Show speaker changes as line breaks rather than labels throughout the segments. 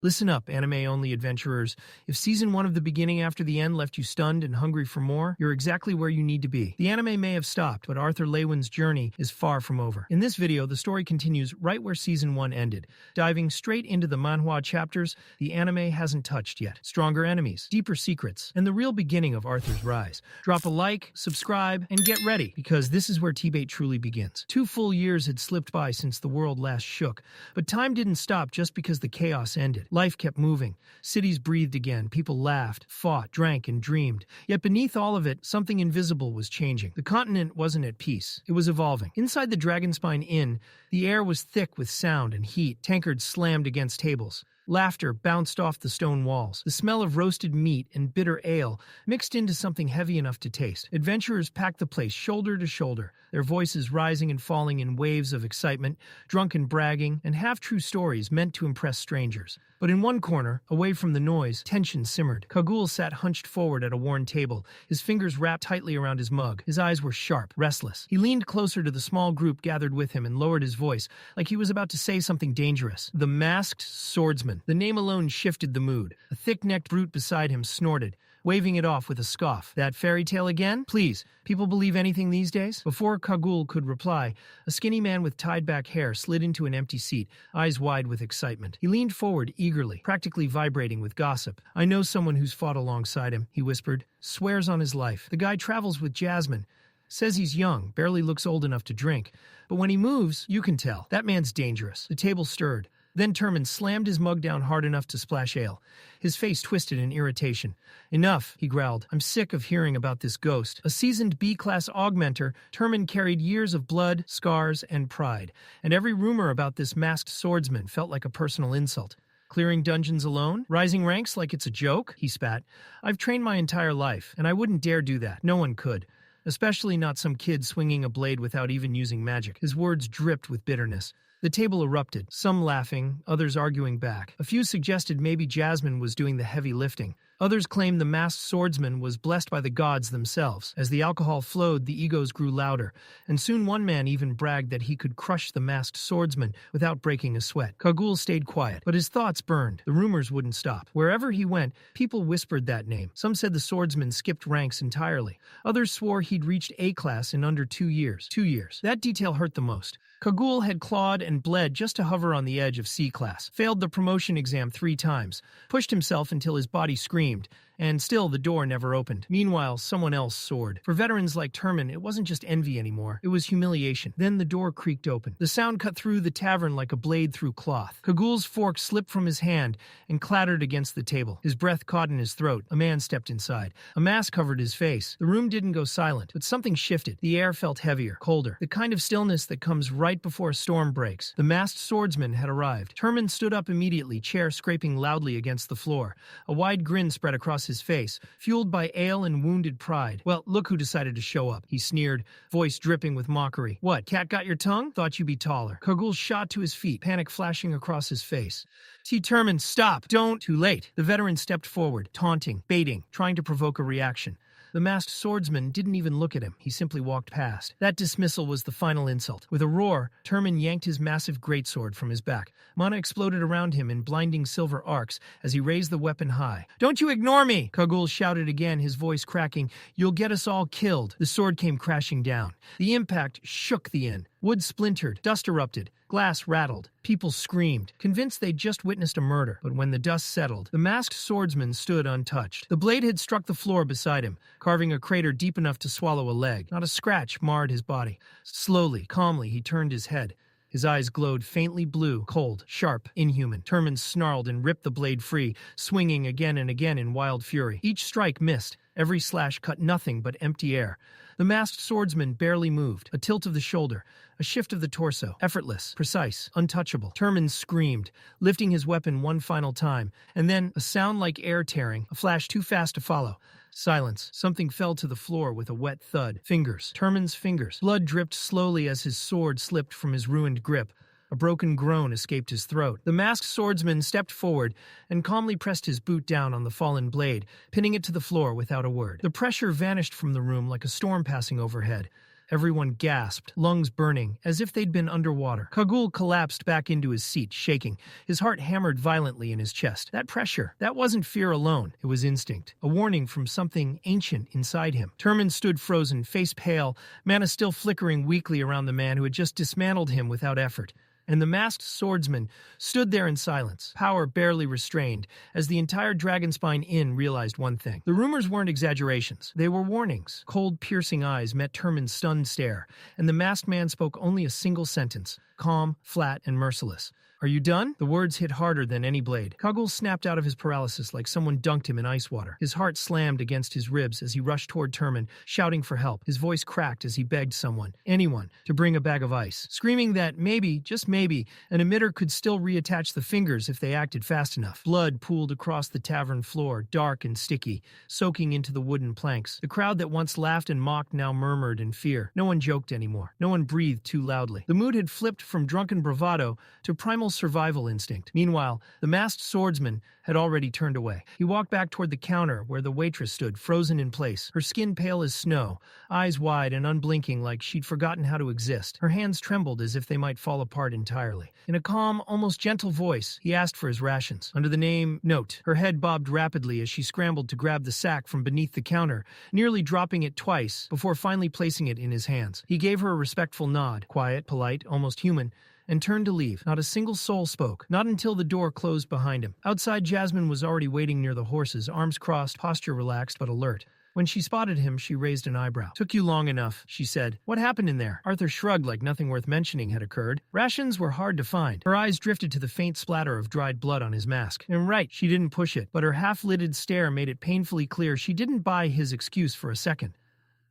Listen up, anime-only adventurers. If Season 1 of The Beginning After the End left you stunned and hungry for more, you're exactly where you need to be. The anime may have stopped, but Arthur Leywin's journey is far from over. In this video, the story continues right where Season 1 ended. Diving straight into the Manhwa chapters the anime hasn't touched yet. Stronger enemies, deeper secrets, and the real beginning of Arthur's rise. Drop a like, subscribe, and get ready, because this is where TBATE truly begins. 2 full years had slipped by since the world last shook, but time didn't stop just because the chaos ended. Life kept moving. Cities breathed again. People laughed, fought, drank, and dreamed. Yet beneath all of it, something invisible was changing. The continent wasn't at peace. It was evolving. Inside the Dragonspine Inn, the air was thick with sound and heat. Tankards slammed against tables. Laughter bounced off the stone walls. The smell of roasted meat and bitter ale mixed into something heavy enough to taste. Adventurers packed the place shoulder to shoulder, their voices rising and falling in waves of excitement, drunken bragging, and half-true stories meant to impress strangers. But in one corner, away from the noise, tension simmered. Kagul sat hunched forward at a worn table, his fingers wrapped tightly around his mug. His eyes were sharp, restless. He leaned closer to the small group gathered with him and lowered his voice, like he was about to say something dangerous. The Masked Swordsman. The name alone shifted the mood. A thick-necked brute beside him snorted, waving it off with a scoff. That fairy tale again? Please, people believe anything these days? Before Kagul could reply, a skinny man with tied-back hair slid into an empty seat, eyes wide with excitement. He leaned forward eagerly, practically vibrating with gossip. I know someone who's fought alongside him, he whispered. Swears on his life. The guy travels with Jasmine. Says he's young, barely looks old enough to drink. But when he moves, you can tell. That man's dangerous. The table stirred. Then Turman slammed his mug down hard enough to splash ale. His face twisted in irritation. Enough, he growled. I'm sick of hearing about this ghost. A seasoned B-class augmenter, Turman carried years of blood, scars, and pride. And every rumor about this masked swordsman felt like a personal insult. Clearing dungeons alone? Rising ranks like it's a joke? He spat. I've trained my entire life, and I wouldn't dare do that. No one could. Especially not some kid swinging a blade without even using magic. His words dripped with bitterness. The table erupted, some laughing, others arguing back. A few suggested maybe Jasmine was doing the heavy lifting. Others claimed the masked swordsman was blessed by the gods themselves. As the alcohol flowed, the egos grew louder, and soon one man even bragged that he could crush the masked swordsman without breaking a sweat. Kagul stayed quiet, but his thoughts burned. The rumors wouldn't stop. Wherever he went, people whispered that name. Some said the swordsman skipped ranks entirely. Others swore he'd reached A-class in under 2 years. 2 years. That detail hurt the most. Kagul had clawed and bled just to hover on the edge of C-class, failed the promotion exam 3 times, pushed himself until his body screamed, and still the door never opened. Meanwhile, someone else soared. For veterans like Turman, it wasn't just envy anymore. It was humiliation. Then the door creaked open. The sound cut through the tavern like a blade through cloth. Kagul's fork slipped from his hand and clattered against the table. His breath caught in his throat. A man stepped inside. A mask covered his face. The room didn't go silent, but something shifted. The air felt heavier, colder. The kind of stillness that comes right before a storm breaks. The masked swordsman had arrived. Turman stood up immediately, chair scraping loudly against the floor. A wide grin spread across his face, fueled by ale and wounded pride. Well, look who decided to show up, he sneered, voice dripping with mockery. What, cat got your tongue? Thought you'd be taller. Kagul shot to his feet, panic flashing across his face. Turman, stop! Don't! Too late. The veteran stepped forward, taunting, baiting, trying to provoke a reaction. The masked swordsman didn't even look at him. He simply walked past. That dismissal was the final insult. With a roar, Turman yanked his massive greatsword from his back. Mana exploded around him in blinding silver arcs as he raised the weapon high. Don't you ignore me! Kagul shouted again, his voice cracking. You'll get us all killed. The sword came crashing down. The impact shook the inn. Wood splintered, dust erupted, glass rattled. People screamed, convinced they'd just witnessed a murder. But when the dust settled, the masked swordsman stood untouched. The blade had struck the floor beside him, carving a crater deep enough to swallow a leg. Not a scratch marred his body. Slowly, calmly, he turned his head. His eyes glowed faintly blue, cold, sharp, inhuman. Turman snarled and ripped the blade free, swinging again and again in wild fury. Each strike missed. Every slash cut nothing but empty air. The masked swordsman barely moved. A tilt of the shoulder, a shift of the torso. Effortless, precise, untouchable. Turman screamed, lifting his weapon one final time. And then, a sound like air tearing, a flash too fast to follow. Silence. Something fell to the floor with a wet thud. Fingers. Turman's fingers. Blood dripped slowly as his sword slipped from his ruined grip. A broken groan escaped his throat. The masked swordsman stepped forward and calmly pressed his boot down on the fallen blade, pinning it to the floor without a word. The pressure vanished from the room like a storm passing overhead. Everyone gasped, lungs burning, as if they'd been underwater. Kagul collapsed back into his seat, shaking. His heart hammered violently in his chest. That pressure, that wasn't fear alone. It was instinct, a warning from something ancient inside him. Turman stood frozen, face pale, mana still flickering weakly around the man who had just dismantled him without effort. And the masked swordsman stood there in silence, power barely restrained, as the entire Dragonspine Inn realized one thing. The rumors weren't exaggerations. They were warnings. Cold, piercing eyes met Turman's stunned stare, and the masked man spoke only a single sentence, calm, flat, and merciless. "Are you done?" The words hit harder than any blade. Kagul snapped out of his paralysis like someone dunked him in ice water. His heart slammed against his ribs as he rushed toward Turman, shouting for help. His voice cracked as he begged someone, anyone, to bring a bag of ice, screaming that maybe, just maybe, an emitter could still reattach the fingers if they acted fast enough. Blood pooled across the tavern floor, dark and sticky, soaking into the wooden planks. The crowd that once laughed and mocked now murmured in fear. No one joked anymore. No one breathed too loudly. The mood had flipped from drunken bravado to primal survival instinct. Meanwhile, the masked swordsman had already turned away. He walked back toward the counter where the waitress stood, frozen in place, her skin pale as snow, eyes wide and unblinking like she'd forgotten how to exist. Her hands trembled as if they might fall apart entirely. In a calm, almost gentle voice, he asked for his rations. Under the name Note, her head bobbed rapidly as she scrambled to grab the sack from beneath the counter, nearly dropping it twice before finally placing it in his hands. He gave her a respectful nod, quiet, polite, almost human, and turned to leave. Not a single soul spoke, not until the door closed behind him. Outside, Jasmine was already waiting near the horses, arms crossed, posture relaxed but alert. When she spotted him, she raised an eyebrow. "Took you long enough," she said. "What happened in there?" Arthur shrugged like nothing worth mentioning had occurred. Rations were hard to find. Her eyes drifted to the faint splatter of dried blood on his mask. And right, she didn't push it, but her half-lidded stare made it painfully clear she didn't buy his excuse for a second.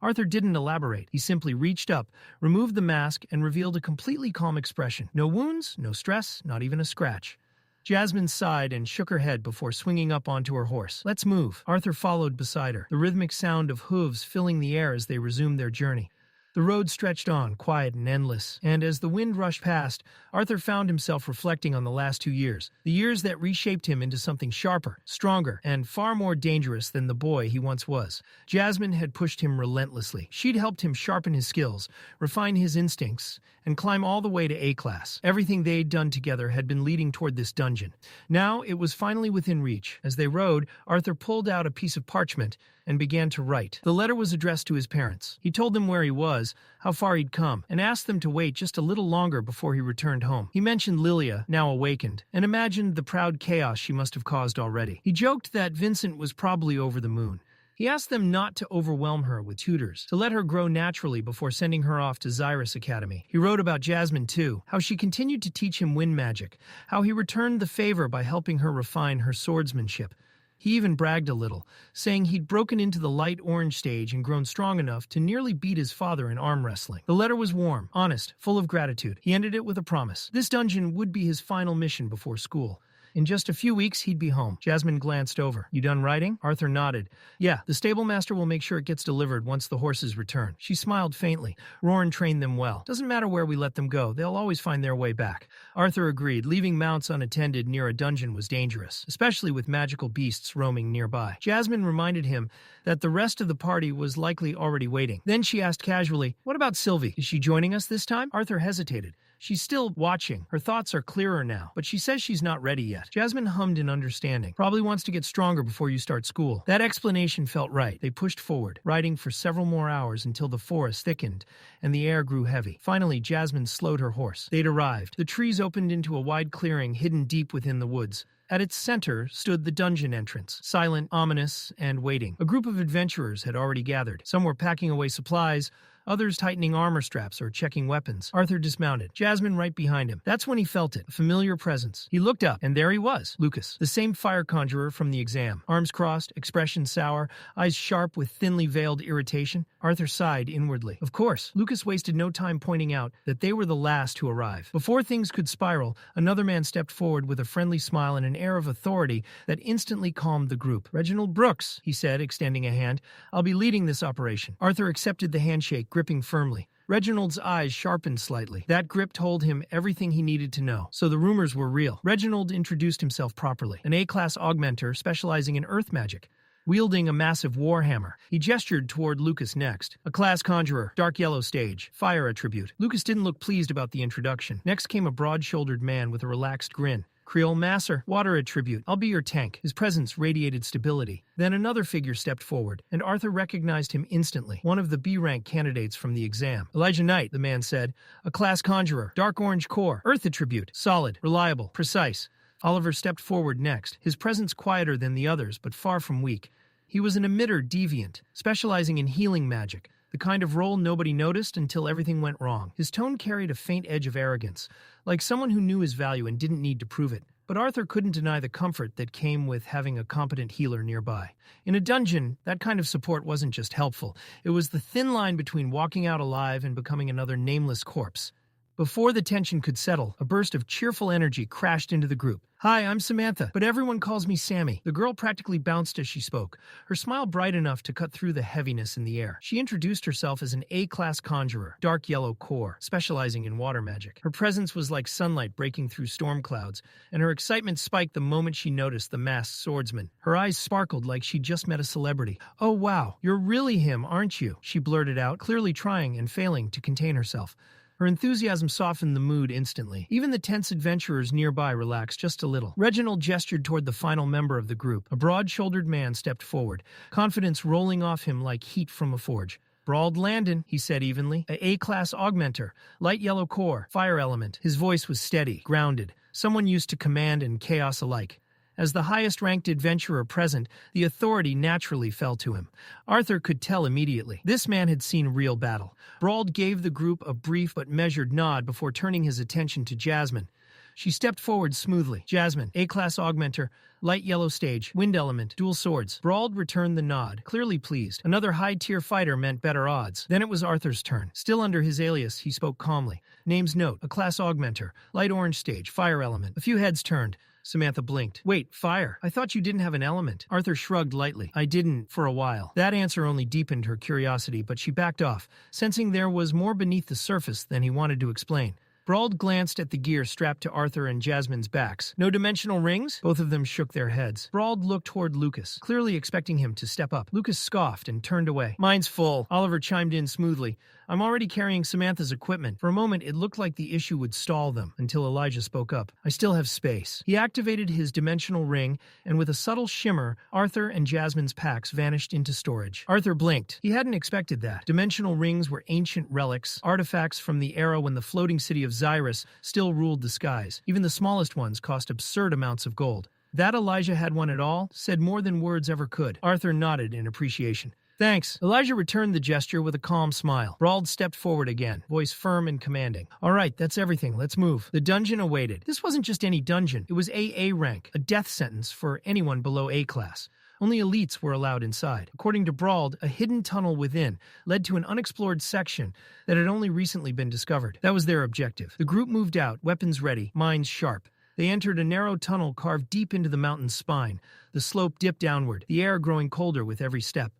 Arthur didn't elaborate. He simply reached up, removed the mask, and revealed a completely calm expression. No wounds, no stress, not even a scratch. Jasmine sighed and shook her head before swinging up onto her horse. "Let's move." Arthur followed beside her, the rhythmic sound of hooves filling the air as they resumed their journey. The road stretched on, quiet and endless, and as the wind rushed past, Arthur found himself reflecting on the last 2 years, the years that reshaped him into something sharper, stronger, and far more dangerous than the boy he once was. Jasmine had pushed him relentlessly. She'd helped him sharpen his skills, refine his instincts, and climb all the way to A-class. Everything they'd done together had been leading toward this dungeon. Now it was finally within reach. As they rode, Arthur pulled out a piece of parchment and began to write. The letter was addressed to his parents. He told them where he was, how far he'd come, and asked them to wait just a little longer before he returned home. He mentioned Lilia, now awakened, and imagined the proud chaos she must have caused already. He joked that Vincent was probably over the moon. He asked them not to overwhelm her with tutors, to let her grow naturally before sending her off to Xyrus Academy. He wrote about Jasmine too, how she continued to teach him wind magic, how he returned the favor by helping her refine her swordsmanship. He even bragged a little, saying he'd broken into the light orange stage and grown strong enough to nearly beat his father in arm wrestling. The letter was warm, honest, full of gratitude. He ended it with a promise. This dungeon would be his final mission before school. In just a few weeks, he'd be home. Jasmine glanced over. "You done writing?" Arthur nodded. "Yeah, the stable master will make sure it gets delivered once the horses return." She smiled faintly. "Roran trained them well. Doesn't matter where we let them go, they'll always find their way back." Arthur agreed. Leaving mounts unattended near a dungeon was dangerous, especially with magical beasts roaming nearby. Jasmine reminded him that the rest of the party was likely already waiting. Then she asked casually, "What about Sylvie? Is she joining us this time?" Arthur hesitated. "She's still watching. Her thoughts are clearer now, but she says she's not ready yet." Jasmine hummed in understanding. "Probably wants to get stronger before you start school." That explanation felt right. They pushed forward, riding for several more hours until the forest thickened and the air grew heavy. Finally, Jasmine slowed her horse. They'd arrived. The trees opened into a wide clearing hidden deep within the woods. At its center stood the dungeon entrance, silent, ominous, and waiting. A group of adventurers had already gathered. Some were packing away supplies, others tightening armor straps or checking weapons. Arthur dismounted, Jasmine right behind him. That's when he felt it, a familiar presence. He looked up, and there he was, Lucas, the same fire conjurer from the exam. Arms crossed, expression sour, eyes sharp with thinly veiled irritation. Arthur sighed inwardly. Of course, Lucas wasted no time pointing out that they were the last to arrive. Before things could spiral, another man stepped forward with a friendly smile and an air of authority that instantly calmed the group. "Reginald Brooks," he said, extending a hand. "I'll be leading this operation." Arthur accepted the handshake, gripping firmly. Reginald's eyes sharpened slightly. That grip told him everything he needed to know. So the rumors were real. Reginald introduced himself properly. An A-class augmenter specializing in earth magic. wielding a massive warhammer. He gestured toward Lucas next. A class conjurer, dark yellow stage, fire attribute. Lucas didn't look pleased about the introduction. Next came a broad-shouldered man with a relaxed grin. Creole Masser, water attribute. I'll be your tank. His presence radiated stability. Then another figure stepped forward, and Arthur recognized him instantly, one of the B-rank candidates from the exam. Elijah Knight, the man said. A class conjurer, dark orange core, earth attribute, solid, reliable, precise. Oliver stepped forward next, his presence quieter than the others, but far from weak. He was an emitter deviant, specializing in healing magic, the kind of role nobody noticed until everything went wrong. His tone carried a faint edge of arrogance, like someone who knew his value and didn't need to prove it. But Arthur couldn't deny the comfort that came with having a competent healer nearby. In a dungeon, that kind of support wasn't just helpful. It was the thin line between walking out alive and becoming another nameless corpse. Before the tension could settle, a burst of cheerful energy crashed into the group. Hi, I'm Samantha, but everyone calls me Sammy. The girl practically bounced as she spoke, her smile bright enough to cut through the heaviness in the air. She introduced herself as an A-class conjurer, dark yellow core, specializing in water magic. Her presence was like sunlight breaking through storm clouds, and her excitement spiked the moment she noticed the masked swordsman. Her eyes sparkled like she'd just met a celebrity. Oh wow, you're really him, aren't you? She blurted out, clearly trying and failing to contain herself. Her enthusiasm softened the mood instantly. Even the tense adventurers nearby relaxed just a little. Reginald gestured toward the final member of the group. A broad-shouldered man stepped forward, confidence rolling off him like heat from a forge. Brawled Landon, he said evenly. A A-class augmenter, light yellow core, fire element. His voice was steady, grounded, someone used to command and chaos alike. As the highest-ranked adventurer present, the authority naturally fell to him. Arthur could tell immediately. This man had seen real battle. Brawled gave the group a brief but measured nod before turning his attention to Jasmine. She stepped forward smoothly. Jasmine, A-class augmenter, light yellow stage, wind element, dual swords. Brawled returned the nod, clearly pleased. Another high-tier fighter meant better odds. Then it was Arthur's turn. Still under his alias, he spoke calmly. Name's note, a class augmenter, light orange stage, fire element. A few heads turned. Samantha blinked. Wait, fire? I thought you didn't have an element. Arthur shrugged lightly. I didn't, for a while. That answer only deepened her curiosity, but she backed off, sensing there was more beneath the surface than he wanted to explain. Brawled glanced at the gear strapped to Arthur and Jasmine's backs. No dimensional rings? Both of them shook their heads. Brawled looked toward Lucas, clearly expecting him to step up. Lucas scoffed and turned away. Mine's full. Oliver chimed in smoothly. I'm already carrying Samantha's equipment. For a moment, it looked like the issue would stall them, until Elijah spoke up. I still have space. He activated his dimensional ring, and with a subtle shimmer, Arthur and Jasmine's packs vanished into storage. Arthur blinked. He hadn't expected that. Dimensional rings were ancient relics, artifacts from the era when the floating city of Xyrus still ruled the skies. Even the smallest ones cost absurd amounts of gold. That Elijah had one at all said more than words ever could. Arthur nodded in appreciation. Thanks. Elijah returned the gesture with a calm smile. Brawled stepped forward again, voice firm and commanding. All right, that's everything. Let's move. The dungeon awaited. This wasn't just any dungeon. It was AA rank, a death sentence for anyone below A class. Only elites were allowed inside. According to Brawled, a hidden tunnel within led to an unexplored section that had only recently been discovered. That was their objective. The group moved out, weapons ready, minds sharp. They entered a narrow tunnel carved deep into the mountain's spine. The slope dipped downward, the air growing colder with every step.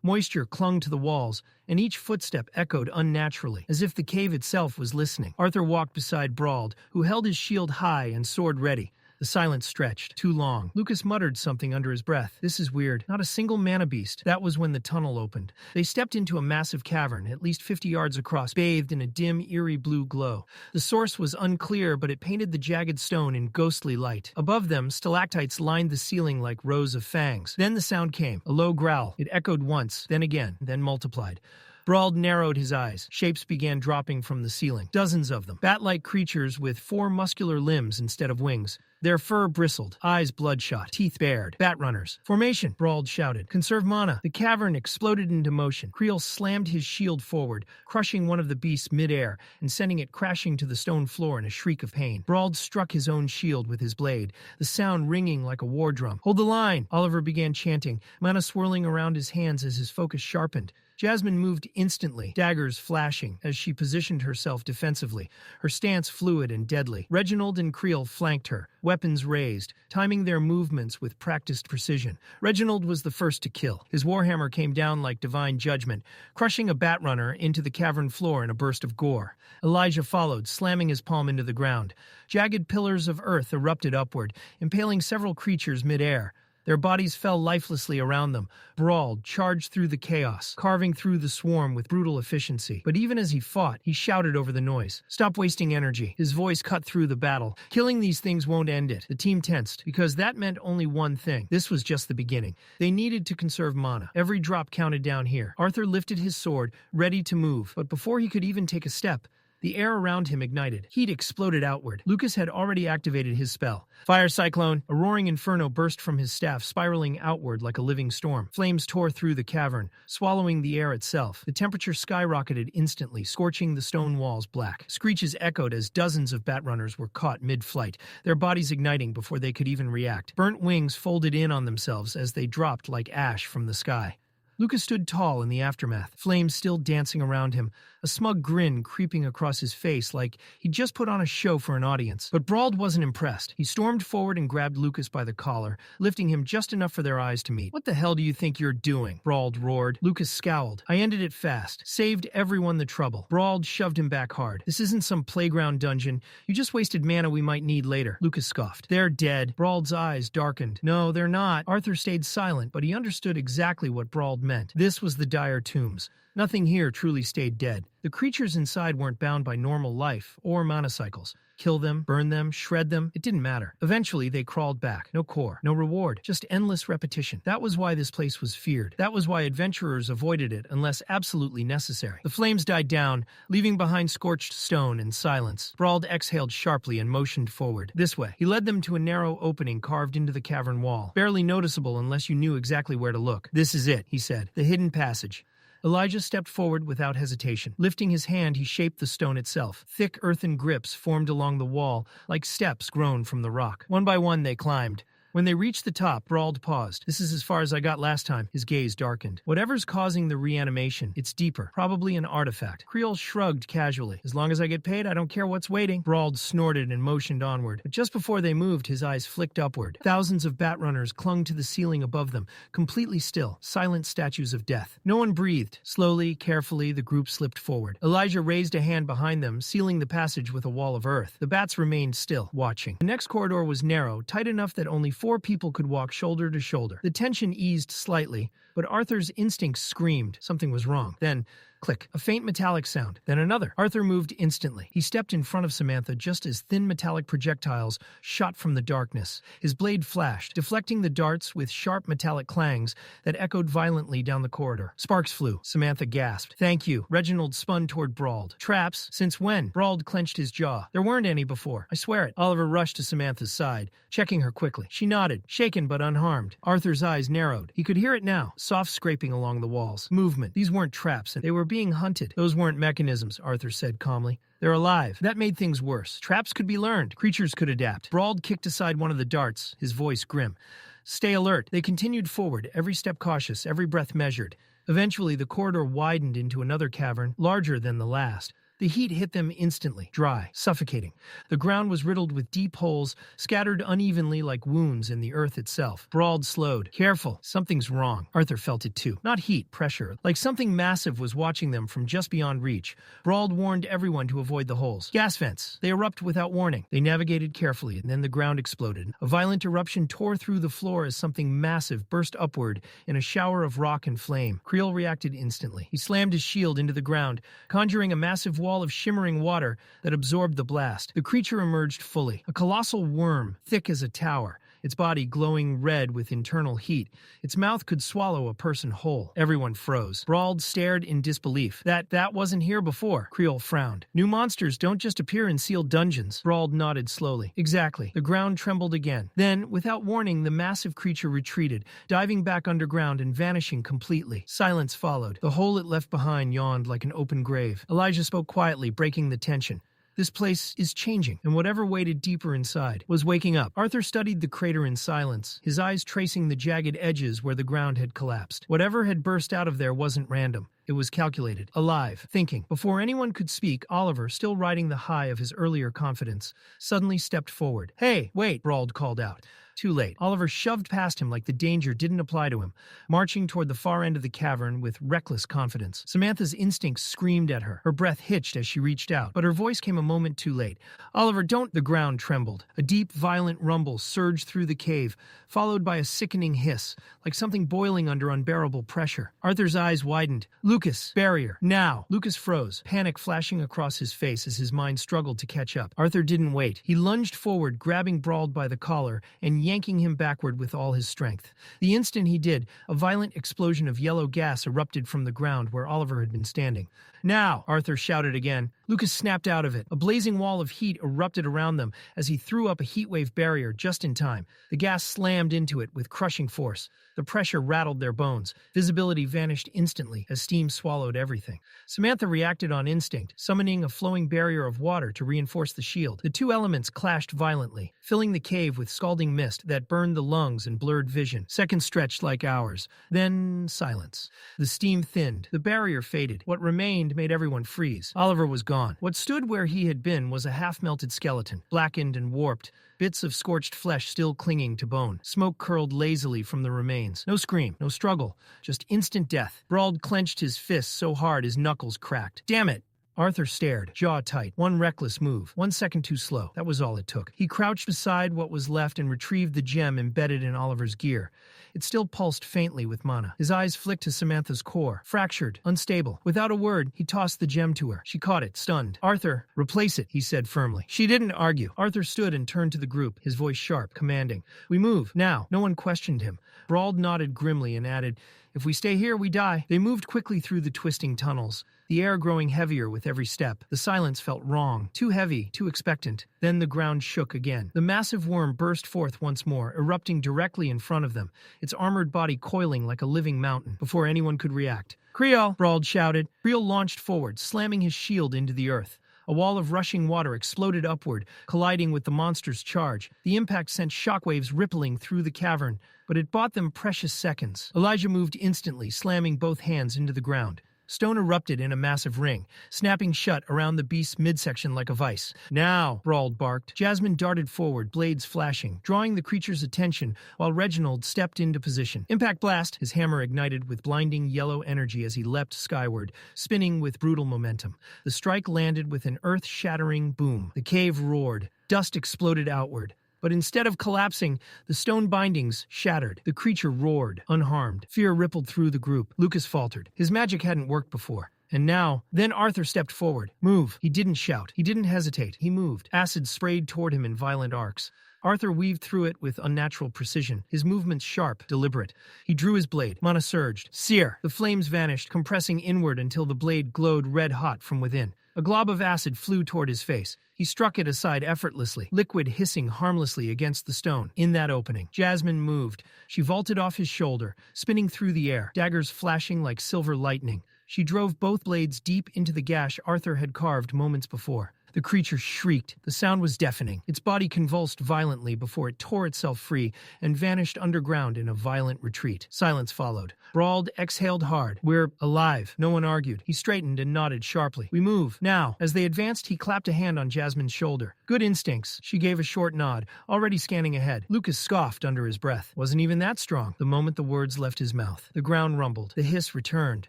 Moisture clung to the walls, and each footstep echoed unnaturally, as if the cave itself was listening. Arthur walked beside Brawled, who held his shield high and sword ready. The silence stretched, too long. Lucas muttered something under his breath. This is weird. Not a single mana beast. That was when the tunnel opened. They stepped into a massive cavern, at least 50 yards across, bathed in a dim, eerie blue glow. The source was unclear, but it painted the jagged stone in ghostly light. Above them, stalactites lined the ceiling like rows of fangs. Then the sound came, a low growl. It echoed once, then again, then multiplied. Brawled narrowed his eyes. Shapes began dropping from the ceiling. Dozens of them. Bat-like creatures with 4 muscular limbs instead of wings. Their fur bristled, eyes bloodshot, teeth bared. Bat runners. Formation, Brawled shouted. Conserve mana. The cavern exploded into motion. Creel slammed his shield forward, crushing one of the beasts mid-air and sending it crashing to the stone floor in a shriek of pain. Brawled struck his own shield with his blade, the sound ringing like a war drum. Hold the line! Oliver began chanting, mana swirling around his hands as his focus sharpened. Jasmine moved instantly, daggers flashing, as she positioned herself defensively, her stance fluid and deadly. Reginald and Creel flanked her, weapons raised, timing their movements with practiced precision. Reginald was the first to kill. His warhammer came down like divine judgment, crushing a bat runner into the cavern floor in a burst of gore. Elijah followed, slamming his palm into the ground. Jagged pillars of earth erupted upward, impaling several creatures mid-air. Their bodies fell lifelessly around them. Brawl charged through the chaos, carving through the swarm with brutal efficiency. But even as he fought, he shouted over the noise. "Stop wasting energy." His voice cut through the battle. "Killing these things won't end it." The team tensed, because that meant only one thing. This was just the beginning. They needed to conserve mana. Every drop counted down here. Arthur lifted his sword, ready to move. But before he could even take a step, the air around him ignited. Heat exploded outward. Lucas had already activated his spell. Fire Cyclone! A roaring inferno burst from his staff, spiraling outward like a living storm. Flames tore through the cavern, swallowing the air itself. The temperature skyrocketed instantly, scorching the stone walls black. Screeches echoed as dozens of Batrunners were caught mid-flight, their bodies igniting before they could even react. Burnt wings folded in on themselves as they dropped like ash from the sky. Lucas stood tall in the aftermath, flames still dancing around him, a smug grin creeping across his face like he'd just put on a show for an audience. But Brawl wasn't impressed. He stormed forward and grabbed Lucas by the collar, lifting him just enough for their eyes to meet. "What the hell do you think you're doing?" Brawl roared. Lucas scowled. "I ended it fast. Saved everyone the trouble." Brawl shoved him back hard. "This isn't some playground dungeon. You just wasted mana we might need later." Lucas scoffed. "They're dead." Brawl's eyes darkened. "No, they're not." Arthur stayed silent, but he understood exactly what Brawl meant. This was the dire tombs. Nothing here truly stayed dead. The creatures inside weren't bound by normal life or mana cycles. Kill them, burn them, shred them, it didn't matter. Eventually, they crawled back. No core, no reward, just endless repetition. That was why this place was feared. That was why adventurers avoided it unless absolutely necessary. The flames died down, leaving behind scorched stone and silence. Brawl exhaled sharply and motioned forward. This way. He led them to a narrow opening carved into the cavern wall, barely noticeable unless you knew exactly where to look. "This is it," he said. "The hidden passage." Elijah stepped forward without hesitation. Lifting his hand, he shaped the stone itself. Thick earthen grips formed along the wall, like steps grown from the rock. One by one, they climbed. When they reached the top, Brawl paused. "This is as far as I got last time." His gaze darkened. "Whatever's causing the reanimation, it's deeper. Probably an artifact." Creel shrugged casually. "As long as I get paid, I don't care what's waiting." Brawl snorted and motioned onward. But just before they moved, his eyes flicked upward. Thousands of Batrunners clung to the ceiling above them, completely still, silent statues of death. No one breathed. Slowly, carefully, the group slipped forward. Elijah raised a hand behind them, sealing the passage with a wall of earth. The bats remained still, watching. The next corridor was narrow, tight enough that only 4 people could walk shoulder to shoulder. The tension eased slightly, but Arthur's instincts screamed something was wrong. Then, click, a faint metallic sound, then another. Arthur moved instantly. He stepped in front of Samantha just as thin metallic projectiles shot from the darkness. His blade flashed, deflecting the darts with sharp metallic clangs that echoed violently down the corridor. Sparks flew. Samantha gasped. "Thank you." Reginald spun toward Brawl. "Traps? Since when?" Brawl clenched his jaw. "There weren't any before. I swear it." Oliver rushed to Samantha's side, checking her quickly. She nodded, shaken but unharmed. Arthur's eyes narrowed. He could hear it now, soft scraping along the walls. Movement. These weren't traps, and they were being hunted. "Those weren't mechanisms," Arthur said calmly. "They're alive." That made things worse. Traps could be learned. Creatures could adapt. Brawl kicked aside one of the darts, his voice grim. "Stay alert." They continued forward, every step cautious, every breath measured. Eventually, the corridor widened into another cavern, larger than the last. The heat hit them instantly, dry, suffocating. The ground was riddled with deep holes, scattered unevenly like wounds in the earth itself. Brawl slowed. "Careful, something's wrong." Arthur felt it too. Not heat, pressure. Like something massive was watching them from just beyond reach. Brawl warned everyone to avoid the holes. Gas vents. They erupt without warning. They navigated carefully, and then the ground exploded. A violent eruption tore through the floor as something massive burst upward in a shower of rock and flame. Creel reacted instantly. He slammed his shield into the ground, conjuring a massive wall of shimmering water that absorbed the blast. The creature emerged fully, a colossal worm, thick as a tower, its body glowing red with internal heat. Its mouth could swallow a person whole. Everyone froze. Brawl stared in disbelief. That wasn't here before." Creel frowned. "New monsters don't just appear in sealed dungeons." Brawl nodded slowly. "Exactly." The ground trembled again. Then, without warning, the massive creature retreated, diving back underground and vanishing completely. Silence followed. The hole it left behind yawned like an open grave. Elijah spoke quietly, breaking the tension. "This place is changing, and whatever waited deeper inside was waking up." Arthur studied the crater in silence, his eyes tracing the jagged edges where the ground had collapsed. Whatever had burst out of there wasn't random. It was calculated, alive, thinking. Before anyone could speak, Oliver, still riding the high of his earlier confidence, suddenly stepped forward. "Hey, wait," Brauld called out. Too late. Oliver shoved past him like the danger didn't apply to him, marching toward the far end of the cavern with reckless confidence. Samantha's instincts screamed at her. Her breath hitched as she reached out, but her voice came a moment too late. "Oliver, don't—" The ground trembled. A deep, violent rumble surged through the cave, followed by a sickening hiss, like something boiling under unbearable pressure. Arthur's eyes widened. "Lucas! Barrier! Now!" Lucas froze, panic flashing across his face as his mind struggled to catch up. Arthur didn't wait. He lunged forward, grabbing Brauld by the collar and yanking him backward with all his strength. The instant he did, a violent explosion of yellow gas erupted from the ground where Oliver had been standing. "Now!" Arthur shouted again. Lucas snapped out of it. A blazing wall of heat erupted around them as he threw up a heatwave barrier just in time. The gas slammed into it with crushing force. The pressure rattled their bones. Visibility vanished instantly as steam swallowed everything. Samantha reacted on instinct, summoning a flowing barrier of water to reinforce the shield. The two elements clashed violently, filling the cave with scalding mist that burned the lungs and blurred vision. Seconds stretched like hours. Then silence. The steam thinned. The barrier faded. What remained made everyone freeze. Oliver was gone. What stood where he had been was a half-melted skeleton, blackened and warped, bits of scorched flesh still clinging to bone. Smoke curled lazily from the remains. No scream, no struggle, just instant death. Brauld clenched his fists so hard his knuckles cracked. "Damn it!" Arthur stared, jaw tight. One reckless move, 1 second too slow. That was all it took. He crouched beside what was left and retrieved the gem embedded in Oliver's gear. It still pulsed faintly with mana. His eyes flicked to Samantha's core, fractured, unstable. Without a word, he tossed the gem to her. She caught it, stunned. "Arthur, replace it," he said firmly. She didn't argue. Arthur stood and turned to the group, his voice sharp, commanding. "We move, now." No one questioned him. Brauld nodded grimly and added, "If we stay here, we die." They moved quickly through the twisting tunnels, the air growing heavier with every step. The silence felt wrong, too heavy, too expectant. Then the ground shook again. The massive worm burst forth once more, erupting directly in front of them, its armored body coiling like a living mountain. Before anyone could react, "Creole!" Brauld shouted. Creole launched forward, slamming his shield into the earth. A wall of rushing water exploded upward, colliding with the monster's charge. The impact sent shockwaves rippling through the cavern, but it bought them precious seconds. Elijah moved instantly, slamming both hands into the ground. Stone erupted in a massive ring, snapping shut around the beast's midsection like a vice. "Now!" Brauld barked. Jasmine darted forward, blades flashing, drawing the creature's attention, while Reginald stepped into position. Impact blast! His hammer ignited with blinding yellow energy as he leapt skyward, spinning with brutal momentum. The strike landed with an earth-shattering boom. The cave roared. Dust exploded outward. But instead of collapsing, the stone bindings shattered. The creature roared, unharmed. Fear rippled through the group. Lucas faltered. His magic hadn't worked before. And now, then Arthur stepped forward. "Move." He didn't shout. He didn't hesitate. He moved. Acid sprayed toward him in violent arcs. Arthur weaved through it with unnatural precision, his movements sharp, deliberate. He drew his blade. Mana surged. Sear! The flames vanished, compressing inward until the blade glowed red-hot from within. A glob of acid flew toward his face. He struck it aside effortlessly, liquid hissing harmlessly against the stone. In that opening, Jasmine moved. She vaulted off his shoulder, spinning through the air, daggers flashing like silver lightning. She drove both blades deep into the gash Arthur had carved moments before. The creature shrieked. The sound was deafening. Its body convulsed violently before it tore itself free and vanished underground in a violent retreat. Silence followed. Brauld exhaled hard. "We're alive." No one argued. He straightened and nodded sharply. "We move. Now." As they advanced, he clapped a hand on Jasmine's shoulder. "Good instincts." She gave a short nod, already scanning ahead. Lucas scoffed under his breath. Wasn't even that strong. The moment the words left his mouth, the ground rumbled. The hiss returned.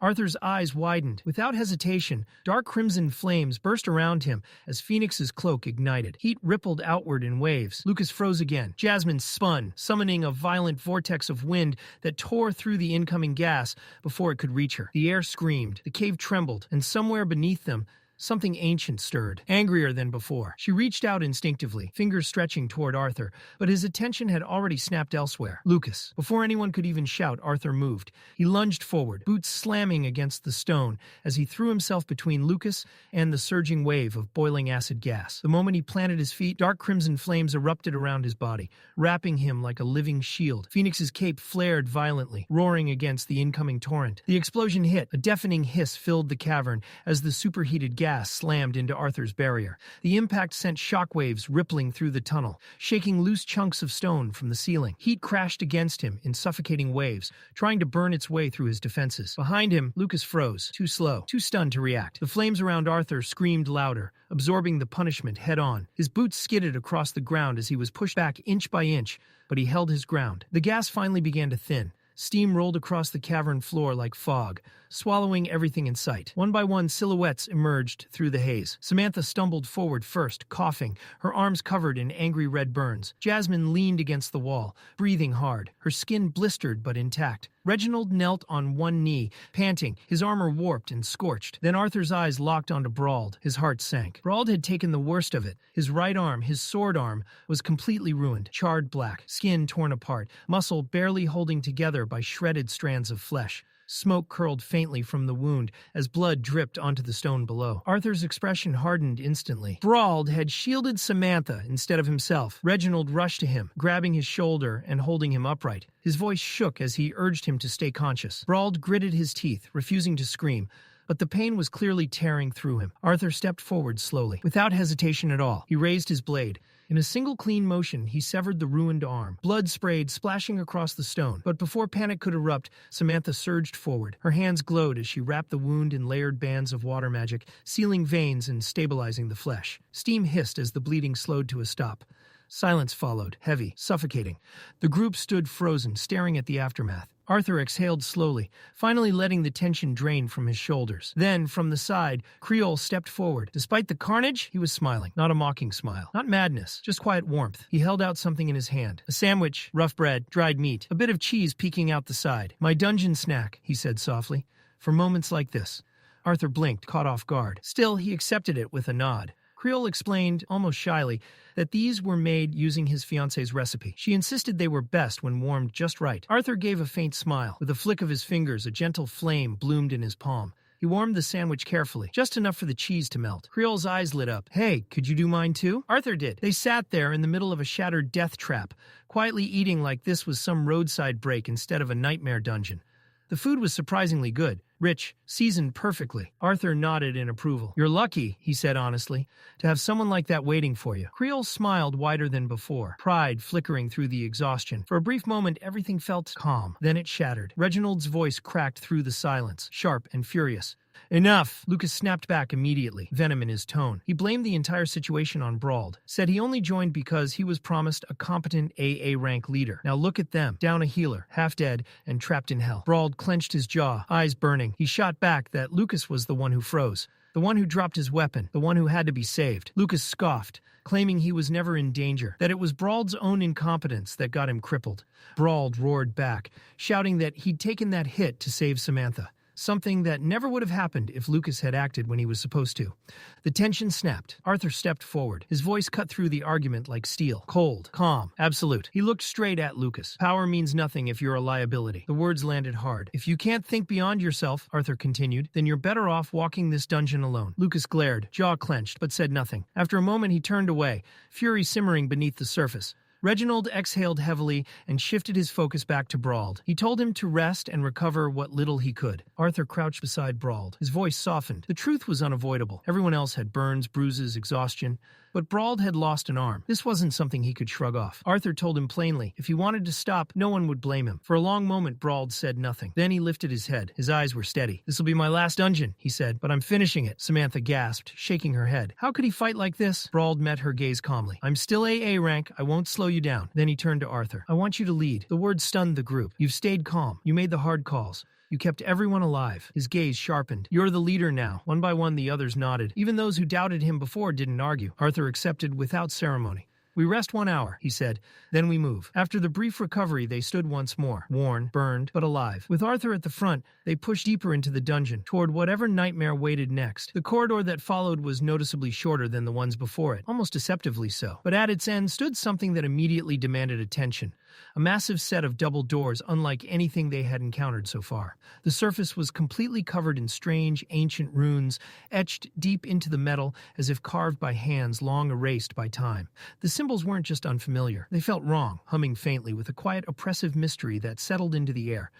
Arthur's eyes widened. Without hesitation, dark crimson flames burst around him as Phoenix's cloak ignited. Heat rippled outward in waves. Lucas froze again. Jasmine spun, summoning a violent vortex of wind that tore through the incoming gas before it could reach her. The air screamed. The cave trembled, and somewhere beneath them, something ancient stirred, angrier than before. She reached out instinctively, fingers stretching toward Arthur, but his attention had already snapped elsewhere. Lucas. Before anyone could even shout, Arthur moved. He lunged forward, boots slamming against the stone as he threw himself between Lucas and the surging wave of boiling acid gas. The moment he planted his feet, dark crimson flames erupted around his body, wrapping him like a living shield. Phoenix's cape flared violently, roaring against the incoming torrent. The explosion hit. A deafening hiss filled the cavern as the superheated gas gas slammed into Arthur's barrier. The impact sent shockwaves rippling through the tunnel, shaking loose chunks of stone from the ceiling. Heat crashed against him in suffocating waves, trying to burn its way through his defenses. Behind him, Lucas froze, too slow, too stunned to react. The flames around Arthur screamed louder, absorbing the punishment head-on. His boots skidded across the ground as he was pushed back inch by inch, but he held his ground. The gas finally began to thin. Steam rolled across the cavern floor like fog, swallowing everything in sight. One by one, silhouettes emerged through the haze. Samantha stumbled forward first, coughing, her arms covered in angry red burns. Jasmine leaned against the wall, breathing hard, her skin blistered but intact. Reginald knelt on one knee, panting, his armor warped and scorched. Then Arthur's eyes locked onto Brauld. His heart sank. Brauld had taken the worst of it. His right arm, his sword arm, was completely ruined, charred black, skin torn apart, muscle barely holding together by shredded strands of flesh. Smoke curled faintly from the wound as blood dripped onto the stone below. Arthur's expression hardened instantly. Brauld had shielded Samantha instead of himself. Reginald rushed to him, grabbing his shoulder and holding him upright. His voice shook as he urged him to stay conscious. Brauld gritted his teeth, refusing to scream, but the pain was clearly tearing through him. Arthur stepped forward slowly. Without hesitation at all, he raised his blade. In a single clean motion, he severed the ruined arm. Blood sprayed, splashing across the stone. But before panic could erupt, Samantha surged forward. Her hands glowed as she wrapped the wound in layered bands of water magic, sealing veins and stabilizing the flesh. Steam hissed as the bleeding slowed to a stop. Silence followed, heavy, suffocating. The group stood frozen, staring at the aftermath. Arthur exhaled slowly, finally letting the tension drain from his shoulders. Then, from the side, Creole stepped forward. Despite the carnage, he was smiling. Not a mocking smile. Not madness, just quiet warmth. He held out something in his hand. A sandwich, rough bread, dried meat, a bit of cheese peeking out the side. "My dungeon snack," he said softly. "For moments like this." Arthur blinked, caught off guard. Still, he accepted it with a nod. Creole explained, almost shyly, that these were made using his fiancée's recipe. She insisted they were best when warmed just right. Arthur gave a faint smile. With a flick of his fingers, a gentle flame bloomed in his palm. He warmed the sandwich carefully, just enough for the cheese to melt. Creole's eyes lit up. "Hey, could you do mine too?" Arthur did. They sat there in the middle of a shattered death trap, quietly eating like this was some roadside break instead of a nightmare dungeon. The food was surprisingly good, rich, seasoned perfectly. Arthur nodded in approval. "You're lucky," he said honestly, "to have someone like that waiting for you." Creole smiled wider than before, pride flickering through the exhaustion. For a brief moment, everything felt calm. Then it shattered. Reginald's voice cracked through the silence, sharp and furious. "Enough!" Lucas snapped back immediately, venom in his tone. He blamed the entire situation on Brauld, said he only joined because he was promised a competent AA rank leader. Now look at them, down a healer, half dead, and trapped in hell. Brauld clenched his jaw, eyes burning. He shot back that Lucas was the one who froze, the one who dropped his weapon, the one who had to be saved. Lucas scoffed, claiming he was never in danger, that it was Brauld's own incompetence that got him crippled. Brauld roared back, shouting that he'd taken that hit to save Samantha. Something that never would have happened if Lucas had acted when he was supposed to. The tension snapped. Arthur stepped forward. His voice cut through the argument like steel. Cold, calm, absolute. He looked straight at Lucas. "Power means nothing if you're a liability." The words landed hard. "If you can't think beyond yourself," Arthur continued, "then you're better off walking this dungeon alone." Lucas glared, jaw clenched, but said nothing. After a moment he turned away, fury simmering beneath the surface. Reginald exhaled heavily and shifted his focus back to Brauld. He told him to rest and recover what little he could. Arthur crouched beside Brauld. His voice softened. The truth was unavoidable. Everyone else had burns, bruises, exhaustion. But Brauld had lost an arm. This wasn't something he could shrug off. Arthur told him plainly, if he wanted to stop, no one would blame him. For a long moment, Brauld said nothing. Then he lifted his head. His eyes were steady. "This'll be my last dungeon," he said, "but I'm finishing it." Samantha gasped, shaking her head. "How could he fight like this?" Brauld met her gaze calmly. "I'm still AA rank. I won't slow you down." Then he turned to Arthur. "I want you to lead." The words stunned the group. "You've stayed calm. You made the hard calls. You kept everyone alive." His gaze sharpened. "You're the leader now." One by one, the others nodded. Even those who doubted him before didn't argue. Arthur accepted without ceremony. "We rest 1 hour," he said. "Then we move." After the brief recovery, they stood once more, worn, burned, but alive. With Arthur at the front, they pushed deeper into the dungeon, toward whatever nightmare waited next. The corridor that followed was noticeably shorter than the ones before it, almost deceptively so. But at its end stood something that immediately demanded attention. A massive set of double doors unlike anything they had encountered so far. The surface was completely covered in strange, ancient runes, etched deep into the metal as if carved by hands long erased by time. The symbols weren't just unfamiliar. They felt wrong, humming faintly with a quiet, oppressive mystery that settled into the air.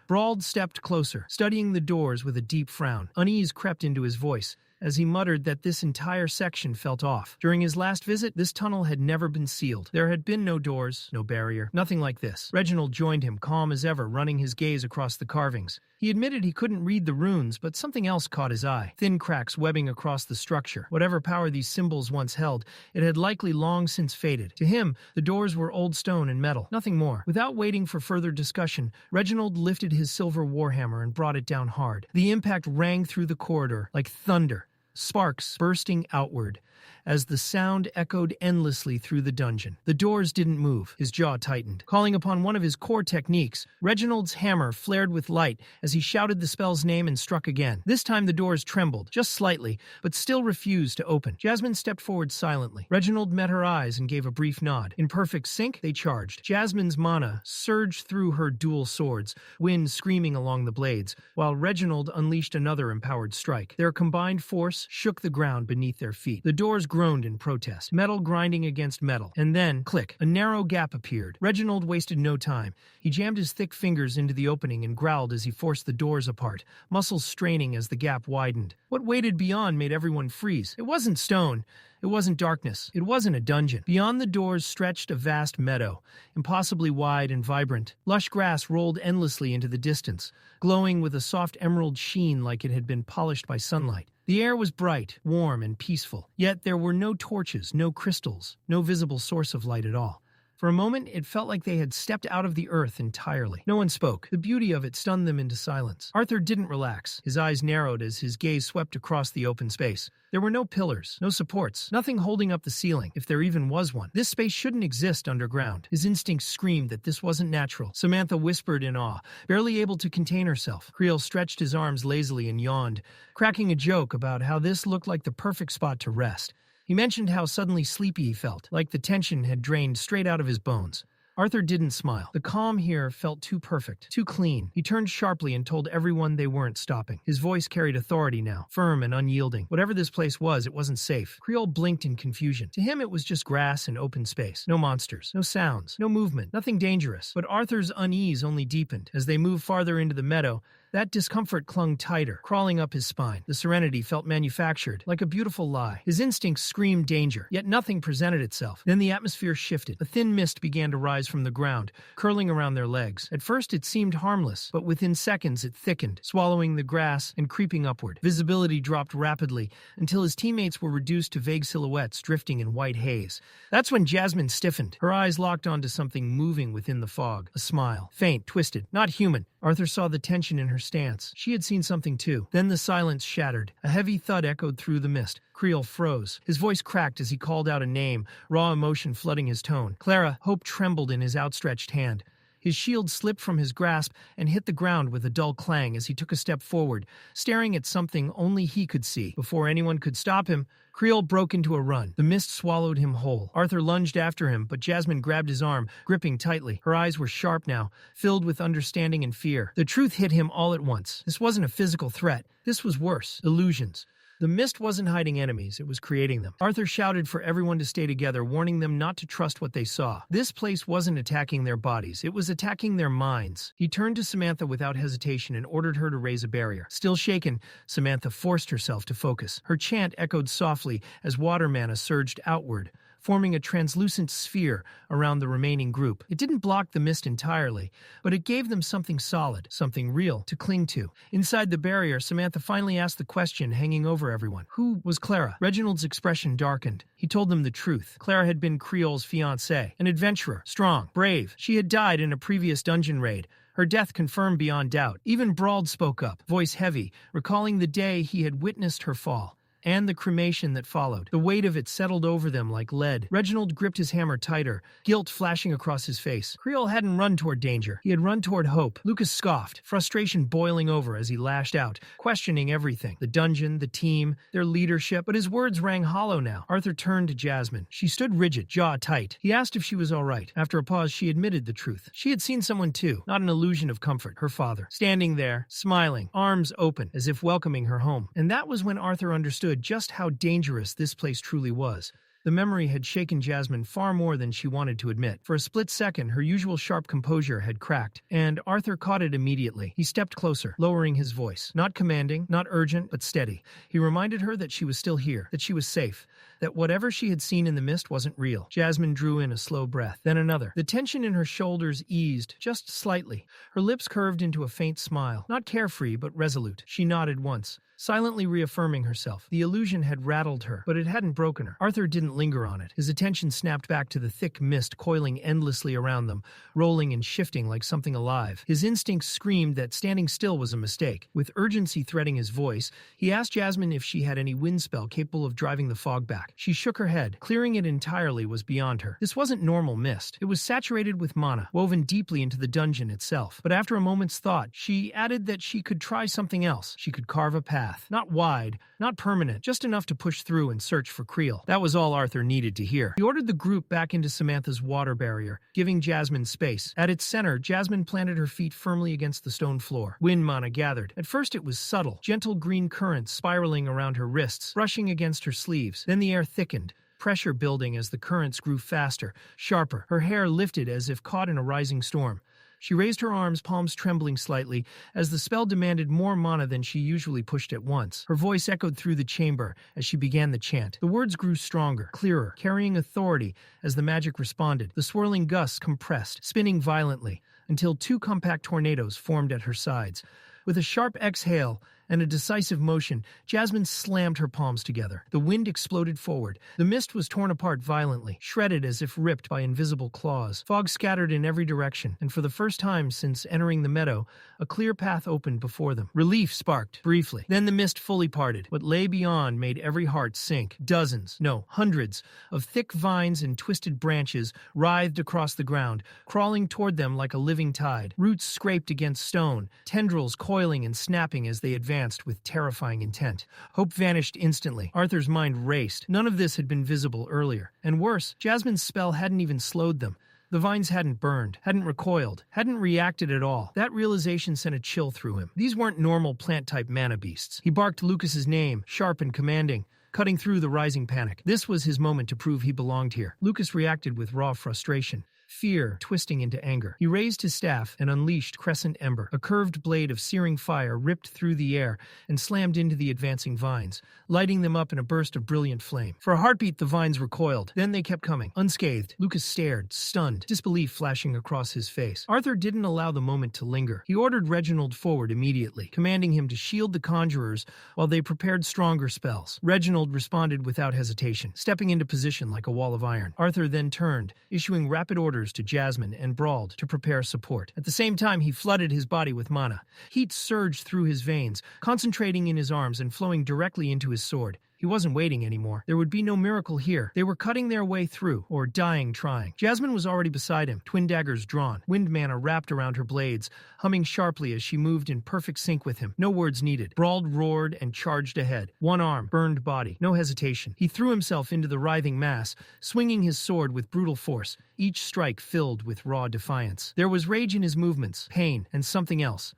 Brauld stepped closer, studying the doors with a deep frown. Unease crept into his voice. as he muttered that this entire section felt off. During his last visit, this tunnel had never been sealed. There had been no doors, no barrier, nothing like this. Reginald joined him, calm as ever, running his gaze across the carvings. He admitted he couldn't read the runes, but something else caught his eye. Thin cracks webbing across the structure. Whatever power these symbols once held, it had likely long since faded. To him, the doors were old stone and metal, nothing more. Without waiting for further discussion, Reginald lifted his silver warhammer and brought it down hard. The impact rang through the corridor like thunder, sparks bursting outward, as the sound echoed endlessly through the dungeon. The doors didn't move. His jaw tightened. Calling upon one of his core techniques, Reginald's hammer flared with light as he shouted the spell's name and struck again. This time the doors trembled, just slightly, but still refused to open. Jasmine stepped forward silently. Reginald met her eyes and gave a brief nod. In perfect sync, they charged. Jasmine's mana surged through her dual swords, wind screaming along the blades, while Reginald unleashed another empowered strike. Their combined force shook the ground beneath their feet. The doors groaned in protest, metal grinding against metal. And then, click, a narrow gap appeared. Reginald wasted no time. He jammed his thick fingers into the opening and growled as he forced the doors apart, muscles straining as the gap widened. What waited beyond made everyone freeze. It wasn't stone. It wasn't darkness. It wasn't a dungeon. Beyond the doors stretched a vast meadow, impossibly wide and vibrant. Lush grass rolled endlessly into the distance, glowing with a soft emerald sheen like it had been polished by sunlight. The air was bright, warm, and peaceful, yet there were no torches, no crystals, no visible source of light at all. For a moment, it felt like they had stepped out of the earth entirely. No one spoke. The beauty of it stunned them into silence. Arthur didn't relax. His eyes narrowed as his gaze swept across the open space. There were no pillars, no supports, nothing holding up the ceiling, if there even was one. This space shouldn't exist underground. His instincts screamed that this wasn't natural. Samantha whispered in awe, barely able to contain herself. Creel stretched his arms lazily and yawned, cracking a joke about how this looked like the perfect spot to rest. He mentioned how suddenly sleepy he felt, like the tension had drained straight out of his bones. Arthur didn't smile. The calm here felt too perfect, too clean. He turned sharply and told everyone they weren't stopping. His voice carried authority now, firm and unyielding. Whatever this place was, it wasn't safe. Creole blinked in confusion. To him, it was just grass and open space. No monsters, no sounds, no movement, nothing dangerous. But Arthur's unease only deepened. As they moved farther into the meadow, that discomfort clung tighter, crawling up his spine. The serenity felt manufactured, like a beautiful lie. His instincts screamed danger, yet nothing presented itself. Then the atmosphere shifted. A thin mist began to rise from the ground, curling around their legs. At first it seemed harmless, but within seconds it thickened, swallowing the grass and creeping upward. Visibility dropped rapidly, until his teammates were reduced to vague silhouettes drifting in white haze. That's when Jasmine stiffened. Her eyes locked onto something moving within the fog. A smile. Faint, twisted, not human. Arthur saw the tension in her stance. She had seen something too. Then the silence shattered. A heavy thud echoed through the mist. Creel froze. His voice cracked as he called out a name, raw emotion flooding his tone. Clara. Hope trembled in his outstretched hand. His shield slipped from his grasp and hit the ground with a dull clang as he took a step forward, staring at something only he could see. Before anyone could stop him, Creel broke into a run. The mist swallowed him whole. Arthur lunged after him, but Jasmine grabbed his arm, gripping tightly. Her eyes were sharp now, filled with understanding and fear. The truth hit him all at once. This wasn't a physical threat. This was worse. Illusions. The mist wasn't hiding enemies, it was creating them. Arthur shouted for everyone to stay together, warning them not to trust what they saw. This place wasn't attacking their bodies, it was attacking their minds. He turned to Samantha without hesitation and ordered her to raise a barrier. Still shaken, Samantha forced herself to focus. Her chant echoed softly as water mana surged outward, forming a translucent sphere around the remaining group. It didn't block the mist entirely, but it gave them something solid, something real, to cling to. Inside the barrier, Samantha finally asked the question hanging over everyone. Who was Clara? Reginald's expression darkened. He told them the truth. Clara had been Creole's fiancée, an adventurer, strong, brave. She had died in a previous dungeon raid, her death confirmed beyond doubt. Even Brauld spoke up, voice heavy, recalling the day he had witnessed her fall. And the cremation that followed. The weight of it settled over them like lead. Reginald gripped his hammer tighter, guilt flashing across his face. Creel hadn't run toward danger. He had run toward hope. Lucas scoffed, frustration boiling over as he lashed out, questioning everything. The dungeon, the team, their leadership. But his words rang hollow now. Arthur turned to Jasmine. She stood rigid, jaw tight. He asked if she was all right. After a pause, she admitted the truth. She had seen someone too, not an illusion of comfort, her father. Standing there, smiling, arms open, as if welcoming her home. And that was when Arthur understood just how dangerous this place truly was. The memory had shaken Jasmine far more than she wanted to admit. For a split second, her usual sharp composure had cracked, and Arthur caught it immediately. He stepped closer, lowering his voice. Not commanding, not urgent, but steady. He reminded her that she was still here, that she was safe, that whatever she had seen in the mist wasn't real. Jasmine drew in a slow breath, then another. The tension in her shoulders eased, just slightly. Her lips curved into a faint smile, not carefree, but resolute. She nodded once, silently reaffirming herself. The illusion had rattled her, but it hadn't broken her. Arthur didn't linger on it. His attention snapped back to the thick mist coiling endlessly around them, rolling and shifting like something alive. His instincts screamed that standing still was a mistake. With urgency threading his voice, he asked Jasmine if she had any wind spell capable of driving the fog back. She shook her head. Clearing it entirely was beyond her. This wasn't normal mist. It was saturated with mana, woven deeply into the dungeon itself. But after a moment's thought, she added that she could try something else. She could carve a path. Not wide, not permanent, just enough to push through and search for Creel. That was all Arthur needed to hear. He ordered the group back into Samantha's water barrier, giving Jasmine space. At its center, Jasmine planted her feet firmly against the stone floor. Wind mana gathered. At first it was subtle, gentle green currents spiraling around her wrists, brushing against her sleeves. Then the air thickened, pressure building as the currents grew faster, sharper. Her hair lifted as if caught in a rising storm. She raised her arms, palms trembling slightly, as the spell demanded more mana than she usually pushed at once. Her voice echoed through the chamber as she began the chant. The words grew stronger, clearer, carrying authority as the magic responded. The swirling gusts compressed, spinning violently, until two compact tornadoes formed at her sides. With a sharp exhale and a decisive motion, Jasmine slammed her palms together. The wind exploded forward. The mist was torn apart violently, shredded as if ripped by invisible claws. Fog scattered in every direction, and for the first time since entering the meadow, a clear path opened before them. Relief sparked, briefly. Then the mist fully parted. What lay beyond made every heart sink. Dozens, no, hundreds, of thick vines and twisted branches writhed across the ground, crawling toward them like a living tide. Roots scraped against stone, tendrils coiling and snapping as they advanced with terrifying intent. Hope vanished instantly. Arthur's mind raced. None of this had been visible earlier. And worse, Jasmine's spell hadn't even slowed them. The vines hadn't burned, hadn't recoiled, hadn't reacted at all. That realization sent a chill through him. These weren't normal plant-type mana beasts. He barked Lucas's name, sharp and commanding, cutting through the rising panic. This was his moment to prove he belonged here. Lucas reacted with raw frustration, fear twisting into anger. He raised his staff and unleashed Crescent Ember. A curved blade of searing fire ripped through the air and slammed into the advancing vines, lighting them up in a burst of brilliant flame. For a heartbeat, the vines recoiled. Then they kept coming, unscathed. Lucas stared, stunned, disbelief flashing across his face. Arthur didn't allow the moment to linger. He ordered Reginald forward immediately, commanding him to shield the conjurers while they prepared stronger spells. Reginald responded without hesitation, stepping into position like a wall of iron. Arthur then turned, issuing rapid orders to Jasmine and Brauld to prepare support. At the same time, he flooded his body with mana. Heat surged through his veins, concentrating in his arms and flowing directly into his sword. He wasn't waiting anymore. There would be no miracle here. They were cutting their way through, or dying trying. Jasmine was already beside him, twin daggers drawn, wind mana wrapped around her blades, humming sharply as she moved in perfect sync with him. No words needed. Brauld roared and charged ahead. One arm, burned body. No hesitation. He threw himself into the writhing mass, swinging his sword with brutal force, each strike filled with raw defiance. There was rage in his movements, pain, and something else.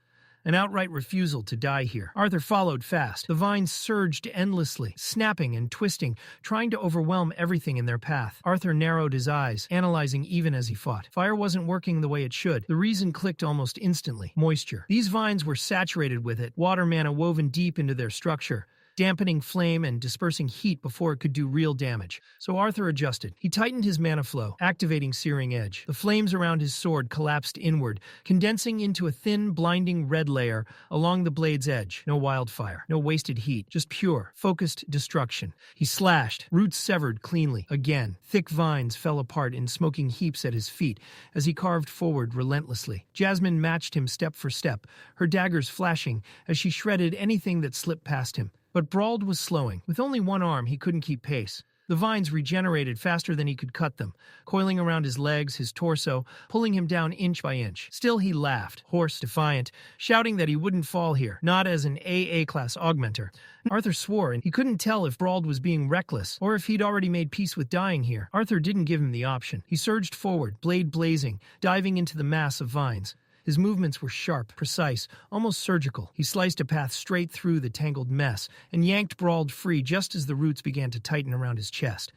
An outright refusal to die here. Arthur followed fast. The vines surged endlessly, snapping and twisting, trying to overwhelm everything in their path. Arthur narrowed his eyes, analyzing even as he fought. Fire wasn't working the way it should. The reason clicked almost instantly. Moisture. These vines were saturated with it, water mana woven deep into their structure, dampening flame and dispersing heat before it could do real damage. So Arthur adjusted. He tightened his mana flow, activating Searing Edge. The flames around his sword collapsed inward, condensing into a thin, blinding red layer along the blade's edge. No wildfire, no wasted heat, just pure, focused destruction. He slashed, roots severed cleanly. Again, thick vines fell apart in smoking heaps at his feet as he carved forward relentlessly. Jasmine matched him step for step, her daggers flashing as she shredded anything that slipped past him. But Brauld was slowing. With only one arm, he couldn't keep pace. The vines regenerated faster than he could cut them, coiling around his legs, his torso, pulling him down inch by inch. Still he laughed, hoarse, defiant, shouting that he wouldn't fall here, not as an AA-class augmenter. Arthur swore, and he couldn't tell if Brauld was being reckless, or if he'd already made peace with dying here. Arthur didn't give him the option. He surged forward, blade blazing, diving into the mass of vines. His movements were sharp, precise, almost surgical. He sliced a path straight through the tangled mess and yanked Brawled free just as the roots began to tighten around his chest.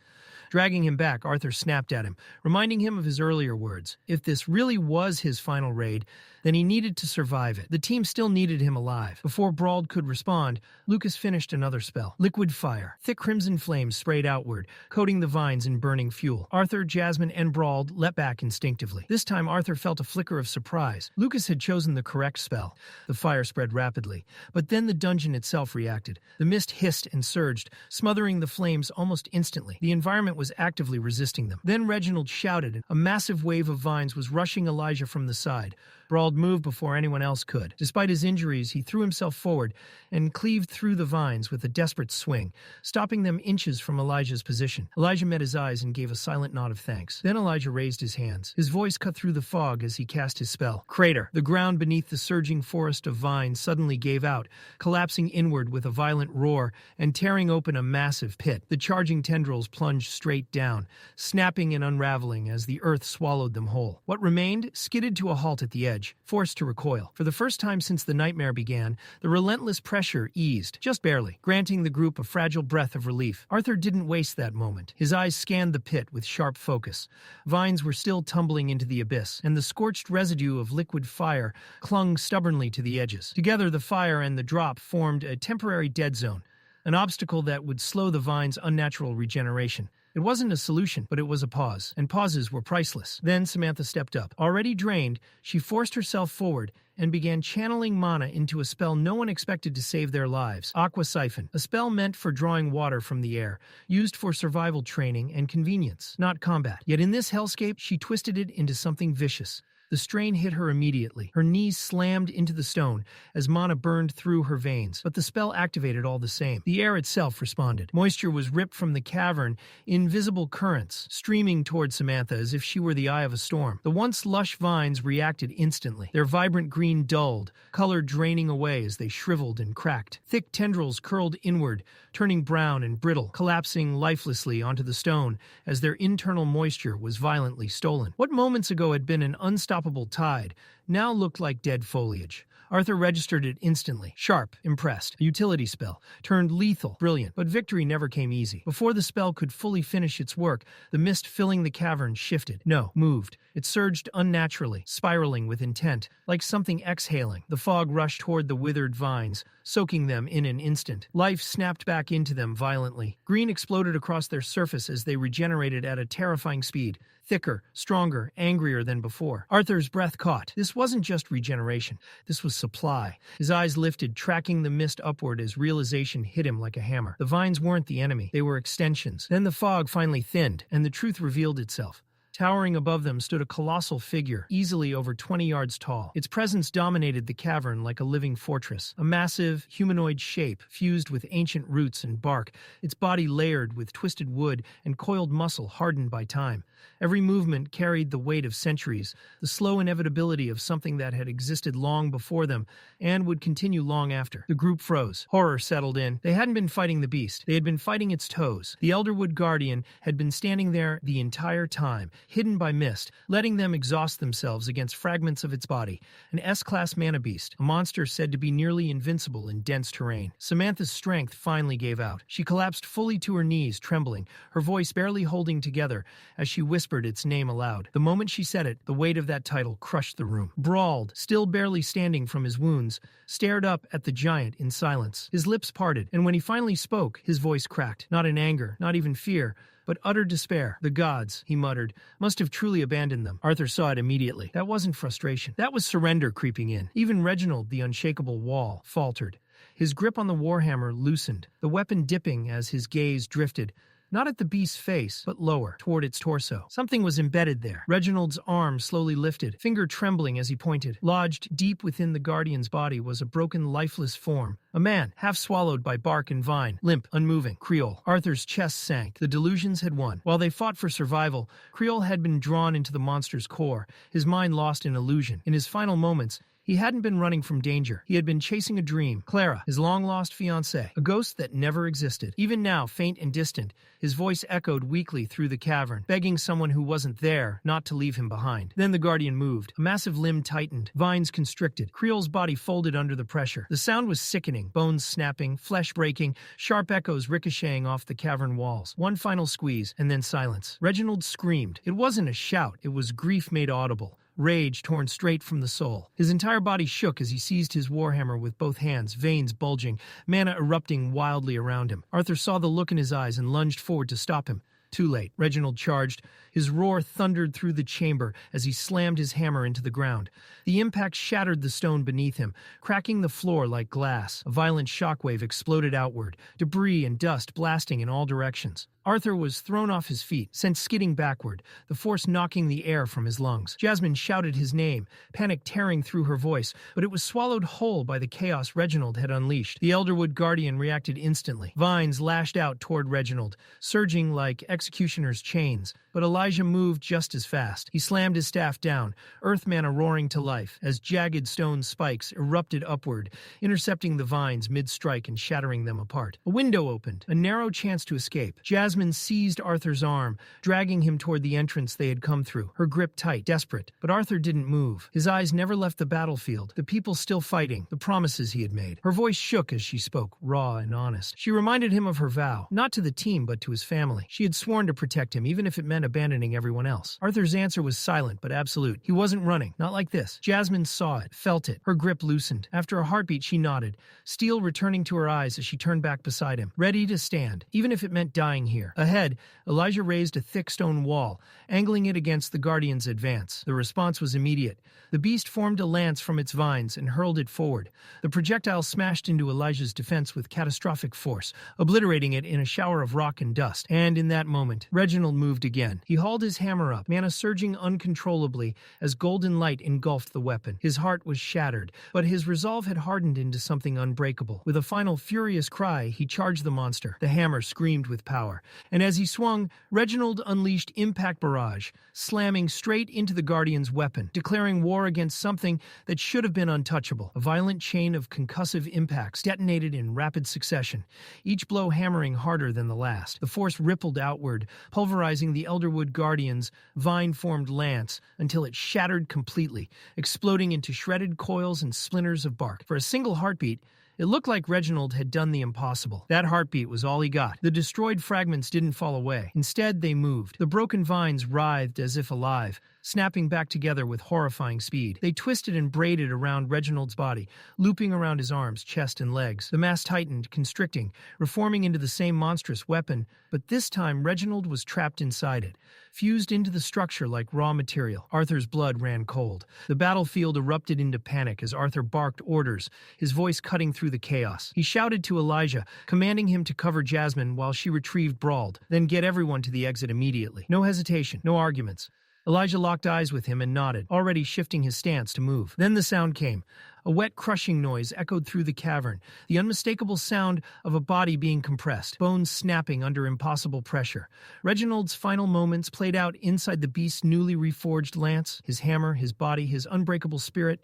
Dragging him back, Arthur snapped at him, reminding him of his earlier words. If this really was his final raid, then he needed to survive it. The team still needed him alive. Before Brawled could respond, Lucas finished another spell. Liquid fire. Thick crimson flames sprayed outward, coating the vines in burning fuel. Arthur, Jasmine, and Brawled leapt back instinctively. This time Arthur felt a flicker of surprise. Lucas had chosen the correct spell. The fire spread rapidly, but then the dungeon itself reacted. The mist hissed and surged, smothering the flames almost instantly. The environment was actively resisting them. Then Reginald shouted, and a massive wave of vines was rushing Elijah from the side. Brawled moved before anyone else could. Despite his injuries, he threw himself forward and cleaved through the vines with a desperate swing, stopping them inches from Elijah's position. Elijah met his eyes and gave a silent nod of thanks. Then Elijah raised his hands. His voice cut through the fog as he cast his spell. Crater. The ground beneath the surging forest of vines suddenly gave out, collapsing inward with a violent roar and tearing open a massive pit. The charging tendrils plunged straight down, snapping and unraveling as the earth swallowed them whole. What remained skidded to a halt at the edge, forced to recoil. For the first time since the nightmare began, the relentless pressure eased, just barely, granting the group a fragile breath of relief. Arthur didn't waste that moment. His eyes scanned the pit with sharp focus. Vines were still tumbling into the abyss, and the scorched residue of liquid fire clung stubbornly to the edges. Together, the fire and the drop formed a temporary dead zone, an obstacle that would slow the vine's unnatural regeneration. It wasn't a solution, but it was a pause, and pauses were priceless. Then Samantha stepped up. Already drained, she forced herself forward and began channeling mana into a spell no one expected to save their lives. Aqua Siphon, a spell meant for drawing water from the air, used for survival training and convenience, not combat. Yet in this hellscape, she twisted it into something vicious. The strain hit her immediately. Her knees slammed into the stone as mana burned through her veins, but the spell activated all the same. The air itself responded. Moisture was ripped from the cavern in visible currents, streaming toward Samantha as if she were the eye of a storm. The once lush vines reacted instantly. Their vibrant green dulled, color draining away as they shriveled and cracked. Thick tendrils curled inward, turning brown and brittle, collapsing lifelessly onto the stone as their internal moisture was violently stolen. What moments ago had been an unstoppable tide now looked like dead foliage. Arthur registered it instantly. Sharp, impressed. A utility spell. Turned lethal. Brilliant. But victory never came easy. Before the spell could fully finish its work, the mist filling the cavern shifted. No, moved. It surged unnaturally, spiraling with intent, like something exhaling. The fog rushed toward the withered vines, soaking them in an instant. Life snapped back into them violently. Green exploded across their surface as they regenerated at a terrifying speed. Thicker, stronger, angrier than before. Arthur's breath caught. This wasn't just regeneration. This was supply. His eyes lifted, tracking the mist upward as realization hit him like a hammer. The vines weren't the enemy. They were extensions. Then the fog finally thinned, and the truth revealed itself. Towering above them stood a colossal figure, easily over 20 yards tall. Its presence dominated the cavern like a living fortress. A massive, humanoid shape, fused with ancient roots and bark, its body layered with twisted wood and coiled muscle hardened by time. Every movement carried the weight of centuries, the slow inevitability of something that had existed long before them and would continue long after. The group froze. Horror settled in. They hadn't been fighting the beast. They had been fighting its toes. The Elderwood Guardian had been standing there the entire time, hidden by mist, letting them exhaust themselves against fragments of its body. An S-class mana beast, a monster said to be nearly invincible in dense terrain. Samantha's strength finally gave out. She collapsed fully to her knees, trembling, her voice barely holding together as she whispered its name aloud. The moment she said it, the weight of that title crushed the room. Brawled, still barely standing from his wounds, stared up at the giant in silence. His lips parted, and when he finally spoke, his voice cracked. Not in anger, not even fear, but utter despair. The gods, he muttered, must have truly abandoned them. Arthur saw it immediately. That wasn't frustration. That was surrender creeping in. Even Reginald, the unshakable wall, faltered. His grip on the warhammer loosened, the weapon dipping as his gaze drifted, not at the beast's face, but lower, toward its torso. Something was embedded there. Reginald's arm slowly lifted, finger trembling as he pointed. Lodged deep within the guardian's body was a broken, lifeless form. A man, half swallowed by bark and vine, limp, unmoving. Creole. Arthur's chest sank. The delusions had won. While they fought for survival, Creole had been drawn into the monster's core, his mind lost in illusion. In his final moments, He hadn't been running from danger. He had been chasing a dream. Clara, his long-lost fiancée, a ghost that never existed. Even now, faint and distant, his voice echoed weakly through the cavern, begging someone who wasn't there not to leave him behind. Then the guardian moved. A massive limb tightened, vines constricted. Creel's body folded under the pressure. The sound was sickening, bones snapping, flesh breaking, sharp echoes ricocheting off the cavern walls. One final squeeze, and then silence. Reginald screamed. It wasn't a shout, it was grief made audible. Rage torn straight from the soul. His entire body shook as he seized his warhammer with both hands, veins bulging, mana erupting wildly around him. Arthur saw the look in his eyes and lunged forward to stop him. Too late. Reginald charged. His roar thundered through the chamber as he slammed his hammer into the ground. The impact shattered the stone beneath him, cracking the floor like glass. A violent shockwave exploded outward, debris and dust blasting in all directions. Arthur was thrown off his feet, sent skidding backward, the force knocking the air from his lungs. Jasmine shouted his name, panic tearing through her voice, but it was swallowed whole by the chaos Reginald had unleashed. The Elderwood Guardian reacted instantly. Vines lashed out toward Reginald, surging like executioner's chains. But Elijah moved just as fast. He slammed his staff down, earth mana roaring to life, as jagged stone spikes erupted upward, intercepting the vines mid-strike and shattering them apart. A window opened, a narrow chance to escape. Jasmine seized Arthur's arm, dragging him toward the entrance they had come through, her grip tight, desperate. But Arthur didn't move. His eyes never left the battlefield, the people still fighting, the promises he had made. Her voice shook as she spoke, raw and honest. She reminded him of her vow, not to the team but to his family. She had sworn to protect him, even if it meant abandoning everyone else. Arthur's answer was silent but absolute. He wasn't running, not like this. Jasmine saw it, felt it. Her grip loosened. After a heartbeat, she nodded, steel returning to her eyes as she turned back beside him, ready to stand, even if it meant dying here. Ahead, Elijah raised a thick stone wall, angling it against the Guardian's advance. The response was immediate. The beast formed a lance from its vines and hurled it forward. The projectile smashed into Elijah's defense with catastrophic force, obliterating it in a shower of rock and dust. And in that moment, Reginald moved again. He hauled his hammer up, mana surging uncontrollably as golden light engulfed the weapon. His heart was shattered, but his resolve had hardened into something unbreakable. With a final furious cry, he charged the monster. The hammer screamed with power, and as he swung, Reginald unleashed Impact Barrage, slamming straight into the Guardian's weapon, declaring war against something that should have been untouchable. A violent chain of concussive impacts detonated in rapid succession, each blow hammering harder than the last. The force rippled outward, pulverizing the Elderwood Guardian's vine-formed lance until it shattered completely, exploding into shredded coils and splinters of bark. For a single heartbeat, it looked like Reginald had done the impossible. That heartbeat was all he got. The destroyed fragments didn't fall away. Instead, they moved. The broken vines writhed as if alive, snapping back together with horrifying speed. They twisted and braided around Reginald's body, looping around his arms, chest, and legs. The mass tightened, constricting, reforming into the same monstrous weapon, but this time Reginald was trapped inside it, fused into the structure like raw material. Arthur's blood ran cold. The battlefield erupted into panic as Arthur barked orders, his voice cutting through the chaos. He shouted to Elijah, commanding him to cover Jasmine while she retrieved Brawled, then get everyone to the exit immediately. No hesitation, no arguments. Elijah locked eyes with him and nodded, already shifting his stance to move. Then the sound came. A wet crushing noise echoed through the cavern, the unmistakable sound of a body being compressed, bones snapping under impossible pressure. Reginald's final moments played out inside the beast's newly reforged lance, his hammer, his body, his unbreakable spirit.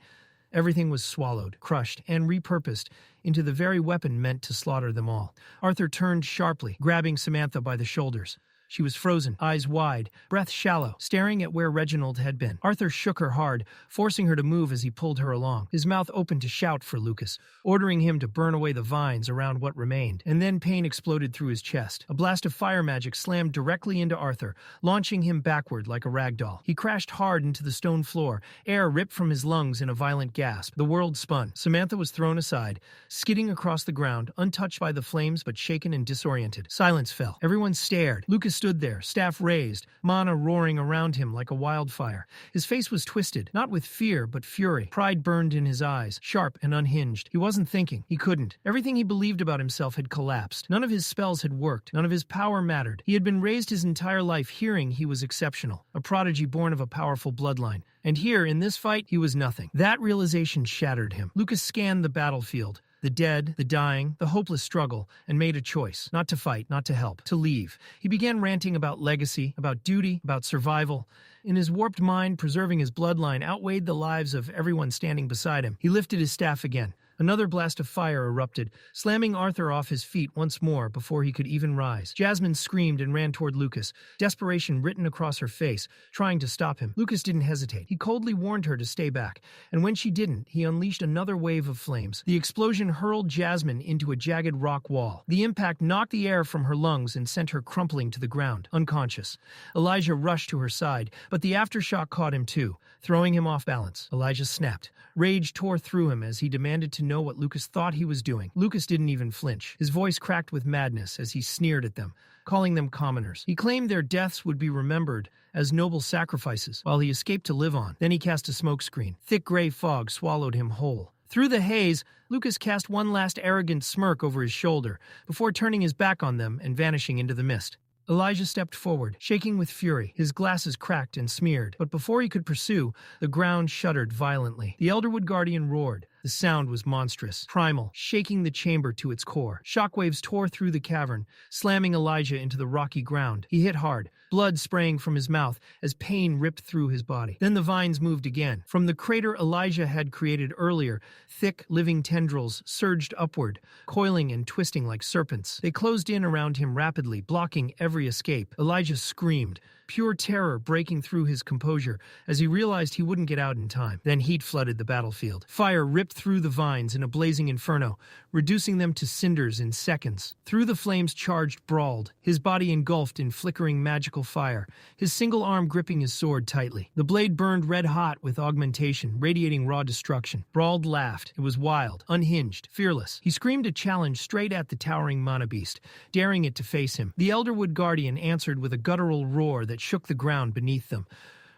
Everything was swallowed, crushed, and repurposed into the very weapon meant to slaughter them all. Arthur turned sharply, grabbing Samantha by the shoulders. She was frozen, eyes wide, breath shallow, staring at where Reginald had been. Arthur shook her hard, forcing her to move as he pulled her along, his mouth open to shout for Lucas, ordering him to burn away the vines around what remained. And then pain exploded through his chest. A blast of fire magic slammed directly into Arthur, launching him backward like a rag doll. He crashed hard into the stone floor, air ripped from his lungs in a violent gasp. The world spun. Samantha was thrown aside, skidding across the ground, untouched by the flames but shaken and disoriented. Silence fell. Everyone stared. Lucas stood there, staff raised, mana roaring around him like a wildfire. His face was twisted, not with fear, but fury. Pride burned in his eyes, sharp and unhinged. He wasn't thinking. He couldn't. Everything he believed about himself had collapsed. None of his spells had worked. None of his power mattered. He had been raised his entire life hearing he was exceptional, a prodigy born of a powerful bloodline. And here, in this fight, he was nothing. That realization shattered him. Lucas scanned the battlefield, the dead, the dying, the hopeless struggle, and made a choice. Not to fight, not to help, to leave. He began ranting about legacy, about duty, about survival, In his warped mind, preserving his bloodline outweighed the lives of everyone standing beside him. He lifted his staff again. Another blast of fire erupted, slamming Arthur off his feet once more before he could even rise. Jasmine screamed and ran toward Lucas, desperation written across her face, trying to stop him. Lucas didn't hesitate. He coldly warned her to stay back, and when she didn't, he unleashed another wave of flames. The explosion hurled Jasmine into a jagged rock wall. The impact knocked the air from her lungs and sent her crumpling to the ground, unconscious. Elijah rushed to her side, but the aftershock caught him too, throwing him off balance. Elijah snapped. Rage tore through him as he demanded to know what Lucas thought he was doing. Lucas didn't even flinch. His voice cracked with madness as he sneered at them, calling them commoners. He claimed their deaths would be remembered as noble sacrifices, while he escaped to live on. Then he cast a smokescreen. Thick gray fog swallowed him whole. Through the haze, Lucas cast one last arrogant smirk over his shoulder, before turning his back on them and vanishing into the mist. Elijah stepped forward, shaking with fury. His glasses cracked and smeared, but before he could pursue, the ground shuddered violently. The Elderwood Guardian roared. The sound was monstrous, primal, shaking the chamber to its core. Shockwaves tore through the cavern, slamming Elijah into the rocky ground. He hit hard, blood spraying from his mouth as pain ripped through his body. Then the vines moved again. From the crater Elijah had created earlier, thick, living tendrils surged upward, coiling and twisting like serpents. They closed in around him rapidly, blocking every escape. Elijah screamed, pure terror breaking through his composure as he realized he wouldn't get out in time. Then heat flooded the battlefield. Fire ripped through the vines in a blazing inferno, reducing them to cinders in seconds. Through the flames charged Brawled, his body engulfed in flickering magical fire, his single arm gripping his sword tightly. The blade burned red-hot with augmentation, radiating raw destruction. Brawled laughed. It was wild, unhinged, fearless. He screamed a challenge straight at the towering mana beast, daring it to face him. The Elderwood Guardian answered with a guttural roar that shook the ground beneath them.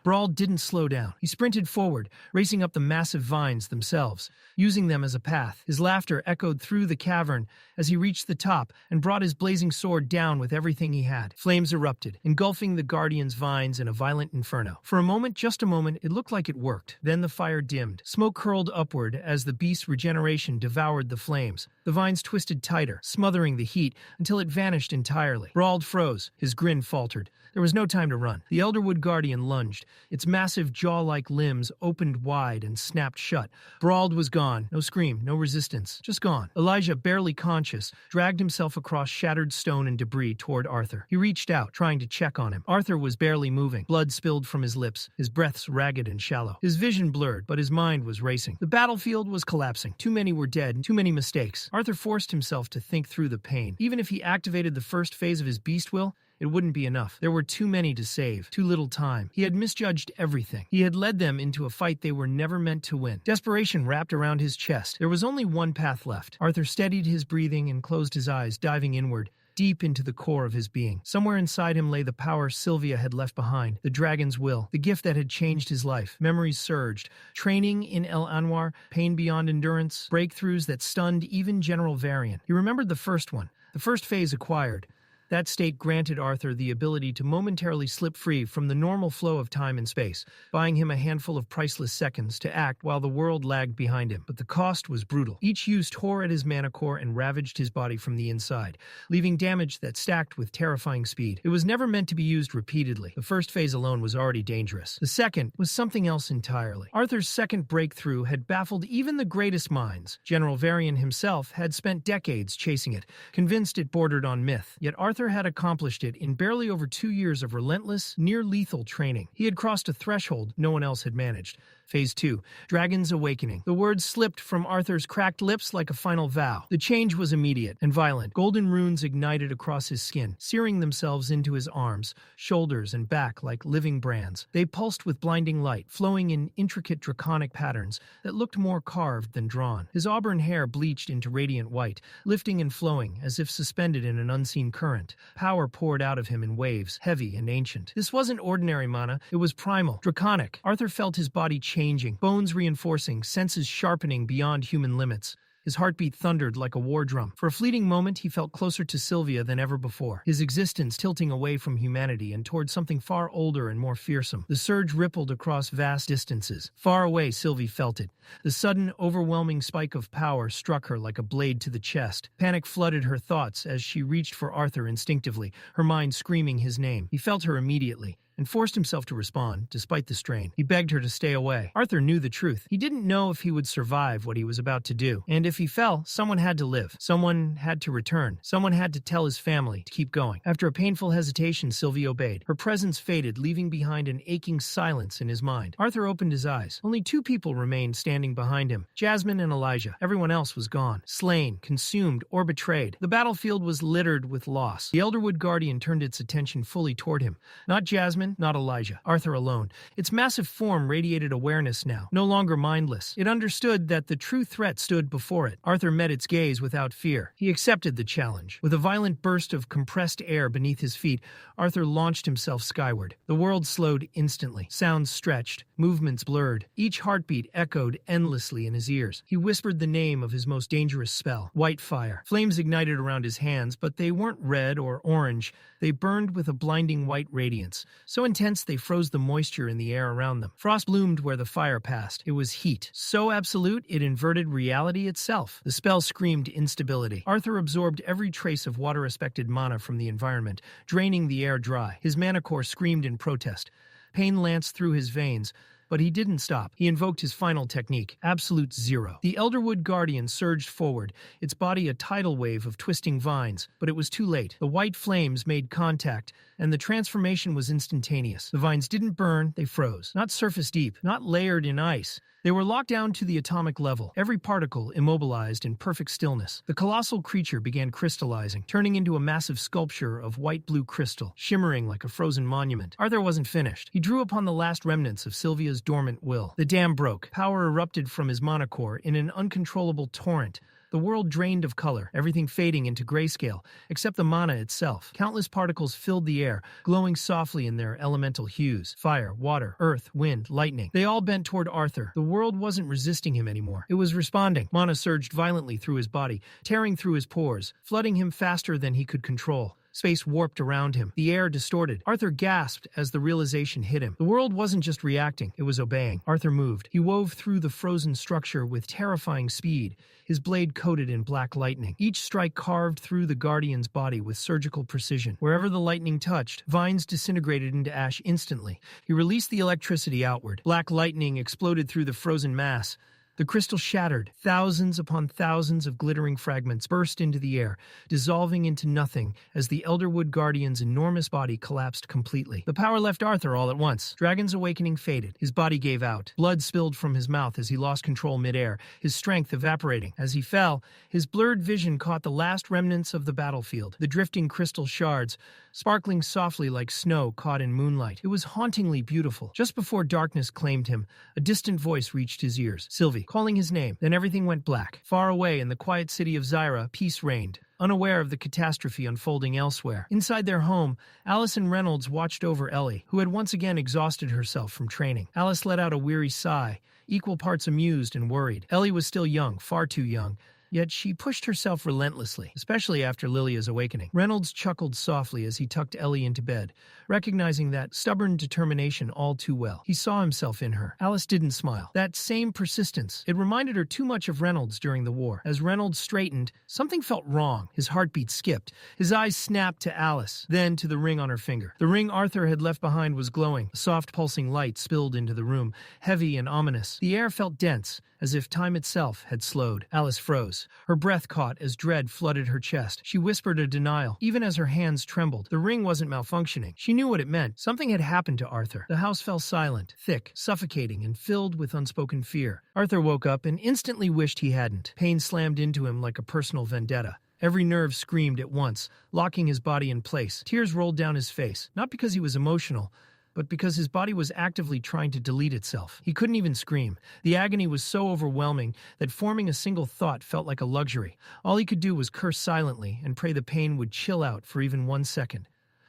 Brawl didn't slow down. He sprinted forward, racing up the massive vines themselves, using them as a path. His laughter echoed through the cavern as he reached the top and brought his blazing sword down with everything he had. Flames erupted, engulfing the Guardian's vines in a violent inferno. For a moment, just a moment, it looked like it worked. Then the fire dimmed. Smoke curled upward as the beast's regeneration devoured the flames. The vines twisted tighter, smothering the heat until it vanished entirely. Brawl froze. His grin faltered. There was no time to run. The Elderwood Guardian lunged. Its massive jaw-like limbs opened wide and snapped shut. Brawl was gone. No scream, no resistance. Just gone. Elijah, barely conscious, dragged himself across shattered stone and debris toward Arthur. He reached out, trying to check on him. Arthur was barely moving. Blood spilled from his lips, his breaths ragged and shallow. His vision blurred, but his mind was racing. The battlefield was collapsing. Too many were dead, too many mistakes. Arthur forced himself to think through the pain. Even if he activated the first phase of his beast will, it wouldn't be enough. There were too many to save, too little time. He had misjudged everything. He had led them into a fight they were never meant to win. Desperation wrapped around his chest. There was only one path left. Arthur steadied his breathing and closed his eyes, diving inward, deep into the core of his being. Somewhere inside him lay the power Sylvia had left behind, the dragon's will, the gift that had changed his life. Memories surged. Training in El Anwar, pain beyond endurance, breakthroughs that stunned even General Varian. He remembered the first one, the first phase acquired. That state granted Arthur the ability to momentarily slip free from the normal flow of time and space, buying him a handful of priceless seconds to act while the world lagged behind him. But the cost was brutal. Each use tore at his mana core and ravaged his body from the inside, leaving damage that stacked with terrifying speed. It was never meant to be used repeatedly. The first phase alone was already dangerous. The second was something else entirely. Arthur's second breakthrough had baffled even the greatest minds. General Varian himself had spent decades chasing it, convinced it bordered on myth. Yet Arthur had accomplished it in barely over 2 years of relentless, near-lethal training. He had crossed a threshold no one else had managed. Phase 2, Dragon's Awakening. The words slipped from Arthur's cracked lips like a final vow. The change was immediate and violent. Golden runes ignited across his skin, searing themselves into his arms, shoulders, and back like living brands. They pulsed with blinding light, flowing in intricate draconic patterns that looked more carved than drawn. His auburn hair bleached into radiant white, lifting and flowing as if suspended in an unseen current. Power poured out of him in waves, heavy and ancient. This wasn't ordinary mana, it was primal, draconic. Arthur felt his body changing, bones reinforcing, senses sharpening beyond human limits. His heartbeat thundered like a war drum. For a fleeting moment, he felt closer to Sylvia than ever before, his existence tilting away from humanity and toward something far older and more fearsome. The surge rippled across vast distances. Far away, Sylvie felt it. The sudden, overwhelming spike of power struck her like a blade to the chest. Panic flooded her thoughts as she reached for Arthur instinctively, her mind screaming his name. He felt her immediately. and forced himself to respond, despite the strain. He begged her to stay away. Arthur knew the truth. He didn't know if he would survive what he was about to do. And if he fell, someone had to live. Someone had to return. Someone had to tell his family to keep going. After a painful hesitation, Sylvie obeyed. Her presence faded, leaving behind an aching silence in his mind. Arthur opened his eyes. Only two people remained standing behind him, Jasmine and Elijah. Everyone else was gone, slain, consumed, or betrayed. The battlefield was littered with loss. The Elderwood Guardian turned its attention fully toward him. Not Jasmine, not Elijah. Arthur alone. Its massive form radiated awareness now, no longer mindless. It understood that the true threat stood before it. Arthur met its gaze without fear. He accepted the challenge. With a violent burst of compressed air beneath his feet, Arthur launched himself skyward. The world slowed instantly. Sounds stretched, movements blurred. Each heartbeat echoed endlessly in his ears. He whispered the name of his most dangerous spell, White Fire. Flames ignited around his hands, but they weren't red or orange. They burned with a blinding white radiance, so intense they froze the moisture in the air around them. Frost bloomed where the fire passed. It was heat, so absolute it inverted reality itself. The spell screamed instability. Arthur absorbed every trace of water-respected mana from the environment, draining the air dry. His mana core screamed in protest. Pain lanced through his veins, but he didn't stop. He invoked his final technique, Absolute Zero. The Elderwood Guardian surged forward, its body a tidal wave of twisting vines, but it was too late. The white flames made contact, and the transformation was instantaneous. The vines didn't burn, they froze. Not surface deep, not layered in ice. They were locked down to the atomic level, every particle immobilized in perfect stillness. The colossal creature began crystallizing, turning into a massive sculpture of white-blue crystal, shimmering like a frozen monument. Arthur wasn't finished. He drew upon the last remnants of Sylvia's dormant will. The dam broke. Power erupted from his mana core in an uncontrollable torrent. The world drained of color, everything fading into grayscale, except the mana itself. Countless particles filled the air, glowing softly in their elemental hues. Fire, water, earth, wind, lightning. They all bent toward Arthur. The world wasn't resisting him anymore. It was responding. Mana surged violently through his body, tearing through his pores, flooding him faster than he could control. Space warped around him. The air distorted. Arthur gasped as the realization hit him. The world wasn't just reacting, it was obeying. Arthur moved. He wove through the frozen structure with terrifying speed, his blade coated in black lightning. Each strike carved through the Guardian's body with surgical precision. Wherever the lightning touched, vines disintegrated into ash instantly. He released the electricity outward. Black lightning exploded through the frozen mass. The crystal shattered. Thousands upon thousands of glittering fragments burst into the air, dissolving into nothing as the Elderwood Guardian's enormous body collapsed completely. The power left Arthur all at once. Dragon's awakening faded. His body gave out. Blood spilled from his mouth as he lost control midair, his strength evaporating. As he fell, his blurred vision caught the last remnants of the battlefield, the drifting crystal shards, sparkling softly like snow caught in moonlight. It was hauntingly beautiful. Just before darkness claimed him, a distant voice reached his ears. Sylvie, calling his name. Then everything went black. Far away in the quiet city of Zyra, peace reigned, unaware of the catastrophe unfolding elsewhere. Inside their home, Allison Reynolds watched over Ellie, who had once again exhausted herself from training. Alice let out a weary sigh, equal parts amused and worried. Ellie was still young, far too young. Yet she pushed herself relentlessly, especially after Lilia's awakening. Reynolds chuckled softly as he tucked Ellie into bed, recognizing that stubborn determination all too well. He saw himself in her. Alice didn't smile. That same persistence. It reminded her too much of Reynolds during the war. As Reynolds straightened, something felt wrong. His heartbeat skipped. His eyes snapped to Alice, then to the ring on her finger. The ring Arthur had left behind was glowing. A soft pulsing light spilled into the room, heavy and ominous. The air felt dense, as if time itself had slowed. Alice froze. Her breath caught as dread flooded her chest. She whispered a denial, even as her hands trembled. The ring wasn't malfunctioning. She knew what it meant. Something had happened to Arthur. The house fell silent, thick, suffocating, and filled with unspoken fear. Arthur woke up and instantly wished he hadn't. Pain slammed into him like a personal vendetta. Every nerve screamed at once, locking his body in place. Tears rolled down his face, not because he was emotional, but because his body was actively trying to delete itself. He couldn't even scream. The agony was so overwhelming that forming a single thought felt like a luxury. All he could do was curse silently and pray the pain would chill out for even 1 second.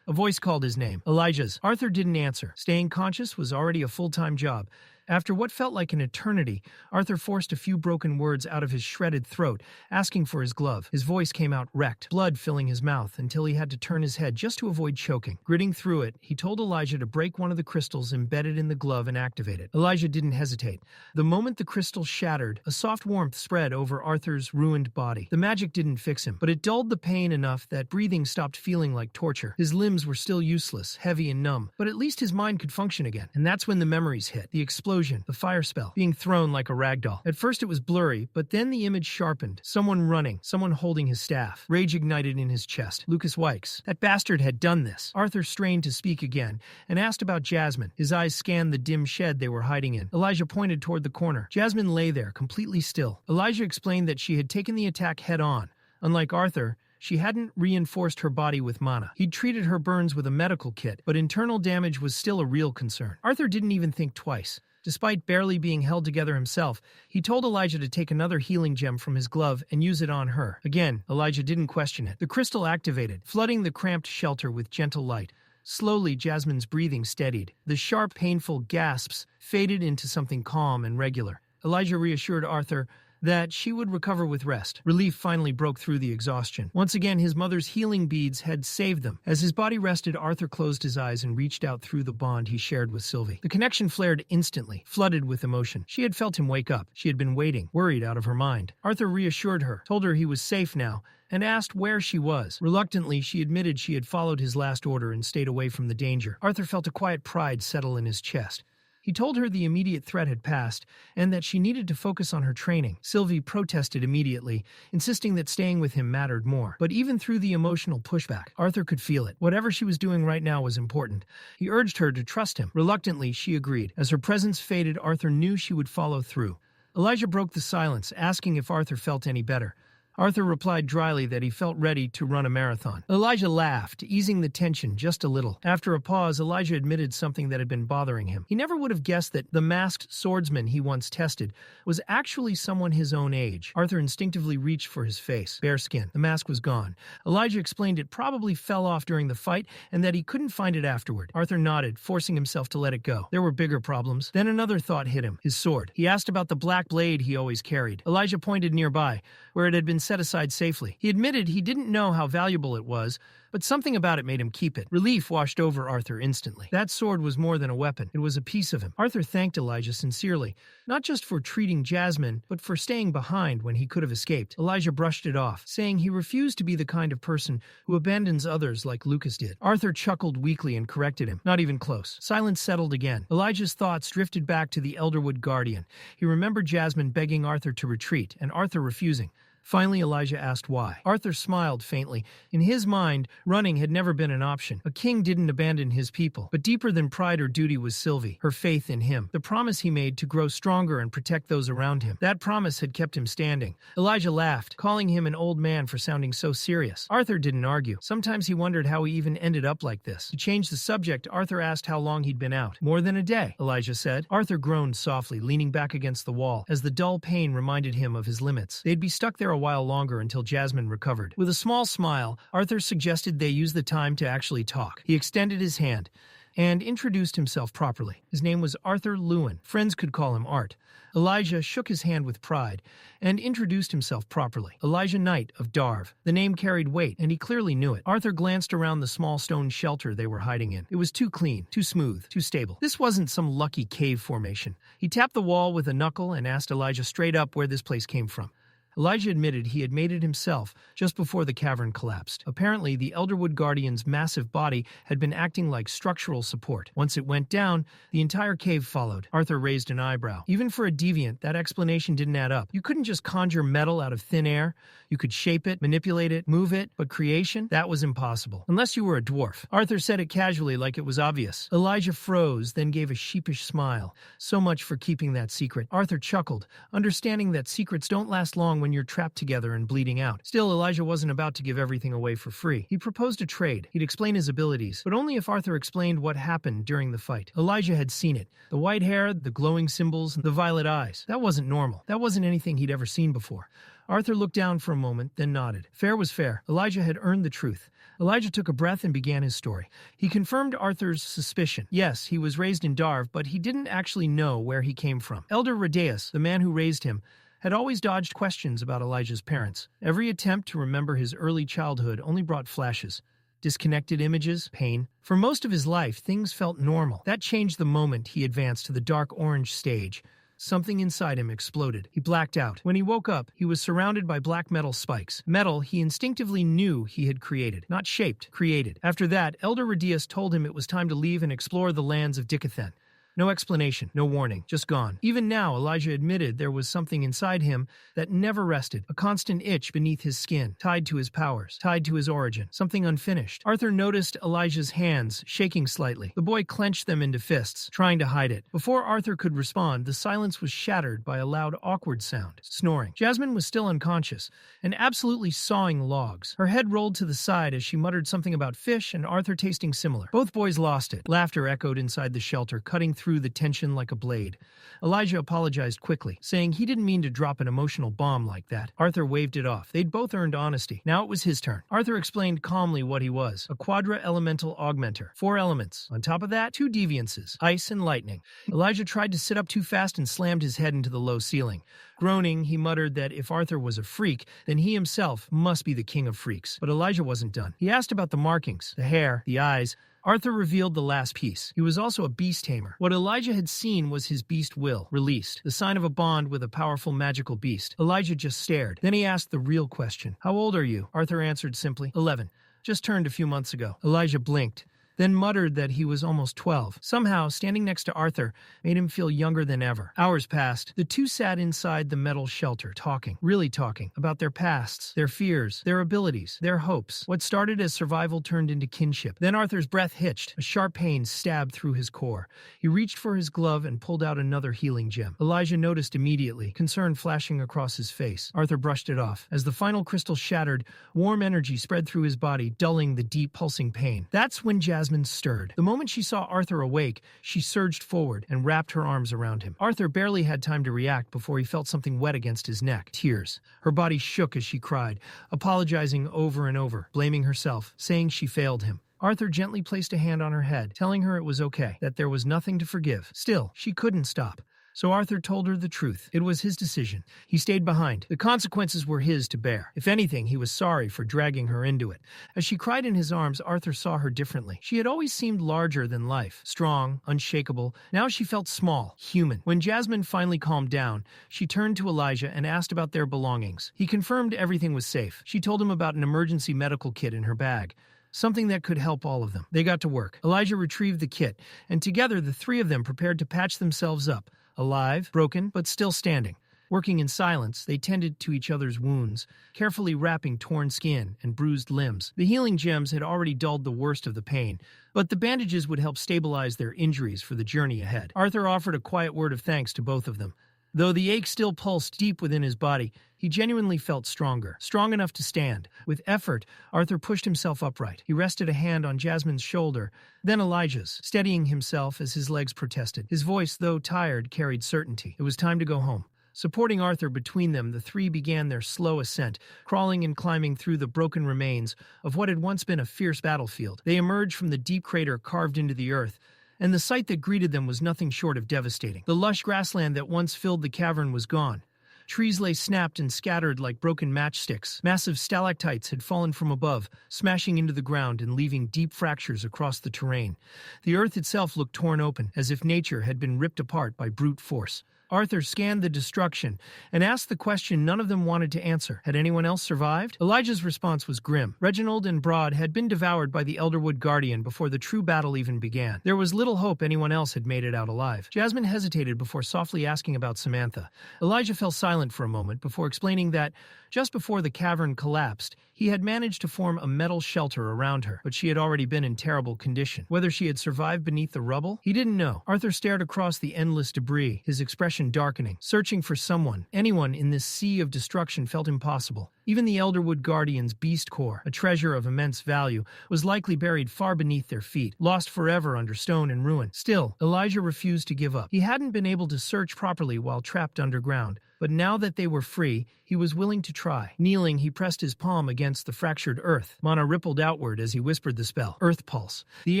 A voice called his name. Elijah's. Arthur didn't answer. Staying conscious was already a full-time job. After what felt like an eternity, Arthur forced a few broken words out of his shredded throat, asking for his glove. His voice came out wrecked, blood filling his mouth until he had to turn his head just to avoid choking. Gritting through it, he told Elijah to break one of the crystals embedded in the glove and activate it. Elijah didn't hesitate. The moment the crystal shattered, a soft warmth spread over Arthur's ruined body. The magic didn't fix him, but it dulled the pain enough that breathing stopped feeling like torture. His limbs were still useless, heavy and numb, but at least his mind could function again. And that's when the memories hit. The explosion, the fire spell, being thrown like a ragdoll. At first it was blurry, but then the image sharpened. Someone running, someone holding his staff. Rage ignited in his chest. Lucas Wykes. That bastard had done this. Arthur strained to speak again and asked about Jasmine. His eyes scanned the dim shed they were hiding in. Elijah pointed toward the corner. Jasmine lay there, completely still. Elijah explained that she had taken the attack head-on. Unlike Arthur, she hadn't reinforced her body with mana. He'd treated her burns with a medical kit, but internal damage was still a real concern. Arthur didn't even think twice. Despite barely being held together himself, he told Elijah to take another healing gem from his glove and use it on her. Again, Elijah didn't question it. The crystal activated, flooding the cramped shelter with gentle light. Slowly, Jasmine's breathing steadied. The sharp, painful gasps faded into something calm and regular. Elijah reassured Arthur that she would recover with rest. Relief finally broke through the exhaustion. Once again, his mother's healing beads had saved them. As his body rested, Arthur closed his eyes and reached out through the bond he shared with Sylvie. The connection flared instantly, flooded with emotion. She had felt him wake up. She had been waiting, worried out of her mind. Arthur reassured her, told her he was safe now, and asked where she was. Reluctantly, she admitted she had followed his last order and stayed away from the danger. Arthur felt a quiet pride settle in his chest. He told her the immediate threat had passed and that she needed to focus on her training. Sylvie protested immediately, insisting that staying with him mattered more. But even through the emotional pushback, Arthur could feel it. Whatever she was doing right now was important. He urged her to trust him. Reluctantly, she agreed. As her presence faded, Arthur knew she would follow through. Elijah broke the silence, asking if Arthur felt any better. Arthur replied dryly that he felt ready to run a marathon. Elijah laughed, easing the tension just a little. After a pause, Elijah admitted something that had been bothering him. He never would have guessed that the masked swordsman he once tested was actually someone his own age. Arthur instinctively reached for his face. Bare skin. The mask was gone. Elijah explained it probably fell off during the fight and that he couldn't find it afterward. Arthur nodded, forcing himself to let it go. There were bigger problems. Then another thought hit him. His sword. He asked about the black blade he always carried. Elijah pointed nearby, where it had been set aside safely. He admitted he didn't know how valuable it was, but something about it made him keep it. Relief washed over Arthur instantly. That sword was more than a weapon. It was a piece of him. Arthur thanked Elijah sincerely, not just for treating Jasmine, but for staying behind when he could have escaped. Elijah brushed it off, saying he refused to be the kind of person who abandons others like Lucas did. Arthur chuckled weakly and corrected him. Not even close. Silence settled again. Elijah's thoughts drifted back to the Elderwood Guardian. He remembered Jasmine begging Arthur to retreat, and Arthur refusing. Finally, Elijah asked why. Arthur smiled faintly. In his mind, running had never been an option. A king didn't abandon his people. But deeper than pride or duty was Sylvie, her faith in him. The promise he made to grow stronger and protect those around him. That promise had kept him standing. Elijah laughed, calling him an old man for sounding so serious. Arthur didn't argue. Sometimes he wondered how he even ended up like this. To change the subject, Arthur asked how long he'd been out. More than a day, Elijah said. Arthur groaned softly, leaning back against the wall, as the dull pain reminded him of his limits. They'd be stuck there a while longer until Jasmine recovered. With a small smile, Arthur suggested they use the time to actually talk. He extended his hand and introduced himself properly. His name was Arthur Leywin. Friends could call him Art. Elijah shook his hand with pride and introduced himself properly. Elijah Knight of Darv. The name carried weight, and he clearly knew it. Arthur glanced around the small stone shelter they were hiding in. It was too clean, too smooth, too stable. This wasn't some lucky cave formation. He tapped the wall with a knuckle and asked Elijah straight up where this place came from. Elijah admitted he had made it himself just before the cavern collapsed. Apparently, the Elderwood Guardian's massive body had been acting like structural support. Once it went down, the entire cave followed. Arthur raised an eyebrow. Even for a deviant, that explanation didn't add up. You couldn't just conjure metal out of thin air. You could shape it, manipulate it, move it, but creation? That was impossible. Unless you were a dwarf. Arthur said it casually like it was obvious. Elijah froze, then gave a sheepish smile. So much for keeping that secret. Arthur chuckled, understanding that secrets don't last long when you're trapped together and bleeding out. Still, Elijah wasn't about to give everything away for free. He proposed a trade. He'd explain his abilities, but only if Arthur explained what happened during the fight. Elijah had seen it. The white hair, the glowing symbols, the violet eyes. That wasn't normal. That wasn't anything he'd ever seen before. Arthur looked down for a moment, then nodded. Fair was fair. Elijah had earned the truth. Elijah took a breath and began his story. He confirmed Arthur's suspicion. Yes, he was raised in Darv, but he didn't actually know where he came from. Elder Radeus, the man who raised him, had always dodged questions about Elijah's parents. Every attempt to remember his early childhood only brought flashes. Disconnected images, pain. For most of his life, things felt normal. That changed the moment he advanced to the dark orange stage. Something inside him exploded. He blacked out. When he woke up, he was surrounded by black metal spikes. Metal he instinctively knew he had created. Not shaped, created. After that, Elder Radius told him it was time to leave and explore the lands of Dikathen. No explanation, no warning, just gone. Even now, Elijah admitted there was something inside him that never rested, a constant itch beneath his skin, tied to his powers, tied to his origin, something unfinished. Arthur noticed Elijah's hands shaking slightly. The boy clenched them into fists, trying to hide it. Before Arthur could respond, the silence was shattered by a loud, awkward sound, snoring. Jasmine was still unconscious and absolutely sawing logs. Her head rolled to the side as she muttered something about fish and Arthur tasting similar. Both boys lost it. Laughter echoed inside the shelter, cutting through the tension like a blade. Elijah apologized quickly, saying he didn't mean to drop an emotional bomb like that. Arthur waved it off. They'd both earned honesty. Now it was his turn. Arthur explained calmly what he was. A quadra-elemental augmenter. 4 elements. On top of that, 2 deviances. Ice and lightning. Elijah tried to sit up too fast and slammed his head into the low ceiling. Groaning, he muttered that if Arthur was a freak, then he himself must be the king of freaks. But Elijah wasn't done. He asked about the markings, the hair, the eyes. Arthur revealed the last piece. He was also a beast tamer. What Elijah had seen was his beast will, released, the sign of a bond with a powerful magical beast. Elijah just stared. Then he asked the real question. How old are you? Arthur answered simply, 11. Just turned a few months ago. Elijah blinked, then muttered that he was almost 12. Somehow, standing next to Arthur made him feel younger than ever. Hours passed. The two sat inside the metal shelter, talking, really talking, about their pasts, their fears, their abilities, their hopes. What started as survival turned into kinship. Then Arthur's breath hitched. A sharp pain stabbed through his core. He reached for his glove and pulled out another healing gem. Elijah noticed immediately, concern flashing across his face. Arthur brushed it off. As the final crystal shattered, warm energy spread through his body, dulling the deep pulsing pain. That's when Jasmine stirred. The moment she saw Arthur awake, she surged forward and wrapped her arms around him. Arthur barely had time to react before he felt something wet against his neck. Tears. Her body shook as she cried, apologizing over and over, blaming herself, saying she failed him. Arthur gently placed a hand on her head, telling her it was okay, that there was nothing to forgive. Still, she couldn't stop. So Arthur told her the truth. It was his decision. He stayed behind. The consequences were his to bear. If anything, he was sorry for dragging her into it. As she cried in his arms, Arthur saw her differently. She had always seemed larger than life, strong, unshakable. Now she felt small, human. When Jasmine finally calmed down, she turned to Elijah and asked about their belongings. He confirmed everything was safe. She told him about an emergency medical kit in her bag. Something that could help all of them. They got to work. Elijah retrieved the kit, and together the three of them prepared to patch themselves up. Alive, broken, but still standing. Working in silence, they tended to each other's wounds, carefully wrapping torn skin and bruised limbs. The healing gems had already dulled the worst of the pain, but the bandages would help stabilize their injuries for the journey ahead. Arthur offered a quiet word of thanks to both of them. Though the ache still pulsed deep within his body, he genuinely felt stronger, strong enough to stand. With effort, Arthur pushed himself upright. He rested a hand on Jasmine's shoulder, then Elijah's, steadying himself as his legs protested. His voice, though tired, carried certainty. It was time to go home. Supporting Arthur between them, the three began their slow ascent, crawling and climbing through the broken remains of what had once been a fierce battlefield. They emerged from the deep crater carved into the earth, and the sight that greeted them was nothing short of devastating. The lush grassland that once filled the cavern was gone. Trees lay snapped and scattered like broken matchsticks. Massive stalactites had fallen from above, smashing into the ground and leaving deep fractures across the terrain. The earth itself looked torn open, as if nature had been ripped apart by brute force. Arthur scanned the destruction and asked the question none of them wanted to answer. Had anyone else survived? Elijah's response was grim. Reginald and Broad had been devoured by the Elderwood Guardian before the true battle even began. There was little hope anyone else had made it out alive. Jasmine hesitated before softly asking about Samantha. Elijah fell silent for a moment before explaining that, just before the cavern collapsed, he had managed to form a metal shelter around her, but she had already been in terrible condition. Whether she had survived beneath the rubble? He didn't know. Arthur stared across the endless debris, his expression darkening. Searching for someone, anyone in this sea of destruction felt impossible. Even the Elderwood Guardian's beast core, a treasure of immense value, was likely buried far beneath their feet, lost forever under stone and ruin. Still, Elijah refused to give up. He hadn't been able to search properly while trapped underground, But now that they were free, he was willing to try. Kneeling, he pressed his palm against the fractured earth. Mana rippled outward as he whispered the spell. Earth pulse. The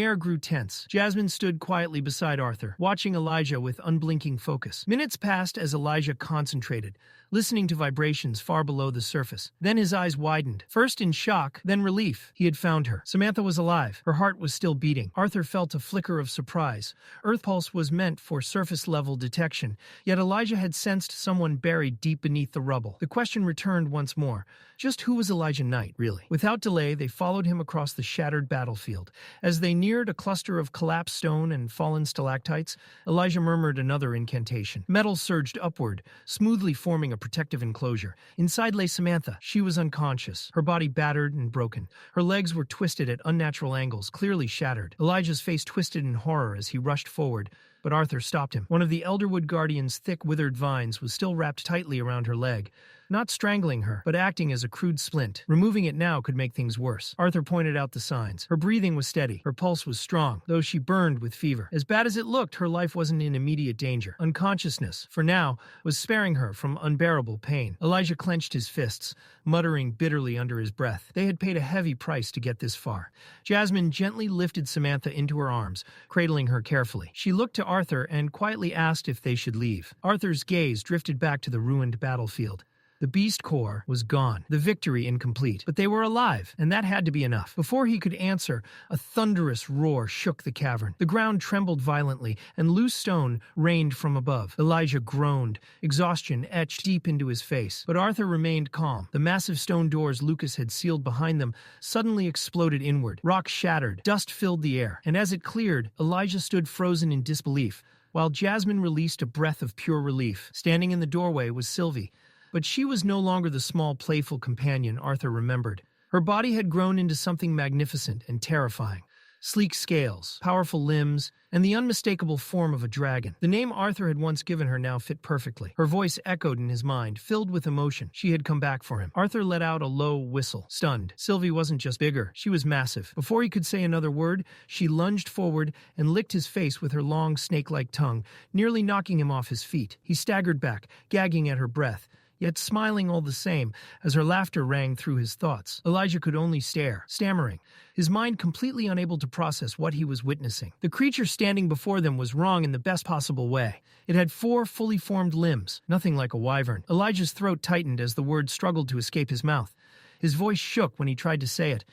air grew tense. Jasmine stood quietly beside Arthur, watching Elijah with unblinking focus. Minutes passed as Elijah concentrated, listening to vibrations far below the surface. Then his eyes widened, first in shock, then relief. He had found her. Samantha was alive. Her heart was still beating. Arthur felt a flicker of surprise. Earth pulse was meant for surface-level detection, yet Elijah had sensed someone buried deep beneath the rubble. The question returned once more. Just who was Elijah Knight, really? Without delay, they followed him across the shattered battlefield. As they neared a cluster of collapsed stone and fallen stalactites, Elijah murmured another incantation. Metal surged upward, smoothly forming a protective enclosure. Inside lay Samantha. She was unconscious, her body battered and broken. Her legs were twisted at unnatural angles, clearly shattered. Elijah's face twisted in horror as he rushed forward, but Arthur stopped him. One of the Elderwood Guardian's thick, withered vines was still wrapped tightly around her leg, not strangling her, but acting as a crude splint. Removing it now could make things worse. Arthur pointed out the signs. Her breathing was steady. Her pulse was strong, though she burned with fever. As bad as it looked, her life wasn't in immediate danger. Unconsciousness, for now, was sparing her from unbearable pain. Elijah clenched his fists, muttering bitterly under his breath. They had paid a heavy price to get this far. Jasmine gently lifted Samantha into her arms, cradling her carefully. She looked to Arthur and quietly asked if they should leave. Arthur's gaze drifted back to the ruined battlefield. The Beast Corps was gone, the victory incomplete, but they were alive, and that had to be enough. Before he could answer, a thunderous roar shook the cavern. The ground trembled violently, and loose stone rained from above. Elijah groaned, exhaustion etched deep into his face. But Arthur remained calm. The massive stone doors Lucas had sealed behind them suddenly exploded inward. Rock shattered, dust filled the air, and as it cleared, Elijah stood frozen in disbelief, while Jasmine released a breath of pure relief. Standing in the doorway was Sylvie. But she was no longer the small, playful companion Arthur remembered. Her body had grown into something magnificent and terrifying. Sleek scales, powerful limbs, and the unmistakable form of a dragon. The name Arthur had once given her now fit perfectly. Her voice echoed in his mind, filled with emotion. She had come back for him. Arthur let out a low whistle, stunned. Sylvie wasn't just bigger, she was massive. Before he could say another word, she lunged forward and licked his face with her long, snake-like tongue, nearly knocking him off his feet. He staggered back, gagging at her breath, yet smiling all the same as her laughter rang through his thoughts. Elijah could only stare, stammering, his mind completely unable to process what he was witnessing. The creature standing before them was wrong in the best possible way. It had 4 fully formed limbs, nothing like a wyvern. Elijah's throat tightened as the word struggled to escape his mouth. His voice shook when he tried to say it,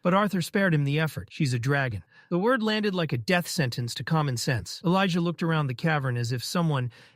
but Arthur spared him the effort. She's a dragon. The word landed like a death sentence to common sense. Elijah looked around the cavern as if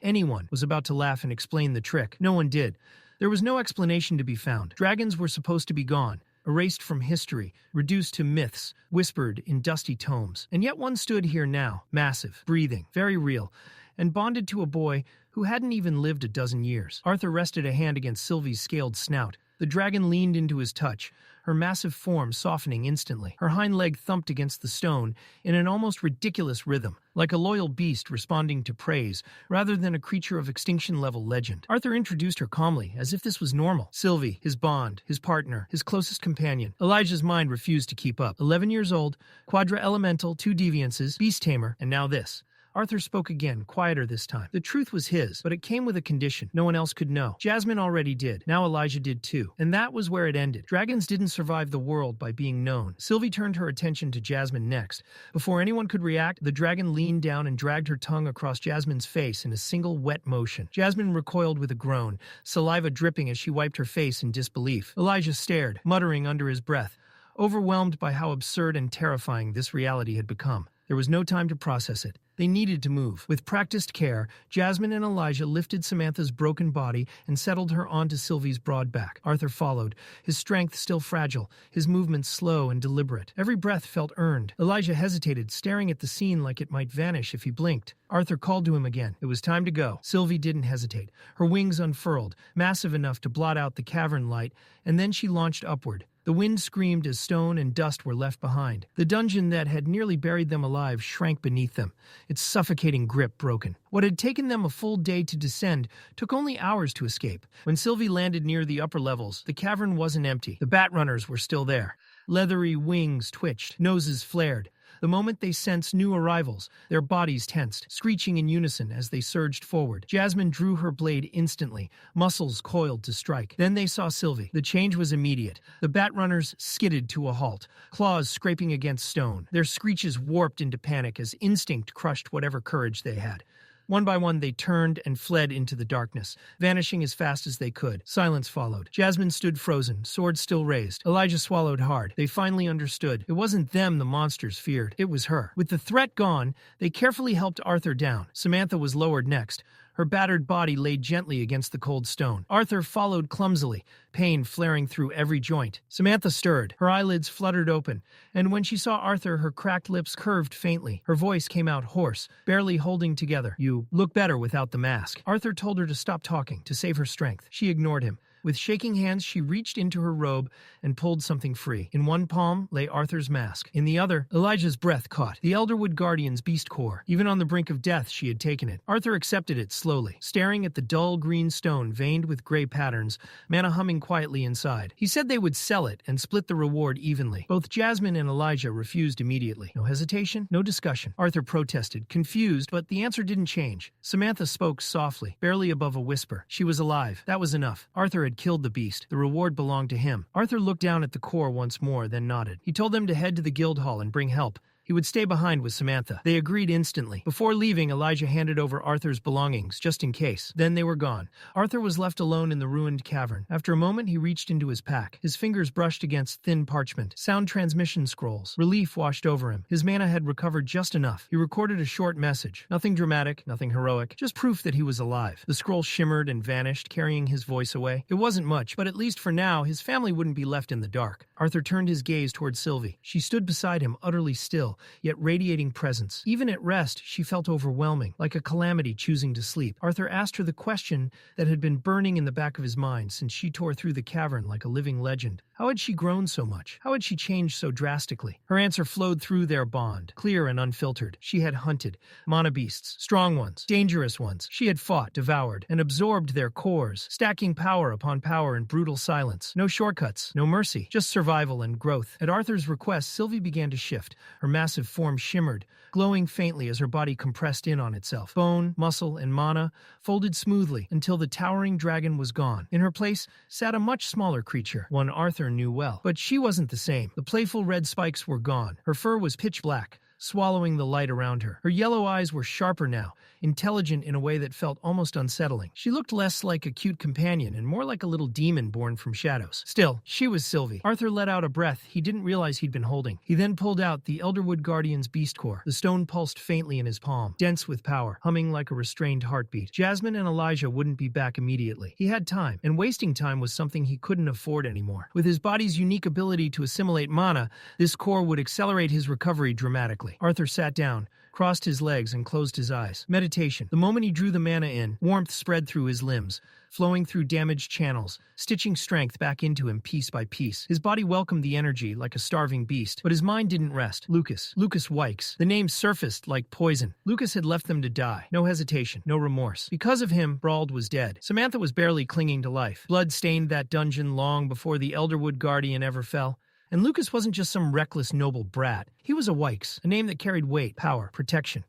anyone, was about to laugh and explain the trick. No one did. There was no explanation to be found. Dragons were supposed to be gone, erased from history, reduced to myths, whispered in dusty tomes. And yet one stood here now, massive, breathing, very real, and bonded to a boy who hadn't even lived a dozen years. Arthur rested a hand against Sylvie's scaled snout. The dragon leaned into his touch, her massive form softening instantly. Her hind leg thumped against the stone in an almost ridiculous rhythm, like a loyal beast responding to praise rather than a creature of extinction-level legend. Arthur introduced her calmly, as if this was normal. Sylvie, his bond, his partner, his closest companion. Elijah's mind refused to keep up. 11 years old, quadra-elemental, 2 deviances, beast tamer, and now this. Arthur spoke again, quieter this time. The truth was his, but it came with a condition. No one else could know. Jasmine already did. Now Elijah did too. And that was where it ended. Dragons didn't survive the world by being known. Sylvie turned her attention to Jasmine next. Before anyone could react, the dragon leaned down and dragged her tongue across Jasmine's face in a single wet motion. Jasmine recoiled with a groan, saliva dripping as she wiped her face in disbelief. Elijah stared, muttering under his breath, overwhelmed by how absurd and terrifying this reality had become. There was no time to process it. They needed to move. With practiced care, Jasmine and Elijah lifted Samantha's broken body and settled her onto Sylvie's broad back. Arthur followed, his strength still fragile, his movements slow and deliberate. Every breath felt earned. Elijah hesitated, staring at the scene like it might vanish if he blinked. Arthur called to him again. It was time to go. Sylvie didn't hesitate. Her wings unfurled, massive enough to blot out the cavern light, and then she launched upward. The wind screamed as stone and dust were left behind. The dungeon that had nearly buried them alive shrank beneath them, its suffocating grip broken. What had taken them a full day to descend took only hours to escape. When Sylvie landed near the upper levels, the cavern wasn't empty. The bat runners were still there. Leathery wings twitched, noses flared. The moment they sensed new arrivals, their bodies tensed, screeching in unison as they surged forward. Jasmine drew her blade instantly, muscles coiled to strike. Then they saw Sylvie. The change was immediate. The bat runners skidded to a halt, claws scraping against stone. Their screeches warped into panic as instinct crushed whatever courage they had. One by one, they turned and fled into the darkness, vanishing as fast as they could. Silence followed. Jasmine stood frozen, sword still raised. Elijah swallowed hard. They finally understood. It wasn't them the monsters feared. It was her. With the threat gone, they carefully helped Arthur down. Samantha was lowered next. Her battered body laid gently against the cold stone. Arthur followed clumsily, pain flaring through every joint. Samantha stirred. Her eyelids fluttered open, and when she saw Arthur, her cracked lips curved faintly. Her voice came out hoarse, barely holding together. "You look better without the mask." Arthur told her to stop talking, to save her strength. She ignored him. With shaking hands, she reached into her robe and pulled something free. In one palm lay Arthur's mask. In the other, Elijah's breath caught. The Elderwood Guardian's beast core. Even on the brink of death, she had taken it. Arthur accepted it slowly, staring at the dull green stone veined with gray patterns, mana humming quietly inside. He said they would sell it and split the reward evenly. Both Jasmine and Elijah refused immediately. No hesitation, no discussion. Arthur protested, confused, but the answer didn't change. Samantha spoke softly, barely above a whisper. She was alive. That was enough. Arthur had killed the beast. The reward belonged to him. Arthur looked down at the core once more, then nodded. He told them to head to the guild hall and bring help. He would stay behind with Samantha. They agreed instantly. Before leaving, Elijah handed over Arthur's belongings, just in case. Then they were gone. Arthur was left alone in the ruined cavern. After a moment, he reached into his pack. His fingers brushed against thin parchment. Sound transmission scrolls. Relief washed over him. His mana had recovered just enough. He recorded a short message. Nothing dramatic, nothing heroic. Just proof that he was alive. The scroll shimmered and vanished, carrying his voice away. It wasn't much, but at least for now, his family wouldn't be left in the dark. Arthur turned his gaze toward Sylvie. She stood beside him, utterly still, yet radiating presence. Even at rest, she felt overwhelming, like a calamity choosing to sleep. Arthur asked her the question that had been burning in the back of his mind since she tore through the cavern like a living legend. How had she grown so much? How had she changed so drastically? Her answer flowed through their bond, clear and unfiltered. She had hunted mana beasts, strong ones, dangerous ones. She had fought, devoured, and absorbed their cores, stacking power upon power in brutal silence. No shortcuts, no mercy, just survival and growth. At Arthur's request, Sylvie began to shift. Her massive form shimmered, glowing faintly as her body compressed in on itself. Bone, muscle, and mana folded smoothly until the towering dragon was gone. In her place sat a much smaller creature, one Arthur knew well. But she wasn't the same. The playful red spikes were gone. Her fur was pitch black, swallowing the light around her. Her yellow eyes were sharper now, intelligent in a way that felt almost unsettling. She looked less like a cute companion and more like a little demon born from shadows. Still, she was Sylvie. Arthur let out a breath he didn't realize he'd been holding. He then pulled out the Elderwood Guardian's beast core. The stone pulsed faintly in his palm, dense with power, humming like a restrained heartbeat. Jasmine and Elijah wouldn't be back immediately. He had time, and wasting time was something he couldn't afford anymore. With his body's unique ability to assimilate mana, this core would accelerate his recovery dramatically. Arthur sat down, crossed his legs, and closed his eyes. Meditation. The moment he drew the mana in, warmth spread through his limbs, flowing through damaged channels, stitching strength back into him piece by piece. His body welcomed the energy like a starving beast, but his mind didn't rest. Lucas Wykes. The name surfaced like poison. Lucas had left them to die. No hesitation, no remorse. Because of him, Brauld was dead. Samantha was barely clinging to life. Blood stained that dungeon long before the Elderwood Guardian ever fell. And Lucas wasn't just some reckless noble brat. He was a Wykes, a name that carried weight, power, protection.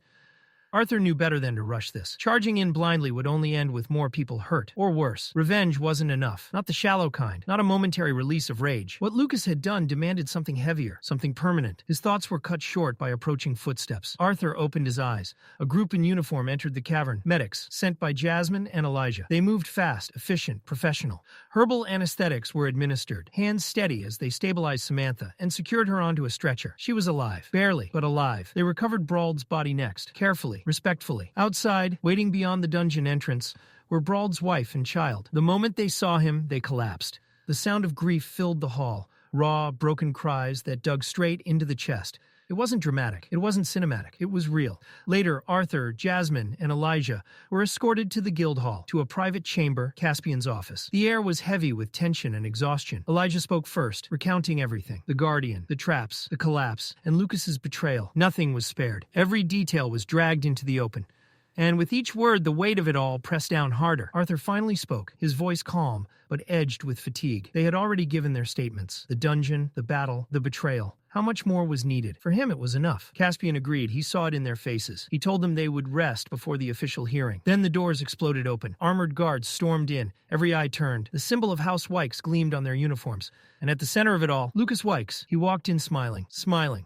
Arthur knew better than to rush this. Charging in blindly would only end with more people hurt, or worse. Revenge wasn't enough. Not the shallow kind, not a momentary release of rage. What Lucas had done demanded something heavier, something permanent. His thoughts were cut short by approaching footsteps. Arthur opened his eyes. A group in uniform entered the cavern. Medics, sent by Jasmine and Elijah. They moved fast, efficient, professional. Herbal anesthetics were administered, hands steady as they stabilized Samantha and secured her onto a stretcher. She was alive. Barely, but alive. They recovered Brauld's body next, carefully, respectfully. Outside, waiting beyond the dungeon entrance, were Brauld's wife and child. The moment they saw him, they collapsed. The sound of grief filled the hall, raw, broken cries that dug straight into the chest. It wasn't dramatic. It wasn't cinematic. It was real. Later, Arthur, Jasmine, and Elijah were escorted to the guild hall, to a private chamber, Caspian's office. The air was heavy with tension and exhaustion. Elijah spoke first, recounting everything. The Guardian, the traps, the collapse, and Lucas's betrayal. Nothing was spared. Every detail was dragged into the open. And with each word, the weight of it all pressed down harder. Arthur finally spoke, his voice calm, but edged with fatigue. They had already given their statements. The dungeon, the battle, the betrayal. How much more was needed? For him, it was enough. Caspian agreed. He saw it in their faces. He told them they would rest before the official hearing. Then the doors exploded open. Armored guards stormed in. Every eye turned. The symbol of House Wykes gleamed on their uniforms. And at the center of it all, Lucas Wykes. He walked in smiling.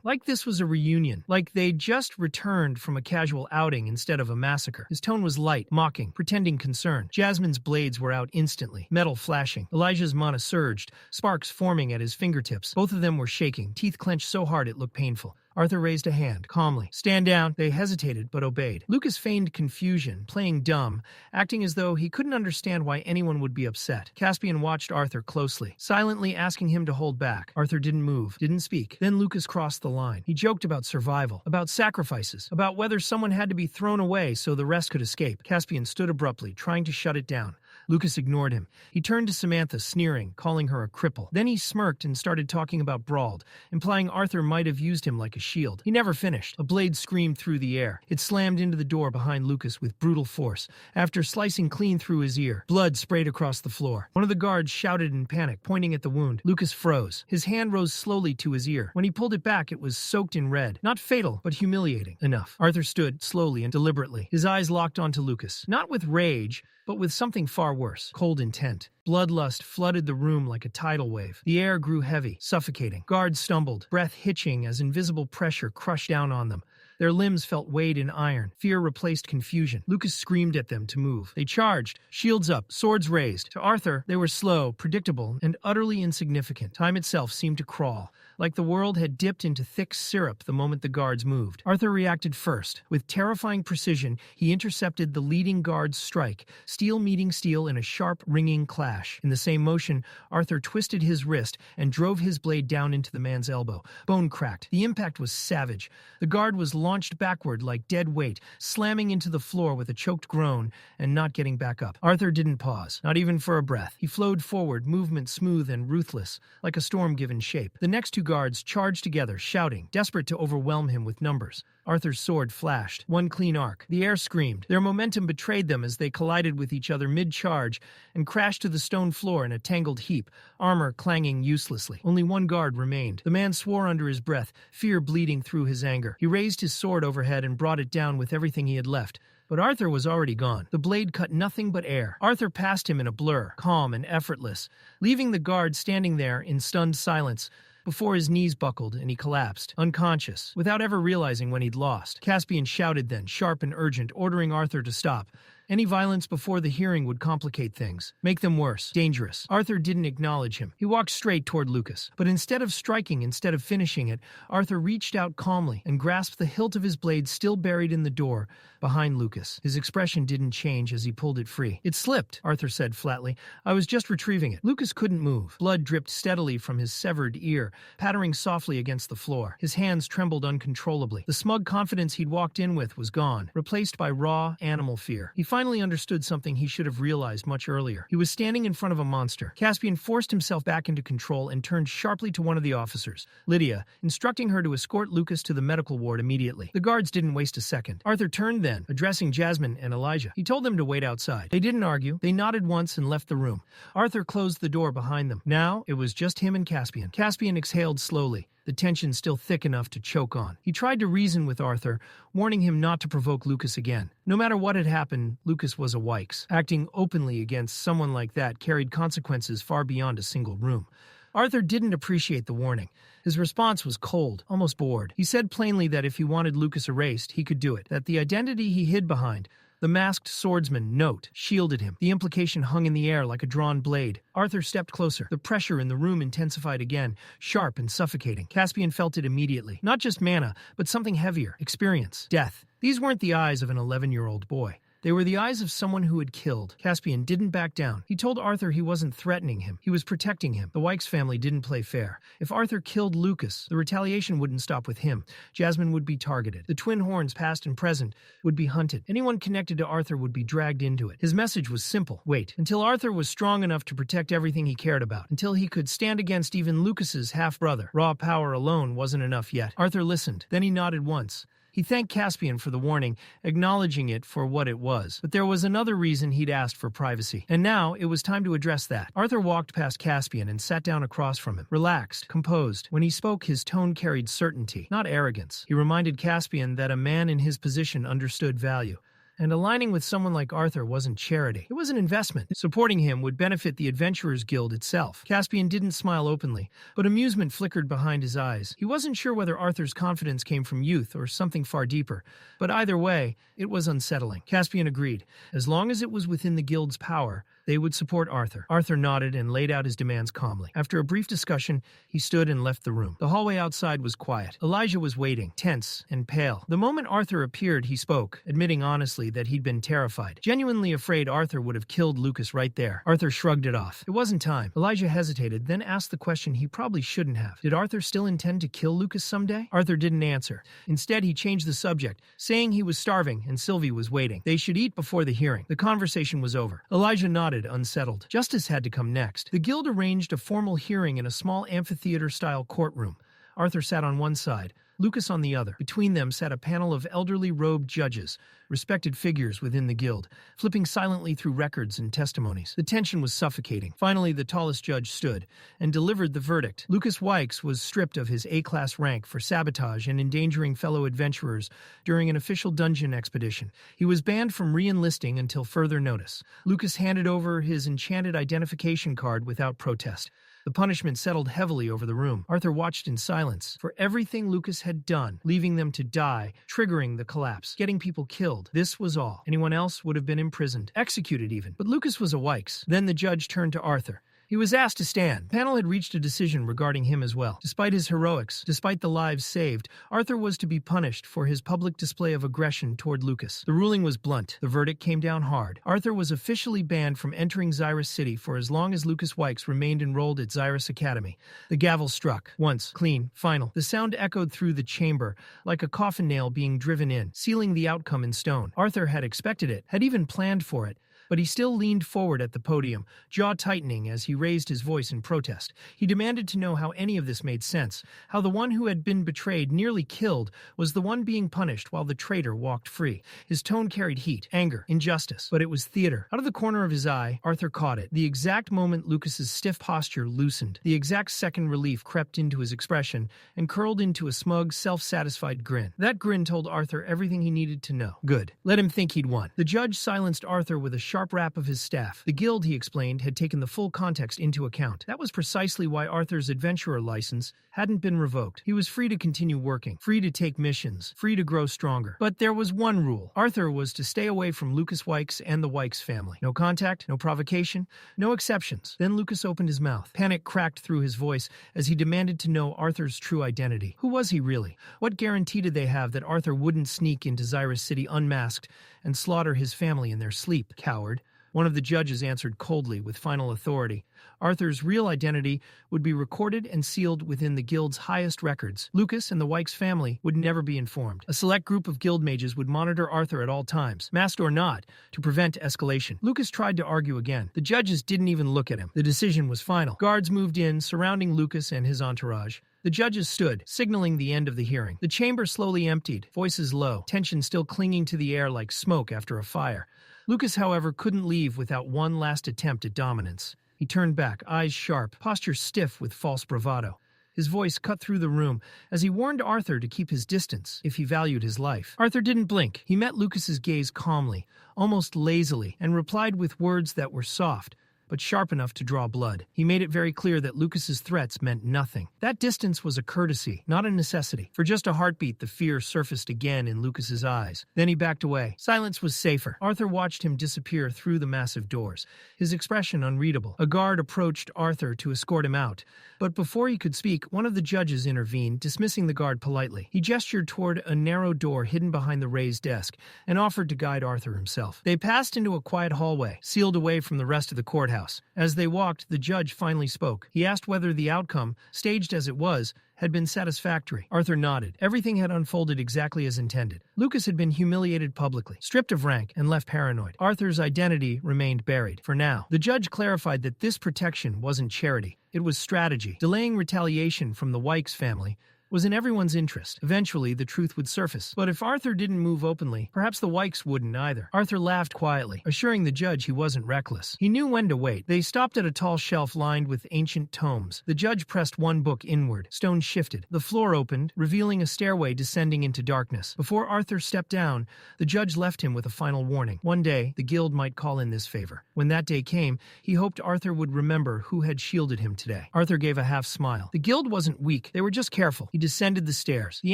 Like this was a reunion. Like they'd just returned from a casual outing instead of a massacre. His tone was light, mocking, pretending concern. Jasmine's blades were out instantly, metal flashing. Elijah's mana surged, sparks forming at his fingertips. Both of them were shaking, teeth clenched so hard it looked painful. Arthur raised a hand, calmly. Stand down. They hesitated, but obeyed. Lucas feigned confusion, playing dumb, acting as though he couldn't understand why anyone would be upset. Caspian watched Arthur closely, silently asking him to hold back. Arthur didn't move, didn't speak. Then Lucas crossed the line. He joked about survival, about sacrifices, about whether someone had to be thrown away so the rest could escape. Caspian stood abruptly, trying to shut it down. Lucas ignored him. He turned to Samantha, sneering, calling her a cripple. Then he smirked and started talking about Brauld, implying Arthur might have used him like a shield. He never finished. A blade screamed through the air. It slammed into the door behind Lucas with brutal force. After slicing clean through his ear, blood sprayed across the floor. One of the guards shouted in panic, pointing at the wound. Lucas froze. His hand rose slowly to his ear. When he pulled it back, it was soaked in red. Not fatal, but humiliating enough. Arthur stood, slowly and deliberately. His eyes locked onto Lucas. Not with rage, but with something far worse, cold intent. Bloodlust flooded the room like a tidal wave. The air grew heavy, suffocating. Guards stumbled, breath hitching as invisible pressure crushed down on them. Their limbs felt weighed in iron. Fear replaced confusion. Lucas screamed at them to move. They charged, shields up, swords raised. To Arthur, they were slow, predictable, and utterly insignificant. Time itself seemed to crawl, like the world had dipped into thick syrup the moment the guards moved. Arthur reacted first. With terrifying precision, he intercepted the leading guard's strike, steel meeting steel in a sharp, ringing clash. In the same motion, Arthur twisted his wrist and drove his blade down into the man's elbow. Bone cracked. The impact was savage. The guard was launched backward like dead weight, slamming into the floor with a choked groan and not getting back up. Arthur didn't pause, not even for a breath. He flowed forward, movement smooth and ruthless, like a storm given shape. The next two guards charged together, shouting, desperate to overwhelm him with numbers. Arthur's sword flashed, one clean arc. The air screamed. Their momentum betrayed them as they collided with each other mid-charge and crashed to the stone floor in a tangled heap, armor clanging uselessly. Only one guard remained. The man swore under his breath, fear bleeding through his anger. He raised his sword overhead and brought it down with everything he had left. But Arthur was already gone. The blade cut nothing but air. Arthur passed him in a blur, calm and effortless, leaving the guard standing there in stunned silence before his knees buckled and he collapsed, unconscious, without ever realizing when he'd lost. Caspian shouted then, sharp and urgent, ordering Arthur to stop. Any violence before the hearing would complicate things, make them worse, dangerous. Arthur didn't acknowledge him. He walked straight toward Lucas. But instead of finishing it, Arthur reached out calmly and grasped the hilt of his blade still buried in the door behind Lucas. His expression didn't change as he pulled it free. It slipped, Arthur said flatly. I was just retrieving it. Lucas couldn't move. Blood dripped steadily from his severed ear, pattering softly against the floor. His hands trembled uncontrollably. The smug confidence he'd walked in with was gone, replaced by raw, animal fear. He finally understood something he should have realized much earlier. He was standing in front of a monster. Caspian forced himself back into control and turned sharply to one of the officers, Lydia, instructing her to escort Lucas to the medical ward immediately. The guards didn't waste a second. Arthur turned then, addressing Jasmine and Elijah. He told them to wait outside. They didn't argue. They nodded once and left the room. Arthur closed the door behind them. Now, it was just him and Caspian. Caspian exhaled slowly, the tension still thick enough to choke on. He tried to reason with Arthur, warning him not to provoke Lucas again. No matter what had happened, Lucas was a Wykes. Acting openly against someone like that carried consequences far beyond a single room. Arthur didn't appreciate the warning. His response was cold, almost bored. He said plainly that if he wanted Lucas erased, he could do it, that the identity he hid behind, the masked swordsman, note, shielded him. The implication hung in the air like a drawn blade. Arthur stepped closer. The pressure in the room intensified again, sharp and suffocating. Caspian felt it immediately. Not just mana, but something heavier, experience, death. These weren't the eyes of an 11-year-old boy. They were the eyes of someone who had killed. Caspian didn't back down. He told Arthur he wasn't threatening him. He was protecting him. The Wykes family didn't play fair. If Arthur killed Lucas, the retaliation wouldn't stop with him. Jasmine would be targeted. The twin horns, past and present, would be hunted. Anyone connected to Arthur would be dragged into it. His message was simple. Wait, until Arthur was strong enough to protect everything he cared about. Until he could stand against even Lucas's half-brother. Raw power alone wasn't enough yet. Arthur listened. Then he nodded once. He thanked Caspian for the warning, acknowledging it for what it was. But there was another reason he'd asked for privacy. And now, it was time to address that. Arthur walked past Caspian and sat down across from him. Relaxed, composed. When he spoke, his tone carried certainty, not arrogance. He reminded Caspian that a man in his position understood value. And aligning with someone like Arthur wasn't charity. It was an investment. Supporting him would benefit the Adventurers Guild itself. Caspian didn't smile openly, but amusement flickered behind his eyes. He wasn't sure whether Arthur's confidence came from youth or something far deeper, but either way, it was unsettling. Caspian agreed. As long as it was within the Guild's power, they would support Arthur. Arthur nodded and laid out his demands calmly. After a brief discussion, he stood and left the room. The hallway outside was quiet. Elijah was waiting, tense and pale. The moment Arthur appeared, he spoke, admitting honestly that he'd been terrified. Genuinely afraid Arthur would have killed Lucas right there. Arthur shrugged it off. It wasn't time. Elijah hesitated, then asked the question he probably shouldn't have. Did Arthur still intend to kill Lucas someday? Arthur didn't answer. Instead, he changed the subject, saying he was starving and Sylvie was waiting. They should eat before the hearing. The conversation was over. Elijah nodded, unsettled. Justice had to come next. The guild arranged a formal hearing in a small amphitheater-style courtroom. Arthur sat on one side, Lucas on the other. Between them sat a panel of elderly robed judges, respected figures within the guild, flipping silently through records and testimonies. The tension was suffocating. Finally, the tallest judge stood and delivered the verdict. Lucas Wykes was stripped of his A-class rank for sabotage and endangering fellow adventurers during an official dungeon expedition. He was banned from re-enlisting until further notice. Lucas handed over his enchanted identification card without protest. The punishment settled heavily over the room. Arthur watched in silence. For everything Lucas had done, leaving them to die, triggering the collapse, getting people killed, this was all. Anyone else would have been imprisoned, executed even. But Lucas was a Wykes. Then the judge turned to Arthur. He was asked to stand. The panel had reached a decision regarding him as well. Despite his heroics, despite the lives saved, Arthur was to be punished for his public display of aggression toward Lucas. The ruling was blunt. The verdict came down hard. Arthur was officially banned from entering Xyrus City for as long as Lucas Wykes remained enrolled at Xyrus Academy. The gavel struck. Once, clean, final. The sound echoed through the chamber, like a coffin nail being driven in, sealing the outcome in stone. Arthur had expected it, had even planned for it. But he still leaned forward at the podium, jaw tightening as he raised his voice in protest. He demanded to know how any of this made sense, how the one who had been betrayed, nearly killed, was the one being punished while the traitor walked free. His tone carried heat, anger, injustice, but it was theater. Out of the corner of his eye, Arthur caught it. The exact moment Lucas's stiff posture loosened, the exact second relief crept into his expression and curled into a smug, self-satisfied grin. That grin told Arthur everything he needed to know. Good. Let him think he'd won. The judge silenced Arthur with a sharp rap of his staff. The guild, he explained, had taken the full context into account. That was precisely why Arthur's adventurer license hadn't been revoked. He was free to continue working, free to take missions, free to grow stronger. But there was one rule. Arthur was to stay away from Lucas Wykes and the Wykes family. No contact, no provocation, no exceptions. Then Lucas opened his mouth. Panic cracked through his voice as he demanded to know Arthur's true identity. Who was he really? What guarantee did they have that Arthur wouldn't sneak into Xyrus City unmasked and slaughter his family in their sleep? Coward. One of the judges answered coldly with final authority. Arthur's real identity would be recorded and sealed within the guild's highest records. Lucas and the Wykes family would never be informed. A select group of guild mages would monitor Arthur at all times, masked or not, to prevent escalation. Lucas tried to argue again. The judges didn't even look at him. The decision was final. Guards moved in, surrounding Lucas and his entourage. The judges stood, signaling the end of the hearing. The chamber slowly emptied, voices low, tension still clinging to the air like smoke after a fire. Lucas, however, couldn't leave without one last attempt at dominance. He turned back, eyes sharp, posture stiff with false bravado. His voice cut through the room as he warned Arthur to keep his distance if he valued his life. Arthur didn't blink. He met Lucas's gaze calmly, almost lazily, and replied with words that were soft, but sharp enough to draw blood. He made it very clear that Lucas's threats meant nothing. That distance was a courtesy, not a necessity. For just a heartbeat, the fear surfaced again in Lucas's eyes. Then he backed away. Silence was safer. Arthur watched him disappear through the massive doors, his expression unreadable. A guard approached Arthur to escort him out, but before he could speak, one of the judges intervened, dismissing the guard politely. He gestured toward a narrow door hidden behind the raised desk and offered to guide Arthur himself. They passed into a quiet hallway, sealed away from the rest of the courthouse. As they walked, the judge finally spoke. He asked whether the outcome, staged as it was, had been satisfactory. Arthur nodded. Everything had unfolded exactly as intended. Lucas had been humiliated publicly, stripped of rank, and left paranoid. Arthur's identity remained buried, for now. The judge clarified that this protection wasn't charity. It was strategy, delaying retaliation from the Wykes family was in everyone's interest. Eventually, the truth would surface. But if Arthur didn't move openly, perhaps the Wykes wouldn't either. Arthur laughed quietly, assuring the judge he wasn't reckless. He knew when to wait. They stopped at a tall shelf lined with ancient tomes. The judge pressed one book inward. Stones shifted. The floor opened, revealing a stairway descending into darkness. Before Arthur stepped down, the judge left him with a final warning. One day, the guild might call in this favor. When that day came, he hoped Arthur would remember who had shielded him today. Arthur gave a half smile. The guild wasn't weak. They were just careful. He descended the stairs. The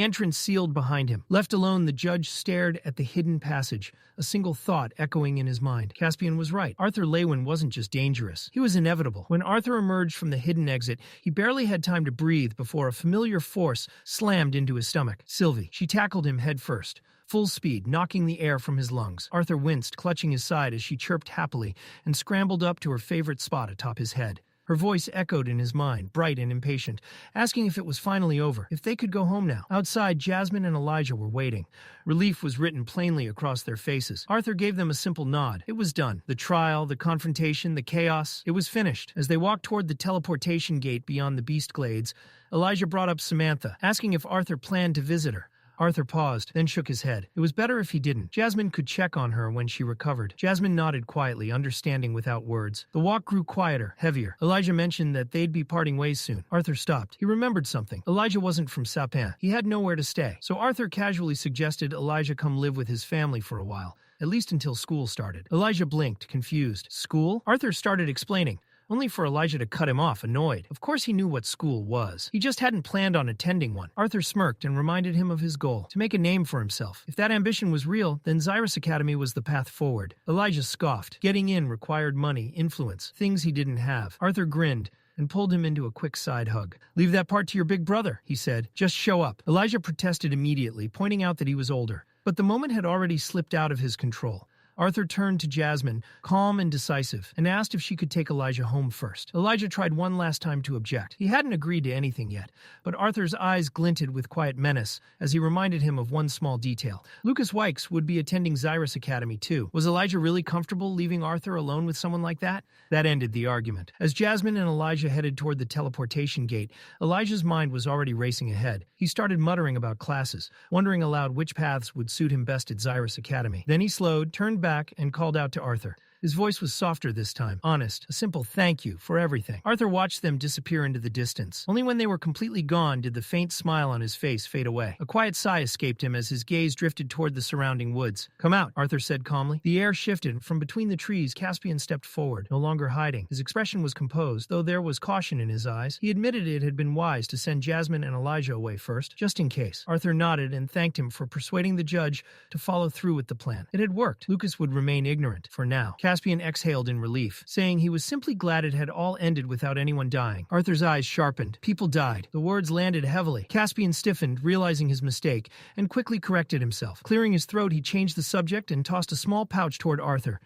entrance sealed behind him. Left alone, the judge stared at the hidden passage, a single thought echoing in his mind. Caspian was right. Arthur Leywin wasn't just dangerous. He was inevitable. When Arthur emerged from the hidden exit, he barely had time to breathe before a familiar force slammed into his stomach. Sylvie. She tackled him head first. Full speed, knocking the air from his lungs. Arthur winced, clutching his side as she chirped happily and scrambled up to her favorite spot atop his head. Her voice echoed in his mind, bright and impatient, asking if it was finally over, if they could go home now. Outside, Jasmine and Elijah were waiting. Relief was written plainly across their faces. Arthur gave them a simple nod. It was done. The trial, the confrontation, the chaos, it was finished. As they walked toward the teleportation gate beyond the beast glades, Elijah brought up Samantha, asking if Arthur planned to visit her. Arthur paused, then shook his head. It was better if he didn't. Jasmine could check on her when she recovered. Jasmine nodded quietly, understanding without words. The walk grew quieter, heavier. Elijah mentioned that they'd be parting ways soon. Arthur stopped. He remembered something. Elijah wasn't from Sapin. He had nowhere to stay. So Arthur casually suggested Elijah come live with his family for a while, at least until school started. Elijah blinked, confused. School? Arthur started explaining, only for Elijah to cut him off, annoyed. Of course he knew what school was. He just hadn't planned on attending one. Arthur smirked and reminded him of his goal, to make a name for himself. If that ambition was real, then Xyrus Academy was the path forward. Elijah scoffed. Getting in required money, influence, things he didn't have. Arthur grinned and pulled him into a quick side hug. "Leave that part to your big brother," he said. "Just show up." Elijah protested immediately, pointing out that he was older. But the moment had already slipped out of his control. Arthur turned to Jasmine, calm and decisive, and asked if she could take Elijah home first. Elijah tried one last time to object. He hadn't agreed to anything yet, but Arthur's eyes glinted with quiet menace as he reminded him of one small detail. Lucas Wykes would be attending Xyrus Academy too. Was Elijah really comfortable leaving Arthur alone with someone like that? That ended the argument. As Jasmine and Elijah headed toward the teleportation gate, Elijah's mind was already racing ahead. He started muttering about classes, wondering aloud which paths would suit him best at Xyrus Academy. Then he slowed, turned back, and called out to Arthur. His voice was softer this time, honest, a simple thank you for everything. Arthur watched them disappear into the distance. Only when they were completely gone did the faint smile on his face fade away. A quiet sigh escaped him as his gaze drifted toward the surrounding woods. "Come out," Arthur said calmly. The air shifted. From between the trees, Caspian stepped forward, no longer hiding. His expression was composed, though there was caution in his eyes. He admitted it had been wise to send Jasmine and Elijah away first, just in case. Arthur nodded and thanked him for persuading the judge to follow through with the plan. It had worked. Lucas would remain ignorant, for now. Caspian exhaled in relief, saying he was simply glad it had all ended without anyone dying. Arthur's eyes sharpened. People died. The words landed heavily. Caspian stiffened, realizing his mistake, and quickly corrected himself. Clearing his throat, he changed the subject and tossed a small pouch toward Arthur.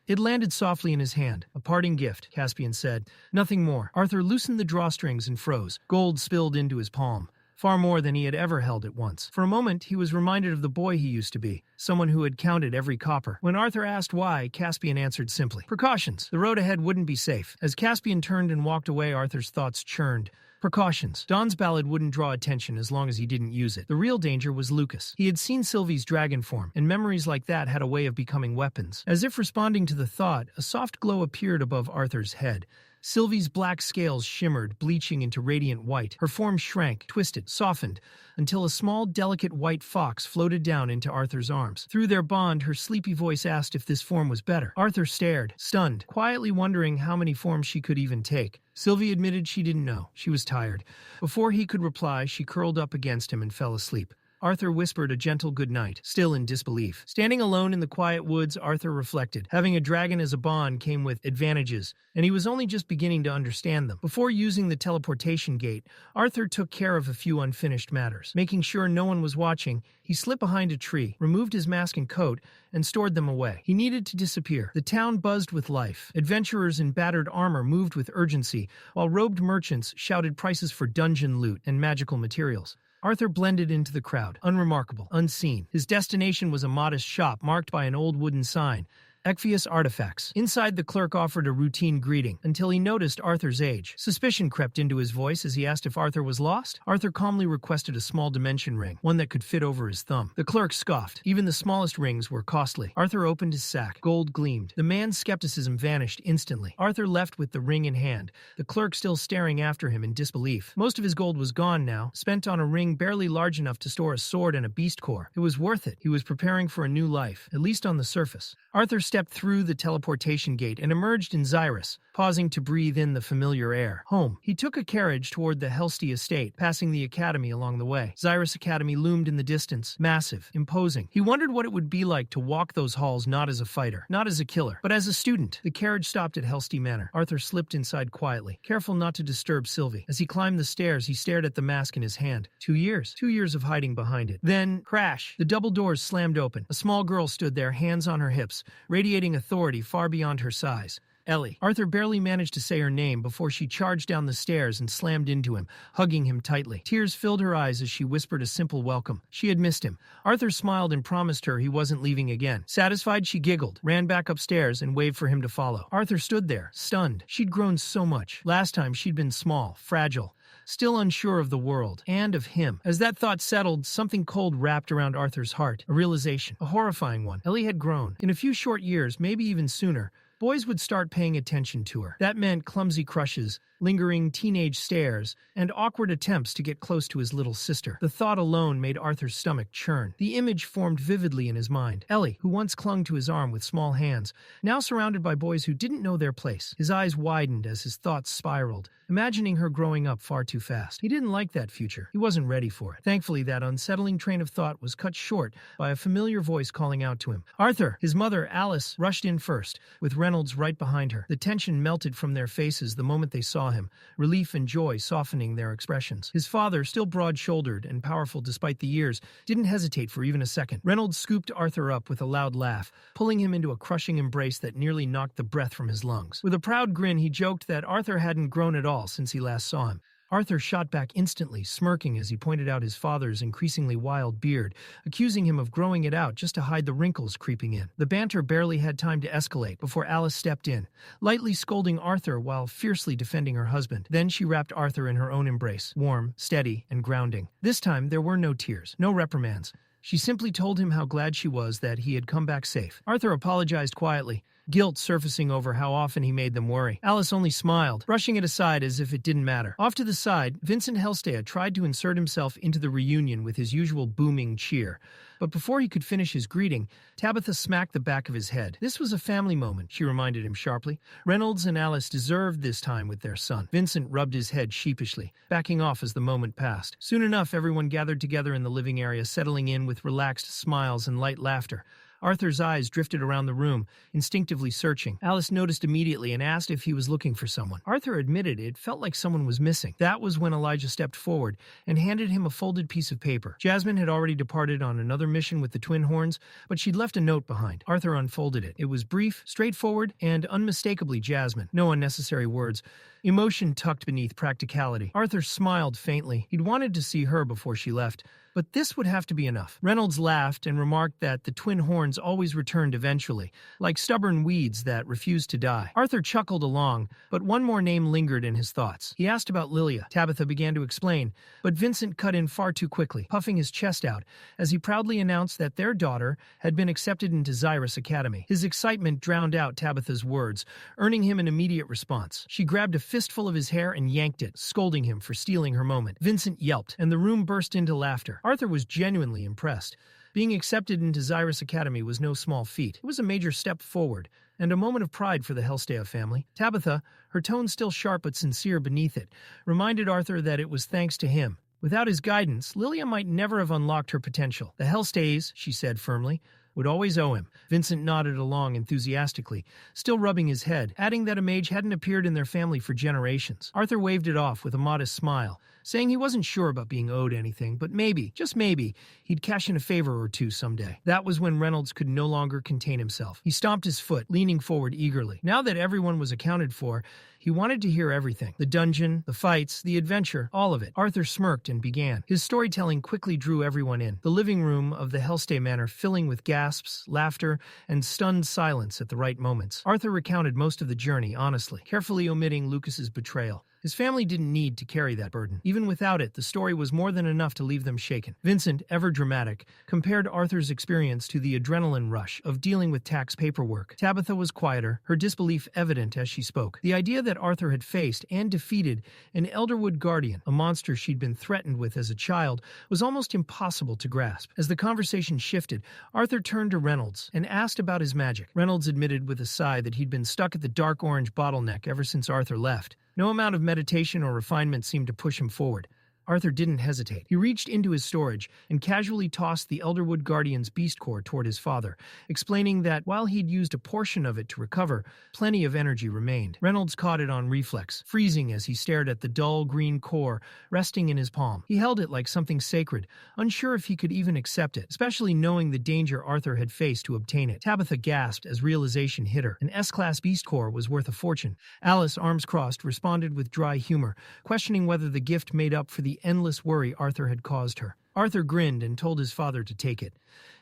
It landed softly in his hand. "A parting gift," Caspian said. Nothing more. Arthur loosened the drawstrings and froze. Gold spilled into his palm. Far more than he had ever held at once. For a moment, he was reminded of the boy he used to be, someone who had counted every copper. When Arthur asked why, Caspian answered simply, "Precautions. The road ahead wouldn't be safe." As Caspian turned and walked away, Arthur's thoughts churned. Precautions. Don's ballad wouldn't draw attention as long as he didn't use it. The real danger was Lucas. He had seen Sylvie's dragon form, and memories like that had a way of becoming weapons. As if responding to the thought, a soft glow appeared above Arthur's head. Sylvie's black scales shimmered, bleaching into radiant white. Her form shrank, twisted, softened, until a small, delicate white fox floated down into Arthur's arms. Through their bond, her sleepy voice asked if this form was better. Arthur stared, stunned, quietly wondering how many forms she could even take. Sylvie admitted she didn't know. She was tired. Before he could reply, she curled up against him and fell asleep. Arthur whispered a gentle goodnight, still in disbelief. Standing alone in the quiet woods, Arthur reflected. Having a dragon as a bond came with advantages, and he was only just beginning to understand them. Before using the teleportation gate, Arthur took care of a few unfinished matters. Making sure no one was watching, he slipped behind a tree, removed his mask and coat, and stored them away. He needed to disappear. The town buzzed with life. Adventurers in battered armor moved with urgency, while robed merchants shouted prices for dungeon loot and magical materials. Arthur blended into the crowd, unremarkable, unseen. His destination was a modest shop marked by an old wooden sign, Ekvius artifacts. Inside, the clerk offered a routine greeting until he noticed Arthur's age. Suspicion crept into his voice as he asked if Arthur was lost. Arthur calmly requested a small dimension ring, one that could fit over his thumb. The clerk scoffed. Even the smallest rings were costly. Arthur opened his sack. Gold gleamed. The man's skepticism vanished instantly. Arthur left with the ring in hand, the clerk still staring after him in disbelief. Most of his gold was gone now, spent on a ring barely large enough to store a sword and a beast core. It was worth it. He was preparing for a new life, at least on the surface. Arthur stepped through the teleportation gate and emerged in Xyrus, pausing to breathe in the familiar air. Home. He took a carriage toward the Helsty estate, passing the academy along the way. Xyrus Academy loomed in the distance, massive, imposing. He wondered what it would be like to walk those halls not as a fighter, not as a killer, but as a student. The carriage stopped at Helsty Manor. Arthur slipped inside quietly, careful not to disturb Sylvie. As he climbed the stairs, he stared at the mask in his hand. 2 years. 2 years of hiding behind it. Then, crash! The double doors slammed open. A small girl stood there, hands on her hips, radiating authority far beyond her size. Ellie. Arthur barely managed to say her name before she charged down the stairs and slammed into him, hugging him tightly. Tears filled her eyes as she whispered a simple welcome. She had missed him. Arthur smiled and promised her he wasn't leaving again. Satisfied, she giggled, ran back upstairs, and waved for him to follow. Arthur stood there, stunned. She'd grown so much. Last time, she'd been small, fragile, still unsure of the world, and of him. As that thought settled, something cold wrapped around Arthur's heart. A realization, a horrifying one. Ellie had grown. In a few short years, maybe even sooner, boys would start paying attention to her. That meant clumsy crushes, lingering teenage stares, and awkward attempts to get close to his little sister. The thought alone made Arthur's stomach churn. The image formed vividly in his mind. Ellie, who once clung to his arm with small hands, now surrounded by boys who didn't know their place. His eyes widened as his thoughts spiraled, imagining her growing up far too fast. He didn't like that future. He wasn't ready for it. Thankfully, that unsettling train of thought was cut short by a familiar voice calling out to him. Arthur! His mother, Alice, rushed in first, with Reynolds right behind her. The tension melted from their faces the moment they saw him, relief and joy softening their expressions. His father, still broad-shouldered and powerful despite the years, didn't hesitate for even a second. Reynolds scooped Arthur up with a loud laugh, pulling him into a crushing embrace that nearly knocked the breath from his lungs. With a proud grin, he joked that Arthur hadn't grown at all since he last saw him. Arthur shot back instantly, smirking as he pointed out his father's increasingly wild beard, accusing him of growing it out just to hide the wrinkles creeping in. The banter barely had time to escalate before Alice stepped in, lightly scolding Arthur while fiercely defending her husband. Then she wrapped Arthur in her own embrace, warm, steady, and grounding. This time, there were no tears, no reprimands. She simply told him how glad she was that he had come back safe. Arthur apologized quietly, guilt surfacing over how often he made them worry. Alice only smiled, brushing it aside as if it didn't matter. Off to the side, Vincent Helstea tried to insert himself into the reunion with his usual booming cheer. But before he could finish his greeting, Tabitha smacked the back of his head. This was a family moment, she reminded him sharply. Reynolds and Alice deserved this time with their son. Vincent rubbed his head sheepishly, backing off as the moment passed. Soon enough, everyone gathered together in the living area, settling in with relaxed smiles and light laughter. Arthur's eyes drifted around the room, instinctively searching. Alice noticed immediately and asked if he was looking for someone. Arthur admitted it felt like someone was missing. That was when Elijah stepped forward and handed him a folded piece of paper. Jasmine had already departed on another mission with the twin horns, but she'd left a note behind. Arthur unfolded it. It was brief, straightforward, and unmistakably Jasmine. No unnecessary words. Emotion tucked beneath practicality. Arthur smiled faintly. He'd wanted to see her before she left, but this would have to be enough. Reynolds laughed and remarked that the twin horns always returned eventually, like stubborn weeds that refused to die. Arthur chuckled along, but one more name lingered in his thoughts. He asked about Lilia. Tabitha began to explain, but Vincent cut in far too quickly, puffing his chest out, as he proudly announced that their daughter had been accepted into Xyrus Academy. His excitement drowned out Tabitha's words, earning him an immediate response. She grabbed a fistful of his hair and yanked it, scolding him for stealing her moment. Vincent yelped, and the room burst into laughter. Arthur was genuinely impressed. Being accepted into Xyrus Academy was no small feat. It was a major step forward, and a moment of pride for the Helstea family. Tabitha, her tone still sharp but sincere beneath it, reminded Arthur that it was thanks to him. Without his guidance, Lilia might never have unlocked her potential. The Helsteas, she said firmly, would always owe him. Vincent nodded along enthusiastically, still rubbing his head, adding that a mage hadn't appeared in their family for generations. Arthur waved it off with a modest smile, saying he wasn't sure about being owed anything, but maybe, just maybe, he'd cash in a favor or two someday. That was when Reynolds could no longer contain himself. He stomped his foot, leaning forward eagerly. Now that everyone was accounted for, he wanted to hear everything. The dungeon, the fights, the adventure, all of it. Arthur smirked and began. His storytelling quickly drew everyone in, the living room of the Helstea Manor filling with gasping gasps, laughter, and stunned silence at the right moments. Arthur recounted most of the journey honestly, carefully omitting Lucas's betrayal. His family didn't need to carry that burden. Even without it, the story was more than enough to leave them shaken. Vincent, ever dramatic, compared Arthur's experience to the adrenaline rush of dealing with tax paperwork. Tabitha was quieter, her disbelief evident as she spoke. The idea that Arthur had faced and defeated an Elderwood guardian, a monster she'd been threatened with as a child, was almost impossible to grasp. As the conversation shifted, Arthur turned to Reynolds and asked about his magic. Reynolds admitted with a sigh that he'd been stuck at the dark orange bottleneck ever since Arthur left. No amount of meditation or refinement seemed to push him forward. Arthur didn't hesitate. He reached into his storage and casually tossed the Elderwood Guardian's beast core toward his father, explaining that while he'd used a portion of it to recover, plenty of energy remained. Reynolds caught it on reflex, freezing as he stared at the dull green core resting in his palm. He held it like something sacred, unsure if he could even accept it, especially knowing the danger Arthur had faced to obtain it. Tabitha gasped as realization hit her. An S-class beast core was worth a fortune. Alice, arms crossed, responded with dry humor, questioning whether the gift made up for the endless worry Arthur had caused her. Arthur grinned and told his father to take it.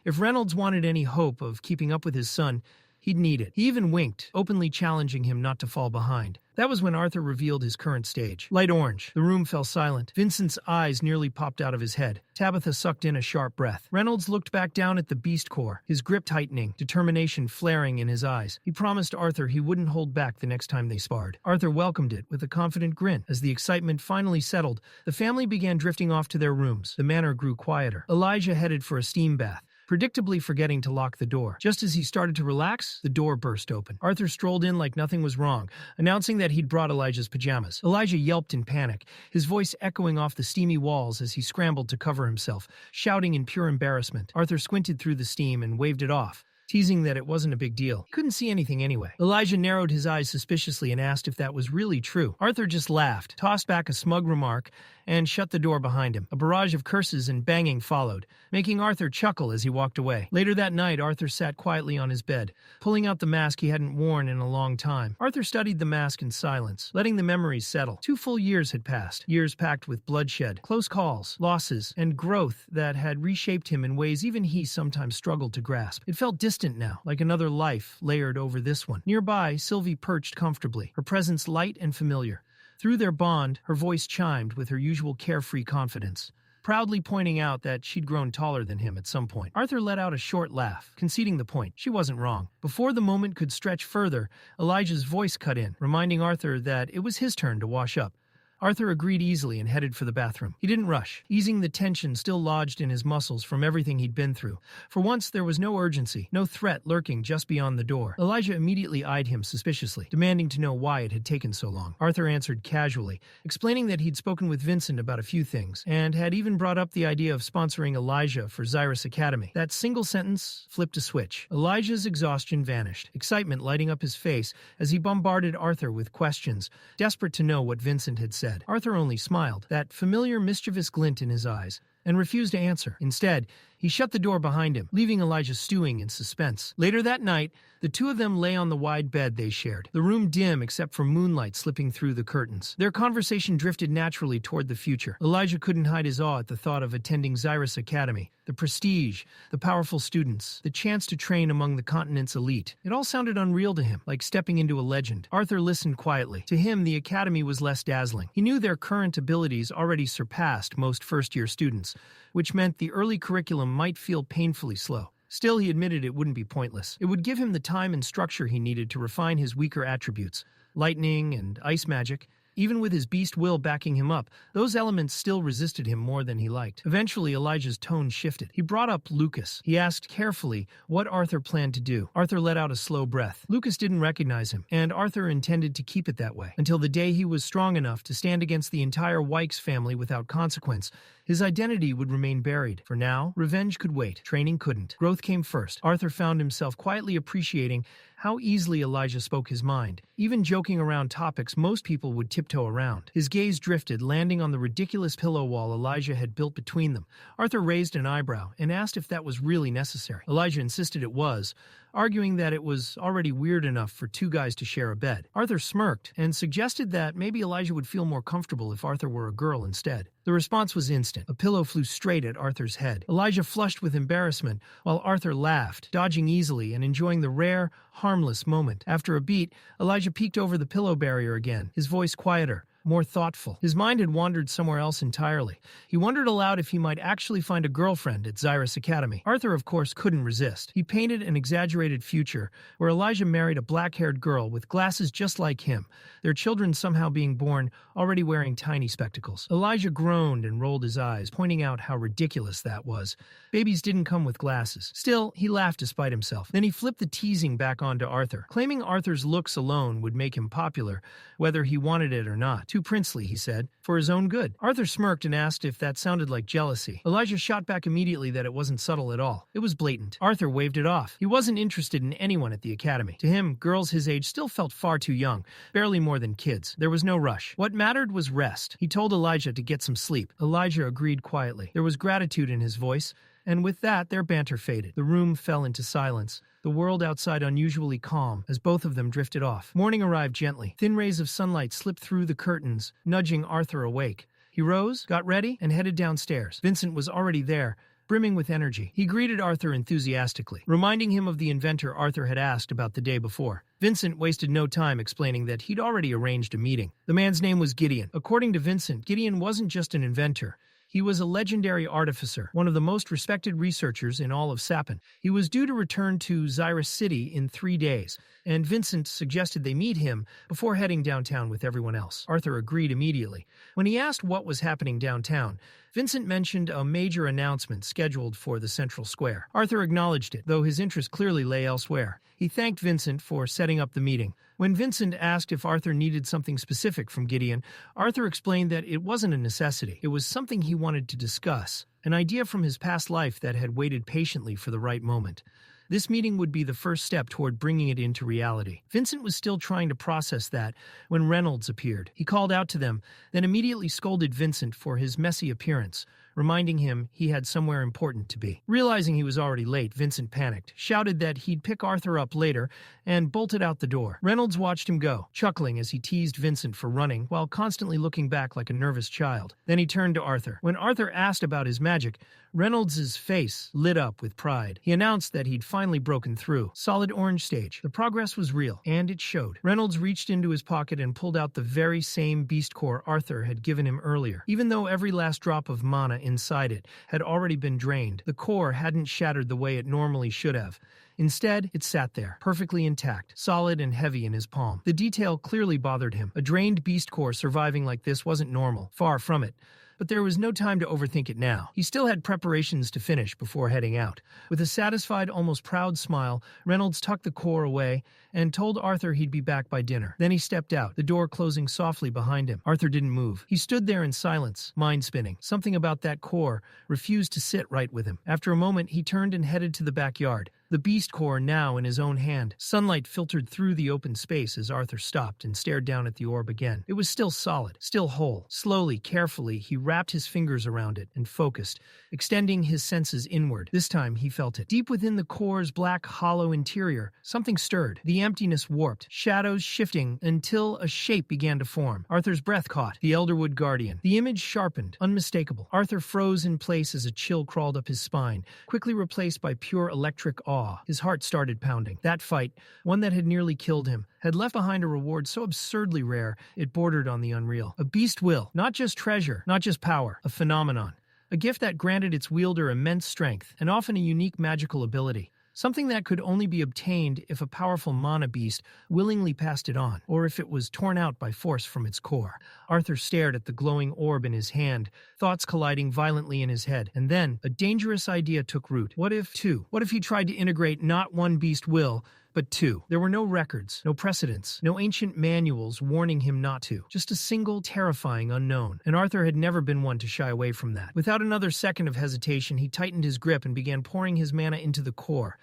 If Reynolds wanted any hope of keeping up with his son, he'd need it. He even winked, openly challenging him not to fall behind. That was when Arthur revealed his current stage. Light orange. The room fell silent. Vincent's eyes nearly popped out of his head. Tabitha sucked in a sharp breath. Reynolds looked back down at the beast core, his grip tightening, determination flaring in his eyes. He promised Arthur he wouldn't hold back the next time they sparred. Arthur welcomed it with a confident grin. As the excitement finally settled, the family began drifting off to their rooms. The manor grew quieter. Elijah headed for a steam bath, predictably forgetting to lock the door. Just as he started to relax, the door burst open. Arthur strolled in like nothing was wrong, announcing that he'd brought Elijah's pajamas. Elijah yelped in panic, his voice echoing off the steamy walls as he scrambled to cover himself, shouting in pure embarrassment. Arthur squinted through the steam and waved it off, teasing that it wasn't a big deal. He couldn't see anything anyway. Elijah narrowed his eyes suspiciously and asked if that was really true. Arthur just laughed, tossed back a smug remark, and shut the door behind him. A barrage of curses and banging followed, making Arthur chuckle as he walked away. Later that night, Arthur sat quietly on his bed, pulling out the mask he hadn't worn in a long time. Arthur studied the mask in silence, letting the memories settle. 2 full years had passed, years packed with bloodshed, close calls, losses, and growth that had reshaped him in ways even he sometimes struggled to grasp. It felt distant now, like another life layered over this one. Nearby, Sylvie perched comfortably, her presence light and familiar. Through their bond, her voice chimed with her usual carefree confidence, proudly pointing out that she'd grown taller than him at some point. Arthur let out a short laugh, conceding the point. She wasn't wrong. Before the moment could stretch further, Elijah's voice cut in, reminding Arthur that it was his turn to wash up. Arthur agreed easily and headed for the bathroom. He didn't rush, easing the tension still lodged in his muscles from everything he'd been through. For once, there was no urgency, no threat lurking just beyond the door. Elijah immediately eyed him suspiciously, demanding to know why it had taken so long. Arthur answered casually, explaining that he'd spoken with Vincent about a few things, and had even brought up the idea of sponsoring Elijah for Xyrus Academy. That single sentence flipped a switch. Elijah's exhaustion vanished, excitement lighting up his face as he bombarded Arthur with questions, desperate to know what Vincent had said. Arthur only smiled, that familiar mischievous glint in his eyes, and refused to answer. Instead, he shut the door behind him, leaving Elijah stewing in suspense. Later that night, the two of them lay on the wide bed they shared, the room dim except for moonlight slipping through the curtains. Their conversation drifted naturally toward the future. Elijah couldn't hide his awe at the thought of attending Xyrus Academy, the prestige, the powerful students, the chance to train among the continent's elite. It all sounded unreal to him, like stepping into a legend. Arthur listened quietly. To him, the academy was less dazzling. He knew their current abilities already surpassed most first-year students, which meant the early curriculum might feel painfully slow. Still, he admitted it wouldn't be pointless. It would give him the time and structure he needed to refine his weaker attributes, lightning and ice magic. Even with his beast will backing him up, those elements still resisted him more than he liked. Eventually, Elijah's tone shifted. He brought up Lucas. He asked carefully what Arthur planned to do. Arthur let out a slow breath. Lucas didn't recognize him, and Arthur intended to keep it that way, until the day he was strong enough to stand against the entire Wykes family without consequence. His identity would remain buried. For now, revenge could wait. Training couldn't. Growth came first. Arthur found himself quietly appreciating how easily Elijah spoke his mind, even joking around topics most people would tiptoe around. His gaze drifted, landing on the ridiculous pillow wall Elijah had built between them. Arthur raised an eyebrow and asked if that was really necessary. Elijah insisted it was, arguing that it was already weird enough for two guys to share a bed. Arthur smirked and suggested that maybe Elijah would feel more comfortable if Arthur were a girl instead. The response was instant. A pillow flew straight at Arthur's head. Elijah flushed with embarrassment, while Arthur laughed, dodging easily and enjoying the rare, harmless moment. After a beat, Elijah peeked over the pillow barrier again, his voice quieter, more thoughtful. His mind had wandered somewhere else entirely. He wondered aloud if he might actually find a girlfriend at Xyrus Academy. Arthur, of course, couldn't resist. He painted an exaggerated future where Elijah married a black-haired girl with glasses just like him, their children somehow being born already wearing tiny spectacles. Elijah groaned and rolled his eyes, pointing out how ridiculous that was. Babies didn't come with glasses. Still, he laughed despite himself. Then he flipped the teasing back onto Arthur, claiming Arthur's looks alone would make him popular, whether he wanted it or not. Too princely, he said, for his own good. Arthur smirked and asked if that sounded like jealousy. Elijah shot back immediately that it wasn't subtle at all. It was blatant. Arthur waved it off. He wasn't interested in anyone at the academy. To him, girls his age still felt far too young, barely more than kids. There was no rush. What mattered was rest. He told Elijah to get some sleep. Elijah agreed quietly. There was gratitude in his voice, and with that, their banter faded. The room fell into silence, the world outside unusually calm as both of them drifted off. Morning arrived gently. Thin rays of sunlight slipped through the curtains, nudging Arthur awake. He rose, got ready, and headed downstairs. Vincent was already there, brimming with energy. He greeted Arthur enthusiastically, reminding him of the inventor Arthur had asked about the day before. Vincent wasted no time explaining that he'd already arranged a meeting. The man's name was Gideon. According to Vincent, Gideon wasn't just an inventor. He was a legendary artificer, one of the most respected researchers in all of Sapin. He was due to return to Xyrus City in 3 days, and Vincent suggested they meet him before heading downtown with everyone else. Arthur agreed immediately. When he asked what was happening downtown, Vincent mentioned a major announcement scheduled for the central square. Arthur acknowledged it, though his interest clearly lay elsewhere. He thanked Vincent for setting up the meeting. When Vincent asked if Arthur needed something specific from Gideon, Arthur explained that it wasn't a necessity. It was something he wanted to discuss, an idea from his past life that had waited patiently for the right moment. This meeting would be the first step toward bringing it into reality. Vincent was still trying to process that when Reynolds appeared. He called out to them, then immediately scolded Vincent for his messy appearance, reminding him he had somewhere important to be. Realizing he was already late, Vincent panicked, shouted that he'd pick Arthur up later, and bolted out the door. Reynolds watched him go, chuckling as he teased Vincent for running while constantly looking back like a nervous child. Then he turned to Arthur. When Arthur asked about his magic, Reynolds' face lit up with pride. He announced that he'd finally broken through. Solid orange stage. The progress was real, and it showed. Reynolds reached into his pocket and pulled out the very same beast core Arthur had given him earlier. Even though every last drop of mana inside it had already been drained, the core hadn't shattered the way it normally should have. Instead, it sat there, perfectly intact, solid and heavy in his palm. The detail clearly bothered him. A drained beast core surviving like this wasn't normal. Far from it. But there was no time to overthink it now. He still had preparations to finish before heading out. With a satisfied, almost proud smile, Reynolds tucked the core away and told Arthur he'd be back by dinner. Then he stepped out, the door closing softly behind him. Arthur didn't move. He stood there in silence, mind spinning. Something about that core refused to sit right with him. After a moment, he turned and headed to the backyard. The beast core now in his own hand. Sunlight filtered through the open space as Arthur stopped and stared down at the orb again. It was still solid, still whole. Slowly, carefully, he wrapped his fingers around it and focused, extending his senses inward. This time, he felt it. Deep within the core's black, hollow interior, something stirred. The emptiness warped, shadows shifting until a shape began to form. Arthur's breath caught. The Elderwood Guardian. The image sharpened, unmistakable. Arthur froze in place as a chill crawled up his spine, quickly replaced by pure electric awe. His heart started pounding. That fight, one that had nearly killed him, had left behind a reward so absurdly rare it bordered on the unreal. A beast will, not just treasure, not just power, a phenomenon. A gift that granted its wielder immense strength and often a unique magical ability. Something that could only be obtained if a powerful mana beast willingly passed it on, or if it was torn out by force from its core. Arthur stared at the glowing orb in his hand, thoughts colliding violently in his head. And then, a dangerous idea took root. What if he tried to integrate not one beast will, but two? There were no records, no precedents, no ancient manuals warning him not to. Just a single, terrifying unknown. And Arthur had never been one to shy away from that. Without another second of hesitation, he tightened his grip and began pouring his mana into the core.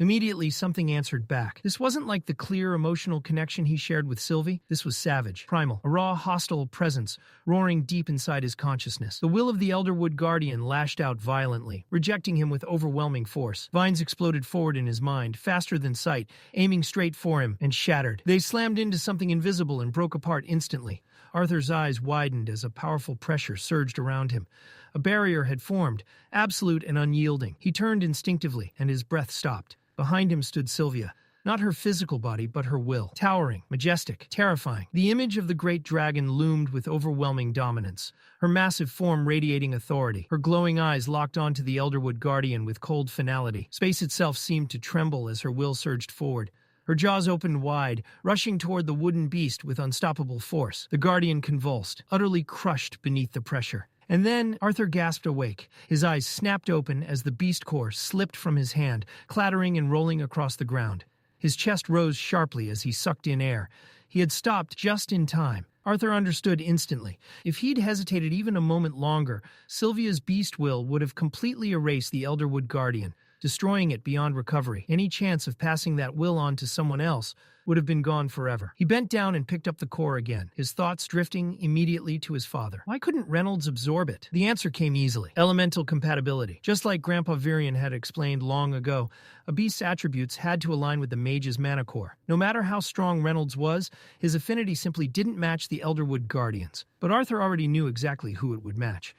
Immediately, something answered back. This wasn't like the clear, emotional connection he shared with Sylvie. This was savage, primal, a raw, hostile presence roaring deep inside his consciousness. The will of the Elderwood Guardian lashed out violently, rejecting him with overwhelming force. Vines exploded forward in his mind, faster than sight, aiming straight for him, and shattered. They slammed into something invisible and broke apart instantly. Arthur's eyes widened as a powerful pressure surged around him. A barrier had formed, absolute and unyielding. He turned instinctively, and his breath stopped. Behind him stood Sylvia. Not her physical body, but her will. Towering, majestic, terrifying. The image of the great dragon loomed with overwhelming dominance, her massive form radiating authority. Her glowing eyes locked onto the Elderwood Guardian with cold finality. Space itself seemed to tremble as her will surged forward. Her jaws opened wide, rushing toward the wooden beast with unstoppable force. The Guardian convulsed, utterly crushed beneath the pressure. And then Arthur gasped awake. His eyes snapped open as the beast core slipped from his hand, clattering and rolling across the ground. His chest rose sharply as he sucked in air. He had stopped just in time. Arthur understood instantly. If he'd hesitated even a moment longer, Sylvia's beast will would have completely erased the Elderwood Guardian, destroying it beyond recovery. Any chance of passing that will on to someone else would have been gone forever. He bent down and picked up the core again, his thoughts drifting immediately to his father. Why couldn't Reynolds absorb it? The answer came easily. Elemental compatibility. Just like Grandpa Virion had explained long ago, a beast's attributes had to align with the mage's mana core. No matter how strong Reynolds was, his affinity simply didn't match the Elderwood Guardians. But Arthur already knew exactly who it would match.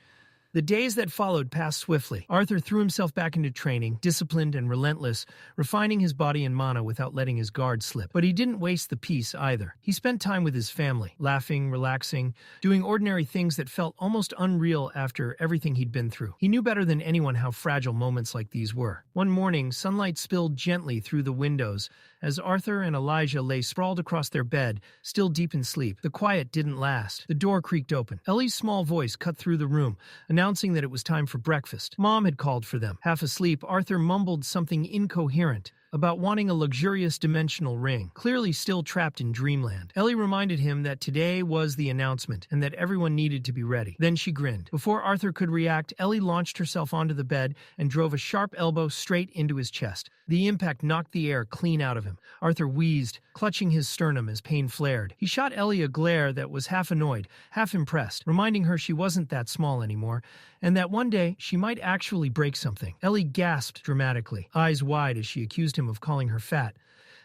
The days that followed passed swiftly. Arthur threw himself back into training, disciplined and relentless, refining his body and mana without letting his guard slip. But he didn't waste the peace either. He spent time with his family, laughing, relaxing, doing ordinary things that felt almost unreal after everything he'd been through. He knew better than anyone how fragile moments like these were. One morning, sunlight spilled gently through the windows as Arthur and Elijah lay sprawled across their bed, still deep in sleep. The quiet didn't last. The door creaked open. Ellie's small voice cut through the room, announcing that it was time for breakfast. Mom had called for them. Half asleep, Arthur mumbled something incoherent about wanting a luxurious dimensional ring, clearly still trapped in dreamland. Ellie reminded him that today was the announcement and that everyone needed to be ready. Then she grinned. Before Arthur could react, Ellie launched herself onto the bed and drove a sharp elbow straight into his chest. The impact knocked the air clean out of him. Arthur wheezed, clutching his sternum as pain flared. He shot Ellie a glare that was half annoyed, half impressed, reminding her she wasn't that small anymore, and that one day she might actually break something. Ellie gasped dramatically, eyes wide as she accused him of calling her fat.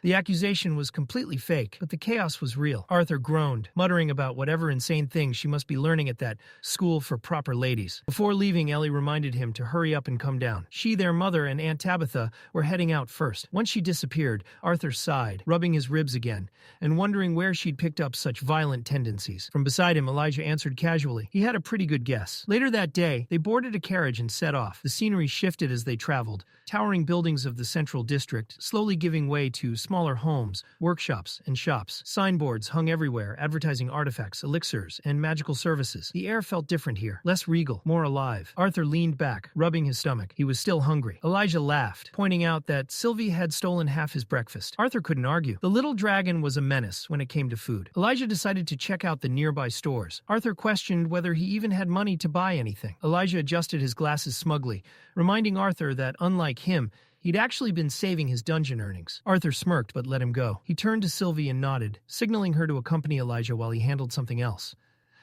The accusation was completely fake, but the chaos was real. Arthur groaned, muttering about whatever insane things she must be learning at that school for proper ladies. Before leaving, Ellie reminded him to hurry up and come down. She, their mother, and Aunt Tabitha were heading out first. Once she disappeared, Arthur sighed, rubbing his ribs again, and wondering where she'd picked up such violent tendencies. From beside him, Elijah answered casually. He had a pretty good guess. Later that day, they boarded a carriage and set off. The scenery shifted as they traveled, towering buildings of the central district slowly giving way to smaller homes, workshops, and shops. Signboards hung everywhere, advertising artifacts, elixirs, and magical services. The air felt different here, less regal, more alive. Arthur leaned back, rubbing his stomach. He was still hungry. Elijah laughed, pointing out that Sylvie had stolen half his breakfast. Arthur couldn't argue. The little dragon was a menace when it came to food. Elijah decided to check out the nearby stores. Arthur questioned whether he even had money to buy anything. Elijah adjusted his glasses smugly, reminding Arthur that, unlike him, he'd actually been saving his dungeon earnings. Arthur smirked but let him go. He turned to Sylvie and nodded, signaling her to accompany Elijah while he handled something else.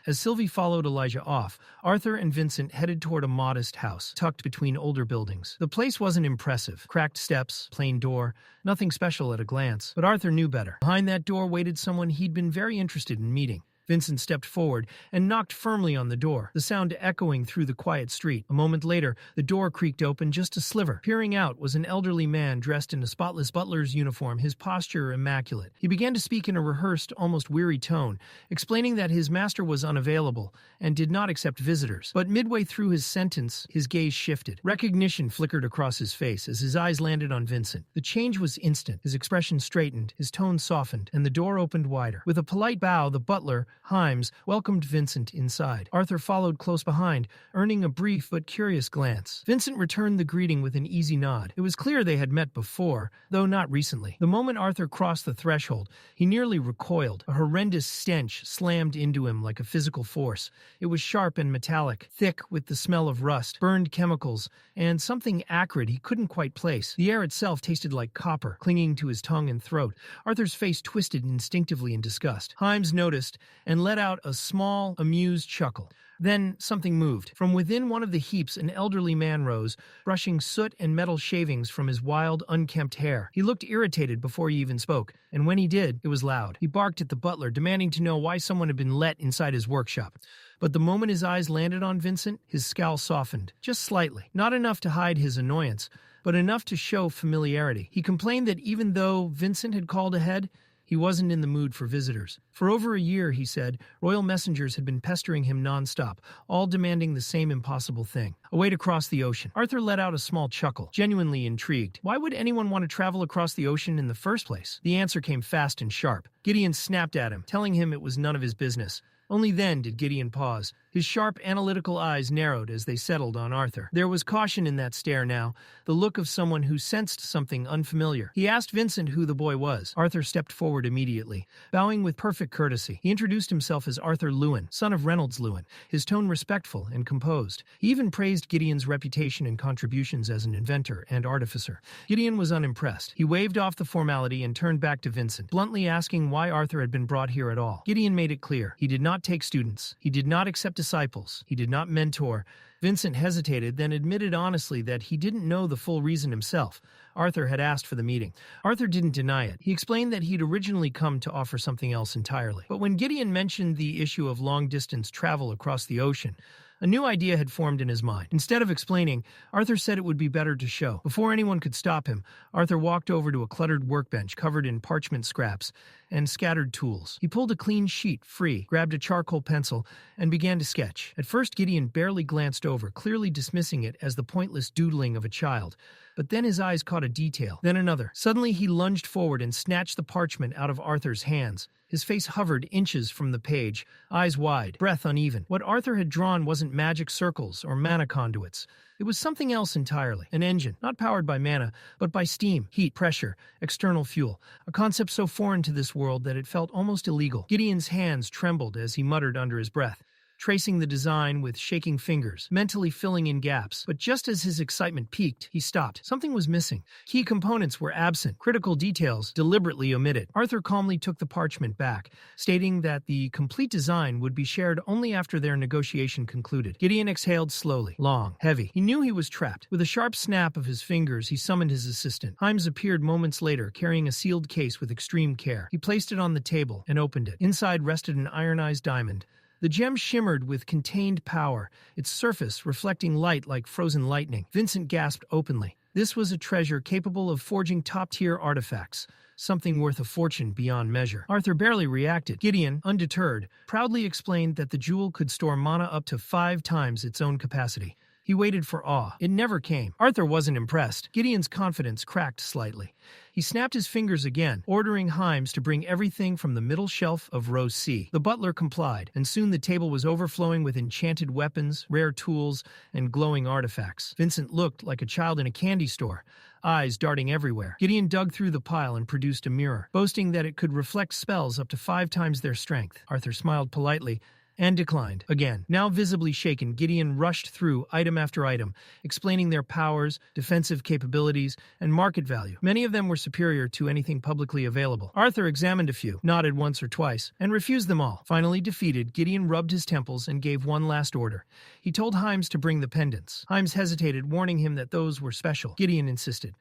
As Sylvie followed Elijah off, Arthur and Vincent headed toward a modest house, tucked between older buildings. The place wasn't impressive. Cracked steps, plain door, nothing special at a glance. But Arthur knew better. Behind that door waited someone he'd been very interested in meeting. Vincent stepped forward and knocked firmly on the door, the sound echoing through the quiet street. A moment later, the door creaked open just a sliver. Peering out was an elderly man dressed in a spotless butler's uniform, his posture immaculate. He began to speak in a rehearsed, almost weary tone, explaining that his master was unavailable and did not accept visitors. But midway through his sentence, his gaze shifted. Recognition flickered across his face as his eyes landed on Vincent. The change was instant. His expression straightened, his tone softened, and the door opened wider. With a polite bow, the butler Himes welcomed Vincent inside. Arthur followed close behind, earning a brief but curious glance. Vincent returned the greeting with an easy nod. It was clear they had met before, though not recently. The moment Arthur crossed the threshold, he nearly recoiled. A horrendous stench slammed into him like a physical force. It was sharp and metallic, thick with the smell of rust, burned chemicals, and something acrid he couldn't quite place. The air itself tasted like copper, clinging to his tongue and throat. Arthur's face twisted instinctively in disgust. Himes noticed and let out a small, amused chuckle. Then something moved. From within one of the heaps, an elderly man rose, brushing soot and metal shavings from his wild, unkempt hair. He looked irritated before he even spoke, and when he did, it was loud. He barked at the butler, demanding to know why someone had been let inside his workshop. But the moment his eyes landed on Vincent, his scowl softened, just slightly. Not enough to hide his annoyance, but enough to show familiarity. He complained that even though Vincent had called ahead, he wasn't in the mood for visitors. For over a year, he said, royal messengers had been pestering him nonstop, all demanding the same impossible thing: a way to cross the ocean. Arthur let out a small chuckle, genuinely intrigued. Why would anyone want to travel across the ocean in the first place? The answer came fast and sharp. Gideon snapped at him, telling him it was none of his business. Only then did Gideon pause. His sharp, analytical eyes narrowed as they settled on Arthur. There was caution in that stare now, the look of someone who sensed something unfamiliar. He asked Vincent who the boy was. Arthur stepped forward immediately, bowing with perfect courtesy. He introduced himself as Arthur Leywin, son of Reynolds Leywin, his tone respectful and composed. He even praised Gideon's reputation and contributions as an inventor and artificer. Gideon was unimpressed. He waved off the formality and turned back to Vincent, bluntly asking why Arthur had been brought here at all. Gideon made it clear. He did not take students. He did not accept disciples. He did not mentor. Vincent hesitated, then admitted honestly that he didn't know the full reason himself. Arthur had asked for the meeting. Arthur didn't deny it. He explained that he'd originally come to offer something else entirely. But when Gideon mentioned the issue of long-distance travel across the ocean, a new idea had formed in his mind. Instead of explaining, Arthur said it would be better to show. Before anyone could stop him, Arthur walked over to a cluttered workbench covered in parchment scraps and scattered tools. He pulled a clean sheet free, grabbed a charcoal pencil, and began to sketch. At first, Gideon barely glanced over, clearly dismissing it as the pointless doodling of a child. But then his eyes caught a detail, then another. Suddenly, he lunged forward and snatched the parchment out of Arthur's hands. His face hovered inches from the page, eyes wide, breath uneven. What Arthur had drawn wasn't magic circles or mana conduits. It was something else entirely. An engine, not powered by mana, but by steam, heat, pressure, external fuel. A concept so foreign to this world that it felt almost illegal. Gideon's hands trembled as he muttered under his breath, tracing the design with shaking fingers, mentally filling in gaps. But just as his excitement peaked, he stopped. Something was missing. Key components were absent, critical details deliberately omitted. Arthur calmly took the parchment back, stating that the complete design would be shared only after their negotiation concluded. Gideon exhaled slowly, long, heavy. He knew he was trapped. With a sharp snap of his fingers, he summoned his assistant. Himes appeared moments later, carrying a sealed case with extreme care. He placed it on the table and opened it. Inside rested an ironized diamond. The gem shimmered with contained power, its surface reflecting light like frozen lightning. Vincent gasped openly. This was a treasure capable of forging top-tier artifacts, something worth a fortune beyond measure. Arthur barely reacted. Gideon, undeterred, proudly explained that the jewel could store mana up to 5 times its own capacity. He waited for awe. It never came. Arthur wasn't impressed. Gideon's confidence cracked slightly. He snapped his fingers again, ordering Himes to bring everything from the middle shelf of row C. The butler complied, and soon the table was overflowing with enchanted weapons, rare tools, and glowing artifacts. Vincent looked like a child in a candy store, eyes darting everywhere. Gideon dug through the pile and produced a mirror, boasting that it could reflect spells up to 5 times their strength. Arthur smiled politely and declined. Again, now visibly shaken, Gideon rushed through item after item, explaining their powers, defensive capabilities, and market value. Many of them were superior to anything publicly available. Arthur examined a few, nodded once or twice, and refused them all. Finally defeated, Gideon rubbed his temples and gave one last order. He told Himes to bring the pendants. Himes hesitated, warning him that those were special. Gideon insisted.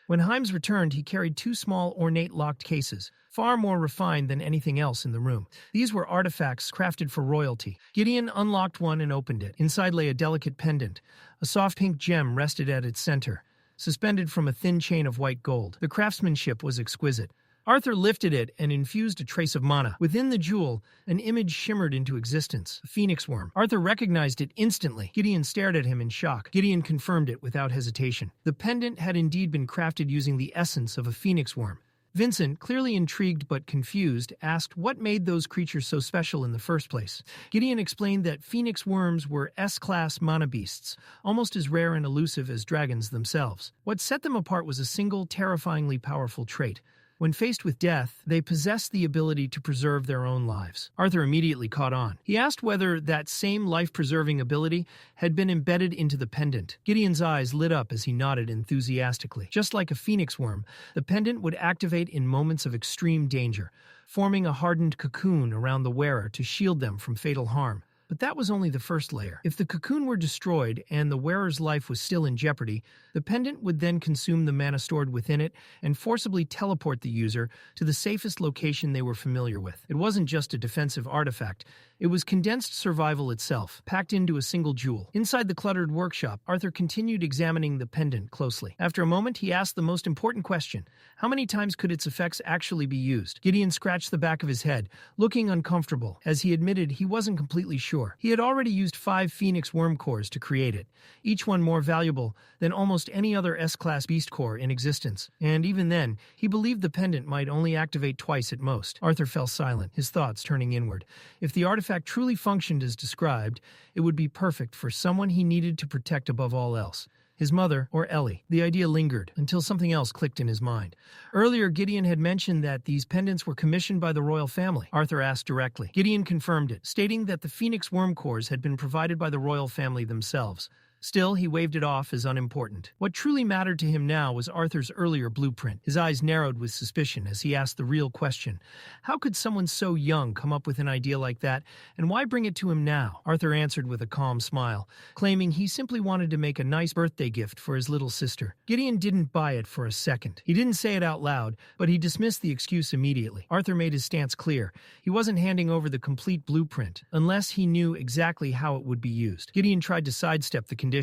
When Himes returned, he carried 2 small, ornate locked cases, far more refined than anything else in the room. These were artifacts crafted for royalty. Gideon unlocked one and opened it. Inside lay a delicate pendant. A soft pink gem rested at its center, suspended from a thin chain of white gold. The craftsmanship was exquisite. Arthur lifted it and infused a trace of mana. Within the jewel, an image shimmered into existence, a phoenix worm. Arthur recognized it instantly. Gideon stared at him in shock. Gideon confirmed it without hesitation. The pendant had indeed been crafted using the essence of a phoenix worm. Vincent, clearly intrigued but confused, asked what made those creatures so special in the first place. Gideon explained that phoenix worms were S-class mana beasts, almost as rare and elusive as dragons themselves. What set them apart was a single, terrifyingly powerful trait. When faced with death, they possessed the ability to preserve their own lives. Arthur immediately caught on. He asked whether that same life-preserving ability had been embedded into the pendant. Gideon's eyes lit up as he nodded enthusiastically. Just like a phoenix worm, the pendant would activate in moments of extreme danger, forming a hardened cocoon around the wearer to shield them from fatal harm. But that was only the first layer. If the cocoon were destroyed and the wearer's life was still in jeopardy, the pendant would then consume the mana stored within it and forcibly teleport the user to the safest location they were familiar with. It wasn't just a defensive artifact. It was condensed survival itself, packed into a single jewel. Inside the cluttered workshop, Arthur continued examining the pendant closely. After a moment, he asked the most important question. How many times could its effects actually be used? Gideon scratched the back of his head, looking uncomfortable, as he admitted he wasn't completely sure. He had already used 5 phoenix worm cores to create it, each one more valuable than almost any other S-class beast core in existence. And even then, he believed the pendant might only activate twice at most. Arthur fell silent, his thoughts turning inward. If the artifact truly functioned as described, it would be perfect for someone he needed to protect above all else. His mother, or Ellie. The idea lingered, until something else clicked in his mind. Earlier, Gideon had mentioned that these pendants were commissioned by the royal family. Arthur asked directly. Gideon confirmed it, stating that the phoenix worm cores had been provided by the royal family themselves. Still, he waved it off as unimportant. What truly mattered to him now was Arthur's earlier blueprint. His eyes narrowed with suspicion as he asked the real question. How could someone so young come up with an idea like that, and why bring it to him now? Arthur answered with a calm smile, claiming he simply wanted to make a nice birthday gift for his little sister. Gideon didn't buy it for a second. He didn't say it out loud, but he dismissed the excuse immediately. Arthur made his stance clear. He wasn't handing over the complete blueprint, unless he knew exactly how it would be used. Gideon tried to sidestep the condition,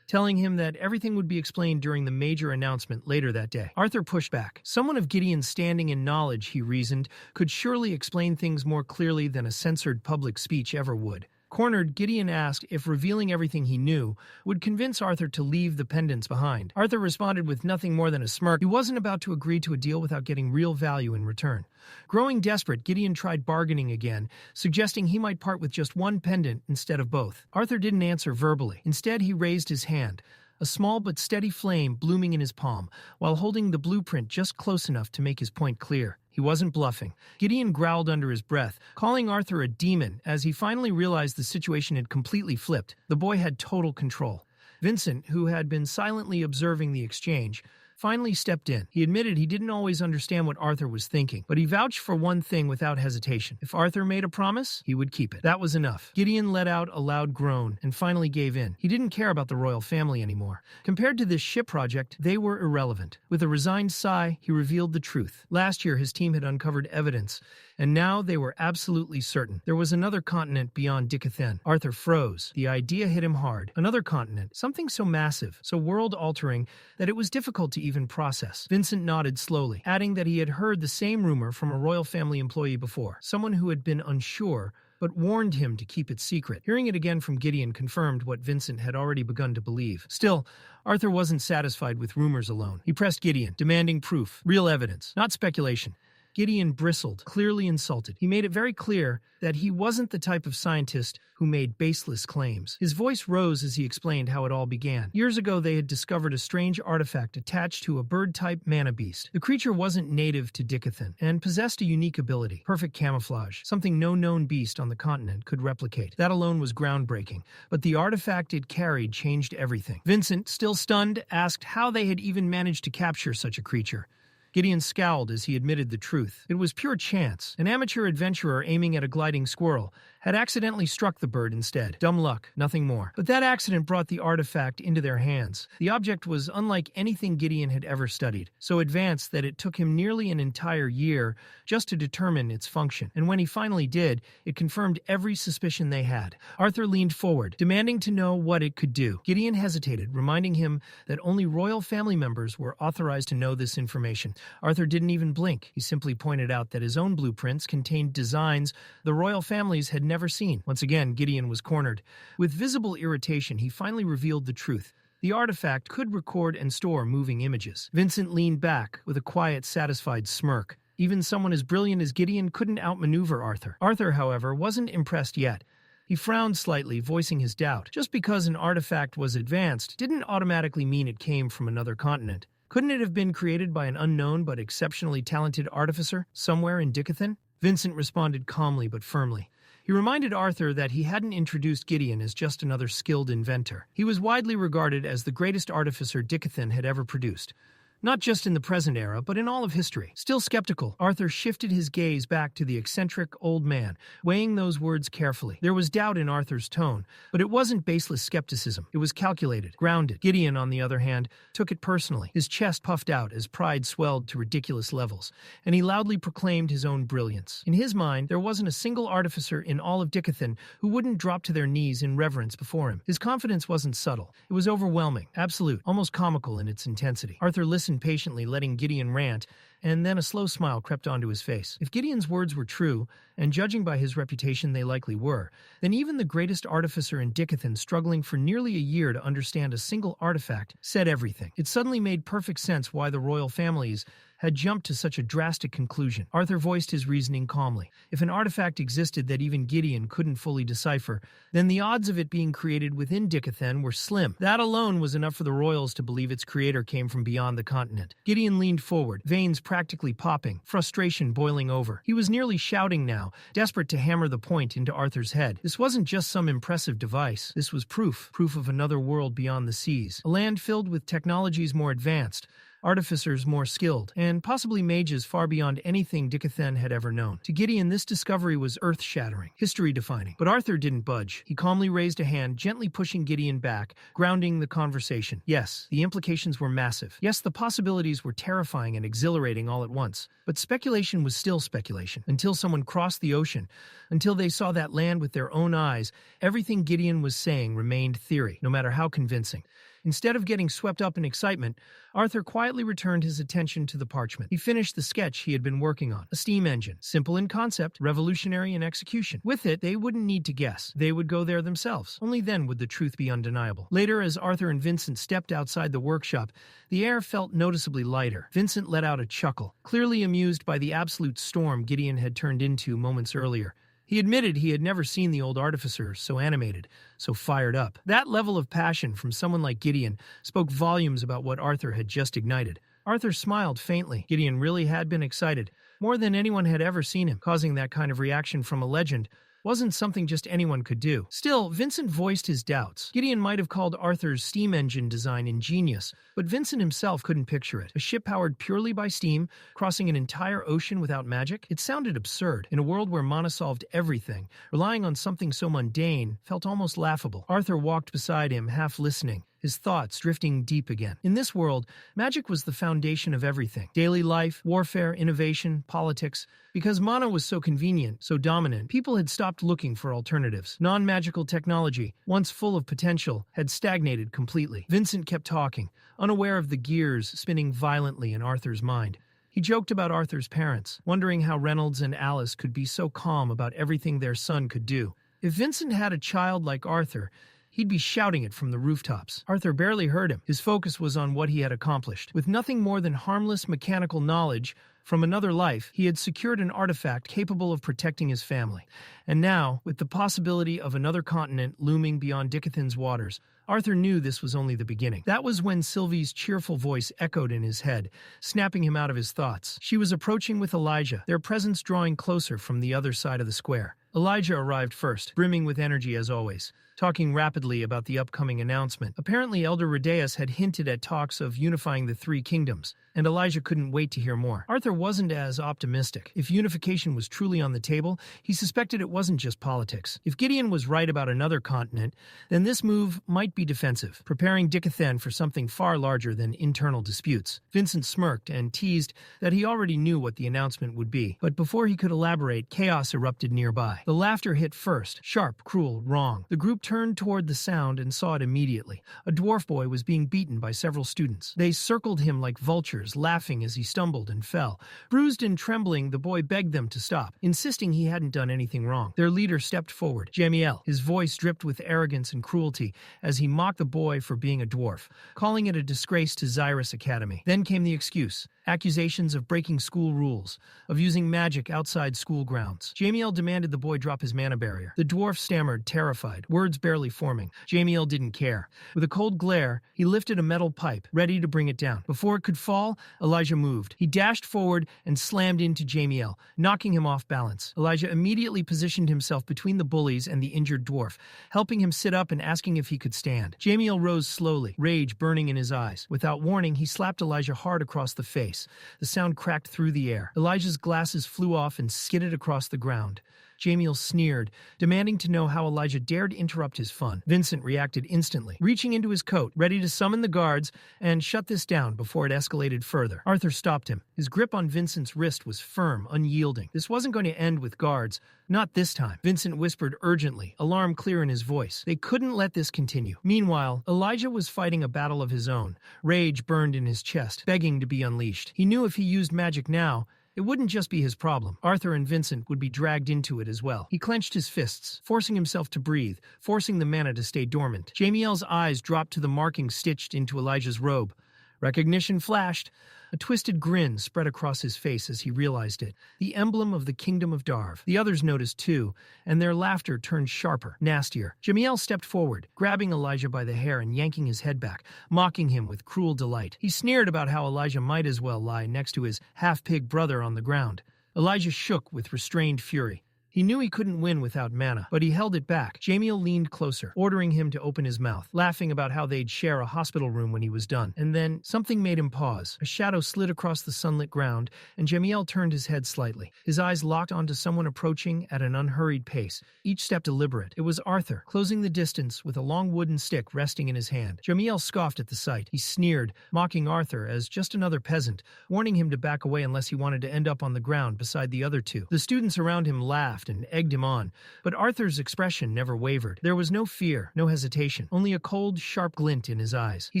telling him that everything would be explained during the major announcement later that day. Arthur pushed back. Someone of Gideon's standing and knowledge, he reasoned, could surely explain things more clearly than a censored public speech ever would. Cornered, Gideon asked if revealing everything he knew would convince Arthur to leave the pendants behind. Arthur responded with nothing more than a smirk. He wasn't about to agree to a deal without getting real value in return. Growing desperate, Gideon tried bargaining again, suggesting he might part with just one pendant instead of both. Arthur didn't answer verbally. Instead, he raised his hand, a small but steady flame blooming in his palm, while holding the blueprint just close enough to make his point clear. He wasn't bluffing. Gideon growled under his breath, calling Arthur a demon as he finally realized the situation had completely flipped. The boy had total control. Vincent, who had been silently observing the exchange, finally stepped in. He admitted he didn't always understand what Arthur was thinking, but he vouched for one thing without hesitation. If Arthur made a promise, he would keep it. That was enough. Gideon let out a loud groan and finally gave in. He didn't care about the royal family anymore. Compared to this ship project, they were irrelevant. With a resigned sigh, he revealed the truth. Last year, his team had uncovered evidence, and now they were absolutely certain. There was another continent beyond Dicathen. Arthur froze. The idea hit him hard. Another continent. Something so massive, so world-altering, that it was difficult to even process. Vincent nodded slowly, adding that he had heard the same rumor from a royal family employee before. Someone who had been unsure, but warned him to keep it secret. Hearing it again from Gideon confirmed what Vincent had already begun to believe. Still, Arthur wasn't satisfied with rumors alone. He pressed Gideon, demanding proof, real evidence, not speculation. Gideon bristled, clearly insulted. He made it very clear that he wasn't the type of scientist who made baseless claims. His voice rose as he explained how it all began. Years ago, they had discovered a strange artifact attached to a bird-type mana beast. The creature wasn't native to Dicathen and possessed a unique ability, perfect camouflage, something no known beast on the continent could replicate. That alone was groundbreaking, but the artifact it carried changed everything. Vincent, still stunned, asked how they had even managed to capture such a creature. Gideon scowled as he admitted the truth. It was pure chance. An amateur adventurer aiming at a gliding squirrel had accidentally struck the bird instead. Dumb luck, nothing more. But that accident brought the artifact into their hands. The object was unlike anything Gideon had ever studied, so advanced that it took him nearly an entire year just to determine its function. And when he finally did, it confirmed every suspicion they had. Arthur leaned forward, demanding to know what it could do. Gideon hesitated, reminding him that only royal family members were authorized to know this information. Arthur didn't even blink. He simply pointed out that his own blueprints contained designs the royal families had never seen. Once again, Gideon was cornered. With visible irritation, he finally revealed the truth. The artifact could record and store moving images. Vincent leaned back with a quiet, satisfied smirk. Even someone as brilliant as Gideon couldn't outmaneuver Arthur. Arthur, however, wasn't impressed yet. He frowned slightly, voicing his doubt. Just because an artifact was advanced didn't automatically mean it came from another continent. Couldn't it have been created by an unknown but exceptionally talented artificer somewhere in Dicathan? Vincent responded calmly but firmly. He reminded Arthur that he hadn't introduced Gideon as just another skilled inventor. He was widely regarded as the greatest artificer Dicathan had ever produced. Not just in the present era, but in all of history. Still skeptical, Arthur shifted his gaze back to the eccentric old man, weighing those words carefully. There was doubt in Arthur's tone, but it wasn't baseless skepticism. It was calculated, grounded. Gideon, on the other hand, took it personally. His chest puffed out as pride swelled to ridiculous levels, and he loudly proclaimed his own brilliance. In his mind, there wasn't a single artificer in all of Dicathan who wouldn't drop to their knees in reverence before him. His confidence wasn't subtle. It was overwhelming, absolute, almost comical in its intensity. Arthur listened patiently, letting Gideon rant, and then a slow smile crept onto his face. If Gideon's words were true, and judging by his reputation they likely were, then even the greatest artificer in Dicathan, struggling for nearly a year to understand a single artifact, said everything. It suddenly made perfect sense why the royal families had jumped to such a drastic conclusion. Arthur voiced his reasoning calmly. If an artifact existed that even Gideon couldn't fully decipher, then the odds of it being created within Dicathan were slim. That alone was enough for the royals to believe its creator came from beyond the continent. Gideon leaned forward, veins practically popping, frustration boiling over. He was nearly shouting now, desperate to hammer the point into Arthur's head. This wasn't just some impressive device. This was proof of another world beyond the seas. A land filled with technologies more advanced, artificers more skilled, and possibly mages far beyond anything Dicathan had ever known. To Gideon, this discovery was earth-shattering, history-defining. But Arthur didn't budge. He calmly raised a hand, gently pushing Gideon back, grounding the conversation. Yes, the implications were massive. Yes, the possibilities were terrifying and exhilarating all at once. But speculation was still speculation. Until someone crossed the ocean, until they saw that land with their own eyes, everything Gideon was saying remained theory, no matter how convincing. Instead of getting swept up in excitement, Arthur quietly returned his attention to the parchment. He finished the sketch he had been working on. A steam engine. Simple in concept, revolutionary in execution. With it, they wouldn't need to guess. They would go there themselves. Only then would the truth be undeniable. Later, as Arthur and Vincent stepped outside the workshop, the air felt noticeably lighter. Vincent let out a chuckle, clearly amused by the absolute storm Gideon had turned into moments earlier. He admitted he had never seen the old artificer so animated, so fired up. That level of passion from someone like Gideon spoke volumes about what Arthur had just ignited. Arthur smiled faintly. Gideon really had been excited, more than anyone had ever seen him. Causing that kind of reaction from a legend wasn't something just anyone could do. Still, Vincent voiced his doubts. Gideon might have called Arthur's steam engine design ingenious, but Vincent himself couldn't picture it. A ship powered purely by steam, crossing an entire ocean without magic? It sounded absurd. In a world where mana solved everything, relying on something so mundane felt almost laughable. Arthur walked beside him, half listening, his thoughts drifting deep again. In this world, magic was the foundation of everything. Daily life, warfare, innovation, politics. Because mana was so convenient, so dominant, people had stopped looking for alternatives. Non-magical technology, once full of potential, had stagnated completely. Vincent kept talking, unaware of the gears spinning violently in Arthur's mind. He joked about Arthur's parents, wondering how Reynolds and Alice could be so calm about everything their son could do. If Vincent had a child like Arthur, he'd be shouting it from the rooftops. Arthur barely heard him. His focus was on what he had accomplished. With nothing more than harmless mechanical knowledge from another life, he had secured an artifact capable of protecting his family. And now, with the possibility of another continent looming beyond Dicathan's waters, Arthur knew this was only the beginning. That was when Sylvie's cheerful voice echoed in his head, snapping him out of his thoughts. She was approaching with Elijah, their presence drawing closer from the other side of the square. Elijah arrived first, brimming with energy as always, talking rapidly about the upcoming announcement. Apparently, Elder Rhaeus had hinted at talks of unifying the three kingdoms, and Elijah couldn't wait to hear more. Arthur wasn't as optimistic. If unification was truly on the table, he suspected it wasn't just politics. If Gideon was right about another continent, then this move might be defensive, preparing Dicathan for something far larger than internal disputes. Vincent smirked and teased that he already knew what the announcement would be, but before he could elaborate, chaos erupted nearby. The laughter hit first, sharp, cruel, wrong. The group turned toward the sound and saw it immediately. A dwarf boy was being beaten by several students. They circled him like vultures, laughing as he stumbled and fell. Bruised and trembling, the boy begged them to stop, insisting he hadn't done anything wrong. Their leader stepped forward, Jamiel. His voice dripped with arrogance and cruelty as he mocked the boy for being a dwarf, calling it a disgrace to Xyrus Academy. Then came the excuse. Accusations of breaking school rules, of using magic outside school grounds. Jamiel demanded the boy drop his mana barrier. The dwarf stammered, terrified, words barely forming. Jamiel didn't care. With a cold glare, he lifted a metal pipe, ready to bring it down. Before it could fall, Elijah moved. He dashed forward and slammed into Jamiel, knocking him off balance. Elijah immediately positioned himself between the bullies and the injured dwarf, helping him sit up and asking if he could stand. Jamiel rose slowly, rage burning in his eyes. Without warning, he slapped Elijah hard across the face. The sound cracked through the air. Elijah's glasses flew off and skidded across the ground. Jamiel sneered, demanding to know how Elijah dared interrupt his fun. Vincent reacted instantly, reaching into his coat, ready to summon the guards and shut this down before it escalated further. Arthur stopped him. His grip on Vincent's wrist was firm, unyielding. This wasn't going to end with guards. Not this time. Vincent whispered urgently, alarm clear in his voice. They couldn't let this continue. Meanwhile, Elijah was fighting a battle of his own. Rage burned in his chest, begging to be unleashed. He knew if he used magic now, it wouldn't just be his problem. Arthur and Vincent would be dragged into it as well. He clenched his fists, forcing himself to breathe, forcing the mana to stay dormant. Jamiel's eyes dropped to the markings stitched into Elijah's robe. Recognition flashed. A twisted grin spread across his face as he realized it. The emblem of the Kingdom of Darv. The others noticed too, and their laughter turned sharper, nastier. Jamiel stepped forward, grabbing Elijah by the hair and yanking his head back, mocking him with cruel delight. He sneered about how Elijah might as well lie next to his half-pig brother on the ground. Elijah shook with restrained fury. He knew he couldn't win without mana, but he held it back. Jamiel leaned closer, ordering him to open his mouth, laughing about how they'd share a hospital room when he was done. And then something made him pause. A shadow slid across the sunlit ground, and Jamiel turned his head slightly. His eyes locked onto someone approaching at an unhurried pace, each step deliberate. It was Arthur, closing the distance with a long wooden stick resting in his hand. Jamiel scoffed at the sight. He sneered, mocking Arthur as just another peasant, warning him to back away unless he wanted to end up on the ground beside the other two. The students around him laughed and egged him on, but Arthur's expression never wavered. There was no fear, no hesitation, only a cold, sharp glint in his eyes. He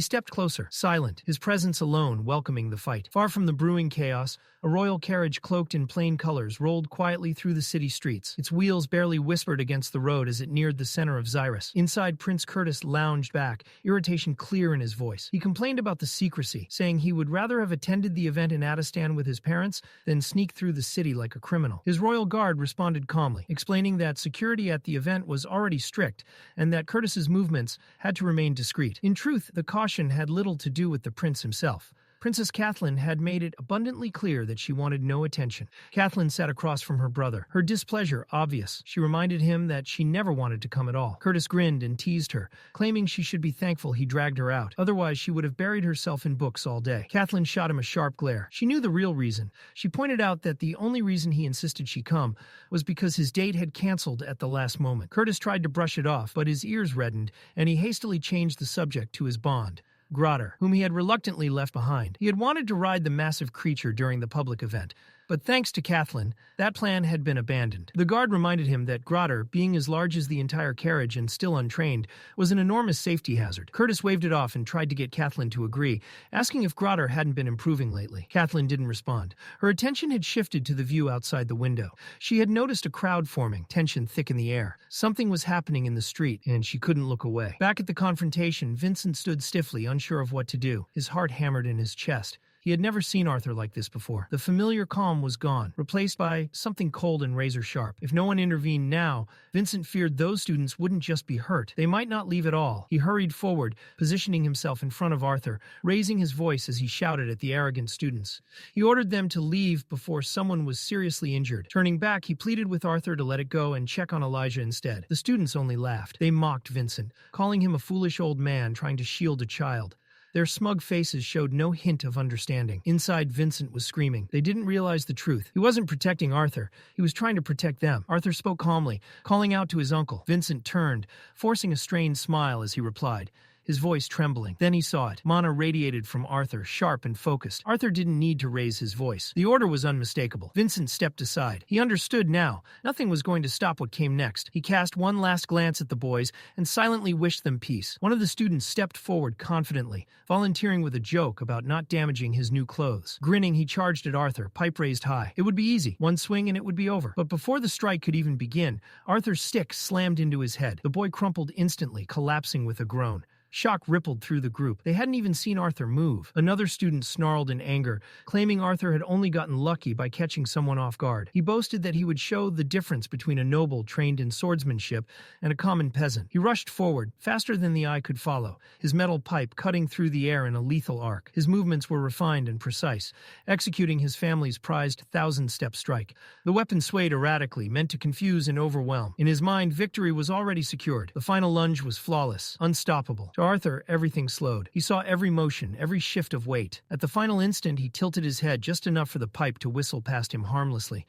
stepped closer, silent, his presence alone welcoming the fight. Far from the brewing chaos, a royal carriage cloaked in plain colors rolled quietly through the city streets. Its wheels barely whispered against the road as it neared the center of Xyrus. Inside, Prince Curtis lounged back, irritation clear in his voice. He complained about the secrecy, saying he would rather have attended the event in Addistan with his parents than sneak through the city like a criminal. His royal guard responded calmly, explaining that security at the event was already strict and that Curtis's movements had to remain discreet. In truth, the caution had little to do with the prince himself. Princess Kathleen had made it abundantly clear that she wanted no attention. Kathleen sat across from her brother, her displeasure obvious. She reminded him that she never wanted to come at all. Curtis grinned and teased her, claiming she should be thankful he dragged her out. Otherwise, she would have buried herself in books all day. Kathleen shot him a sharp glare. She knew the real reason. She pointed out that the only reason he insisted she come was because his date had canceled at the last moment. Curtis tried to brush it off, but his ears reddened, and he hastily changed the subject to his bond, Granddaughter, whom he had reluctantly left behind. He had wanted to ride the massive creature during the public event, but thanks to Kathleen, that plan had been abandoned. The guard reminded him that Granddaughter, being as large as the entire carriage and still untrained, was an enormous safety hazard. Curtis waved it off and tried to get Kathleen to agree, asking if Granddaughter hadn't been improving lately. Kathleen didn't respond. Her attention had shifted to the view outside the window. She had noticed a crowd forming, tension thick in the air. Something was happening in the street, and she couldn't look away. Back at the confrontation, Vincent stood stiffly, unsure of what to do. His heart hammered in his chest. He had never seen Arthur like this before. The familiar calm was gone, replaced by something cold and razor-sharp. If no one intervened now, Vincent feared those students wouldn't just be hurt. They might not leave at all. He hurried forward, positioning himself in front of Arthur, raising his voice as he shouted at the arrogant students. He ordered them to leave before someone was seriously injured. Turning back, he pleaded with Arthur to let it go and check on Elijah instead. The students only laughed. They mocked Vincent, calling him a foolish old man trying to shield a child. Their smug faces showed no hint of understanding. Inside, Vincent was screaming. They didn't realize the truth. He wasn't protecting Arthur. He was trying to protect them. Arthur spoke calmly, calling out to his uncle. Vincent turned, forcing a strained smile as he replied. his voice trembling. Then he saw it. Mana radiated from Arthur, sharp and focused. Arthur didn't need to raise his voice. The order was unmistakable. Vincent stepped aside. He understood now. Nothing was going to stop what came next. He cast one last glance at the boys and silently wished them peace. One of the students stepped forward confidently, volunteering with a joke about not damaging his new clothes. Grinning, he charged at Arthur, pipe raised high. It would be easy. One swing and it would be over. But before the strike could even begin, Arthur's stick slammed into his head. The boy crumpled instantly, collapsing with a groan. Shock rippled through the group. They hadn't even seen Arthur move. Another student snarled in anger, claiming Arthur had only gotten lucky by catching someone off guard. He boasted that he would show the difference between a noble trained in swordsmanship and a common peasant. He rushed forward, faster than the eye could follow, his metal pipe cutting through the air in a lethal arc. His movements were refined and precise, executing his family's prized thousand-step strike. The weapon swayed erratically, meant to confuse and overwhelm. In his mind, victory was already secured. The final lunge was flawless, unstoppable. To Arthur, everything slowed. He saw every motion, every shift of weight. At the final instant, he tilted his head just enough for the pipe to whistle past him harmlessly.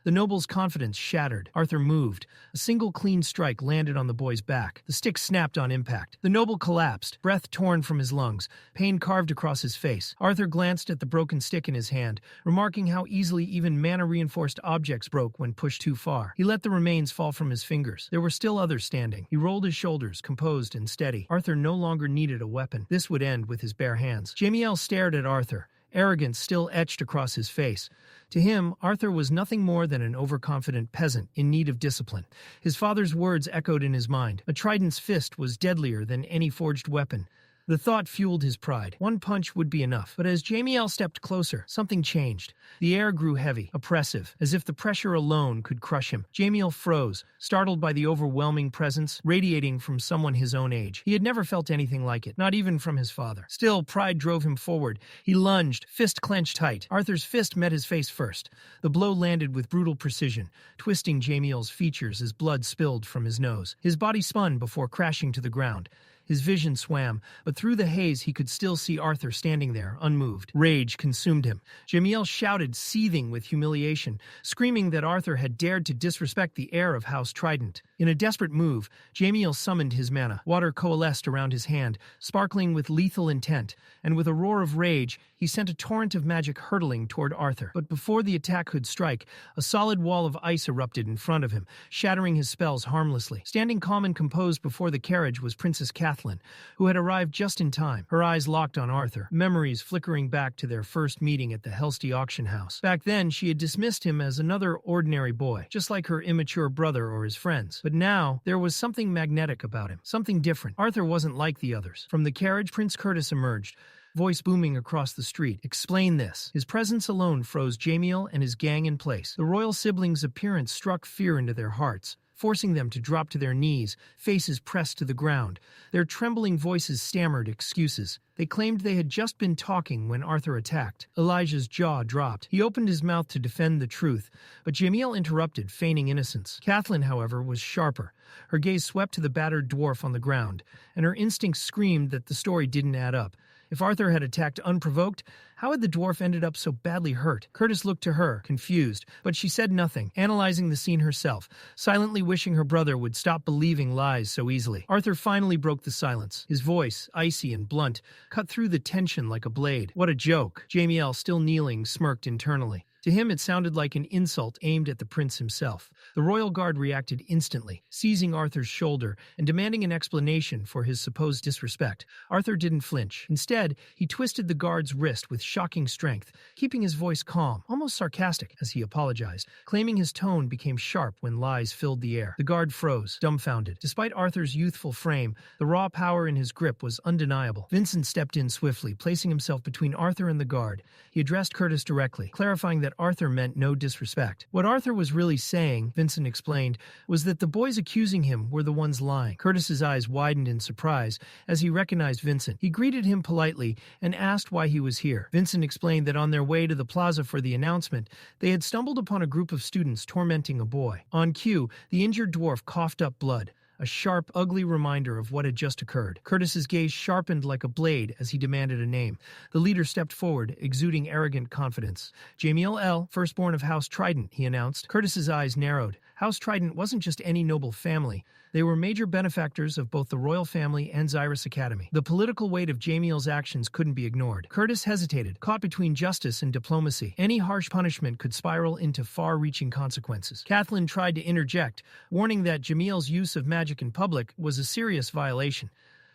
The noble's confidence shattered. Arthur moved. A single clean strike landed on the boy's back. The stick snapped on impact. The noble collapsed, breath torn from his lungs, pain carved across his face. Arthur glanced at the broken stick in his hand, remarking how easily even mana-reinforced objects broke when pushed too far. He let the remains fall from his fingers. There were still others standing. He rolled his shoulders, composed and steady. Arthur no longer needed a weapon. This would end with his bare hands. Jamiel stared at Arthur, arrogance still etched across his face. To him, Arthur was nothing more than an overconfident peasant in need of discipline. His father's words echoed in his mind. A trident's fist was deadlier than any forged weapon. The thought fueled his pride. One punch would be enough. But as Jamiel stepped closer, something changed. The air grew heavy, oppressive, as if the pressure alone could crush him. Jamiel froze, startled by the overwhelming presence radiating from someone his own age. He had never felt anything like it, not even from his father. Still, pride drove him forward. He lunged, fist clenched tight. Arthur's fist met his face first. The blow landed with brutal precision, twisting Jamiel's features as blood spilled from his nose. His body spun before crashing to the ground. His vision swam, but through the haze he could still see Arthur standing there, unmoved. Rage consumed him. Jamiel shouted, seething with humiliation, screaming that Arthur had dared to disrespect the heir of House Trident. In a desperate move, Jamiel summoned his mana. Water coalesced around his hand, sparkling with lethal intent, and with a roar of rage, he sent a torrent of magic hurtling toward Arthur. But before the attack could strike, a solid wall of ice erupted in front of him, shattering his spells harmlessly. Standing calm and composed before the carriage was Princess Catherine, who had arrived just in time. Her eyes locked on Arthur, memories flickering back to their first meeting at the Helsty auction house. Back then, she had dismissed him as another ordinary boy, just like her immature brother or his friends. But now, there was something magnetic about him, something different. Arthur wasn't like the others. From the carriage, Prince Curtis emerged, voice booming across the street. Explain this. His presence alone froze Jamiel and his gang in place. The royal siblings' appearance struck fear into their hearts, forcing them to drop to their knees, faces pressed to the ground. Their trembling voices stammered excuses. They claimed they had just been talking when Arthur attacked. Elijah's jaw dropped. He opened his mouth to defend the truth, but Jamiel interrupted, feigning innocence. Kathleen, however, was sharper. Her gaze swept to the battered dwarf on the ground, and her instincts screamed that the story didn't add up. If Arthur had attacked unprovoked, how had the dwarf ended up so badly hurt? Curtis looked to her, confused, but she said nothing, analyzing the scene herself, silently wishing her brother would stop believing lies so easily. Arthur finally broke the silence. His voice, icy and blunt, cut through the tension like a blade. What a joke. Jamiel, still kneeling, smirked internally. To him, it sounded like an insult aimed at the prince himself. The royal guard reacted instantly, seizing Arthur's shoulder and demanding an explanation for his supposed disrespect. Arthur didn't flinch. Instead, he twisted the guard's wrist with shocking strength, keeping his voice calm, almost sarcastic, as he apologized, claiming his tone became sharp when lies filled the air. The guard froze, dumbfounded. Despite Arthur's youthful frame, the raw power in his grip was undeniable. Vincent stepped in swiftly, placing himself between Arthur and the guard. He addressed Curtis directly, clarifying that Arthur meant no disrespect. What Arthur was really saying, Vincent explained, was that the boys accusing him were the ones lying. Curtis's eyes widened in surprise as he recognized Vincent. He greeted him politely and asked why he was here. Vincent explained that on their way to the plaza for the announcement, they had stumbled upon a group of students tormenting a boy. On cue, the injured dwarf coughed up blood, a sharp, ugly reminder of what had just occurred. Curtis's gaze sharpened like a blade as he demanded a name. The leader stepped forward, exuding arrogant confidence. Jamiel L., firstborn of House Trident, he announced. Curtis's eyes narrowed. House Trident wasn't just any noble family. They were major benefactors of both the royal family and Xyrus Academy. The political weight of Jamiel's actions couldn't be ignored. Curtis hesitated, caught between justice and diplomacy. Any harsh punishment could spiral into far-reaching consequences. Kathleen tried to interject, warning that Jamiel's use of magic in public was a serious violation.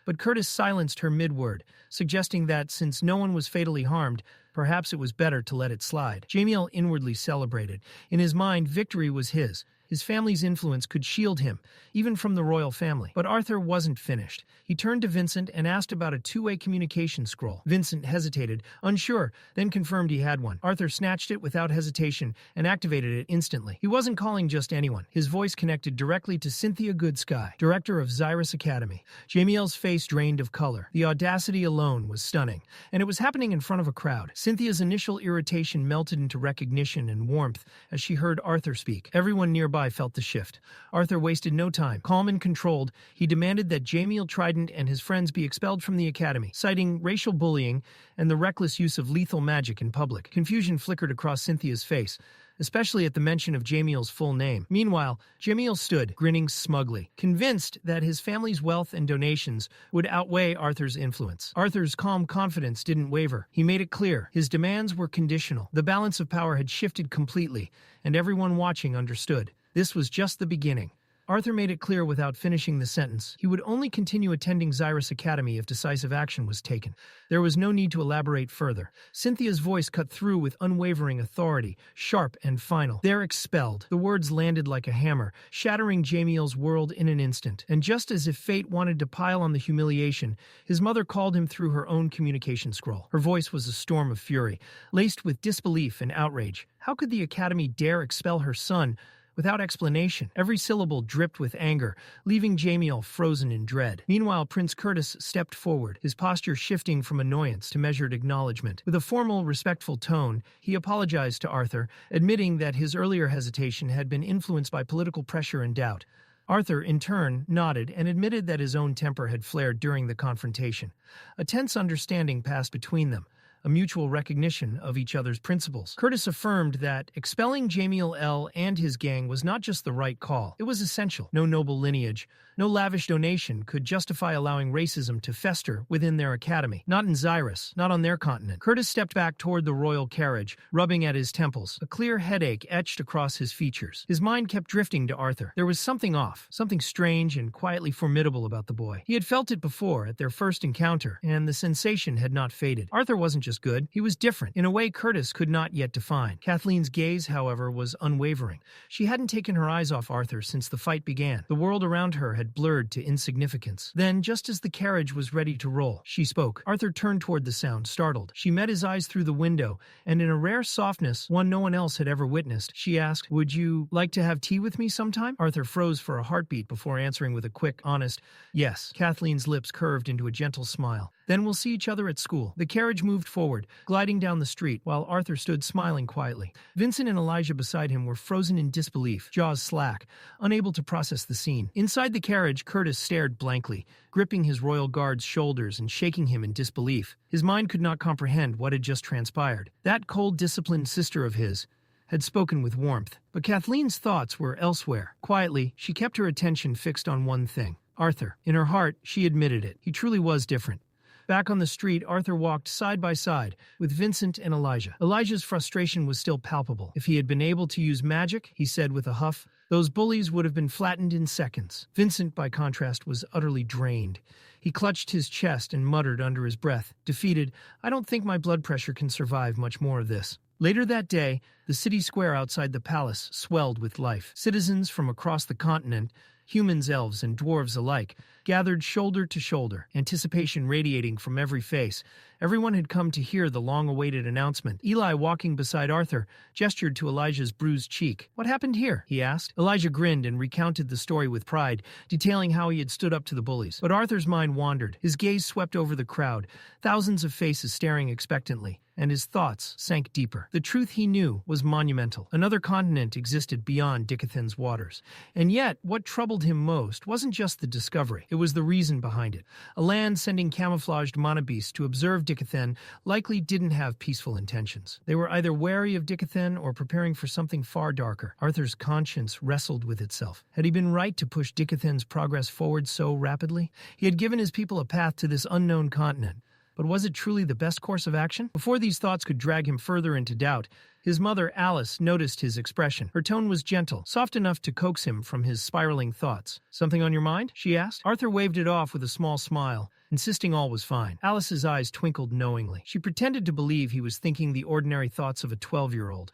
But Curtis silenced her mid-word, suggesting that since no one was fatally harmed, perhaps it was better to let it slide. Jamiel inwardly celebrated. In his mind, victory was his. His family's influence could shield him, even from the royal family. But Arthur wasn't finished. He turned to Vincent and asked about a two-way communication scroll. Vincent hesitated, unsure, then confirmed he had one. Arthur snatched it without hesitation and activated it instantly. He wasn't calling just anyone. His voice connected directly to Cynthia Goodsky, director of Xyrus Academy. Jamiel's face drained of color. The audacity alone was stunning, and it was happening in front of a crowd. Cynthia's initial irritation melted into recognition and warmth as she heard Arthur speak. Everyone nearby felt the shift. Arthur wasted no time. Calm and controlled, he demanded that Jamiel Trident and his friends be expelled from the academy, citing racial bullying and the reckless use of lethal magic in public. Confusion flickered across Cynthia's face, especially at the mention of Jamiel's full name. Meanwhile, Jamiel stood, grinning smugly, convinced that his family's wealth and donations would outweigh Arthur's influence. Arthur's calm confidence didn't waver. He made it clear. His demands were conditional. The balance of power had shifted completely, and everyone watching understood. This was just the beginning. Arthur made it clear without finishing the sentence. He would only continue attending Xyrus Academy if decisive action was taken. There was no need to elaborate further. Cynthia's voice cut through with unwavering authority, sharp and final. "They're expelled." The words landed like a hammer, shattering Jamiel's world in an instant. And just as if fate wanted to pile on the humiliation, his mother called him through her own communication scroll. Her voice was a storm of fury, laced with disbelief and outrage. How could the Academy dare expel her son without explanation? Every syllable dripped with anger, leaving Jamiel frozen in dread. Meanwhile, Prince Curtis stepped forward, his posture shifting from annoyance to measured acknowledgement. With a formal, respectful tone, he apologized to Arthur, admitting that his earlier hesitation had been influenced by political pressure and doubt. Arthur, in turn, nodded and admitted that his own temper had flared during the confrontation. A tense understanding passed between them, a mutual recognition of each other's principles. Curtis affirmed that expelling Jamiel L. and his gang was not just the right call, it was essential. No noble lineage, no lavish donation could justify allowing racism to fester within their academy. Not in Xyrus, not on their continent. Curtis stepped back toward the royal carriage, rubbing at his temples. A clear headache etched across his features. His mind kept drifting to Arthur. There was something off, something strange and quietly formidable about the boy. He had felt it before at their first encounter, and the sensation had not faded. Arthur wasn't just good, he was different, in a way Curtis could not yet define. Kathleen's gaze, however, was unwavering. She hadn't taken her eyes off Arthur since the fight began. The world around her had blurred to insignificance. Then, just as the carriage was ready to roll, she spoke. Arthur turned toward the sound, startled. She met his eyes through the window, and in a rare softness, one no one else had ever witnessed, she asked, "Would you like to have tea with me sometime?" Arthur froze for a heartbeat before answering with a quick, honest, "Yes." Kathleen's lips curved into a gentle smile. "Then we'll see each other at school." The carriage moved forward, gliding down the street, while Arthur stood smiling quietly. Vincent and Elijah beside him were frozen in disbelief, jaws slack, unable to process the scene. Inside the carriage, Curtis stared blankly, gripping his royal guard's shoulders and shaking him in disbelief. His mind could not comprehend what had just transpired. That cold, disciplined sister of his had spoken with warmth, but Kathleen's thoughts were elsewhere. Quietly, she kept her attention fixed on one thing: Arthur. In her heart, she admitted it. He truly was different. Back on the street, Arthur walked side by side with Vincent and Elijah. Elijah's frustration was still palpable. If he had been able to use magic, he said with a huff, those bullies would have been flattened in seconds. Vincent, by contrast, was utterly drained. He clutched his chest and muttered under his breath, defeated, "I don't think my blood pressure can survive much more of this." Later that day, the city square outside the palace swelled with life. Citizens from across the continent, humans, elves, and dwarves alike, gathered shoulder to shoulder, anticipation radiating from every face. Everyone had come to hear the long-awaited announcement. Eli, walking beside Arthur, gestured to Elijah's bruised cheek. "What happened here?" he asked. Elijah grinned and recounted the story with pride, detailing how he had stood up to the bullies. But Arthur's mind wandered. His gaze swept over the crowd, thousands of faces staring expectantly. and his thoughts sank deeper. The truth he knew was monumental. Another continent existed beyond Dicathen's waters. And yet, what troubled him most wasn't just the discovery, it was the reason behind it. A land sending camouflaged monobeasts to observe Dicathen likely didn't have peaceful intentions. They were either wary of Dicathen or preparing for something far darker. Arthur's conscience wrestled with itself. Had he been right to push Dicathen's progress forward so rapidly? He had given his people a path to this unknown continent. But was it truly the best course of action? Before these thoughts could drag him further into doubt, his mother, Alice, noticed his expression. Her tone was gentle, soft enough to coax him from his spiraling thoughts. "Something on your mind?" she asked. Arthur waved it off with a small smile, insisting all was fine. Alice's eyes twinkled knowingly. She pretended to believe he was thinking the ordinary thoughts of a 12-year-old.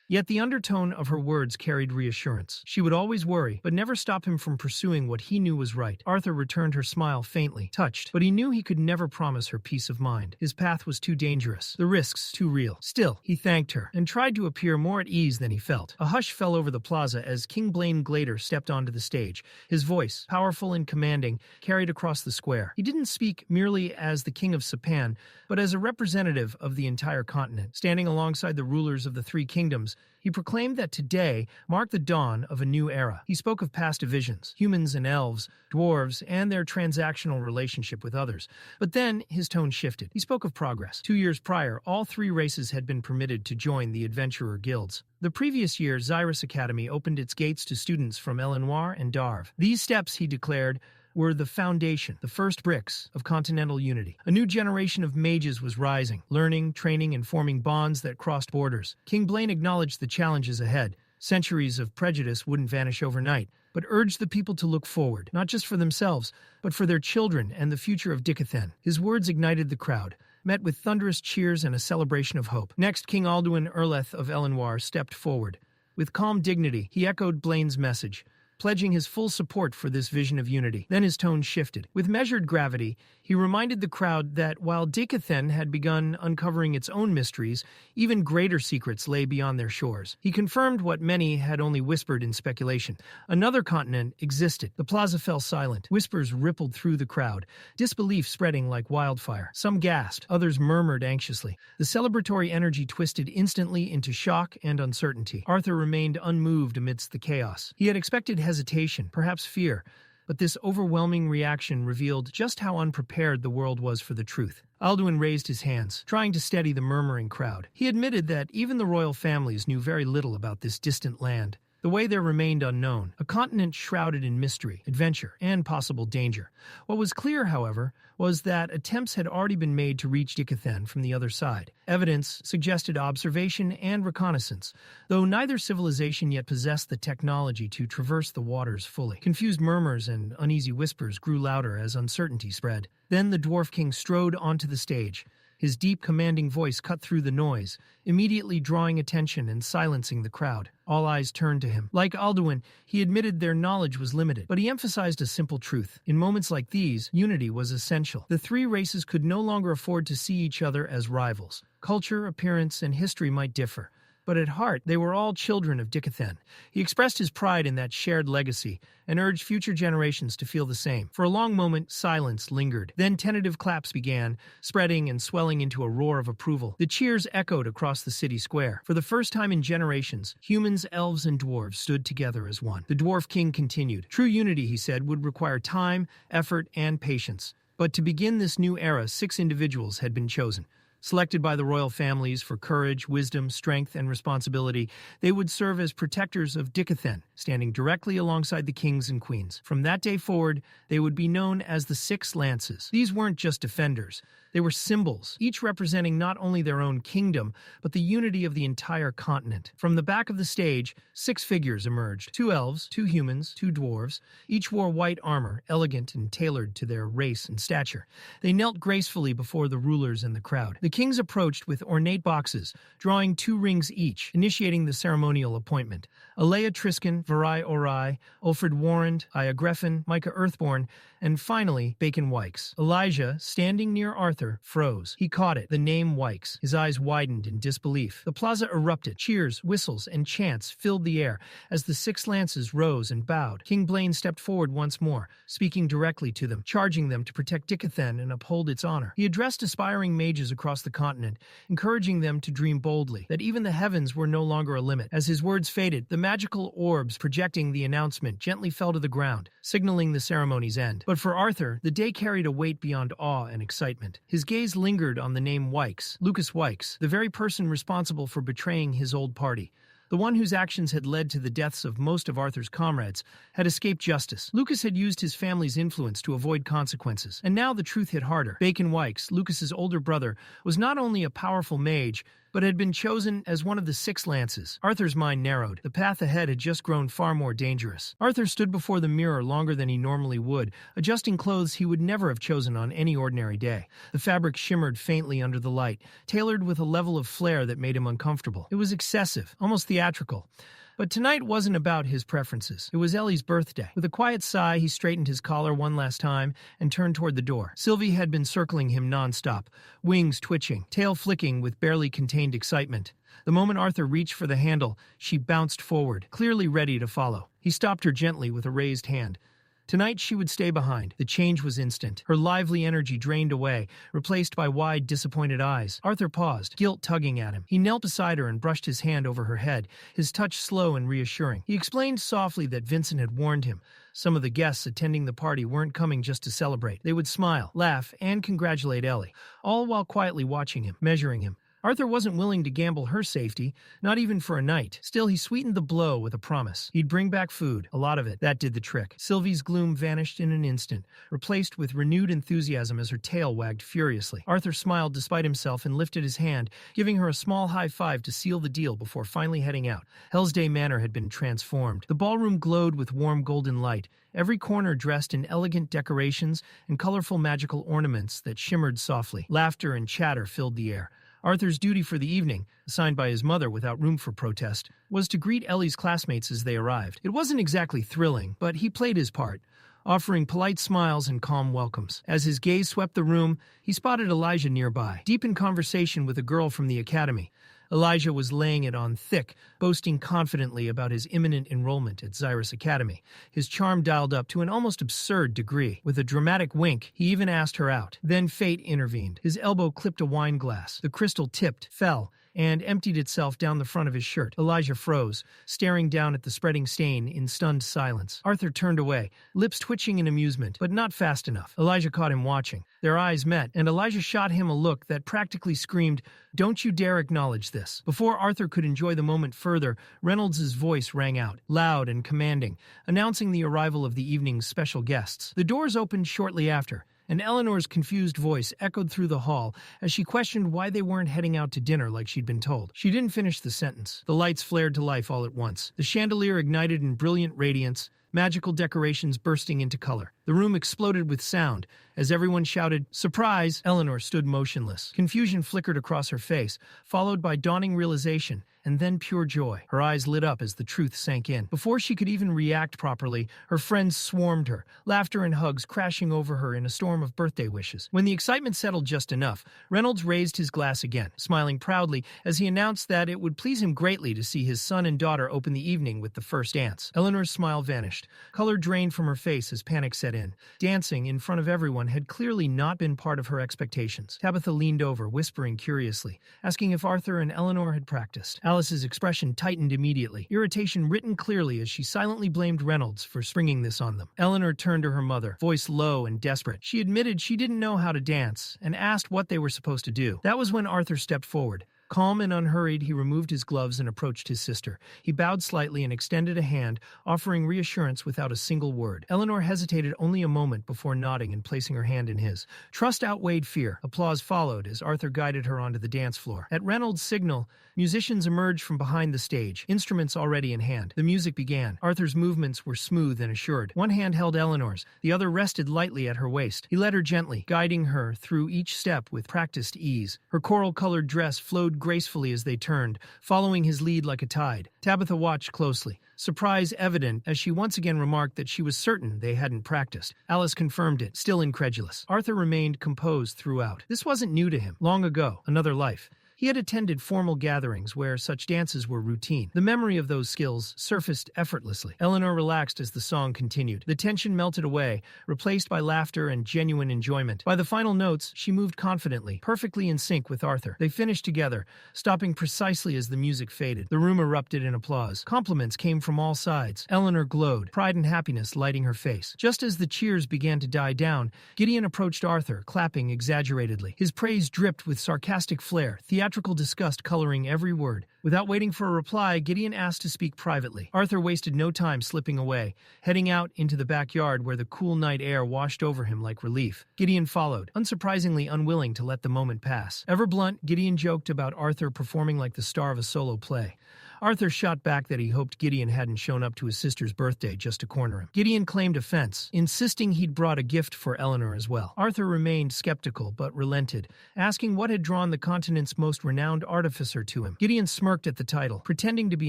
Yet the undertone of her words carried reassurance. She would always worry, but never stop him from pursuing what he knew was right. Arthur returned her smile faintly, touched, but he knew he could never promise her peace of mind. His path was too dangerous, the risks too real. Still, he thanked her, and tried to appear more at ease than he felt. A hush fell over the plaza as King Blaine Glader stepped onto the stage. His voice, powerful and commanding, carried across the square. He didn't speak merely as the King of Sapan, but as a representative of the entire continent. Standing alongside the rulers of the three kingdoms, he proclaimed that today marked the dawn of a new era. He spoke of past divisions, humans and elves, dwarves, and their transactional relationship with others. But then his tone shifted. He spoke of progress. 2 years prior, all three races had been permitted to join the adventurer guilds. The previous year, Xyrus Academy opened its gates to students from Elenoir and Darv. These steps, he declared, were the foundation, the first bricks of continental unity. A new generation of mages was rising, learning, training, and forming bonds that crossed borders. King Blaine acknowledged the challenges ahead. Centuries of prejudice wouldn't vanish overnight, but urged the people to look forward, not just for themselves, but for their children and the future of Dicathen. His words ignited the crowd, met with thunderous cheers and a celebration of hope. Next, King Alduin Erleth of Elenoir stepped forward. With calm dignity, he echoed Blaine's message, pledging his full support for this vision of unity. Then his tone shifted. With measured gravity, he reminded the crowd that while Dicathen had begun uncovering its own mysteries, even greater secrets lay beyond their shores. He confirmed what many had only whispered in speculation. Another continent existed. The plaza fell silent. Whispers rippled through the crowd, disbelief spreading like wildfire. Some gasped, others murmured anxiously. The celebratory energy twisted instantly into shock and uncertainty. Arthur remained unmoved amidst the chaos. He had expected hesitation, perhaps fear, but this overwhelming reaction revealed just how unprepared the world was for the truth. Alduin raised his hands, trying to steady the murmuring crowd. He admitted that even the royal families knew very little about this distant land. The way there remained unknown, a continent shrouded in mystery, adventure, and possible danger. What was clear, however, was that attempts had already been made to reach Dicathen from the other side. Evidence suggested observation and reconnaissance, though neither civilization yet possessed the technology to traverse the waters fully. Confused murmurs and uneasy whispers grew louder as uncertainty spread. Then the Dwarf King strode onto the stage. His deep, commanding voice cut through the noise, immediately drawing attention and silencing the crowd. All eyes turned to him. Like Alduin, he admitted their knowledge was limited, but he emphasized a simple truth. In moments like these, unity was essential. The three races could no longer afford to see each other as rivals. Culture, appearance, and history might differ, but at heart, they were all children of Dicathen. He expressed his pride in that shared legacy and urged future generations to feel the same. For a long moment, silence lingered. Then tentative claps began, spreading and swelling into a roar of approval. The cheers echoed across the city square. For the first time in generations, humans, elves, and dwarves stood together as one. The Dwarf King continued. True unity, he said, would require time, effort, and patience. But to begin this new era, 6 individuals had been chosen. Selected by the royal families for courage, wisdom, strength, and responsibility, they would serve as protectors of Dicathen, standing directly alongside the kings and queens. From that day forward, they would be known as the 6 Lances. These weren't just defenders. They were symbols, each representing not only their own kingdom, but the unity of the entire continent. From the back of the stage, 6 figures emerged. 2 elves, 2 humans, 2 dwarves. Each wore white armor, elegant and tailored to their race and stature. They knelt gracefully before the rulers and the crowd. The kings approached with ornate boxes, drawing 2 rings each, initiating the ceremonial appointment. Alea Triskin, Varai Orai, Ulfred Warrant, Aya Greffin, Micah Earthborn, and finally, Bacon Wykes. Elijah, standing near Arthur, froze. He caught it, the name Wykes. His eyes widened in disbelief. The plaza erupted. Cheers, whistles, and chants filled the air as the 6 lances rose and bowed. King Blaine stepped forward once more, speaking directly to them, charging them to protect Dicathen and uphold its honor. He addressed aspiring mages across across the continent, encouraging them to dream boldly, that even the heavens were no longer a limit. As his words faded, the magical orbs projecting the announcement gently fell to the ground, signaling the ceremony's end. But for Arthur, the day carried a weight beyond awe and excitement. His gaze lingered on the name Wykes, Lucas Wykes, the very person responsible for betraying his old party. The one whose actions had led to the deaths of most of Arthur's comrades, had escaped justice. Lucas had used his family's influence to avoid consequences, and now the truth hit harder. Bacon Wykes, Lucas's older brother, was not only a powerful mage, but had been chosen as one of the 6 lances. Arthur's mind narrowed. The path ahead had just grown far more dangerous. Arthur stood before the mirror longer than he normally would, adjusting clothes he would never have chosen on any ordinary day. The fabric shimmered faintly under the light, tailored with a level of flair that made him uncomfortable. It was excessive, almost theatrical. But tonight wasn't about his preferences. It was Ellie's birthday. With a quiet sigh, he straightened his collar one last time and turned toward the door. Sylvie had been circling him nonstop, wings twitching, tail flicking with barely contained excitement. The moment Arthur reached for the handle, she bounced forward, clearly ready to follow. He stopped her gently with a raised hand. Tonight she would stay behind. The change was instant. Her lively energy drained away, replaced by wide, disappointed eyes. Arthur paused, guilt tugging at him. He knelt beside her and brushed his hand over her head, his touch slow and reassuring. He explained softly that Vincent had warned him. Some of the guests attending the party weren't coming just to celebrate. They would smile, laugh, and congratulate Ellie, all while quietly watching him, measuring him. Arthur wasn't willing to gamble her safety, not even for a night. Still, he sweetened the blow with a promise. He'd bring back food, a lot of it. That did the trick. Sylvie's gloom vanished in an instant, replaced with renewed enthusiasm as her tail wagged furiously. Arthur smiled despite himself and lifted his hand, giving her a small high five to seal the deal before finally heading out. Hellsday Manor had been transformed. The ballroom glowed with warm golden light, every corner dressed in elegant decorations and colorful magical ornaments that shimmered softly. Laughter and chatter filled the air. Arthur's duty for the evening, assigned by his mother without room for protest, was to greet Ellie's classmates as they arrived. It wasn't exactly thrilling, but he played his part, offering polite smiles and calm welcomes. As his gaze swept the room, he spotted Elijah nearby, deep in conversation with a girl from the academy. Elijah was laying it on thick, boasting confidently about his imminent enrollment at Xyrus Academy, his charm dialed up to an almost absurd degree. With a dramatic wink, he even asked her out. Then fate intervened. His elbow clipped a wine glass. The crystal tipped, fell, and emptied itself down the front of his shirt. Elijah froze, staring down at the spreading stain in stunned silence. Arthur turned away, lips twitching in amusement, but not fast enough. Elijah caught him watching. Their eyes met, and Elijah shot him a look that practically screamed, "Don't you dare acknowledge this." Before Arthur could enjoy the moment further, Reynolds's voice rang out, loud and commanding, announcing the arrival of the evening's special guests. The doors opened shortly after, and Eleanor's confused voice echoed through the hall as she questioned why they weren't heading out to dinner like she'd been told. She didn't finish the sentence. The lights flared to life all at once. The chandelier ignited in brilliant radiance, magical decorations bursting into color. The room exploded with sound. As everyone shouted, "Surprise!" Eleanor stood motionless. Confusion flickered across her face, followed by dawning realization, and then pure joy. Her eyes lit up as the truth sank in. Before she could even react properly, her friends swarmed her, laughter and hugs crashing over her in a storm of birthday wishes. When the excitement settled just enough, Reynolds raised his glass again, smiling proudly as he announced that it would please him greatly to see his son and daughter open the evening with the first dance. Eleanor's smile vanished. Color drained from her face as panic set in. Dancing in front of everyone had clearly not been part of her expectations. Tabitha leaned over, whispering curiously, asking if Arthur and Eleanor had practiced. Alice's expression tightened immediately, irritation written clearly as she silently blamed Reynolds for springing this on them. Eleanor turned to her mother, voice low and desperate. She admitted she didn't know how to dance and asked what they were supposed to do. That was when Arthur stepped forward. Calm and unhurried, he removed his gloves and approached his sister. He bowed slightly and extended a hand, offering reassurance without a single word. Eleanor hesitated only a moment before nodding and placing her hand in his. Trust outweighed fear. Applause followed as Arthur guided her onto the dance floor. At Reynolds' signal, musicians emerged from behind the stage, instruments already in hand. The music began. Arthur's movements were smooth and assured. One hand held Eleanor's, the other rested lightly at her waist. He led her gently, guiding her through each step with practiced ease. Her coral-colored dress flowed gracefully as they turned, following his lead like a tide. Tabitha watched closely, surprise evident as she once again remarked that she was certain they hadn't practiced. Alice confirmed it, still incredulous. Arthur remained composed throughout. This wasn't new to him. Long ago, another life. He had attended formal gatherings where such dances were routine. The memory of those skills surfaced effortlessly. Eleanor relaxed as the song continued. The tension melted away, replaced by laughter and genuine enjoyment. By the final notes, she moved confidently, perfectly in sync with Arthur. They finished together, stopping precisely as the music faded. The room erupted in applause. Compliments came from all sides. Eleanor glowed, pride and happiness lighting her face. Just as the cheers began to die down, Gideon approached Arthur, clapping exaggeratedly. His praise dripped with sarcastic flair, theatrical disgust coloring every word. Without waiting for a reply, Gideon asked to speak privately. Arthur wasted no time slipping away, heading out into the backyard where the cool night air washed over him like relief. Gideon followed, unsurprisingly unwilling to let the moment pass. Ever blunt, Gideon joked about Arthur performing like the star of a solo play. Arthur shot back that he hoped Gideon hadn't shown up to his sister's birthday just to corner him. Gideon claimed offense, insisting he'd brought a gift for Eleanor as well. Arthur remained skeptical but relented, asking what had drawn the continent's most renowned artificer to him. Gideon smirked at the title, pretending to be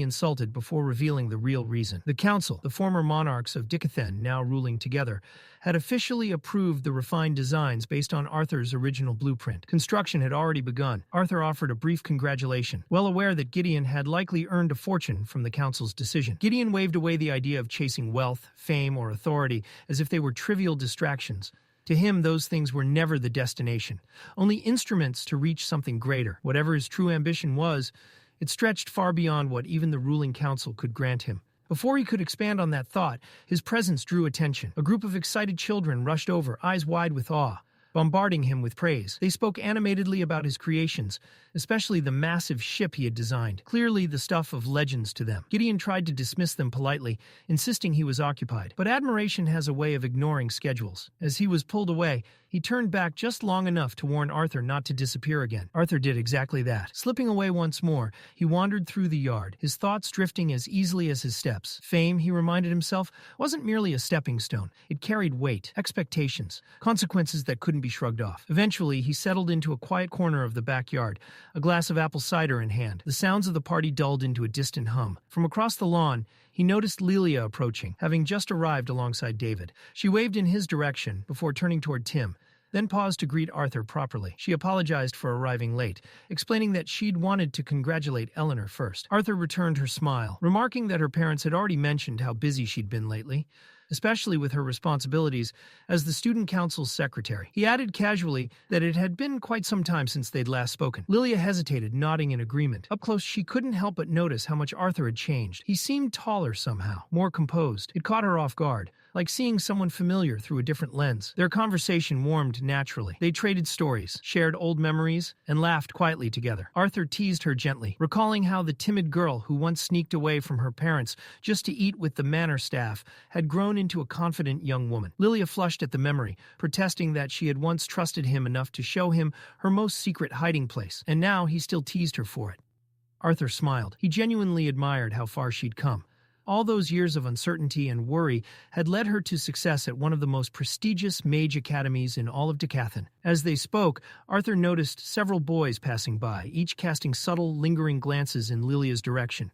insulted before revealing the real reason. The council, the former monarchs of Dicathen now ruling together, had officially approved the refined designs based on Arthur's original blueprint. Construction had already begun. Arthur offered a brief congratulation, well aware that Gideon had likely earned a fortune from the council's decision. Gideon waved away the idea of chasing wealth, fame, or authority as if they were trivial distractions. To him, those things were never the destination, only instruments to reach something greater. Whatever his true ambition was, it stretched far beyond what even the ruling council could grant him. Before he could expand on that thought, his presence drew attention. A group of excited children rushed over, eyes wide with awe, bombarding him with praise. They spoke animatedly about his creations, especially the massive ship he had designed, clearly the stuff of legends to them. Gideon tried to dismiss them politely, insisting he was occupied. But admiration has a way of ignoring schedules. As he was pulled away, he turned back just long enough to warn Arthur not to disappear again. Arthur did exactly that. Slipping away once more, he wandered through the yard, his thoughts drifting as easily as his steps. Fame, he reminded himself, wasn't merely a stepping stone. It carried weight, expectations, consequences that couldn't be shrugged off. Eventually, he settled into a quiet corner of the backyard, a glass of apple cider in hand. The sounds of the party dulled into a distant hum. From across the lawn, he noticed Lelia approaching, having just arrived alongside David. She waved in his direction before turning toward Tim, then paused to greet Arthur properly. She apologized for arriving late, explaining that she'd wanted to congratulate Eleanor first. Arthur returned her smile, remarking that her parents had already mentioned how busy she'd been lately, especially with her responsibilities as the student council's secretary. He added casually that it had been quite some time since they'd last spoken. Lilia hesitated, nodding in agreement. Up close, she couldn't help but notice how much Arthur had changed. He seemed taller somehow, more composed. It caught her off guard, like seeing someone familiar through a different lens. Their conversation warmed naturally. They traded stories, shared old memories, and laughed quietly together. Arthur teased her gently, recalling how the timid girl who once sneaked away from her parents just to eat with the manor staff had grown into a confident young woman. Lilia flushed at the memory, protesting that she had once trusted him enough to show him her most secret hiding place, and now he still teased her for it. Arthur smiled. He genuinely admired how far she'd come. All those years of uncertainty and worry had led her to success at one of the most prestigious mage academies in all of Dicathen. As they spoke, Arthur noticed several boys passing by, each casting subtle, lingering glances in Lilia's direction.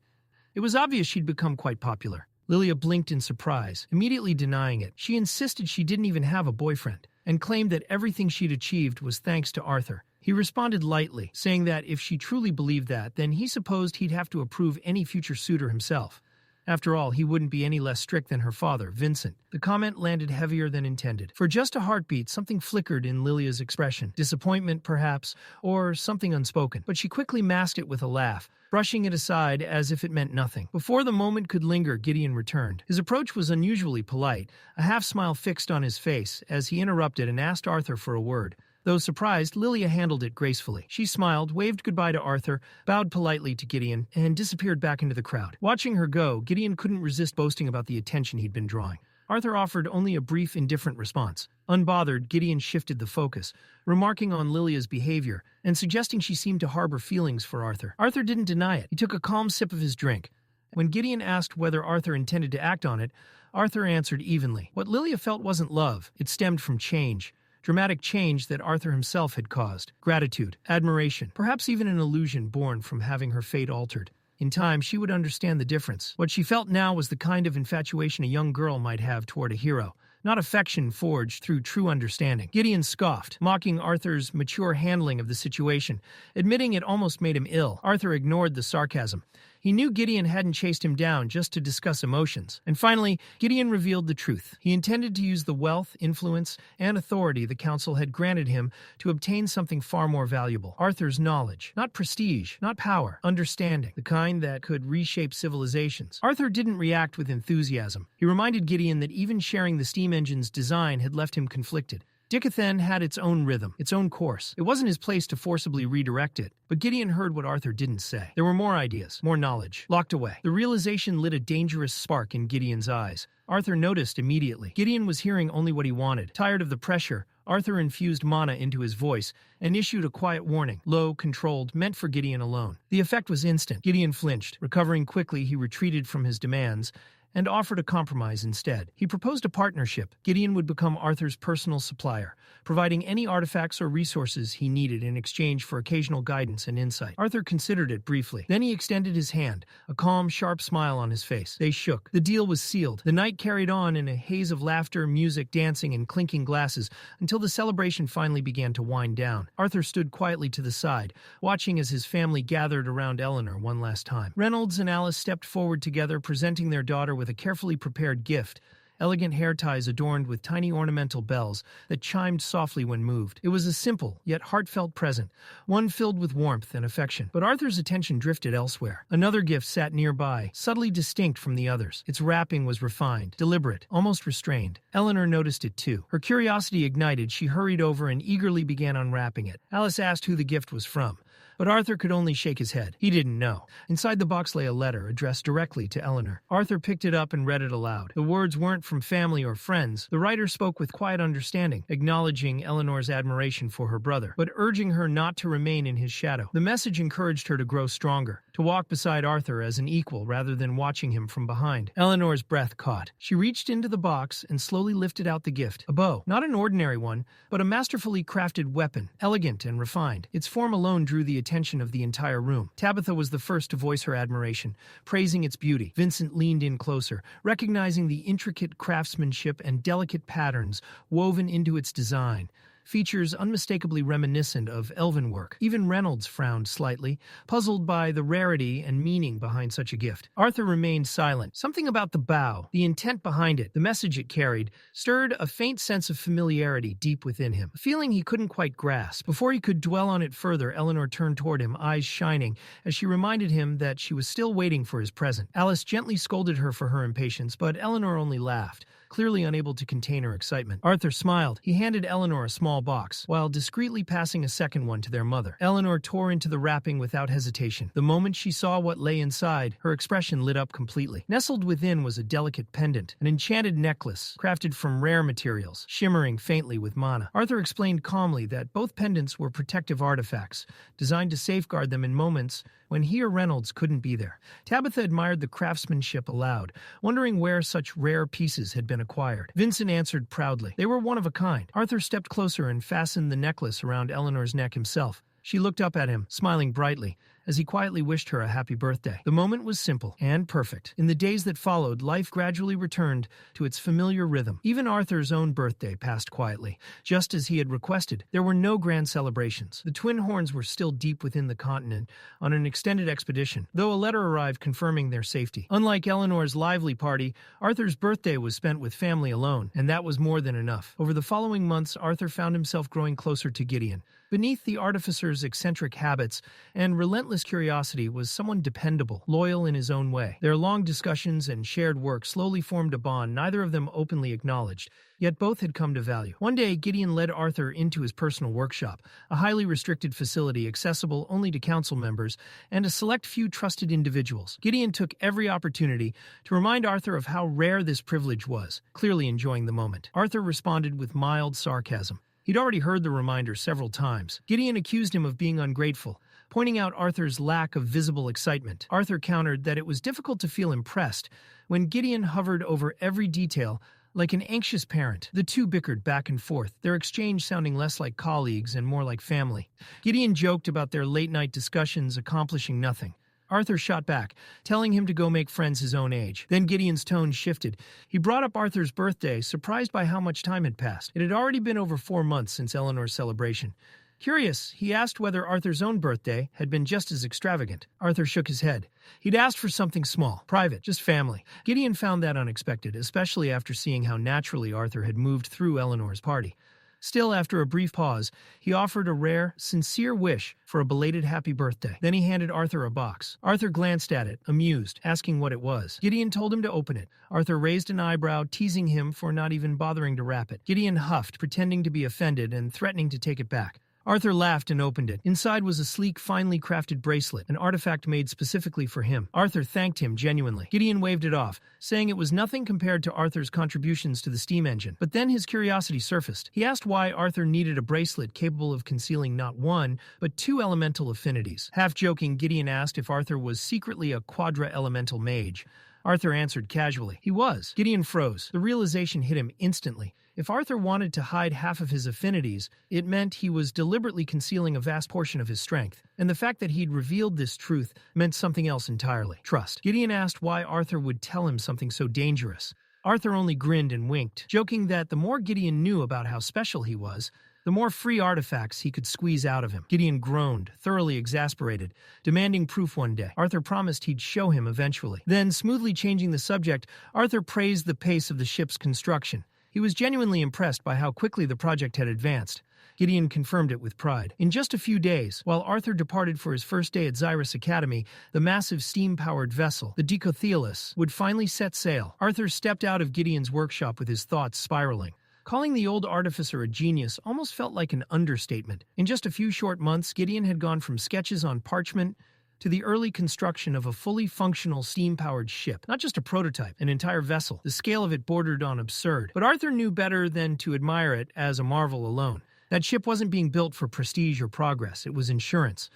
It was obvious she'd become quite popular. Lilia blinked in surprise, immediately denying it. She insisted she didn't even have a boyfriend, and claimed that everything she'd achieved was thanks to Arthur. He responded lightly, saying that if she truly believed that, then he supposed he'd have to approve any future suitor himself. After all, he wouldn't be any less strict than her father, Vincent. The comment landed heavier than intended. For just a heartbeat, something flickered in Lilia's expression. Disappointment, perhaps, or something unspoken. But she quickly masked it with a laugh, brushing it aside as if it meant nothing. Before the moment could linger, Gideon returned. His approach was unusually polite, a half-smile fixed on his face as he interrupted and asked Arthur for a word. Though surprised, Lilia handled it gracefully. She smiled, waved goodbye to Arthur, bowed politely to Gideon, and disappeared back into the crowd. Watching her go, Gideon couldn't resist boasting about the attention he'd been drawing. Arthur offered only a brief, indifferent response. Unbothered, Gideon shifted the focus, remarking on Lilia's behavior and suggesting she seemed to harbor feelings for Arthur. Arthur didn't deny it. He took a calm sip of his drink. When Gideon asked whether Arthur intended to act on it, Arthur answered evenly. What Lilia felt wasn't love. It stemmed from change. Dramatic change that Arthur himself had caused. Gratitude, admiration, perhaps even an illusion born from having her fate altered. In time, she would understand the difference. What she felt now was the kind of infatuation a young girl might have toward a hero, not affection forged through true understanding. Gideon scoffed, mocking Arthur's mature handling of the situation, admitting it almost made him ill. Arthur ignored the sarcasm. He knew Gideon hadn't chased him down just to discuss emotions. And finally, Gideon revealed the truth. He intended to use the wealth, influence, and authority the council had granted him to obtain something far more valuable. Arthur's knowledge. Not prestige, not power, understanding, the kind that could reshape civilizations. Arthur didn't react with enthusiasm. He reminded Gideon that even sharing the steam engine's design had left him conflicted. Dicathen had its own rhythm, its own course. It wasn't his place to forcibly redirect it. But Gideon heard what Arthur didn't say. There were more ideas, more knowledge, locked away. The realization lit a dangerous spark in Gideon's eyes. Arthur noticed immediately. Gideon was hearing only what he wanted. Tired of the pressure, Arthur infused mana into his voice and issued a quiet warning, low, controlled, meant for Gideon alone. The effect was instant. Gideon flinched. Recovering quickly, he retreated from his demands and offered a compromise instead. He proposed a partnership. Gideon would become Arthur's personal supplier, providing any artifacts or resources he needed in exchange for occasional guidance and insight. Arthur considered it briefly. Then he extended his hand, a calm, sharp smile on his face. They shook. The deal was sealed. The night carried on in a haze of laughter, music, dancing, and clinking glasses until the celebration finally began to wind down. Arthur stood quietly to the side, watching as his family gathered around Eleanor one last time. Reynolds and Alice stepped forward together, presenting their daughter with a carefully prepared gift, elegant hair ties adorned with tiny ornamental bells that chimed softly when moved. It was a simple, yet heartfelt present, one filled with warmth and affection. But Arthur's attention drifted elsewhere. Another gift sat nearby, subtly distinct from the others. Its wrapping was refined, deliberate, almost restrained. Eleanor noticed it too. Her curiosity ignited, she hurried over and eagerly began unwrapping it. Alice asked who the gift was from, but Arthur could only shake his head. He didn't know. Inside the box lay a letter addressed directly to Eleanor. Arthur picked it up and read it aloud. The words weren't from family or friends. The writer spoke with quiet understanding, acknowledging Eleanor's admiration for her brother, but urging her not to remain in his shadow. The message encouraged her to grow stronger, to walk beside Arthur as an equal rather than watching him from behind. Eleanor's breath caught. She reached into the box and slowly lifted out the gift. A bow. Not an ordinary one, but a masterfully crafted weapon, elegant and refined. Its form alone drew the attention of the entire room. Tabitha was the first to voice her admiration, praising its beauty. Vincent leaned in closer, recognizing the intricate craftsmanship and delicate patterns woven into its design, features unmistakably reminiscent of elven work. Even Reynolds frowned slightly, puzzled by the rarity and meaning behind such a gift. Arthur remained silent. Something about the bow, the intent behind it, the message it carried, stirred a faint sense of familiarity deep within him, a feeling he couldn't quite grasp. Before he could dwell on it further, Eleanor turned toward him, eyes shining, as she reminded him that she was still waiting for his present. Alice gently scolded her for her impatience, but Eleanor only laughed, clearly unable to contain her excitement. Arthur smiled. He handed Eleanor a small box, while discreetly passing a second one to their mother. Eleanor tore into the wrapping without hesitation. The moment she saw what lay inside, her expression lit up completely. Nestled within was a delicate pendant, an enchanted necklace, crafted from rare materials, shimmering faintly with mana. Arthur explained calmly that both pendants were protective artifacts, designed to safeguard them in moments when he or Reynolds couldn't be there. Tabitha admired the craftsmanship aloud, wondering where such rare pieces had been acquired. Vincent answered proudly. They were one of a kind. Arthur stepped closer and fastened the necklace around Eleanor's neck himself. She looked up at him, smiling brightly, as he quietly wished her a happy birthday. The moment was simple and perfect. In the days that followed, life gradually returned to its familiar rhythm. Even Arthur's own birthday passed quietly, just as he had requested. There were no grand celebrations. The twin horns were still deep within the continent on an extended expedition, though a letter arrived confirming their safety. Unlike Eleanor's lively party, Arthur's birthday was spent with family alone, and that was more than enough. Over the following months, Arthur found himself growing closer to Gideon. Beneath the artificer's eccentric habits and relentless curiosity was someone dependable, loyal in his own way. Their long discussions and shared work slowly formed a bond neither of them openly acknowledged, yet both had come to value. One day, Gideon led Arthur into his personal workshop, a highly restricted facility accessible only to council members and a select few trusted individuals. Gideon took every opportunity to remind Arthur of how rare this privilege was, clearly enjoying the moment. Arthur responded with mild sarcasm. He'd already heard the reminder several times. Gideon accused him of being ungrateful, pointing out Arthur's lack of visible excitement. Arthur countered that it was difficult to feel impressed when Gideon hovered over every detail like an anxious parent. The two bickered back and forth, their exchange sounding less like colleagues and more like family. Gideon joked about their late-night discussions accomplishing nothing, Arthur shot back, telling him to go make friends his own age. Then Gideon's tone shifted. He brought up Arthur's birthday, surprised by how much time had passed. It had already been over 4 months since Eleanor's celebration. Curious, he asked whether Arthur's own birthday had been just as extravagant. Arthur shook his head. He'd asked for something small, private, just family. Gideon found that unexpected, especially after seeing how naturally Arthur had moved through Eleanor's party. Still, after a brief pause, he offered a rare, sincere wish for a belated happy birthday. Then he handed Arthur a box. Arthur glanced at it, amused, asking what it was. Gideon told him to open it. Arthur raised an eyebrow, teasing him for not even bothering to wrap it. Gideon huffed, pretending to be offended and threatening to take it back. Arthur laughed and opened it. Inside was a sleek, finely crafted bracelet, an artifact made specifically for him. Arthur thanked him genuinely. Gideon waved it off, saying it was nothing compared to Arthur's contributions to the steam engine. But then his curiosity surfaced. He asked why Arthur needed a bracelet capable of concealing not one, but 2 elemental affinities. Half-joking, Gideon asked if Arthur was secretly a quadra-elemental mage. Arthur answered casually. He was. Gideon froze. The realization hit him instantly. If Arthur wanted to hide half of his affinities, it meant he was deliberately concealing a vast portion of his strength. And the fact that he'd revealed this truth meant something else entirely. Trust. Gideon asked why Arthur would tell him something so dangerous. Arthur only grinned and winked, joking that the more Gideon knew about how special he was, the more free artifacts he could squeeze out of him. Gideon groaned, thoroughly exasperated, demanding proof one day. Arthur promised he'd show him eventually. Then, smoothly changing the subject, Arthur praised the pace of the ship's construction. He was genuinely impressed by how quickly the project had advanced. Gideon confirmed it with pride. In just a few days, while Arthur departed for his first day at Xyrus Academy, the massive steam-powered vessel, the Decothelis, would finally set sail. Arthur stepped out of Gideon's workshop with his thoughts spiraling. Calling the old artificer a genius almost felt like an understatement. In just a few short months, Gideon had gone from sketches on parchment to the early construction of a fully functional steam-powered ship. Not just a prototype, an entire vessel. The scale of it bordered on absurd. But Arthur knew better than to admire it as a marvel alone. That ship wasn't being built for prestige or progress. It was insurance.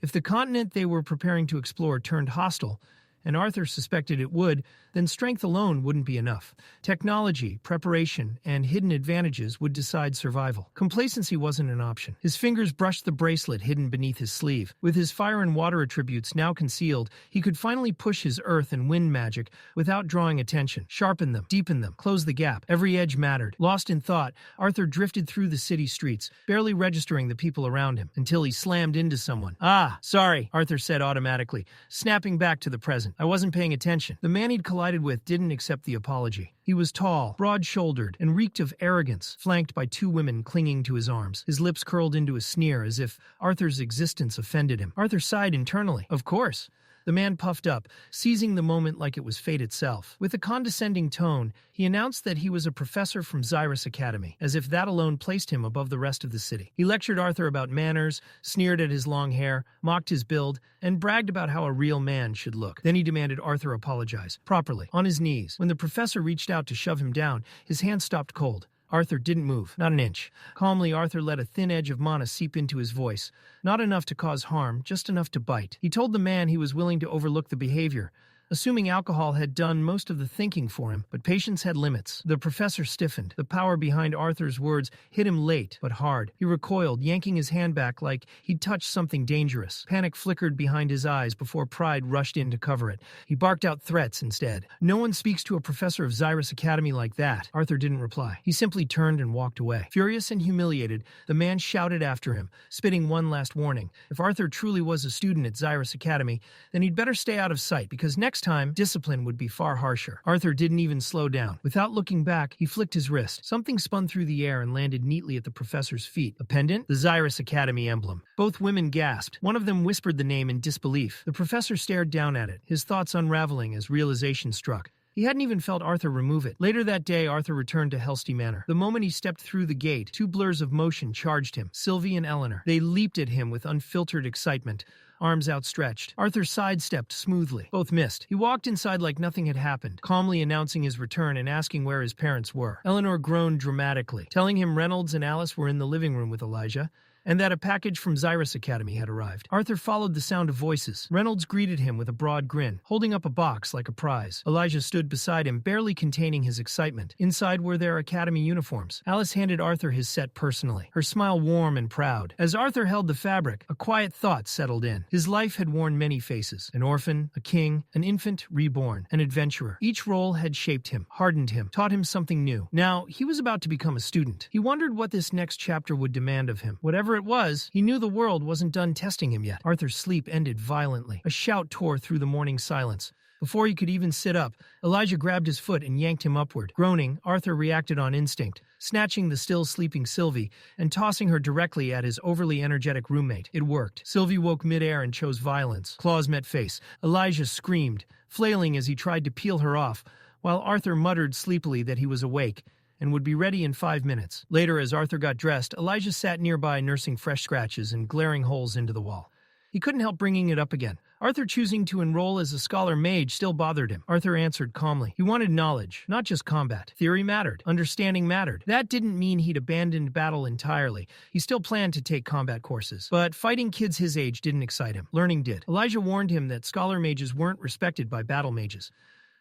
If the continent they were preparing to explore turned hostile, and Arthur suspected it would, then strength alone wouldn't be enough. Technology, preparation, and hidden advantages would decide survival. Complacency wasn't an option. His fingers brushed the bracelet hidden beneath his sleeve. With his fire and water attributes now concealed, he could finally push his earth and wind magic without drawing attention. Sharpen them, deepen them, close the gap. Every edge mattered. Lost in thought, Arthur drifted through the city streets, barely registering the people around him, until he slammed into someone. "Ah, sorry," Arthur said automatically, snapping back to the present. "I wasn't paying attention." The man he'd collided with didn't accept the apology. He was tall, broad-shouldered, and reeked of arrogance, flanked by 2 women clinging to his arms. His lips curled into a sneer as if Arthur's existence offended him. Arthur sighed internally. Of course. The man puffed up, seizing the moment like it was fate itself. With a condescending tone, he announced that he was a professor from Xyrus Academy, as if that alone placed him above the rest of the city. He lectured Arthur about manners, sneered at his long hair, mocked his build, and bragged about how a real man should look. Then he demanded Arthur apologize, properly, on his knees. When the professor reached out to shove him down, his hand stopped cold. Arthur didn't move, not an inch. Calmly, Arthur let a thin edge of mana seep into his voice. Not enough to cause harm, just enough to bite. He told the man he was willing to overlook the behavior, assuming alcohol had done most of the thinking for him, but patience had limits. The professor stiffened. The power behind Arthur's words hit him late, but hard. He recoiled, yanking his hand back like he'd touched something dangerous. Panic flickered behind his eyes before pride rushed in to cover it. He barked out threats instead. "No one speaks to a professor of Xyrus Academy like that." Arthur didn't reply. He simply turned and walked away. Furious and humiliated, the man shouted after him, spitting one last warning. If Arthur truly was a student at Xyrus Academy, then he'd better stay out of sight, because next time, discipline would be far harsher. Arthur didn't even slow down. Without looking back, he flicked his wrist. Something spun through the air and landed neatly at the professor's feet. A pendant? The Xyrus Academy emblem. Both women gasped. One of them whispered the name in disbelief. The professor stared down at it, his thoughts unraveling as realization struck. He hadn't even felt Arthur remove it. Later that day, Arthur returned to Helsty Manor. The moment he stepped through the gate, 2 blurs of motion charged him. Sylvie and Eleanor. They leaped at him with unfiltered excitement, arms outstretched. Arthur sidestepped smoothly. Both missed. He walked inside like nothing had happened, calmly announcing his return and asking where his parents were. Eleanor groaned dramatically, telling him Reynolds and Alice were in the living room with Elijah, and that a package from Xyrus Academy had arrived. Arthur followed the sound of voices. Reynolds greeted him with a broad grin, holding up a box like a prize. Elijah stood beside him, barely containing his excitement. Inside were their academy uniforms. Alice handed Arthur his set personally, her smile warm and proud. As Arthur held the fabric, a quiet thought settled in. His life had worn many faces: an orphan, a king, an infant reborn, an adventurer. Each role had shaped him, hardened him, taught him something new. Now, he was about to become a student. He wondered what this next chapter would demand of him. Whatever it was, he knew the world wasn't done testing him yet. Arthur's sleep ended violently. A shout tore through the morning silence. Before he could even sit up, Elijah grabbed his foot and yanked him upward. Groaning, Arthur reacted on instinct, snatching the still sleeping Sylvie and tossing her directly at his overly energetic roommate. It worked. Sylvie woke midair and chose violence. Claws met face. Elijah screamed, flailing as he tried to peel her off, while Arthur muttered sleepily that he was awake and would be ready in 5 minutes. Later, as Arthur got dressed, Elijah sat nearby nursing fresh scratches and glaring holes into the wall. He couldn't help bringing it up again. Arthur choosing to enroll as a scholar mage still bothered him. Arthur answered calmly. He wanted knowledge, not just combat. Theory mattered. Understanding mattered. That didn't mean he'd abandoned battle entirely. He still planned to take combat courses. But fighting kids his age didn't excite him. Learning did. Elijah warned him that scholar mages weren't respected by battle mages.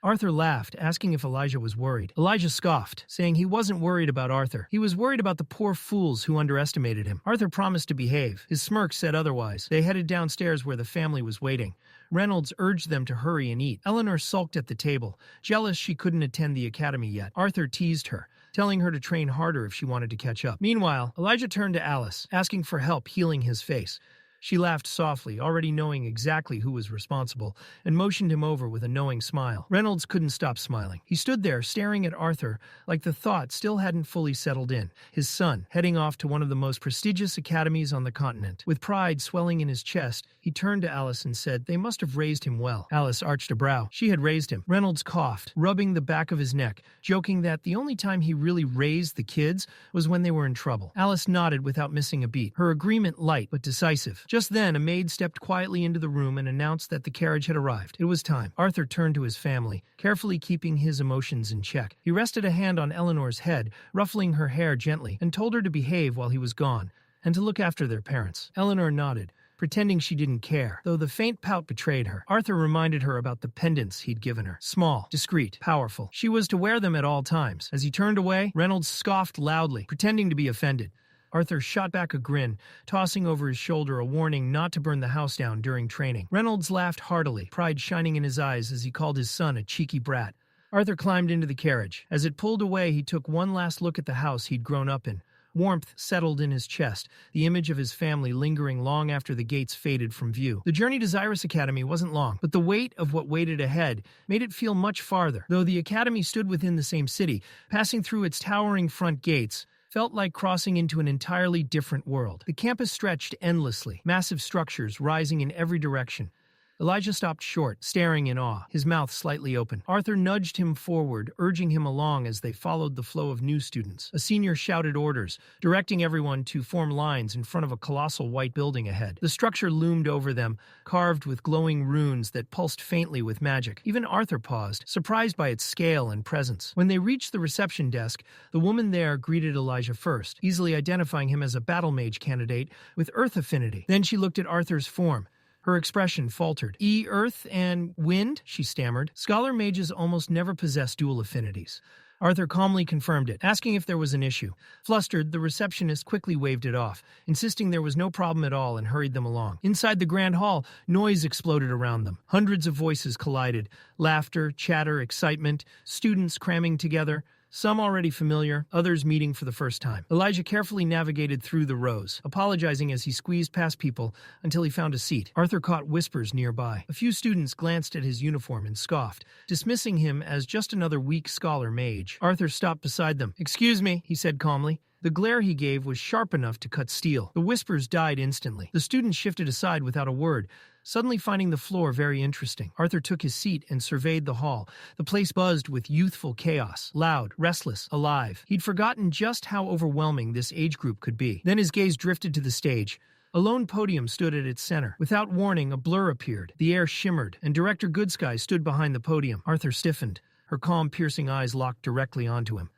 Arthur laughed, asking if Elijah was worried. Elijah scoffed, saying he wasn't worried about Arthur. He was worried about the poor fools who underestimated him. Arthur promised to behave. His smirk said otherwise. They headed downstairs where the family was waiting. Reynolds urged them to hurry and eat. Eleanor sulked at the table, jealous she couldn't attend the academy yet. Arthur teased her, telling her to train harder if she wanted to catch up. Meanwhile, Elijah turned to Alice, asking for help healing his face. She laughed softly, already knowing exactly who was responsible, and motioned him over with a knowing smile. Reynolds couldn't stop smiling. He stood there, staring at Arthur, like the thought still hadn't fully settled in. His son, heading off to one of the most prestigious academies on the continent. With pride swelling in his chest, he turned to Alice and said, "They must have raised him well." Alice arched a brow. She had raised him. Reynolds coughed, rubbing the back of his neck, joking that the only time he really raised the kids was when they were in trouble. Alice nodded without missing a beat, her agreement light but decisive. Just then, a maid stepped quietly into the room and announced that the carriage had arrived. It was time. Arthur turned to his family, carefully keeping his emotions in check. He rested a hand on Eleanor's head, ruffling her hair gently, and told her to behave while he was gone, and to look after their parents. Eleanor nodded, pretending she didn't care, though the faint pout betrayed her. Arthur reminded her about the pendants he'd given her. Small, discreet, powerful. She was to wear them at all times. As he turned away, Reynolds scoffed loudly, pretending to be offended. Arthur shot back a grin, tossing over his shoulder a warning not to burn the house down during training. Reynolds laughed heartily, pride shining in his eyes as he called his son a cheeky brat. Arthur climbed into the carriage. As it pulled away, he took one last look at the house he'd grown up in. Warmth settled in his chest, the image of his family lingering long after the gates faded from view. The journey to Xyrus Academy wasn't long, but the weight of what waited ahead made it feel much farther. Though the academy stood within the same city, passing through its towering front gates felt like crossing into an entirely different world. The campus stretched endlessly, massive structures rising in every direction. Elijah stopped short, staring in awe, his mouth slightly open. Arthur nudged him forward, urging him along as they followed the flow of new students. A senior shouted orders, directing everyone to form lines in front of a colossal white building ahead. The structure loomed over them, carved with glowing runes that pulsed faintly with magic. Even Arthur paused, surprised by its scale and presence. When they reached the reception desk, the woman there greeted Elijah first, easily identifying him as a battle mage candidate with earth affinity. Then she looked at Arthur's form. Her expression faltered. Earth and wind, she stammered. Scholar mages almost never possess dual affinities. Arthur calmly confirmed it, asking if there was an issue. Flustered, the receptionist quickly waved it off, insisting there was no problem at all and hurried them along. Inside the grand hall, noise exploded around them. Hundreds of voices collided. Laughter, chatter, excitement, students cramming together. Some already familiar, others meeting for the first time. Elijah carefully navigated through the rows, apologizing as he squeezed past people until he found a seat. Arthur caught whispers nearby. A few students glanced at his uniform and scoffed, dismissing him as just another weak scholar mage. Arthur stopped beside them. "Excuse me," he said calmly. The glare he gave was sharp enough to cut steel. The whispers died instantly. The students shifted aside without a word, suddenly finding the floor very interesting. Arthur took his seat and surveyed the hall. The place buzzed with youthful chaos, loud, restless, alive. He'd forgotten just how overwhelming this age group could be. Then his gaze drifted to the stage. A lone podium stood at its center. Without warning, a blur appeared. The air shimmered, and Director Goodsky stood behind the podium. Arthur stiffened. Her calm, piercing eyes locked directly onto him.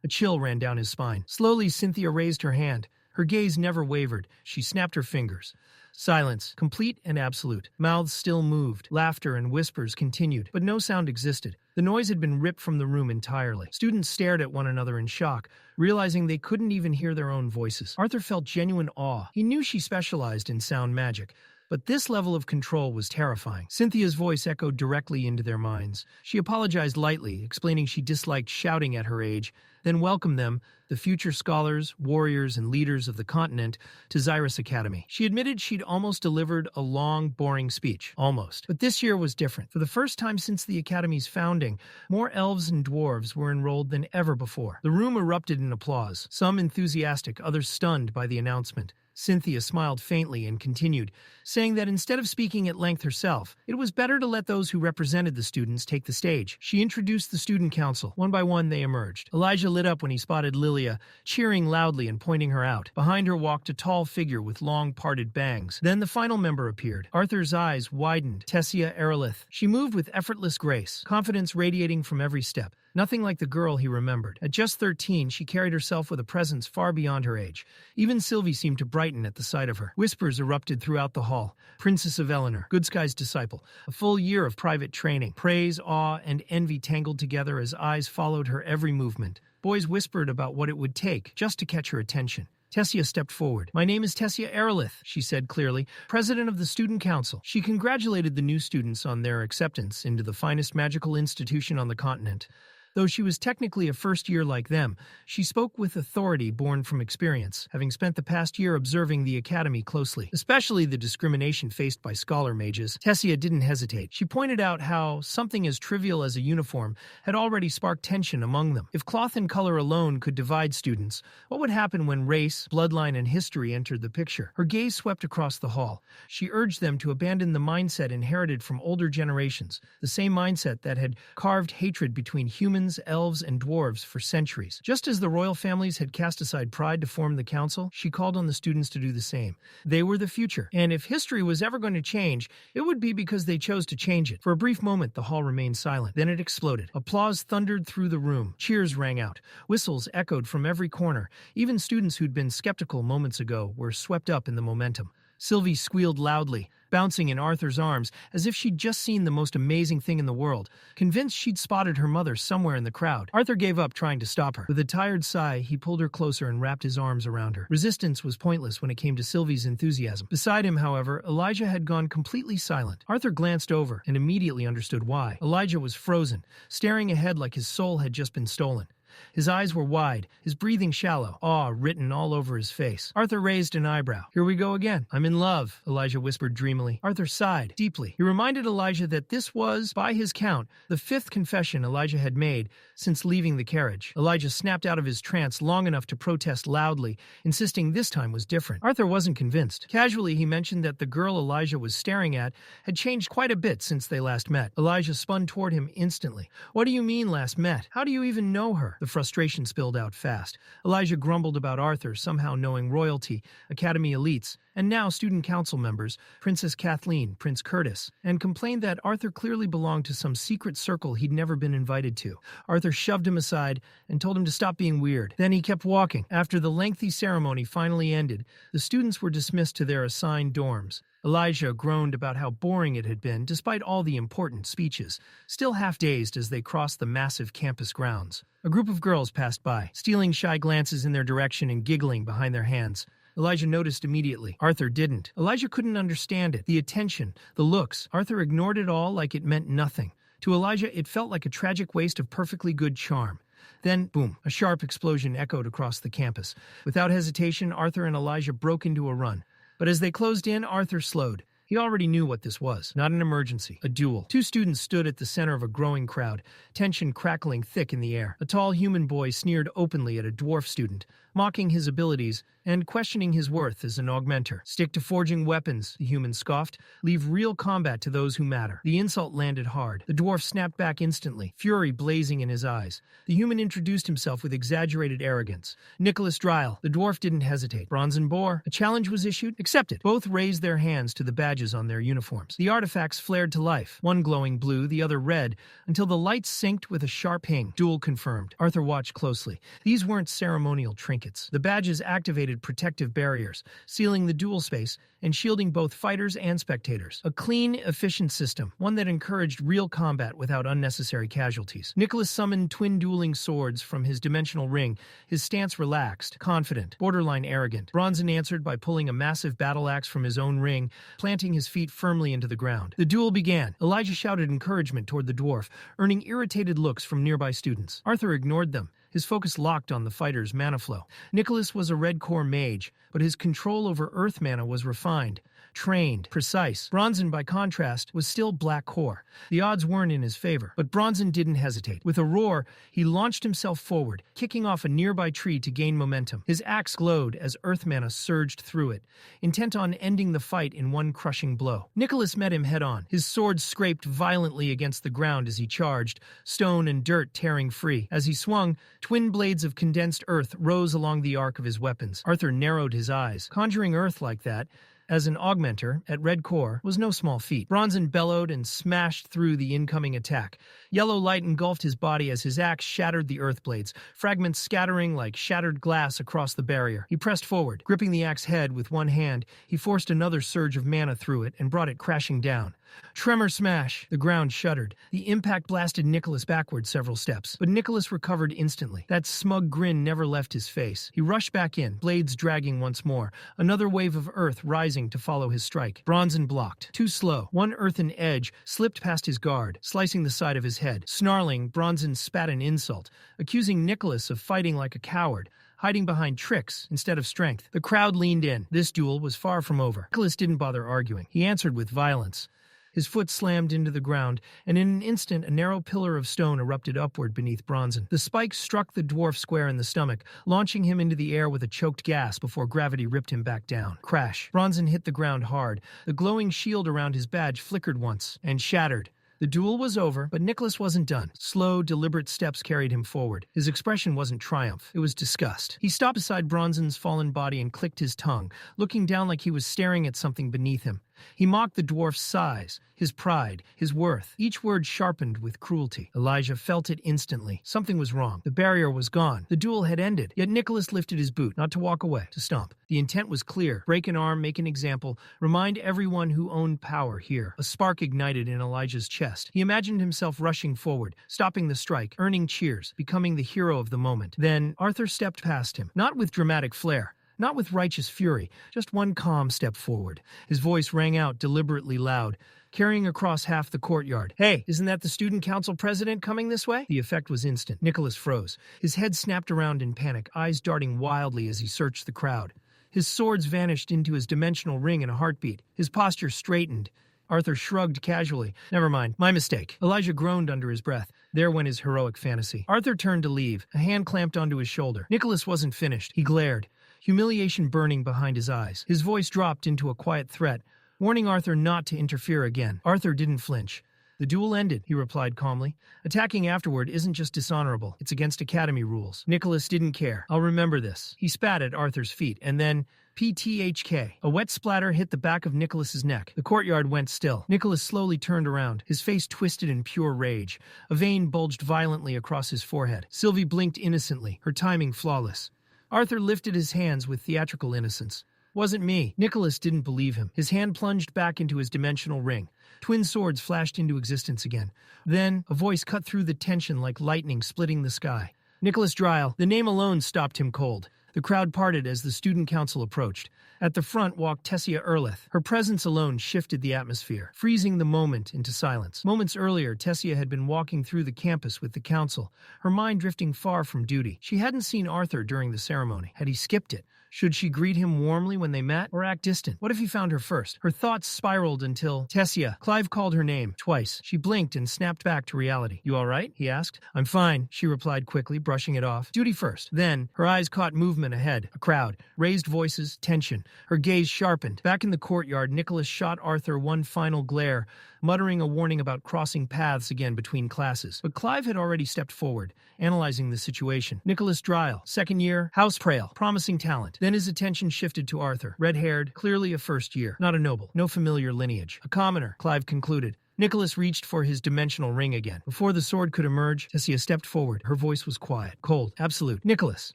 A chill ran down his spine. Slowly, Cynthia raised her hand, Her gaze never wavered. She snapped her fingers. Silence, complete and absolute. Mouths still moved. Laughter and whispers continued, but no sound existed. The noise had been ripped from the room entirely. Students stared at one another in shock, realizing they couldn't even hear their own voices. Arthur felt genuine awe. He knew she specialized in sound magic, but this level of control was terrifying. Cynthia's voice echoed directly into their minds. She apologized lightly, explaining she disliked shouting at her age, then welcomed them, the future scholars, warriors, and leaders of the continent, to Xyrus Academy. She admitted she'd almost delivered a long, boring speech. Almost. But this year was different. For the first time since the Academy's founding, more elves and dwarves were enrolled than ever before. The room erupted in applause, some enthusiastic, others stunned by the announcement. Cynthia smiled faintly and continued, saying that instead of speaking at length herself, it was better to let those who represented the students take the stage. She introduced the student council. One by one, they emerged. Elijah lit up when he spotted Lilia, cheering loudly and pointing her out. Behind her walked a tall figure with long, parted bangs. Then the final member appeared. Arthur's eyes widened. Tessia Aerolith. She moved with effortless grace, confidence radiating from every step. Nothing like the girl he remembered. At just 13, she carried herself with a presence far beyond her age. Even Sylvie seemed to brighten at the sight of her. Whispers erupted throughout the hall. Princess of Eleanor, Goodsky's disciple. A full year of private training. Praise, awe, and envy tangled together as eyes followed her every movement. Boys whispered about what it would take just to catch her attention. Tessia stepped forward. "My name is Tessia Aerolith," she said clearly, president of the Student Council. She congratulated the new students on their acceptance into the finest magical institution on the continent. Though she was technically a first year like them, she spoke with authority born from experience, having spent the past year observing the academy closely, especially the discrimination faced by scholar mages. Tessia didn't hesitate. She pointed out how something as trivial as a uniform had already sparked tension among them. If cloth and color alone could divide students, what would happen when race, bloodline, and history entered the picture? Her gaze swept across the hall. She urged them to abandon the mindset inherited from older generations, the same mindset that had carved hatred between humans, elves, and dwarves for centuries. Just as the royal families had cast aside pride to form the council, she called on the students to do the same. They were the future, and if history was ever going to change, it would be because they chose to change it. For a brief moment, the hall remained silent. Then it exploded. Applause thundered through the room. Cheers rang out. Whistles echoed from every corner. Even students who'd been skeptical moments ago were swept up in the momentum. Sylvie squealed loudly, bouncing in Arthur's arms as if she'd just seen the most amazing thing in the world, convinced she'd spotted her mother somewhere in the crowd. Arthur gave up trying to stop her. With a tired sigh, he pulled her closer and wrapped his arms around her. Resistance was pointless when it came to Sylvie's enthusiasm. Beside him, however, Elijah had gone completely silent. Arthur glanced over and immediately understood why. Elijah was frozen, staring ahead like his soul had just been stolen. His eyes were wide, his breathing shallow, awe written all over his face. Arthur raised an eyebrow. "Here we go again. I'm in love," Elijah whispered dreamily. Arthur sighed deeply. He reminded Elijah that this was, by his count, the 5th confession Elijah had made since leaving the carriage. Elijah snapped out of his trance long enough to protest loudly, insisting this time was different. Arthur wasn't convinced. Casually, he mentioned that the girl Elijah was staring at had changed quite a bit since they last met. Elijah spun toward him instantly. "What do you mean last met? How do you even know her?" The frustration spilled out fast. Elijah grumbled about Arthur somehow knowing royalty, academy elites, and now student council members, Princess Kathleen, Prince Curtis, and complained that Arthur clearly belonged to some secret circle he'd never been invited to. Arthur shoved him aside and told him to stop being weird. Then he kept walking. After the lengthy ceremony finally ended, the students were dismissed to their assigned dorms. Elijah groaned about how boring it had been, despite all the important speeches, still half dazed as they crossed the massive campus grounds. A group of girls passed by, stealing shy glances in their direction and giggling behind their hands. Elijah noticed immediately. Arthur didn't. Elijah couldn't understand it. The attention, the looks. Arthur ignored it all like it meant nothing. To Elijah, it felt like a tragic waste of perfectly good charm. Then, boom, a sharp explosion echoed across the campus. Without hesitation, Arthur and Elijah broke into a run. But as they closed in, Arthur slowed. He already knew what this was. Not an emergency. A duel. Two students stood at the center of a growing crowd, tension crackling thick in the air. A tall human boy sneered openly at a dwarf student, mocking his abilities and questioning his worth as an augmenter. "Stick to forging weapons," the human scoffed. "Leave real combat to those who matter." The insult landed hard. The dwarf snapped back instantly, fury blazing in his eyes. The human introduced himself with exaggerated arrogance. "Nicholas Dryle." The dwarf didn't hesitate. "Bronzen Boar." A challenge was issued. Accepted. Both raised their hands to the badges on their uniforms. The artifacts flared to life, one glowing blue, the other red, until the lights synced with a sharp ping. Duel confirmed. Arthur watched closely. These weren't ceremonial trinkets. blankets. The badges activated protective barriers, sealing the duel space and shielding both fighters and spectators. A clean, efficient system, one that encouraged real combat without unnecessary casualties. Nicholas summoned twin dueling swords from his dimensional ring, his stance relaxed, confident, borderline arrogant. Bronson answered by pulling a massive battle axe from his own ring, planting his feet firmly into the ground. The duel began. Elijah shouted encouragement toward the dwarf, earning irritated looks from nearby students. Arthur ignored them, his focus locked on the fighter's mana flow. Nicholas was a red core mage, but his control over earth mana was refined, trained, precise. Bronson, by contrast, was still black core. The odds weren't in his favor, but Bronson didn't hesitate. With a roar, he launched himself forward, kicking off a nearby tree to gain momentum. His axe glowed as earth mana surged through it, intent on ending the fight in one crushing blow. Nicholas met him head-on. His sword scraped violently against the ground as he charged, stone and dirt tearing free. As he swung, twin blades of condensed earth rose along the arc of his weapons. Arthur narrowed his eyes. Conjuring earth like that, as an augmenter at red core, was no small feat. Bronson bellowed and smashed through the incoming attack. Yellow light engulfed his body as his axe shattered the earth blades, fragments scattering like shattered glass across the barrier. He pressed forward. Gripping the axe head with one hand, he forced another surge of mana through it and brought it crashing down. Tremor smash. The ground shuddered. The impact blasted Nicholas backward several steps, but Nicholas recovered instantly. That smug grin never left his face. He rushed back in, blades dragging once more, another wave of earth rising to follow his strike. Bronson blocked. Too slow. One earthen edge slipped past his guard, slicing the side of his head. Snarling, Bronson spat an insult, accusing Nicholas of fighting like a coward, hiding behind tricks instead of strength. The crowd leaned in. This duel was far from over. Nicholas didn't bother arguing. He answered with violence. His foot slammed into the ground, and in an instant a narrow pillar of stone erupted upward beneath Bronson. The spike struck the dwarf square in the stomach, launching him into the air with a choked gasp before gravity ripped him back down. Crash. Bronson hit the ground hard. The glowing shield around his badge flickered once, and shattered. The duel was over, but Nicholas wasn't done. Slow, deliberate steps carried him forward. His expression wasn't triumph. It was disgust. He stopped beside Bronson's fallen body and clicked his tongue, looking down like he was staring at something beneath him. He mocked the dwarf's size, his pride, his worth, each word sharpened with cruelty. Elijah felt it instantly. Something was wrong. The barrier was gone. The duel had ended. Yet Nicholas lifted his boot, not to walk away, to stomp. The intent was clear. Break an arm, make an example, remind everyone who owned power here. A spark ignited in Elijah's chest. He imagined himself rushing forward, stopping the strike, earning cheers, becoming the hero of the moment. Then Arthur stepped past him, not with dramatic flair, not with righteous fury, just one calm step forward. His voice rang out deliberately loud, carrying across half the courtyard. "Hey, isn't that the student council president coming this way?" The effect was instant. Nicholas froze. His head snapped around in panic, eyes darting wildly as he searched the crowd. His swords vanished into his dimensional ring in a heartbeat. His posture straightened. Arthur shrugged casually. "Never mind, my mistake." Elijah groaned under his breath. There went his heroic fantasy. Arthur turned to leave, a hand clamped onto his shoulder. Nicholas wasn't finished. He glared, humiliation burning behind his eyes. His voice dropped into a quiet threat, warning Arthur not to interfere again. Arthur didn't flinch. "The duel ended," he replied calmly. "Attacking afterward isn't just dishonorable, it's against Academy rules." Nicholas didn't care. "I'll remember this." He spat at Arthur's feet, and then, PTHK. A wet splatter hit the back of Nicholas's neck. The courtyard went still. Nicholas slowly turned around, his face twisted in pure rage. A vein bulged violently across his forehead. Sylvie blinked innocently, her timing flawless. Arthur lifted his hands with theatrical innocence. "Wasn't me." Nicholas didn't believe him. His hand plunged back into his dimensional ring. Twin swords flashed into existence again. Then, a voice cut through the tension like lightning splitting the sky. "Nicholas Dryle." The name alone stopped him cold. The crowd parted as the student council approached. At the front walked Tessia Earlith. Her presence alone shifted the atmosphere, freezing the moment into silence. Moments earlier, Tessia had been walking through the campus with the council, her mind drifting far from duty. She hadn't seen Arthur during the ceremony. Had he skipped it? Should she greet him warmly when they met, or act distant? What if he found her first? Her thoughts spiraled until... Tessia. Clive called her name, twice. She blinked and snapped back to reality. "You all right?" he asked. "I'm fine," she replied quickly, brushing it off. "Duty first." Then, her eyes caught movement ahead. A crowd. Raised voices, tension. Her gaze sharpened. Back in the courtyard, Nicholas shot Arthur one final glare, muttering a warning about crossing paths again between classes. But Clive had already stepped forward, analyzing the situation. Nicholas Dryle, second year, house prail, promising talent. Then his attention shifted to Arthur, red-haired, clearly a first year, not a noble, no familiar lineage. A commoner, Clive concluded, Nicholas reached for his dimensional ring again. Before the sword could emerge, Tessia stepped forward. Her voice was quiet, cold, absolute. Nicholas.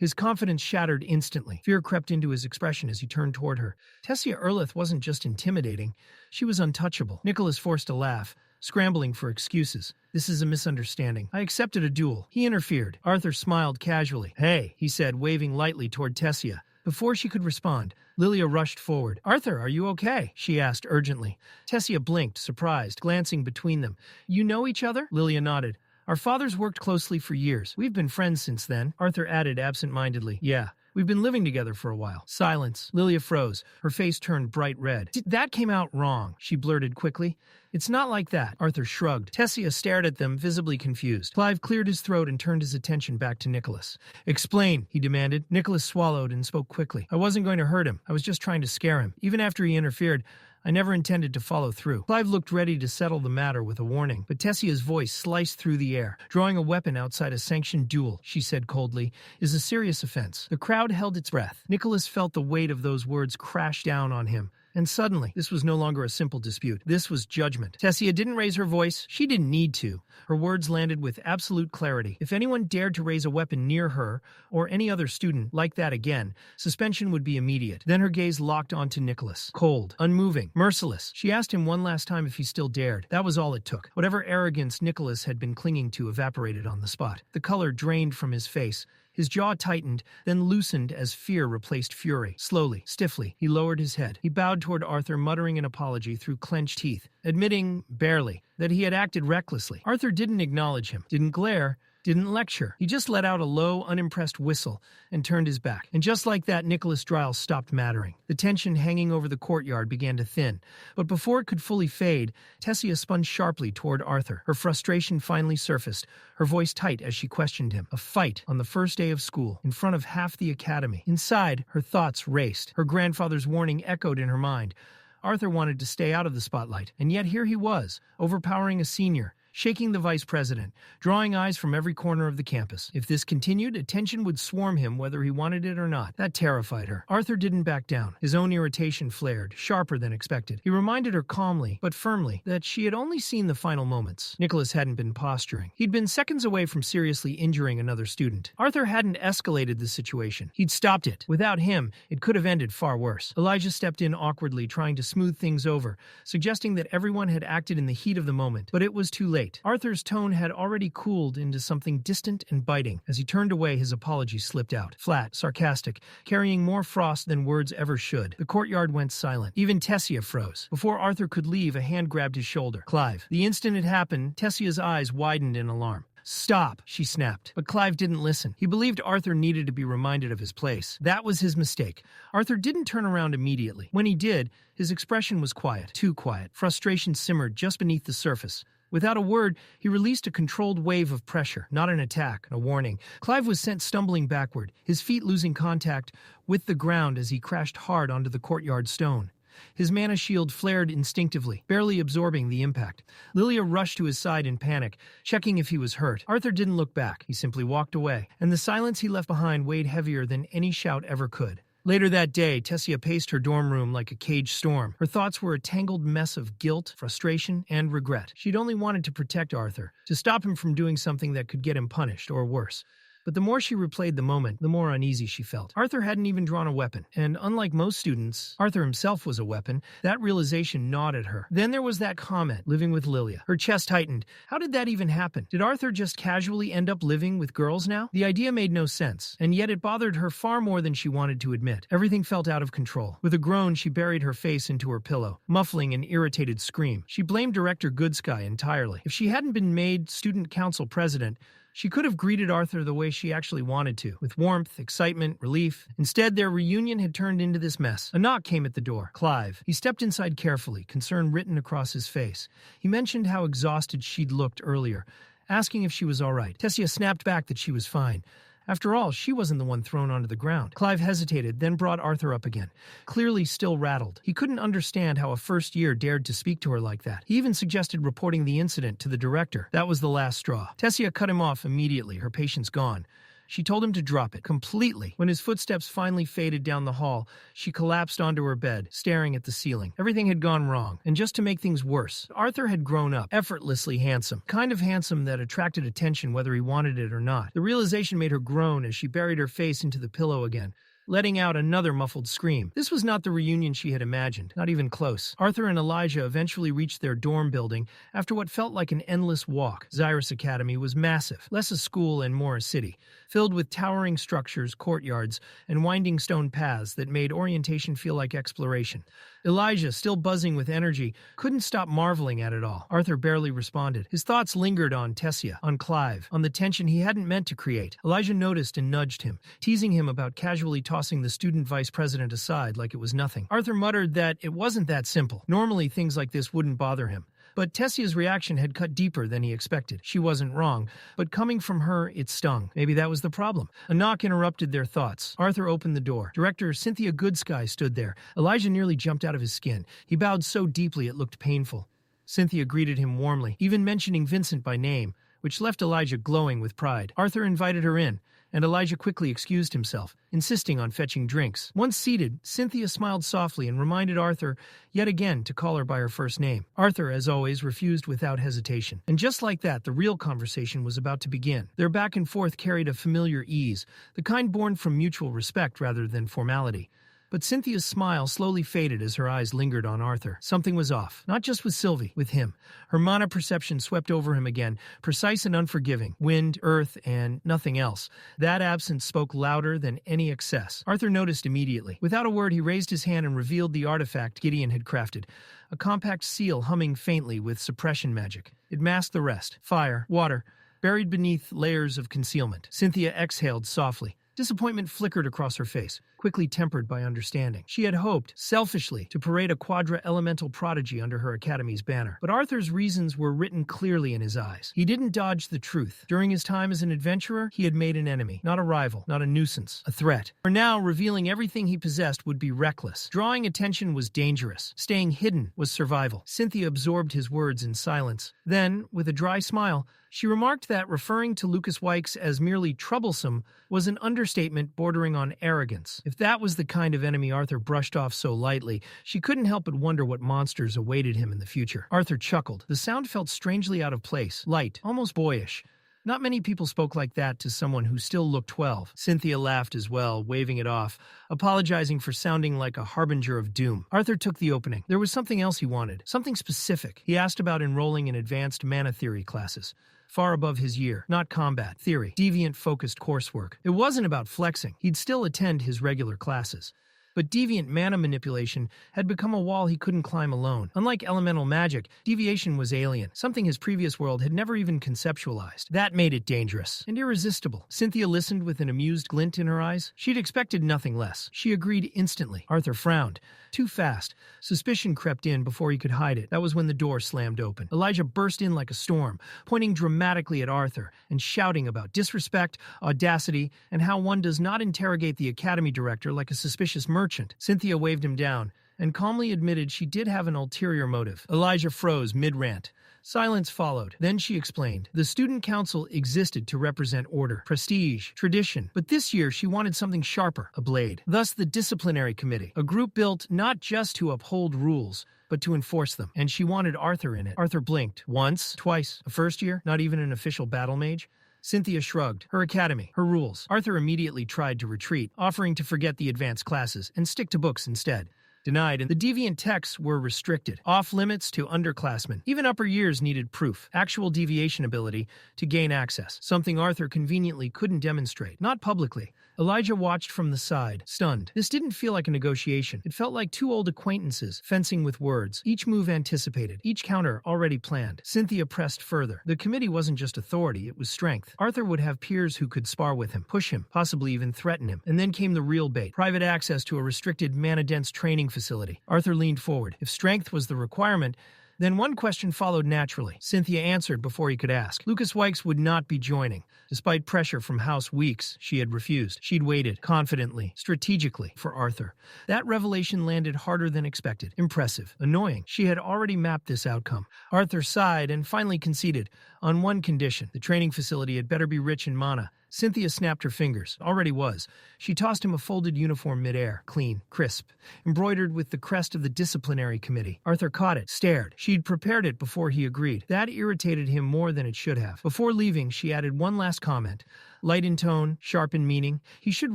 His confidence shattered instantly. Fear crept into his expression as he turned toward her. Tessia Earlith wasn't just intimidating. She was untouchable. Nicholas forced a laugh, scrambling for excuses. This is a misunderstanding. I accepted a duel. He interfered. Arthur smiled casually. Hey, he said, waving lightly toward Tessia. Before she could respond, Lilia rushed forward. Arthur, are you okay? She asked urgently. Tessia blinked, surprised, glancing between them. You know each other? Lilia nodded. Our fathers worked closely for years. We've been friends since then. Arthur added absent-mindedly. Yeah. We've been living together for a while. Silence. Lilia froze. Her face turned bright red. That came out wrong, she blurted quickly. It's not like that. Arthur shrugged. Tessia stared at them, visibly confused. Clive cleared his throat and turned his attention back to Nicholas. Explain, he demanded. Nicholas swallowed and spoke quickly. I wasn't going to hurt him. I was just trying to scare him. Even after he interfered, I never intended to follow through. Clive looked ready to settle the matter with a warning, but Tessia's voice sliced through the air. Drawing a weapon outside a sanctioned duel, she said coldly, is a serious offense. The crowd held its breath. Nicholas felt the weight of those words crash down on him. And suddenly, this was no longer a simple dispute. This was judgment. Tessia didn't raise her voice. She didn't need to. Her words landed with absolute clarity. If anyone dared to raise a weapon near her, or any other student like that again, suspension would be immediate. Then her gaze locked onto Nicholas. Cold, unmoving, merciless. She asked him one last time if he still dared. That was all it took. Whatever arrogance Nicholas had been clinging to evaporated on the spot. The color drained from his face. His jaw tightened, then loosened as fear replaced fury. Slowly, stiffly, he lowered his head. He bowed toward Arthur, muttering an apology through clenched teeth, admitting, barely, that he had acted recklessly. Arthur didn't acknowledge him, didn't glare, didn't lecture. He just let out a low, unimpressed whistle and turned his back. And just like that, Nicholas Dryle stopped mattering. The tension hanging over the courtyard began to thin. But before it could fully fade, Tessia spun sharply toward Arthur. Her frustration finally surfaced, her voice tight as she questioned him. A fight on the first day of school, in front of half the academy. Inside, her thoughts raced. Her grandfather's warning echoed in her mind. Arthur wanted to stay out of the spotlight, and yet here he was, overpowering a senior, shaking the vice president, drawing eyes from every corner of the campus. If this continued, attention would swarm him whether he wanted it or not. That terrified her. Arthur didn't back down. His own irritation flared, sharper than expected. He reminded her calmly, but firmly, that she had only seen the final moments. Nicholas hadn't been posturing. He'd been seconds away from seriously injuring another student. Arthur hadn't escalated the situation. He'd stopped it. Without him, it could have ended far worse. Elijah stepped in awkwardly, trying to smooth things over, suggesting that everyone had acted in the heat of the moment. But it was too late. Arthur's tone had already cooled into something distant and biting. As he turned away, his apology slipped out. Flat, sarcastic, carrying more frost than words ever should. The courtyard went silent. Even Tessia froze. Before Arthur could leave, a hand grabbed his shoulder. Clive. The instant it happened, Tessia's eyes widened in alarm. Stop, she snapped. But Clive didn't listen. He believed Arthur needed to be reminded of his place. That was his mistake. Arthur didn't turn around immediately. When he did, his expression was quiet. Too quiet. Frustration simmered just beneath the surface. Without a word, he released a controlled wave of pressure, not an attack, a warning. Clive was sent stumbling backward, his feet losing contact with the ground as he crashed hard onto the courtyard stone. His mana shield flared instinctively, barely absorbing the impact. Lilia rushed to his side in panic, checking if he was hurt. Arthur didn't look back. He simply walked away, and the silence he left behind weighed heavier than any shout ever could. Later that day, Tessia paced her dorm room like a caged storm. Her thoughts were a tangled mess of guilt, frustration, and regret. She'd only wanted to protect Arthur, to stop him from doing something that could get him punished, or worse. But the more she replayed the moment, the more uneasy she felt. Arthur hadn't even drawn a weapon, and unlike most students, Arthur himself was a weapon. That realization gnawed at her. Then there was that comment, living with Lilia. Her chest tightened. How did that even happen? Did Arthur just casually end up living with girls now? The idea made no sense, and yet it bothered her far more than she wanted to admit. Everything felt out of control. With a groan, she buried her face into her pillow, muffling an irritated scream. She blamed Director Goodsky entirely. If she hadn't been made student council president, she could have greeted Arthur the way she actually wanted to, with warmth, excitement, relief. Instead, their reunion had turned into this mess. A knock came at the door. Clive. He stepped inside carefully, concern written across his face. He mentioned how exhausted she'd looked earlier, asking if she was all right. Tessia snapped back that she was fine. After all, she wasn't the one thrown onto the ground. Clive hesitated, then brought Arthur up again, clearly still rattled. He couldn't understand how a first year dared to speak to her like that. He even suggested reporting the incident to the director. That was the last straw. Tessia cut him off immediately, her patience gone. She told him to drop it completely. When his footsteps finally faded down the hall, she collapsed onto her bed, staring at the ceiling. Everything had gone wrong, and just to make things worse, Arthur had grown up, effortlessly handsome. Kind of handsome that attracted attention whether he wanted it or not. The realization made her groan as she buried her face into the pillow again, letting out another muffled scream. This was not the reunion she had imagined, not even close. Arthur and Elijah eventually reached their dorm building after what felt like an endless walk. Xyrus Academy was massive, less a school and more a city, filled with towering structures, courtyards, and winding stone paths that made orientation feel like exploration. Elijah, still buzzing with energy, couldn't stop marveling at it all. Arthur barely responded. His thoughts lingered on Tessia, on Clive, on the tension he hadn't meant to create. Elijah noticed and nudged him, teasing him about casually tossing the student vice president aside like it was nothing. Arthur muttered that it wasn't that simple. Normally, things like this wouldn't bother him. But Tessia's reaction had cut deeper than he expected. She wasn't wrong, but coming from her, it stung. Maybe that was the problem. A knock interrupted their thoughts. Arthur opened the door. Director Cynthia Goodsky stood there. Elijah nearly jumped out of his skin. He bowed so deeply it looked painful. Cynthia greeted him warmly, even mentioning Vincent by name, which left Elijah glowing with pride. Arthur invited her in, and Elijah quickly excused himself, insisting on fetching drinks. Once seated, Cynthia smiled softly and reminded Arthur yet again to call her by her first name. Arthur, as always, refused without hesitation. And just like that, the real conversation was about to begin. Their back and forth carried a familiar ease, the kind born from mutual respect rather than formality. But Cynthia's smile slowly faded as her eyes lingered on Arthur. Something was off. Not just with Sylvie, with him. Her mana perception swept over him again, precise and unforgiving. Wind, earth, and nothing else. That absence spoke louder than any excess. Arthur noticed immediately. Without a word, he raised his hand and revealed the artifact Gideon had crafted. A compact seal humming faintly with suppression magic. It masked the rest. Fire, water, buried beneath layers of concealment. Cynthia exhaled softly. Disappointment flickered across her face, quickly tempered by understanding. She had hoped, selfishly, to parade a quadra-elemental prodigy under her academy's banner. But Arthur's reasons were written clearly in his eyes. He didn't dodge the truth. During his time as an adventurer, he had made an enemy. Not a rival, not a nuisance, a threat. For now, revealing everything he possessed would be reckless. Drawing attention was dangerous. Staying hidden was survival. Cynthia absorbed his words in silence. Then, with a dry smile, she remarked that referring to Lucas Wykes as merely troublesome was an understatement bordering on arrogance. If that was the kind of enemy Arthur brushed off so lightly, she couldn't help but wonder what monsters awaited him in the future. Arthur chuckled. The sound felt strangely out of place, light, almost boyish. Not many people spoke like that to someone who still looked 12. Cynthia laughed as well, waving it off, apologizing for sounding like a harbinger of doom. Arthur took the opening. There was something else he wanted, something specific. He asked about enrolling in advanced mana theory classes. Far above his year, not combat, theory, deviant-focused coursework. It wasn't about flexing. He'd still attend his regular classes. But deviant mana manipulation had become a wall he couldn't climb alone. Unlike elemental magic, deviation was alien, something his previous world had never even conceptualized. That made it dangerous and irresistible. Cynthia listened with an amused glint in her eyes. She'd expected nothing less. She agreed instantly. Arthur frowned. Too fast. Suspicion crept in before he could hide it. That was when the door slammed open. Elijah burst in like a storm, pointing dramatically at Arthur and shouting about disrespect, audacity, and how one does not interrogate the academy director like a suspicious merchant. Cynthia waved him down and calmly admitted she did have an ulterior motive. Elijah froze mid-rant. Silence followed. Then she explained. The student council existed to represent order, prestige, tradition. But this year she wanted something sharper, a blade. Thus the disciplinary committee, a group built not just to uphold rules, but to enforce them. And she wanted Arthur in it. Arthur blinked. Once, twice. A first year, not even an official battle mage. Cynthia shrugged. Her academy, her rules. Arthur immediately tried to retreat, offering to forget the advanced classes and stick to books instead. Denied, and the deviant texts were restricted, off-limits to underclassmen. Even upper years needed proof, actual deviation ability, to gain access, something Arthur conveniently couldn't demonstrate, not publicly. Elijah watched from the side, stunned. This didn't feel like a negotiation. It felt like two old acquaintances, fencing with words, each move anticipated, each counter already planned. Cynthia pressed further. The committee wasn't just authority, it was strength. Arthur would have peers who could spar with him, push him, possibly even threaten him. And then came the real bait, private access to a restricted mana-dense training facility. Arthur leaned forward. If strength was the requirement, then one question followed naturally. Cynthia answered before he could ask. Lucas Wykes would not be joining. Despite pressure from House Weeks, she had refused. She'd waited, confidently, strategically, for Arthur. That revelation landed harder than expected. Impressive. Annoying. She had already mapped this outcome. Arthur sighed and finally conceded. On one condition, the training facility had better be rich in mana. Cynthia snapped her fingers. Already was. She tossed him a folded uniform midair, clean, crisp, embroidered with the crest of the disciplinary committee. Arthur caught it, stared. She'd prepared it before he agreed. That irritated him more than it should have. Before leaving, she added one last comment. Light in tone, sharp in meaning, he should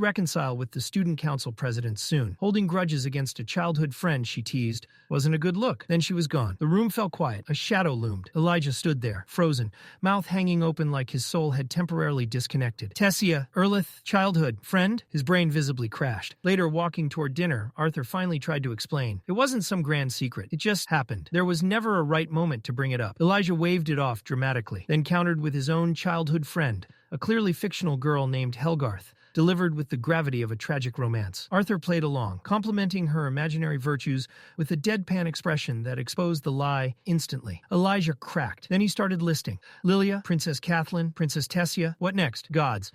reconcile with the student council president soon. Holding grudges against a childhood friend, she teased, wasn't a good look. Then she was gone. The room fell quiet. A shadow loomed. Elijah stood there, frozen, mouth hanging open like his soul had temporarily disconnected. Tessia, Earlith, childhood, friend? His brain visibly crashed. Later, walking toward dinner, Arthur finally tried to explain. It wasn't some grand secret. It just happened. There was never a right moment to bring it up. Elijah waved it off dramatically, then countered with his own childhood friend, a clearly fictional girl named Helgarth, delivered with the gravity of a tragic romance. Arthur played along, complimenting her imaginary virtues with a deadpan expression that exposed the lie instantly. Elijah cracked. Then he started listing. Lilia, Princess Kathleen, Princess Tessia. What next? Gods.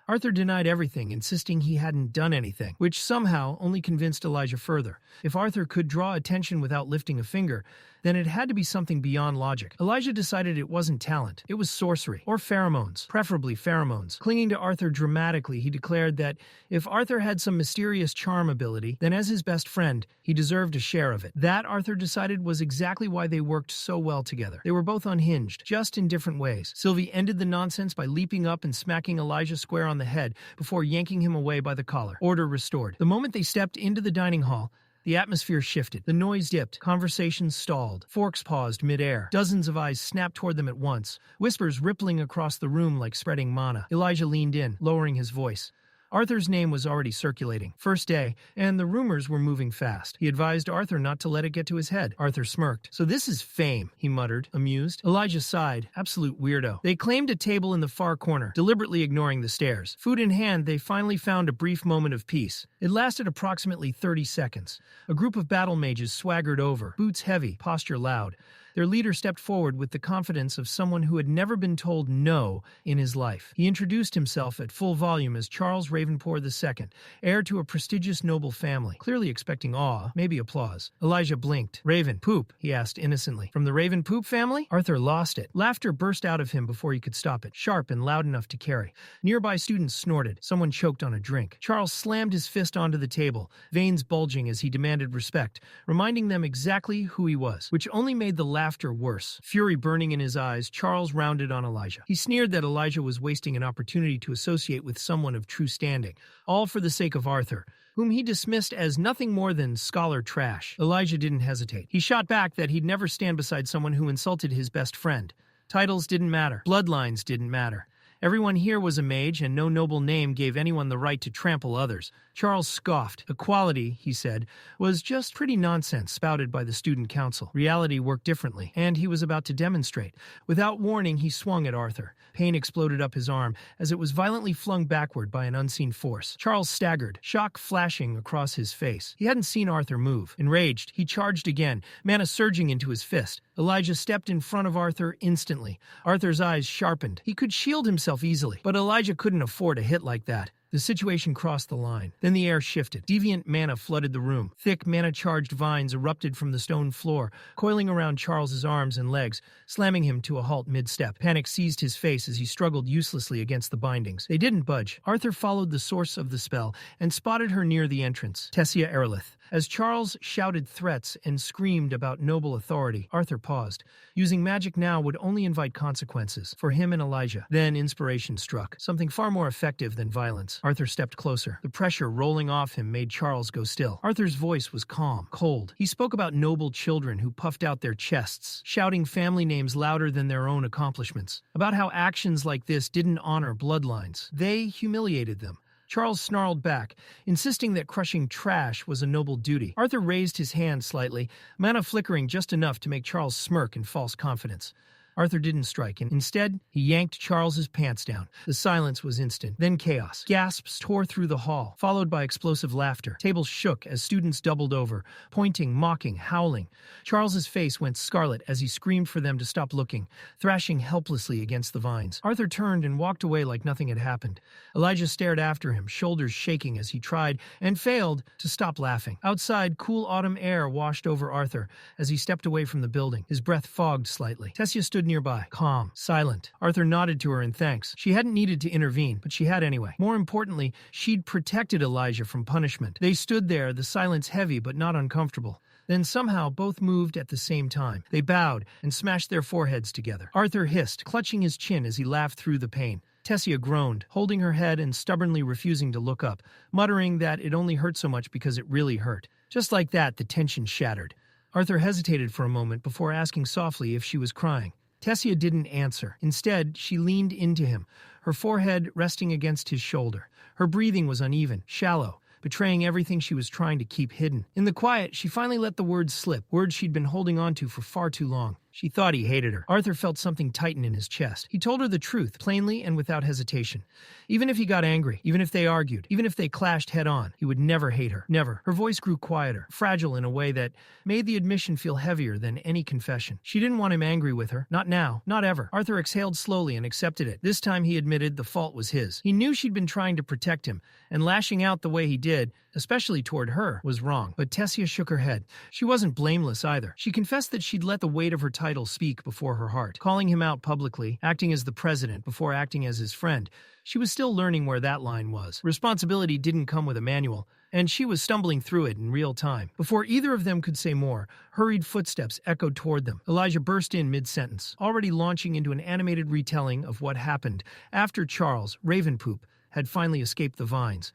Arthur denied everything, insisting he hadn't done anything, which somehow only convinced Elijah further. If Arthur could draw attention without lifting a finger, then it had to be something beyond logic. Elijah decided it wasn't talent. It was sorcery, or pheromones, preferably pheromones. Clinging to Arthur dramatically, he declared that if Arthur had some mysterious charm ability, then as his best friend, he deserved a share of it. That, Arthur decided, was exactly why they worked so well together. They were both unhinged, just in different ways. Sylvie ended the nonsense by leaping up and smacking Elijah square on the head before yanking him away by the collar. Order restored. The moment they stepped into the dining hall, the atmosphere shifted. The noise dipped. Conversations stalled. Forks paused midair. Dozens of eyes snapped toward them at once, whispers rippling across the room like spreading mana. Elijah leaned in, lowering his voice. Arthur's name was already circulating. First day, and the rumors were moving fast. He advised Arthur not to let it get to his head. Arthur smirked. So this is fame, he muttered, amused. Elijah sighed. Absolute weirdo. They claimed a table in the far corner, deliberately ignoring the stairs. Food in hand, they finally found a brief moment of peace. It lasted approximately 30 seconds. A group of battle mages swaggered over, boots heavy, posture loud. Their leader stepped forward with the confidence of someone who had never been told no in his life. He introduced himself at full volume as Charles Ravenpour II, heir to a prestigious noble family, clearly expecting awe, maybe applause. Elijah blinked. Raven, Poop, he asked innocently. From the Raven Poop family? Arthur lost it. Laughter burst out of him before he could stop it, sharp and loud enough to carry. Nearby students snorted. Someone choked on a drink. Charles slammed his fist onto the table, veins bulging as he demanded respect, reminding them exactly who he was, which only made the laughter worse. Fury burning in his eyes, Charles rounded on Elijah. He sneered that Elijah was wasting an opportunity to associate with someone of true standing, all for the sake of Arthur, whom he dismissed as nothing more than scholar trash. Elijah didn't hesitate. He shot back that he'd never stand beside someone who insulted his best friend. Titles didn't matter. Bloodlines didn't matter. Everyone here was a mage, and no noble name gave anyone the right to trample others. Charles scoffed. Equality, he said, was just pretty nonsense spouted by the student council. Reality worked differently, and he was about to demonstrate. Without warning, he swung at Arthur. Pain exploded up his arm as it was violently flung backward by an unseen force. Charles staggered, shock flashing across his face. He hadn't seen Arthur move. Enraged, he charged again, mana surging into his fist. Elijah stepped in front of Arthur instantly. Arthur's eyes sharpened. He could shield himself easily, but Elijah couldn't afford a hit like that. The situation crossed the line. Then the air shifted. Deviant mana flooded the room. Thick, mana-charged vines erupted from the stone floor, coiling around Charles's arms and legs, slamming him to a halt mid-step. Panic seized his face as he struggled uselessly against the bindings. They didn't budge. Arthur followed the source of the spell and spotted her near the entrance, Tessia Erlith. As Charles shouted threats and screamed about noble authority, Arthur paused. Using magic now would only invite consequences for him and Elijah. Then inspiration struck, something far more effective than violence. Arthur stepped closer. The pressure rolling off him made Charles go still. Arthur's voice was calm, cold. He spoke about noble children who puffed out their chests, shouting family names louder than their own accomplishments. About how actions like this didn't honor bloodlines. They humiliated them. Charles snarled back, insisting that crushing trash was a noble duty. Arthur raised his hand slightly, mana flickering just enough to make Charles smirk in false confidence. Arthur didn't strike, and instead, he yanked Charles's pants down. The silence was instant, then chaos. Gasps tore through the hall, followed by explosive laughter. Tables shook as students doubled over, pointing, mocking, howling. Charles's face went scarlet as he screamed for them to stop looking, thrashing helplessly against the vines. Arthur turned and walked away like nothing had happened. Elijah stared after him, shoulders shaking as he tried, and failed, to stop laughing. Outside, cool autumn air washed over Arthur as he stepped away from the building. His breath fogged slightly. Tessia stood nearby, calm, silent. Arthur nodded to her in thanks. She hadn't needed to intervene, but she had anyway. More importantly, she'd protected Elijah from punishment. They stood there, the silence heavy but not uncomfortable. Then somehow both moved at the same time. They bowed and smashed their foreheads together. Arthur hissed, clutching his chin as he laughed through the pain. Tessia groaned, holding her head and stubbornly refusing to look up, muttering that it only hurt so much because it really hurt. Just like that, the tension shattered. Arthur hesitated for a moment before asking softly if she was crying. Tessia didn't answer. Instead, she leaned into him, her forehead resting against his shoulder. Her breathing was uneven, shallow, betraying everything she was trying to keep hidden. In the quiet, she finally let the words slip, words she'd been holding on to for far too long. She thought he hated her. Arthur felt something tighten in his chest. He told her the truth, plainly and without hesitation. Even if he got angry, even if they argued, even if they clashed head-on, he would never hate her. Never. Her voice grew quieter, fragile in a way that made the admission feel heavier than any confession. She didn't want him angry with her. Not now. Not ever. Arthur exhaled slowly and accepted it. This time he admitted the fault was his. He knew she'd been trying to protect him, and lashing out the way he did, especially toward her, was wrong. But Tessia shook her head. She wasn't blameless either. She confessed that she'd let the weight of her title speak before her heart. Calling him out publicly, acting as the president before acting as his friend, she was still learning where that line was. Responsibility didn't come with a manual, and she was stumbling through it in real time. Before either of them could say more, hurried footsteps echoed toward them. Elijah burst in mid-sentence, already launching into an animated retelling of what happened after Charles, Ravenpoop, had finally escaped the vines.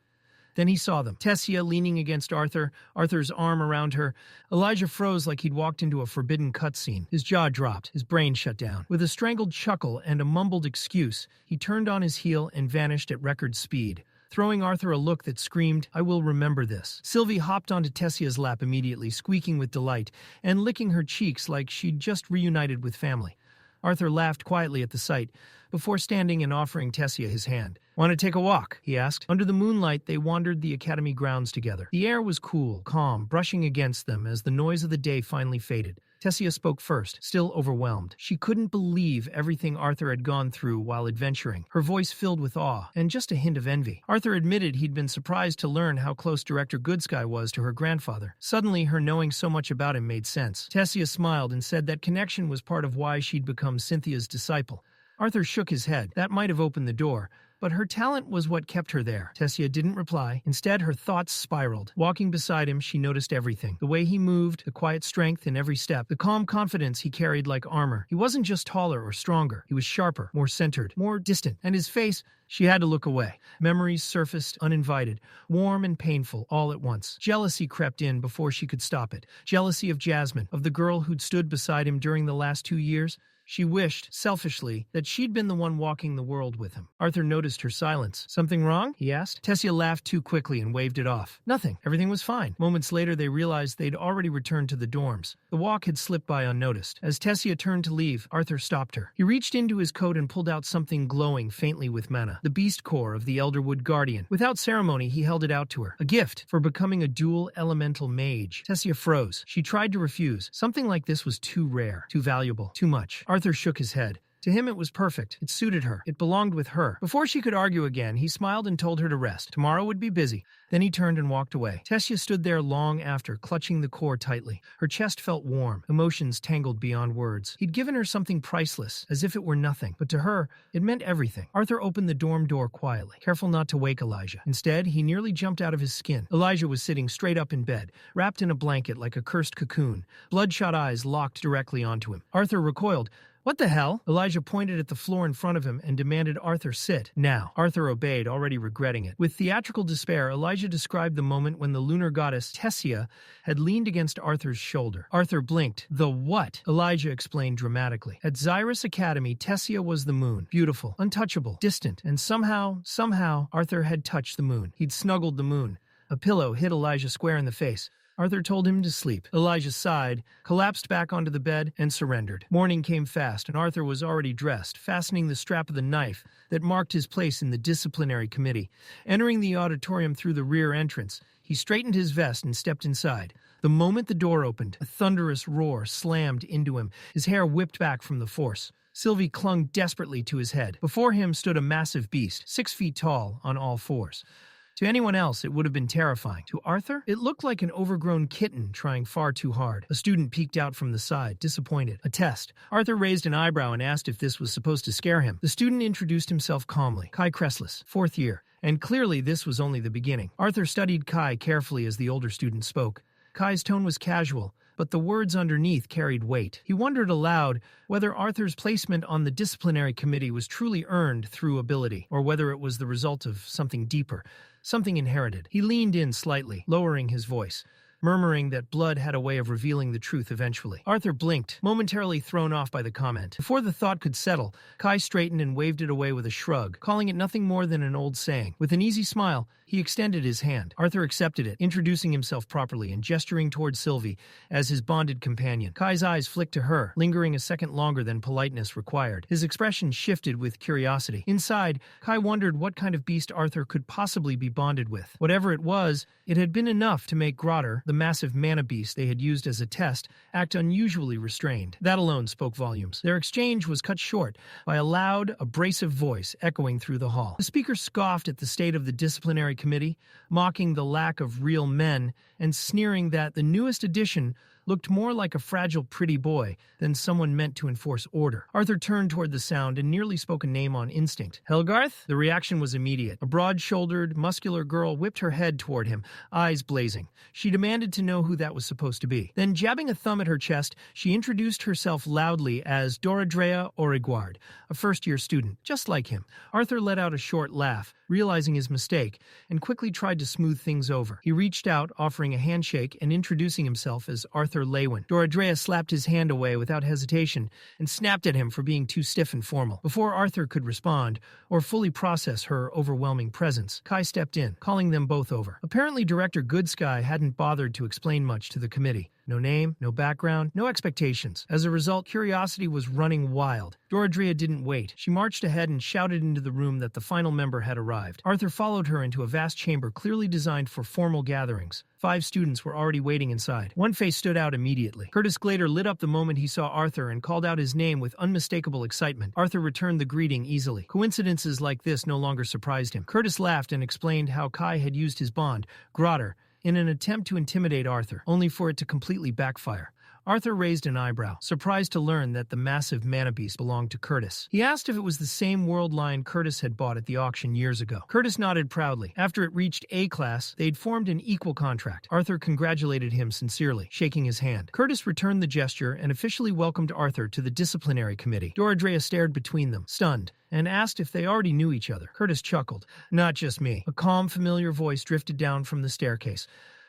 Then he saw them. Tessia leaning against Arthur, Arthur's arm around her. Elijah froze like he'd walked into a forbidden cutscene. His jaw dropped, his brain shut down. With a strangled chuckle and a mumbled excuse, he turned on his heel and vanished at record speed, throwing Arthur a look that screamed, "I will remember this." Sylvie hopped onto Tessia's lap immediately, squeaking with delight, and licking her cheeks like she'd just reunited with family. Arthur laughed quietly at the sight, before standing and offering Tessia his hand. "Want to take a walk?" he asked. Under the moonlight, they wandered the academy grounds together. The air was cool, calm, brushing against them as the noise of the day finally faded. Tessia spoke first, still overwhelmed. She couldn't believe everything Arthur had gone through while adventuring, her voice filled with awe and just a hint of envy. Arthur admitted he'd been surprised to learn how close Director Goodsky was to her grandfather. Suddenly, her knowing so much about him made sense. Tessia smiled and said that connection was part of why she'd become Cynthia's disciple. Arthur shook his head. That might have opened the door, but her talent was what kept her there. Tessia didn't reply. Instead, her thoughts spiraled. Walking beside him, she noticed everything. The way he moved, the quiet strength in every step, the calm confidence he carried like armor. He wasn't just taller or stronger. He was sharper, more centered, more distant. And his face, she had to look away. Memories surfaced uninvited, warm and painful, all at once. Jealousy crept in before she could stop it. Jealousy of Jasmine, of the girl who'd stood beside him during the last 2 years. She wished, selfishly, that she'd been the one walking the world with him. Arthur noticed her silence. "Something wrong?" he asked. Tessia laughed too quickly and waved it off. "Nothing. Everything was fine." Moments later, they realized they'd already returned to the dorms. The walk had slipped by unnoticed. As Tessia turned to leave, Arthur stopped her. He reached into his coat and pulled out something glowing faintly with mana, the beast core of the Elderwood Guardian. Without ceremony, he held it out to her. A gift for becoming a dual elemental mage. Tessia froze. She tried to refuse. Something like this was too rare, too valuable, too much. Arthur shook his head. To him it was perfect. It suited her. It belonged with her. Before she could argue again, he smiled and told her to rest. Tomorrow would be busy. Then he turned and walked away. Tessia stood there long after, clutching the core tightly. Her chest felt warm, emotions tangled beyond words. He'd given her something priceless, as if it were nothing. But to her, it meant everything. Arthur opened the dorm door quietly, careful not to wake Elijah. Instead, he nearly jumped out of his skin. Elijah was sitting straight up in bed, wrapped in a blanket like a cursed cocoon, bloodshot eyes locked directly onto him. Arthur recoiled. "What the hell?" Elijah pointed at the floor in front of him and demanded Arthur sit. Now. Arthur obeyed, already regretting it. With theatrical despair, Elijah described the moment when the lunar goddess Tessia had leaned against Arthur's shoulder. Arthur blinked. "The what?" Elijah explained dramatically. At Xyrus Academy, Tessia was the moon. Beautiful, untouchable, distant, and somehow, Arthur had touched the moon. He'd snuggled the moon. A pillow hit Elijah square in the face. Arthur told him to sleep. Elijah sighed, collapsed back onto the bed, and surrendered. Morning came fast, and Arthur was already dressed, fastening the strap of the knife that marked his place in the disciplinary committee. Entering the auditorium through the rear entrance, he straightened his vest and stepped inside. The moment the door opened, a thunderous roar slammed into him. His hair whipped back from the force. Sylvie clung desperately to his head. Before him stood a massive beast, 6 feet tall, on all fours. To anyone else, it would have been terrifying. To Arthur, it looked like an overgrown kitten trying far too hard. A student peeked out from the side, disappointed. A test. Arthur raised an eyebrow and asked if this was supposed to scare him. The student introduced himself calmly. Kai Cressless, 4th year. And clearly this was only the beginning. Arthur studied Kai carefully as the older student spoke. Kai's tone was casual, but the words underneath carried weight. He wondered aloud whether Arthur's placement on the disciplinary committee was truly earned through ability, or whether it was the result of something deeper, something inherited. He leaned in slightly, lowering his voice, murmuring that blood had a way of revealing the truth eventually. Arthur blinked, momentarily thrown off by the comment. Before the thought could settle, Kai straightened and waved it away with a shrug, calling it nothing more than an old saying. With an easy smile, he extended his hand. Arthur accepted it, introducing himself properly and gesturing toward Sylvie as his bonded companion. Kai's eyes flicked to her, lingering a second longer than politeness required. His expression shifted with curiosity. Inside, Kai wondered what kind of beast Arthur could possibly be bonded with. Whatever it was, it had been enough to make Granddaughter, the massive mana beast they had used as a test, act unusually restrained. That alone spoke volumes. Their exchange was cut short by a loud, abrasive voice echoing through the hall. The speaker scoffed at the state of the disciplinary committee, mocking the lack of real men and sneering that the newest addition looked more like a fragile pretty boy than someone meant to enforce order. Arthur turned toward the sound and nearly spoke a name on instinct. Helgarth? The reaction was immediate. A broad-shouldered, muscular girl whipped her head toward him, eyes blazing. She demanded to know who that was supposed to be. Then, jabbing a thumb at her chest, she introduced herself loudly as Doradrea Origuard, a first-year student, just like him. Arthur let out a short laugh, realizing his mistake, and quickly tried to smooth things over. He reached out, offering a handshake and introducing himself as Arthur Leywin. Doradrea slapped his hand away without hesitation and snapped at him for being too stiff and formal. Before Arthur could respond or fully process her overwhelming presence, Kai stepped in, calling them both over. Apparently, Director Goodsky hadn't bothered to explain much to the committee. No name, no background, no expectations. As a result, curiosity was running wild. Doradrea didn't wait. She marched ahead and shouted into the room that the final member had arrived. Arthur followed her into a vast chamber clearly designed for formal gatherings. 5 students were already waiting inside. One face stood out immediately. Curtis Glader lit up the moment he saw Arthur and called out his name with unmistakable excitement. Arthur returned the greeting easily. Coincidences like this no longer surprised him. Curtis laughed and explained how Kai had used his bond, Granddaughter, in an attempt to intimidate Arthur, only for it to completely backfire. Arthur raised an eyebrow, surprised to learn that the massive mana beast belonged to Curtis. He asked if it was the same world line Curtis had bought at the auction years ago. Curtis nodded proudly. After it reached A class, they'd formed an equal contract. Arthur congratulated him sincerely, shaking his hand. Curtis returned the gesture and officially welcomed Arthur to the disciplinary committee. Doradrea stared between them, stunned, and asked if they already knew each other. Curtis chuckled. Not just me. A calm, familiar voice drifted down from the staircase.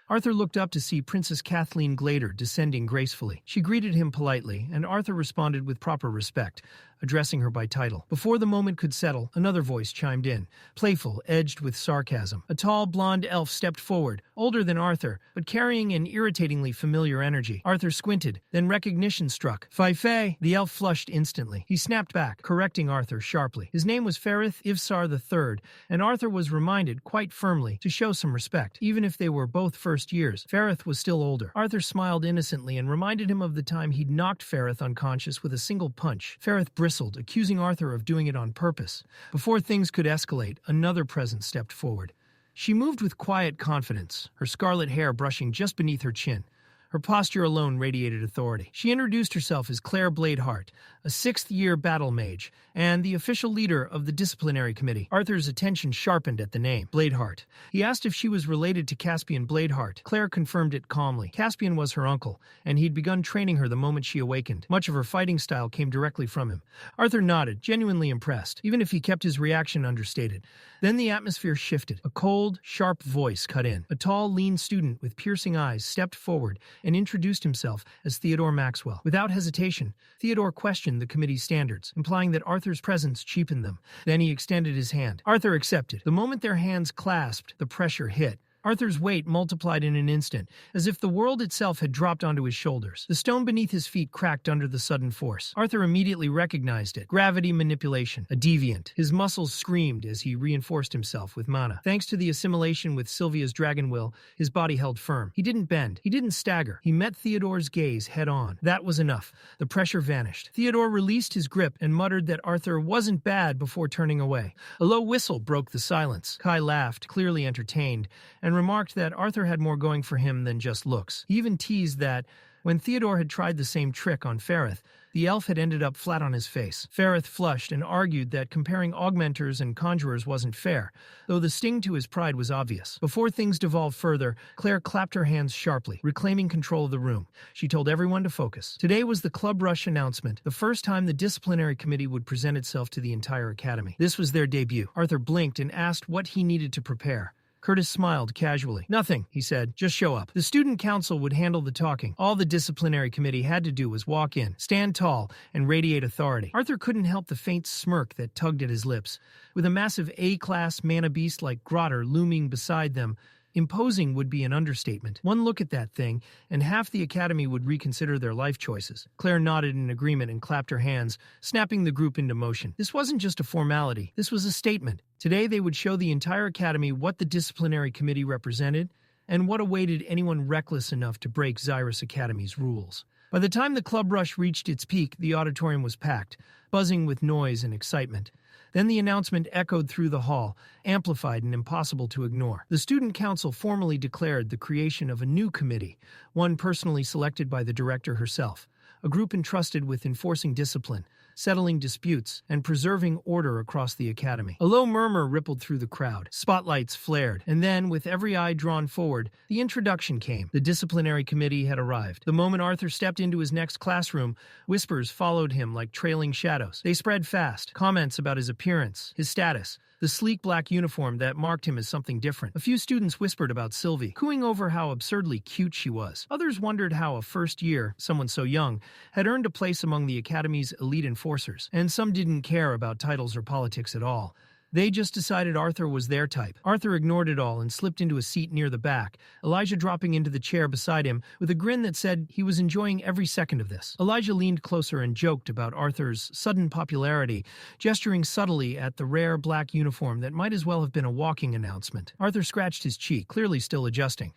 Arthur looked up to see Princess Kathleen Glader descending gracefully. She greeted him politely, and Arthur responded with proper respect, addressing her by title. Before the moment could settle, another voice chimed in, playful, edged with sarcasm. A tall, blonde elf stepped forward, older than Arthur, but carrying an irritatingly familiar energy. Arthur squinted, then recognition struck. Fei. The elf flushed instantly. He snapped back, correcting Arthur sharply. His name was Ferith Ivsar III, and Arthur was reminded, quite firmly, to show some respect. Even if they were both first years, Ferith was still older. Arthur smiled innocently and reminded him of the time he'd knocked Ferith unconscious with a single punch. Ferith bristled, accusing Arthur of doing it on purpose. Before things could escalate, another presence stepped forward. She moved with quiet confidence, her scarlet hair brushing just beneath her chin. Her posture alone radiated authority. She introduced herself as Claire Bladeheart, a 6th-year battle mage, and the official leader of the disciplinary committee. Arthur's attention sharpened at the name, Bladeheart. He asked if she was related to Caspian Bladeheart. Claire confirmed it calmly. Caspian was her uncle, and he'd begun training her the moment she awakened. Much of her fighting style came directly from him. Arthur nodded, genuinely impressed, even if he kept his reaction understated. Then the atmosphere shifted. A cold, sharp voice cut in. A tall, lean student with piercing eyes stepped forward and introduced himself as Theodore Maxwell. Without hesitation, Theodore questioned the committee's standards, implying that Arthur's presence cheapened them. Then he extended his hand. Arthur accepted. The moment their hands clasped, the pressure hit. Arthur's weight multiplied in an instant, as if the world itself had dropped onto his shoulders. The stone beneath his feet cracked under the sudden force. Arthur immediately recognized it. Gravity manipulation. A deviant. His muscles screamed as he reinforced himself with mana. Thanks to the assimilation with Sylvia's dragon will, his body held firm. He didn't bend. He didn't stagger. He met Theodore's gaze head on. That was enough. The pressure vanished. Theodore released his grip and muttered that Arthur wasn't bad before turning away. A low whistle broke the silence. Kai laughed, clearly entertained, and remarked that Arthur had more going for him than just looks. He even teased that when Theodore had tried the same trick on Ferrith, the elf had ended up flat on his face. Ferrith flushed and argued that comparing augmenters and conjurers wasn't fair, though the sting to his pride was obvious. Before things devolved further, Claire clapped her hands sharply, reclaiming control of the room. She told everyone to focus. Today was the Club Rush announcement, the first time the disciplinary committee would present itself to the entire academy. This was their debut. Arthur blinked and asked what he needed to prepare. Curtis smiled casually. "Nothing," he said. "Just show up." The student council would handle the talking. All the disciplinary committee had to do was walk in, stand tall, and radiate authority. Arthur couldn't help the faint smirk that tugged at his lips. With a massive A-class mana beast like Grotter looming beside them, imposing would be an understatement. One look at that thing, and half the academy would reconsider their life choices. Claire nodded in agreement and clapped her hands, snapping the group into motion. This wasn't just a formality. This was a statement. Today they would show the entire academy what the disciplinary committee represented and what awaited anyone reckless enough to break Xyrus Academy's rules. By the time the club rush reached its peak, the auditorium was packed, buzzing with noise and excitement. Then the announcement echoed through the hall, amplified and impossible to ignore. The student council formally declared the creation of a new committee, one personally selected by the director herself, a group entrusted with enforcing discipline, settling disputes, and preserving order across the academy. A low murmur rippled through the crowd. Spotlights flared, and then, with every eye drawn forward, the introduction came. The disciplinary committee had arrived. The moment Arthur stepped into his next classroom, whispers followed him like trailing shadows. They spread fast. Comments about his appearance, his status, the sleek black uniform that marked him as something different. A few students whispered about Sylvie, cooing over how absurdly cute she was. Others wondered how a first year, someone so young, had earned a place among the academy's elite enforcers. And some didn't care about titles or politics at all. They just decided Arthur was their type. Arthur ignored it all and slipped into a seat near the back, Elijah dropping into the chair beside him with a grin that said he was enjoying every second of this. Elijah leaned closer and joked about Arthur's sudden popularity, gesturing subtly at the rare black uniform that might as well have been a walking announcement. Arthur scratched his cheek, clearly still adjusting.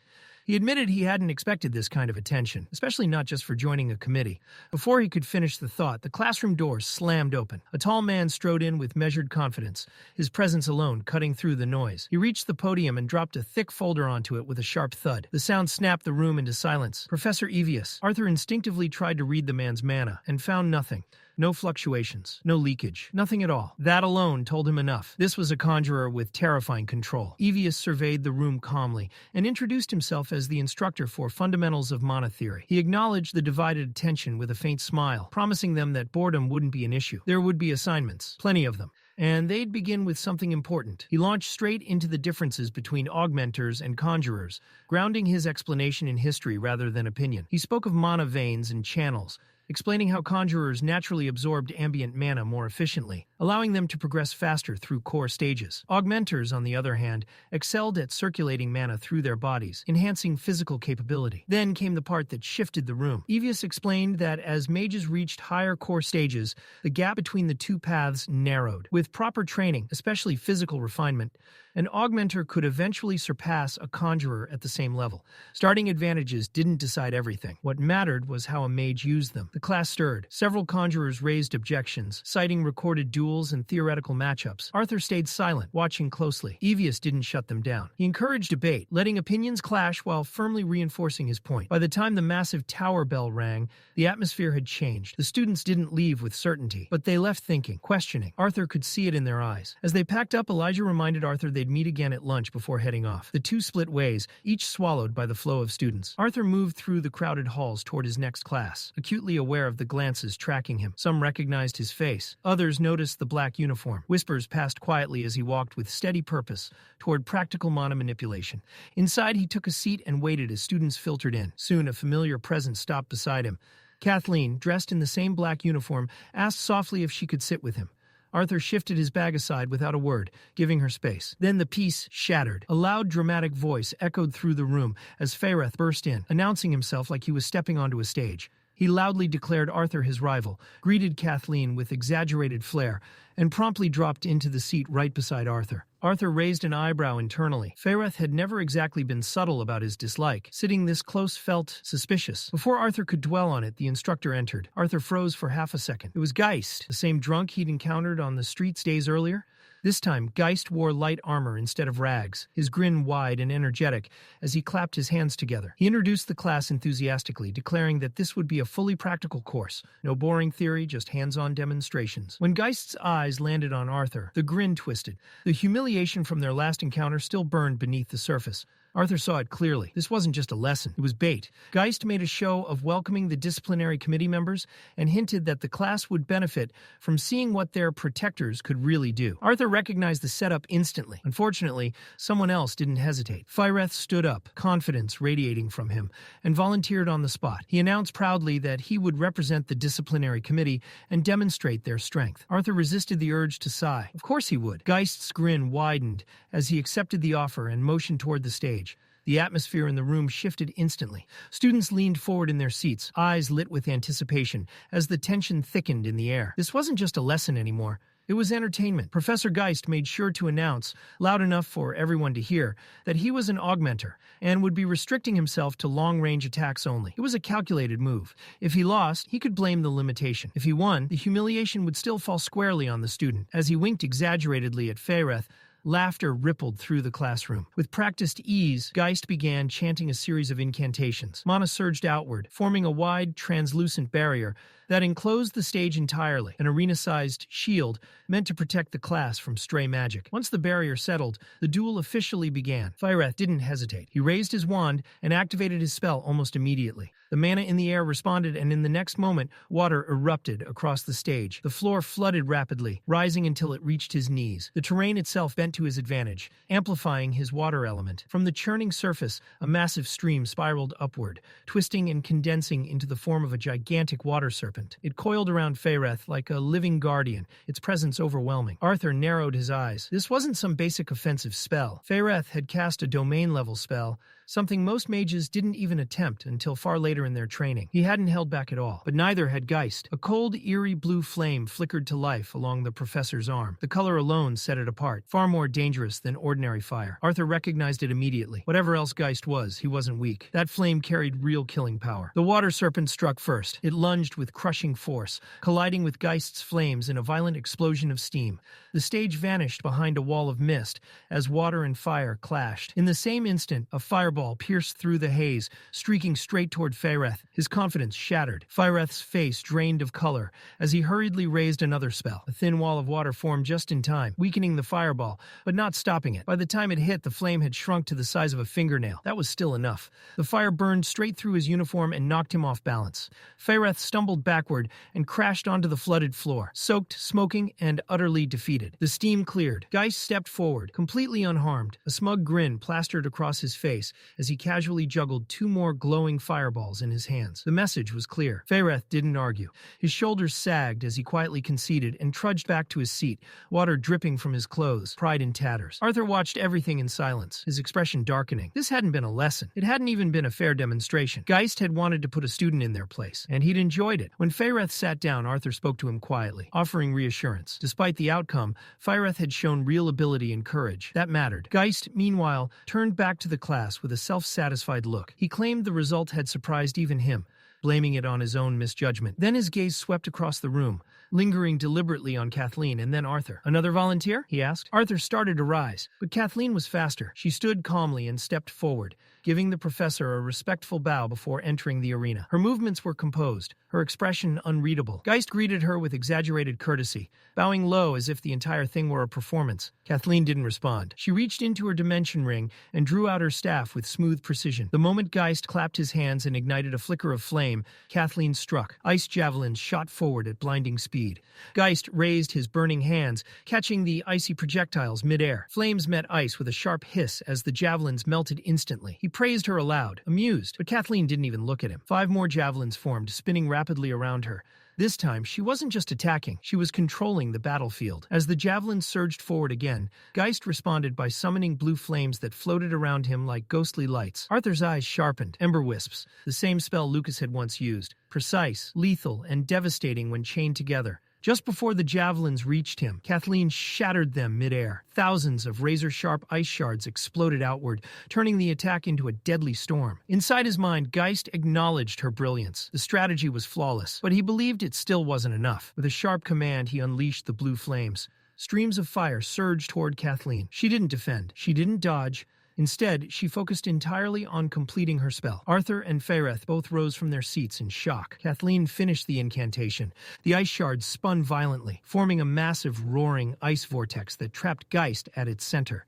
He admitted he hadn't expected this kind of attention, especially not just for joining a committee. Before he could finish the thought, the classroom doors slammed open. A tall man strode in with measured confidence, his presence alone cutting through the noise. He reached the podium and dropped a thick folder onto it with a sharp thud. The sound snapped the room into silence. Professor Evius. Arthur instinctively tried to read the man's mana, and found nothing. No fluctuations, no leakage, nothing at all. That alone told him enough. This was a conjurer with terrifying control. Evius surveyed the room calmly and introduced himself as the instructor for Fundamentals of Mana Theory. He acknowledged the divided attention with a faint smile, promising them that boredom wouldn't be an issue. There would be assignments, plenty of them, and they'd begin with something important. He launched straight into the differences between augmenters and conjurers, grounding his explanation in history rather than opinion. He spoke of mana veins and channels, explaining how conjurers naturally absorbed ambient mana more efficiently, allowing them to progress faster through core stages. Augmenters, on the other hand, excelled at circulating mana through their bodies, enhancing physical capability. Then came the part that shifted the room. Evius explained that as mages reached higher core stages, the gap between the two paths narrowed. With proper training, especially physical refinement, an augmenter could eventually surpass a conjurer at the same level. Starting advantages didn't decide everything. What mattered was how a mage used them. The class stirred. Several conjurers raised objections, citing recorded duels and theoretical matchups. Arthur stayed silent, watching closely. Evius didn't shut them down. He encouraged debate, letting opinions clash while firmly reinforcing his point. By the time the massive tower bell rang, the atmosphere had changed. The students didn't leave with certainty, but they left thinking, questioning. Arthur could see it in their eyes. As they packed up, Elijah reminded Arthur they'd meet again at lunch before heading off. The two split ways, each swallowed by the flow of students. Arthur moved through the crowded halls toward his next class, acutely aware of the glances tracking him. Some recognized his face. Others noticed the black uniform. Whispers passed quietly as he walked with steady purpose toward practical mana manipulation. Inside, he took a seat and waited as students filtered in. Soon, a familiar presence stopped beside him. Kathleen, dressed in the same black uniform, asked softly if she could sit with him. Arthur shifted his bag aside without a word, giving her space. Then the piece shattered. A loud, dramatic voice echoed through the room as Faireth burst in, announcing himself like he was stepping onto a stage. He loudly declared Arthur his rival, greeted Kathleen with exaggerated flair, and promptly dropped into the seat right beside Arthur. Arthur raised an eyebrow internally. Faireth had never exactly been subtle about his dislike. Sitting this close felt suspicious. Before Arthur could dwell on it, the instructor entered. Arthur froze for half a second. It was Geist, the same drunk he'd encountered on the streets days earlier. This time, Geist wore light armor instead of rags, his grin wide and energetic as he clapped his hands together. He introduced the class enthusiastically, declaring that this would be a fully practical course. No boring theory, just hands-on demonstrations. When Geist's eyes landed on Arthur, the grin twisted. The humiliation from their last encounter still burned beneath the surface. Arthur saw it clearly. This wasn't just a lesson, it was bait. Geist made a show of welcoming the disciplinary committee members and hinted that the class would benefit from seeing what their protectors could really do. Arthur recognized the setup instantly. Unfortunately, someone else didn't hesitate. Faireth stood up, confidence radiating from him, and volunteered on the spot. He announced proudly that he would represent the disciplinary committee and demonstrate their strength. Arthur resisted the urge to sigh. Of course he would. Geist's grin widened as he accepted the offer and motioned toward the stage. The atmosphere in the room shifted instantly. Students leaned forward in their seats, eyes lit with anticipation, as the tension thickened in the air. This wasn't just a lesson anymore. It was entertainment. Professor Geist made sure to announce, loud enough for everyone to hear, that he was an augmenter and would be restricting himself to long-range attacks only. It was a calculated move. If he lost, he could blame the limitation. If he won, the humiliation would still fall squarely on the student. As he winked exaggeratedly at Faireth, laughter rippled through the classroom. With practiced ease, Geist began chanting a series of incantations. Mana surged outward, forming a wide, translucent barrier that enclosed the stage entirely, an arena-sized shield meant to protect the class from stray magic. Once the barrier settled, the duel officially began. Faireth didn't hesitate. He raised his wand and activated his spell almost immediately. The mana in the air responded, and in the next moment, water erupted across the stage. The floor flooded rapidly, rising until it reached his knees. The terrain itself bent to his advantage, amplifying his water element. From the churning surface, a massive stream spiraled upward, twisting and condensing into the form of a gigantic water serpent. It coiled around Faireth like a living guardian, its presence overwhelming. Arthur narrowed his eyes. This wasn't some basic offensive spell. Faireth had cast a domain-level spell, something most mages didn't even attempt until far later in their training. He hadn't held back at all, but neither had Geist. A cold, eerie blue flame flickered to life along the professor's arm. The color alone set it apart, far more dangerous than ordinary fire. Arthur recognized it immediately. Whatever else Geist was, he wasn't weak. That flame carried real killing power. The water serpent struck first. It lunged with crushing force, colliding with Geist's flames in a violent explosion of steam. The stage vanished behind a wall of mist as water and fire clashed. In the same instant, a fireball pierced through the haze, streaking straight toward Faireth. His confidence shattered. Faireth's face drained of color as he hurriedly raised another spell. A thin wall of water formed just in time, weakening the fireball, but not stopping it. By the time it hit, the flame had shrunk to the size of a fingernail. That was still enough. The fire burned straight through his uniform and knocked him off balance. Faireth stumbled backward and crashed onto the flooded floor, soaked, smoking, and utterly defeated. The steam cleared. Geist stepped forward, completely unharmed. A smug grin plastered across his face as he casually juggled two more glowing fireballs in his hands. The message was clear. Faireth didn't argue. His shoulders sagged as he quietly conceded and trudged back to his seat, water dripping from his clothes, pride in tatters. Arthur watched everything in silence, his expression darkening. This hadn't been a lesson. It hadn't even been a fair demonstration. Geist had wanted to put a student in their place, and he'd enjoyed it. When Faireth sat down, Arthur spoke to him quietly, offering reassurance. Despite the outcome, Faireth had shown real ability and courage. That mattered. Geist, meanwhile, turned back to the class with a self-satisfied look. He claimed the result had surprised even him, blaming it on his own misjudgment. Then his gaze swept across the room, lingering deliberately on Kathleen and then Arthur. "Another volunteer?" he asked. Arthur started to rise, but Kathleen was faster. She stood calmly and stepped forward, giving the professor a respectful bow before entering the arena. Her movements were composed, her expression unreadable. Geist greeted her with exaggerated courtesy, bowing low as if the entire thing were a performance. Kathleen didn't respond. She reached into her dimension ring and drew out her staff with smooth precision. The moment Geist clapped his hands and ignited a flicker of flame, Kathleen struck. Ice javelins shot forward at blinding speed. Geist raised his burning hands, catching the icy projectiles midair. Flames met ice with a sharp hiss as the javelins melted instantly. He praised her aloud, amused, but Kathleen didn't even look at him. 5 more javelins formed, spinning rapidly around her. This time, she wasn't just attacking, she was controlling the battlefield. As the javelin surged forward again, Geist responded by summoning blue flames that floated around him like ghostly lights. Arthur's eyes sharpened. Ember wisps, the same spell Lucas had once used. Precise, lethal, and devastating when chained together. Just before the javelins reached him, Kathleen shattered them midair. Thousands of razor-sharp ice shards exploded outward, turning the attack into a deadly storm. Inside his mind, Geist acknowledged her brilliance. The strategy was flawless, but he believed it still wasn't enough. With a sharp command, he unleashed the blue flames. Streams of fire surged toward Kathleen. She didn't defend. She didn't dodge. Instead, she focused entirely on completing her spell. Arthur and Faereth both rose from their seats in shock. Kathleen finished the incantation. The ice shards spun violently, forming a massive, roaring ice vortex that trapped Geist at its center.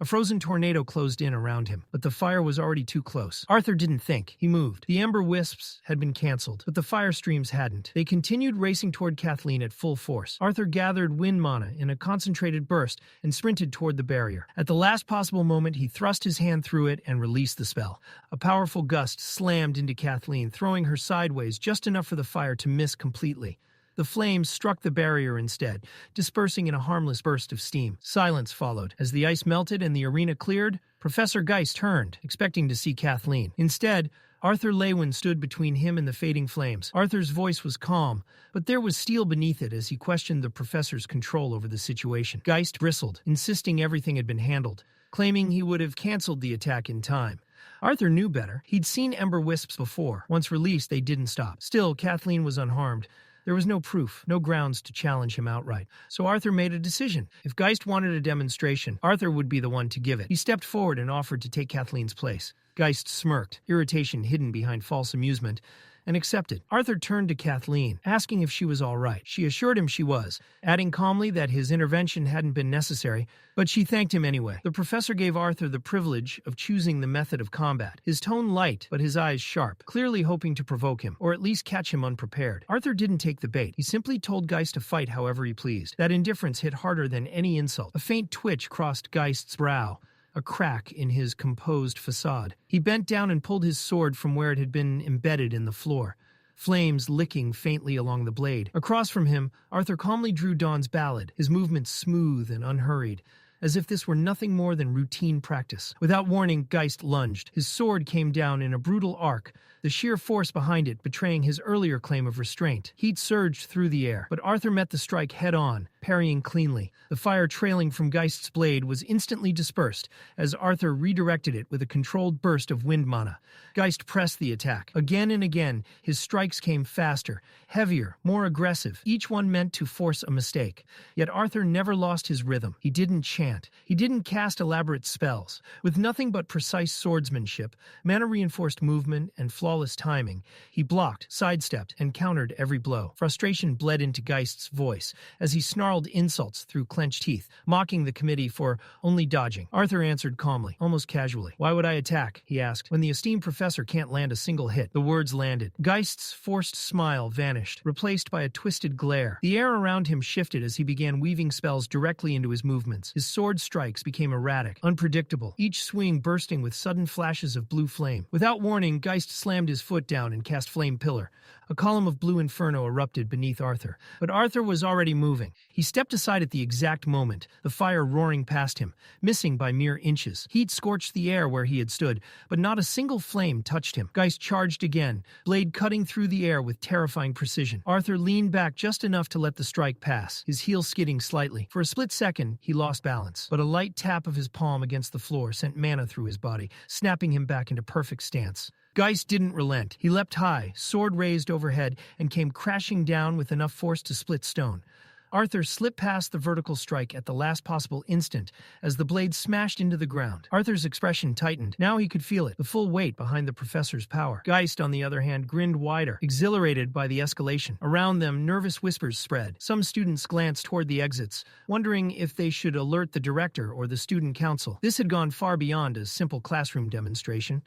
A frozen tornado closed in around him, but the fire was already too close. Arthur didn't think. He moved. The ember wisps had been canceled, but the fire streams hadn't. They continued racing toward Kathleen at full force. Arthur gathered wind mana in a concentrated burst and sprinted toward the barrier. At the last possible moment, he thrust his hand through it and released the spell. A powerful gust slammed into Kathleen, throwing her sideways just enough for the fire to miss completely. The flames struck the barrier instead, dispersing in a harmless burst of steam. Silence followed. As the ice melted and the arena cleared, Professor Geist turned, expecting to see Kathleen. Instead, Arthur Leywin stood between him and the fading flames. Arthur's voice was calm, but there was steel beneath it as he questioned the professor's control over the situation. Geist bristled, insisting everything had been handled, claiming he would have canceled the attack in time. Arthur knew better. He'd seen ember wisps before. Once released, they didn't stop. Still, Kathleen was unharmed. There was no proof, no grounds to challenge him outright. So Arthur made a decision. If Geist wanted a demonstration, Arthur would be the one to give it. He stepped forward and offered to take Kathleen's place. Geist smirked, irritation hidden behind false amusement, and accepted. Arthur turned to Kathleen, asking if she was all right. She assured him she was, adding calmly that his intervention hadn't been necessary, but she thanked him anyway. The professor gave Arthur the privilege of choosing the method of combat, his tone light, but his eyes sharp, clearly hoping to provoke him, or at least catch him unprepared. Arthur didn't take the bait. He simply told Geist to fight however he pleased. That indifference hit harder than any insult. A faint twitch crossed Geist's brow, a crack in his composed facade. He bent down and pulled his sword from where it had been embedded in the floor, flames licking faintly along the blade. Across from him, Arthur calmly drew Dawn's ballad, his movements smooth and unhurried, as if this were nothing more than routine practice. Without warning, Geist lunged. His sword came down in a brutal arc, the sheer force behind it betraying his earlier claim of restraint. Heat surged through the air, but Arthur met the strike head-on, parrying cleanly. The fire trailing from Geist's blade was instantly dispersed as Arthur redirected it with a controlled burst of wind mana. Geist pressed the attack. Again and again, his strikes came faster, heavier, more aggressive, each one meant to force a mistake. Yet Arthur never lost his rhythm. He didn't chant. He didn't cast elaborate spells. With nothing but precise swordsmanship, mana-reinforced movement, and flawless timing, he blocked, sidestepped, and countered every blow. Frustration bled into Geist's voice as he snarled insults through clenched teeth, mocking the committee for only dodging. Arthur answered calmly, almost casually. "Why would I attack?" he asked. "When the esteemed professor can't land a single hit." The words landed. Geist's forced smile vanished, replaced by a twisted glare. The air around him shifted as he began weaving spells directly into his movements. His sword strikes became erratic, unpredictable, each swing bursting with sudden flashes of blue flame. Without warning, Geist slammed his foot down and cast Flame Pillar. A column of blue inferno erupted beneath Arthur. But Arthur was already moving. He stepped aside at the exact moment, the fire roaring past him, missing by mere inches. Heat scorched the air where he had stood, but not a single flame touched him. Geist charged again, blade cutting through the air with terrifying precision. Arthur leaned back just enough to let the strike pass, his heel skidding slightly. For a split second, he lost balance, but a light tap of his palm against the floor sent mana through his body, snapping him back into perfect stance. Geist didn't relent. He leapt high, sword raised overhead, and came crashing down with enough force to split stone. Arthur slipped past the vertical strike at the last possible instant as the blade smashed into the ground. Arthur's expression tightened. Now he could feel it, the full weight behind the professor's power. Geist, on the other hand, grinned wider, exhilarated by the escalation. Around them, nervous whispers spread. Some students glanced toward the exits, wondering if they should alert the director or the student council. This had gone far beyond a simple classroom demonstration.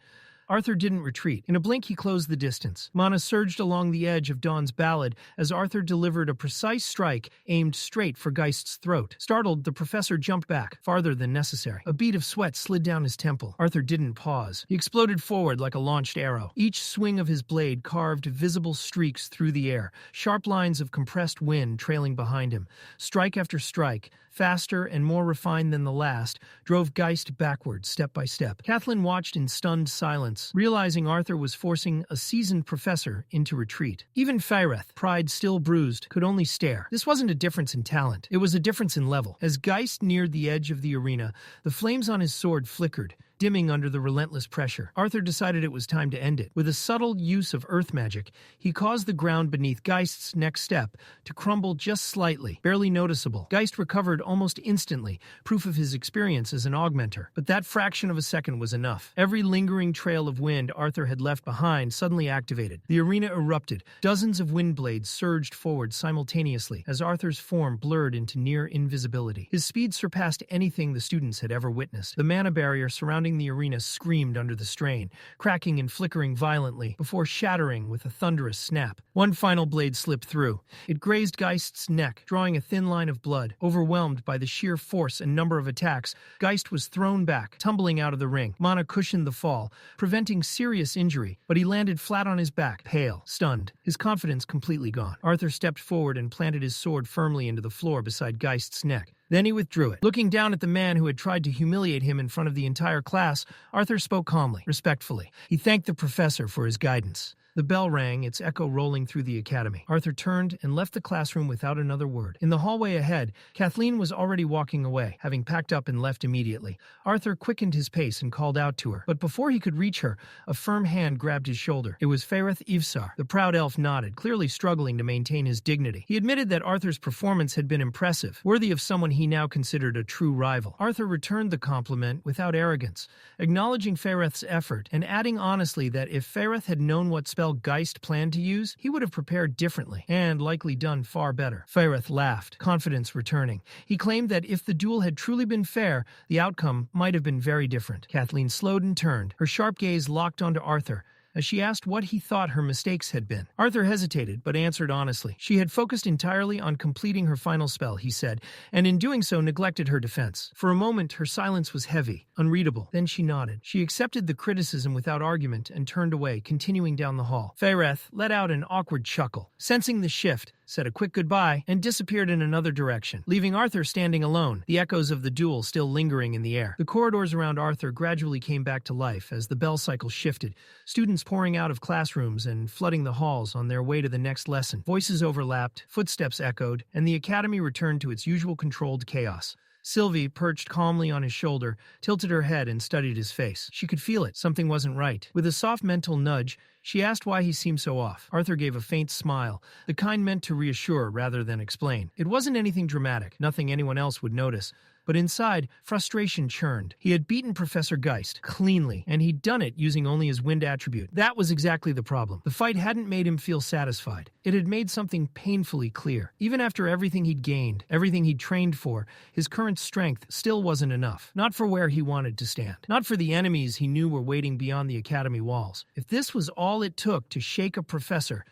Arthur didn't retreat. In a blink, he closed the distance. Mana surged along the edge of Dawn's ballad as Arthur delivered a precise strike aimed straight for Geist's throat. Startled, the professor jumped back, farther than necessary. A bead of sweat slid down his temple. Arthur didn't pause. He exploded forward like a launched arrow. Each swing of his blade carved visible streaks through the air, sharp lines of compressed wind trailing behind him. Strike after strike, faster and more refined than the last, drove Geist backward step by step. Kathleen watched in stunned silence, realizing Arthur was forcing a seasoned professor into retreat. Even Faireth, pride still bruised, could only stare. This wasn't a difference in talent. It was a difference in level. As Geist neared the edge of the arena, the flames on his sword flickered, dimming under the relentless pressure. Arthur decided it was time to end it. With a subtle use of earth magic, he caused the ground beneath Geist's next step to crumble just slightly, barely noticeable. Geist recovered almost instantly, proof of his experience as an augmenter. But that fraction of a second was enough. Every lingering trail of wind Arthur had left behind suddenly activated. The arena erupted. Dozens of wind blades surged forward simultaneously as Arthur's form blurred into near invisibility. His speed surpassed anything the students had ever witnessed. The mana barrier surrounding the arena screamed under the strain, cracking and flickering violently before shattering with a thunderous snap. One final blade slipped through. It grazed Geist's neck, drawing a thin line of blood. Overwhelmed by the sheer force and number of attacks, Geist was thrown back, tumbling out of the ring. Mana cushioned the fall, preventing serious injury, but he landed flat on his back, pale, stunned, his confidence completely gone. Arthur stepped forward and planted his sword firmly into the floor beside Geist's neck. Then he withdrew it. Looking down at the man who had tried to humiliate him in front of the entire class, Arthur spoke calmly, respectfully. He thanked the professor for his guidance. The bell rang, its echo rolling through the academy. Arthur turned and left the classroom without another word. In the hallway ahead, Kathleen was already walking away, having packed up and left immediately. Arthur quickened his pace and called out to her. But before he could reach her, a firm hand grabbed his shoulder. It was Faireth Ivsar. The proud elf nodded, clearly struggling to maintain his dignity. He admitted that Arthur's performance had been impressive, worthy of someone he now considered a true rival. Arthur returned the compliment without arrogance, acknowledging Faireth's effort and adding honestly that if Faireth had known what spell Geist planned to use, he would have prepared differently and likely done far better. Faireth laughed, confidence returning. He claimed that if the duel had truly been fair, the outcome might have been very different. Kathleen slowed and turned, her sharp gaze locked onto Arthur, as she asked what he thought her mistakes had been. Arthur hesitated, but answered honestly. She had focused entirely on completing her final spell, he said, and in doing so neglected her defense. For a moment, her silence was heavy, unreadable. Then she nodded. She accepted the criticism without argument and turned away, continuing down the hall. Faireth let out an awkward chuckle. Sensing the shift, said a quick goodbye, and disappeared in another direction, leaving Arthur standing alone, the echoes of the duel still lingering in the air. The corridors around Arthur gradually came back to life as the bell cycle shifted, students pouring out of classrooms and flooding the halls on their way to the next lesson. Voices overlapped, footsteps echoed, and the academy returned to its usual controlled chaos. Sylvie, perched calmly on his shoulder, tilted her head and studied his face. She could feel it. Something wasn't right. With a soft mental nudge, she asked why he seemed so off. Arthur gave a faint smile, the kind meant to reassure rather than explain. It wasn't anything dramatic, nothing anyone else would notice. But inside, frustration churned. He had beaten Professor Geist cleanly, and he'd done it using only his wind attribute. That was exactly the problem. The fight hadn't made him feel satisfied. It had made something painfully clear. Even after everything he'd gained, everything he'd trained for, his current strength still wasn't enough. Not for where he wanted to stand. Not for the enemies he knew were waiting beyond the academy walls. If this was all it took to shake a professor,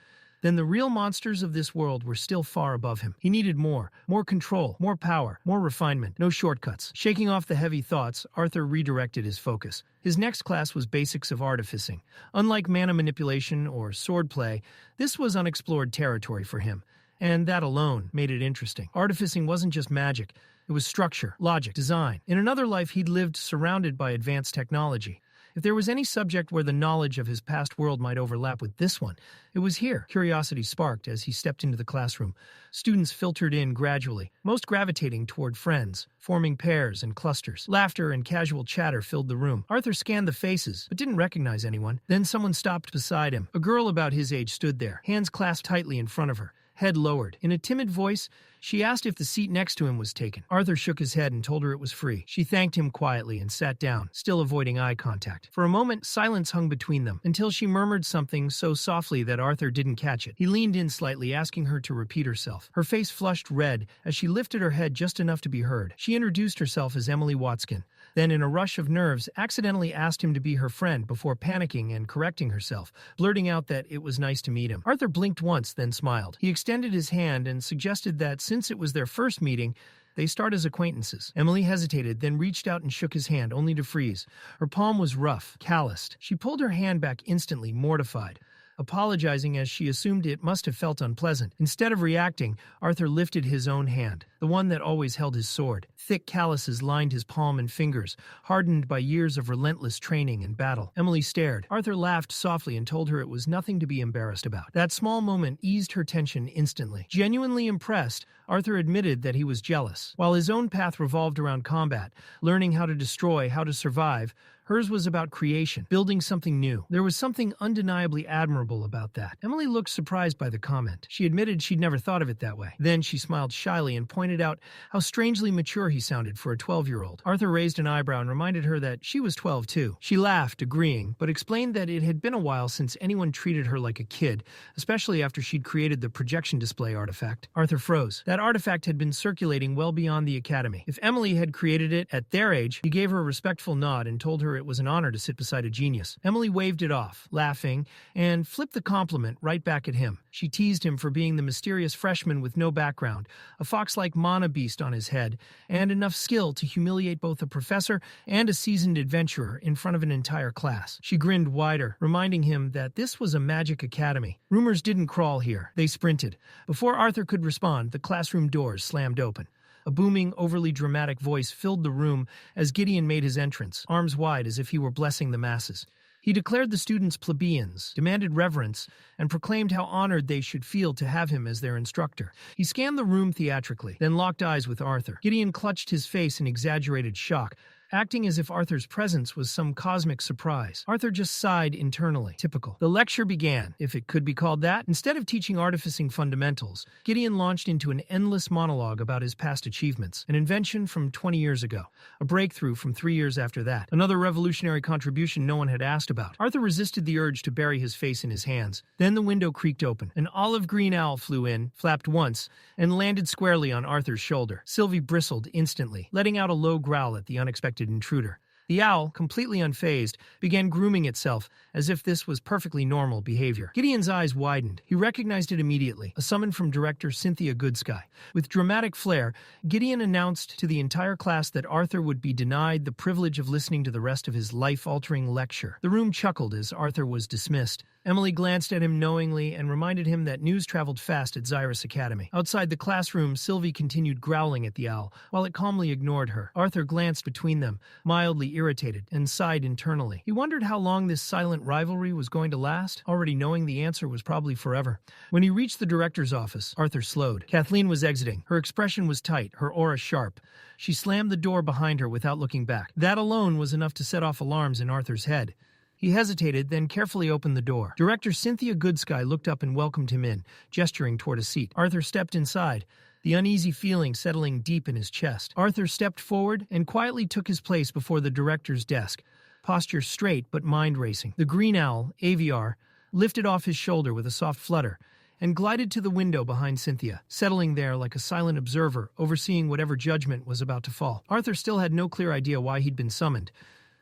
then the real monsters of this world were still far above him. He needed more control, more power, more refinement, no shortcuts. Shaking off the heavy thoughts, Arthur redirected his focus. His next class was Basics of Artificing. Unlike mana manipulation or swordplay, this was unexplored territory for him, and that alone made it interesting. Artificing wasn't just magic, it was structure, logic, design. In another life, he'd lived surrounded by advanced technology. If there was any subject where the knowledge of his past world might overlap with this one, it was here. Curiosity sparked as he stepped into the classroom. Students filtered in gradually, most gravitating toward friends, forming pairs and clusters. Laughter and casual chatter filled the room. Arthur scanned the faces, but didn't recognize anyone. Then someone stopped beside him. A girl about his age stood there, hands clasped tightly in front of her, head lowered. In a timid voice, she asked if the seat next to him was taken. Arthur shook his head and told her it was free. She thanked him quietly and sat down, still avoiding eye contact. For a moment, silence hung between them, until she murmured something so softly that Arthur didn't catch it. He leaned in slightly, asking her to repeat herself. Her face flushed red as she lifted her head just enough to be heard. She introduced herself as Emily Watskin, then in a rush of nerves accidentally asked him to be her friend before panicking and correcting herself, blurting out that it was nice to meet him. Arthur blinked once, then smiled. He extended his hand and suggested that since it was their first meeting, they start as acquaintances. Emily hesitated, then reached out and shook his hand, only to freeze. Her palm was rough, calloused. She pulled her hand back instantly, mortified, apologizing as she assumed it must have felt unpleasant. Instead of reacting, Arthur lifted his own hand, the one that always held his sword. Thick calluses lined his palm and fingers, hardened by years of relentless training and battle. Emily stared. Arthur laughed softly and told her it was nothing to be embarrassed about. That small moment eased her tension instantly. Genuinely impressed, Arthur admitted that he was jealous. While his own path revolved around combat, learning how to destroy, how to survive, hers was about creation, building something new. There was something undeniably admirable about that. Emily looked surprised by the comment. She admitted she'd never thought of it that way. Then she smiled shyly and pointed out how strangely mature he sounded for a 12-year-old. Arthur raised an eyebrow and reminded her that she was 12 too. She laughed, agreeing, but explained that it had been a while since anyone treated her like a kid, especially after she'd created the projection display artifact. Arthur froze. That artifact had been circulating well beyond the academy. If Emily had created it at their age, he gave her a respectful nod and told her it was an honor to sit beside a genius. Emily waved it off, laughing, and flipped the compliment right back at him. She teased him for being the mysterious freshman with no background, a fox-like mana beast on his head, and enough skill to humiliate both a professor and a seasoned adventurer in front of an entire class. She grinned wider, reminding him that this was a magic academy. Rumors didn't crawl here. They sprinted. Before Arthur could respond, the classroom doors slammed open. A booming, overly dramatic voice filled the room as Gideon made his entrance, arms wide as if he were blessing the masses. He declared the students plebeians, demanded reverence, and proclaimed how honored they should feel to have him as their instructor. He scanned the room theatrically, then locked eyes with Arthur. Gideon clutched his face in exaggerated shock, acting as if Arthur's presence was some cosmic surprise. Arthur just sighed internally. Typical. The lecture began, if it could be called that. Instead of teaching artificing fundamentals, Gideon launched into an endless monologue about his past achievements, an invention from 20 years ago, a breakthrough from 3 years after that, another revolutionary contribution no one had asked about. Arthur resisted the urge to bury his face in his hands. Then the window creaked open. An olive-green owl flew in, flapped once, and landed squarely on Arthur's shoulder. Sylvie bristled instantly, letting out a low growl at the unexpected intruder. The owl, completely unfazed, began grooming itself as if this was perfectly normal behavior. Gideon's eyes widened. He recognized it immediately, a summon from Director Cynthia Goodsky. With dramatic flair, Gideon announced to the entire class that Arthur would be denied the privilege of listening to the rest of his life-altering lecture. The room chuckled as Arthur was dismissed. Emily glanced at him knowingly and reminded him that news traveled fast at Xyrus Academy. Outside the classroom, Sylvie continued growling at the owl, while it calmly ignored her. Arthur glanced between them, mildly irritated, and sighed internally. He wondered how long this silent rivalry was going to last, already knowing the answer was probably forever. When he reached the director's office, Arthur slowed. Kathleen was exiting. Her expression was tight, her aura sharp. She slammed the door behind her without looking back. That alone was enough to set off alarms in Arthur's head. He hesitated, then carefully opened the door. Director Cynthia Goodsky looked up and welcomed him in, gesturing toward a seat. Arthur stepped inside, the uneasy feeling settling deep in his chest. Arthur stepped forward and quietly took his place before the director's desk, posture straight but mind racing. The green owl, Aviar, lifted off his shoulder with a soft flutter and glided to the window behind Cynthia, settling there like a silent observer, overseeing whatever judgment was about to fall. Arthur still had no clear idea why he'd been summoned.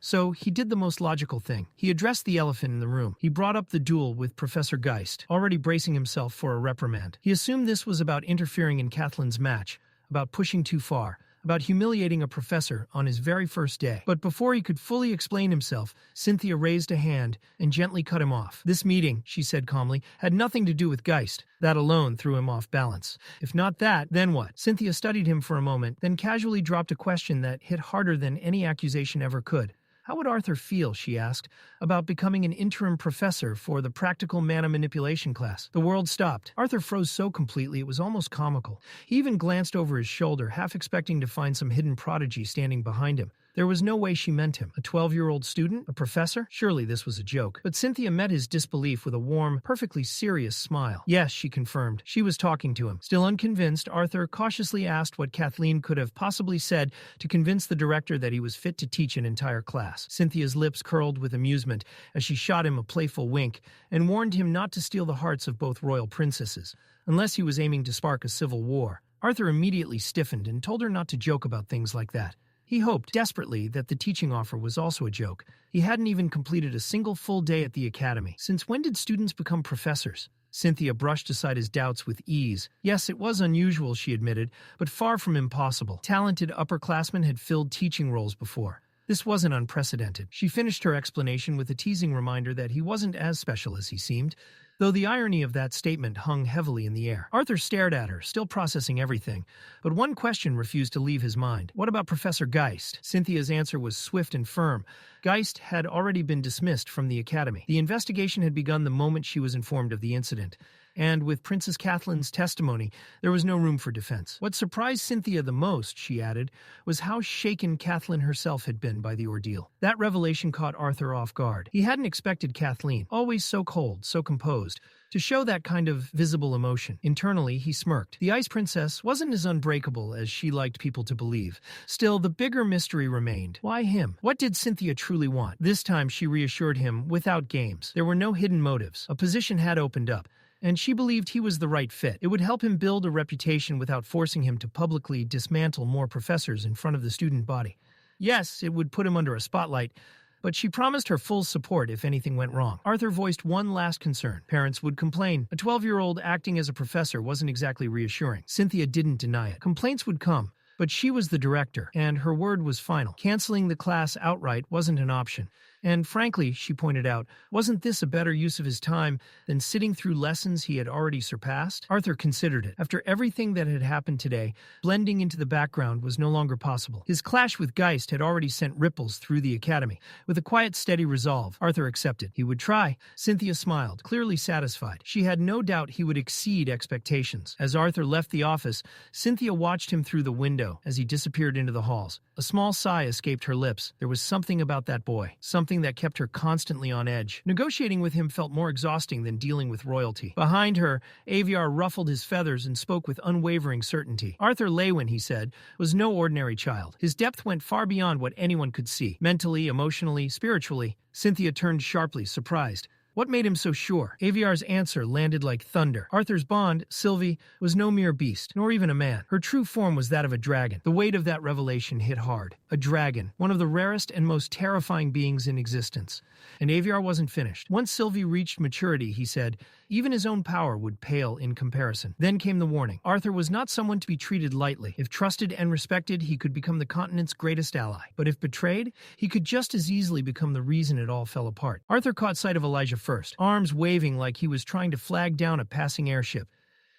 So he did the most logical thing. He addressed the elephant in the room. He brought up the duel with Professor Geist, already bracing himself for a reprimand. He assumed this was about interfering in Kathleen's match, about pushing too far, about humiliating a professor on his very first day. But before he could fully explain himself, Cynthia raised a hand and gently cut him off. This meeting, she said calmly, had nothing to do with Geist. That alone threw him off balance. If not that, then what? Cynthia studied him for a moment, then casually dropped a question that hit harder than any accusation ever could. How would Arthur feel, she asked, about becoming an interim professor for the practical mana manipulation class? The world stopped. Arthur froze so completely it was almost comical. He even glanced over his shoulder, half expecting to find some hidden prodigy standing behind him. There was no way she meant him. A 12-year-old student? A professor? Surely this was a joke. But Cynthia met his disbelief with a warm, perfectly serious smile. Yes, she confirmed. She was talking to him. Still unconvinced, Arthur cautiously asked what Kathleen could have possibly said to convince the director that he was fit to teach an entire class. Cynthia's lips curled with amusement as she shot him a playful wink and warned him not to steal the hearts of both royal princesses, unless he was aiming to spark a civil war. Arthur immediately stiffened and told her not to joke about things like that. He hoped desperately that the teaching offer was also a joke. He hadn't even completed a single full day at the academy. Since when did students become professors? Cynthia brushed aside his doubts with ease. Yes, it was unusual, she admitted, but far from impossible. Talented upperclassmen had filled teaching roles before. This wasn't unprecedented. She finished her explanation with a teasing reminder that he wasn't as special as he seemed, though the irony of that statement hung heavily in the air. Arthur stared at her, still processing everything, but one question refused to leave his mind. What about Professor Geist? Cynthia's answer was swift and firm. Geist had already been dismissed from the academy. The investigation had begun the moment she was informed of the incident, and with Princess Kathleen's testimony, there was no room for defense. What surprised Cynthia the most, she added, was how shaken Kathleen herself had been by the ordeal. That revelation caught Arthur off guard. He hadn't expected Kathleen, always so cold, so composed, to show that kind of visible emotion. Internally, he smirked. The Ice Princess wasn't as unbreakable as she liked people to believe. Still, the bigger mystery remained. Why him? What did Cynthia truly want? This time, she reassured him, without games. There were no hidden motives. A position had opened up, and she believed he was the right fit. It would help him build a reputation without forcing him to publicly dismantle more professors in front of the student body. Yes, it would put him under a spotlight, but she promised her full support if anything went wrong. Arthur voiced one last concern. Parents would complain. A 12-year-old acting as a professor wasn't exactly reassuring. Cynthia didn't deny it. Complaints would come, but she was the director, and her word was final. Canceling the class outright wasn't an option. And frankly, she pointed out, wasn't this a better use of his time than sitting through lessons he had already surpassed? Arthur considered it. After everything that had happened today, blending into the background was no longer possible. His clash with Geist had already sent ripples through the academy. With a quiet, steady resolve, Arthur accepted. He would try. Cynthia smiled, clearly satisfied. She had no doubt he would exceed expectations. As Arthur left the office, Cynthia watched him through the window as he disappeared into the halls. A small sigh escaped her lips. There was something about that boy, something that kept her constantly on edge. Negotiating with him felt more exhausting than dealing with royalty. Behind her, Aviar ruffled his feathers and spoke with unwavering certainty. Arthur Leywin, he said, was no ordinary child. His depth went far beyond what anyone could see. Mentally, emotionally, spiritually. Cynthia turned sharply, surprised. What made him so sure? Aviar's answer landed like thunder. Arthur's bond, Sylvie, was no mere beast, nor even a man. Her true form was that of a dragon. The weight of that revelation hit hard. A dragon, one of the rarest and most terrifying beings in existence. And Aviar wasn't finished. Once Sylvie reached maturity, he said, even his own power would pale in comparison. Then came the warning. Arthur was not someone to be treated lightly. If trusted and respected, he could become the continent's greatest ally. But if betrayed, he could just as easily become the reason it all fell apart. Arthur caught sight of Elijah first, arms waving like he was trying to flag down a passing airship.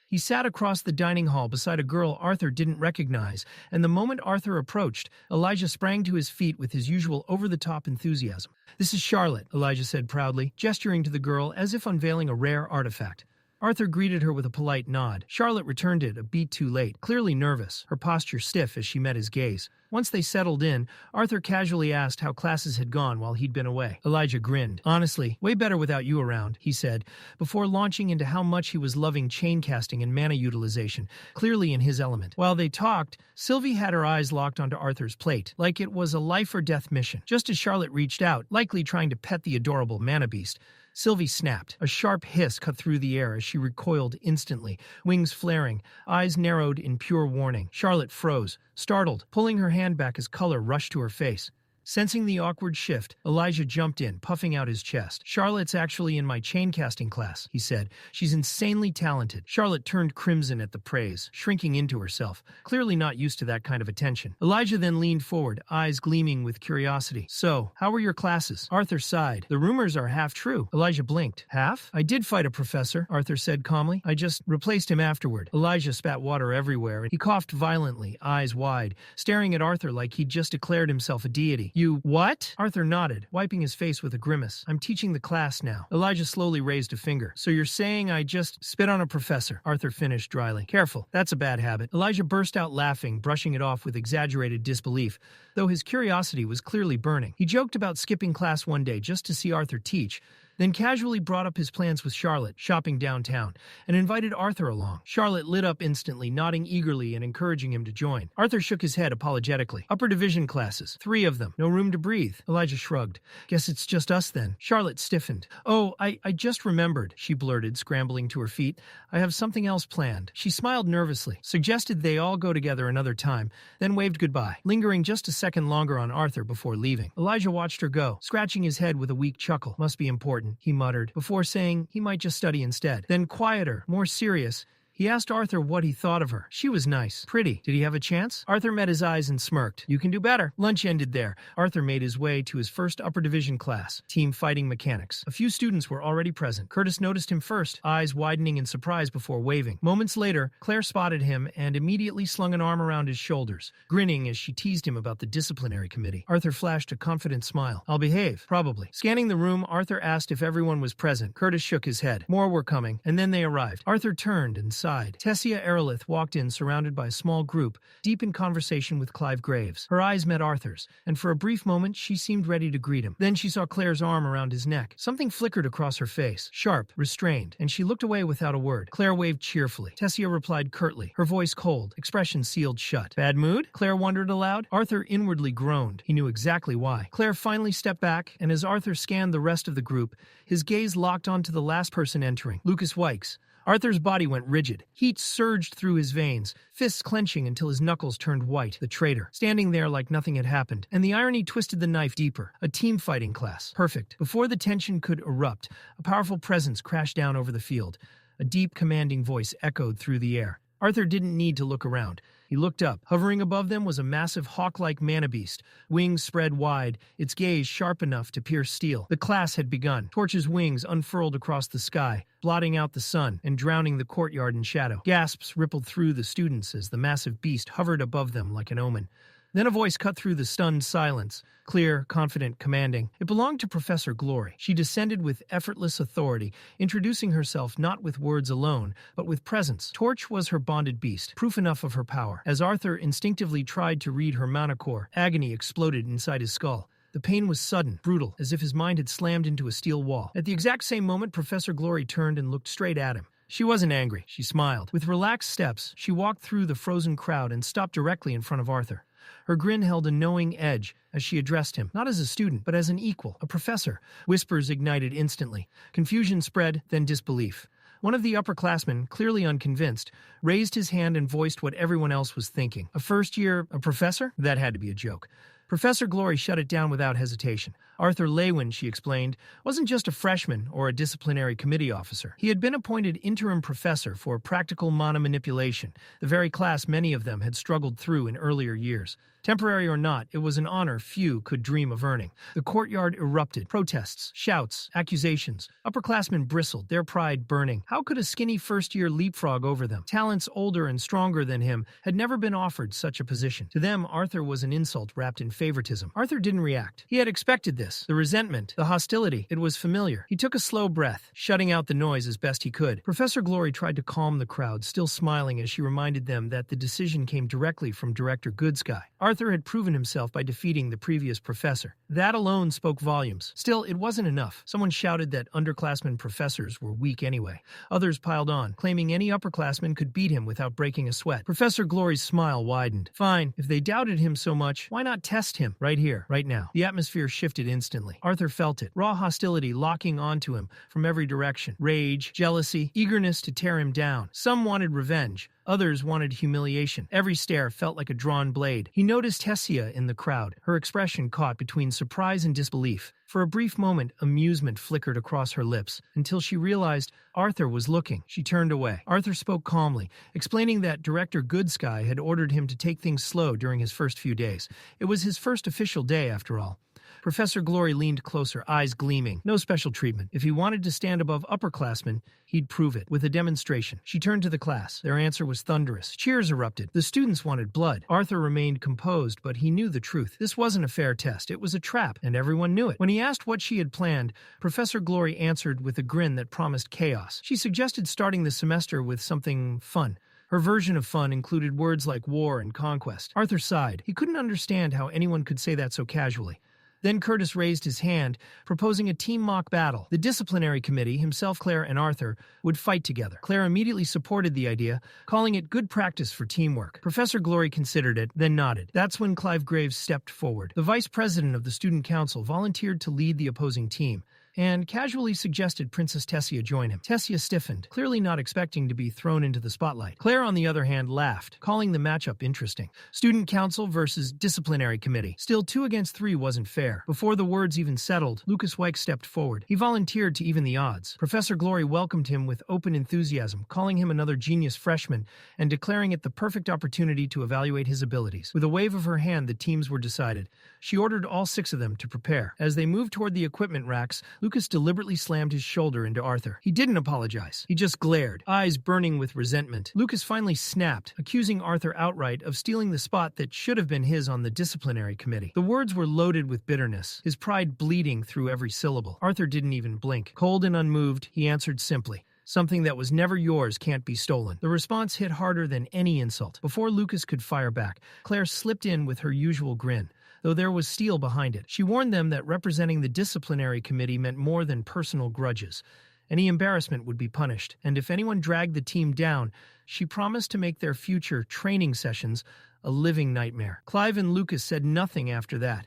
He sat across the dining hall beside a girl Arthur didn't recognize, and the moment Arthur approached, Elijah sprang to his feet with his usual over-the-top enthusiasm. "This is Charlotte," Elijah said proudly, gesturing to the girl as if unveiling a rare artifact. Arthur greeted her with a polite nod. Charlotte returned it a beat too late, clearly nervous, her posture stiff as she met his gaze. Once they settled in, Arthur casually asked how classes had gone while he'd been away. Elijah grinned. "Honestly, way better without you around," he said, before launching into how much he was loving chain casting and mana utilization, clearly in his element. While they talked, Sylvie had her eyes locked onto Arthur's plate, like it was a life-or-death mission. Just as Charlotte reached out, likely trying to pet the adorable mana beast, Sylvie snapped. A sharp hiss cut through the air as she recoiled instantly, wings flaring, eyes narrowed in pure warning. Charlotte froze, startled, pulling her hand back as color rushed to her face. Sensing the awkward shift, Elijah jumped in, puffing out his chest. "Charlotte's actually in my chain casting class," he said. "She's insanely talented." Charlotte turned crimson at the praise, shrinking into herself, clearly not used to that kind of attention. Elijah then leaned forward, eyes gleaming with curiosity. "So, how were your classes?" Arthur sighed. "The rumors are half true." Elijah blinked. "Half? I did fight a professor," Arthur said calmly. "I just replaced him afterward." Elijah spat water everywhere, and he coughed violently, eyes wide, staring at Arthur like he'd just declared himself a deity. "You what?" Arthur nodded, wiping his face with a grimace. "I'm teaching the class now." Elijah slowly raised a finger. "So you're saying I just spit on a professor?" Arthur finished dryly. "Careful, that's a bad habit." Elijah burst out laughing, brushing it off with exaggerated disbelief, though his curiosity was clearly burning. He joked about skipping class one day just to see Arthur teach, then casually brought up his plans with Charlotte, shopping downtown, and invited Arthur along. Charlotte lit up instantly, nodding eagerly and encouraging him to join. Arthur shook his head apologetically. Upper division classes, 3 of them, no room to breathe. Elijah shrugged. Guess it's just us then. Charlotte stiffened. Oh, I just remembered, she blurted, scrambling to her feet. I have something else planned. She smiled nervously, suggested they all go together another time, then waved goodbye, lingering just a second longer on Arthur before leaving. Elijah watched her go, scratching his head with a weak chuckle. Must be important, he muttered, before saying he might just study instead. Then quieter, more serious, he asked Arthur what he thought of her. She was nice. Pretty. Did he have a chance? Arthur met his eyes and smirked. You can do better. Lunch ended there. Arthur made his way to his first upper division class, Team Fighting Mechanics. A few students were already present. Curtis noticed him first, eyes widening in surprise before waving. Moments later, Claire spotted him and immediately slung an arm around his shoulders, grinning as she teased him about the disciplinary committee. Arthur flashed a confident smile. I'll behave. Probably. Scanning the room, Arthur asked if everyone was present. Curtis shook his head. More were coming, and then they arrived. Arthur turned and sighed. Tessia Erlith walked in surrounded by a small group, deep in conversation with Clive Graves. Her eyes met Arthur's, and for a brief moment she seemed ready to greet him. Then she saw Claire's arm around his neck. Something flickered across her face, sharp, restrained, and she looked away without a word. Claire waved cheerfully. Tessia replied curtly, her voice cold, expression sealed shut. Bad mood? Claire wondered aloud. Arthur inwardly groaned. He knew exactly why. Claire finally stepped back, and as Arthur scanned the rest of the group, his gaze locked onto the last person entering, Lucas Wykes. Arthur's body went rigid. Heat surged through his veins, fists clenching until his knuckles turned white. The traitor, standing there like nothing had happened. And the irony twisted the knife deeper. A team fighting class. Perfect. Before the tension could erupt, a powerful presence crashed down over the field. A deep, commanding voice echoed through the air. Arthur didn't need to look around. He looked up. Hovering above them was a massive hawk-like mana-beast, wings spread wide, its gaze sharp enough to pierce steel. The class had begun. Torch's wings unfurled across the sky, blotting out the sun and drowning the courtyard in shadow. Gasps rippled through the students as the massive beast hovered above them like an omen. Then a voice cut through the stunned silence, clear, confident, commanding. It belonged to Professor Glory. She descended with effortless authority, introducing herself not with words alone, but with presence. Torch was her bonded beast, proof enough of her power. As Arthur instinctively tried to read her mana core, agony exploded inside his skull. The pain was sudden, brutal, as if his mind had slammed into a steel wall. At the exact same moment, Professor Glory turned and looked straight at him. She wasn't angry. She smiled. With relaxed steps, she walked through the frozen crowd and stopped directly in front of Arthur. Her grin held a knowing edge as she addressed him, not as a student, but as an equal, a professor. Whispers ignited instantly. Confusion spread, then disbelief. One of the upperclassmen, clearly unconvinced, raised his hand and voiced what everyone else was thinking. A first-year professor? That had to be a joke. Professor Glory shut it down without hesitation. Arthur Leywin, she explained, wasn't just a freshman or a disciplinary committee officer. He had been appointed interim professor for practical mana manipulation, the very class many of them had struggled through in earlier years. Temporary or not, it was an honor few could dream of earning. The courtyard erupted. Protests, shouts, accusations. Upperclassmen bristled, their pride burning. How could a skinny first-year leapfrog over them? Talents older and stronger than him had never been offered such a position. To them, Arthur was an insult wrapped in favoritism. Arthur didn't react. He had expected this. The resentment, the hostility. It was familiar. He took a slow breath, shutting out the noise as best he could. Professor Glory tried to calm the crowd, still smiling as she reminded them that the decision came directly from Director Goodsky. Arthur had proven himself by defeating the previous professor. That alone spoke volumes. Still, it wasn't enough. Someone shouted that underclassmen professors were weak anyway. Others piled on, claiming any upperclassman could beat him without breaking a sweat. Professor Glory's smile widened. Fine, if they doubted him so much, why not test him right here, right now? The atmosphere shifted instantly. Arthur felt it. Raw hostility locking onto him from every direction. Rage, jealousy, eagerness to tear him down. Some wanted revenge. Others wanted humiliation. Every stare felt like a drawn blade. He noticed Tessia in the crowd, her expression caught between surprise and disbelief. For a brief moment, amusement flickered across her lips, until she realized Arthur was looking. She turned away. Arthur spoke calmly, explaining that Director Goodsky had ordered him to take things slow during his first few days. It was his first official day, after all. Professor Glory leaned closer, eyes gleaming. No special treatment. If he wanted to stand above upperclassmen, he'd prove it, with a demonstration. She turned to the class. Their answer was thunderous. Cheers erupted. The students wanted blood. Arthur remained composed, but he knew the truth. This wasn't a fair test. It was a trap, and everyone knew it. When he asked what she had planned, Professor Glory answered with a grin that promised chaos. She suggested starting the semester with something fun. Her version of fun included words like war and conquest. Arthur sighed. He couldn't understand how anyone could say that so casually. Then Curtis raised his hand, proposing a team mock battle. The disciplinary committee, himself, Claire, and Arthur, would fight together. Claire immediately supported the idea, calling it good practice for teamwork. Professor Glory considered it, then nodded. That's when Clive Graves stepped forward. The vice president of the student council volunteered to lead the opposing team, and casually suggested Princess Tessia join him. Tessia stiffened, clearly not expecting to be thrown into the spotlight. Claire, on the other hand, laughed, calling the matchup interesting. Student council versus disciplinary committee. Still, 2 against 3 wasn't fair. Before the words even settled, Lucas Weick stepped forward. He volunteered to even the odds. Professor Glory welcomed him with open enthusiasm, calling him another genius freshman and declaring it the perfect opportunity to evaluate his abilities. With a wave of her hand, the teams were decided. She ordered all 6 of them to prepare. As they moved toward the equipment racks, Lucas deliberately slammed his shoulder into Arthur. He didn't apologize. He just glared, eyes burning with resentment. Lucas finally snapped, accusing Arthur outright of stealing the spot that should have been his on the disciplinary committee. The words were loaded with bitterness, his pride bleeding through every syllable. Arthur didn't even blink. Cold and unmoved, he answered simply, "Something that was never yours can't be stolen." The response hit harder than any insult. Before Lucas could fire back, Claire slipped in with her usual grin, though there was steel behind it. She warned them that representing the disciplinary committee meant more than personal grudges. Any embarrassment would be punished, and if anyone dragged the team down, she promised to make their future training sessions a living nightmare. Clive and Lucas said nothing after that.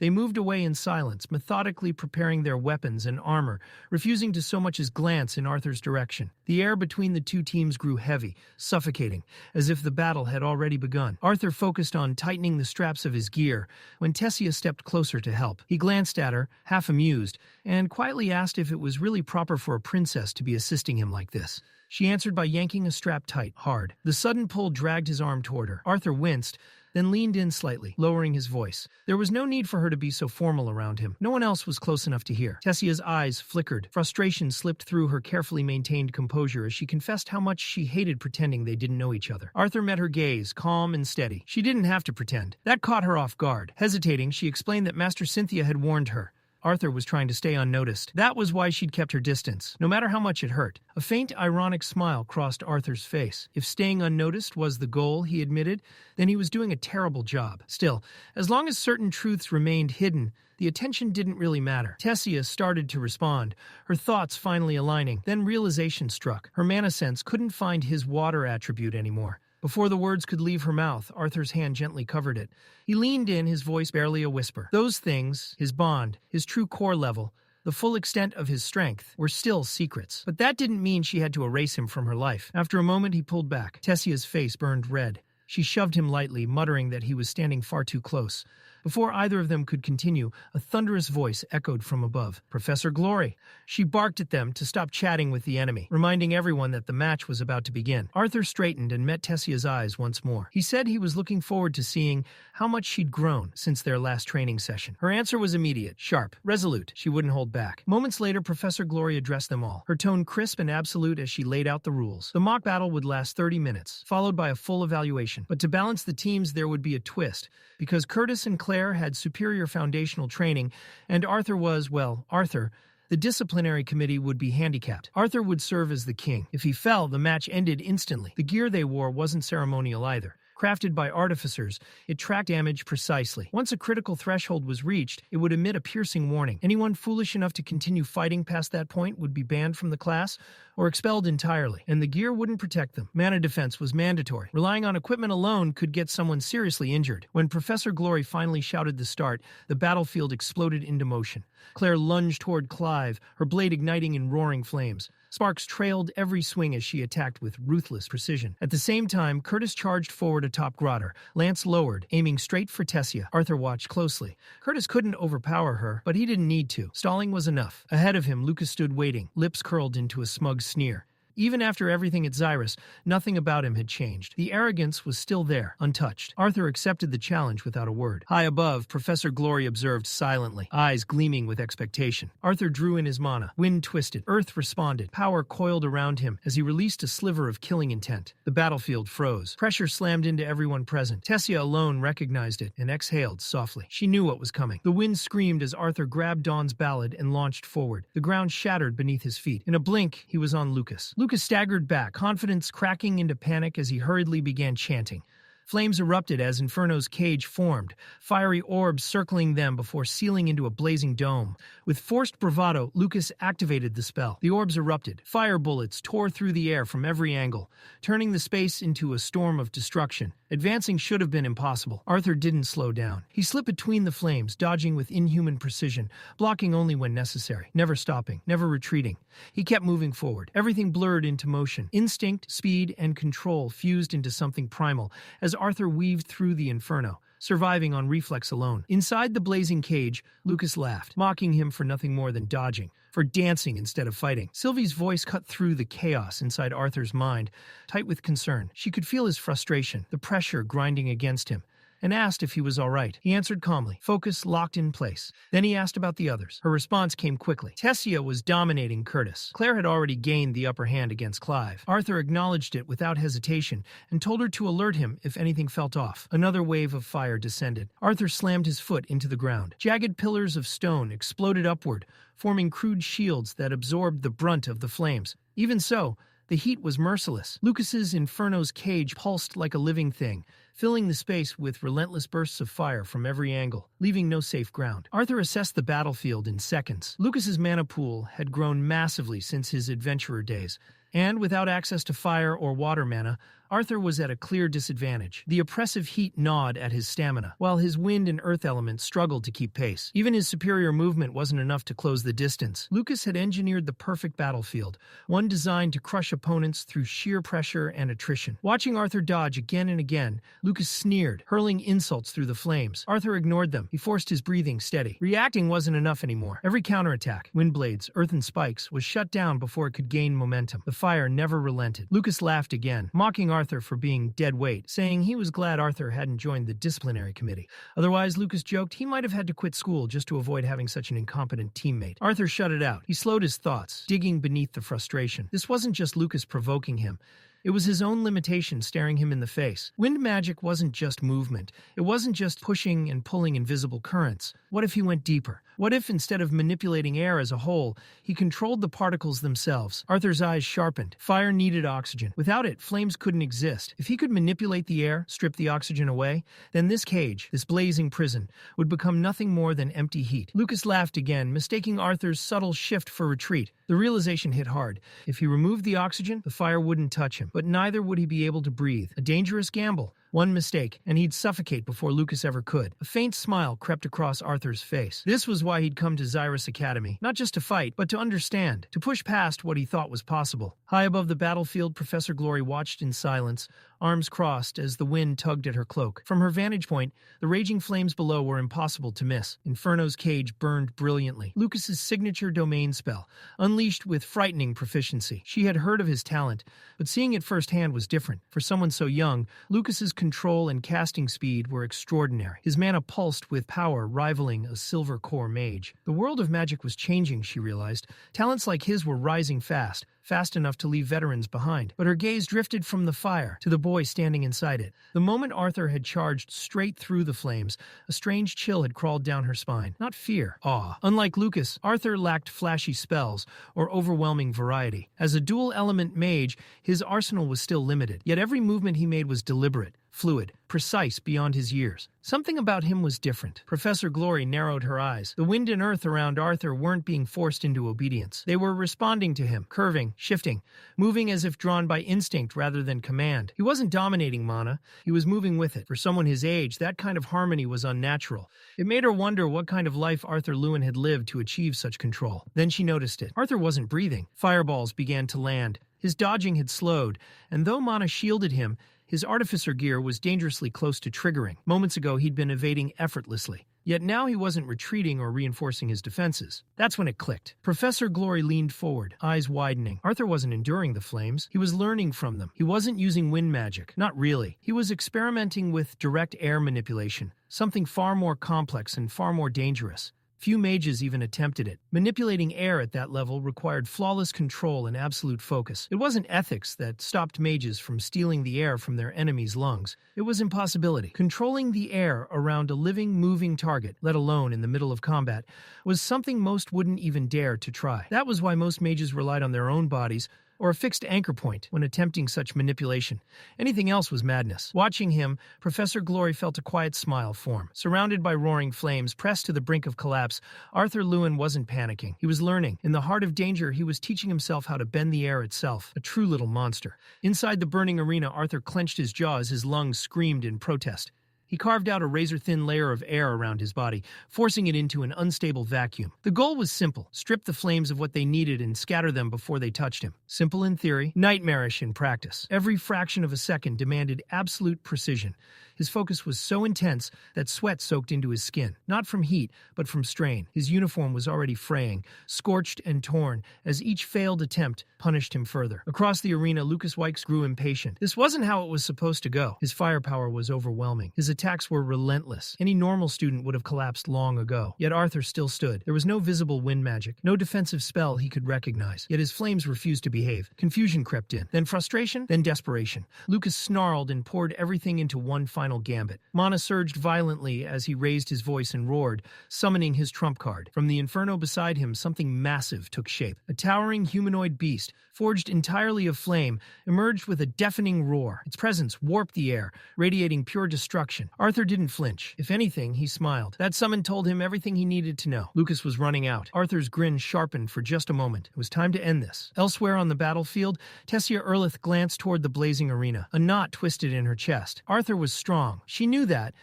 They moved away in silence, methodically preparing their weapons and armor, refusing to so much as glance in Arthur's direction. The air between the 2 teams grew heavy, suffocating, as if the battle had already begun. Arthur focused on tightening the straps of his gear when Tessia stepped closer to help. He glanced at her, half amused, and quietly asked if it was really proper for a princess to be assisting him like this. She answered by yanking a strap tight, hard. The sudden pull dragged his arm toward her. Arthur winced, then leaned in slightly, lowering his voice. There was no need for her to be so formal around him. No one else was close enough to hear. Tessia's eyes flickered. Frustration slipped through her carefully maintained composure as she confessed how much she hated pretending they didn't know each other. Arthur met her gaze, calm and steady. She didn't have to pretend. That caught her off guard. Hesitating, she explained that Master Cynthia had warned her. Arthur was trying to stay unnoticed. That was why she'd kept her distance, no matter how much it hurt. A faint, ironic smile crossed Arthur's face. If staying unnoticed was the goal, he admitted, then he was doing a terrible job. Still, as long as certain truths remained hidden, the attention didn't really matter. Tessia started to respond, her thoughts finally aligning. Then realization struck. Her mana sense couldn't find his water attribute anymore. Before the words could leave her mouth, Arthur's hand gently covered it. He leaned in, his voice barely a whisper. Those things, his bond, his true core level, the full extent of his strength, were still secrets. But that didn't mean she had to erase him from her life. After a moment, he pulled back. Tessia's face burned red. She shoved him lightly, muttering that he was standing far too close. Before either of them could continue, a thunderous voice echoed from above. "Professor Glory!" She barked at them to stop chatting with the enemy, reminding everyone that the match was about to begin. Arthur straightened and met Tessia's eyes once more. He said he was looking forward to seeing how much she'd grown since their last training session. Her answer was immediate, sharp, resolute. She wouldn't hold back. Moments later, Professor Glory addressed them all, her tone crisp and absolute as she laid out the rules. The mock battle would last 30 minutes, followed by a full evaluation. But to balance the teams, there would be a twist, because Curtis and Claire had superior foundational training, and Arthur was, well, Arthur. The disciplinary committee would be handicapped. Arthur would serve as the king. If he fell, the match ended instantly. The gear they wore wasn't ceremonial either. Crafted by artificers, it tracked damage precisely. Once a critical threshold was reached, it would emit a piercing warning. Anyone foolish enough to continue fighting past that point would be banned from the class or expelled entirely, and the gear wouldn't protect them. Mana defense was mandatory. Relying on equipment alone could get someone seriously injured. When Professor Glory finally shouted the start, the battlefield exploded into motion. Claire lunged toward Clive, her blade igniting in roaring flames. Sparks trailed every swing as she attacked with ruthless precision. At the same time, Curtis charged forward atop Grotter. Lance lowered, aiming straight for Tessia. Arthur watched closely. Curtis couldn't overpower her, but he didn't need to. Stalling was enough. Ahead of him, Lucas stood waiting, lips curled into a smug sneer. Even after everything at Xyrus, nothing about him had changed. The arrogance was still there, untouched. Arthur accepted the challenge without a word. High above, Professor Glory observed silently, eyes gleaming with expectation. Arthur drew in his mana. Wind twisted. Earth responded. Power coiled around him as he released a sliver of killing intent. The battlefield froze. Pressure slammed into everyone present. Tessia alone recognized it and exhaled softly. She knew what was coming. The wind screamed as Arthur grabbed Dawn's ballad and launched forward. The ground shattered beneath his feet. In a blink, he was on Lucas. Lucas staggered back, confidence cracking into panic as he hurriedly began chanting. Flames erupted as Inferno's cage formed, fiery orbs circling them before sealing into a blazing dome. With forced bravado, Lucas activated the spell. The orbs erupted. Fire bullets tore through the air from every angle, turning the space into a storm of destruction. Advancing should have been impossible. Arthur didn't slow down. He slipped between the flames, dodging with inhuman precision, blocking only when necessary, never stopping, never retreating. He kept moving forward. Everything blurred into motion. Instinct, speed, and control fused into something primal as Arthur weaved through the inferno, surviving on reflex alone. Inside the blazing cage, Lucas laughed, mocking him for nothing more than dodging, for dancing instead of fighting. Sylvie's voice cut through the chaos inside Arthur's mind, tight with concern. She could feel his frustration, the pressure grinding against him, and asked if he was all right. He answered calmly, focus locked in place. Then he asked about the others. Her response came quickly. Tessia was dominating Curtis. Claire had already gained the upper hand against Clive. Arthur acknowledged it without hesitation and told her to alert him if anything felt off. Another wave of fire descended. Arthur slammed his foot into the ground. Jagged pillars of stone exploded upward, forming crude shields that absorbed the brunt of the flames. Even so, the heat was merciless. Lucas's Inferno's cage pulsed like a living thing, filling the space with relentless bursts of fire from every angle, leaving no safe ground. Arthur assessed the battlefield in seconds. Lucas's mana pool had grown massively since his adventurer days, and without access to fire or water mana, Arthur was at a clear disadvantage. The oppressive heat gnawed at his stamina, while his wind and earth elements struggled to keep pace. Even his superior movement wasn't enough to close the distance. Lucas had engineered the perfect battlefield, one designed to crush opponents through sheer pressure and attrition. Watching Arthur dodge again and again, Lucas sneered, hurling insults through the flames. Arthur ignored them. He forced his breathing steady. Reacting wasn't enough anymore. Every counterattack, wind blades, earthen spikes, was shut down before it could gain momentum. The fire never relented. Lucas laughed again, mocking Arthur for being dead weight, saying he was glad Arthur hadn't joined the disciplinary committee. Otherwise, Lucas joked, he might have had to quit school just to avoid having such an incompetent teammate. Arthur shut it out. He slowed his thoughts, digging beneath the frustration. This wasn't just Lucas provoking him. It was his own limitation staring him in the face. Wind magic wasn't just movement. It wasn't just pushing and pulling invisible currents. What if he went deeper? What if, instead of manipulating air as a whole, he controlled the particles themselves? Arthur's eyes sharpened. Fire needed oxygen. Without it, flames couldn't exist. If he could manipulate the air, strip the oxygen away, then this cage, this blazing prison, would become nothing more than empty heat. Lucas laughed again, mistaking Arthur's subtle shift for retreat. The realization hit hard. If he removed the oxygen, the fire wouldn't touch him, but neither would he be able to breathe. A dangerous gamble. One mistake, and he'd suffocate before Lucas ever could. A faint smile crept across Arthur's face. This was why he'd come to Xyrus Academy, not just to fight, but to understand, to push past what he thought was possible. High above the battlefield, Professor Glory watched in silence, arms crossed as the wind tugged at her cloak. From her vantage point, the raging flames below were impossible to miss. Inferno's cage burned brilliantly. Lucas's signature domain spell, unleashed with frightening proficiency. She had heard of his talent, but seeing it firsthand was different. For someone so young, Lucas's control and casting speed were extraordinary. His mana pulsed with power rivaling a silver core mage. The world of magic was changing, she realized. Talents like his were rising fast enough to leave veterans behind. But her gaze drifted from the fire to the boy standing inside it. The moment Arthur had charged straight through the flames, a strange chill had crawled down her spine. Not fear, awe. Unlike Lucas, Arthur lacked flashy spells or overwhelming variety. As a dual-element mage, his arsenal was still limited, yet every movement he made was deliberate, fluid, precise beyond his years. Something about him was different. Professor Glory narrowed her eyes. The wind and earth around Arthur weren't being forced into obedience. They were responding to him, curving, shifting, moving as if drawn by instinct rather than command. He wasn't dominating mana. He was moving with it. For someone his age, that kind of harmony was unnatural. It made her wonder what kind of life Arthur Leywin had lived to achieve such control. Then she noticed it. Arthur wasn't breathing. Fireballs began to land. His dodging had slowed, and though mana shielded him, his artificer gear was dangerously close to triggering. Moments ago, he'd been evading effortlessly. Yet now he wasn't retreating or reinforcing his defenses. That's when it clicked. Professor Glory leaned forward, eyes widening. Arthur wasn't enduring the flames. He was learning from them. He wasn't using wind magic. Not really. He was experimenting with direct air manipulation, something far more complex and far more dangerous. Few mages even attempted it. Manipulating air at that level required flawless control and absolute focus. It wasn't ethics that stopped mages from stealing the air from their enemies' lungs. It was impossibility. Controlling the air around a living, moving target, let alone in the middle of combat, was something most wouldn't even dare to try. That was why most mages relied on their own bodies, or a fixed anchor point when attempting such manipulation. Anything else was madness. Watching him, Professor Glory felt a quiet smile form. Surrounded by roaring flames, pressed to the brink of collapse, Arthur Leywin wasn't panicking. He was learning. In the heart of danger, he was teaching himself how to bend the air itself. A true little monster. Inside the burning arena, Arthur clenched his jaw as his lungs screamed in protest. He carved out a razor-thin layer of air around his body, forcing it into an unstable vacuum. The goal was simple: strip the flames of what they needed and scatter them before they touched him. Simple in theory, nightmarish in practice. Every fraction of a second demanded absolute precision. His focus was so intense that sweat soaked into his skin, not from heat, but from strain. His uniform was already fraying, scorched and torn, as each failed attempt punished him further. Across the arena, Lucas Wykes grew impatient. This wasn't how it was supposed to go. His firepower was overwhelming. His attacks were relentless. Any normal student would have collapsed long ago. Yet Arthur still stood. There was no visible wind magic, no defensive spell he could recognize. Yet his flames refused to behave. Confusion crept in. Then frustration, then desperation. Lucas snarled and poured everything into one final gambit. Mana surged violently as he raised his voice and roared, summoning his trump card. From the inferno beside him, something massive took shape. A towering humanoid beast, forged entirely of flame, emerged with a deafening roar. Its presence warped the air, radiating pure destruction. Arthur didn't flinch. If anything, he smiled. That summon told him everything he needed to know. Lucas was running out. Arthur's grin sharpened for just a moment. It was time to end this. Elsewhere on the battlefield, Tessia glanced toward the blazing arena. A knot twisted in her chest. Arthur was strong. She knew that.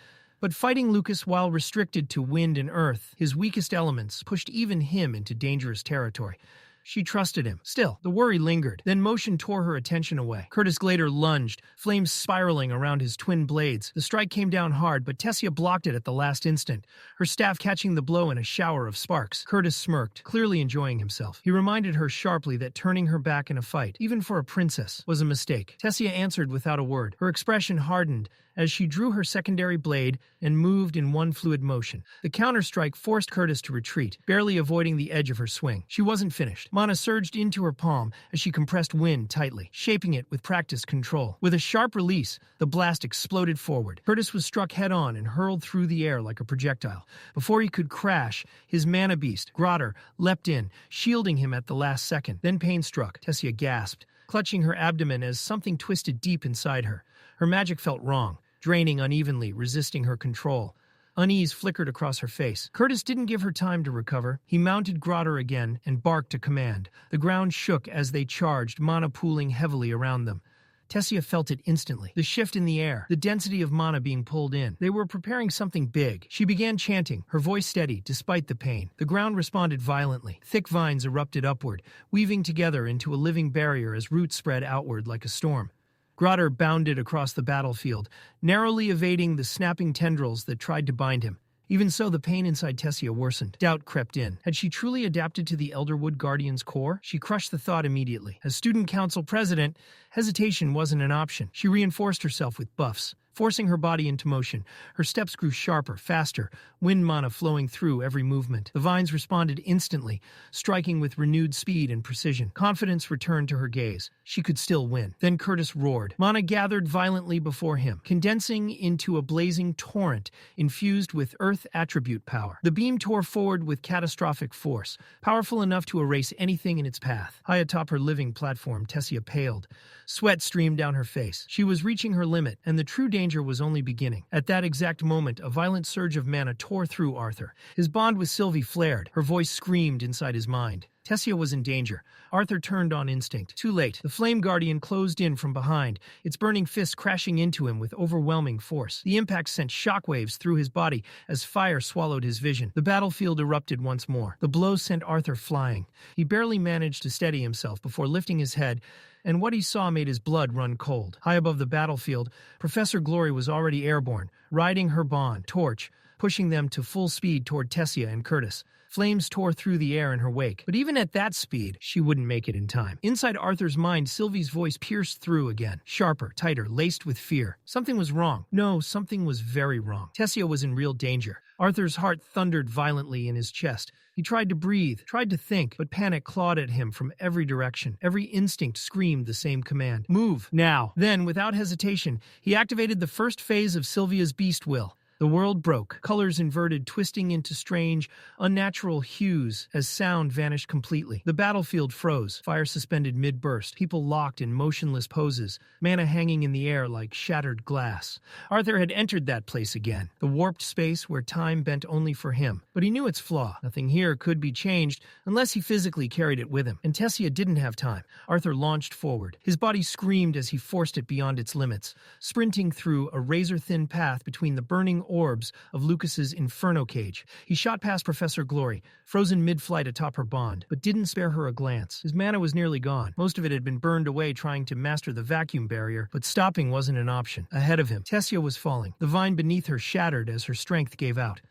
But fighting Lucas while restricted to wind and earth, his weakest elements, pushed even him into dangerous territory. She trusted him. Still, the worry lingered. Then motion tore her attention away. Curtis Glader lunged, flames spiraling around his twin blades. The strike came down hard, but Tessia blocked it at the last instant, her staff catching the blow in a shower of sparks. Curtis smirked, clearly enjoying himself. He reminded her sharply that turning her back in a fight, even for a princess, was a mistake. Tessia answered without a word. Her expression hardened as she drew her secondary blade and moved in one fluid motion. The counterstrike forced Curtis to retreat, barely avoiding the edge of her swing. She wasn't finished. Mana surged into her palm as she compressed wind tightly, shaping it with practiced control. With a sharp release, the blast exploded forward. Curtis was struck head-on and hurled through the air like a projectile. Before he could crash, his mana beast, Granddaughter, leapt in, shielding him at the last second. Then pain struck. Tessia gasped, clutching her abdomen as something twisted deep inside her. Her magic felt wrong, draining unevenly, resisting her control. Unease flickered across her face. Curtis didn't give her time to recover. He mounted Granddaughter again and barked a command. The ground shook as they charged, mana pooling heavily around them. Tessia felt it instantly. The shift in the air, the density of mana being pulled in. They were preparing something big. She began chanting, her voice steady despite the pain. The ground responded violently. Thick vines erupted upward, weaving together into a living barrier as roots spread outward like a storm. Granddaughter bounded across the battlefield, narrowly evading the snapping tendrils that tried to bind him. Even so, the pain inside Tessia worsened. Doubt crept in. Had she truly adapted to the Elderwood Guardian's core? She crushed the thought immediately. As student council president, hesitation wasn't an option. She reinforced herself with buffs, forcing her body into motion. Her steps grew sharper, faster, wind mana flowing through every movement. The vines responded instantly, striking with renewed speed and precision. Confidence returned to her gaze. She could still win. Then Curtis roared. Mana gathered violently before him, condensing into a blazing torrent infused with earth attribute power. The beam tore forward with catastrophic force, powerful enough to erase anything in its path. High atop her living platform, Tessia paled. Sweat streamed down her face. She was reaching her limit, and the true danger was only beginning. At that exact moment, a violent surge of mana tore through Arthur. His bond with Sylvie flared. Her voice screamed inside his mind. Tessia was in danger. Arthur turned on instinct. Too late. The Flame Guardian closed in from behind, its burning fist crashing into him with overwhelming force. The impact sent shockwaves through his body as fire swallowed his vision. The battlefield erupted once more. The blow sent Arthur flying. He barely managed to steady himself before lifting his head, and what he saw made his blood run cold. High above the battlefield, Professor Glory was already airborne, riding her bond, Torch, pushing them to full speed toward Tessia and Curtis. Flames tore through the air in her wake, but even at that speed, she wouldn't make it in time. Inside Arthur's mind, Sylvie's voice pierced through again, sharper, tighter, laced with fear. Something was wrong. No, something was very wrong. Tessia was in real danger. Arthur's heart thundered violently in his chest. He tried to breathe, tried to think, but panic clawed at him from every direction. Every instinct screamed the same command. Move, now. Then, without hesitation, he activated the first phase of Sylvia's beast will. The world broke, colors inverted, twisting into strange, unnatural hues as sound vanished completely. The battlefield froze, fire suspended mid-burst, people locked in motionless poses, mana hanging in the air like shattered glass. Arthur had entered that place again, the warped space where time bent only for him. But he knew its flaw. Nothing here could be changed unless he physically carried it with him. And Tessia didn't have time. Arthur launched forward. His body screamed as he forced it beyond its limits, sprinting through a razor-thin path between the burning orbs of Lucas's inferno cage. He shot past Professor Glory, frozen mid-flight atop her bond, but didn't spare her a glance. His mana was nearly gone. Most of it had been burned away trying to master the vacuum barrier, but stopping wasn't an option. Ahead of him, Tessia was falling. The vine beneath her shattered as her strength gave out.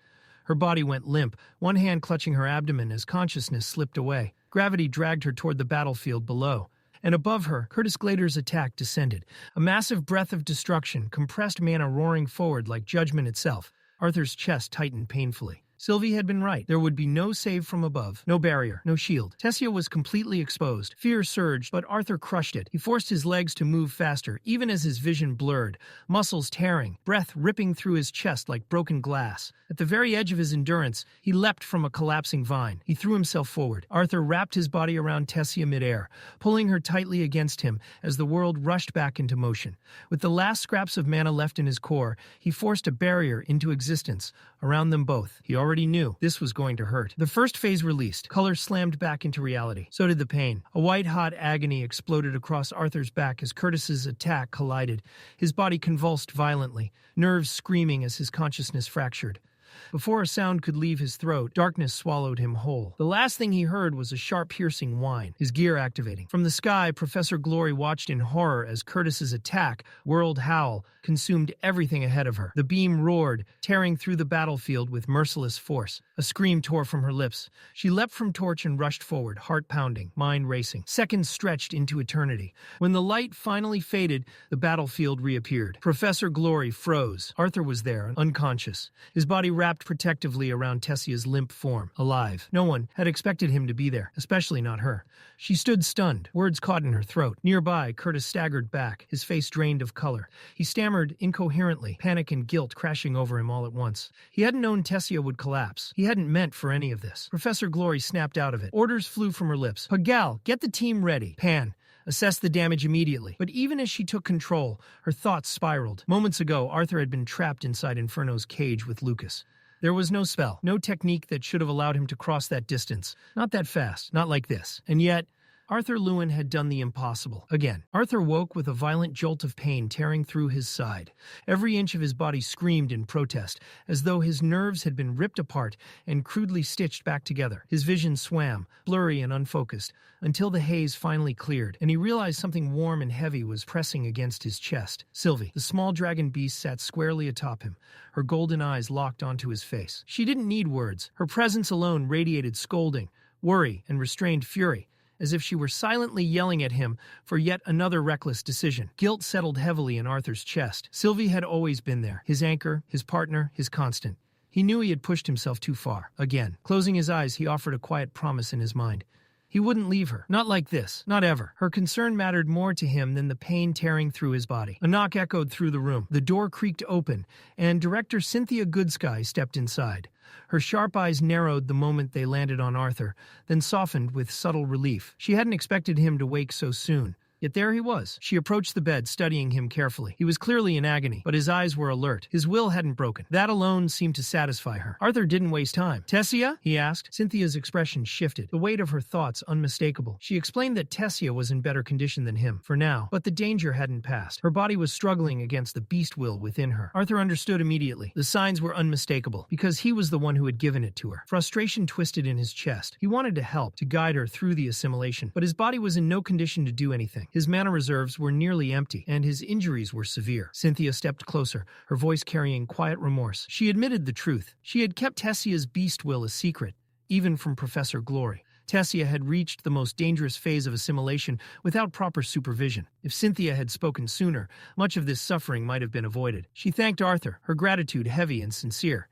Her body went limp, one hand clutching her abdomen as consciousness slipped away. Gravity dragged her toward the battlefield below. And above her, Curtis Glader's attack descended. A massive breath of destruction, compressed mana roaring forward like judgment itself. Arthur's chest tightened painfully. Sylvie had been right. There would be no save from above, no barrier, no shield. Tessia was completely exposed. Fear surged, but Arthur crushed it. He forced his legs to move faster, even as his vision blurred, muscles tearing, breath ripping through his chest like broken glass. At the very edge of his endurance, he leapt from a collapsing vine. He threw himself forward. Arthur wrapped his body around Tessia midair, pulling her tightly against him as the world rushed back into motion. With the last scraps of mana left in his core, he forced a barrier into existence around them both. He already knew this was going to hurt. The first phase released. Color slammed back into reality. So did the pain. A white-hot agony exploded across Arthur's back as Curtis's attack collided. His body convulsed violently, nerves screaming as his consciousness fractured. Before a sound could leave his throat, darkness swallowed him whole. The last thing he heard was a sharp, piercing whine, his gear activating. From the sky, Professor Glory watched in horror as Curtis's attack, World Howl, consumed everything ahead of her. The beam roared, tearing through the battlefield with merciless force. A scream tore from her lips. She leapt from torch and rushed forward, heart pounding, mind racing. Seconds stretched into eternity. When the light finally faded, the battlefield reappeared. Professor Glory froze. Arthur was there, unconscious, his body wrapped protectively around Tessia's limp form, alive. No one had expected him to be there, especially not her. She stood stunned, words caught in her throat. Nearby, Curtis staggered back, his face drained of color. He stammered incoherently, panic and guilt crashing over him all at once. He hadn't known Tessia would collapse. He hadn't meant for any of this. Professor Glory snapped out of it. Orders flew from her lips. Pagal, get the team ready. Pan, assess the damage immediately. But even as she took control, her thoughts spiraled. Moments ago, Arthur had been trapped inside Inferno's cage with Lucas. There was no spell, no technique that should have allowed him to cross that distance. Not that fast, not like this. And yet, Arthur Leywin had done the impossible. Again, Arthur woke with a violent jolt of pain tearing through his side. Every inch of his body screamed in protest, as though his nerves had been ripped apart and crudely stitched back together. His vision swam, blurry and unfocused, until the haze finally cleared, and he realized something warm and heavy was pressing against his chest. Sylvie, the small dragon beast, sat squarely atop him, her golden eyes locked onto his face. She didn't need words. Her presence alone radiated scolding, worry, and restrained fury, as if she were silently yelling at him for yet another reckless decision. Guilt settled heavily in Arthur's chest. Sylvie had always been there, his anchor, his partner, his constant. He knew he had pushed himself too far. Again, closing his eyes, he offered a quiet promise in his mind. He wouldn't leave her. Not like this. Not ever. Her concern mattered more to him than the pain tearing through his body. A knock echoed through the room. The door creaked open, and Director Cynthia Goodsky stepped inside. Her sharp eyes narrowed the moment they landed on Arthur, then softened with subtle relief. She hadn't expected him to wake so soon. Yet there he was. She approached the bed, studying him carefully. He was clearly in agony, but his eyes were alert. His will hadn't broken. That alone seemed to satisfy her. Arthur didn't waste time. "Tessia?" he asked. Cynthia's expression shifted, the weight of her thoughts unmistakable. She explained that Tessia was in better condition than him, for now, but the danger hadn't passed. Her body was struggling against the beast will within her. Arthur understood immediately. The signs were unmistakable, because he was the one who had given it to her. Frustration twisted in his chest. He wanted to help, to guide her through the assimilation, but his body was in no condition to do anything. His mana reserves were nearly empty, and his injuries were severe. Cynthia stepped closer, her voice carrying quiet remorse. She admitted the truth. She had kept Tessia's beast will a secret, even from Professor Glory. Tessia had reached the most dangerous phase of assimilation without proper supervision. If Cynthia had spoken sooner, much of this suffering might have been avoided. She thanked Arthur, her gratitude heavy and sincere.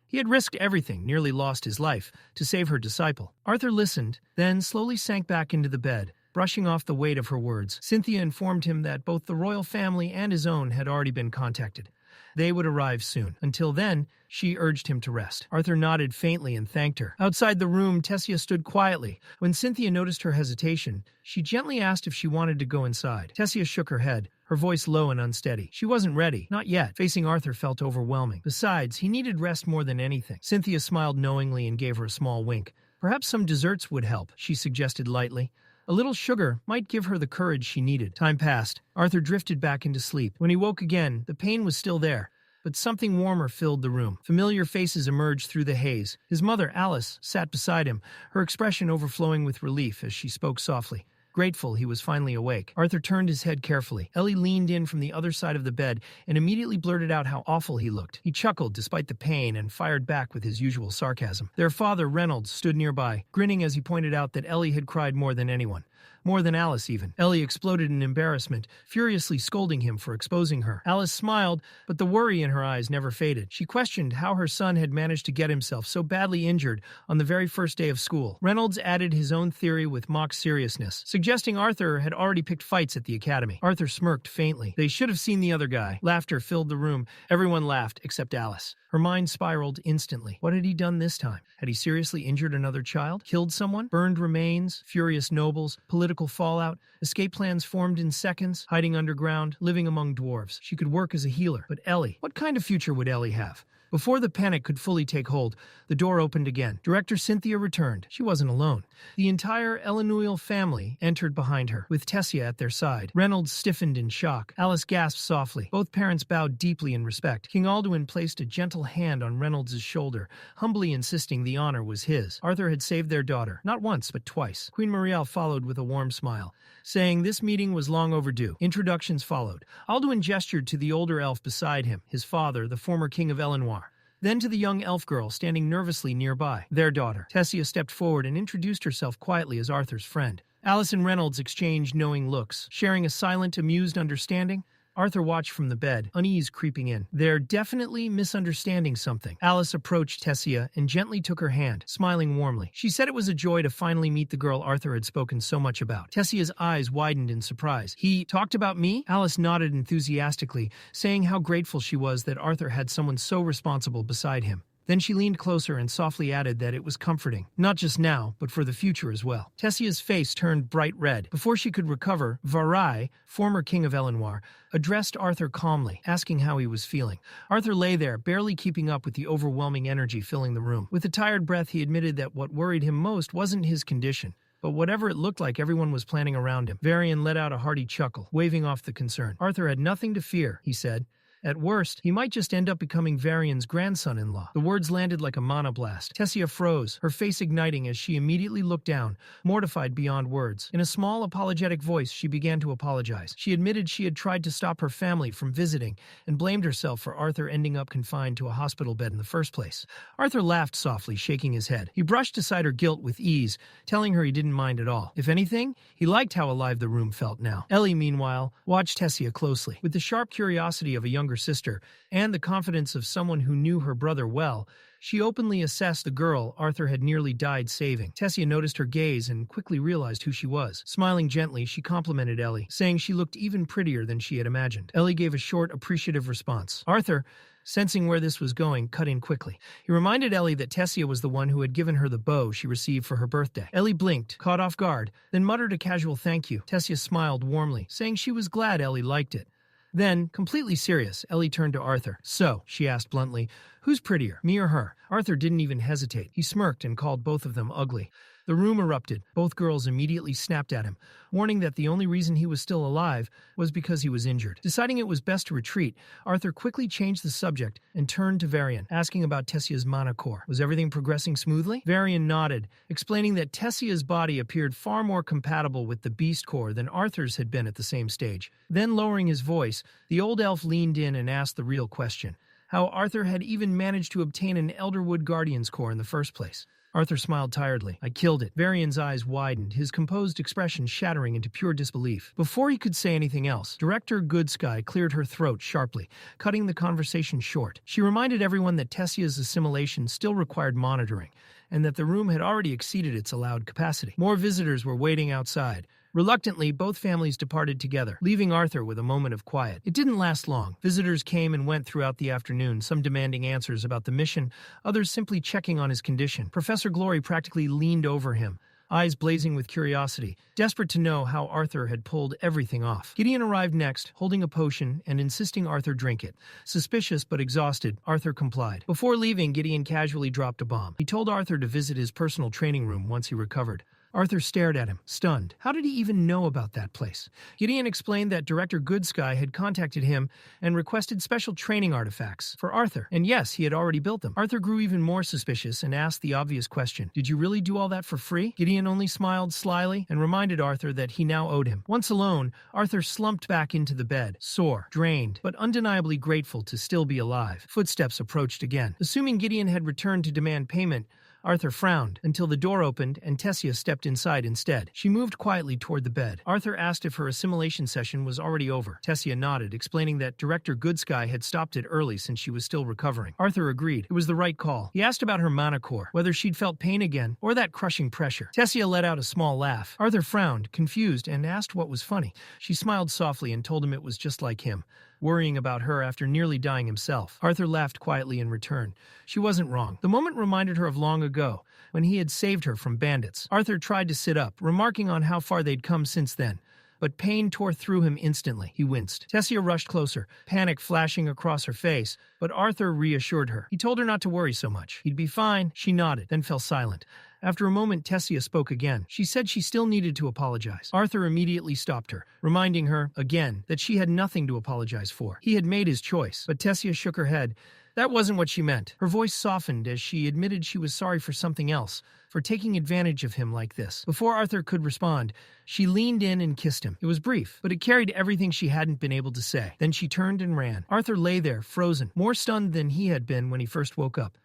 He had risked everything, nearly lost his life, to save her disciple. Arthur listened, then slowly sank back into the bed, brushing off the weight of her words. Cynthia informed him that both the royal family and his own had already been contacted. They would arrive soon. Until then, she urged him to rest. Arthur nodded faintly and thanked her. Outside the room, Tessia stood quietly. When Cynthia noticed her hesitation, she gently asked if she wanted to go inside. Tessia shook her head, her voice low and unsteady. She wasn't ready. Not yet. Facing Arthur felt overwhelming. Besides, he needed rest more than anything. Cynthia smiled knowingly and gave her a small wink. Perhaps some desserts would help, she suggested lightly. A little sugar might give her the courage she needed. Time passed. Arthur drifted back into sleep. When he woke again, the pain was still there, but something warmer filled the room. Familiar faces emerged through the haze. His mother, Alice, sat beside him, her expression overflowing with relief as she spoke softly. Grateful he was finally awake. Arthur turned his head carefully. Ellie leaned in from the other side of the bed and immediately blurted out how awful he looked. He chuckled despite the pain and fired back with his usual sarcasm. Their father, Reynolds, stood nearby, grinning as he pointed out that Ellie had cried more than anyone. More than Alice, even. Ellie exploded in embarrassment, furiously scolding him for exposing her. Alice smiled, but the worry in her eyes never faded. She questioned how her son had managed to get himself so badly injured on the very first day of school. Reynolds added his own theory with mock seriousness, suggesting Arthur had already picked fights at the academy. Arthur smirked faintly. They should have seen the other guy. Laughter filled the room. Everyone laughed, except Alice. Her mind spiraled instantly. What had he done this time? Had he seriously injured another child? Killed someone? Burned remains? Furious nobles? Political fallout? Escape plans formed in seconds? Hiding underground? Living among dwarves? She could work as a healer. But Ellie? What kind of future would Ellie have? Before the panic could fully take hold, the door opened again. Director Cynthia returned. She wasn't alone. The entire Ellenouille family entered behind her, with Tessia at their side. Reynolds stiffened in shock. Alice gasped softly. Both parents bowed deeply in respect. King Alduin placed a gentle hand on Reynolds' shoulder, humbly insisting the honor was his. Arthur had saved their daughter, not once, but twice. Queen Marielle followed with a warm smile, saying this meeting was long overdue. Introductions followed. Alduin gestured to the older elf beside him, his father, the former king of Elenoir. Then to the young elf girl standing nervously nearby, their daughter. Tessia stepped forward and introduced herself quietly as Arthur's friend. Alice and Reynolds exchanged knowing looks, sharing a silent, amused understanding. Arthur watched from the bed, unease creeping in. They're definitely misunderstanding something. Alice approached Tessia and gently took her hand, smiling warmly. She said it was a joy to finally meet the girl Arthur had spoken so much about. Tessia's eyes widened in surprise. He talked about me? Alice nodded enthusiastically, saying how grateful she was that Arthur had someone so responsible beside him. Then she leaned closer and softly added that it was comforting, not just now, but for the future as well. Tessia's face turned bright red. Before she could recover, Varai, former king of Elenoir, addressed Arthur calmly, asking how he was feeling. Arthur lay there, barely keeping up with the overwhelming energy filling the room. With a tired breath, he admitted that what worried him most wasn't his condition, but whatever it looked like, everyone was planning around him. Varian let out a hearty chuckle, waving off the concern. Arthur had nothing to fear, he said. At worst, he might just end up becoming Varian's grandson-in-law. The words landed like a mana blast. Tessia froze, her face igniting as she immediately looked down, mortified beyond words. In a small, apologetic voice, she began to apologize. She admitted she had tried to stop her family from visiting and blamed herself for Arthur ending up confined to a hospital bed in the first place. Arthur laughed softly, shaking his head. He brushed aside her guilt with ease, telling her he didn't mind at all. If anything, he liked how alive the room felt now. Ellie, meanwhile, watched Tessia closely. With the sharp curiosity of a younger sister and the confidence of someone who knew her brother well, she openly assessed the girl Arthur had nearly died saving. Tessia noticed her gaze and quickly realized who she was. Smiling gently, she complimented Ellie, saying she looked even prettier than she had imagined. Ellie gave a short, appreciative response. Arthur, sensing where this was going, cut in quickly. He reminded Ellie that Tessia was the one who had given her the bow she received for her birthday. Ellie blinked, caught off guard, then muttered a casual thank you. Tessia smiled warmly, saying she was glad Ellie liked it. Then, completely serious, Ellie turned to Arthur. So, she asked bluntly, who's prettier, me or her? Arthur didn't even hesitate. He smirked and called both of them ugly. The room erupted. Both girls immediately snapped at him, warning that the only reason he was still alive was because he was injured. Deciding it was best to retreat, Arthur quickly changed the subject and turned to Varian, asking about Tessia's mana core. Was everything progressing smoothly? Varian nodded, explaining that Tessia's body appeared far more compatible with the beast core than Arthur's had been at the same stage. Then, lowering his voice, the old elf leaned in and asked the real question: how Arthur had even managed to obtain an Elderwood Guardian's core in the first place. Arthur smiled tiredly. I killed it. Varian's eyes widened, his composed expression shattering into pure disbelief. Before he could say anything else, Director Goodsky cleared her throat sharply, cutting the conversation short. She reminded everyone that Tessia's assimilation still required monitoring, and that the room had already exceeded its allowed capacity. More visitors were waiting outside, Reluctantly, both families departed together, leaving Arthur with a moment of quiet. It didn't last long. Visitors came and went throughout the afternoon, some demanding answers about the mission, others simply checking on his condition. Professor Glory practically leaned over him, eyes blazing with curiosity, desperate to know how Arthur had pulled everything off. Gideon arrived next, holding a potion and insisting Arthur drink it. Suspicious but exhausted, Arthur complied. Before leaving, Gideon casually dropped a bomb. He told Arthur to visit his personal training room once he recovered. Arthur stared at him, stunned. How did he even know about that place? Gideon explained that Director Goodsky had contacted him and requested special training artifacts for Arthur. And yes, he had already built them. Arthur grew even more suspicious and asked the obvious question. Did you really do all that for free? Gideon only smiled slyly and reminded Arthur that he now owed him. Once alone, Arthur slumped back into the bed, sore, drained, but undeniably grateful to still be alive. Footsteps approached again. Assuming Gideon had returned to demand payment, Arthur frowned until the door opened and Tessia stepped inside instead. She moved quietly toward the bed. Arthur asked if her assimilation session was already over. Tessia nodded, explaining that Director Goodsky had stopped it early since she was still recovering. Arthur agreed. It was the right call. He asked about her mana core, whether she'd felt pain again or that crushing pressure. Tessia let out a small laugh. Arthur frowned, confused, and asked what was funny. She smiled softly and told him it was just like him, worrying about her after nearly dying himself. Arthur laughed quietly in return. She wasn't wrong. The moment reminded her of long ago, when he had saved her from bandits. Arthur tried to sit up, remarking on how far they'd come since then. But pain tore through him instantly. He winced. Tessia rushed closer, panic flashing across her face, but Arthur reassured her. He told her not to worry so much. He'd be fine. She nodded, then fell silent. After a moment, Tessia spoke again. She said she still needed to apologize. Arthur immediately stopped her, reminding her, again, that she had nothing to apologize for. He had made his choice, but Tessia shook her head. That wasn't what she meant. Her voice softened as she admitted she was sorry for something else, for taking advantage of him like this. Before Arthur could respond, she leaned in and kissed him. It was brief, but it carried everything she hadn't been able to say. Then she turned and ran. Arthur lay there, frozen, more stunned than he had been when he first woke up.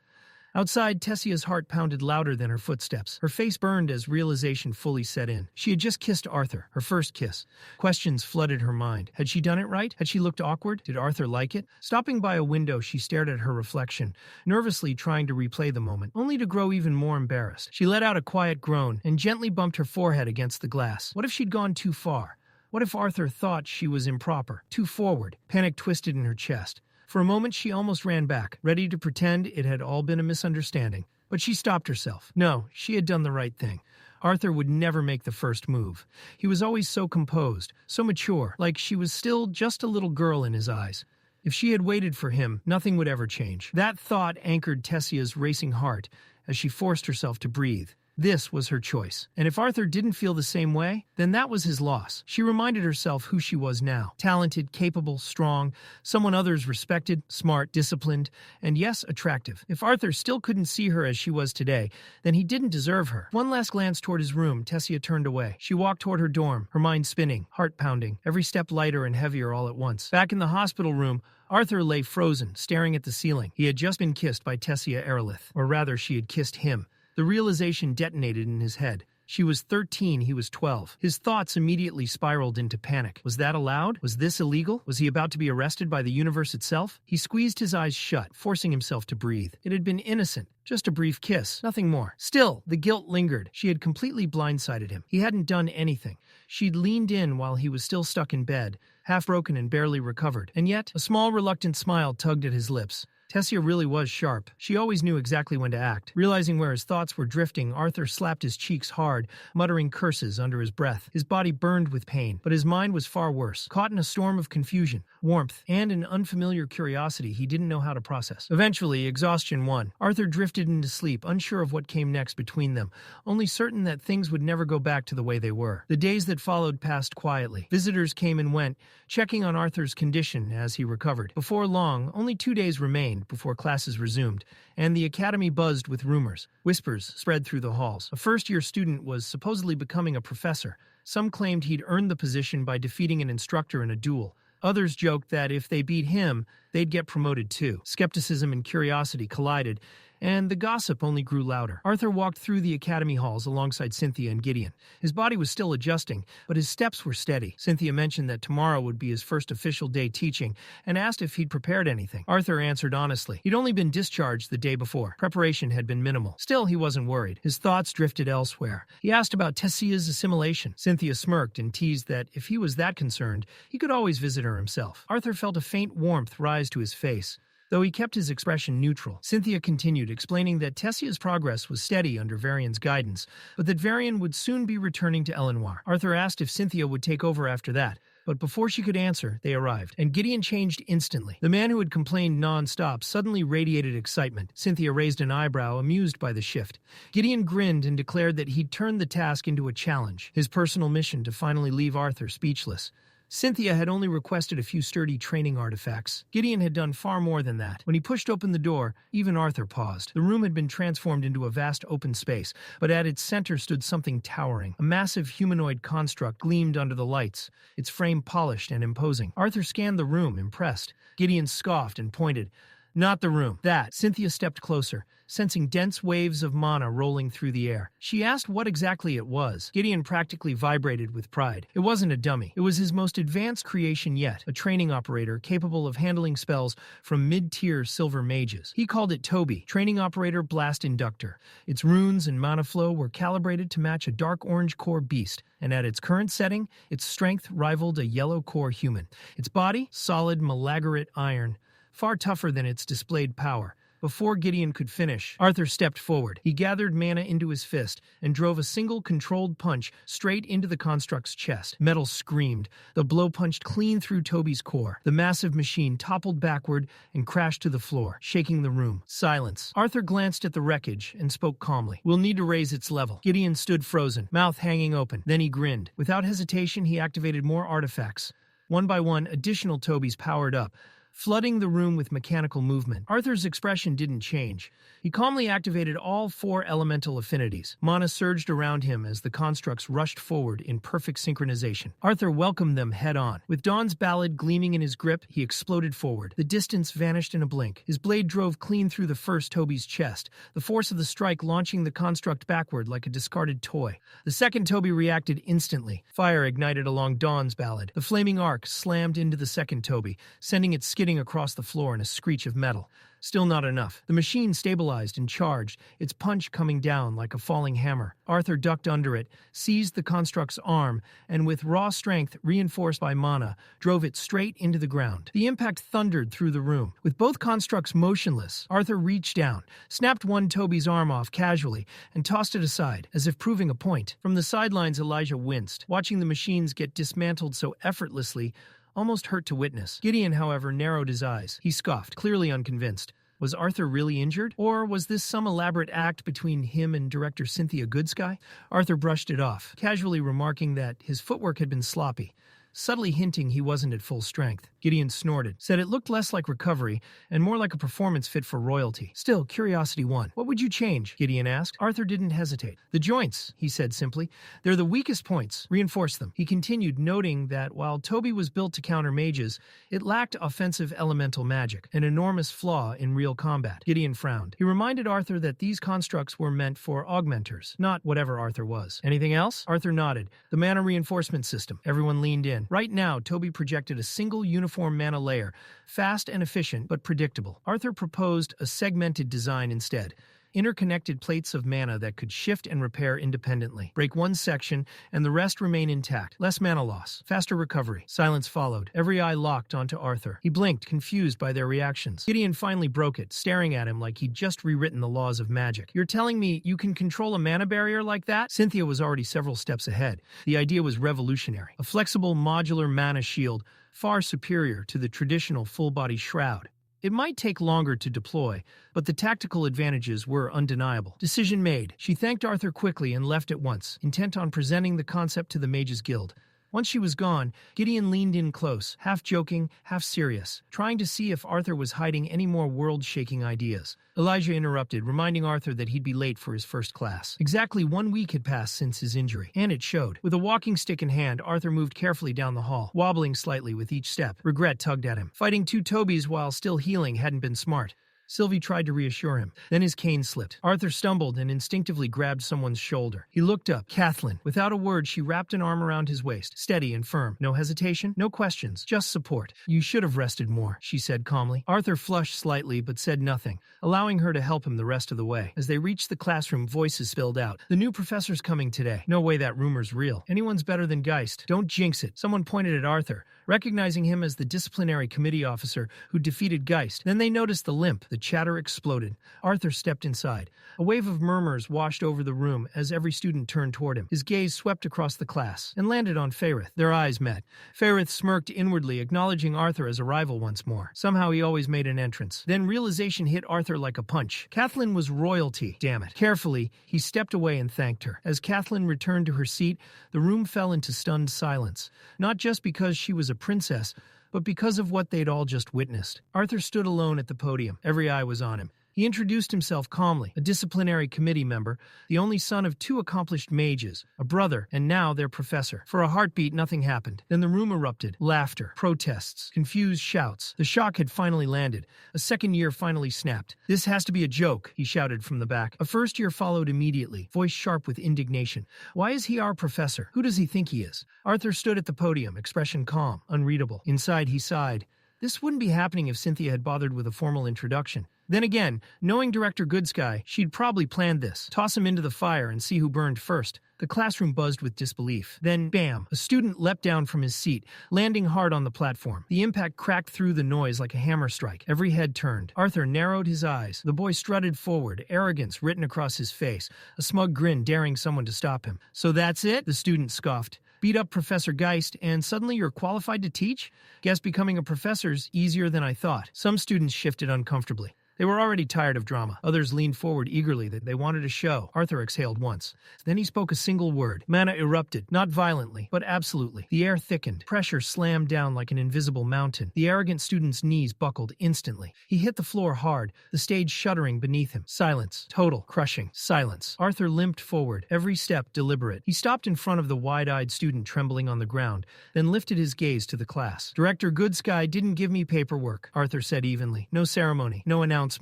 Outside, Tessia's heart pounded louder than her footsteps. Her face burned as realization fully set in. She had just kissed Arthur, her first kiss. Questions flooded her mind. Had she done it right? Had she looked awkward? Did Arthur like it? Stopping by a window, she stared at her reflection, nervously trying to replay the moment, only to grow even more embarrassed. She let out a quiet groan and gently bumped her forehead against the glass. What if she'd gone too far? What if Arthur thought she was improper, too forward? Panic twisted in her chest. For a moment, she almost ran back, ready to pretend it had all been a misunderstanding. But she stopped herself. No, she had done the right thing. Arthur would never make the first move. He was always so composed, so mature, like she was still just a little girl in his eyes. If she had waited for him, nothing would ever change. That thought anchored Tessia's racing heart as she forced herself to breathe. This was her choice. And if Arthur didn't feel the same way, then that was his loss. She reminded herself who she was now. Talented, capable, strong, someone others respected, smart, disciplined, and yes, attractive. If Arthur still couldn't see her as she was today, then he didn't deserve her. One last glance toward his room, Tessia turned away. She walked toward her dorm, her mind spinning, heart pounding, every step lighter and heavier all at once. Back in the hospital room, Arthur lay frozen, staring at the ceiling. He had just been kissed by Tessia Erlith, or rather, she had kissed him. The realization detonated in his head. She was 13, he was 12. His thoughts immediately spiraled into panic. Was that allowed? Was this illegal? Was he about to be arrested by the universe itself? He squeezed his eyes shut, forcing himself to breathe. It had been innocent. Just a brief kiss, nothing more. Still, the guilt lingered. She had completely blindsided him. He hadn't done anything. She'd leaned in while he was still stuck in bed, half broken and barely recovered. And yet, a small, reluctant smile tugged at his lips. Tessia really was sharp. She always knew exactly when to act. Realizing where his thoughts were drifting, Arthur slapped his cheeks hard, muttering curses under his breath. His body burned with pain, but his mind was far worse, caught in a storm of confusion, warmth, and an unfamiliar curiosity he didn't know how to process. Eventually, exhaustion won. Arthur drifted into sleep, unsure of what came next between them, only certain that things would never go back to the way they were. The days that followed passed quietly. Visitors came and went, checking on Arthur's condition as he recovered. Before long, only 2 days remained before classes resumed, and the academy buzzed with rumors. Whispers spread through the halls. A first-year student was supposedly becoming a professor. Some claimed he'd earned the position by defeating an instructor in a duel. Others joked that if they beat him, they'd get promoted too. Skepticism and curiosity collided, and the gossip only grew louder. Arthur walked through the academy halls alongside Cynthia and Gideon. His body was still adjusting, but his steps were steady. Cynthia mentioned that tomorrow would be his first official day teaching and asked if he'd prepared anything. Arthur answered honestly. He'd only been discharged the day before. Preparation had been minimal. Still, he wasn't worried. His thoughts drifted elsewhere. He asked about Tessia's assimilation. Cynthia smirked and teased that if he was that concerned, he could always visit her himself. Arthur felt a faint warmth rise to his face, though he kept his expression neutral. Cynthia continued, explaining that Tessia's progress was steady under Varian's guidance, but that Varian would soon be returning to Elenoir. Arthur asked if Cynthia would take over after that, but before she could answer, they arrived, and Gideon changed instantly. The man who had complained non-stop suddenly radiated excitement. Cynthia raised an eyebrow, amused by the shift. Gideon grinned and declared that he'd turned the task into a challenge, his personal mission to finally leave Arthur speechless. Cynthia had only requested a few sturdy training artifacts. Gideon had done far more than that. When he pushed open the door, even Arthur paused. The room had been transformed into a vast open space, but at its center stood something towering. A massive humanoid construct gleamed under the lights, its frame polished and imposing. Arthur scanned the room, impressed. Gideon scoffed and pointed. Not the room. That. Cynthia stepped closer, sensing dense waves of mana rolling through the air. She asked what exactly it was. Gideon practically vibrated with pride. It wasn't a dummy. It was his most advanced creation yet, a training operator capable of handling spells from mid-tier silver mages. He called it Toby, Training Operator Blast Inductor. Its runes and mana flow were calibrated to match a dark orange core beast, and at its current setting, its strength rivaled a yellow core human. Its body, solid malagorite iron, far tougher than its displayed power. Before Gideon could finish, Arthur stepped forward. He gathered mana into his fist and drove a single controlled punch straight into the construct's chest. Metal screamed. The blow punched clean through Toby's core. The massive machine toppled backward and crashed to the floor, shaking the room. Silence. Arthur glanced at the wreckage and spoke calmly. "We'll need to raise its level." Gideon stood frozen, mouth hanging open. Then he grinned. Without hesitation, he activated more artifacts. One by one, additional Tobys powered up, flooding the room with mechanical movement. Arthur's expression didn't change. He calmly activated all 4 elemental affinities. Mana surged around him as the constructs rushed forward in perfect synchronization. Arthur welcomed them head-on. With Dawn's ballad gleaming in his grip, he exploded forward. The distance vanished in a blink. His blade drove clean through the first Toby's chest, the force of the strike launching the construct backward like a discarded toy. The second Toby reacted instantly. Fire ignited along Dawn's ballad. The flaming arc slammed into the second Toby, sending it skidding across the floor in a screech of metal. Still not enough. The machine stabilized and charged, its punch coming down like a falling hammer. Arthur ducked under it, seized the construct's arm, and with raw strength reinforced by mana, drove it straight into the ground. The impact thundered through the room. With both constructs motionless, Arthur reached down, snapped one Toby's arm off casually, and tossed it aside, as if proving a point. From the sidelines, Elijah winced, watching the machines get dismantled so effortlessly, almost hurt to witness. Gideon, however, narrowed his eyes. He scoffed, clearly unconvinced. Was Arthur really injured? Or was this some elaborate act between him and Director Cynthia Goodsky? Arthur brushed it off, casually remarking that his footwork had been sloppy, subtly hinting he wasn't at full strength. Gideon snorted, said it looked less like recovery and more like a performance fit for royalty. Still, curiosity won. "What would you change?" Gideon asked. Arthur didn't hesitate. "The joints," he said simply. "They're the weakest points. Reinforce them." He continued, noting that while Toby was built to counter mages, it lacked offensive elemental magic, an enormous flaw in real combat. Gideon frowned. He reminded Arthur that these constructs were meant for augmenters, not whatever Arthur was. "Anything else?" Arthur nodded. "The mana reinforcement system." Everyone leaned in. Right now, Toby projected a single uniform mana layer, fast and efficient but predictable. Arthur proposed a segmented design instead. Interconnected plates of mana that could shift and repair independently. Break one section, and the rest remain intact. Less mana loss. Faster recovery. Silence followed. Every eye locked onto Arthur. He blinked, confused by their reactions. Gideon finally broke it, staring at him like he'd just rewritten the laws of magic. "You're telling me you can control a mana barrier like that?" Cynthia was already several steps ahead. The idea was revolutionary. A flexible, modular mana shield, far superior to the traditional full-body shroud. It might take longer to deploy, but the tactical advantages were undeniable. Decision made. She thanked Arthur quickly and left at once, intent on presenting the concept to the Mages Guild. Once she was gone, Gideon leaned in close, half joking, half serious, trying to see if Arthur was hiding any more world-shaking ideas. Elijah interrupted, reminding Arthur that he'd be late for his first class. Exactly 1 week had passed since his injury, and it showed. With a walking stick in hand, Arthur moved carefully down the hall, wobbling slightly with each step. Regret tugged at him. Fighting 2 Tobys while still healing hadn't been smart. Sylvie tried to reassure him. Then his cane slipped. Arthur stumbled and instinctively grabbed someone's shoulder. He looked up. Kathleen. Without a word, she wrapped an arm around his waist, steady and firm. No hesitation, no questions, just support. You should have rested more, she said calmly. Arthur flushed slightly but said nothing, allowing her to help him the rest of the way. As they reached the classroom, voices spilled out. The new professor's coming today. No way that rumor's real. Anyone's better than Geist. Don't jinx it. Someone pointed at Arthur, recognizing him as the disciplinary committee officer who defeated Geist. Then they noticed the limp. The chatter exploded. Arthur stepped inside. A wave of murmurs washed over the room as every student turned toward him. His gaze swept across the class and landed on Fairith. Their eyes met. Fairith smirked inwardly, acknowledging Arthur as a rival once more. Somehow he always made an entrance. Then realization hit Arthur like a punch. Kathleen was royalty. Damn it. Carefully, he stepped away and thanked her. As Kathleen returned to her seat, the room fell into stunned silence. Not just because she was a princess, but because of what they'd all just witnessed. Arthur stood alone at the podium. Every eye was on him. He introduced himself calmly, a disciplinary committee member, the only son of two accomplished mages, a brother, and now their professor. For a heartbeat, nothing happened. Then the room erupted. Laughter, protests, confused shouts. The shock had finally landed. A second year finally snapped. This has to be a joke, he shouted from the back. A first year followed immediately, voice sharp with indignation. Why is he our professor? Who does he think he is? Arthur stood at the podium, expression calm, unreadable. Inside, he sighed. This wouldn't be happening if Cynthia had bothered with a formal introduction. Then again, knowing Director Goodsky, she'd probably planned this. Toss him into the fire and see who burned first. The classroom buzzed with disbelief. Then, bam, a student leapt down from his seat, landing hard on the platform. The impact cracked through the noise like a hammer strike. Every head turned. Arthur narrowed his eyes. The boy strutted forward, arrogance written across his face, a smug grin daring someone to stop him. So that's it? The student scoffed. Beat up Professor Geist, and suddenly you're qualified to teach? Guess becoming a professor's easier than I thought. Some students shifted uncomfortably. They were already tired of drama. Others leaned forward eagerly that they wanted a show. Arthur exhaled once. Then he spoke a single word. Mana erupted, not violently, but absolutely. The air thickened. Pressure slammed down like an invisible mountain. The arrogant student's knees buckled instantly. He hit the floor hard, the stage shuddering beneath him. Silence. Total, crushing silence. Arthur limped forward, every step deliberate. He stopped in front of the wide-eyed student trembling on the ground, then lifted his gaze to the class. Director Goodsky didn't give me paperwork, Arthur said evenly. No ceremony, no announcement.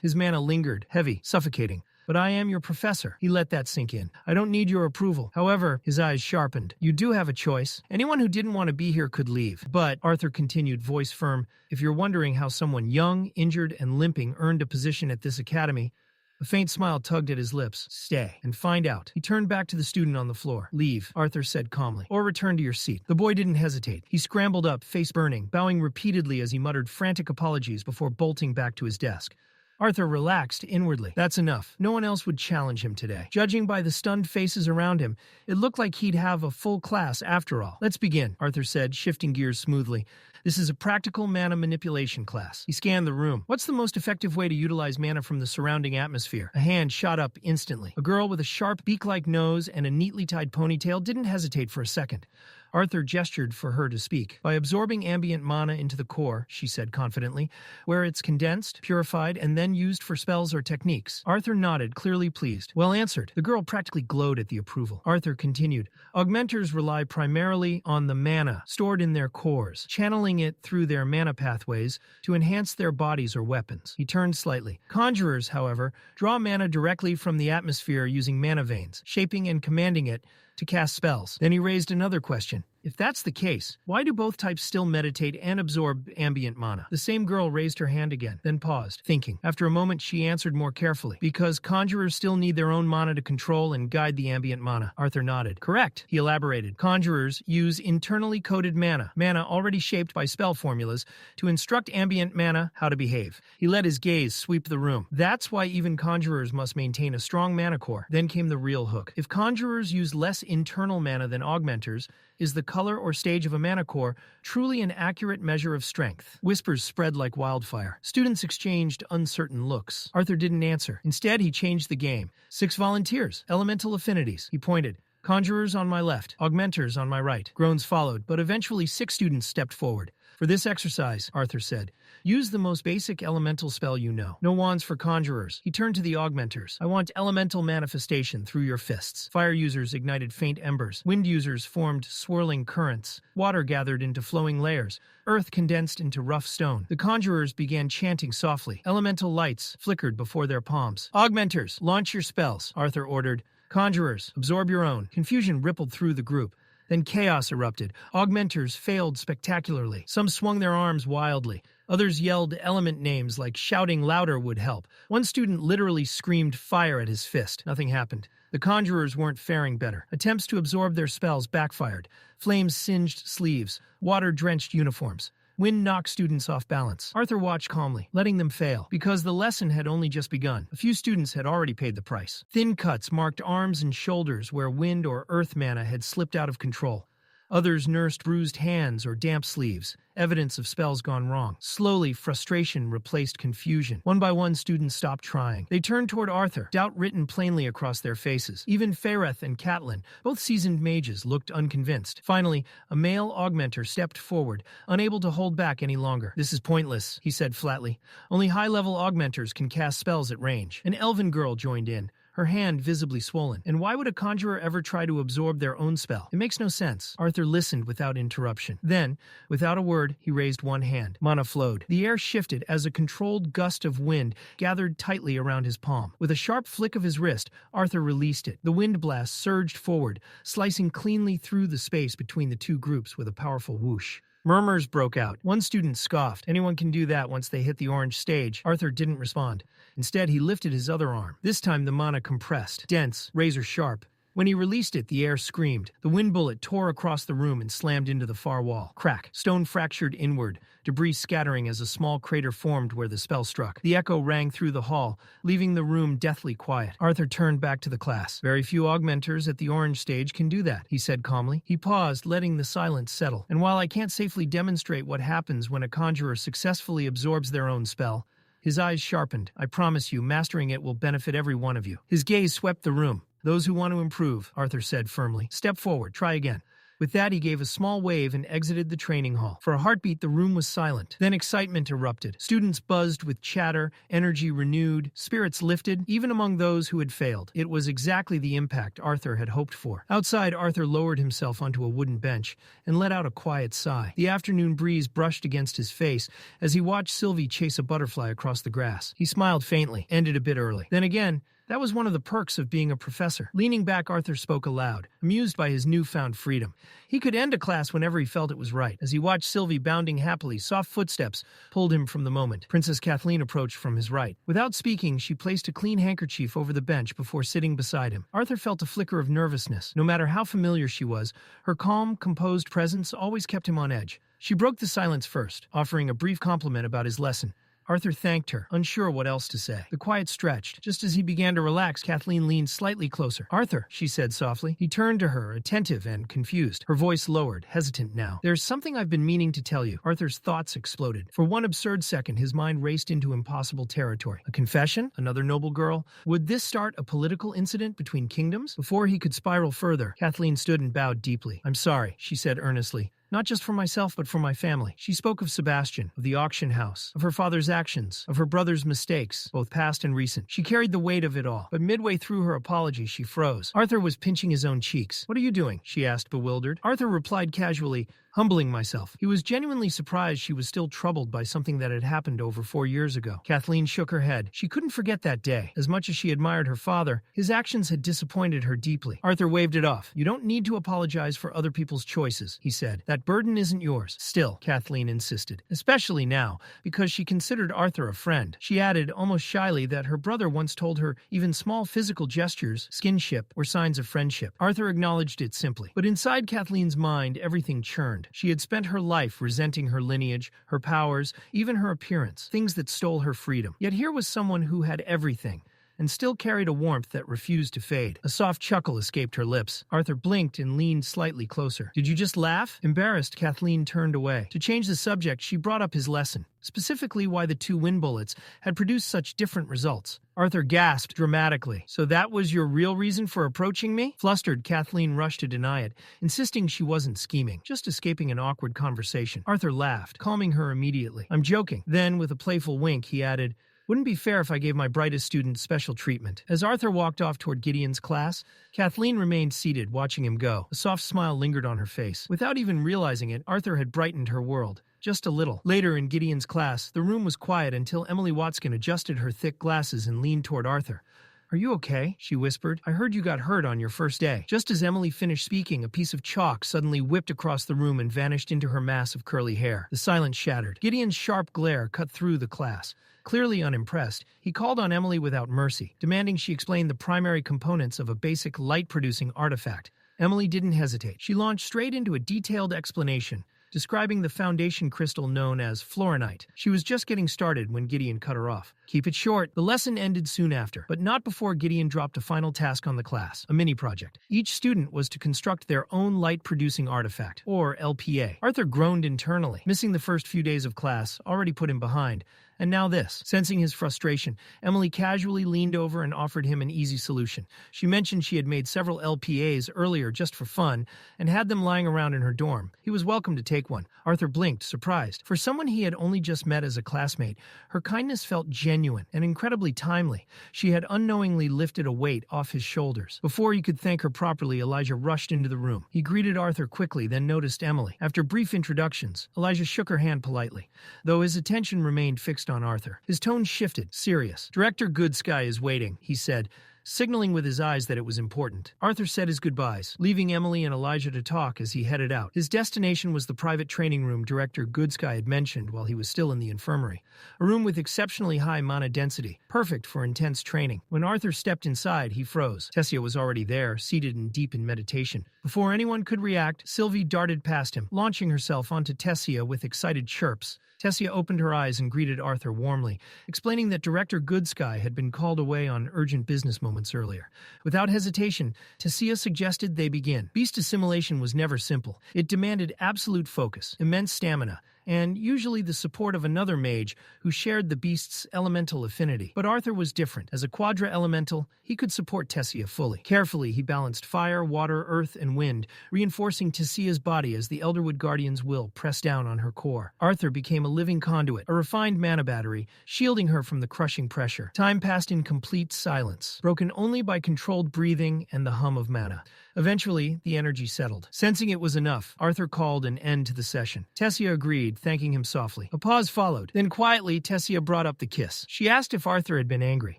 His manna lingered, heavy, suffocating. But I am your professor. He let that sink in. I don't need your approval. However, his eyes sharpened. You do have a choice. Anyone who didn't want to be here could leave. But, Arthur continued, voice firm, if you're wondering how someone young, injured, and limping earned a position at this academy, a faint smile tugged at his lips. Stay and find out. He turned back to the student on the floor. Leave, Arthur said calmly, or return to your seat. The boy didn't hesitate. He scrambled up, face burning, bowing repeatedly as he muttered frantic apologies before bolting back to his desk. Arthur relaxed inwardly. That's enough. No one else would challenge him today. Judging by the stunned faces around him, it looked like he'd have a full class after all. Let's begin, Arthur said, shifting gears smoothly. This is a practical mana manipulation class. He scanned the room. What's the most effective way to utilize mana from the surrounding atmosphere? A hand shot up instantly. A girl with a sharp beak-like nose and a neatly tied ponytail didn't hesitate for a second. Arthur gestured for her to speak. By absorbing ambient mana into the core, she said confidently, where it's condensed, purified, and then used for spells or techniques. Arthur nodded, clearly pleased. Well answered. The girl practically glowed at the approval. Arthur continued. Augmenters rely primarily on the mana stored in their cores, channeling it through their mana pathways to enhance their bodies or weapons. He turned slightly. Conjurers, however, draw mana directly from the atmosphere using mana veins, shaping and commanding it to cast spells. Then he raised another question. If that's the case, why do both types still meditate and absorb ambient mana? The same girl raised her hand again, then paused, thinking. After a moment, she answered more carefully. Because conjurers still need their own mana to control and guide the ambient mana. Arthur nodded. Correct, he elaborated. Conjurers use internally coded mana already shaped by spell formulas, to instruct ambient mana how to behave. He let his gaze sweep the room. That's why even conjurers must maintain a strong mana core. Then came the real hook. If conjurers use less internal mana than augmenters, is the color or stage of a mana core truly an accurate measure of strength? Whispers spread like wildfire. Students exchanged uncertain looks. Arthur didn't answer. Instead, he changed the game. 6 volunteers, elemental affinities. He pointed. Conjurers on my left, augmenters on my right. Groans followed, but eventually 6 students stepped forward. For this exercise, Arthur said, Use the most basic elemental spell you know. No wands for conjurers. He turned to the augmenters. I want elemental manifestation through your fists. Fire users ignited faint embers. Wind users formed swirling currents. Water gathered into flowing layers. Earth condensed into rough stone. The conjurers began chanting softly. Elemental lights flickered before their palms. Augmenters, launch your spells, Arthur ordered. Conjurers, absorb your own. Confusion rippled through the group. Then chaos erupted. Augmenters failed spectacularly. Some swung their arms wildly. Others yelled element names like shouting louder would help. One student literally screamed fire at his fist. Nothing happened. The conjurers weren't faring better. Attempts to absorb their spells backfired. Flames singed sleeves. Water drenched uniforms. Wind knocked students off balance. Arthur watched calmly, letting them fail, because the lesson had only just begun. A few students had already paid the price. Thin cuts marked arms and shoulders where wind or earth mana had slipped out of control. Others nursed bruised hands or damp sleeves, evidence of spells gone wrong. Slowly, frustration replaced confusion. One by one, students stopped trying. They turned toward Arthur, doubt written plainly across their faces. Even Faireth and Catelyn, both seasoned mages, looked unconvinced. Finally, a male augmenter stepped forward, unable to hold back any longer. "This is pointless," he said flatly. "Only high-level augmenters can cast spells at range." An elven girl joined in, her hand visibly swollen. "And why would a conjurer ever try to absorb their own spell? It makes no sense." Arthur listened without interruption. Then, without a word, he raised one hand. Mana flowed. The air shifted as a controlled gust of wind gathered tightly around his palm. With a sharp flick of his wrist, Arthur released it. The wind blast surged forward, slicing cleanly through the space between the two groups with a powerful whoosh. Murmurs broke out. One student scoffed. "Anyone can do that once they hit the orange stage." Arthur didn't respond. Instead, he lifted his other arm. This time the mana compressed, dense, razor sharp. When he released it, the air screamed. The wind bullet tore across the room and slammed into the far wall. Crack. Stone fractured inward, debris scattering as a small crater formed where the spell struck. The echo rang through the hall, leaving the room deathly quiet. Arthur turned back to the class. "Very few augmenters at the orange stage can do that," he said calmly. He paused, letting the silence settle. "And while I can't safely demonstrate what happens when a conjurer successfully absorbs their own spell," his eyes sharpened, "I promise you, mastering it will benefit every one of you." His gaze swept the room. "Those who want to improve," Arthur said firmly. "Step forward, try again." With that, he gave a small wave and exited the training hall. For a heartbeat, the room was silent. Then excitement erupted. Students buzzed with chatter, energy renewed, spirits lifted, even among those who had failed. It was exactly the impact Arthur had hoped for. Outside, Arthur lowered himself onto a wooden bench and let out a quiet sigh. The afternoon breeze brushed against his face as he watched Sylvie chase a butterfly across the grass. He smiled faintly, ended a bit early. Then again, that was one of the perks of being a professor. Leaning back, Arthur spoke aloud, amused by his newfound freedom. He could end a class whenever he felt it was right. As he watched Sylvie bounding happily, soft footsteps pulled him from the moment. Princess Kathleen approached from his right. Without speaking, she placed a clean handkerchief over the bench before sitting beside him. Arthur felt a flicker of nervousness. No matter how familiar she was, her calm, composed presence always kept him on edge. She broke the silence first, offering a brief compliment about his lesson. Arthur thanked her, unsure what else to say. The quiet stretched. Just as he began to relax, Kathleen leaned slightly closer. "Arthur," she said softly. He turned to her, attentive and confused. Her voice lowered, hesitant now. "There's something I've been meaning to tell you." Arthur's thoughts exploded. For one absurd second, his mind raced into impossible territory. A confession? Another noble girl? Would this start a political incident between kingdoms? Before he could spiral further, Kathleen stood and bowed deeply. "I'm sorry," she said earnestly. "Not just for myself, but for my family." She spoke of Sebastian, of the auction house, of her father's actions, of her brother's mistakes, both past and recent. She carried the weight of it all, but midway through her apology, she froze. Arthur was pinching his own cheeks. "What are you doing?" she asked, bewildered. Arthur replied casually, "Humbling myself." He was genuinely surprised she was still troubled by something that had happened over 4 years ago. Kathleen shook her head. She couldn't forget that day. As much as she admired her father, his actions had disappointed her deeply. Arthur waved it off. "You don't need to apologize for other people's choices," he said. "That burden isn't yours." "Still," Kathleen insisted, especially now, because she considered Arthur a friend. She added, almost shyly, that her brother once told her even small physical gestures, skinship, were signs of friendship. Arthur acknowledged it simply. But inside Kathleen's mind, everything churned. She had spent her life resenting her lineage, her powers, even her appearance, things that stole her freedom. Yet here was someone who had everything. and still carried a warmth that refused to fade. A soft chuckle escaped her lips. Arthur blinked and leaned slightly closer. "Did you just laugh?" Embarrassed, Kathleen turned away. To change the subject, she brought up his lesson, specifically why the 2 wind bullets had produced such different results. Arthur gasped dramatically. "So that was your real reason for approaching me?" Flustered, Kathleen rushed to deny it, insisting she wasn't scheming, just escaping an awkward conversation. Arthur laughed, calming her immediately. "I'm joking." Then, with a playful wink, he added, "Wouldn't be fair if I gave my brightest student special treatment." As Arthur walked off toward Gideon's class, Kathleen remained seated, watching him go. A soft smile lingered on her face. Without even realizing it, Arthur had brightened her world. Just a little. Later in Gideon's class, the room was quiet until Emily Watson adjusted her thick glasses and leaned toward Arthur. "Are you okay?" she whispered. "I heard you got hurt on your first day." Just as Emily finished speaking, a piece of chalk suddenly whipped across the room and vanished into her mass of curly hair. The silence shattered. Gideon's sharp glare cut through the class. Clearly unimpressed, he called on Emily without mercy, demanding she explain the primary components of a basic light-producing artifact. Emily didn't hesitate. She launched straight into a detailed explanation, describing the foundation crystal known as fluorinite. She was just getting started when Gideon cut her off. Keep it short. The lesson ended soon after, but not before Gideon dropped a final task on the class, a mini-project. Each student was to construct their own light-producing artifact, or LPA. Arthur groaned internally. Missing the first few days of class already put him behind. And now this. Sensing his frustration, Emily casually leaned over and offered him an easy solution. She mentioned she had made several LPAs earlier just for fun and had them lying around in her dorm. He was welcome to take one. Arthur blinked, surprised. For someone he had only just met as a classmate, her kindness felt genuine and incredibly timely. She had unknowingly lifted a weight off his shoulders. Before he could thank her properly, Elijah rushed into the room. He greeted Arthur quickly, then noticed Emily. After brief introductions, Elijah shook her hand politely, though his attention remained fixed on Arthur. His tone shifted, serious. "Director Goodsky is waiting," he said, signaling with his eyes that it was important. Arthur said his goodbyes, leaving Emily and Elijah to talk as he headed out. His destination was the private training room Director Goodsky had mentioned while he was still in the infirmary, a room with exceptionally high mana density, perfect for intense training. When Arthur stepped inside, he froze. Tessia was already there, seated and deep in meditation. Before anyone could react, Sylvie darted past him, launching herself onto Tessia with excited chirps. Tessia opened her eyes and greeted Arthur warmly, explaining that Director Goodsky had been called away on urgent business moments earlier. Without hesitation, Tessia suggested they begin. Beast assimilation was never simple. It demanded absolute focus, immense stamina, and usually the support of another mage who shared the beast's elemental affinity. But Arthur was different. As a quadra-elemental, he could support Tessia fully. Carefully, he balanced fire, water, earth, and wind, reinforcing Tessia's body as the Elderwood Guardian's will pressed down on her core. Arthur became a living conduit, a refined mana battery, shielding her from the crushing pressure. Time passed in complete silence, broken only by controlled breathing and the hum of mana. Eventually, the energy settled. Sensing it was enough, Arthur called an end to the session. Tessia agreed, thanking him softly. A pause followed. Then quietly, Tessia brought up the kiss. She asked if Arthur had been angry.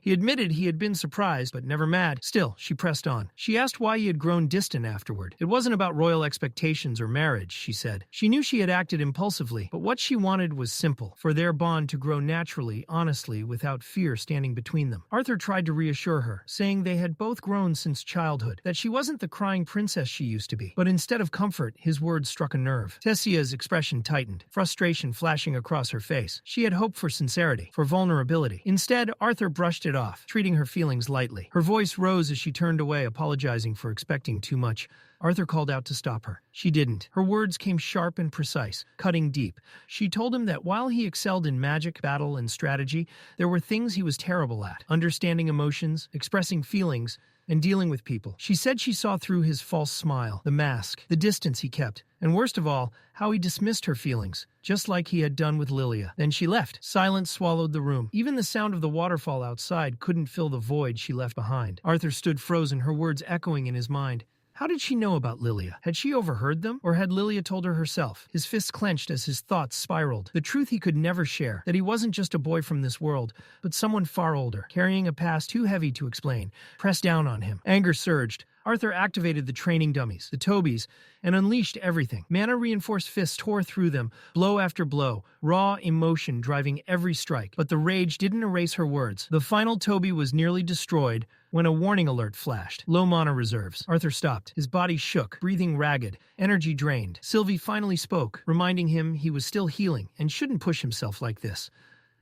He admitted he had been surprised, but never mad. Still, she pressed on. She asked why he had grown distant afterward. It wasn't about royal expectations or marriage, she said. She knew she had acted impulsively, but what she wanted was simple, for their bond to grow naturally, honestly, without fear standing between them. Arthur tried to reassure her, saying they had both grown since childhood, that she wasn't the crying princess she used to be. But instead of comfort, his words struck a nerve. Tessia's expression tightened, frustration flashing across her face. She had hoped for sincerity, for vulnerability. Instead, Arthur brushed it off, treating her feelings lightly. Her voice rose as she turned away, apologizing for expecting too much. Arthur called out to stop her. She didn't. Her words came sharp and precise, cutting deep. She told him that while he excelled in magic, battle, and strategy, there were things he was terrible at: understanding emotions, expressing feelings, and dealing with people. She said she saw through his false smile, the mask, the distance he kept, and worst of all, how he dismissed her feelings, just like he had done with Lilia. Then she left. Silence swallowed the room. Even the sound of the waterfall outside couldn't fill the void she left behind. Arthur stood frozen, her words echoing in his mind. How did she know about Lilia? Had she overheard them? Or had Lilia told her herself? His fists clenched as his thoughts spiraled. The truth he could never share, that he wasn't just a boy from this world, but someone far older, carrying a past too heavy to explain, pressed down on him. Anger surged. Arthur activated the training dummies, the Tobies, and unleashed everything. Mana-reinforced fists tore through them, blow after blow, raw emotion driving every strike. But the rage didn't erase her words. The final Toby was nearly destroyed when a warning alert flashed. Low mana reserves. Arthur stopped. His body shook, breathing ragged, energy drained. Sylvie finally spoke, reminding him he was still healing and shouldn't push himself like this.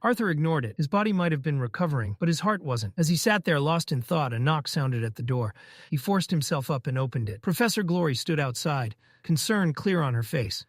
Arthur ignored it. His body might have been recovering, but his heart wasn't. As he sat there lost in thought, a knock sounded at the door. He forced himself up and opened it. Professor Glory stood outside, concern clear on her face.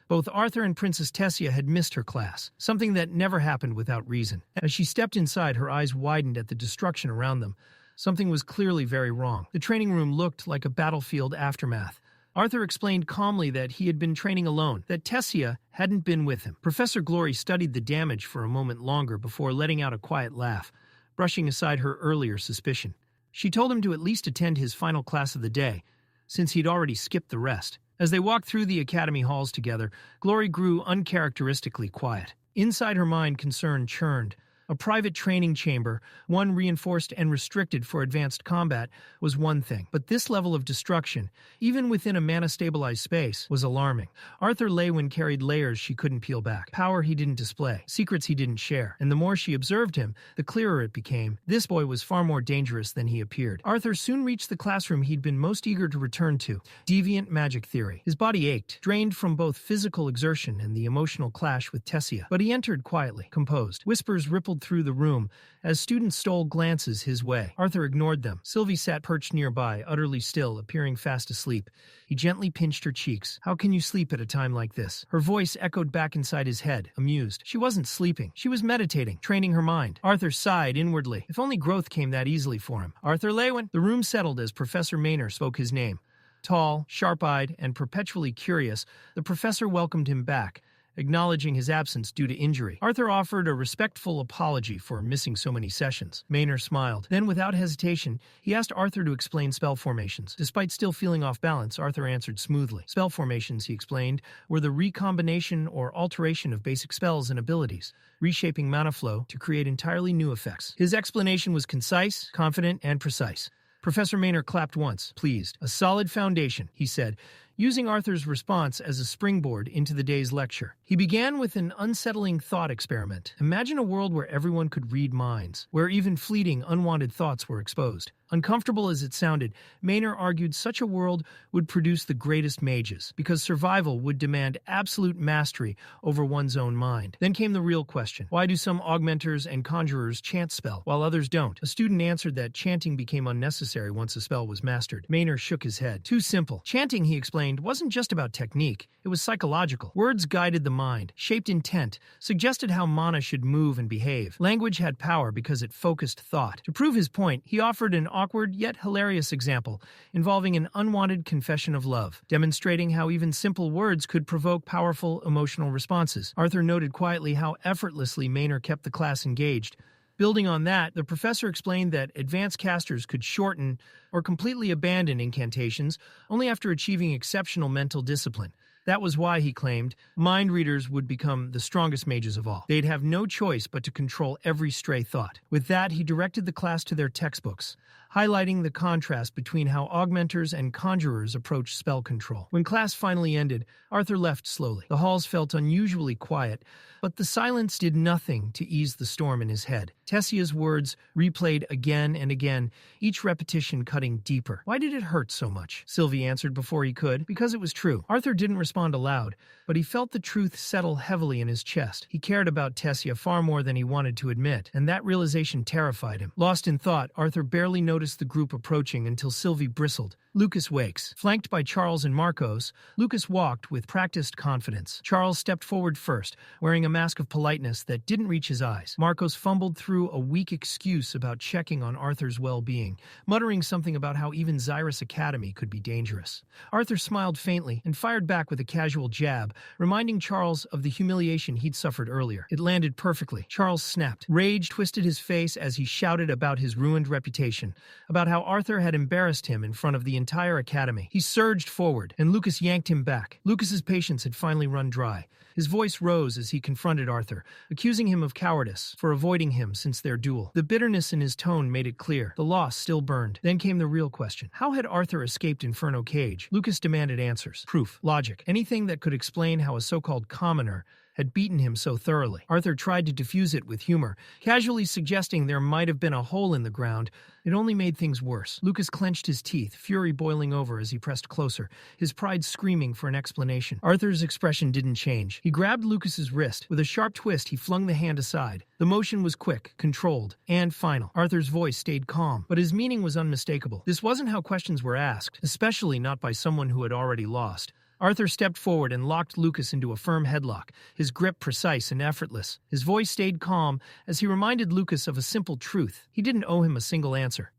Both Arthur and Princess Tessia had missed her class, something that never happened without reason. As she stepped inside, her eyes widened at the destruction around them. Something was clearly very wrong. The training room looked like a battlefield aftermath. Arthur explained calmly that he had been training alone, that Tessia hadn't been with him. Professor Glory studied the damage for a moment longer before letting out a quiet laugh, brushing aside her earlier suspicion. She told him to at least attend his final class of the day, since he'd already skipped the rest. As they walked through the academy halls together, Glory grew uncharacteristically quiet. Inside her mind, concern churned. A private training chamber, one reinforced and restricted for advanced combat, was one thing. But this level of destruction, even within a mana-stabilized space, was alarming. Arthur Leywin carried layers she couldn't peel back, power he didn't display, secrets he didn't share. And the more she observed him, the clearer it became. This boy was far more dangerous than he appeared. Arthur soon reached the classroom he'd been most eager to return to, Deviant Magic Theory. His body ached, drained from both physical exertion and the emotional clash with Tessia. But he entered quietly, composed. Whispers rippled through the room as students stole glances his way. Arthur ignored them. Sylvie sat perched nearby, utterly still, appearing fast asleep. He gently pinched her cheeks. "How can you sleep at a time like this?" Her voice echoed back inside his head, amused. She wasn't sleeping. She was meditating, training her mind. Arthur sighed inwardly. If only growth came that easily for him. "Arthur Leywin." The room settled as Professor Maynor spoke his name. Tall, sharp-eyed, and perpetually curious, the professor welcomed him back, acknowledging his absence due to injury. Arthur offered a respectful apology for missing so many sessions. Maynor smiled. Then, without hesitation, he asked Arthur to explain spell formations. Despite still feeling off balance, Arthur answered smoothly. Spell formations, he explained, were the recombination or alteration of basic spells and abilities, reshaping mana flow to create entirely new effects. His explanation was concise, confident, and precise. Professor Maynor clapped once, pleased. "A solid foundation," he said, using Arthur's response as a springboard into the day's lecture. He began with an unsettling thought experiment. Imagine a world where everyone could read minds, where even fleeting, unwanted thoughts were exposed. Uncomfortable as it sounded, Maynor argued such a world would produce the greatest mages, because survival would demand absolute mastery over one's own mind. Then came the real question. Why do some augmenters and conjurers chant spell, while others don't? A student answered that chanting became unnecessary once a spell was mastered. Maynor shook his head. Too simple. Chanting, he explained, wasn't just about technique. It was psychological. Words guided the mind, shaped intent, suggested how mana should move and behave. Language had power because it focused thought. To prove his point, he offered an awkward yet hilarious example involving an unwanted confession of love, demonstrating how even simple words could provoke powerful emotional responses. Arthur noted quietly how effortlessly Maynor kept the class engaged. Building on that, the professor explained that advanced casters could shorten or completely abandon incantations only after achieving exceptional mental discipline. That was why, he claimed, mind readers would become the strongest mages of all. They'd have no choice but to control every stray thought. With that, he directed the class to their textbooks, highlighting the contrast between how augmenters and conjurers approach spell control. When class finally ended, Arthur left slowly. The halls felt unusually quiet, but the silence did nothing to ease the storm in his head. Tessia's words replayed again and again, each repetition cutting deeper. Why did it hurt so much? Sylvie answered before he could. Because it was true. Arthur didn't respond aloud, but he felt the truth settle heavily in his chest. He cared about Tessia far more than he wanted to admit, and that realization terrified him. Lost in thought, Arthur barely noticed the group approaching until Sylvie bristled. Lucas wakes. Flanked by Charles and Marcos, Lucas walked with practiced confidence. Charles stepped forward first, wearing a mask of politeness that didn't reach his eyes. Marcos fumbled through a weak excuse about checking on Arthur's well-being, muttering something about how even Xyrus Academy could be dangerous. Arthur smiled faintly and fired back with a casual jab, reminding Charles of the humiliation he'd suffered earlier. It landed perfectly. Charles snapped. Rage twisted his face as he shouted about his ruined reputation, about how Arthur had embarrassed him in front of the entire academy. He surged forward, and Lucas yanked him back. Lucas's patience had finally run dry. His voice rose as he confronted Arthur, accusing him of cowardice for avoiding him since their duel. The bitterness in his tone made it clear. The loss still burned. Then came the real question. How had Arthur escaped Inferno Cage? Lucas demanded answers. Proof. Logic. Anything that could explain how a so-called commoner had beaten him so thoroughly. Arthur tried to defuse it with humor, casually suggesting there might have been a hole in the ground. It only made things worse. Lucas clenched his teeth, fury boiling over as he pressed closer, his pride screaming for an explanation. Arthur's expression didn't change. He grabbed Lucas's wrist. With a sharp twist, he flung the hand aside. The motion was quick, controlled, and final. Arthur's voice stayed calm, but his meaning was unmistakable. This wasn't how questions were asked, especially not by someone who had already lost. Arthur stepped forward and locked Lucas into a firm headlock, his grip precise and effortless. His voice stayed calm as he reminded Lucas of a simple truth. He didn't owe him a single answer.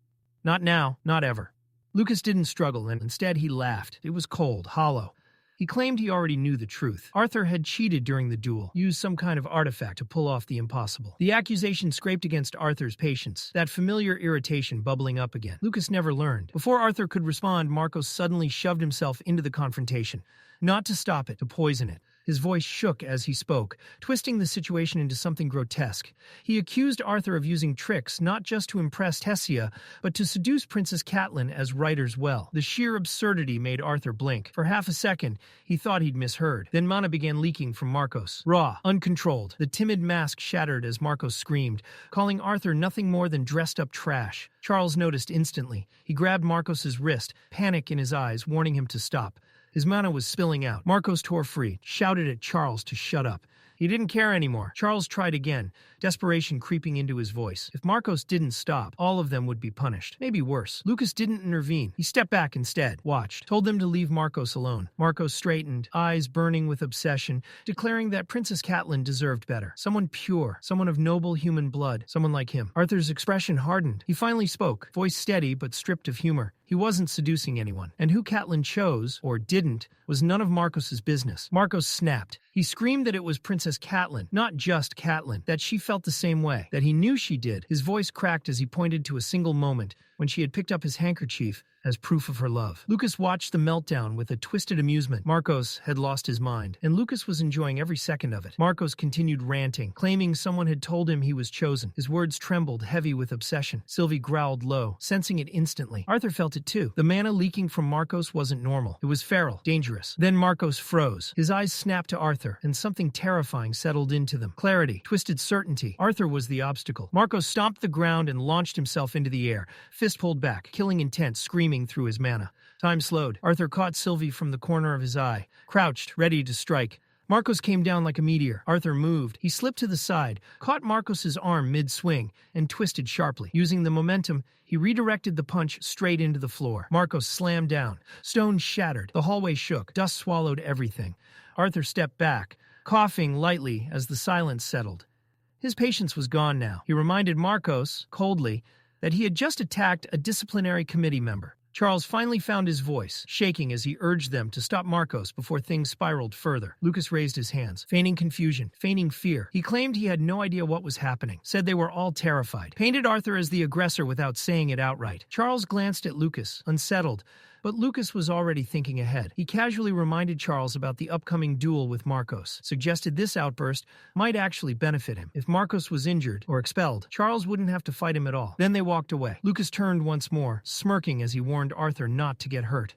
Not now, not ever. Lucas didn't struggle, and instead he laughed. It was cold, hollow. He claimed he already knew the truth. Arthur had cheated during the duel, used some kind of artifact to pull off the impossible. The accusation scraped against Arthur's patience, that familiar irritation bubbling up again. Lucas never learned. Before Arthur could respond, Marcos suddenly shoved himself into the confrontation. Not to stop it, to poison it. His voice shook as he spoke, twisting the situation into something grotesque. He accused Arthur of using tricks not just to impress Tessia, but to seduce Princess Catelyn as writers well. The sheer absurdity made Arthur blink. For half a second, he thought he'd misheard. Then mana began leaking from Marcos. Raw, uncontrolled. The timid mask shattered as Marcos screamed, calling Arthur nothing more than dressed-up trash. Charles noticed instantly. He grabbed Marcos's wrist, panic in his eyes, warning him to stop. His mana was spilling out. Marcos tore free, shouted at Charles to shut up. He didn't care anymore. Charles tried again, desperation creeping into his voice. If Marcos didn't stop, all of them would be punished. Maybe worse. Lucas didn't intervene. He stepped back instead, watched, told them to leave Marcos alone. Marcos straightened, eyes burning with obsession, declaring that Princess Catelyn deserved better. Someone pure, someone of noble human blood, someone like him. Arthur's expression hardened. He finally spoke, voice steady but stripped of humor. He wasn't seducing anyone, and who Catelyn chose, or didn't, was none of Marcos's business. Marcos snapped. He screamed that it was Princess Catelyn, not just Catelyn, that she felt the same way, that he knew she did. His voice cracked as he pointed to a single moment, when she had picked up his handkerchief as proof of her love. Lucas watched the meltdown with a twisted amusement. Marcos had lost his mind, and Lucas was enjoying every second of it. Marcos continued ranting, claiming someone had told him he was chosen. His words trembled, heavy with obsession. Sylvie growled low, sensing it instantly. Arthur felt it too. The mana leaking from Marcos wasn't normal. It was feral, dangerous. Then Marcos froze. His eyes snapped to Arthur, and something terrifying settled into them. Clarity, twisted certainty. Arthur was the obstacle. Marcos stomped the ground and launched himself into the air, fist pulled back, killing intent, screaming through his mana. Time slowed. Arthur caught Sylvie from the corner of his eye, crouched, ready to strike. Marcos came down like a meteor. Arthur moved. He slipped to the side, caught Marcos's arm mid-swing, and twisted sharply. Using the momentum, he redirected the punch straight into the floor. Marcos slammed down. Stones shattered. The hallway shook. Dust swallowed everything. Arthur stepped back, coughing lightly as the silence settled. His patience was gone now. He reminded Marcos, coldly, that he had just attacked a disciplinary committee member. Charles finally found his voice, shaking as he urged them to stop Marcos before things spiraled further. Lucas raised his hands, feigning confusion, feigning fear. He claimed he had no idea what was happening, said they were all terrified, painted Arthur as the aggressor without saying it outright. Charles glanced at Lucas, unsettled, but Lucas was already thinking ahead. He casually reminded Charles about the upcoming duel with Marcos, suggested this outburst might actually benefit him. If Marcos was injured or expelled, Charles wouldn't have to fight him at all. Then they walked away. Lucas turned once more, smirking as he warned Arthur not to get hurt.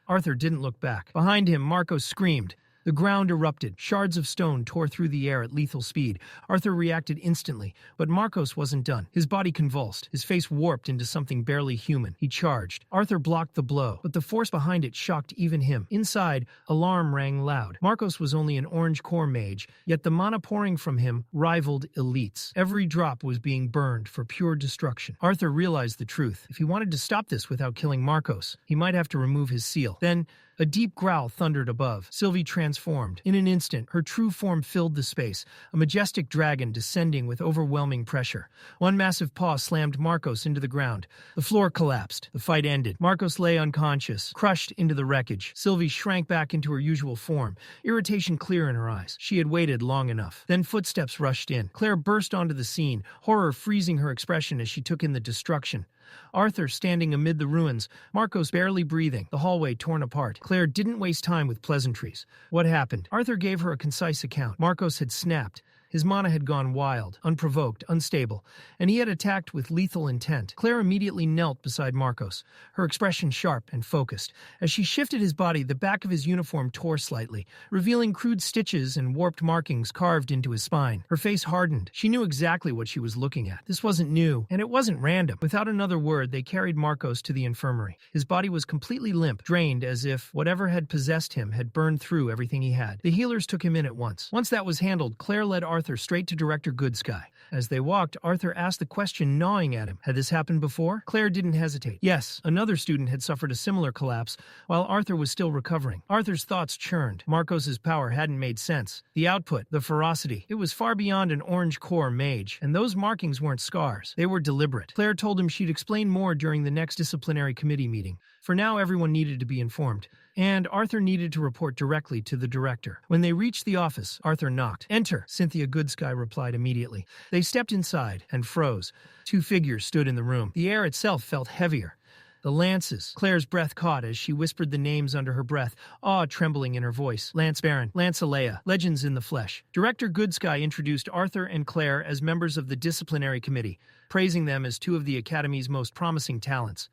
Arthur didn't look back. Behind him, Marcos screamed. The ground erupted. Shards of stone tore through the air at lethal speed. Arthur reacted instantly, but Marcos wasn't done. His body convulsed, his face warped into something barely human. He charged. Arthur blocked the blow, but the force behind it shocked even him. Inside, alarm rang loud. Marcos was only an orange core mage, yet the mana pouring from him rivaled elites. Every drop was being burned for pure destruction. Arthur realized the truth. If he wanted to stop this without killing Marcos, he might have to remove his seal. Then, a deep growl thundered above. Sylvie transformed. In an instant, her true form filled the space, a majestic dragon descending with overwhelming pressure. One massive paw slammed Marcos into the ground. The floor collapsed. The fight ended. Marcos lay unconscious, crushed into the wreckage. Sylvie shrank back into her usual form, irritation clear in her eyes. She had waited long enough. Then footsteps rushed in. Claire burst onto the scene, horror freezing her expression as she took in the destruction. Arthur standing amid the ruins, Marcos barely breathing, the hallway torn apart. Claire didn't waste time with pleasantries. What happened? Arthur gave her a concise account. Marcos had snapped. His mana had gone wild, unprovoked, unstable, and he had attacked with lethal intent. Claire immediately knelt beside Marcos, her expression sharp and focused. As she shifted his body, the back of his uniform tore slightly, revealing crude stitches and warped markings carved into his spine. Her face hardened. She knew exactly what she was looking at. This wasn't new, and it wasn't random. Without another word, they carried Marcos to the infirmary. His body was completely limp, drained as if whatever had possessed him had burned through everything he had. The healers took him in at once. Once that was handled, Claire led Arthur straight to Director Goodsky. As they walked, Arthur asked the question gnawing at him. Had this happened before? Claire didn't hesitate. Yes, another student had suffered a similar collapse while Arthur was still recovering. Arthur's thoughts churned. Marcos's power hadn't made sense. The output, the ferocity, it was far beyond an orange core mage, and those markings weren't scars. They were deliberate. Claire told him she'd explain more during the next disciplinary committee meeting. For now, everyone needed to be informed, and Arthur needed to report directly to the director. When they reached the office, Arthur knocked. "Enter," Cynthia Goodsky replied immediately. They stepped inside and froze. Two figures stood in the room. The air itself felt heavier. The Lances. Claire's breath caught as she whispered the names under her breath, awe trembling in her voice. Lance Baron, Lance Alea, legends in the flesh. Director Goodsky introduced Arthur and Claire as members of the disciplinary committee, praising them as two of the Academy's most promising talents.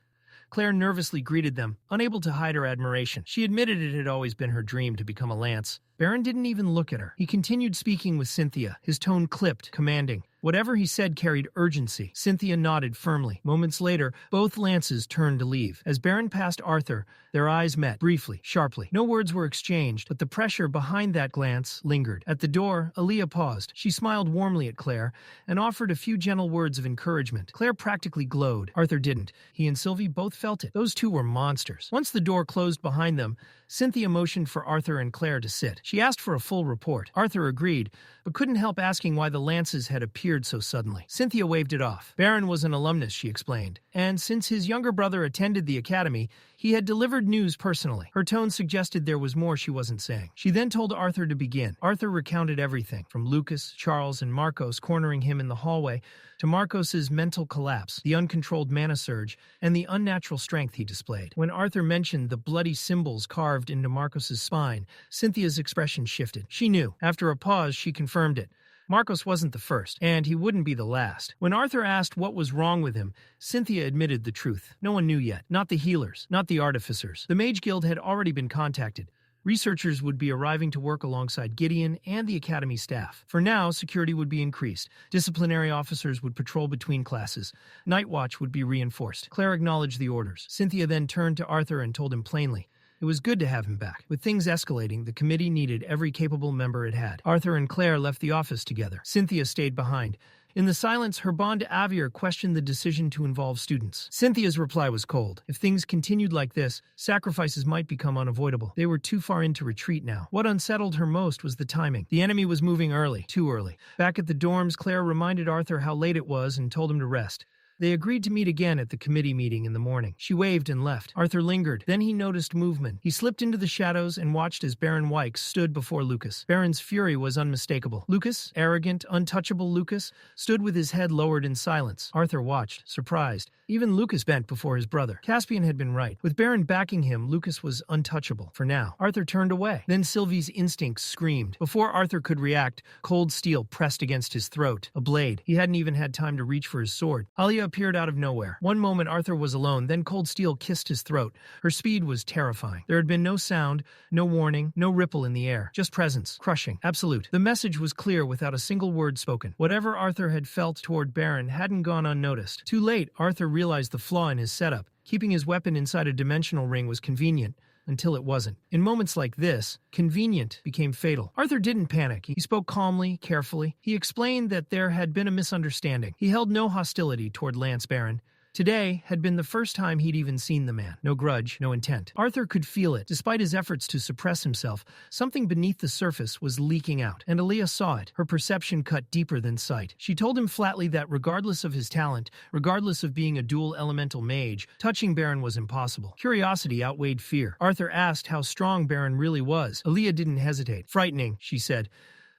Claire nervously greeted them, unable to hide her admiration. She admitted it had always been her dream to become a Lance. Baron didn't even look at her. He continued speaking with Cynthia, his tone clipped, commanding. Whatever he said carried urgency. Cynthia nodded firmly. Moments later, both Lances turned to leave. As Baron passed Arthur, their eyes met, briefly, sharply. No words were exchanged, but the pressure behind that glance lingered. At the door, Alea paused. She smiled warmly at Claire and offered a few gentle words of encouragement. Claire practically glowed. Arthur didn't. He and Sylvie both felt it. Those two were monsters. Once the door closed behind them, Cynthia motioned for Arthur and Claire to sit. She asked for a full report. Arthur agreed, but couldn't help asking why the Lances had appeared so suddenly. Cynthia waved it off. Baron was an alumnus, she explained, and since his younger brother attended the academy, he had delivered news personally. Her tone suggested there was more she wasn't saying. She then told Arthur to begin. Arthur recounted everything, from Lucas, Charles, and Marcos cornering him in the hallway, to Marcos's mental collapse, the uncontrolled mana surge, and the unnatural strength he displayed. When Arthur mentioned the bloody symbols carved into Marcos's spine, Cynthia's expression shifted. She knew. After a pause, she confirmed it. Marcos wasn't the first, and he wouldn't be the last. When Arthur asked what was wrong with him, Cynthia admitted the truth. No one knew yet. Not the healers, not the artificers. The Mage Guild had already been contacted. Researchers would be arriving to work alongside Gideon and the Academy staff. For now, security would be increased. Disciplinary officers would patrol between classes. Night Watch would be reinforced. Claire acknowledged the orders. Cynthia then turned to Arthur and told him plainly, it was good to have him back. With things escalating, the committee needed every capable member it had. Arthur and Claire left the office together. Cynthia stayed behind. In the silence, her bond Avier questioned the decision to involve students. Cynthia's reply was cold. If things continued like this, sacrifices might become unavoidable. They were too far into retreat now. What unsettled her most was the timing. The enemy was moving early, too early. Back at the dorms, Claire reminded Arthur how late it was and told him to rest. They agreed to meet again at the committee meeting in the morning. She waved and left. Arthur lingered. Then he noticed movement. He slipped into the shadows and watched as Baron Wykes stood before Lucas. Baron's fury was unmistakable. Lucas, arrogant, untouchable Lucas, stood with his head lowered in silence. Arthur watched, surprised. Even Lucas bent before his brother. Caspian had been right. With Baron backing him, Lucas was untouchable. For now. Arthur turned away. Then Sylvie's instincts screamed. Before Arthur could react, cold steel pressed against his throat. A blade. He hadn't even had time to reach for his sword. Alea appeared out of nowhere. One moment Arthur was alone, then cold steel kissed his throat. Her speed was terrifying. There had been no sound, no warning, no ripple in the air. Just presence. Crushing. Absolute. The message was clear without a single word spoken. Whatever Arthur had felt toward Baron hadn't gone unnoticed. Too late, Arthur realized the flaw in his setup. Keeping his weapon inside a dimensional ring was convenient, until it wasn't. In moments like this, convenient became fatal. Arthur didn't panic. He spoke calmly, carefully. He explained that there had been a misunderstanding. He held no hostility toward Lance Baron. Today had been the first time he'd even seen the man. No grudge, no intent. Arthur could feel it. Despite his efforts to suppress himself, something beneath the surface was leaking out, and Alea saw it. Her perception cut deeper than sight. She told him flatly that regardless of his talent, regardless of being a dual elemental mage, touching Baron was impossible. Curiosity outweighed fear. Arthur asked how strong Baron really was. Alea didn't hesitate. Frightening, she said.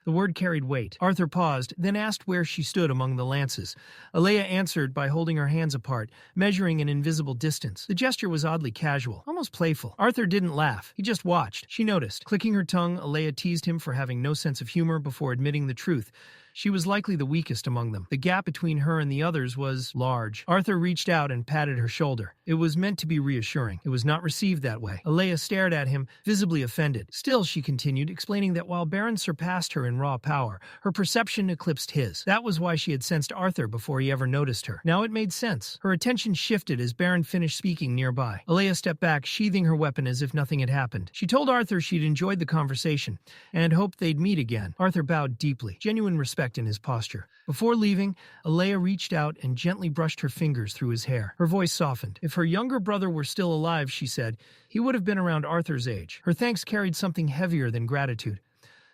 The word carried weight. Arthur paused, then asked where she stood among the lances. Alea answered by holding her hands apart, measuring an invisible distance. The gesture was oddly casual, almost playful. Arthur didn't laugh. He just watched. She noticed. Clicking her tongue, Alea teased him for having no sense of humor before admitting the truth. She was likely the weakest among them. The gap between her and the others was large. Arthur reached out and patted her shoulder. It was meant to be reassuring. It was not received that way. Alea stared at him, visibly offended. Still, she continued, explaining that while Baron surpassed her in raw power, her perception eclipsed his. That was why she had sensed Arthur before he ever noticed her. Now it made sense. Her attention shifted as Baron finished speaking nearby. Alea stepped back, sheathing her weapon as if nothing had happened. She told Arthur she'd enjoyed the conversation and hoped they'd meet again. Arthur bowed deeply, genuine respect in his posture. Before leaving, Alea reached out and gently brushed her fingers through his hair. Her voice softened. If her younger brother were still alive, she said, he would have been around Arthur's age. Her thanks carried something heavier than gratitude.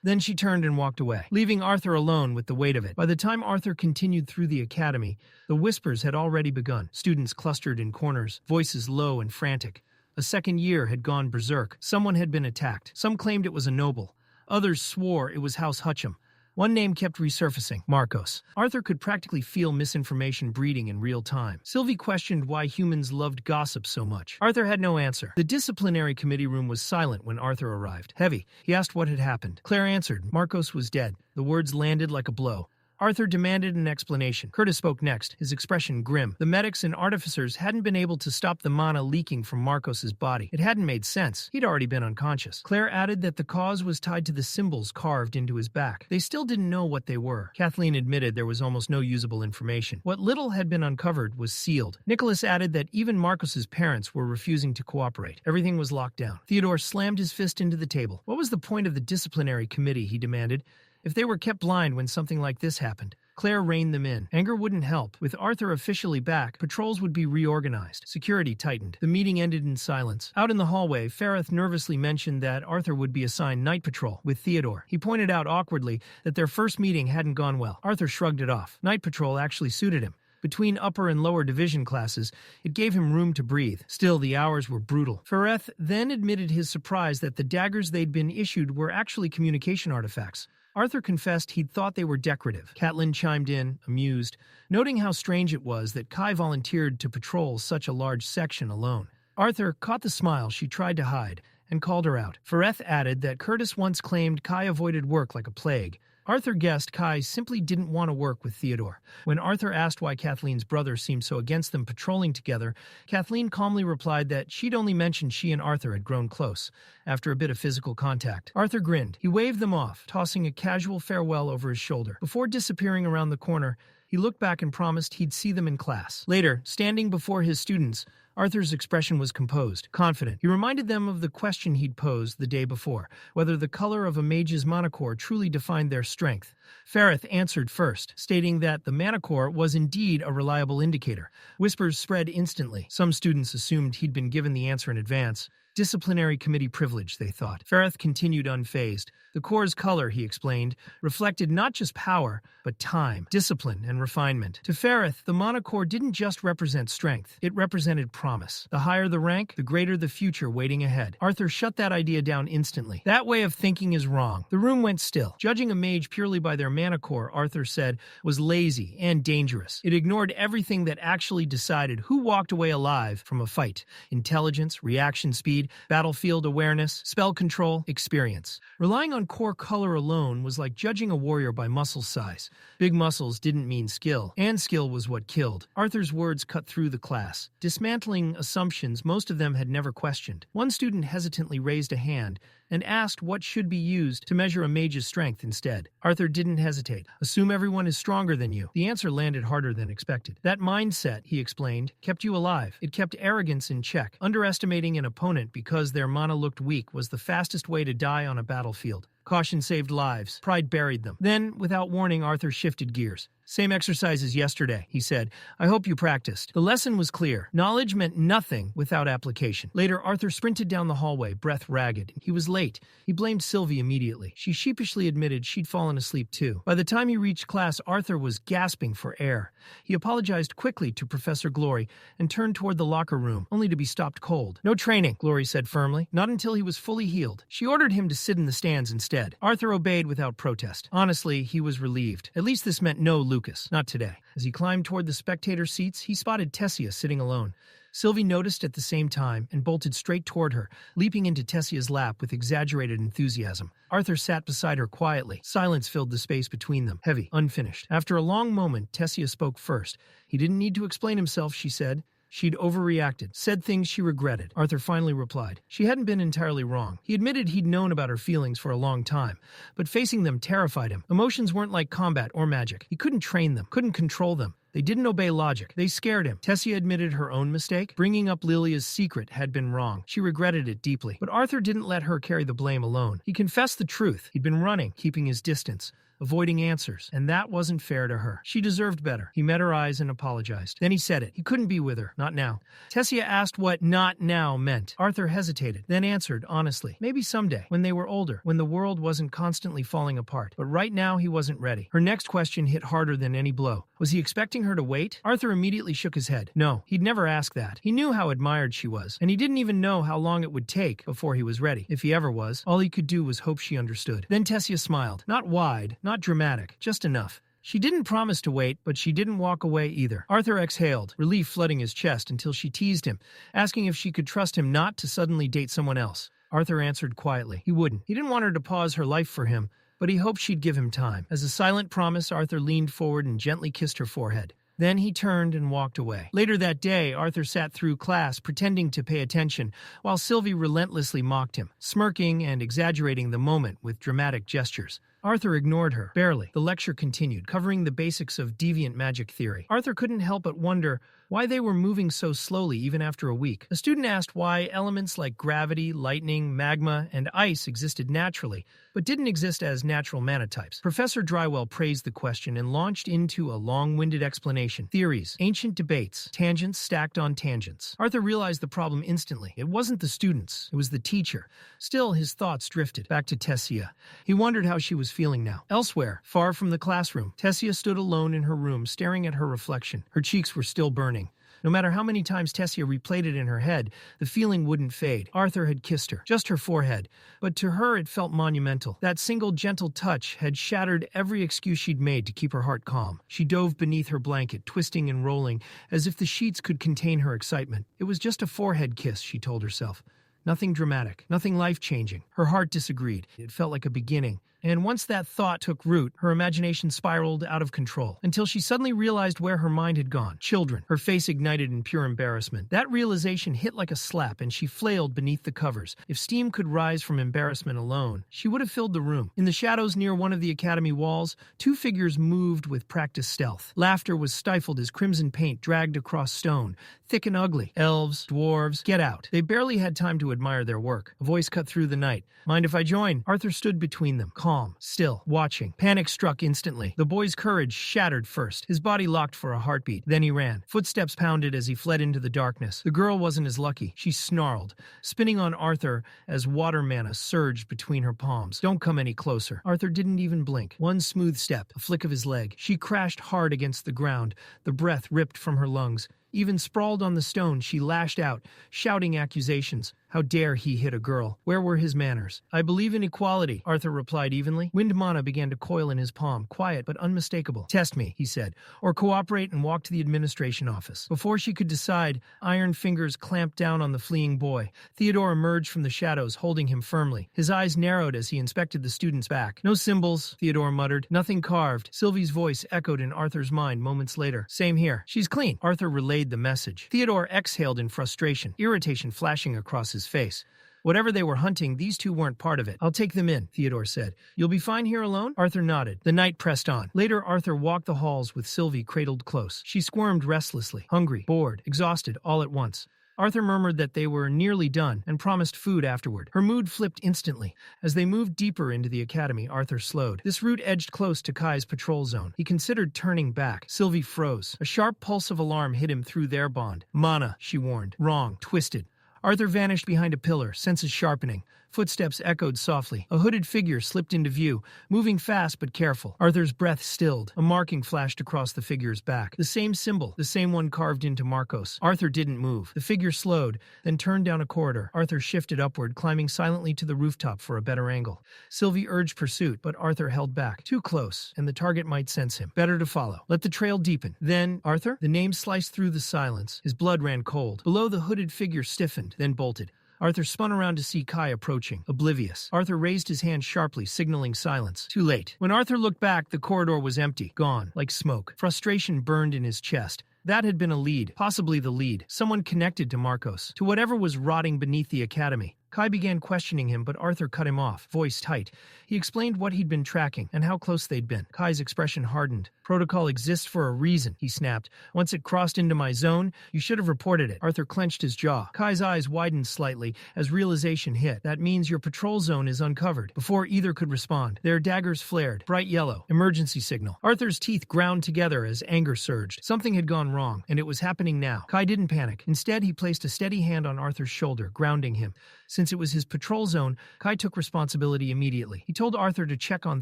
Then she turned and walked away, leaving Arthur alone with the weight of it. By the time Arthur continued through the academy, the whispers had already begun. Students clustered in corners, voices low and frantic. A second year had gone berserk. Someone had been attacked. Some claimed it was a noble. Others swore it was House Hutcham. One name kept resurfacing, Marcos. Arthur could practically feel misinformation breeding in real time. Sylvie questioned why humans loved gossip so much. Arthur had no answer. The disciplinary committee room was silent when Arthur arrived. Heavy. He asked what had happened. Claire answered. Marcos was dead. The words landed like a blow. Arthur demanded an explanation. Curtis spoke next, his expression grim. The medics and artificers hadn't been able to stop the mana leaking from Marcos's body. It hadn't made sense. He'd already been unconscious. Claire added that the cause was tied to the symbols carved into his back. They still didn't know what they were. Kathleen admitted there was almost no usable information. What little had been uncovered was sealed. Nicholas added that even Marcos's parents were refusing to cooperate. Everything was locked down. Theodore slammed his fist into the table. What was the point of the disciplinary committee, he demanded. If they were kept blind when something like this happened, Claire reined them in. Anger wouldn't help. With Arthur officially back, patrols would be reorganized. Security tightened. The meeting ended in silence. Out in the hallway, Fareth nervously mentioned that Arthur would be assigned night patrol with Theodore. He pointed out awkwardly that their first meeting hadn't gone well. Arthur shrugged it off. Night patrol actually suited him. Between upper and lower division classes, it gave him room to breathe. Still, the hours were brutal. Fareth then admitted his surprise that the daggers they'd been issued were actually communication artifacts. Arthur confessed he'd thought they were decorative. Catelyn chimed in, amused, noting how strange it was that Kai volunteered to patrol such a large section alone. Arthur caught the smile she tried to hide and called her out. Fareth added that Curtis once claimed Kai avoided work like a plague. Arthur guessed Kai simply didn't want to work with Theodore. When Arthur asked why Kathleen's brother seemed so against them patrolling together, Kathleen calmly replied that she'd only mentioned she and Arthur had grown close, after a bit of physical contact. Arthur grinned. He waved them off, tossing a casual farewell over his shoulder. Before disappearing around the corner, he looked back and promised he'd see them in class. Later, standing before his students, Arthur's expression was composed, confident. He reminded them of the question he'd posed the day before, whether the color of a mage's manacore truly defined their strength. Fareth answered first, stating that the manacore was indeed a reliable indicator. Whispers spread instantly. Some students assumed he'd been given the answer in advance. Disciplinary committee privilege, they thought. Fareth continued unfazed. The core's color, he explained, reflected not just power, but time, discipline, and refinement. To Fareth, the monocore didn't just represent strength. It represented promise. The higher the rank, the greater the future waiting ahead. Arthur shut that idea down instantly. That way of thinking is wrong. The room went still. Judging a mage purely by their manacore, Arthur said, was lazy and dangerous. It ignored everything that actually decided who walked away alive from a fight. Intelligence, reaction speed, battlefield awareness, spell control, experience. Relying on core color alone was like judging a warrior by muscle size. Big muscles didn't mean skill, and skill was what killed. Arthur's words cut through the class, dismantling assumptions most of them had never questioned. One student hesitantly raised a hand and asked what should be used to measure a mage's strength instead. Arthur didn't hesitate. Assume everyone is stronger than you. The answer landed harder than expected. That mindset, he explained, kept you alive. It kept arrogance in check. Underestimating an opponent because their mana looked weak was the fastest way to die on a battlefield. Caution saved lives. Pride buried them. Then, without warning, Arthur shifted gears. Same exercise as yesterday, he said. I hope you practiced. The lesson was clear. Knowledge meant nothing without application. Later, Arthur sprinted down the hallway, breath ragged. He was late. He blamed Sylvie immediately. She sheepishly admitted she'd fallen asleep too. By the time he reached class, Arthur was gasping for air. He apologized quickly to Professor Glory and turned toward the locker room, only to be stopped cold. No training, Glory said firmly. Not until he was fully healed. She ordered him to sit in the stands instead. Arthur obeyed without protest. Honestly, he was relieved. At least this meant no Lucas. Not today. As he climbed toward the spectator seats, he spotted Tessia sitting alone. Sylvie noticed at the same time and bolted straight toward her, leaping into Tessia's lap with exaggerated enthusiasm. Arthur sat beside her quietly. Silence filled the space between them, heavy, unfinished. After a long moment, Tessia spoke first. He didn't need to explain himself, she said. She'd overreacted, said things she regretted. Arthur finally replied. She hadn't been entirely wrong. He admitted he'd known about her feelings for a long time, but facing them terrified him. Emotions weren't like combat or magic. He couldn't train them, couldn't control them. They didn't obey logic. They scared him. Tessia admitted her own mistake. Bringing up Lilia's secret had been wrong. She regretted it deeply. But Arthur didn't let her carry the blame alone. He confessed the truth. He'd been running, keeping his distance, avoiding answers, and that wasn't fair to her. She deserved better. He met her eyes and apologized. Then he said it. He couldn't be with her. Not now. Tessia asked what "not now" meant. Arthur hesitated, then answered honestly. Maybe someday, when they were older, when the world wasn't constantly falling apart. But right now, he wasn't ready. Her next question hit harder than any blow. Was he expecting her to wait? Arthur immediately shook his head. No, he'd never ask that. He knew how admired she was, and he didn't even know how long it would take before he was ready. If he ever was, all he could do was hope she understood. Then Tessia smiled. Not wide, not dramatic, just enough. She didn't promise to wait, but she didn't walk away either. Arthur exhaled, relief flooding his chest until she teased him, asking if she could trust him not to suddenly date someone else. Arthur answered quietly. He wouldn't. He didn't want her to pause her life for him, but he hoped she'd give him time. As a silent promise, Arthur leaned forward and gently kissed her forehead. Then he turned and walked away. Later that day, Arthur sat through class, pretending to pay attention, while Sylvie relentlessly mocked him, smirking and exaggerating the moment with dramatic gestures. Arthur ignored her, barely. The lecture continued, covering the basics of deviant magic theory. Arthur couldn't help but wonder why they were moving so slowly even after a week. A student asked why elements like gravity, lightning, magma, and ice existed naturally, but didn't exist as natural manotypes. Professor Drywell praised the question and launched into a long-winded explanation. Theories, ancient debates, tangents stacked on tangents. Arthur realized the problem instantly. It wasn't the students, it was the teacher. Still, his thoughts drifted back to Tessia. He wondered how she was feeling now. Elsewhere, far from the classroom, Tessia stood alone in her room, staring at her reflection. Her cheeks were still burning. No matter how many times Tessia replayed it in her head, the feeling wouldn't fade. Arthur had kissed her, just her forehead, but to her it felt monumental. That single gentle touch had shattered every excuse she'd made to keep her heart calm. She dove beneath her blanket, twisting and rolling, as if the sheets could contain her excitement. It was just a forehead kiss, she told herself. Nothing dramatic, nothing life-changing. Her heart disagreed. It felt like a beginning. And once that thought took root, her imagination spiraled out of control, until she suddenly realized where her mind had gone. Children. Her face ignited in pure embarrassment. That realization hit like a slap, and she flailed beneath the covers. If steam could rise from embarrassment alone, she would have filled the room. In the shadows near one of the academy walls, two figures moved with practiced stealth. Laughter was stifled as crimson paint dragged across stone, thick and ugly. Elves, dwarves, get out. They barely had time to admire their work. A voice cut through the night. Mind if I join? Arthur stood between them, calm, still, watching. Panic struck instantly. The boy's courage shattered first. His body locked for a heartbeat. Then he ran. Footsteps pounded as he fled into the darkness. The girl wasn't as lucky. She snarled, spinning on Arthur as water mana surged between her palms. Don't come any closer. Arthur didn't even blink. One smooth step, a flick of his leg. She crashed hard against the ground, the breath ripped from her lungs. Even sprawled on the stone, she lashed out, shouting accusations. How dare he hit a girl? Where were his manners? I believe in equality, Arthur replied evenly. Wind mana began to coil in his palm, quiet but unmistakable. Test me, he said, or cooperate and walk to the administration office. Before she could decide, iron fingers clamped down on the fleeing boy. Theodore emerged from the shadows, holding him firmly. His eyes narrowed as he inspected the student's back. No symbols, Theodore muttered. Nothing carved. Sylvie's voice echoed in Arthur's mind moments later. Same here. She's clean. Arthur relayed the message. Theodore exhaled in frustration, irritation flashing across his face. Whatever they were hunting, these two weren't part of it. I'll take them in, Theodore said. You'll be fine here alone? Arthur nodded. The night pressed on. Later, Arthur walked the halls with Sylvie cradled close. She squirmed restlessly, hungry, bored, exhausted, all at once. Arthur murmured that they were nearly done and promised food afterward. Her mood flipped instantly. As they moved deeper into the academy, Arthur slowed. This route edged close to Kai's patrol zone. He considered turning back. Sylvie froze. A sharp pulse of alarm hit him through their bond. Mana, she warned. Wrong. Twisted. Arthur vanished behind a pillar, senses sharpening. Footsteps echoed softly. A hooded figure slipped into view, moving fast but careful. Arthur's breath stilled. A marking flashed across the figure's back. The same symbol, the same one carved into Marcos. Arthur didn't move. The figure slowed, then turned down a corridor. Arthur shifted upward, climbing silently to the rooftop for a better angle. Sylvie urged pursuit, but Arthur held back. Too close, and the target might sense him. Better to follow. Let the trail deepen. Then, Arthur? The name sliced through the silence. His blood ran cold. Below, the hooded figure stiffened, then bolted. Arthur spun around to see Kai approaching, oblivious. Arthur raised his hand sharply, signaling silence. Too late. When Arthur looked back, the corridor was empty, gone, like smoke. Frustration burned in his chest. That had been a lead, possibly the lead, someone connected to Marcos, to whatever was rotting beneath the academy. Kai began questioning him, but Arthur cut him off, voice tight. He explained what he'd been tracking and how close they'd been. Kai's expression hardened. Protocol exists for a reason, he snapped. Once it crossed into my zone, you should have reported it. Arthur clenched his jaw. Kai's eyes widened slightly as realization hit. That means your patrol zone is uncovered. Before either could respond, their daggers flared, bright yellow, emergency signal. Arthur's teeth ground together as anger surged. Something had gone wrong, and it was happening now. Kai didn't panic. Instead, he placed a steady hand on Arthur's shoulder, grounding him. Since it was his patrol zone, Kai took responsibility immediately. He told Arthur to check on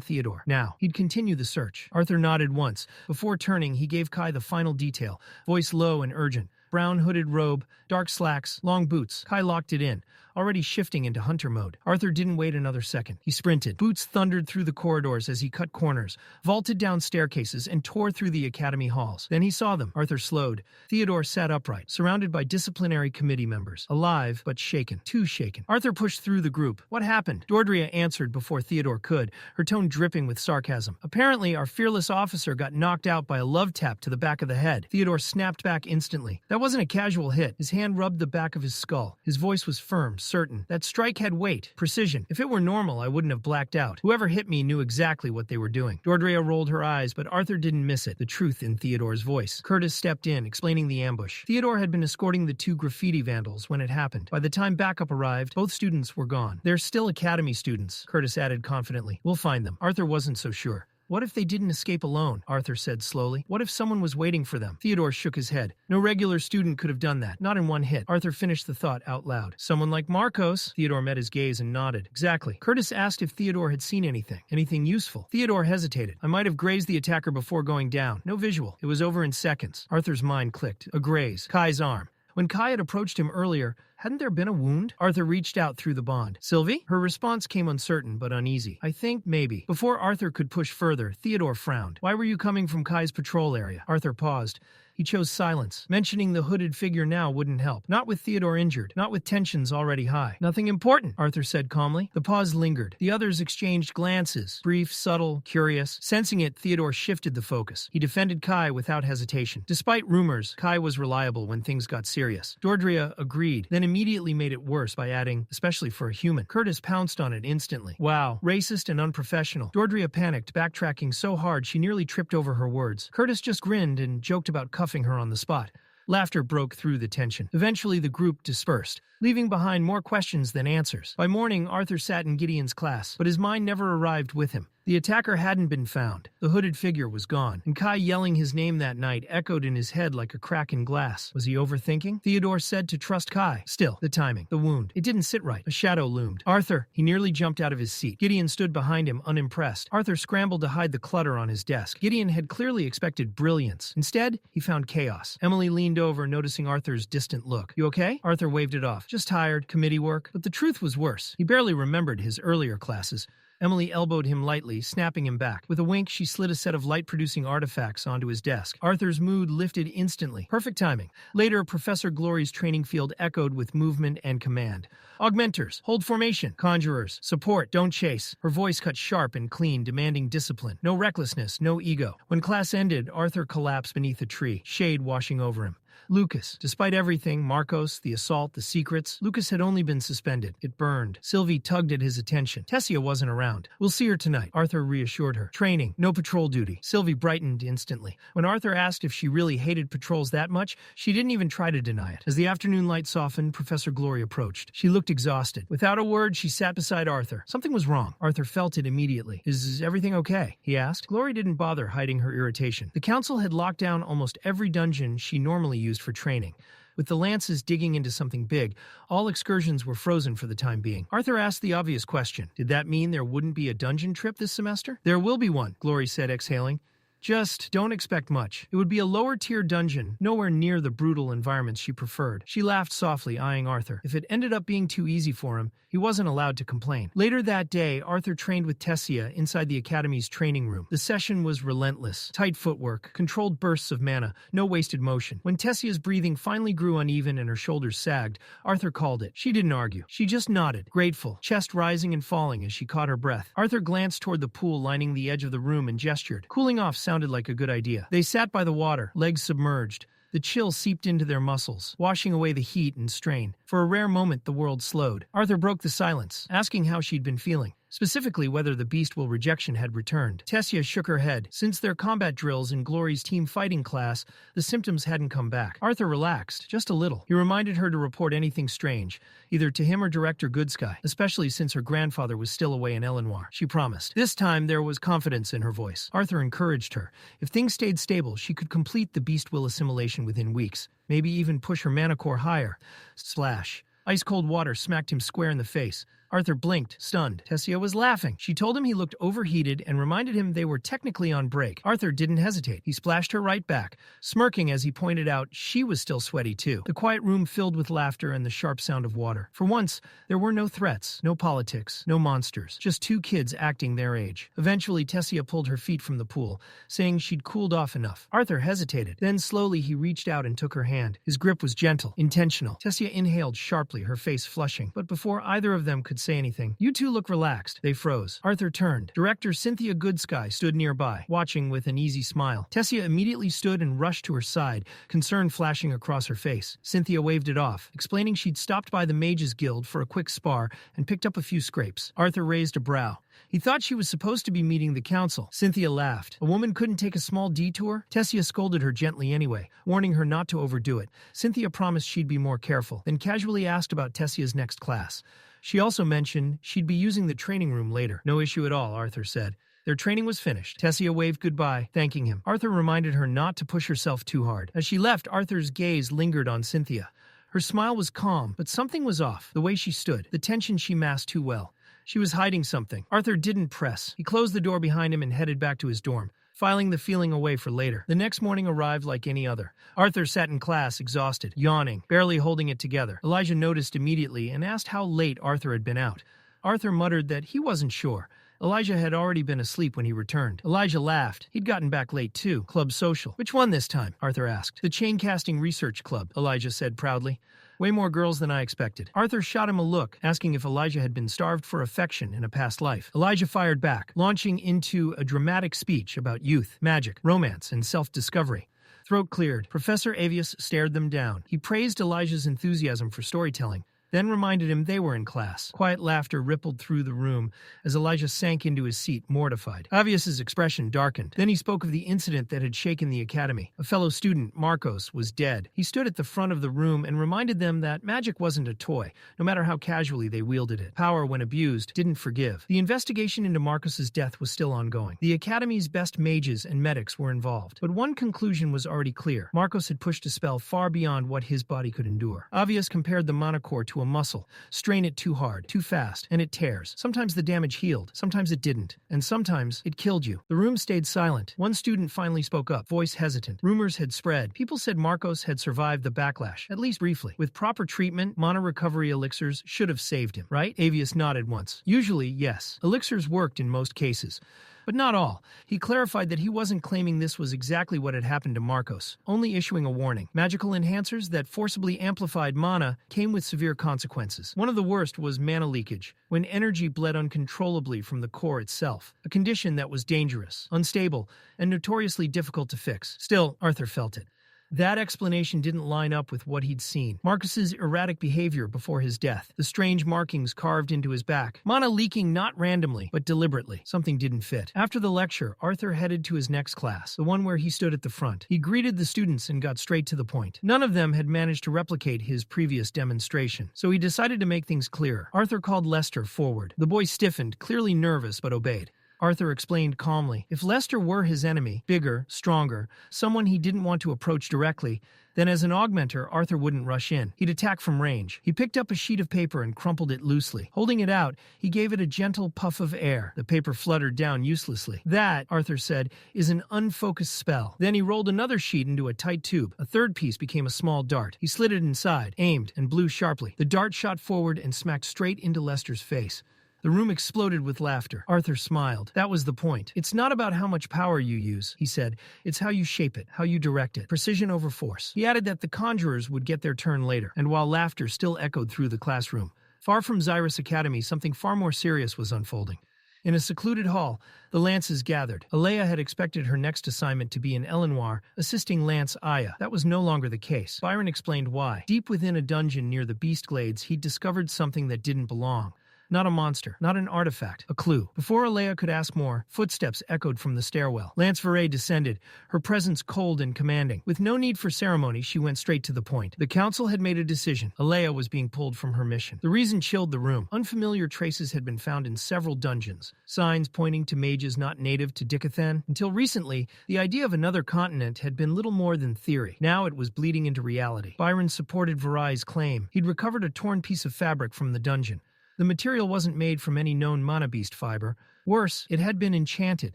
Theodore. Now, he'd continue the search. Arthur nodded once. Before turning, he gave Kai the final detail, voice low and urgent. Brown hooded robe, dark slacks, long boots. Kai locked it in, already shifting into hunter mode. Arthur didn't wait another second. He sprinted. Boots thundered through the corridors as he cut corners, vaulted down staircases, and tore through the academy halls. Then he saw them. Arthur slowed. Theodore sat upright, surrounded by disciplinary committee members. Alive, but shaken. Too shaken. Arthur pushed through the group. What happened? Dordrea answered before Theodore could, her tone dripping with sarcasm. Apparently, our fearless officer got knocked out by a love tap to the back of the head. Theodore snapped back instantly. That wasn't a casual hit. His hand rubbed the back of his skull. His voice was firm, certain. That strike had weight, precision. If it were normal, I wouldn't have blacked out. Whoever hit me knew exactly what they were doing. Dordrea rolled her eyes, but Arthur didn't miss it, the truth in Theodore's voice. Curtis stepped in, explaining the ambush. Theodore had been escorting the two graffiti vandals when it happened. By the time backup arrived, both students were gone. They're still academy students, Curtis added confidently. We'll find them. Arthur wasn't so sure. What if they didn't escape alone? Arthur said slowly. What if someone was waiting for them? Theodore shook his head. No regular student could have done that. Not in one hit. Arthur finished the thought out loud. Someone like Marcos? Theodore met his gaze and nodded. Exactly. Curtis asked if Theodore had seen anything. Anything useful. Theodore hesitated. I might have grazed the attacker before going down. No visual. It was over in seconds. Arthur's mind clicked. A graze. Kai's arm. When Kai had approached him earlier, hadn't there been a wound? Arthur reached out through the bond. Sylvie? Her response came uncertain but uneasy. I think maybe. Before Arthur could push further, Theodore frowned. Why were you coming from Kai's patrol area? Arthur paused. He chose silence. Mentioning the hooded figure now wouldn't help. Not with Theodore injured. Not with tensions already high. Nothing important, Arthur said calmly. The pause lingered. The others exchanged glances. Brief, subtle, curious. Sensing it, Theodore shifted the focus. He defended Kai without hesitation. Despite rumors, Kai was reliable when things got serious. Dordrea agreed, then immediately made it worse by adding, especially for a human. Curtis pounced on it instantly. Wow, racist and unprofessional. Dordrea panicked, backtracking so hard she nearly tripped over her words. Curtis just grinned and joked about cuffing her on the spot. Laughter broke through the tension. Eventually, the group dispersed, leaving behind more questions than answers. By morning, Arthur sat in Gideon's class, but his mind never arrived with him. The attacker hadn't been found. The hooded figure was gone, and Kai yelling his name that night echoed in his head like a crack in glass. Was he overthinking? Theodore said to trust Kai. Still, the timing, the wound. It didn't sit right. A shadow loomed. Arthur! He nearly jumped out of his seat. Gideon stood behind him, unimpressed. Arthur scrambled to hide the clutter on his desk. Gideon had clearly expected brilliance. Instead, he found chaos. Emily leaned over, noticing Arthur's distant look. You okay? Arthur waved it off. Just tired, committee work. But the truth was worse. He barely remembered his earlier classes. Emily elbowed him lightly, snapping him back. With a wink, she slid a set of light-producing artifacts onto his desk. Arthur's mood lifted instantly. Perfect timing. Later, Professor Glory's training field echoed with movement and command. Augmenters, hold formation. Conjurers, support, don't chase. Her voice cut sharp and clean, demanding discipline. No recklessness, no ego. When class ended, Arthur collapsed beneath a tree, shade washing over him. Lucas. Despite everything, Marcos, the assault, the secrets, Lucas had only been suspended. It burned. Sylvie tugged at his attention. Tessia wasn't around. We'll see her tonight, Arthur reassured her. Training, no patrol duty. Sylvie brightened instantly. When Arthur asked if she really hated patrols that much, she didn't even try to deny it. As the afternoon light softened, Professor Glory approached. She looked exhausted. Without a word, she sat beside Arthur. Something was wrong. Arthur felt it immediately. Is everything okay? He asked. Glory didn't bother hiding her irritation. The council had locked down almost every dungeon she normally used for training. With the Lances digging into something big, all excursions were frozen for the time being. Arthur asked the obvious question. Did that mean there wouldn't be a dungeon trip this semester? There will be one, Glory said, exhaling. Just don't expect much. It would be a lower-tier dungeon, nowhere near the brutal environments she preferred. She laughed softly, eyeing Arthur. If it ended up being too easy for him, he wasn't allowed to complain. Later that day, Arthur trained with Tessia inside the Academy's training room. The session was relentless. Tight footwork, controlled bursts of mana, no wasted motion. When Tessia's breathing finally grew uneven and her shoulders sagged, Arthur called it. She didn't argue. She just nodded, grateful, chest rising and falling as she caught her breath. Arthur glanced toward the pool lining the edge of the room and gestured. Cooling off sounded like a good idea. They sat by the water, legs submerged. The chill seeped into their muscles, washing away the heat and strain. For a rare moment, the world slowed. Arthur broke the silence, asking how she'd been feeling. Specifically whether the beast-will rejection had returned. Tessia shook her head. Since their combat drills in Glory's team fighting class, the symptoms hadn't come back. Arthur relaxed, just a little. He reminded her to report anything strange, either to him or Director Goodsky, especially since her grandfather was still away in Elenoir. She promised. This time there was confidence in her voice. Arthur encouraged her. If things stayed stable, she could complete the beast-will assimilation within weeks, maybe even push her mana core higher. Splash. Ice-cold water smacked him square in the face. Arthur blinked, stunned. Tessia was laughing. She told him he looked overheated and reminded him they were technically on break. Arthur didn't hesitate. He splashed her right back, smirking as he pointed out she was still sweaty too. The quiet room filled with laughter and the sharp sound of water. For once, there were no threats, no politics, no monsters, just two kids acting their age. Eventually, Tessia pulled her feet from the pool, saying she'd cooled off enough. Arthur hesitated. Then slowly he reached out and took her hand. His grip was gentle, intentional. Tessia inhaled sharply, her face flushing. But before either of them could say anything, "You two look relaxed." They froze. Arthur turned. Director Cynthia Goodsky stood nearby, watching with an easy smile. Tessia immediately stood and rushed to her side, concern flashing across her face. Cynthia waved it off, explaining she'd stopped by the Mages Guild for a quick spar and picked up a few scrapes. Arthur raised a brow. He thought she was supposed to be meeting the council. Cynthia laughed. A woman couldn't take a small detour? Tessia scolded her gently anyway, warning her not to overdo it. Cynthia promised she'd be more careful, then casually asked about Tessia's next class. She also mentioned she'd be using the training room later. No issue at all, Arthur said. Their training was finished. Tessia waved goodbye, thanking him. Arthur reminded her not to push herself too hard. As she left, Arthur's gaze lingered on Cynthia. Her smile was calm, but something was off. The way she stood, the tension she masked too well. She was hiding something. Arthur didn't press. He closed the door behind him and headed back to his dorm, filing the feeling away for later. The next morning arrived like any other. Arthur sat in class, exhausted, yawning, barely holding it together. Elijah noticed immediately and asked how late Arthur had been out. Arthur muttered that he wasn't sure. Elijah had already been asleep when he returned. Elijah laughed. He'd gotten back late too. Club social. Which one this time? Arthur asked. The Chain-Casting Research Club, Elijah said proudly. Way more girls than I expected. Arthur shot him a look, asking if Elijah had been starved for affection in a past life. Elijah fired back, launching into a dramatic speech about youth, magic, romance, and self-discovery. Throat cleared. Professor Avius stared them down. He praised Elijah's enthusiasm for storytelling, then reminded him they were in class. Quiet laughter rippled through the room as Elijah sank into his seat, mortified. Avius's expression darkened. Then he spoke of the incident that had shaken the academy. A fellow student, Marcos, was dead. He stood at the front of the room and reminded them that magic wasn't a toy, no matter how casually they wielded it. Power, when abused, didn't forgive. The investigation into Marcos's death was still ongoing. The academy's best mages and medics were involved. But one conclusion was already clear. Marcos had pushed a spell far beyond what his body could endure. Avius compared the mana core to a muscle. Strain it too hard, too fast, and it tears. Sometimes the damage healed, sometimes it didn't, and sometimes it killed you. The room stayed silent. One student finally spoke up, voice hesitant. Rumors had spread. People said Marcos had survived the backlash, at least briefly. With proper treatment, mana recovery elixirs should have saved him, right? Avius nodded once. Usually, yes. Elixirs worked in most cases. But not all. He clarified that he wasn't claiming this was exactly what had happened to Marcos, only issuing a warning. Magical enhancers that forcibly amplified mana came with severe consequences. One of the worst was mana leakage, when energy bled uncontrollably from the core itself, a condition that was dangerous, unstable, and notoriously difficult to fix. Still, Arthur felt it. That explanation didn't line up with what he'd seen. Marcus's erratic behavior before his death, the strange markings carved into his back, mana leaking not randomly, but deliberately. Something didn't fit. After the lecture, Arthur headed to his next class, the one where he stood at the front. He greeted the students and got straight to the point. None of them had managed to replicate his previous demonstration, so he decided to make things clearer. Arthur called Lester forward. The boy stiffened, clearly nervous, but obeyed. Arthur explained calmly. If Lester were his enemy, bigger, stronger, someone he didn't want to approach directly, then as an augmenter, Arthur wouldn't rush in. He'd attack from range. He picked up a sheet of paper and crumpled it loosely. Holding it out, he gave it a gentle puff of air. The paper fluttered down uselessly. That, Arthur said, is an unfocused spell. Then he rolled another sheet into a tight tube. A third piece became a small dart. He slid it inside, aimed, and blew sharply. The dart shot forward and smacked straight into Lester's face. The room exploded with laughter. Arthur smiled. That was the point. It's not about how much power you use, he said. It's how you shape it, how you direct it. Precision over force. He added that the conjurers would get their turn later, and while laughter still echoed through the classroom, far from Xyrus Academy, something far more serious was unfolding. In a secluded hall, the Lances gathered. Alea had expected her next assignment to be in Elenoir, assisting Lance Alea. That was no longer the case. Byron explained why. Deep within a dungeon near the Beast Glades, he'd discovered something that didn't belong. Not a monster, not an artifact, a clue. Before Alea could ask more, footsteps echoed from the stairwell. Lance Veray descended, her presence cold and commanding. With no need for ceremony, she went straight to the point. The council had made a decision. Alea was being pulled from her mission. The reason chilled the room. Unfamiliar traces had been found in several dungeons, signs pointing to mages not native to Dicathan. Until recently, the idea of another continent had been little more than theory. Now it was bleeding into reality. Byron supported Veray's claim. He'd recovered a torn piece of fabric from the dungeon. The material wasn't made from any known mana beast fiber. Worse, it had been enchanted.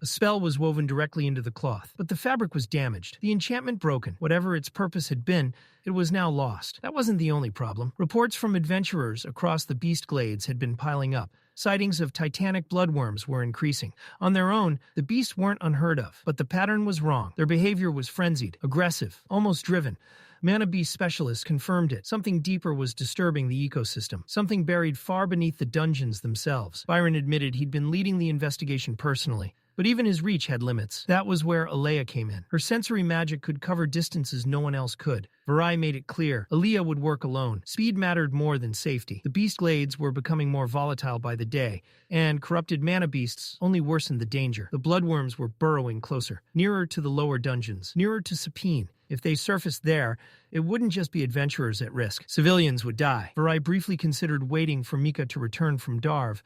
A spell was woven directly into the cloth. But the fabric was damaged, the enchantment broken. Whatever its purpose had been, it was now lost. That wasn't the only problem. Reports from adventurers across the Beast Glades had been piling up. Sightings of titanic bloodworms were increasing. On their own, the beasts weren't unheard of. But the pattern was wrong. Their behavior was frenzied, aggressive, almost driven. Mana Beast specialists confirmed it. Something deeper was disturbing the ecosystem, something buried far beneath the dungeons themselves. Byron admitted he'd been leading the investigation personally, but even his reach had limits. That was where Alea came in. Her sensory magic could cover distances no one else could. Veray made it clear, Alea would work alone. Speed mattered more than safety. The Beast Glades were becoming more volatile by the day, and corrupted mana beasts only worsened the danger. The bloodworms were burrowing closer, nearer to the lower dungeons, nearer to Sapine. If they surfaced there, it wouldn't just be adventurers at risk. Civilians would die. Veray briefly considered waiting for Mika to return from Darv,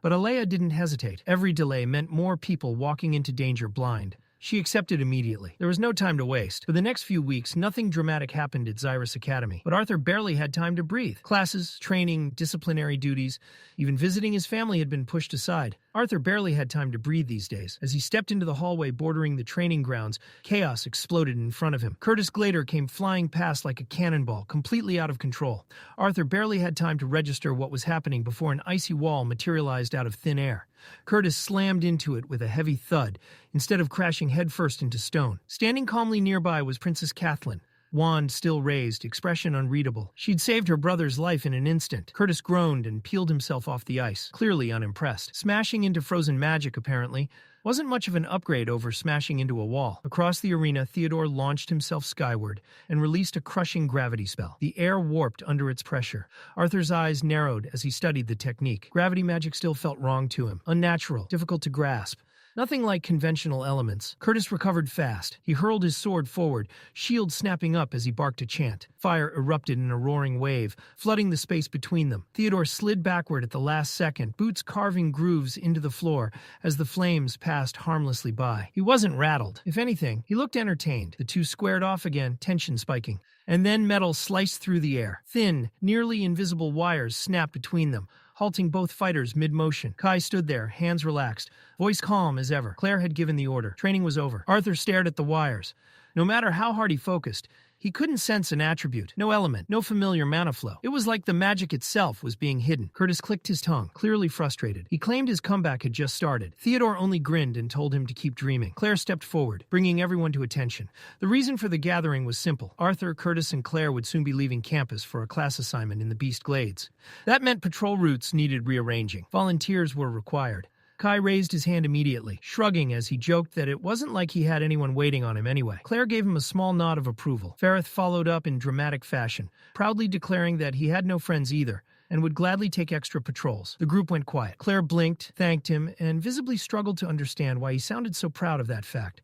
but Alea didn't hesitate. Every delay meant more people walking into danger blind. She accepted immediately. There was no time to waste. For the next few weeks, nothing dramatic happened at Xyrus Academy, but Arthur barely had time to breathe. Classes, training, disciplinary duties, even visiting his family had been pushed aside. Arthur barely had time to breathe these days. As he stepped into the hallway bordering the training grounds, chaos exploded in front of him. Curtis Glader came flying past like a cannonball, completely out of control. Arthur barely had time to register what was happening before an icy wall materialized out of thin air. Curtis slammed into it with a heavy thud, instead of crashing headfirst into stone. Standing calmly nearby was Princess Kathleen. Wand still raised, expression unreadable. She'd saved her brother's life in an instant. Curtis groaned and peeled himself off the ice, clearly unimpressed. Smashing into frozen magic, apparently, wasn't much of an upgrade over smashing into a wall. Across the arena, Theodore launched himself skyward and released a crushing gravity spell. The air warped under its pressure. Arthur's eyes narrowed as he studied the technique. Gravity magic still felt wrong to him, unnatural, difficult to grasp. Nothing like conventional elements. Curtis recovered fast. He hurled his sword forward, shield snapping up as he barked a chant. Fire erupted in a roaring wave, flooding the space between them. Theodore slid backward at the last second, boots carving grooves into the floor as the flames passed harmlessly by. He wasn't rattled. If anything, he looked entertained. The two squared off again, tension spiking. And then metal sliced through the air. Thin, nearly invisible wires snapped between them, halting both fighters mid-motion. Kai stood there, hands relaxed, voice calm as ever. Claire had given the order. Training was over. Arthur stared at the wires. No matter how hard he focused, he couldn't sense an attribute, no element, no familiar mana flow. It was like the magic itself was being hidden. Curtis clicked his tongue, clearly frustrated. He claimed his comeback had just started. Theodore only grinned and told him to keep dreaming. Claire stepped forward, bringing everyone to attention. The reason for the gathering was simple. Arthur, Curtis, and Claire would soon be leaving campus for a class assignment in the Beast Glades. That meant patrol routes needed rearranging. Volunteers were required. Kai raised his hand immediately, shrugging as he joked that it wasn't like he had anyone waiting on him anyway. Claire gave him a small nod of approval. Fareth followed up in dramatic fashion, proudly declaring that he had no friends either, and would gladly take extra patrols. The group went quiet. Claire blinked, thanked him, and visibly struggled to understand why he sounded so proud of that fact.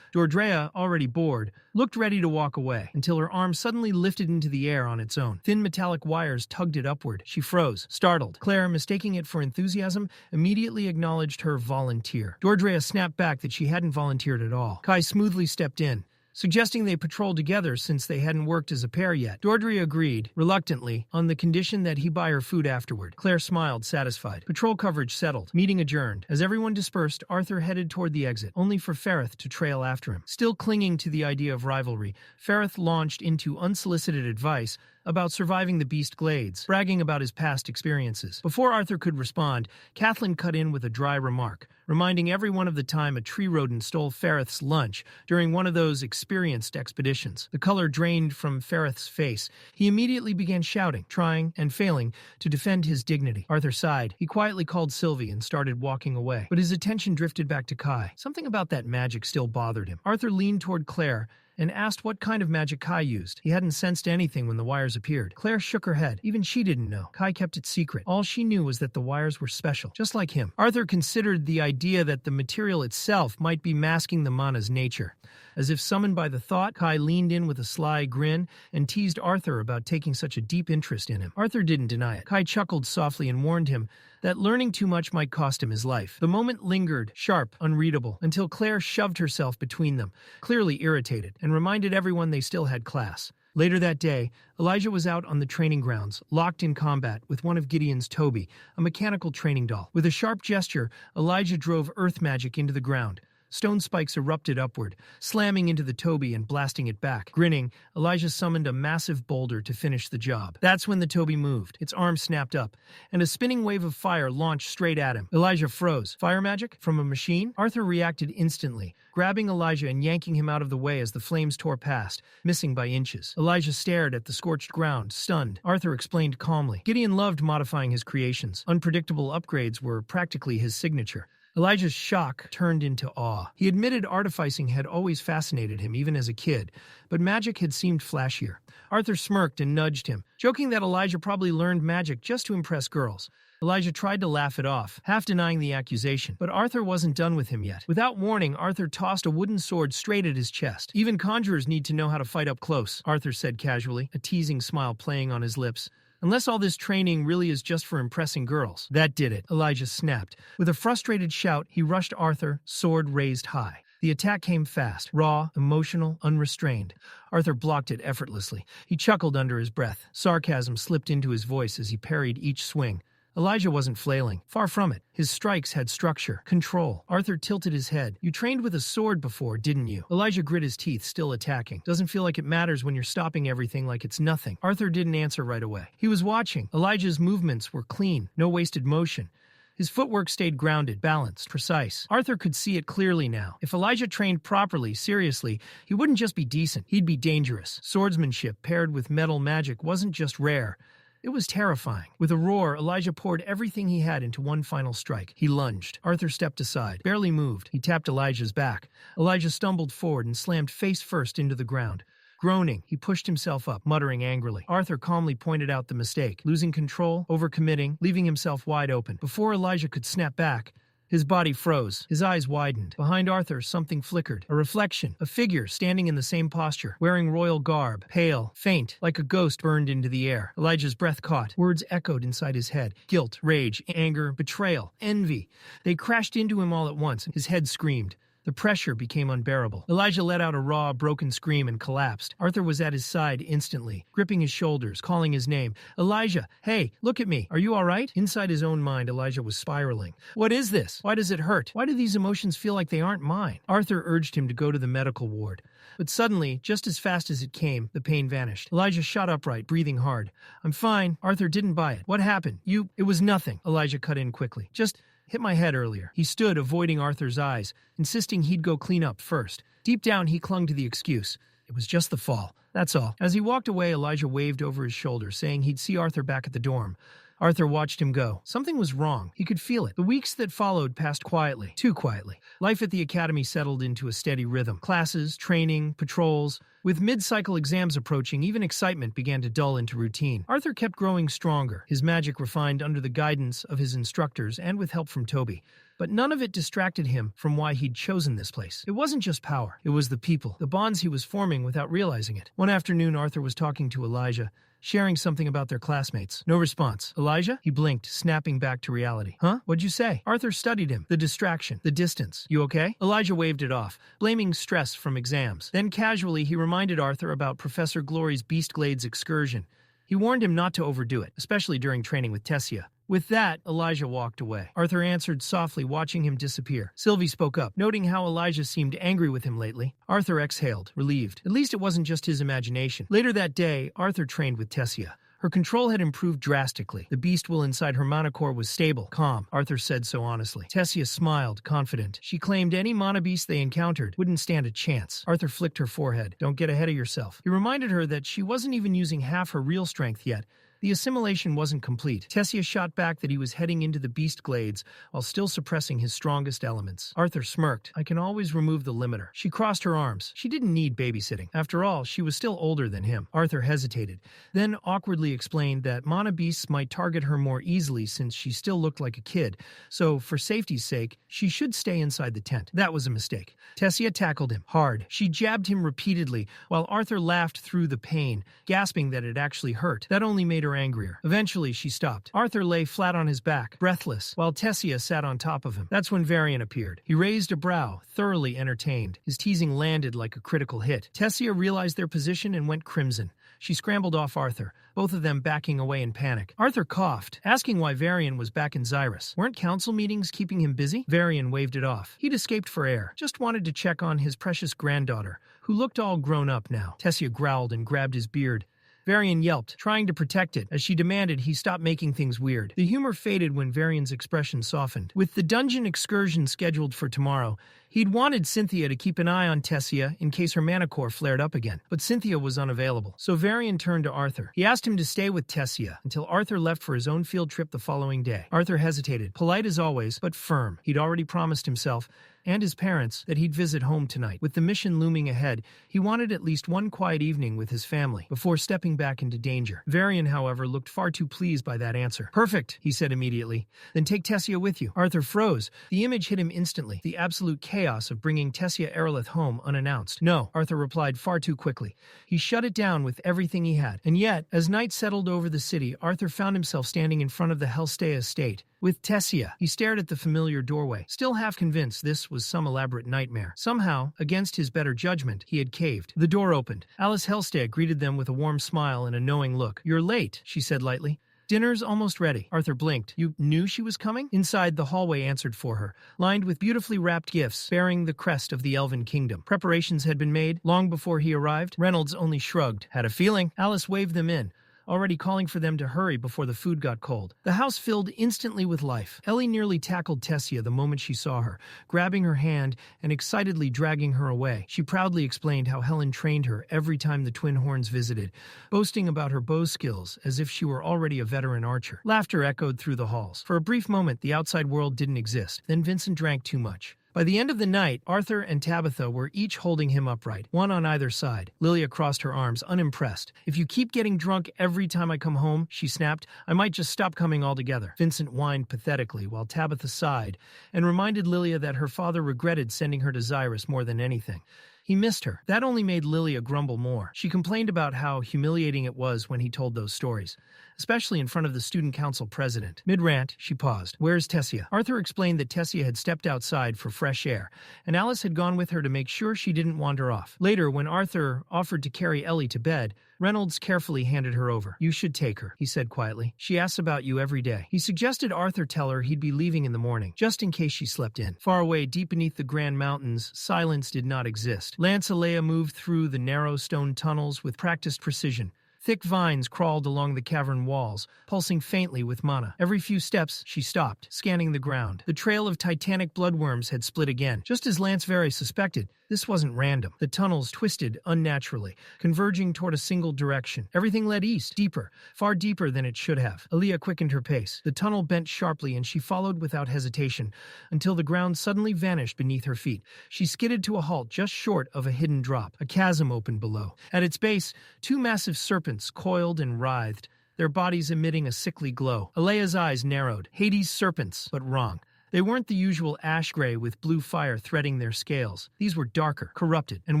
Dordrea, already bored, looked ready to walk away, until her arm suddenly lifted into the air on its own. Thin metallic wires tugged it upward. She froze, startled. Claire, mistaking it for enthusiasm, immediately acknowledged her volunteer. Dordrea snapped back that she hadn't volunteered at all. Kai smoothly stepped in, suggesting they patrol together since they hadn't worked as a pair yet. Dordrea agreed, reluctantly, on the condition that he buy her food afterward. Claire smiled, satisfied. Patrol coverage settled. Meeting adjourned. As everyone dispersed, Arthur headed toward the exit, only for Ferrith to trail after him. Still clinging to the idea of rivalry, Ferrith launched into unsolicited advice about surviving the Beast Glades, bragging about his past experiences. Before Arthur could respond, Kathleen cut in with a dry remark, reminding everyone of the time a tree rodent stole Ferrith's lunch during one of those experienced expeditions. The color drained from Ferrith's face. He immediately began shouting, trying and failing to defend his dignity. Arthur sighed. He quietly called Sylvie and started walking away, but his attention drifted back to Kai. Something about that magic still bothered him. Arthur leaned toward Claire and asked what kind of magic Kai used. He hadn't sensed anything when the wires appeared. Claire shook her head. Even she didn't know. Kai kept it secret. All she knew was that the wires were special, just like him. Arthur considered the idea that the material itself might be masking the mana's nature. As if summoned by the thought, Kai leaned in with a sly grin and teased Arthur about taking such a deep interest in him. Arthur didn't deny it. Kai chuckled softly and warned him that learning too much might cost him his life. The moment lingered, sharp, unreadable, until Claire shoved herself between them, clearly irritated, and reminded everyone they still had class. Later that day, Elijah was out on the training grounds, locked in combat with one of Gideon's Toby, a mechanical training doll. With a sharp gesture, Elijah drove earth magic into the ground. Stone spikes erupted upward, slamming into the Toby and blasting it back. Grinning, Elijah summoned a massive boulder to finish the job. That's when the Toby moved. Its arm snapped up, and a spinning wave of fire launched straight at him. Elijah froze. Fire magic? From a machine? Arthur reacted instantly, grabbing Elijah and yanking him out of the way as the flames tore past, missing by inches. Elijah stared at the scorched ground, stunned. Arthur explained calmly. Gideon loved modifying his creations. Unpredictable upgrades were practically his signature. Elijah's shock turned into awe. He admitted artificing had always fascinated him, even as a kid, but magic had seemed flashier. Arthur smirked and nudged him, joking that Elijah probably learned magic just to impress girls. Elijah tried to laugh it off, half denying the accusation, but Arthur wasn't done with him yet. Without warning, Arthur tossed a wooden sword straight at his chest. Even conjurers need to know how to fight up close, Arthur said casually, a teasing smile playing on his lips. Unless all this training really is just for impressing girls. That did it, Elijah snapped. With a frustrated shout, he rushed Arthur, sword raised high. The attack came fast, raw, emotional, unrestrained. Arthur blocked it effortlessly. He chuckled under his breath. Sarcasm slipped into his voice as he parried each swing. Elijah wasn't flailing. Far from it. His strikes had structure, control. Arthur tilted his head. You trained with a sword before, didn't you? Elijah grit his teeth, still attacking. Doesn't feel like it matters when you're stopping everything like it's nothing. Arthur didn't answer right away. He was watching. Elijah's movements were clean, no wasted motion. His footwork stayed grounded, balanced, precise. Arthur could see it clearly now. If Elijah trained properly, seriously, he wouldn't just be decent. He'd be dangerous. Swordsmanship paired with metal magic wasn't just rare. It was terrifying. With a roar, Elijah poured everything he had into one final strike. He lunged. Arthur stepped aside, barely moved. He tapped Elijah's back. Elijah stumbled forward and slammed face first into the ground. Groaning, he pushed himself up, muttering angrily. Arthur calmly pointed out the mistake, losing control, overcommitting, leaving himself wide open. Before Elijah could snap back, his body froze. His eyes widened. Behind Arthur, something flickered. A reflection. A figure standing in the same posture, wearing royal garb, pale, faint, like a ghost burned into the air. Elijah's breath caught. Words echoed inside his head. Guilt, rage, anger, betrayal, envy. They crashed into him all at once. His head screamed. The pressure became unbearable. Elijah let out a raw, broken scream and collapsed. Arthur was at his side instantly, gripping his shoulders, calling his name. Elijah, hey, look at me. Are you all right? Inside his own mind, Elijah was spiraling. What is this? Why does it hurt? Why do these emotions feel like they aren't mine? Arthur urged him to go to the medical ward. But suddenly, just as fast as it came, the pain vanished. Elijah shot upright, breathing hard. I'm fine. Arthur didn't buy it. What happened? It was nothing. Elijah cut in quickly. Just hit my head earlier. He stood, avoiding Arthur's eyes, insisting he'd go clean up first. Deep down, he clung to the excuse. It was just the fall. That's all. As he walked away, Elijah waved over his shoulder, saying he'd see Arthur back at the dorm. Arthur watched him go. Something was wrong. He could feel it. The weeks that followed passed quietly. Too quietly. Life at the academy settled into a steady rhythm. Classes, training, patrols. With mid-cycle exams approaching, even excitement began to dull into routine. Arthur kept growing stronger, his magic refined under the guidance of his instructors and with help from Toby. But none of it distracted him from why he'd chosen this place. It wasn't just power. It was the people, the bonds he was forming without realizing it. One afternoon, Arthur was talking to Elijah, sharing something about their classmates. No response. Elijah? He blinked, snapping back to reality. Huh? What'd you say? Arthur studied him. The distraction. The distance. You okay? Elijah waved it off, blaming stress from exams. Then casually, he reminded Arthur about Professor Glory's Beastglades excursion. He warned him not to overdo it, especially during training with Tessia. With that, Elijah walked away. Arthur answered softly, watching him disappear. Sylvie spoke up, noting how Elijah seemed angry with him lately. Arthur exhaled, relieved. At least it wasn't just his imagination. Later that day, Arthur trained with Tessia. Her control had improved drastically. The beast will inside her manacore was stable, calm. Arthur said so honestly. Tessia smiled, confident. She claimed any mana beast they encountered wouldn't stand a chance. Arthur flicked her forehead. Don't get ahead of yourself. He reminded her that she wasn't even using half her real strength yet. The assimilation wasn't complete. Tessia shot back that he was heading into the beast glades while still suppressing his strongest elements. Arthur smirked. I can always remove the limiter. She crossed her arms. She didn't need babysitting. After all, she was still older than him. Arthur hesitated, then awkwardly explained that mana beasts might target her more easily since she still looked like a kid, so for safety's sake, she should stay inside the tent. That was a mistake. Tessia tackled him hard. She jabbed him repeatedly while Arthur laughed through the pain, gasping that it actually hurt. That only made her angrier. Eventually, she stopped. Arthur lay flat on his back, breathless, while Tessia sat on top of him. That's when Varian appeared. He raised a brow, thoroughly entertained. His teasing landed like a critical hit. Tessia realized their position and went crimson. She scrambled off Arthur, both of them backing away in panic. Arthur coughed, asking why Varian was back in Xyrus. Weren't council meetings keeping him busy? Varian waved it off. He'd escaped for air. Just wanted to check on his precious granddaughter, who looked all grown up now. Tessia growled and grabbed his beard. Varian yelped, trying to protect it, as she demanded he stop making things weird. The humor faded when Varian's expression softened. With the dungeon excursion scheduled for tomorrow, he'd wanted Cynthia to keep an eye on Tessia in case her manacore flared up again. But Cynthia was unavailable, so Varian turned to Arthur. He asked him to stay with Tessia until Arthur left for his own field trip the following day. Arthur hesitated, polite as always, but firm. He'd already promised himself and his parents that he'd visit home tonight. With the mission looming ahead, he wanted at least one quiet evening with his family before stepping back into danger. Varian, however, looked far too pleased by that answer. Perfect, he said immediately. Then take Tessia with you. Arthur froze. The image hit him instantly. The absolute chaos of bringing Tessia Erlith home unannounced. No, Arthur replied far too quickly. He shut it down with everything he had. And yet, as night settled over the city, Arthur found himself standing in front of the Hellstay estate. With Tessia, he stared at the familiar doorway, still half convinced this was some elaborate nightmare. Somehow, against his better judgment, he had caved. The door opened. Alice Hellstay greeted them with a warm smile and a knowing look. You're late, she said lightly. Dinner's almost ready. Arthur blinked. You knew she was coming? Inside, the hallway answered for her, lined with beautifully wrapped gifts bearing the crest of the Elven Kingdom. Preparations had been made long before he arrived. Reynolds only shrugged. Had a feeling. Alice waved them in, already calling for them to hurry before the food got cold. The house filled instantly with life. Ellie nearly tackled Tessia the moment she saw her, grabbing her hand and excitedly dragging her away. She proudly explained how Helen trained her every time the Twin Horns visited, boasting about her bow skills as if she were already a veteran archer. Laughter echoed through the halls. For a brief moment, the outside world didn't exist. Then Vincent drank too much. By the end of the night, Arthur and Tabitha were each holding him upright, one on either side. Lilia crossed her arms, unimpressed. If you keep getting drunk every time I come home, she snapped, I might just stop coming altogether. Vincent whined pathetically, while Tabitha sighed, and reminded Lilia that her father regretted sending her to Xyrus more than anything. He missed her. That only made Lilia grumble more. She complained about how humiliating it was when he told those stories, especially in front of the student council president. Mid-rant, she paused. Where's Tessia? Arthur explained that Tessia had stepped outside for fresh air, and Alice had gone with her to make sure she didn't wander off. Later, when Arthur offered to carry Ellie to bed, Reynolds carefully handed her over. You should take her, he said quietly. She asks about you every day. He suggested Arthur tell her he'd be leaving in the morning, just in case she slept in. Far away, deep beneath the Grand Mountains, silence did not exist. Lance Alea moved through the narrow stone tunnels with practiced precision, Thick vines crawled along the cavern walls, pulsing faintly with mana. Every few steps, she stopped, scanning the ground. The trail of titanic bloodworms had split again. Just as Lance Alea suspected, this wasn't random. The tunnels twisted unnaturally, converging toward a single direction. Everything led east, deeper, far deeper than it should have. Alea quickened her pace. The tunnel bent sharply, and she followed without hesitation, until the ground suddenly vanished beneath her feet. She skidded to a halt just short of a hidden drop. A chasm opened below. At its base, two massive serpents coiled and writhed, their bodies emitting a sickly glow. Alea's eyes narrowed. Hades' serpents, but wrong. They weren't the usual ash gray with blue fire threading their scales. These were darker, corrupted, and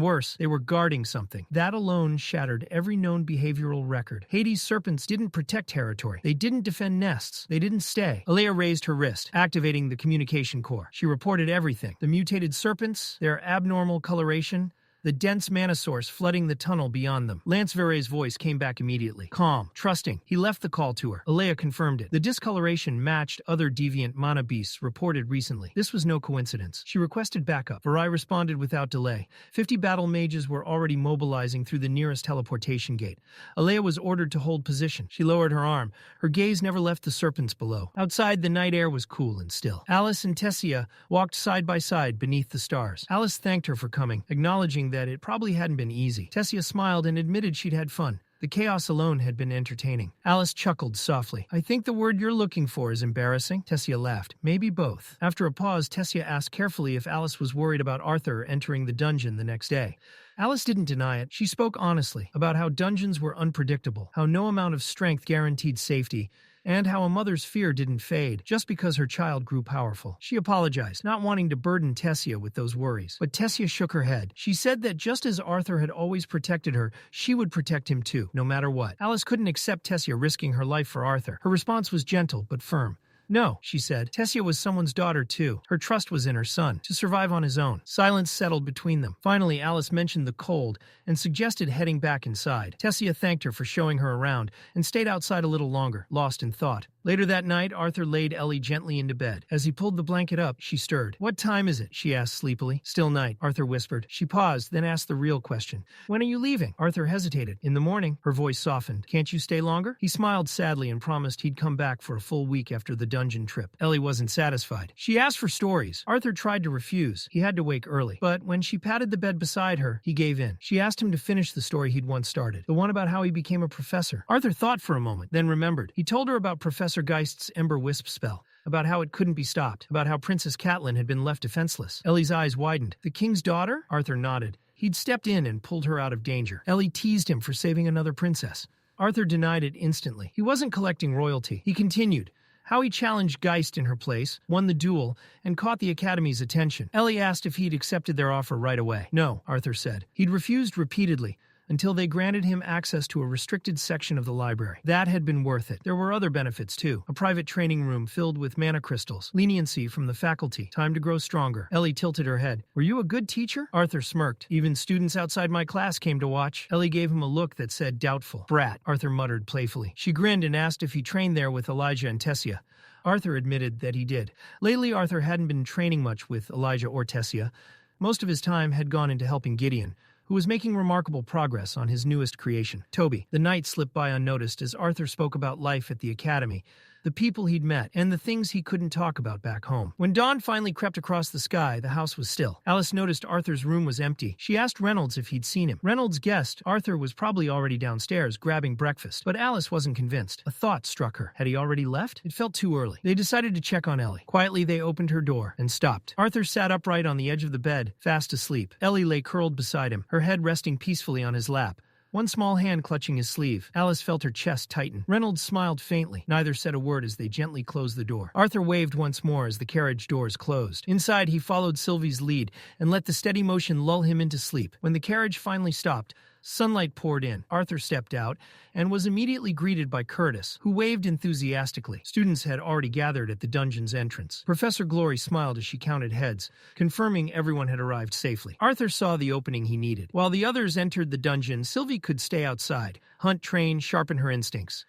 worse, they were guarding something. That alone shattered every known behavioral record. Hades' serpents didn't protect territory. They didn't defend nests. They didn't stay. Alea raised her wrist, activating the communication core. She reported everything. The mutated serpents, their abnormal coloration, the dense mana source flooding the tunnel beyond them. Lance Alea's voice came back immediately. Calm, trusting. He left the call to her. Alea confirmed it. The discoloration matched other deviant mana beasts reported recently. This was no coincidence. She requested backup. Virai responded without delay. 50 battle mages were already mobilizing through the nearest teleportation gate. Alea was ordered to hold position. She lowered her arm. Her gaze never left the serpents below. Outside, the night air was cool and still. Alice and Tessia walked side by side beneath the stars. Alice thanked her for coming, acknowledging that it probably hadn't been easy. Tessia smiled and admitted she'd had fun. The chaos alone had been entertaining. Alice chuckled softly. I think the word you're looking for is embarrassing. Tessia laughed. Maybe both. After a pause, Tessia asked carefully if Alice was worried about Arthur entering the dungeon the next day. Alice didn't deny it. She spoke honestly about how dungeons were unpredictable, how no amount of strength guaranteed safety, and how a mother's fear didn't fade just because her child grew powerful. She apologized, not wanting to burden Tessia with those worries. But Tessia shook her head. She said that just as Arthur had always protected her, she would protect him too, no matter what. Alice couldn't accept Tessia risking her life for Arthur. Her response was gentle but firm. No, she said. Tessia was someone's daughter, too. Her trust was in her son, to survive on his own. Silence settled between them. Finally, Alice mentioned the cold and suggested heading back inside. Tessia thanked her for showing her around and stayed outside a little longer, lost in thought. Later that night, Arthur laid Ellie gently into bed. As he pulled the blanket up, she stirred. What time is it? She asked sleepily. Still night, Arthur whispered. She paused, then asked the real question. When are you leaving? Arthur hesitated. In the morning. Her voice softened. Can't you stay longer? He smiled sadly and promised he'd come back for a full week after the dungeon trip. Ellie wasn't satisfied. She asked for stories. Arthur tried to refuse. He had to wake early. But when she patted the bed beside her, he gave in. She asked him to finish the story he'd once started, the one about how he became a professor. Arthur thought for a moment, then remembered. He told her about Professor Geist's Ember Wisp spell, about how it couldn't be stopped, about how Princess Catelyn had been left defenseless. Ellie's eyes widened. The king's daughter? Arthur nodded. He'd stepped in and pulled her out of danger. Ellie teased him for saving another princess. Arthur denied it instantly. He wasn't collecting royalty. He continued. How he challenged Geist in her place, won the duel, and caught the Academy's attention. Ellie asked if he'd accepted their offer right away. No, Arthur said. He'd refused repeatedly, until they granted him access to a restricted section of the library. That had been worth it. There were other benefits, too. A private training room filled with mana crystals, leniency from the faculty, time to grow stronger. Ellie tilted her head. Were you a good teacher? Arthur smirked. Even students outside my class came to watch. Ellie gave him a look that said doubtful. Brat, Arthur muttered playfully. She grinned and asked if he trained there with Elijah and Tessia. Arthur admitted that he did. Lately, Arthur hadn't been training much with Elijah or Tessia. Most of his time had gone into helping Gideon, who was making remarkable progress on his newest creation, Toby. The night slipped by unnoticed as Arthur spoke about life at the academy, the people he'd met, and the things he couldn't talk about back home. When dawn finally crept across the sky, the house was still. Alice noticed Arthur's room was empty. She asked Reynolds if he'd seen him. Reynolds guessed Arthur was probably already downstairs grabbing breakfast, but Alice wasn't convinced. A thought struck her. Had he already left? It felt too early. They decided to check on Ellie. Quietly, they opened her door and stopped. Arthur sat upright on the edge of the bed, fast asleep. Ellie lay curled beside him, her head resting peacefully on his lap, one small hand clutching his sleeve. Alice felt her chest tighten. Reynolds smiled faintly. Neither said a word as they gently closed the door. Arthur waved once more as the carriage doors closed. Inside, he followed Sylvie's lead and let the steady motion lull him into sleep. When the carriage finally stopped, sunlight poured in. Arthur stepped out and was immediately greeted by Curtis, who waved enthusiastically. Students had already gathered at the dungeon's entrance. Professor Glory smiled as she counted heads, confirming everyone had arrived safely. Arthur saw the opening he needed. While the others entered the dungeon, Sylvie could stay outside, hunt, train, sharpen her instincts.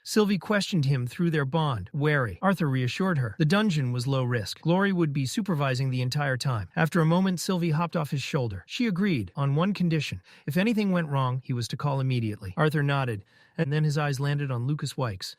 Sylvie questioned him through their bond, wary. Arthur reassured her. The dungeon was low risk. Glory would be supervising the entire time. After a moment, Sylvie hopped off his shoulder. She agreed, on one condition. If anything went wrong, he was to call immediately. Arthur nodded, and then his eyes landed on Lucas Wykes.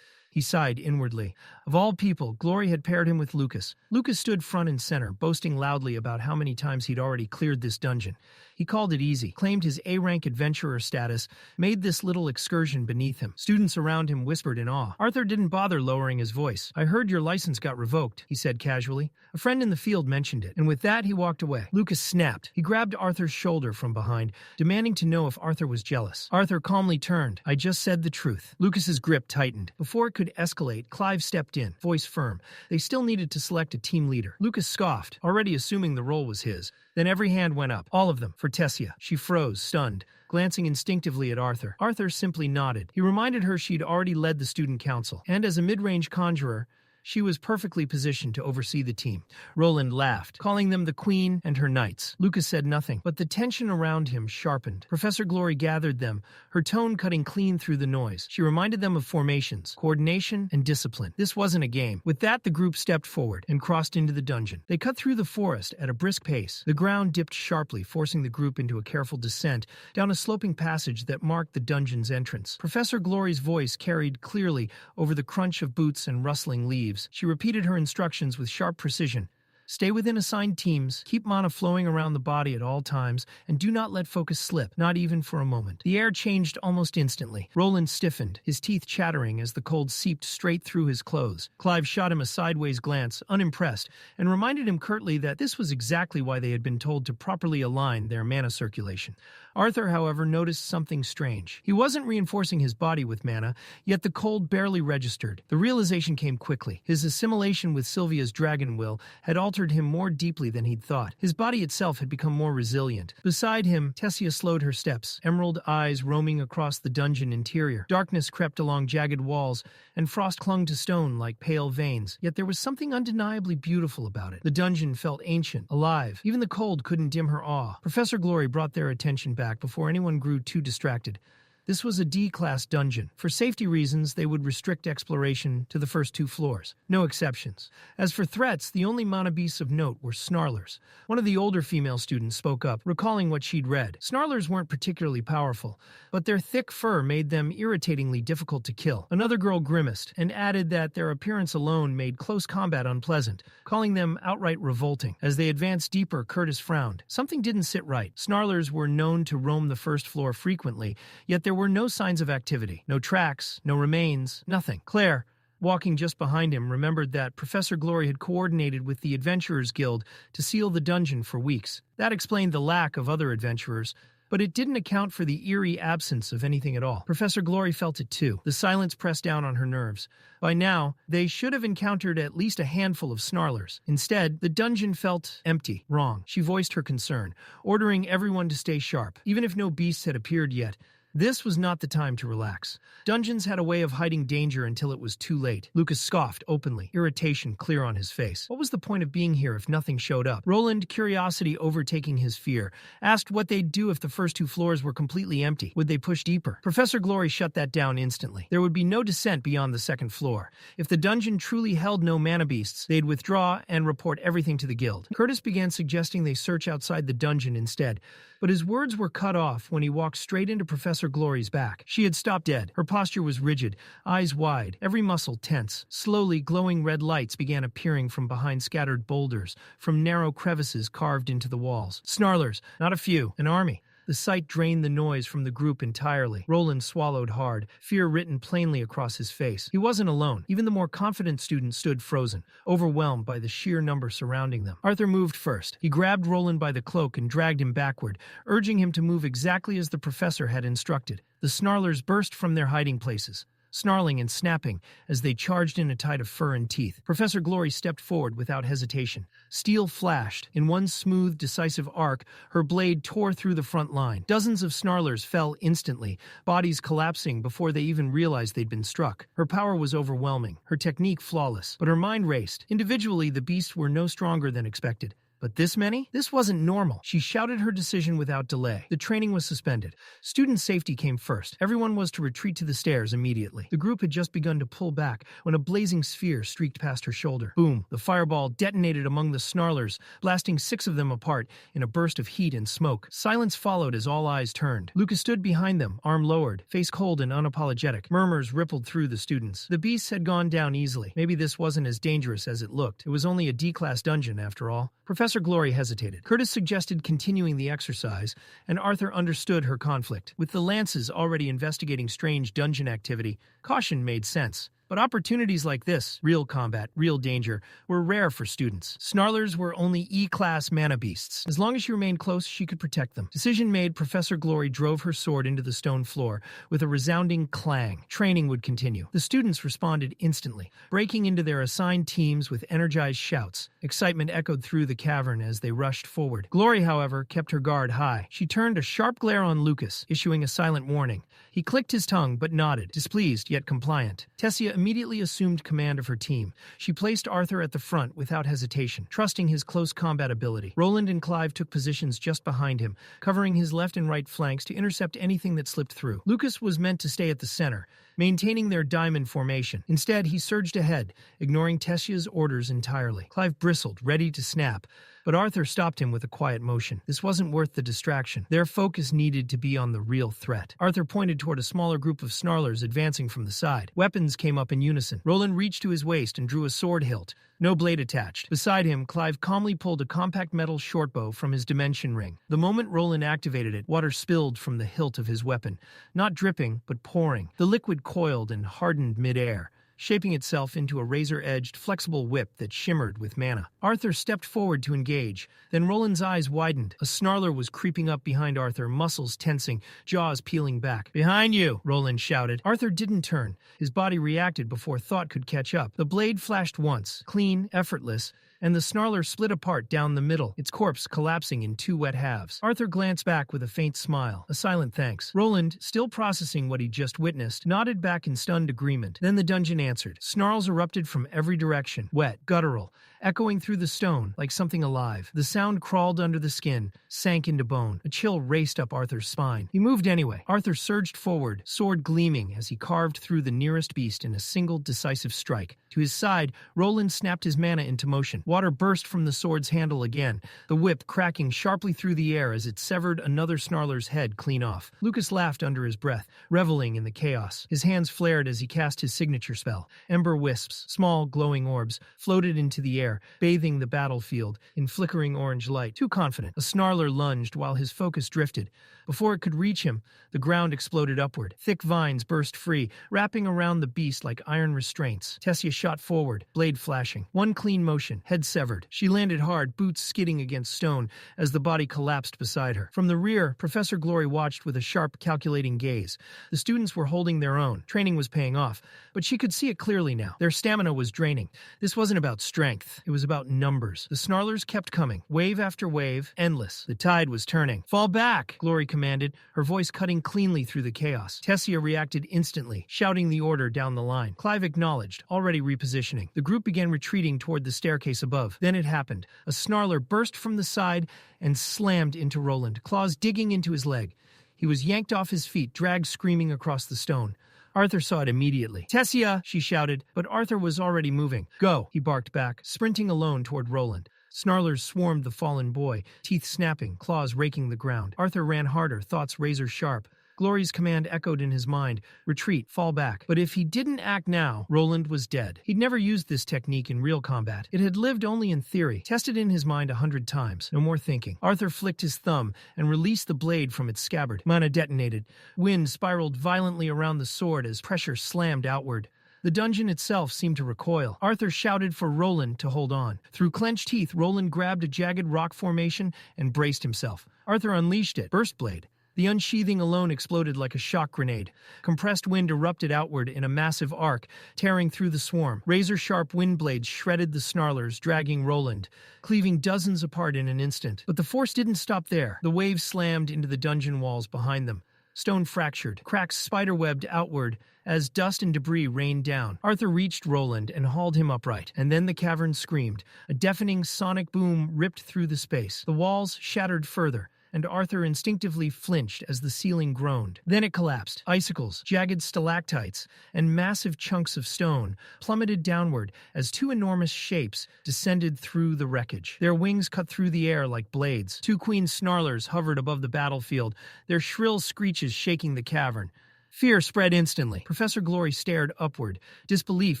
He sighed inwardly. Of all people, Glory had paired him with Lucas. Lucas stood front and center, boasting loudly about how many times he'd already cleared this dungeon. He called it easy, claimed his A-rank adventurer status, made this little excursion beneath him. Students around him whispered in awe. Arthur didn't bother lowering his voice. "I heard your license got revoked," he said casually. A friend in the field mentioned it, and with that he walked away. Lucas snapped. He grabbed Arthur's shoulder from behind, demanding to know if Arthur was jealous. Arthur calmly turned. "I just said the truth." Lucas's grip tightened. Before it could escalate, Clive stepped in, voice firm. They still needed to select a team leader. Lucas scoffed, already assuming the role was his. Then every hand went up, all of them, for Tessia. She froze, stunned, glancing instinctively at Arthur. Arthur simply nodded. He reminded her she'd already led the student council, and as a mid-range conjurer, she was perfectly positioned to oversee the team. Roland laughed, calling them the Queen and her Knights. Lucas said nothing, but the tension around him sharpened. Professor Glory gathered them, her tone cutting clean through the noise. She reminded them of formations, coordination, and discipline. This wasn't a game. With that, the group stepped forward and crossed into the dungeon. They cut through the forest at a brisk pace. The ground dipped sharply, forcing the group into a careful descent down a sloping passage that marked the dungeon's entrance. Professor Glory's voice carried clearly over the crunch of boots and rustling leaves. She repeated her instructions with sharp precision. Stay within assigned teams, keep mana flowing around the body at all times, and do not let focus slip, not even for a moment. The air changed almost instantly. Roland stiffened, his teeth chattering as the cold seeped straight through his clothes. Clive shot him a sideways glance, unimpressed, and reminded him curtly that this was exactly why they had been told to properly align their mana circulation. Arthur, however, noticed something strange. He wasn't reinforcing his body with mana, yet the cold barely registered. The realization came quickly. His assimilation with Sylvia's dragon will had altered him more deeply than he'd thought. His body itself had become more resilient. Beside him, Tessia slowed her steps, emerald eyes roaming across the dungeon interior. Darkness crept along jagged walls, and frost clung to stone like pale veins. Yet there was something undeniably beautiful about it. The dungeon felt ancient, alive. Even the cold couldn't dim her awe. Professor Glory brought their attention back before anyone grew too distracted. This was a D-class dungeon. For safety reasons, they would restrict exploration to the first 2 floors. No exceptions. As for threats, the only mana beasts of note were snarlers. One of the older female students spoke up, recalling what she'd read. Snarlers weren't particularly powerful, but their thick fur made them irritatingly difficult to kill. Another girl grimaced and added that their appearance alone made close combat unpleasant, calling them outright revolting. As they advanced deeper, Curtis frowned. Something didn't sit right. Snarlers were known to roam the first floor frequently, yet there were no signs of activity. No tracks, no remains, nothing. Claire, walking just behind him, remembered that Professor Glory had coordinated with the Adventurers Guild to seal the dungeon for weeks. That explained the lack of other adventurers, but it didn't account for the eerie absence of anything at all. Professor Glory felt it too. The silence pressed down on her nerves. By now, they should have encountered at least a handful of snarlers. Instead, the dungeon felt empty, wrong. She voiced her concern, ordering everyone to stay sharp. Even if no beasts had appeared yet, this was not the time to relax. Dungeons had a way of hiding danger until it was too late. Lucas scoffed openly, irritation clear on his face. What was the point of being here if nothing showed up? Roland, curiosity overtaking his fear, asked what they'd do if the first 2 floors were completely empty. Would they push deeper? Professor Glory shut that down instantly. There would be no descent beyond the 2nd floor. If the dungeon truly held no mana beasts, they'd withdraw and report everything to the guild. Curtis began suggesting they search outside the dungeon instead, but his words were cut off when he walked straight into Professor Glory's back. She had stopped dead. Her posture was rigid, eyes wide, every muscle tense. Slowly, glowing red lights began appearing from behind scattered boulders, from narrow crevices carved into the walls. Snarlers, not a few, an army. The sight drained the noise from the group entirely. Roland swallowed hard, fear written plainly across his face. He wasn't alone. Even the more confident students stood frozen, overwhelmed by the sheer number surrounding them. Arthur moved first. He grabbed Roland by the cloak and dragged him backward, urging him to move exactly as the professor had instructed. The snarlers burst from their hiding places, snarling and snapping as they charged in a tide of fur and teeth. Professor Glory stepped forward without hesitation. Steel flashed. In one smooth, decisive arc, her blade tore through the front line. Dozens of snarlers fell instantly, bodies collapsing before they even realized they'd been struck. Her power was overwhelming, her technique flawless, but her mind raced. Individually, the beasts were no stronger than expected. But this many? This wasn't normal. She shouted her decision without delay. The training was suspended. Student safety came first. Everyone was to retreat to the stairs immediately. The group had just begun to pull back when a blazing sphere streaked past her shoulder. Boom! The fireball detonated among the snarlers, blasting 6 of them apart in a burst of heat and smoke. Silence followed as all eyes turned. Lucas stood behind them, arm lowered, face cold and unapologetic. Murmurs rippled through the students. The beasts had gone down easily. Maybe this wasn't as dangerous as it looked. It was only a D-class dungeon, after all. Professor Glory hesitated. Curtis suggested continuing the exercise, and Arthur understood her conflict. With the Lances already investigating strange dungeon activity, caution made sense. But opportunities like this, real combat, real danger, were rare for students. Snarlers were only E-class mana beasts. As long as she remained close, she could protect them. Decision made, Professor Glory drove her sword into the stone floor with a resounding clang. Training would continue. The students responded instantly, breaking into their assigned teams with energized shouts. Excitement echoed through the cavern as they rushed forward. Glory, however, kept her guard high. She turned a sharp glare on Lucas, issuing a silent warning. He clicked his tongue but nodded, displeased yet compliant. Tessia immediately assumed command of her team. She placed Arthur at the front without hesitation, trusting his close combat ability. Roland and Clive took positions just behind him, covering his left and right flanks to intercept anything that slipped through. Lucas was meant to stay at the center, maintaining their diamond formation. Instead, he surged ahead, ignoring Tessia's orders entirely. Clive bristled, ready to snap, but Arthur stopped him with a quiet motion. This wasn't worth the distraction. Their focus needed to be on the real threat. Arthur pointed toward a smaller group of snarlers advancing from the side. Weapons came up in unison. Roland reached to his waist and drew a sword hilt. No blade attached. Beside him, Clive calmly pulled a compact metal shortbow from his dimension ring. The moment Roland activated it, water spilled from the hilt of his weapon. Not dripping, but pouring. The liquid coiled and hardened mid-air, shaping itself into a razor-edged, flexible whip that shimmered with mana. Arthur stepped forward to engage. Then Roland's eyes widened. A snarler was creeping up behind Arthur, muscles tensing, jaws peeling back. "Behind you!" Roland shouted. Arthur didn't turn. His body reacted before thought could catch up. The blade flashed once, clean, effortless, and the snarler split apart down the middle, its corpse collapsing in 2 wet halves. Arthur glanced back with a faint smile, a silent thanks. Roland, still processing what he'd just witnessed, nodded back in stunned agreement. Then the dungeon answered. Snarls erupted from every direction, wet, guttural, echoing through the stone like something alive. The sound crawled under the skin, sank into bone. A chill raced up Arthur's spine. He moved anyway. Arthur surged forward, sword gleaming as he carved through the nearest beast in a single decisive strike. To his side, Roland snapped his mana into motion. Water burst from the sword's handle again, the whip cracking sharply through the air as it severed another snarler's head clean off. Lucas laughed under his breath, reveling in the chaos. His hands flared as he cast his signature spell. Ember wisps, small glowing orbs, floated into the air, bathing the battlefield in flickering orange light. Too confident, a snarler lunged while his focus drifted. Before it could reach him, the ground exploded upward. Thick vines burst free, wrapping around the beast like iron restraints. Tessia shot forward, blade flashing. One clean motion, head severed. She landed hard, boots skidding against stone as the body collapsed beside her. From the rear, Professor Glory watched with a sharp, calculating gaze. The students were holding their own. Training was paying off, but she could see it clearly now. Their stamina was draining. This wasn't about strength. It was about numbers. The snarlers kept coming, wave after wave, endless. The tide was turning. "Fall back!" Glory commanded, her voice cutting cleanly through the chaos. Tessia reacted instantly, shouting the order down the line. Clive acknowledged, already repositioning. The group began retreating toward the staircase above. Then it happened. A snarler burst from the side and slammed into Roland, claws digging into his leg. He was yanked off his feet, dragged screaming across the stone. Arthur saw it immediately. "Tessia!" she shouted, but Arthur was already moving. "Go!" he barked back, sprinting alone toward Roland. Snarlers swarmed the fallen boy, teeth snapping, claws raking the ground. Arthur ran harder, thoughts razor sharp. Glory's command echoed in his mind, retreat, fall back. But if he didn't act now, Roland was dead. He'd never used this technique in real combat. It had lived only in theory, tested in his mind 100 times. No more thinking. Arthur flicked his thumb and released the blade from its scabbard. Mana detonated. Wind spiraled violently around the sword as pressure slammed outward. The dungeon itself seemed to recoil. Arthur shouted for Roland to hold on. Through clenched teeth, Roland grabbed a jagged rock formation and braced himself. Arthur unleashed it. Burst blade. The unsheathing alone exploded like a shock grenade. Compressed wind erupted outward in a massive arc, tearing through the swarm. Razor-sharp wind blades shredded the snarlers, dragging Roland, cleaving dozens apart in an instant. But the force didn't stop there. The waves slammed into the dungeon walls behind them. Stone fractured, cracks spiderwebbed outward as dust and debris rained down. Arthur reached Roland and hauled him upright, and then the cavern screamed. A deafening sonic boom ripped through the space. The walls shattered further, and Arthur instinctively flinched as the ceiling groaned. Then it collapsed. Icicles, jagged stalactites, and massive chunks of stone plummeted downward as two enormous shapes descended through the wreckage. Their wings cut through the air like blades. Two queen snarlers hovered above the battlefield, their shrill screeches shaking the cavern. Fear spread instantly. Professor Glory stared upward, disbelief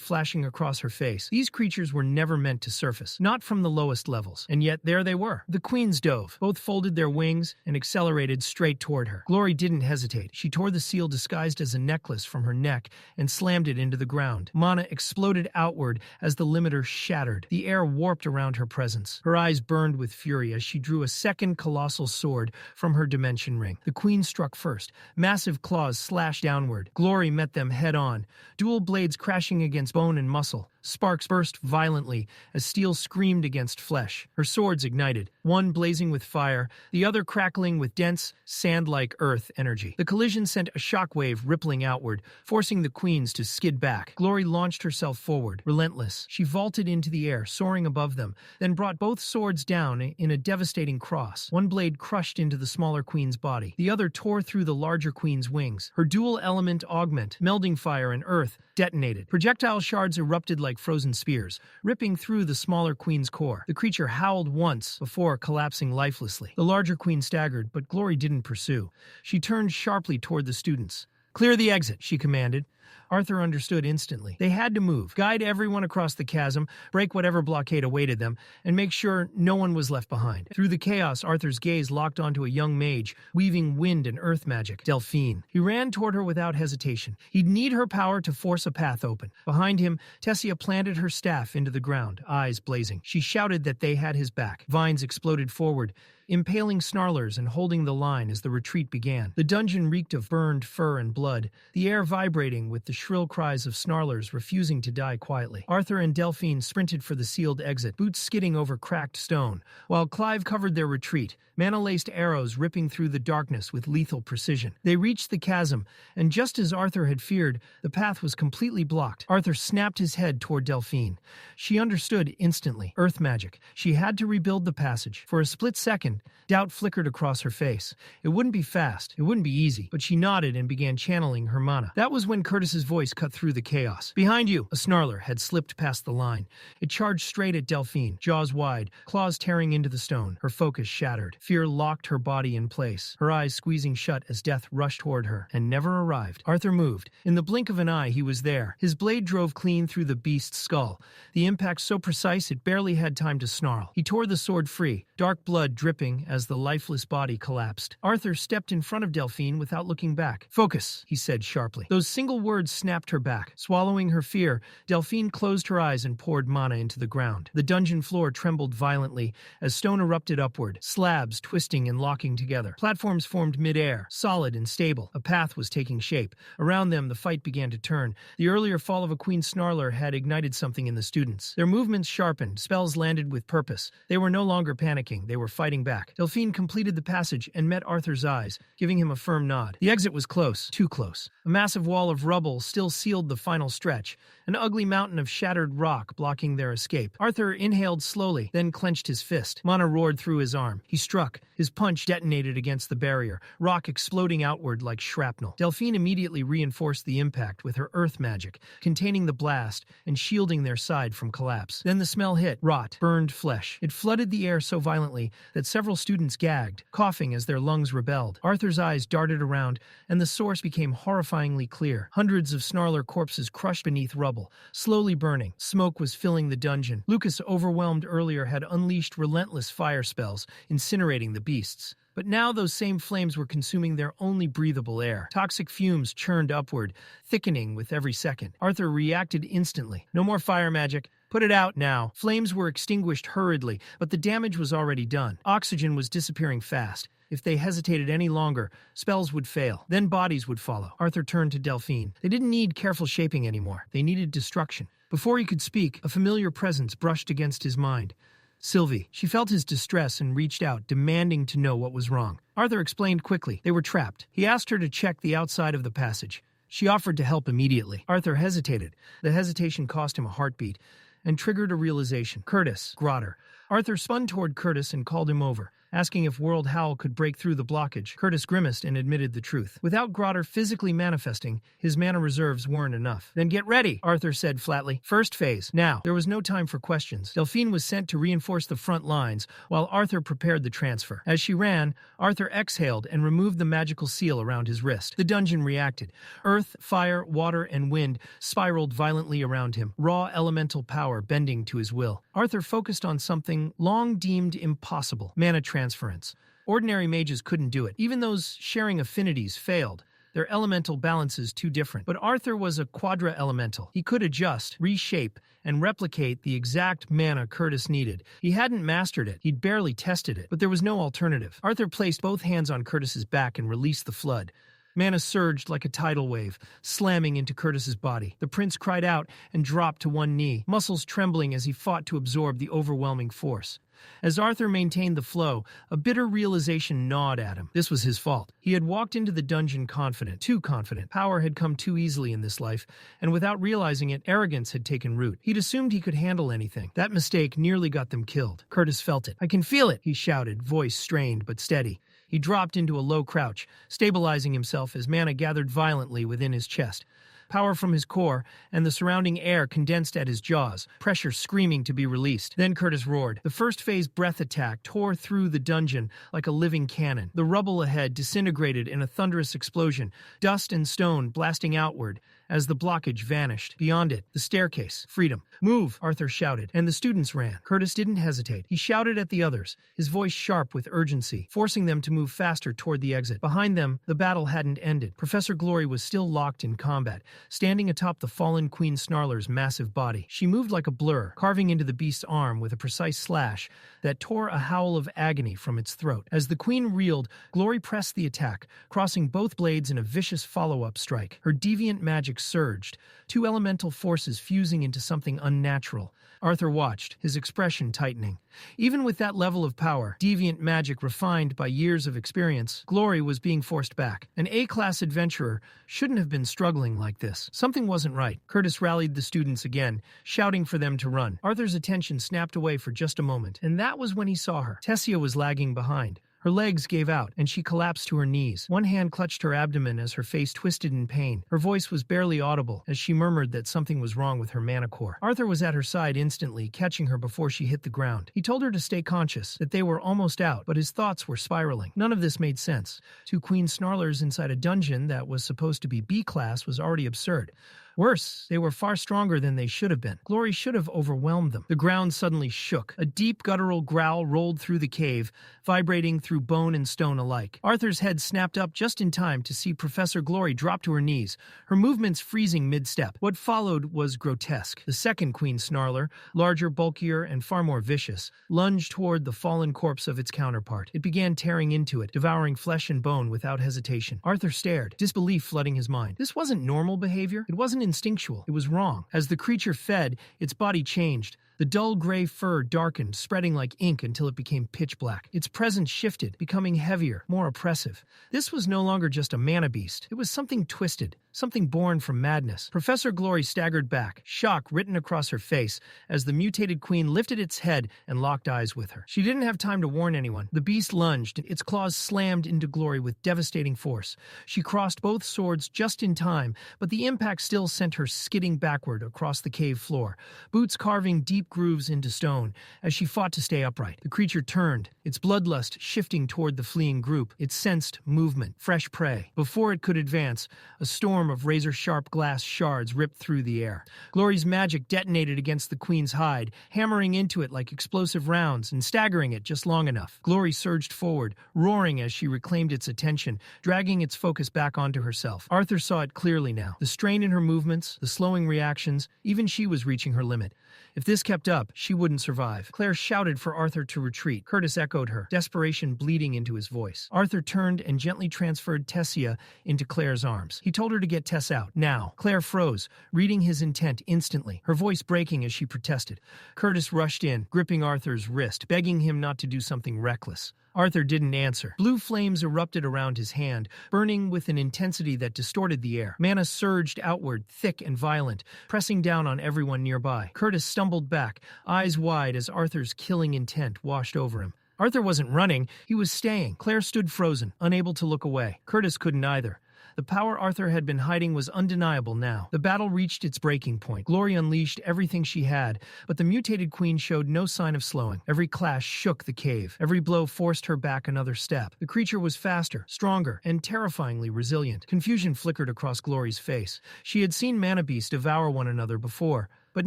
flashing across her face. These creatures were never meant to surface, not from the lowest levels. And yet there they were. The queens dove, both folded their wings and accelerated straight toward her. Glory didn't hesitate. She tore the seal disguised as a necklace from her neck and slammed it into the ground. Mana exploded outward as the limiter shattered. The air warped around her presence. Her eyes burned with fury as she drew a second colossal sword from her dimension ring. The queen struck first. Massive claws slashed downward. Glory met them head-on, dual blades crashing against bone and muscle. Sparks burst violently as steel screamed against flesh. Her swords ignited, one blazing with fire, the other crackling with dense, sand-like earth energy. The collision sent a shockwave rippling outward, forcing the queens to skid back. Glory launched herself forward, relentless. She vaulted into the air, soaring above them, then brought both swords down in a devastating cross. One blade crushed into the smaller queen's body. The other tore through the larger queen's wings. Her dual-element augment, melding fire and earth, detonated. Projectile shards erupted like frozen spears, ripping through the smaller queen's core. The creature howled once before collapsing lifelessly. The larger queen staggered, but Glory didn't pursue. She turned sharply toward the students. "Clear the exit," she commanded. Arthur understood instantly. They had to move, guide everyone across the chasm, break whatever blockade awaited them, and make sure no one was left behind. Through the chaos, Arthur's gaze locked onto a young mage, weaving wind and earth magic, Delphine. He ran toward her without hesitation. He'd need her power to force a path open. Behind him, Tessia planted her staff into the ground, eyes blazing. She shouted that they had his back. Vines exploded forward, impaling snarlers and holding the line as the retreat began. The dungeon reeked of burned fur and blood, the air vibrating with the shrill cries of snarlers refusing to die quietly. Arthur and Delphine sprinted for the sealed exit, boots skidding over cracked stone, while Clive covered their retreat, mana-laced arrows ripping through the darkness with lethal precision. They reached the chasm, and just as Arthur had feared, the path was completely blocked. Arthur snapped his head toward Delphine. She understood instantly. Earth magic. She had to rebuild the passage. For a split second, doubt flickered across her face. It wouldn't be fast. It wouldn't be easy. But she nodded and began channeling her mana. That was when Curtis's voice cut through the chaos. "Behind you!" A snarler had slipped past the line. It charged straight at Delphine, jaws wide, claws tearing into the stone. Her focus shattered. Fear locked her body in place, her eyes squeezing shut as death rushed toward her, and never arrived. Arthur moved. In the blink of an eye, he was there. His blade drove clean through the beast's skull, the impact so precise it barely had time to snarl. He tore the sword free, dark blood dripping as the lifeless body collapsed. Arthur stepped in front of Delphine without looking back. "Focus," he said sharply. Those single words snapped her back. Swallowing her fear, Delphine closed her eyes and poured mana into the ground. The dungeon floor trembled violently as stone erupted upward, slabs twisting and locking together. Platforms formed mid-air, solid and stable. A path was taking shape. Around them, the fight began to turn. The earlier fall of a queen snarler had ignited something in the students. Their movements sharpened, spells landed with purpose. They were no longer panicking, they were fighting back. Delphine completed the passage and met Arthur's eyes, giving him a firm nod. The exit was close, too close. A massive wall of rubble still sealed the final stretch, an ugly mountain of shattered rock blocking their escape. Arthur inhaled slowly, then clenched his fist. Mana roared through his arm. He struck. His punch detonated against the barrier, rock exploding outward like shrapnel. Delphine immediately reinforced the impact with her earth magic, containing the blast and shielding their side from collapse. Then the smell hit, rot, burned flesh. It flooded the air so violently that several students gagged, coughing as their lungs rebelled. Arthur's eyes darted around, and the source became horrifyingly clear. Hundreds of snarler corpses crushed beneath rubble, slowly burning. Smoke was filling the dungeon. Lucas, overwhelmed earlier, had unleashed relentless fire spells, incinerating the beasts. But now those same flames were consuming their only breathable air. Toxic fumes churned upward, thickening with every second. Arthur reacted instantly. No more fire magic. Put it out now. Flames were extinguished hurriedly, but the damage was already done. Oxygen was disappearing fast. If they hesitated any longer, spells would fail. Then bodies would follow. Arthur turned to Delphine. They didn't need careful shaping anymore. They needed destruction. Before he could speak, a familiar presence brushed against his mind. Sylvie. She felt his distress and reached out, demanding to know what was wrong. Arthur explained quickly. They were trapped. He asked her to check the outside of the passage. She offered to help immediately. Arthur hesitated. The hesitation cost him a heartbeat and triggered a realization. Curtis, granddaughter. Arthur spun toward Curtis and called him over, asking if World Howl could break through the blockage. Curtis grimaced and admitted the truth. Without granddaughter physically manifesting, his mana reserves weren't enough. Then get ready, Arthur said flatly. First phase. Now. There was no time for questions. Delphine was sent to reinforce the front lines, while Arthur prepared the transfer. As she ran, Arthur exhaled and removed the magical seal around his wrist. The dungeon reacted. Earth, fire, water, and wind spiraled violently around him, raw elemental power bending to his will. Arthur focused on something long deemed impossible: mana transference. Ordinary mages couldn't do it. Even those sharing affinities failed. Their elemental balances too different. But Arthur was a quadra-elemental. He could adjust, reshape, and replicate the exact mana Curtis needed. He hadn't mastered it. He'd barely tested it. But there was no alternative. Arthur placed both hands on Curtis's back and released the flood. Mana surged like a tidal wave, slamming into Curtis's body. The prince cried out and dropped to one knee, muscles trembling as he fought to absorb the overwhelming force. As Arthur maintained the flow, a bitter realization gnawed at him. This was his fault. He had walked into the dungeon confident, too confident. Power had come too easily in this life, and without realizing it, arrogance had taken root. He'd assumed he could handle anything. That mistake nearly got them killed. Curtis felt it. "I can feel it," he shouted, voice strained but steady. He dropped into a low crouch, stabilizing himself as mana gathered violently within his chest. Power from his core, and the surrounding air condensed at his jaws, pressure screaming to be released. Then Curtis roared. The first phase breath attack tore through the dungeon like a living cannon. The rubble ahead disintegrated in a thunderous explosion, dust and stone blasting outward as the blockage vanished. Beyond it, the staircase. Freedom. "Move," Arthur shouted, and the students ran. Curtis didn't hesitate. He shouted at the others, his voice sharp with urgency, forcing them to move faster toward the exit. Behind them, the battle hadn't ended. Professor Glory was still locked in combat, standing atop the fallen Queen Snarler's massive body. She moved like a blur, carving into the beast's arm with a precise slash that tore a howl of agony from its throat. As the Queen reeled, Glory pressed the attack, crossing both blades in a vicious follow-up strike. Her deviant magic surged, two elemental forces fusing into something unnatural. Arthur watched, his expression tightening. Even with that level of power, deviant magic refined by years of experience, Glory was being forced back. An A-class adventurer shouldn't have been struggling like this. Something wasn't right. Curtis rallied the students again, shouting for them to run. Arthur's attention snapped away for just a moment, and that was when he saw her. Tessia was lagging behind. Her legs gave out, and she collapsed to her knees. One hand clutched her abdomen as her face twisted in pain. Her voice was barely audible as she murmured that something was wrong with her mana core. Arthur was at her side instantly, catching her before she hit the ground. He told her to stay conscious, that they were almost out, but his thoughts were spiraling. None of this made sense. Two Queen Snarlers inside a dungeon that was supposed to be B-class was already absurd. Worse, they were far stronger than they should have been. Glory should have overwhelmed them. The ground suddenly shook. A deep guttural growl rolled through the cave, vibrating through bone and stone alike. Arthur's head snapped up just in time to see Professor Glory drop to her knees, her movements freezing mid-step. What followed was grotesque. The second Queen Snarler, larger, bulkier, and far more vicious, lunged toward the fallen corpse of its counterpart. It began tearing into it, devouring flesh and bone without hesitation. Arthur stared, disbelief flooding his mind. This wasn't normal behavior. It wasn't instinctual. It was wrong. As the creature fed, its body changed. The dull gray fur darkened, spreading like ink until it became pitch black. Its presence shifted, becoming heavier, more oppressive. This was no longer just a mana beast. It was something twisted, something born from madness. Professor Glory staggered back, shock written across her face, as the mutated queen lifted its head and locked eyes with her. She didn't have time to warn anyone. The beast lunged, its claws slammed into Glory with devastating force. She crossed both swords just in time, but the impact still sent her skidding backward across the cave floor, boots carving deep grooves into stone as she fought to stay upright. The creature turned, its bloodlust shifting toward the fleeing group. It sensed movement, fresh prey. Before it could advance, a storm of razor-sharp glass shards ripped through the air. Glory's magic detonated against the queen's hide, hammering into it like explosive rounds and staggering it just long enough. Glory surged forward, roaring as she reclaimed its attention, dragging its focus back onto herself. Arthur saw it clearly now. The strain in her movements, the slowing reactions, even she was reaching her limit. If this kept kept up, she wouldn't survive. Claire shouted for Arthur to retreat. Curtis echoed her, desperation bleeding into his voice. Arthur turned and gently transferred Tessia into Claire's arms. He told her to get Tess out, now. Claire froze, reading his intent instantly, her voice breaking as she protested. Curtis rushed in, gripping Arthur's wrist, begging him not to do something reckless. Arthur didn't answer. Blue flames erupted around his hand, burning with an intensity that distorted the air. Mana surged outward, thick and violent, pressing down on everyone nearby. Curtis stumbled back, eyes wide as Arthur's killing intent washed over him. Arthur wasn't running, he was staying. Claire stood frozen, unable to look away. Curtis couldn't either. The power Arthur had been hiding was undeniable now. The battle reached its breaking point. Glory unleashed everything she had, but the mutated queen showed no sign of slowing. Every clash shook the cave. Every blow forced her back another step. The creature was faster, stronger, and terrifyingly resilient. Confusion flickered across Glory's face. She had seen Mana Beasts devour one another before, but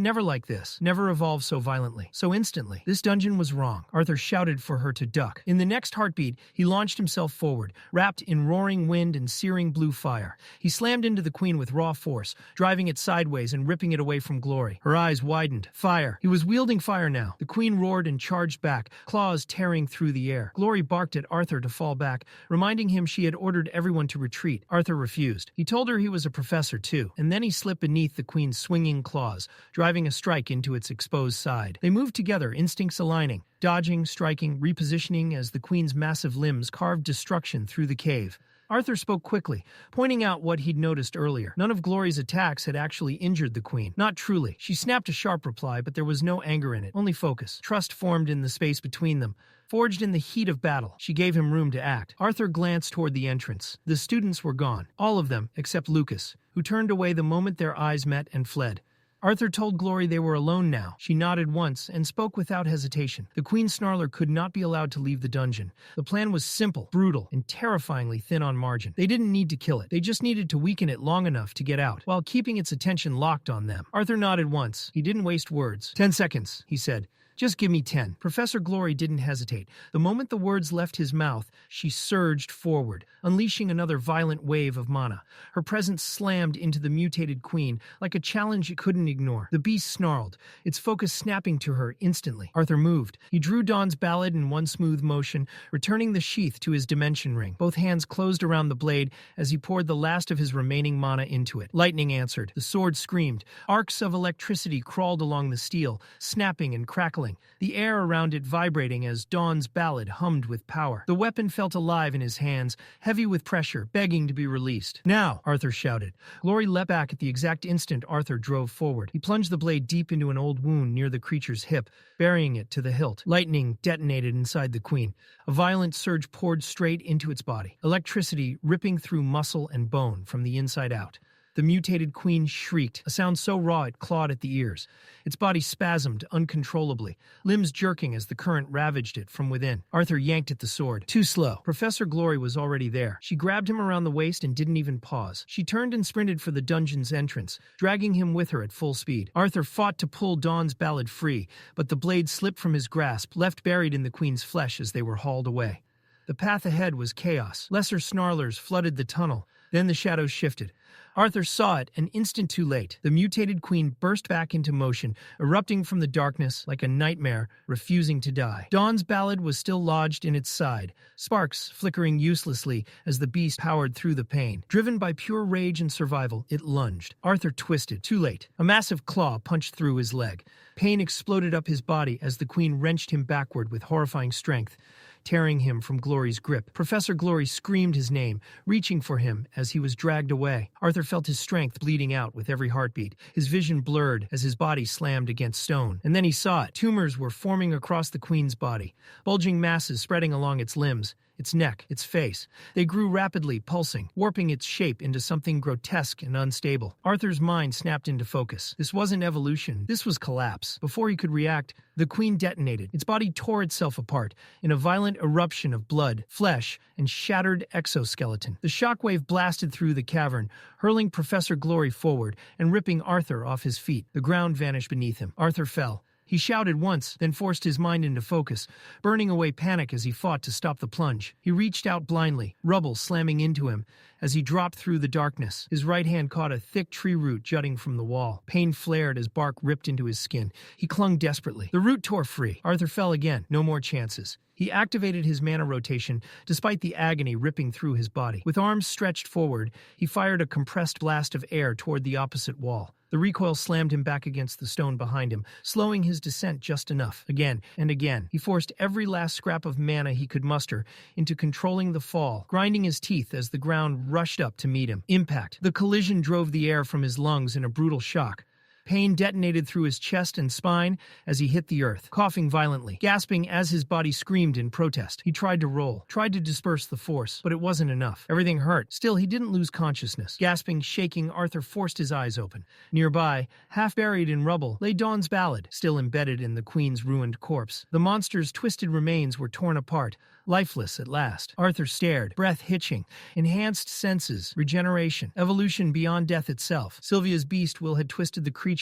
never like this, never evolved so violently, so instantly. This dungeon was wrong. Arthur shouted for her to duck. In the next heartbeat, he launched himself forward, wrapped in roaring wind and searing blue fire. He slammed into the queen with raw force, driving it sideways and ripping it away from Glory. Her eyes widened. Fire. He was wielding fire now. The queen roared and charged back, claws tearing through the air. Glory barked at Arthur to fall back, reminding him she had ordered everyone to retreat. Arthur refused. He told her he was a professor too, and then he slipped beneath the queen's swinging claws, driving a strike into its exposed side. They moved together, instincts aligning, dodging, striking, repositioning as the queen's massive limbs carved destruction through the cave. Arthur spoke quickly, pointing out what he'd noticed earlier. None of Glory's attacks had actually injured the queen. Not truly. She snapped a sharp reply, but there was no anger in it, only focus. Trust formed in the space between them, forged in the heat of battle. She gave him room to act. Arthur glanced toward the entrance. The students were gone. All of them, except Lucas, who turned away the moment their eyes met and fled. Arthur told Glory they were alone now. She nodded once and spoke without hesitation. The Queen Snarler could not be allowed to leave the dungeon. The plan was simple, brutal, and terrifyingly thin on margin. They didn't need to kill it. They just needed to weaken it long enough to get out, while keeping its attention locked on them. Arthur nodded once. He didn't waste words. 10 seconds, he said. Just give me 10. Professor Glory didn't hesitate. The moment the words left his mouth, she surged forward, unleashing another violent wave of mana. Her presence slammed into the mutated queen like a challenge it couldn't ignore. The beast snarled, its focus snapping to her instantly. Arthur moved. He drew Dawn's ballad in one smooth motion, returning the sheath to his dimension ring. Both hands closed around the blade as he poured the last of his remaining mana into it. Lightning answered. The sword screamed. Arcs of electricity crawled along the steel, snapping and crackling, the air around it vibrating as Dawn's ballad hummed with power. The weapon felt alive in his hands, heavy with pressure, begging to be released. Now, Arthur shouted. Glory leapt back at the exact instant Arthur drove forward. He plunged the blade deep into an old wound near the creature's hip, burying it to the hilt. Lightning detonated inside the queen. A violent surge poured straight into its body, electricity ripping through muscle and bone from the inside out. The mutated queen shrieked, a sound so raw it clawed at the ears. Its body spasmed uncontrollably, limbs jerking as the current ravaged it from within. Arthur yanked at the sword. Too slow. Professor Glory was already there. She grabbed him around the waist and didn't even pause. She turned and sprinted for the dungeon's entrance, dragging him with her at full speed. Arthur fought to pull Dawn's ballad free, but the blade slipped from his grasp, left buried in the queen's flesh as they were hauled away. The path ahead was chaos. Lesser snarlers flooded the tunnel. Then the shadows shifted. Arthur saw it an instant too late. The mutated queen burst back into motion, erupting from the darkness like a nightmare, refusing to die. Dawn's ballad was still lodged in its side, sparks flickering uselessly as the beast powered through the pain. Driven by pure rage and survival, it lunged. Arthur twisted. Too late. A massive claw punched through his leg. Pain exploded up his body as the queen wrenched him backward with horrifying strength, tearing him from Glory's grip. Professor Glory screamed his name, reaching for him as he was dragged away. Arthur felt his strength bleeding out with every heartbeat. His vision blurred as his body slammed against stone. And then he saw it. Tumors were forming across the queen's body, bulging masses spreading along its limbs, its neck, its face. They grew rapidly, pulsing, warping its shape into something grotesque and unstable. Arthur's mind snapped into focus. This wasn't evolution. This was collapse. Before he could react, the queen detonated. Its body tore itself apart in a violent eruption of blood, flesh, and shattered exoskeleton. The shockwave blasted through the cavern, hurling Professor Glory forward and ripping Arthur off his feet. The ground vanished beneath him. Arthur fell. He shouted once, then forced his mind into focus, burning away panic as he fought to stop the plunge. He reached out blindly, rubble slamming into him, as he dropped through the darkness. His right hand caught a thick tree root jutting from the wall. Pain flared as bark ripped into his skin. He clung desperately. The root tore free. Arthur fell again. No more chances. He activated his mana rotation despite the agony ripping through his body. With arms stretched forward, he fired a compressed blast of air toward the opposite wall. The recoil slammed him back against the stone behind him, slowing his descent just enough. Again and again, he forced every last scrap of mana he could muster into controlling the fall, grinding his teeth as the ground rushed up to meet him. Impact. The collision drove the air from his lungs in a brutal shock. Pain detonated through his chest and spine as he hit the earth, coughing violently, gasping as his body screamed in protest. He tried to roll, tried to disperse the force, but it wasn't enough. Everything hurt. Still, he didn't lose consciousness. Gasping, shaking, Arthur forced his eyes open. Nearby, half buried in rubble, lay Dawn's ballad, still embedded in the queen's ruined corpse. The monster's twisted remains were torn apart, lifeless at last. Arthur stared, breath hitching, enhanced senses, regeneration, evolution beyond death itself. Sylvia's beast will had twisted the creature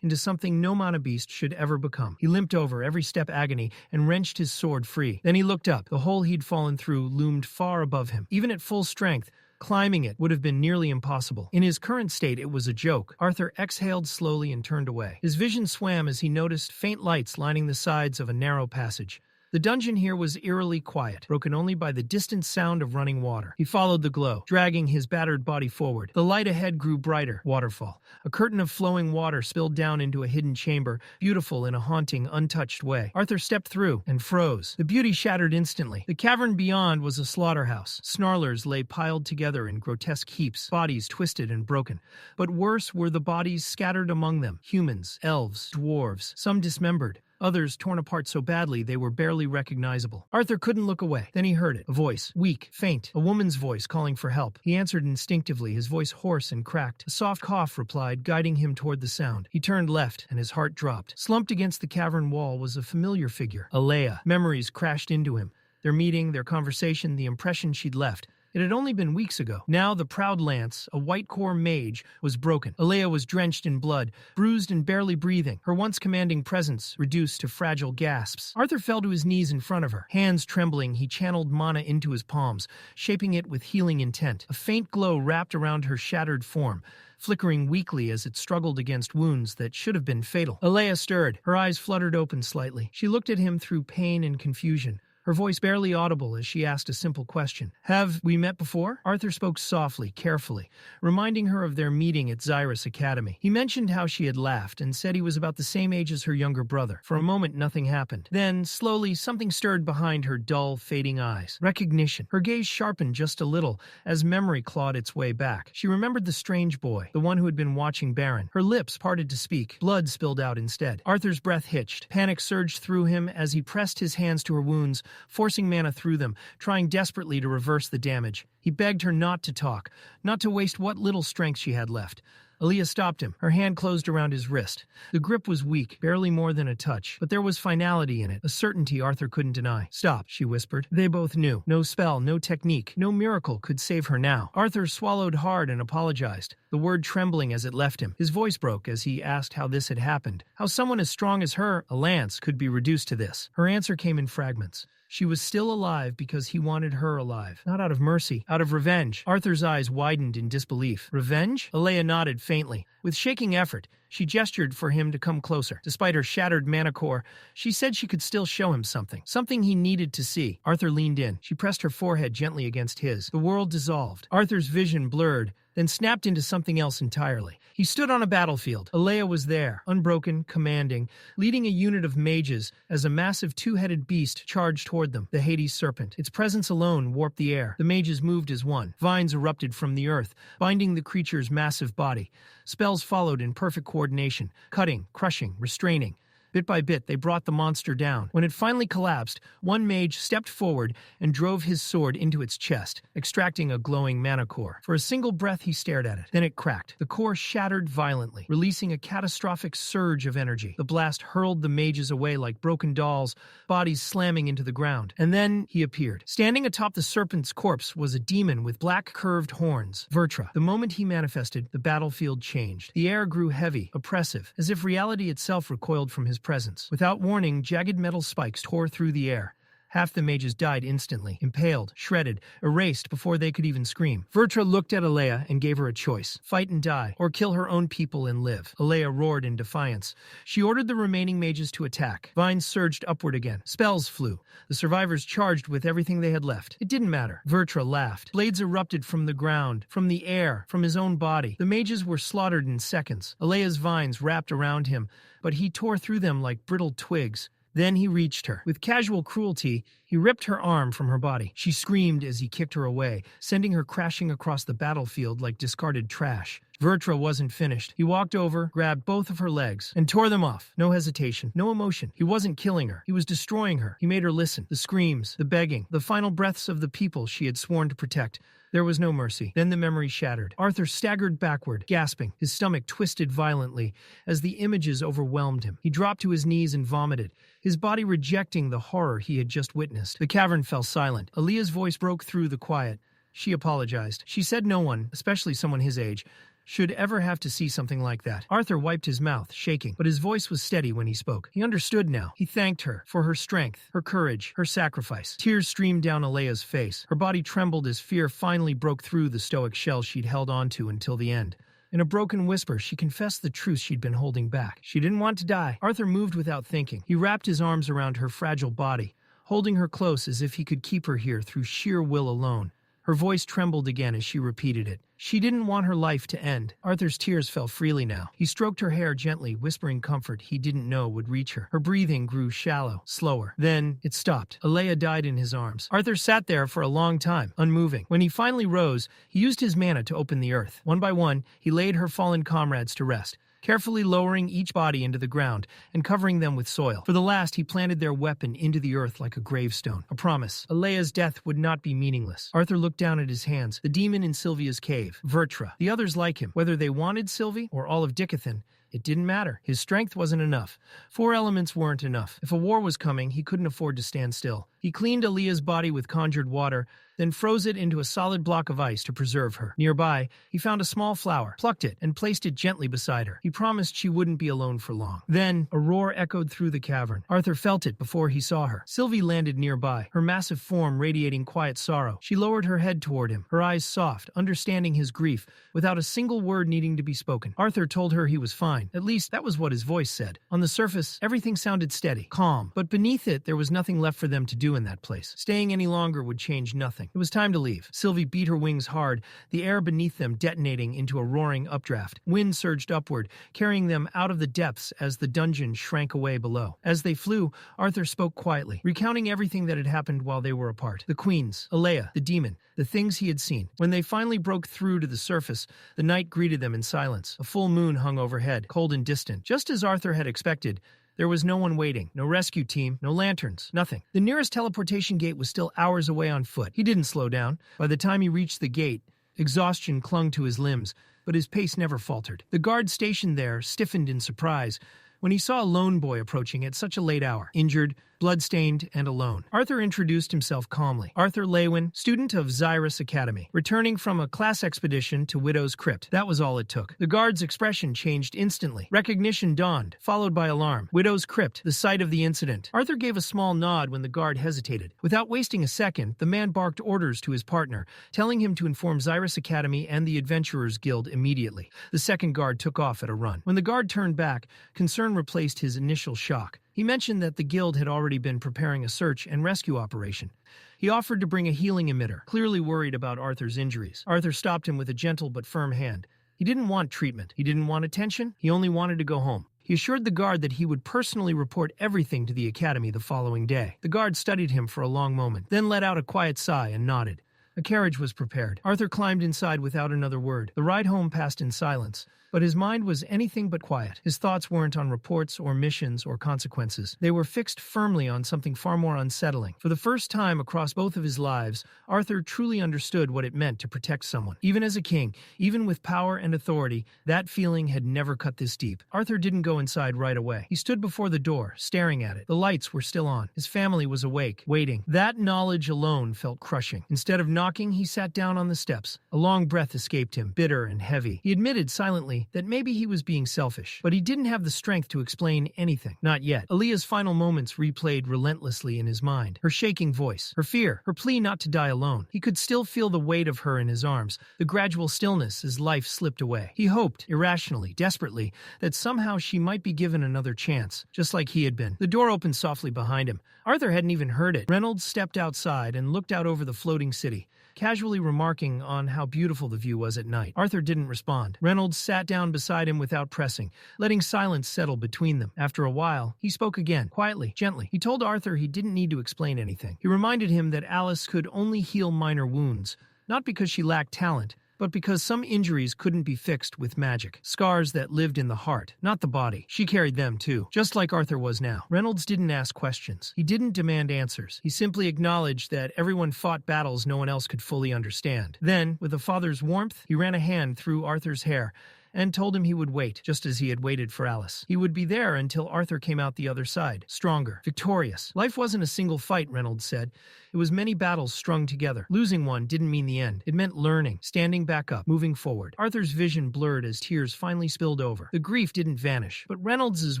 into something no mana beast should ever become. He limped over, every step agony, and wrenched his sword free. Then he looked up. The hole he'd fallen through loomed far above him. Even at full strength, climbing it would have been nearly impossible. In his current state, it was a joke. Arthur exhaled slowly and turned away. His vision swam as he noticed faint lights lining the sides of a narrow passage. The dungeon here was eerily quiet, broken only by the distant sound of running water. He followed the glow, dragging his battered body forward. The light ahead grew brighter. Waterfall. A curtain of flowing water spilled down into a hidden chamber, beautiful in a haunting, untouched way. Arthur stepped through and froze. The beauty shattered instantly. The cavern beyond was a slaughterhouse. Snarlers lay piled together in grotesque heaps, bodies twisted and broken. But worse were the bodies scattered among them. Humans, elves, dwarves, some dismembered. Others torn apart so badly they were barely recognizable. Arthur couldn't look away. Then he heard it. A voice. Weak, faint. A woman's voice calling for help. He answered instinctively, his voice hoarse and cracked. A soft cough replied, guiding him toward the sound. He turned left, and his heart dropped. Slumped against the cavern wall was a familiar figure. Alea. Memories crashed into him. Their meeting, their conversation, the impression she'd left. It had only been weeks ago. Now the proud Lance, a white-core mage, was broken. Alea was drenched in blood, bruised and barely breathing, her once commanding presence reduced to fragile gasps. Arthur fell to his knees in front of her. Hands trembling, he channeled mana into his palms, shaping it with healing intent. A faint glow wrapped around her shattered form, flickering weakly as it struggled against wounds that should have been fatal. Alea stirred. Her eyes fluttered open slightly. She looked at him through pain and confusion, her voice barely audible as she asked a simple question. Have we met before? Arthur spoke softly, carefully, reminding her of their meeting at Xyrus Academy. He mentioned how she had laughed and said he was about the same age as her younger brother. For a moment, nothing happened. Then, slowly, something stirred behind her dull, fading eyes. Recognition. Her gaze sharpened just a little as memory clawed its way back. She remembered the strange boy, the one who had been watching Baron. Her lips parted to speak. Blood spilled out instead. Arthur's breath hitched. Panic surged through him as he pressed his hands to her wounds, forcing mana through them, trying desperately to reverse the damage. He begged her not to talk, not to waste what little strength she had left. Alea stopped him. Her hand closed around his wrist. The grip was weak, barely more than a touch, but there was finality in it, a certainty Arthur couldn't deny. Stop, she whispered. They both knew. No spell, no technique, no miracle could save her now. Arthur swallowed hard and apologized, the word trembling as it left him. His voice broke as he asked how this had happened, how someone as strong as her, a lance, could be reduced to this. Her answer came in fragments. She was still alive because he wanted her alive. Not out of mercy, out of revenge. Arthur's eyes widened in disbelief. Revenge? Alea nodded faintly. With shaking effort, she gestured for him to come closer. Despite her shattered mana core, she said she could still show him something. Something he needed to see. Arthur leaned in. She pressed her forehead gently against his. The world dissolved. Arthur's vision blurred, then snapped into something else entirely. He stood on a battlefield. Alea was there, unbroken, commanding, leading a unit of mages as a massive two-headed beast charged toward them, the Hades serpent. Its presence alone warped the air. The mages moved as one. Vines erupted from the earth, binding the creature's massive body. Spells followed in perfect coordination, cutting, crushing, restraining. Bit by bit, they brought the monster down. When it finally collapsed, one mage stepped forward and drove his sword into its chest, extracting a glowing mana core. For a single breath, he stared at it. Then it cracked. The core shattered violently, releasing a catastrophic surge of energy. The blast hurled the mages away like broken dolls, bodies slamming into the ground. And then he appeared. Standing atop the serpent's corpse was a demon with black curved horns, Vertra. The moment he manifested, the battlefield changed. The air grew heavy, oppressive, as if reality itself recoiled from his presence. Without warning, jagged metal spikes tore through the air. Half the mages died instantly, impaled, shredded, erased before they could even scream. Vertra looked at Alea and gave her a choice: fight and die, or kill her own people and live. Alea roared in defiance. She ordered the remaining mages to attack. Vines surged upward again. Spells flew. The survivors charged with everything they had left. It didn't matter. Vertra laughed. Blades erupted from the ground, from the air, from his own body. The mages were slaughtered in seconds. Alea's vines wrapped around him, but he tore through them like brittle twigs. Then he reached her. With casual cruelty, he ripped her arm from her body. She screamed as he kicked her away, sending her crashing across the battlefield like discarded trash. Vertra wasn't finished. He walked over, grabbed both of her legs, and tore them off. No hesitation, no emotion. He wasn't killing her. He was destroying her. He made her listen. The screams, the begging, the final breaths of the people she had sworn to protect. There was no mercy. Then the memory shattered. Arthur staggered backward, gasping. His stomach twisted violently as the images overwhelmed him. He dropped to his knees and vomited, his body rejecting the horror he had just witnessed. The cavern fell silent. Alea's voice broke through the quiet. She apologized. She said no one, especially someone his age, should ever have to see something like that. Arthur wiped his mouth, shaking, but his voice was steady when he spoke. He understood now. He thanked her for her strength, her courage, her sacrifice. Tears streamed down Alea's face. Her body trembled as fear finally broke through the stoic shell she'd held onto until the end. In a broken whisper, she confessed the truth she'd been holding back. She didn't want to die. Arthur moved without thinking. He wrapped his arms around her fragile body, holding her close as if he could keep her here through sheer will alone. Her voice trembled again as she repeated it. She didn't want her life to end. Arthur's tears fell freely now. He stroked her hair gently, whispering comfort he didn't know would reach her. Her breathing grew shallow, slower. Then it stopped. Alea died in his arms. Arthur sat there for a long time, unmoving. When he finally rose, he used his mana to open the earth. One by one, he laid her fallen comrades to rest, carefully lowering each body into the ground and covering them with soil. For the last, he planted their weapon into the earth like a gravestone. A promise. Alea's death would not be meaningless. Arthur looked down at his hands. The demon in Sylvia's cave. Vertra. The others like him. Whether they wanted Sylvie or all of Dicathan, it didn't matter. His strength wasn't enough. 4 elements weren't enough. If a war was coming, he couldn't afford to stand still. He cleaned Alea's body with conjured water, then froze it into a solid block of ice to preserve her. Nearby, he found a small flower, plucked it, and placed it gently beside her. He promised she wouldn't be alone for long. Then, a roar echoed through the cavern. Arthur felt it before he saw her. Sylvie landed nearby, her massive form radiating quiet sorrow. She lowered her head toward him, her eyes soft, understanding his grief, without a single word needing to be spoken. Arthur told her he was fine. At least, that was what his voice said. On the surface, everything sounded steady, calm, but beneath it, there was nothing left for them to do in that place. Staying any longer would change nothing. It was time to leave. Sylvie beat her wings hard, the air beneath them detonating into a roaring updraft. Wind surged upward, carrying them out of the depths as the dungeon shrank away below. As they flew, Arthur spoke quietly, recounting everything that had happened while they were apart. The queens, Alea, the demon, the things he had seen. When they finally broke through to the surface, the night greeted them in silence. A full moon hung overhead, cold and distant. Just as Arthur had expected, there was no one waiting. No rescue team, no lanterns, nothing. The nearest teleportation gate was still hours away on foot. He didn't slow down. By the time he reached the gate, exhaustion clung to his limbs, but his pace never faltered. The guard stationed there stiffened in surprise when he saw a lone boy approaching at such a late hour, injured, blood-stained, and alone. Arthur introduced himself calmly. Arthur Leywin, student of Xyrus Academy, returning from a class expedition to Widow's Crypt. That was all it took. The guard's expression changed instantly. Recognition dawned, followed by alarm. Widow's Crypt, the site of the incident. Arthur gave a small nod when the guard hesitated. Without wasting a second, the man barked orders to his partner, telling him to inform Xyrus Academy and the Adventurers Guild immediately. The second guard took off at a run. When the guard turned back, concern replaced his initial shock. He mentioned that the guild had already been preparing a search and rescue operation. He offered to bring a healing emitter, clearly worried about Arthur's injuries. Arthur stopped him with a gentle but firm hand. He didn't want treatment. He didn't want attention. He only wanted to go home. He assured the guard that he would personally report everything to the academy the following day. The guard studied him for a long moment, then let out a quiet sigh and nodded. A carriage was prepared. Arthur climbed inside without another word. The ride home passed in silence, but his mind was anything but quiet. His thoughts weren't on reports or missions or consequences. They were fixed firmly on something far more unsettling. For the first time across both of his lives, Arthur truly understood what it meant to protect someone. Even as a king, even with power and authority, that feeling had never cut this deep. Arthur didn't go inside right away. He stood before the door, staring at it. The lights were still on. His family was awake, waiting. That knowledge alone felt crushing. Instead of knocking, he sat down on the steps. A long breath escaped him, bitter and heavy. He admitted silently quietly that maybe he was being selfish, but he didn't have the strength to explain anything. Not yet. Alea's final moments replayed relentlessly in his mind. Her shaking voice, her fear, her plea not to die alone. He could still feel the weight of her in his arms, the gradual stillness as life slipped away. He hoped, irrationally, desperately, that somehow she might be given another chance, just like he had been. The door opened softly behind him. Arthur hadn't even heard it. Reynolds stepped outside and looked out over the floating city, casually remarking on how beautiful the view was at night. Arthur didn't respond. Reynolds sat down beside him without pressing, letting silence settle between them. After a while, he spoke again, quietly, gently. He told Arthur he didn't need to explain anything. He reminded him that Alice could only heal minor wounds, not because she lacked talent, but because some injuries couldn't be fixed with magic. Scars that lived in the heart, not the body. She carried them too, just like Arthur was now. Reynolds didn't ask questions. He didn't demand answers. He simply acknowledged that everyone fought battles no one else could fully understand. Then, with a father's warmth, he ran a hand through Arthur's hair and told him he would wait, just as he had waited for Alice. He would be there until Arthur came out the other side, stronger, victorious. Life wasn't a single fight, Reynolds said. It was many battles strung together. Losing one didn't mean the end. It meant learning, standing back up, moving forward. Arthur's vision blurred as tears finally spilled over. The grief didn't vanish, but Reynolds'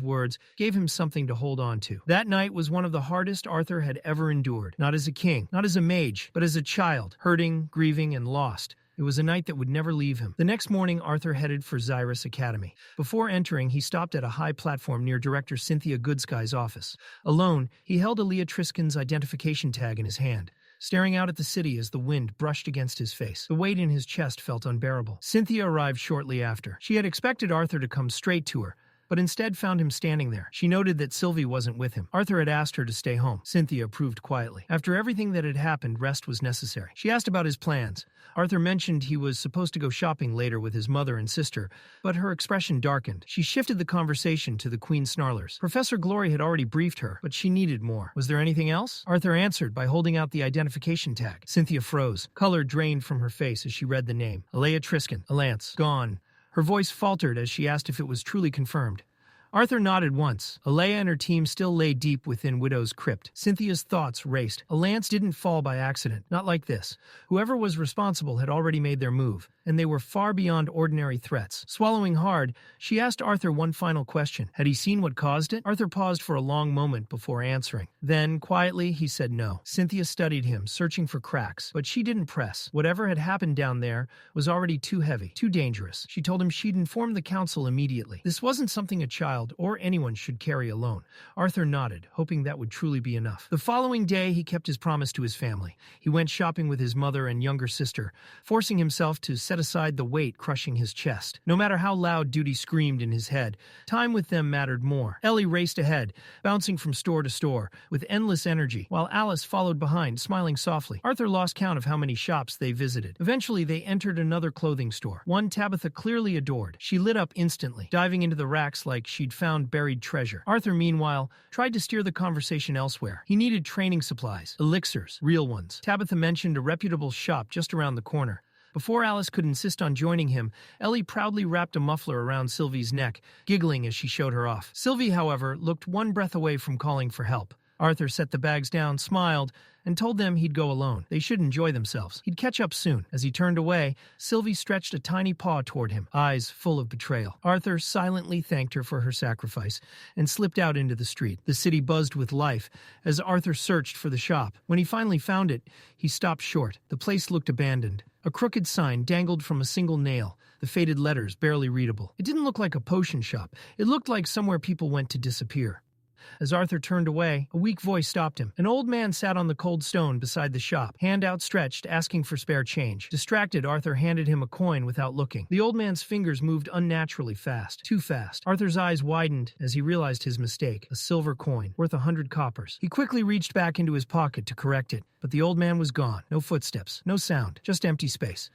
words gave him something to hold on to. That night was one of the hardest Arthur had ever endured. Not as a king, not as a mage, but as a child, hurting, grieving, and lost. It was a night that would never leave him. The next morning, Arthur headed for Xyrus Academy. Before entering, he stopped at a high platform near Director Cynthia Goodsky's office. Alone, he held Alea Triskin's identification tag in his hand, staring out at the city as the wind brushed against his face. The weight in his chest felt unbearable. Cynthia arrived shortly after. She had expected Arthur to come straight to her, but instead found him standing there. She noted that Sylvie wasn't with him. Arthur had asked her to stay home. Cynthia approved quietly. After everything that had happened, rest was necessary. She asked about his plans. Arthur mentioned he was supposed to go shopping later with his mother and sister, but her expression darkened. She shifted the conversation to the Queen Snarlers. Professor Glory had already briefed her, but she needed more. Was there anything else? Arthur answered by holding out the identification tag. Cynthia froze. Color drained from her face as she read the name. Alea Triskin. Lance. Gone. Her voice faltered as she asked if it was truly confirmed. Arthur nodded once. Alea and her team still lay deep within Widow's Crypt. Cynthia's thoughts raced. Lance didn't fall by accident. Not like this. Whoever was responsible had already made their move, and they were far beyond ordinary threats. Swallowing hard, she asked Arthur one final question. Had he seen what caused it? Arthur paused for a long moment before answering. Then, quietly, he said no. Cynthia studied him, searching for cracks, but she didn't press. Whatever had happened down there was already too heavy, too dangerous. She told him she'd inform the council immediately. This wasn't something a child or anyone should carry alone. Arthur nodded, hoping that would truly be enough. The following day, he kept his promise to his family. He went shopping with his mother and younger sister, forcing himself to set aside the weight crushing his chest. No matter how loud duty screamed in his head, time with them mattered more. Ellie raced ahead, bouncing from store to store, with endless energy, while Alice followed behind, smiling softly. Arthur lost count of how many shops they visited. Eventually, they entered another clothing store, one Tabitha clearly adored. She lit up instantly, diving into the racks like she'd found buried treasure. Arthur, meanwhile, tried to steer the conversation elsewhere. He needed training supplies, elixirs, real ones. Tabitha mentioned a reputable shop just around the corner. Before Alice could insist on joining him, Ellie proudly wrapped a muffler around Sylvie's neck, giggling as she showed her off. Sylvie, however, looked one breath away from calling for help. Arthur set the bags down, smiled, and told them he'd go alone. They should enjoy themselves. He'd catch up soon. As he turned away, Sylvie stretched a tiny paw toward him, eyes full of betrayal. Arthur silently thanked her for her sacrifice and slipped out into the street. The city buzzed with life as Arthur searched for the shop. When he finally found it, he stopped short. The place looked abandoned. A crooked sign dangled from a single nail, the faded letters barely readable. It didn't look like a potion shop. It looked like somewhere people went to disappear. As Arthur turned away, a weak voice stopped him. An old man sat on the cold stone beside the shop, hand outstretched, asking for spare change. Distracted, Arthur handed him a coin without looking. The old man's fingers moved unnaturally fast, too fast. Arthur's eyes widened as he realized his mistake, a silver coin, worth 100 coppers. He quickly reached back into his pocket to correct it, but the old man was gone. No footsteps, no sound, just empty space.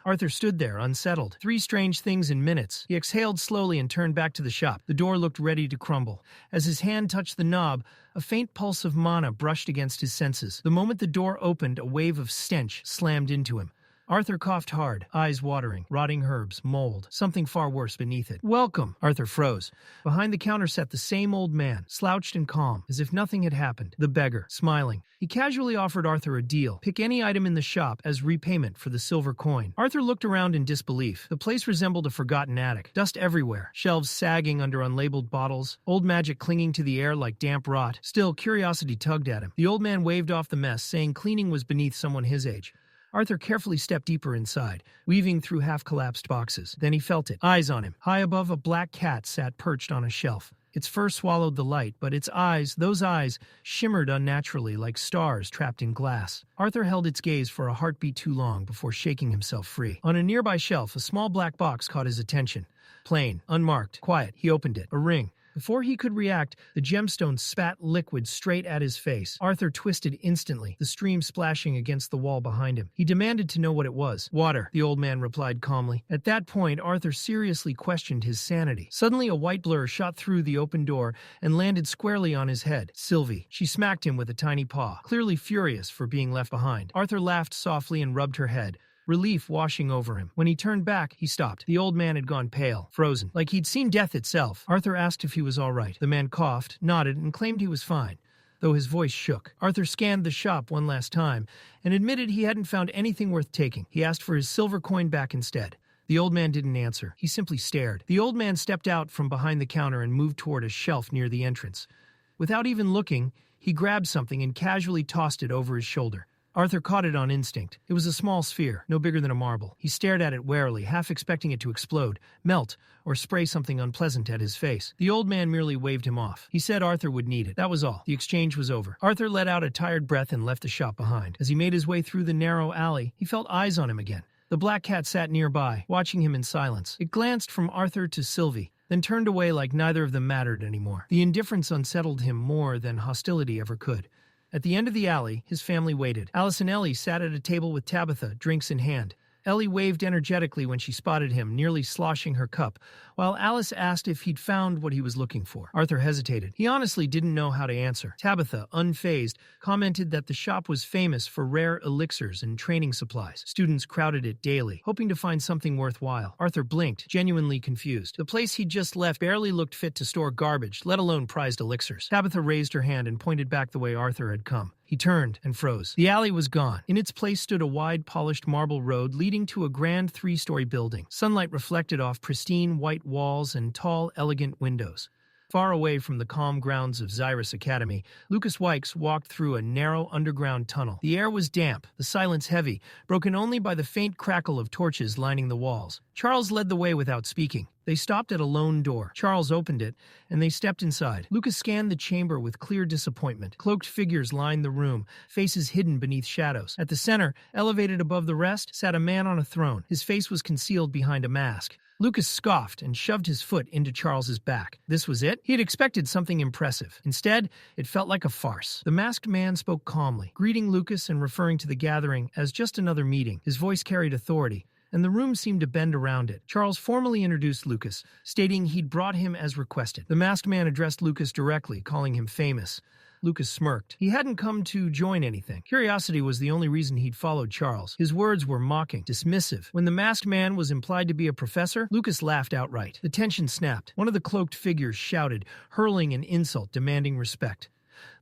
Arthur stood there, unsettled. 3 strange things in minutes. He exhaled slowly and turned back to the shop. The door looked ready to crumble. As his hand touched the knob, a faint pulse of mana brushed against his senses. The moment the door opened, a wave of stench slammed into him. Arthur coughed hard, eyes watering, rotting herbs, mold, something far worse beneath it. "Welcome!" Arthur froze. Behind the counter sat the same old man, slouched and calm, as if nothing had happened. The beggar, smiling. He casually offered Arthur a deal. Pick any item in the shop as repayment for the silver coin. Arthur looked around in disbelief. The place resembled a forgotten attic. Dust everywhere, shelves sagging under unlabeled bottles, old magic clinging to the air like damp rot. Still, curiosity tugged at him. The old man waved off the mess, saying cleaning was beneath someone his age. Arthur carefully stepped deeper inside, weaving through half-collapsed boxes. Then he felt it. Eyes on him. High above, a black cat sat perched on a shelf. Its fur swallowed the light, but its eyes, those eyes, shimmered unnaturally like stars trapped in glass. Arthur held its gaze for a heartbeat too long before shaking himself free. On a nearby shelf, a small black box caught his attention. Plain, unmarked, quiet. He opened it. A ring. Before he could react, the gemstone spat liquid straight at his face. Arthur twisted instantly, the stream splashing against the wall behind him. He demanded to know what it was. "Water," the old man replied calmly. At that point, Arthur seriously questioned his sanity. Suddenly, a white blur shot through the open door and landed squarely on his head. Sylvie. She smacked him with a tiny paw, clearly furious for being left behind. Arthur laughed softly and rubbed her head, relief washing over him. When he turned back, he stopped. The old man had gone pale, frozen, like he'd seen death itself. Arthur asked if he was all right. The man coughed, nodded, and claimed he was fine, though his voice shook. Arthur scanned the shop one last time and admitted he hadn't found anything worth taking. He asked for his silver coin back instead. The old man didn't answer. He simply stared. The old man stepped out from behind the counter and moved toward a shelf near the entrance. Without even looking, he grabbed something and casually tossed it over his shoulder. Arthur caught it on instinct. It was a small sphere, no bigger than a marble. He stared at it warily, half expecting it to explode, melt, or spray something unpleasant at his face. The old man merely waved him off. He said Arthur would need it. That was all. The exchange was over. Arthur let out a tired breath and left the shop behind. As he made his way through the narrow alley, he felt eyes on him again. The black cat sat nearby, watching him in silence. It glanced from Arthur to Sylvie, then turned away like neither of them mattered anymore. The indifference unsettled him more than hostility ever could. At the end of the alley, his family waited. Alice and Ellie sat at a table with Tabitha, drinks in hand. Ellie waved energetically when she spotted him, nearly sloshing her cup, while Alice asked if he'd found what he was looking for. Arthur hesitated. He honestly didn't know how to answer. Tabitha, unfazed, commented that the shop was famous for rare elixirs and training supplies. Students crowded it daily, hoping to find something worthwhile. Arthur blinked, genuinely confused. The place he'd just left barely looked fit to store garbage, let alone prized elixirs. Tabitha raised her hand and pointed back the way Arthur had come. He turned and froze. The alley was gone. In its place stood a wide, polished marble road leading to a grand three-story building. Sunlight reflected off pristine white walls and tall, elegant windows. Far away from the calm grounds of Xyrus Academy, Lucas Wykes walked through a narrow underground tunnel. The air was damp, the silence heavy, broken only by the faint crackle of torches lining the walls. Charles led the way without speaking. They stopped at a lone door. Charles opened it, and they stepped inside. Lucas scanned the chamber with clear disappointment. Cloaked figures lined the room, faces hidden beneath shadows. At the center, elevated above the rest, sat a man on a throne. His face was concealed behind a mask. Lucas scoffed and shoved his foot into Charles's back. This was it? He had expected something impressive. Instead, it felt like a farce. The masked man spoke calmly, greeting Lucas and referring to the gathering as just another meeting. His voice carried authority, and the room seemed to bend around it. Charles formally introduced Lucas, stating he'd brought him as requested. The masked man addressed Lucas directly, calling him famous. Lucas smirked. He hadn't come to join anything. Curiosity was the only reason he'd followed Charles. His words were mocking, dismissive. When the masked man was implied to be a professor, Lucas laughed outright. The tension snapped. One of the cloaked figures shouted, hurling an insult, demanding respect.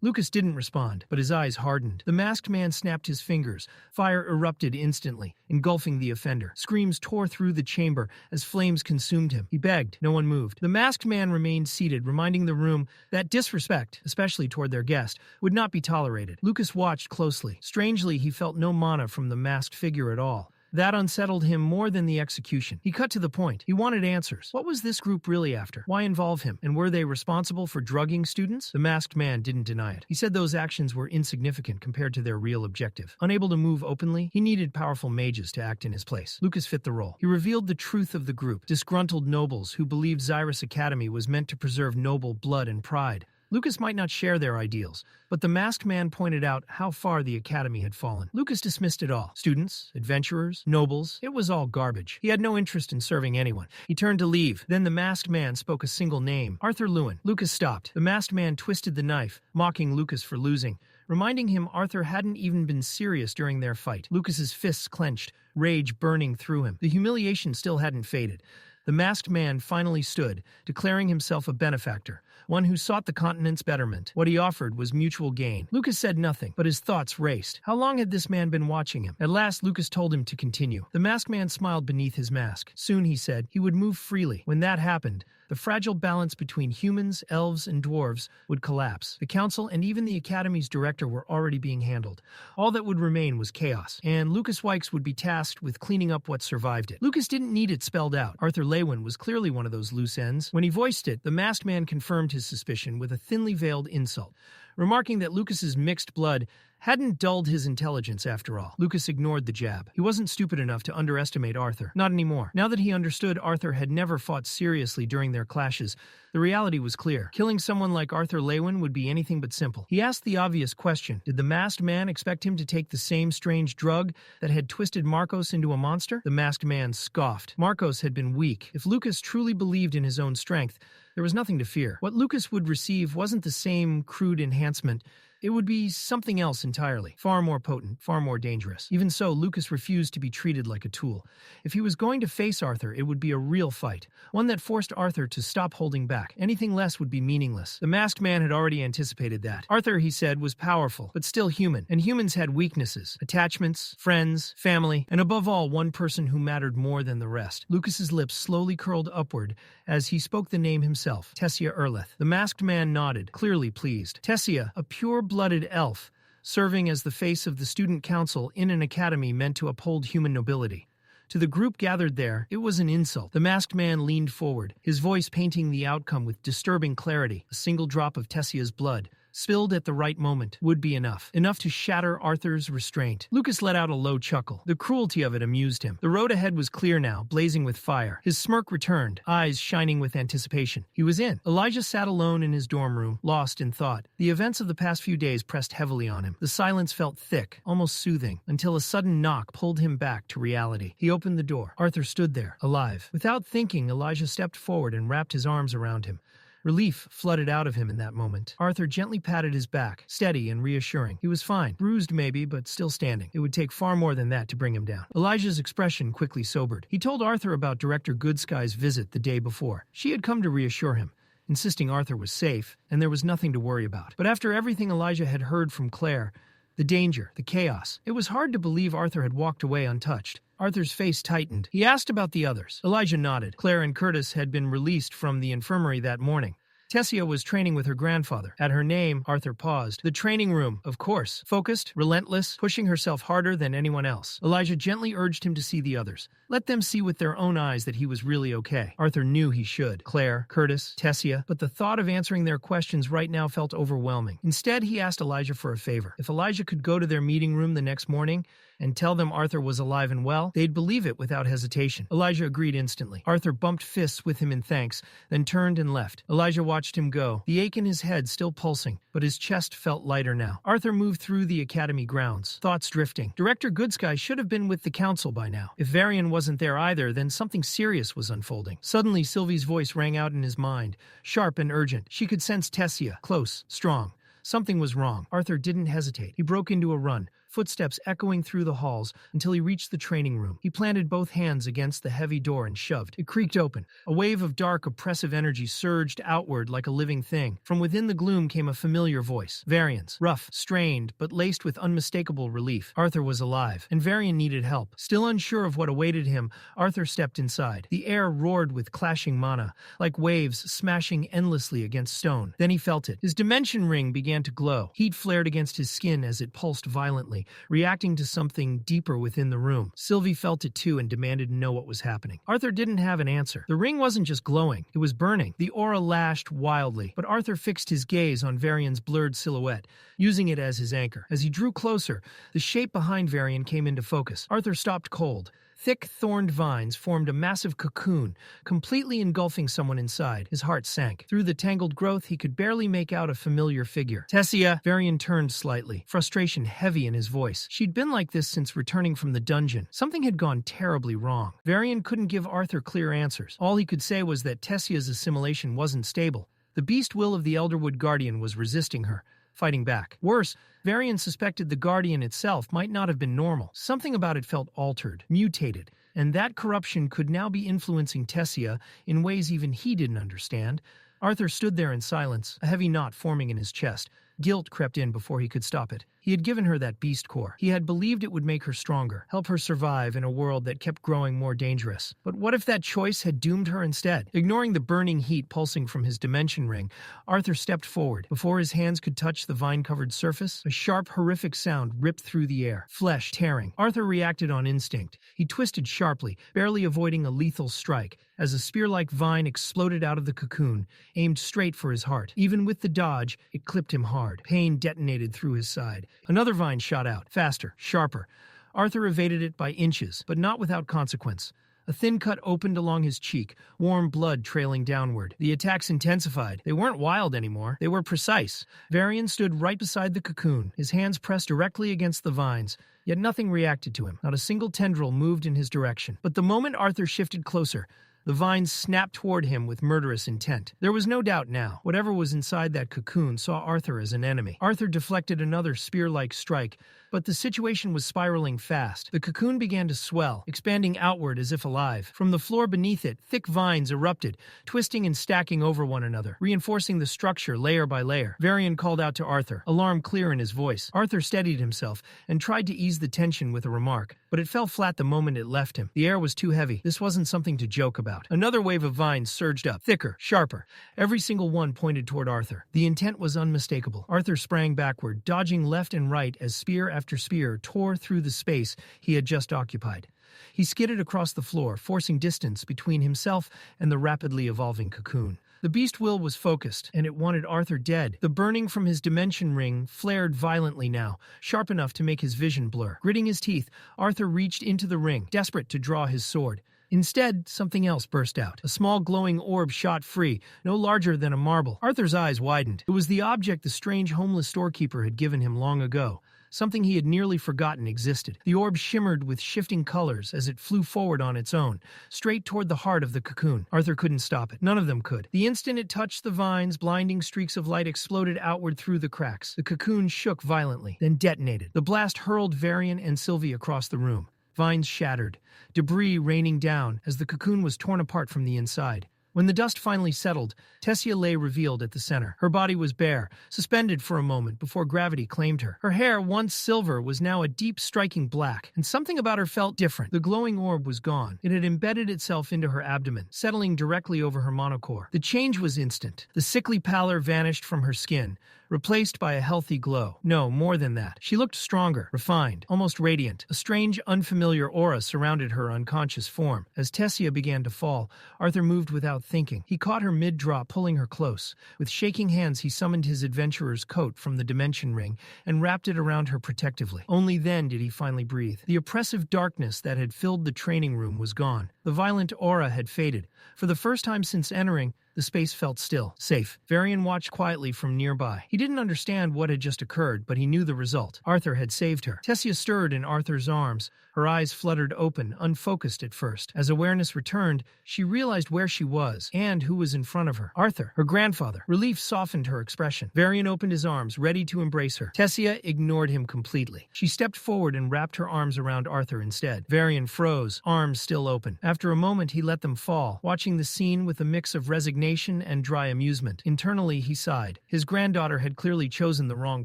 Lucas didn't respond, but his eyes hardened. The masked man snapped his fingers. Fire erupted instantly, engulfing the offender. Screams tore through the chamber as flames consumed him. He begged. No one moved. The masked man remained seated, reminding the room that disrespect, especially toward their guest, would not be tolerated. Lucas watched closely. Strangely, he felt no mana from the masked figure at all. That unsettled him more than the execution. He cut to the point. He wanted answers. What was this group really after? Why involve him? And were they responsible for drugging students? The masked man didn't deny it. He said those actions were insignificant compared to their real objective. Unable to move openly, he needed powerful mages to act in his place. Lucas fit the role. He revealed the truth of the group, disgruntled nobles who believed Xyrus Academy was meant to preserve noble blood and pride. Lucas might not share their ideals, but the masked man pointed out how far the academy had fallen. Lucas dismissed it all. Students, adventurers, nobles, it was all garbage. He had no interest in serving anyone. He turned to leave. Then the masked man spoke a single name, Arthur Leywin. Lucas stopped. The masked man twisted the knife, mocking Lucas for losing, reminding him Arthur hadn't even been serious during their fight. Lucas's fists clenched, rage burning through him. The humiliation still hadn't faded. The masked man finally stood, declaring himself a benefactor, one who sought the continent's betterment. What he offered was mutual gain. Lucas said nothing, but his thoughts raced. How long had this man been watching him? At last, Lucas told him to continue. The masked man smiled beneath his mask. Soon, he said, he would move freely. When that happened, the fragile balance between humans, elves, and dwarves would collapse. The council and even the academy's director were already being handled. All that would remain was chaos, and Lucas Wykes would be tasked with cleaning up what survived it. Lucas didn't need it spelled out. Arthur Leywin was clearly one of those loose ends. When he voiced it, the masked man confirmed his suspicion with a thinly veiled insult, remarking that Lucas's mixed blood hadn't dulled his intelligence after all. Lucas ignored the jab. He wasn't stupid enough to underestimate Arthur. Not anymore. Now that he understood Arthur had never fought seriously during their clashes, the reality was clear. Killing someone like Arthur Leywin would be anything but simple. He asked the obvious question. Did the masked man expect him to take the same strange drug that had twisted Marcos into a monster? The masked man scoffed. Marcos had been weak. If Lucas truly believed in his own strength, there was nothing to fear. What Lucas would receive wasn't the same crude enhancement. It would be something else entirely, far more potent, far more dangerous. Even so, Lucas refused to be treated like a tool. If he was going to face Arthur, it would be a real fight, one that forced Arthur to stop holding back. Anything less would be meaningless. The masked man had already anticipated that. Arthur, he said, was powerful, but still human, and humans had weaknesses, attachments, friends, family, and above all, one person who mattered more than the rest. Lucas's lips slowly curled upward as he spoke the name himself, Tessia Erleth. The masked man nodded, clearly pleased. Tessia, a pure-blooded elf, serving as the face of the student council in an academy meant to uphold human nobility. To the group gathered there, it was an insult. The masked man leaned forward, his voice painting the outcome with disturbing clarity. A single drop of Tessia's blood, spilled at the right moment, would be enough. Enough to shatter Arthur's restraint. Lucas let out a low chuckle. The cruelty of it amused him. The road ahead was clear now, blazing with fire. His smirk returned, eyes shining with anticipation. He was in. Elijah sat alone in his dorm room, lost in thought. The events of the past few days pressed heavily on him. The silence felt thick, almost soothing, until a sudden knock pulled him back to reality. He opened the door. Arthur stood there, alive. Without thinking, Elijah stepped forward and wrapped his arms around him. Relief flooded out of him in that moment. Arthur gently patted his back, steady and reassuring. He was fine. Bruised maybe, but still standing. It would take far more than that to bring him down. Elijah's expression quickly sobered. He told Arthur about Director Goodsky's visit the day before. She had come to reassure him, insisting Arthur was safe, and there was nothing to worry about. But after everything Elijah had heard from Claire, the danger, the chaos, it was hard to believe Arthur had walked away untouched. Arthur's face tightened. He asked about the others. Elijah nodded. Claire and Curtis had been released from the infirmary that morning. Tessia was training with her grandfather. At her name, Arthur paused. The training room, of course. Focused, relentless, pushing herself harder than anyone else. Elijah gently urged him to see the others. Let them see with their own eyes that he was really okay. Arthur knew he should. Claire, Curtis, Tessia, but the thought of answering their questions right now felt overwhelming. Instead, he asked Elijah for a favor. If Elijah could go to their meeting room the next morning and tell them Arthur was alive and well, they'd believe it without hesitation. Elijah agreed instantly. Arthur bumped fists with him in thanks, then turned and left. Elijah watched him go, the ache in his head still pulsing, but his chest felt lighter now. Arthur moved through the academy grounds, thoughts drifting. Director Goodsky should have been with the council by now. If Varian wasn't there either, then something serious was unfolding. Suddenly, Sylvie's voice rang out in his mind, sharp and urgent. She could sense Tessia, close, strong. Something was wrong. Arthur didn't hesitate. He broke into a run, footsteps echoing through the halls until he reached the training room. He planted both hands against the heavy door and shoved. It creaked open. A wave of dark, oppressive energy surged outward like a living thing. From within the gloom came a familiar voice. Varian's. Rough, strained, but laced with unmistakable relief. Arthur was alive, and Varian needed help. Still unsure of what awaited him, Arthur stepped inside. The air roared with clashing mana, like waves smashing endlessly against stone. Then he felt it. His dimension ring began to glow. Heat flared against his skin as it pulsed violently, reacting to something deeper within the room. Sylvie felt it too and demanded to know what was happening. Arthur didn't have an answer. The ring wasn't just glowing, it was burning. The aura lashed wildly, but Arthur fixed his gaze on Varian's blurred silhouette, using it as his anchor. As he drew closer, the shape behind Varian came into focus. Arthur stopped cold. Thick, thorned vines formed a massive cocoon, completely engulfing someone inside. His heart sank. Through the tangled growth, he could barely make out a familiar figure. Tessia! Varian turned slightly, frustration heavy in his voice. She'd been like this since returning from the dungeon. Something had gone terribly wrong. Varian couldn't give Arthur clear answers. All he could say was that Tessia's assimilation wasn't stable. The beast will of the Elderwood Guardian was resisting her. fighting back. Worse, Varian suspected the Guardian itself might not have been normal. Something about it felt altered, mutated, and that corruption could now be influencing Tessia in ways even he didn't understand. Arthur stood there in silence, a heavy knot forming in his chest. Guilt crept in before he could stop it. He had given her that beast core. He had believed it would make her stronger, help her survive in a world that kept growing more dangerous. But what if that choice had doomed her instead? Ignoring the burning heat pulsing from his dimension ring, Arthur stepped forward. Before his hands could touch the vine-covered surface, a sharp, horrific sound ripped through the air, flesh tearing. Arthur reacted on instinct. He twisted sharply, barely avoiding a lethal strike, as a spear-like vine exploded out of the cocoon, aimed straight for his heart. Even with the dodge, it clipped him hard. Pain detonated through his side. Another vine shot out, faster, sharper. Arthur evaded it by inches, but not without consequence. A thin cut opened along his cheek, warm blood trailing downward. The attacks intensified. They weren't wild anymore. They were precise. Varian stood right beside the cocoon, his hands pressed directly against the vines. Yet nothing reacted to him. Not a single tendril moved in his direction. But the moment Arthur shifted closer, the vines snapped toward him with murderous intent. There was no doubt now. Whatever was inside that cocoon saw Arthur as an enemy. Arthur deflected another spear-like strike, but the situation was spiraling fast. The cocoon began to swell, expanding outward as if alive. From the floor beneath it, thick vines erupted, twisting and stacking over one another, reinforcing the structure layer by layer. Varian called out to Arthur, alarm clear in his voice. Arthur steadied himself and tried to ease the tension with a remark, but it fell flat the moment it left him. The air was too heavy. This wasn't something to joke about. Another wave of vines surged up, thicker, sharper. Every single one pointed toward Arthur. The intent was unmistakable. Arthur sprang backward, dodging left and right as spear after spear tore through the space he had just occupied. He skidded across the floor, forcing distance between himself and the rapidly evolving cocoon. The beast will was focused, and it wanted Arthur dead. The burning from his dimension ring flared violently now, sharp enough to make his vision blur. Gritting his teeth, Arthur reached into the ring, desperate to draw his sword. Instead, something else burst out. A small glowing orb shot free, no larger than a marble. Arthur's eyes widened. It was the object the strange homeless storekeeper had given him long ago. Something he had nearly forgotten existed. The orb shimmered with shifting colors as it flew forward on its own, straight toward the heart of the cocoon. Arthur couldn't stop it. None of them could. The instant it touched the vines, blinding streaks of light exploded outward through the cracks. The cocoon shook violently, then detonated. The blast hurled Varian and Sylvie across the room. Vines shattered, debris raining down as the cocoon was torn apart from the inside. When the dust finally settled, Tessia lay revealed at the center. Her body was bare, suspended for a moment before gravity claimed her. Her hair, once silver, was now a deep, striking black, and something about her felt different. The glowing orb was gone. It had embedded itself into her abdomen, settling directly over her monocore. The change was instant. The sickly pallor vanished from her skin, replaced by a healthy glow. No, more than that. She looked stronger, refined, almost radiant. A strange, unfamiliar aura surrounded her unconscious form. As Tessia began to fall, Arthur moved without thinking. He caught her mid-drop, pulling her close. With shaking hands, he summoned his adventurer's coat from the dimension ring and wrapped it around her protectively. Only then did he finally breathe. The oppressive darkness that had filled the training room was gone. The violent aura had faded. For the first time since entering, the space felt still, safe. Varian watched quietly from nearby. He didn't understand what had just occurred, but he knew the result. Arthur had saved her. Tessia stirred in Arthur's arms. Her eyes fluttered open, unfocused at first. As awareness returned, she realized where she was and who was in front of her. Arthur, her grandfather. Relief softened her expression. Varian opened his arms, ready to embrace her. Tessia ignored him completely. She stepped forward and wrapped her arms around Arthur instead. Varian froze, arms still open. After a moment, he let them fall, watching the scene with a mix of resignation and dry amusement. Internally, he sighed. His granddaughter had clearly chosen the wrong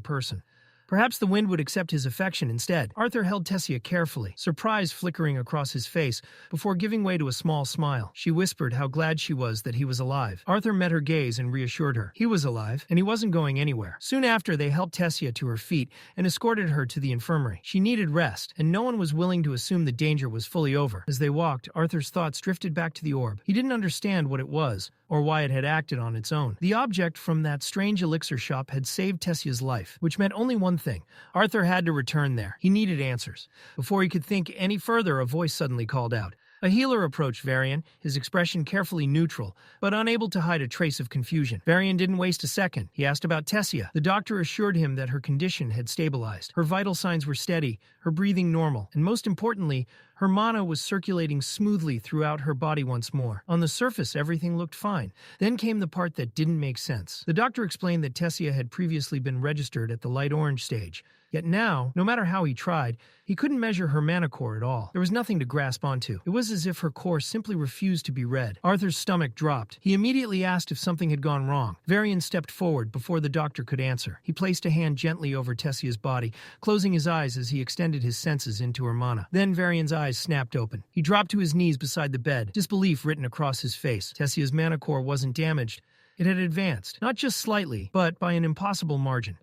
person. Perhaps the wind would accept his affection instead. Arthur held Tessia carefully, surprise flickering across his face, before giving way to a small smile. She whispered how glad she was that he was alive. Arthur met her gaze and reassured her. He was alive, and he wasn't going anywhere. Soon after, they helped Tessia to her feet and escorted her to the infirmary. She needed rest, and no one was willing to assume the danger was fully over. As they walked, Arthur's thoughts drifted back to the orb. He didn't understand what it was, or why it had acted on its own. The object from that strange elixir shop had saved Tessia's life, which meant only one thing. Arthur had to return there. He needed answers. Before he could think any further, a voice suddenly called out, A healer approached Varian, his expression carefully neutral, but unable to hide a trace of confusion. Varian didn't waste a second. He asked about Tessia. The doctor assured him that her condition had stabilized. Her vital signs were steady, her breathing normal, and most importantly, her mana was circulating smoothly throughout her body once more. On the surface, everything looked fine. Then came the part that didn't make sense. The doctor explained that Tessia had previously been registered at the light orange stage. Yet now, no matter how he tried, he couldn't measure her mana core at all. There was nothing to grasp onto. It was as if her core simply refused to be read. Arthur's stomach dropped. He immediately asked if something had gone wrong. Varian stepped forward before the doctor could answer. He placed a hand gently over Tessia's body, closing his eyes as he extended his senses into her mana. Then Varian's eyes snapped open. He dropped to his knees beside the bed, disbelief written across his face. Tessia's mana core wasn't damaged. It had advanced, not just slightly, but by an impossible margin.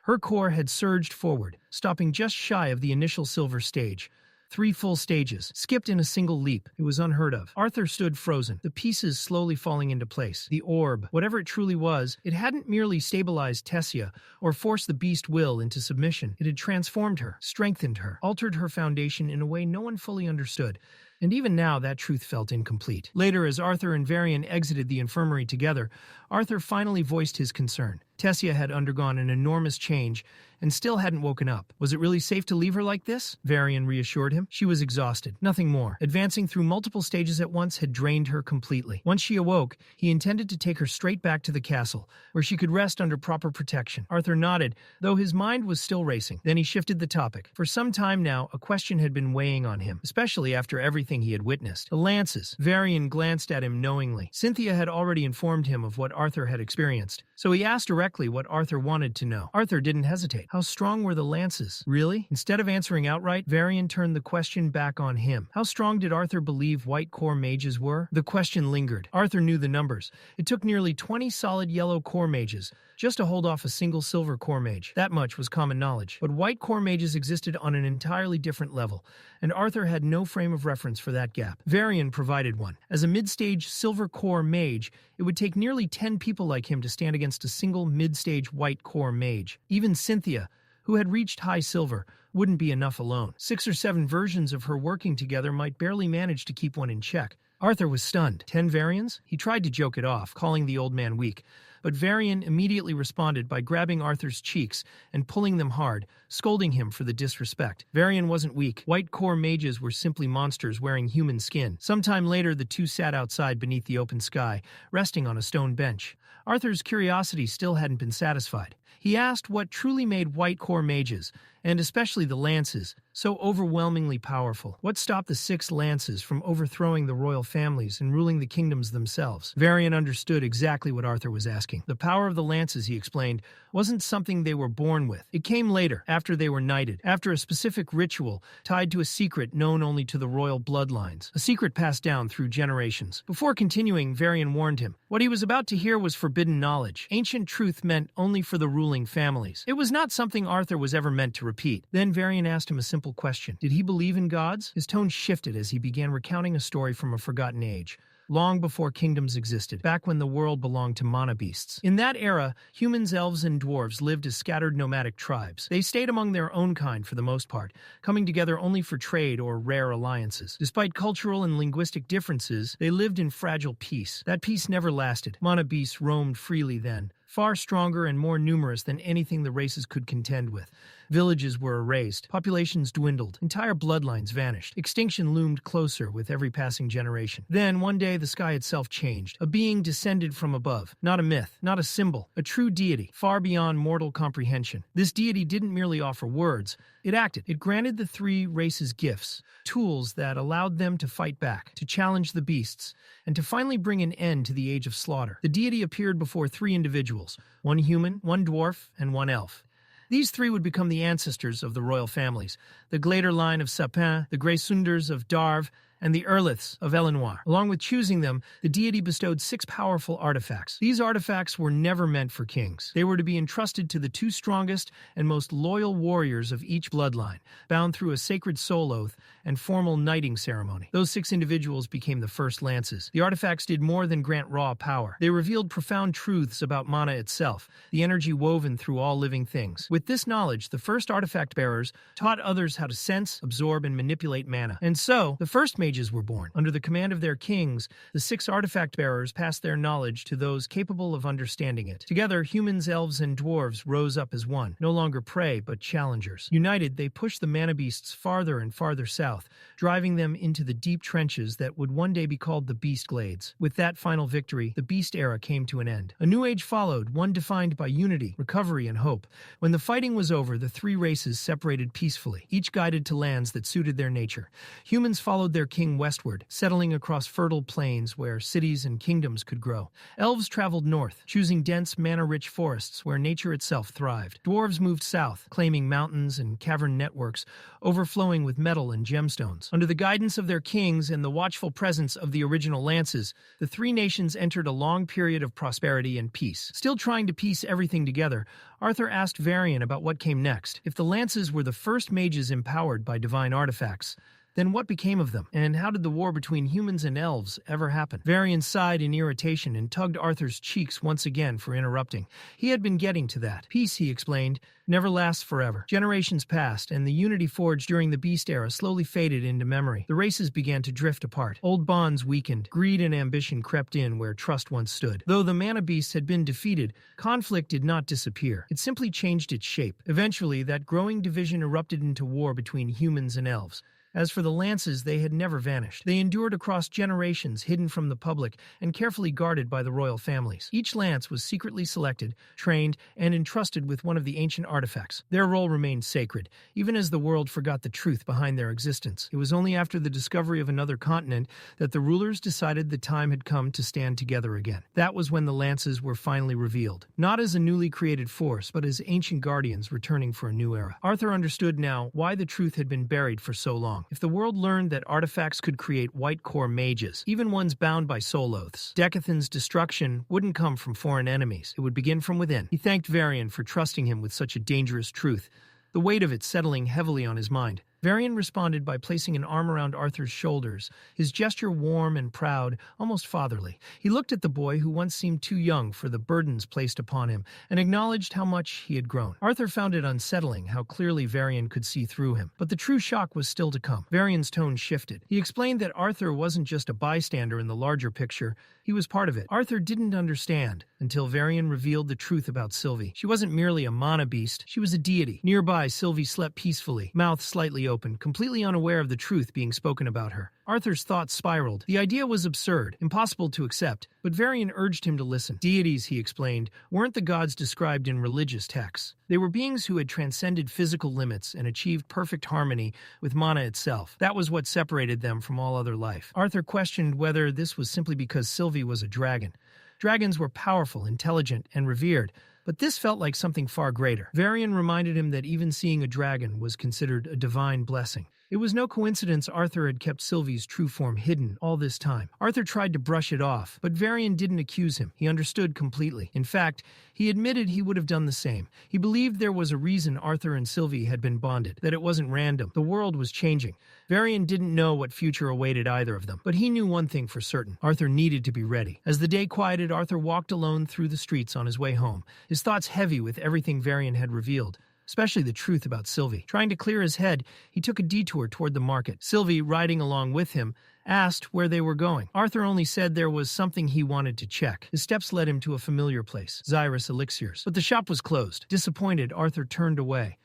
Her core had surged forward, stopping just shy of the initial silver stage. 3 full stages, skipped in a single leap. It was unheard of. Arthur stood frozen, the pieces slowly falling into place. The orb, whatever it truly was, it hadn't merely stabilized Tessia or forced the beast will into submission. It had transformed her, strengthened her, altered her foundation in a way no one fully understood. And even now, that truth felt incomplete. Later, as Arthur and Varian exited the infirmary together, Arthur finally voiced his concern. Tessia had undergone an enormous change and still hadn't woken up. Was it really safe to leave her like this? Varian reassured him. She was exhausted, nothing more. Advancing through multiple stages at once had drained her completely. Once she awoke, he intended to take her straight back to the castle, where she could rest under proper protection. Arthur nodded, though his mind was still racing. Then he shifted the topic. For some time now, a question had been weighing on him, especially after everything he had witnessed. The lances. Varian glanced at him knowingly. Cynthia had already informed him of what Arthur had experienced, so he asked directly what Arthur wanted to know. Arthur didn't hesitate. How strong were the lances? Really? Instead of answering outright, Varian turned the question back on him. How strong did Arthur believe white core mages were? The question lingered. Arthur knew the numbers. It took nearly 20 solid yellow core mages just to hold off a single silver core mage. That much was common knowledge. But white core mages existed on an entirely different level, and Arthur had no frame of reference for that gap. Varian provided one. As a mid-stage silver core mage, it would take nearly 10 people like him to stand against a single mid-stage white core mage. Even Cynthia, who had reached high silver, wouldn't be enough alone. 6 or 7 versions of her working together might barely manage to keep one in check. Arthur was stunned. 10 Varians? He tried to joke it off, calling the old man weak. But Varian immediately responded by grabbing Arthur's cheeks and pulling them hard, scolding him for the disrespect. Varian wasn't weak. White core mages were simply monsters wearing human skin. Sometime later, the two sat outside beneath the open sky, resting on a stone bench. Arthur's curiosity still hadn't been satisfied. He asked what truly made white core mages, and especially the lances, so overwhelmingly powerful. What stopped the 6 lances from overthrowing the royal families and ruling the kingdoms themselves? Varian understood exactly what Arthur was asking. The power of the lances, he explained, wasn't something they were born with. It came later, after they were knighted, after a specific ritual tied to a secret known only to the royal bloodlines, a secret passed down through generations. Before continuing, Varian warned him. What he was about to hear was forbidden knowledge. Ancient truth meant only for the ruling families. It was not something Arthur was ever meant to repeat. Then Varian asked him a simple question. Did he believe in gods? His tone shifted as he began recounting a story from a forgotten age, long before kingdoms existed, back when the world belonged to mana beasts. In that era, humans, elves, and dwarves lived as scattered nomadic tribes. They stayed among their own kind for the most part, coming together only for trade or rare alliances. Despite cultural and linguistic differences, they lived in fragile peace. That peace never lasted. Mana beasts roamed freely then, far stronger and more numerous than anything the races could contend with. Villages were erased, populations dwindled, entire bloodlines vanished. Extinction loomed closer with every passing generation. Then, one day, the sky itself changed. A being descended from above. Not a myth, not a symbol, a true deity, far beyond mortal comprehension. This deity didn't merely offer words, it acted. It granted the 3 races gifts, tools that allowed them to fight back, to challenge the beasts, and to finally bring an end to the age of slaughter. The deity appeared before 3 individuals, 1 human, 1 dwarf, and 1 elf. These 3 would become the ancestors of the royal families, the Glader line of Sapin, the Greysunders of Darv, and the Erliths of Elenoir. Along with choosing them, the deity bestowed 6 powerful artifacts. These artifacts were never meant for kings. They were to be entrusted to the 2 strongest and most loyal warriors of each bloodline, bound through a sacred soul oath and formal knighting ceremony. Those 6 individuals became the first lances. The artifacts did more than grant raw power. They revealed profound truths about mana itself, the energy woven through all living things. With this knowledge, the first artifact bearers taught others how to sense, absorb, and manipulate mana. And so, the first mage mages were born. Under the command of their kings, the 6 artifact bearers passed their knowledge to those capable of understanding it. Together, humans, elves, and dwarves rose up as one, no longer prey but challengers. United, they pushed the mana beasts farther and farther south, driving them into the deep trenches that would one day be called the Beast Glades. With that final victory, the Beast Era came to an end. A new age followed, one defined by unity, recovery, and hope. When the fighting was over, the 3 races separated peacefully, each guided to lands that suited their nature. Humans followed their king westward, settling across fertile plains where cities and kingdoms could grow. Elves traveled north, choosing dense, mana-rich forests where nature itself thrived. Dwarves moved south, claiming mountains and cavern networks, overflowing with metal and gemstones. Under the guidance of their kings and the watchful presence of the original lances, the 3 nations entered a long period of prosperity and peace. Still trying to piece everything together, Arthur asked Varian about what came next. If the lances were the first mages empowered by divine artifacts, then what became of them? And how did the war between humans and elves ever happen? Varian sighed in irritation and tugged Arthur's cheeks once again for interrupting. He had been getting to that. Peace, he explained, never lasts forever. Generations passed, and the unity forged during the Beast Era slowly faded into memory. The races began to drift apart. Old bonds weakened. Greed and ambition crept in where trust once stood. Though the mana beasts had been defeated, conflict did not disappear. It simply changed its shape. Eventually, that growing division erupted into war between humans and elves. As for the lances, they had never vanished. They endured across generations, hidden from the public, and carefully guarded by the royal families. Each lance was secretly selected, trained, and entrusted with one of the ancient artifacts. Their role remained sacred, even as the world forgot the truth behind their existence. It was only after the discovery of another continent that the rulers decided the time had come to stand together again. That was when the lances were finally revealed, not as a newly created force, but as ancient guardians returning for a new era. Arthur understood now why the truth had been buried for so long. If the world learned that artifacts could create white core mages, even ones bound by soul oaths, Decathan's destruction wouldn't come from foreign enemies. It would begin from within. He thanked Varian for trusting him with such a dangerous truth, the weight of it settling heavily on his mind. Varian responded by placing an arm around Arthur's shoulders, his gesture warm and proud, almost fatherly. He looked at the boy who once seemed too young for the burdens placed upon him, and acknowledged how much he had grown. Arthur found it unsettling how clearly Varian could see through him. But the true shock was still to come. Varian's tone shifted. He explained that Arthur wasn't just a bystander in the larger picture, he was part of it. Arthur didn't understand until Varian revealed the truth about Sylvie. She wasn't merely a mana beast, she was a deity. Nearby, Sylvie slept peacefully, mouth slightly open, completely unaware of the truth being spoken about her. Arthur's thoughts spiraled. The idea was absurd, impossible to accept, but Varian urged him to listen. Deities, he explained, weren't the gods described in religious texts. They were beings who had transcended physical limits and achieved perfect harmony with mana itself. That was what separated them from all other life. Arthur questioned whether this was simply because Sylvie was a dragon. Dragons were powerful, intelligent, and revered, but this felt like something far greater. Varian reminded him that even seeing a dragon was considered a divine blessing. It was no coincidence Arthur had kept Sylvie's true form hidden all this time. Arthur tried to brush it off, but Varian didn't accuse him. He understood completely. In fact, he admitted he would have done the same. He believed there was a reason Arthur and Sylvie had been bonded, that it wasn't random. The world was changing. Varian didn't know what future awaited either of them, but he knew one thing for certain. Arthur needed to be ready. As the day quieted, Arthur walked alone through the streets on his way home, his thoughts heavy with everything Varian had revealed, especially the truth about Sylvie. Trying to clear his head, he took a detour toward the market. Sylvie, riding along with him, asked where they were going. Arthur only said there was something he wanted to check. His steps led him to a familiar place, Xyrus Elixirs. But the shop was closed. Disappointed, Arthur turned away,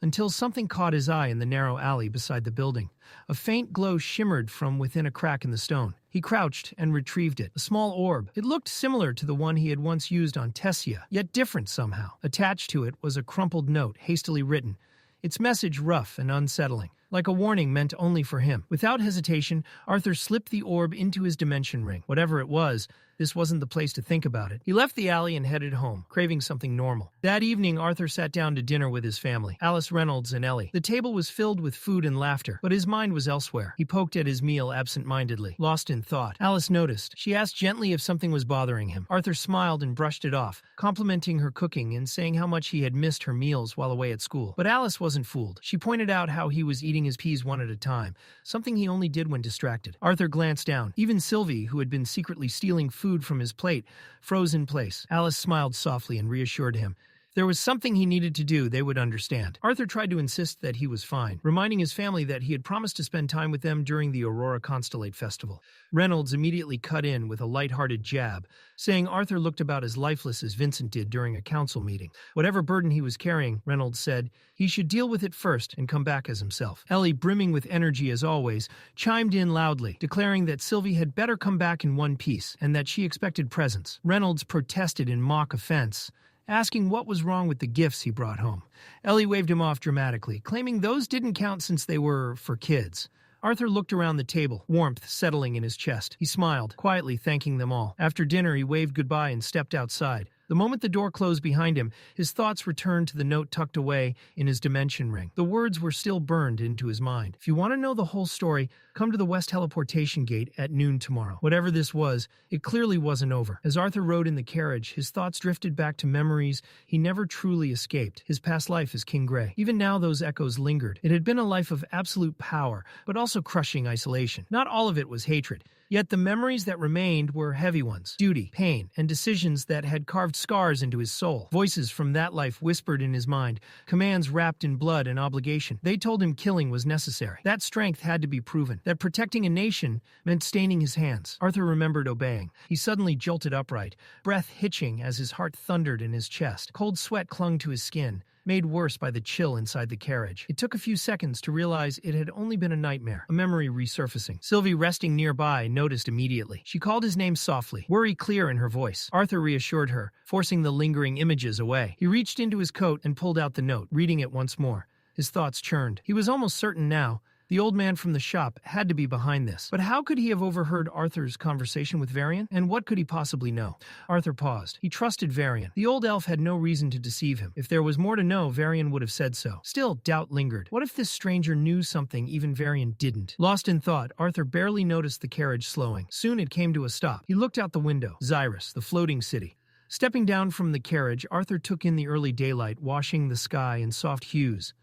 until something caught his eye in the narrow alley beside the building. A faint glow shimmered from within a crack in the stone. He crouched and retrieved it, a small orb. It looked similar to the one he had once used on Tessia, yet different somehow. Attached to it was a crumpled note, hastily written, its message rough and unsettling, like a warning meant only for him. Without hesitation, Arthur slipped the orb into his dimension ring. Whatever it was, this wasn't the place to think about it. He left the alley and headed home, craving something normal. That evening, Arthur sat down to dinner with his family, Alice Reynolds and Ellie. The table was filled with food and laughter, but his mind was elsewhere. He poked at his meal absent-mindedly, lost in thought. Alice noticed. She asked gently if something was bothering him. Arthur smiled and brushed it off, complimenting her cooking and saying how much he had missed her meals while away at school. But Alice wasn't fooled. She pointed out how he was eating his peas one at a time, something he only did when distracted. Arthur glanced down. Even Sylvie, who had been secretly stealing food from his plate, froze in place. Alice smiled softly and reassured him. there was something he needed to do, they would understand. Arthur tried to insist that he was fine, reminding his family that he had promised to spend time with them during the Aurora Constellate Festival. Reynolds immediately cut in with a light-hearted jab, saying Arthur looked about as lifeless as Vincent did during a council meeting. Whatever burden he was carrying, Reynolds said, he should deal with it first and come back as himself. Ellie, brimming with energy as always, chimed in loudly, declaring that Sylvie had better come back in one piece and that she expected presents. Reynolds protested in mock offense, asking what was wrong with the gifts he brought home. Ellie waved him off dramatically, claiming those didn't count since they were for kids. Arthur looked around the table, warmth settling in his chest. He smiled, quietly thanking them all. After dinner, he waved goodbye and stepped outside. The moment the door closed behind him, his thoughts returned to the note tucked away in his dimension ring. The words were still burned into his mind. If you want to know the whole story, come to the West Teleportation Gate at noon tomorrow. Whatever this was, it clearly wasn't over. As Arthur rode in the carriage, his thoughts drifted back to memories he never truly escaped. His past life as King Grey. Even now, those echoes lingered. It had been a life of absolute power, but also crushing isolation. Not all of it was hatred. Yet the memories that remained were heavy ones. Duty, pain, and decisions that had carved scars into his soul. Voices from that life whispered in his mind, commands wrapped in blood and obligation. They told him killing was necessary. That strength had to be proven. That protecting a nation meant staining his hands. Arthur remembered obeying. He suddenly jolted upright, breath hitching as his heart thundered in his chest. Cold sweat clung to his skin, made worse by the chill inside the carriage. It took a few seconds to realize it had only been a nightmare, a memory resurfacing. Sylvie, resting nearby, noticed immediately. She called his name softly, worry clear in her voice. Arthur reassured her, forcing the lingering images away. He reached into his coat and pulled out the note, reading it once more. His thoughts churned. He was almost certain now the old man from the shop had to be behind this. But how could he have overheard Arthur's conversation with Varian? And what could he possibly know? Arthur paused. He trusted Varian. The old elf had no reason to deceive him. If there was more to know, Varian would have said so. Still, doubt lingered. What if this stranger knew something even Varian didn't? Lost in thought, Arthur barely noticed the carriage slowing. Soon it came to a stop. He looked out the window. Xyrus, the floating city. Stepping down from the carriage, Arthur took in the early daylight, washing the sky in soft hues.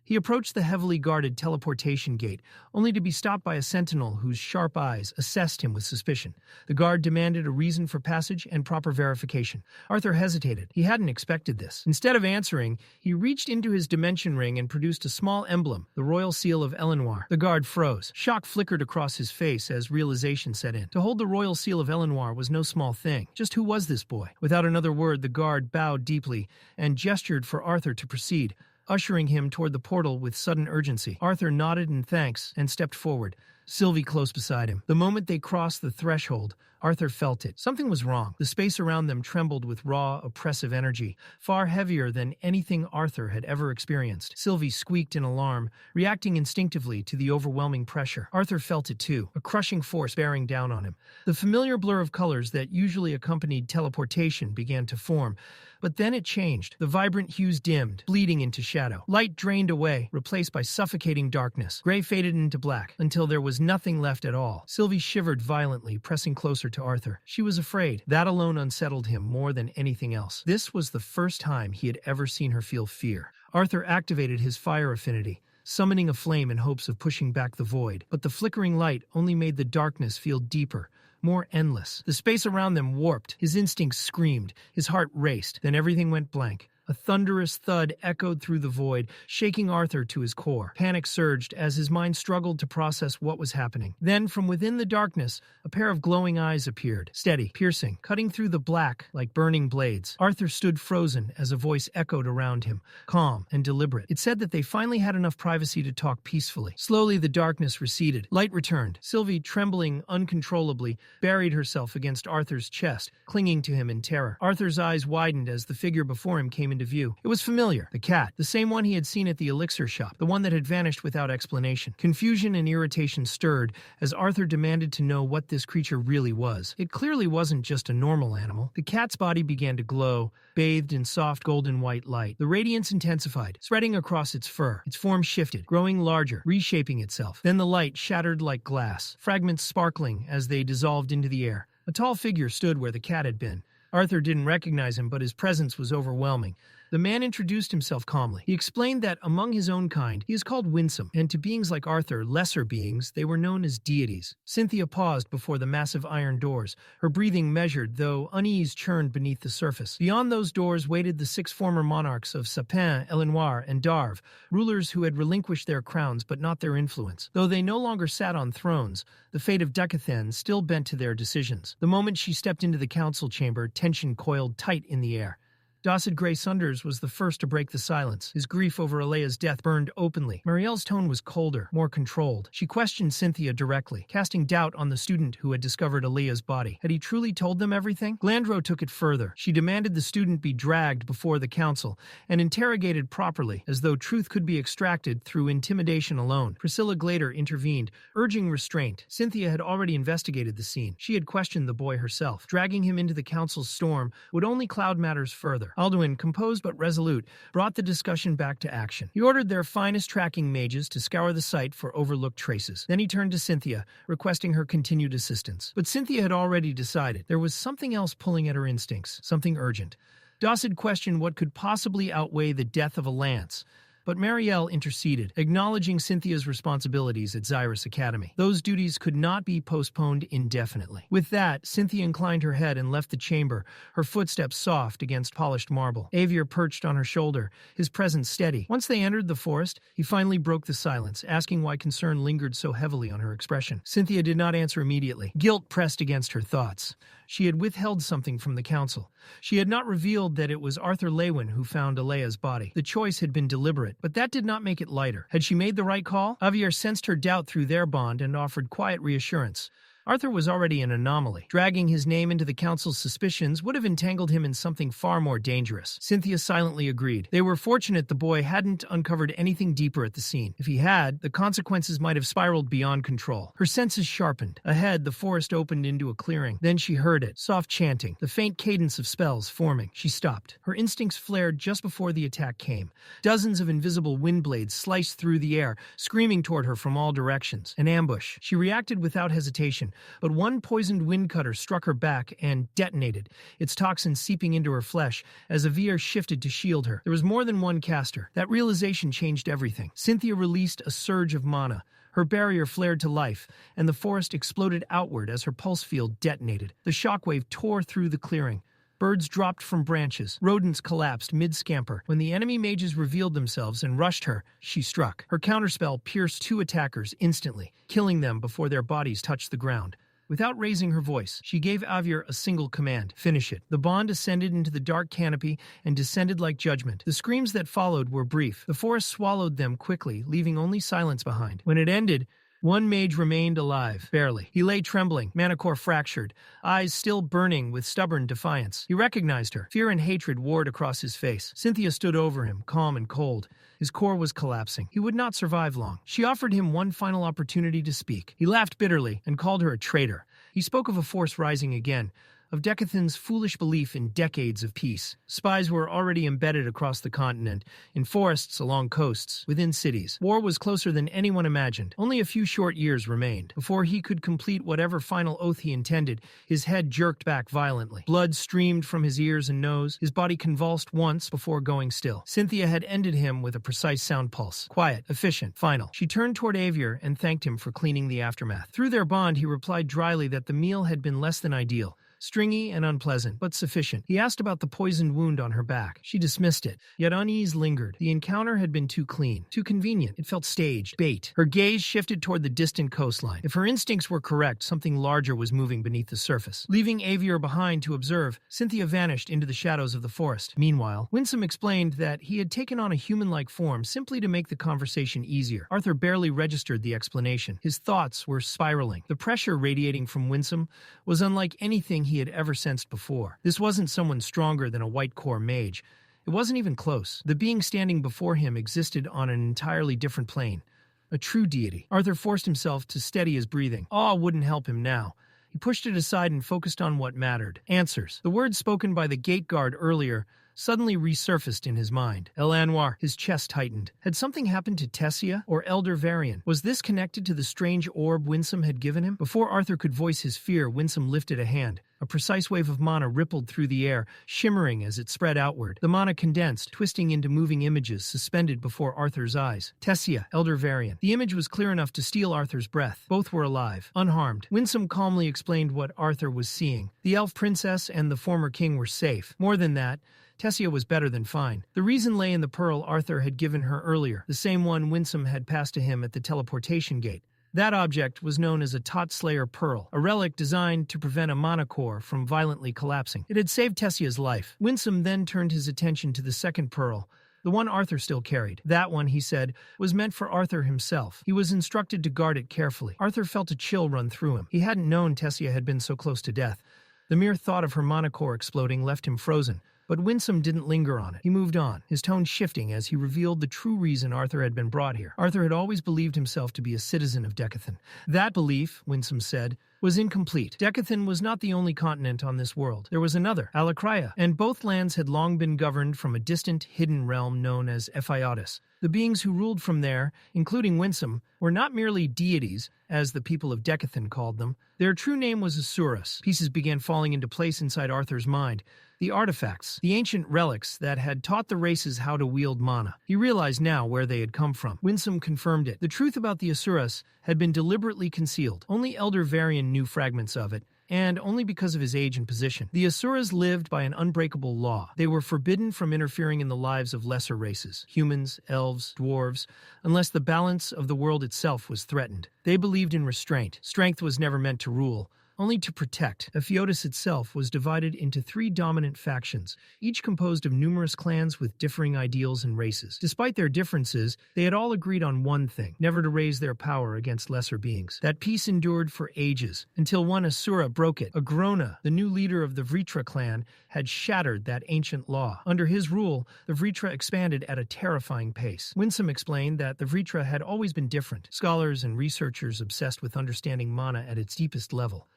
He approached the heavily guarded teleportation gate, only to be stopped by a sentinel whose sharp eyes assessed him with suspicion. The guard demanded a reason for passage and proper verification. Arthur hesitated. He hadn't expected this. Instead of answering, he reached into his dimension ring and produced a small emblem, the royal seal of Elenoir. The guard froze. Shock flickered across his face as realization set in. To hold the royal seal of Elenoir was no small thing. Just who was this boy? Without another word, the guard bowed deeply and gestured for Arthur to proceed, ushering him toward the portal with sudden urgency. Arthur nodded in thanks and stepped forward, Sylvie close beside him. The moment they crossed the threshold, Arthur felt it. Something was wrong. The space around them trembled with raw, oppressive energy, far heavier than anything Arthur had ever experienced. Sylvie squeaked in alarm, reacting instinctively to the overwhelming pressure. Arthur felt it too, a crushing force bearing down on him. The familiar blur of colors that usually accompanied teleportation began to form, but then it changed. The vibrant hues dimmed, bleeding into shadow. Light drained away, replaced by suffocating darkness. Gray faded into black, until there was nothing left at all. Sylvie shivered violently, pressing closer to Arthur. She was afraid. That alone unsettled him more than anything else. This was the first time he had ever seen her feel fear. Arthur activated his fire affinity, summoning a flame in hopes of pushing back the void. But the flickering light only made the darkness feel deeper, more endless. The space around them warped. His instincts screamed. His heart raced. Then everything went blank. A thunderous thud echoed through the void, shaking Arthur to his core. Panic surged as his mind struggled to process what was happening. Then, from within the darkness, a pair of glowing eyes appeared, steady, piercing, cutting through the black like burning blades. Arthur stood frozen as a voice echoed around him, calm and deliberate. It said that they finally had enough privacy to talk peacefully. Slowly, the darkness receded. Light returned. Sylvie, trembling uncontrollably, buried herself against Arthur's chest, clinging to him in terror. Arthur's eyes widened as the figure before him came into view. It was familiar. The cat. The same one he had seen at the elixir shop. The one that had vanished without explanation. Confusion and irritation stirred as Arthur demanded to know what this creature really was. It clearly wasn't just a normal animal. The cat's body began to glow, bathed in soft golden white light. The radiance intensified, spreading across its fur. Its form shifted, growing larger, reshaping itself. Then the light shattered like glass, fragments sparkling as they dissolved into the air. A tall figure stood where the cat had been. Arthur didn't recognize him, but his presence was overwhelming. The man introduced himself calmly. He explained that among his own kind, he is called Windsom, and to beings like Arthur, lesser beings, they were known as deities. Cynthia paused before the massive iron doors, her breathing measured, though unease churned beneath the surface. Beyond those doors waited the 6 former monarchs of Sapin, Elenoir, and Darve, rulers who had relinquished their crowns but not their influence. Though they no longer sat on thrones, the fate of Decathen still bent to their decisions. The moment she stepped into the council chamber, tension coiled tight in the air. Dawson Gray Sunders was the first to break the silence. His grief over Alea's death burned openly. Marielle's tone was colder, more controlled. She questioned Cynthia directly, casting doubt on the student who had discovered Alea's body. Had he truly told them everything? Glandro took it further. She demanded the student be dragged before the council and interrogated properly, as though truth could be extracted through intimidation alone. Priscilla Glader intervened, urging restraint. Cynthia had already investigated the scene. She had questioned the boy herself. Dragging him into the council's storm would only cloud matters further. Alduin, composed but resolute, brought the discussion back to action. He ordered their finest tracking mages to scour the site for overlooked traces. Then he turned to Cynthia, requesting her continued assistance. But Cynthia had already decided. There was something else pulling at her instincts, something urgent. Dawson questioned what could possibly outweigh the death of a Lance. But Marielle interceded, acknowledging Cynthia's responsibilities at Xyrus Academy. Those duties could not be postponed indefinitely. With that, Cynthia inclined her head and left the chamber, her footsteps soft against polished marble. Avier perched on her shoulder, his presence steady. Once they entered the forest, he finally broke the silence, asking why concern lingered so heavily on her expression. Cynthia did not answer immediately. Guilt pressed against her thoughts. She had withheld something from the council. She had not revealed that it was Arthur Leywin who found Alea's body. The choice had been deliberate, but that did not make it lighter. Had she made the right call? Avier sensed her doubt through their bond and offered quiet reassurance. Arthur was already an anomaly. Dragging his name into the council's suspicions would have entangled him in something far more dangerous. Cynthia silently agreed. They were fortunate the boy hadn't uncovered anything deeper at the scene. If he had, the consequences might have spiraled beyond control. Her senses sharpened. Ahead, the forest opened into a clearing. Then she heard it, soft chanting, the faint cadence of spells forming. She stopped. Her instincts flared just before the attack came. Dozens of invisible wind blades sliced through the air, screaming toward her from all directions. An ambush. She reacted without hesitation. But one poisoned wind cutter struck her back and detonated, its toxins seeping into her flesh as Avier shifted to shield her. There was more than one caster. That realization changed everything. Cynthia released a surge of mana. Her barrier flared to life, and the forest exploded outward as her pulse field detonated. The shockwave tore through the clearing. Birds dropped from branches. Rodents collapsed mid-scamper. When the enemy mages revealed themselves and rushed her, she struck. Her counterspell pierced 2 attackers instantly, killing them before their bodies touched the ground. Without raising her voice, she gave Avier a single command: finish it. The bond ascended into the dark canopy and descended like judgment. The screams that followed were brief. The forest swallowed them quickly, leaving only silence behind. When it ended, one mage remained alive, barely. He lay trembling, manicore fractured, eyes still burning with stubborn defiance. He recognized her. Fear and hatred warred across his face. Cynthia stood over him, calm and cold. His core was collapsing. He would not survive long. She offered him one final opportunity to speak. He laughed bitterly and called her a traitor. He spoke of a force rising again, of Decathan's foolish belief in decades of peace. Spies were already embedded across the continent, in forests along coasts, within cities. War was closer than anyone imagined. Only a few short years remained. Before he could complete whatever final oath he intended, his head jerked back violently. Blood streamed from his ears and nose. His body convulsed once before going still. Cynthia had ended him with a precise sound pulse. Quiet, efficient, final. She turned toward Avier and thanked him for cleaning the aftermath. Through their bond, he replied dryly that the meal had been less than ideal. Stringy and unpleasant, but sufficient. He asked about the poisoned wound on her back. She dismissed it, yet unease lingered. The encounter had been too clean, too convenient. It felt staged, bait. Her gaze shifted toward the distant coastline. If her instincts were correct, something larger was moving beneath the surface. Leaving Avier behind to observe, Cynthia vanished into the shadows of the forest. Meanwhile, Windsom explained that he had taken on a human-like form simply to make the conversation easier. Arthur barely registered the explanation. His thoughts were spiraling. The pressure radiating from Windsom was unlike anything he had ever sensed before. This wasn't someone stronger than a white core mage. It wasn't even close. The being standing before him existed on an entirely different plane. A true deity. Arthur forced himself to steady his breathing. Awe wouldn't help him now. He pushed it aside and focused on what mattered. Answers. The words spoken by the gate guard earlier, suddenly resurfaced in his mind. El Anwar, his chest tightened. Had something happened to Tessia or Elder Varian? Was this connected to the strange orb Windsom had given him? Before Arthur could voice his fear, Windsom lifted a hand. A precise wave of mana rippled through the air, shimmering as it spread outward. The mana condensed, twisting into moving images suspended before Arthur's eyes. Tessia, Elder Varian. The image was clear enough to steal Arthur's breath. Both were alive, unharmed. Windsom calmly explained what Arthur was seeing. The elf princess and the former king were safe. More than that, Tessia was better than fine. The reason lay in the pearl Arthur had given her earlier, the same one Windsom had passed to him at the teleportation gate. That object was known as a Tot Slayer Pearl, a relic designed to prevent a mana core from violently collapsing. It had saved Tessia's life. Windsom then turned his attention to the second pearl, the one Arthur still carried. That one, he said, was meant for Arthur himself. He was instructed to guard it carefully. Arthur felt a chill run through him. He hadn't known Tessia had been so close to death. The mere thought of her mana core exploding left him frozen. But Windsom didn't linger on it. He moved on, his tone shifting as he revealed the true reason Arthur had been brought here. Arthur had always believed himself to be a citizen of Decathan. That belief, Windsom said, was incomplete. Decathan was not the only continent on this world. There was another, Alakria, and both lands had long been governed from a distant, hidden realm known as Effortlessly. The beings who ruled from there, including Windsom, were not merely deities, as the people of Decathan called them. Their true name was Asuras. Pieces began falling into place inside Arthur's mind. The artifacts, the ancient relics that had taught the races how to wield mana. He realized now where they had come from. Windsom confirmed it. The truth about the Asuras had been deliberately concealed. Only Elder Varian knew fragments of it, and only because of his age and position. The Asuras lived by an unbreakable law. They were forbidden from interfering in the lives of lesser races, humans, elves, dwarves, unless the balance of the world itself was threatened. They believed in restraint. Strength was never meant to rule, only to protect. Effortlessly itself was divided into 3 dominant factions, each composed of numerous clans with differing ideals and races. Despite their differences, they had all agreed on one thing: never to raise their power against lesser beings. That peace endured for ages, until one Asura broke it. Agrona, the new leader of the Vritra clan, had shattered that ancient law. Under his rule, the Vritra expanded at a terrifying pace. Windsom explained that the Vritra had always been different, scholars and researchers obsessed with understanding mana at its deepest level.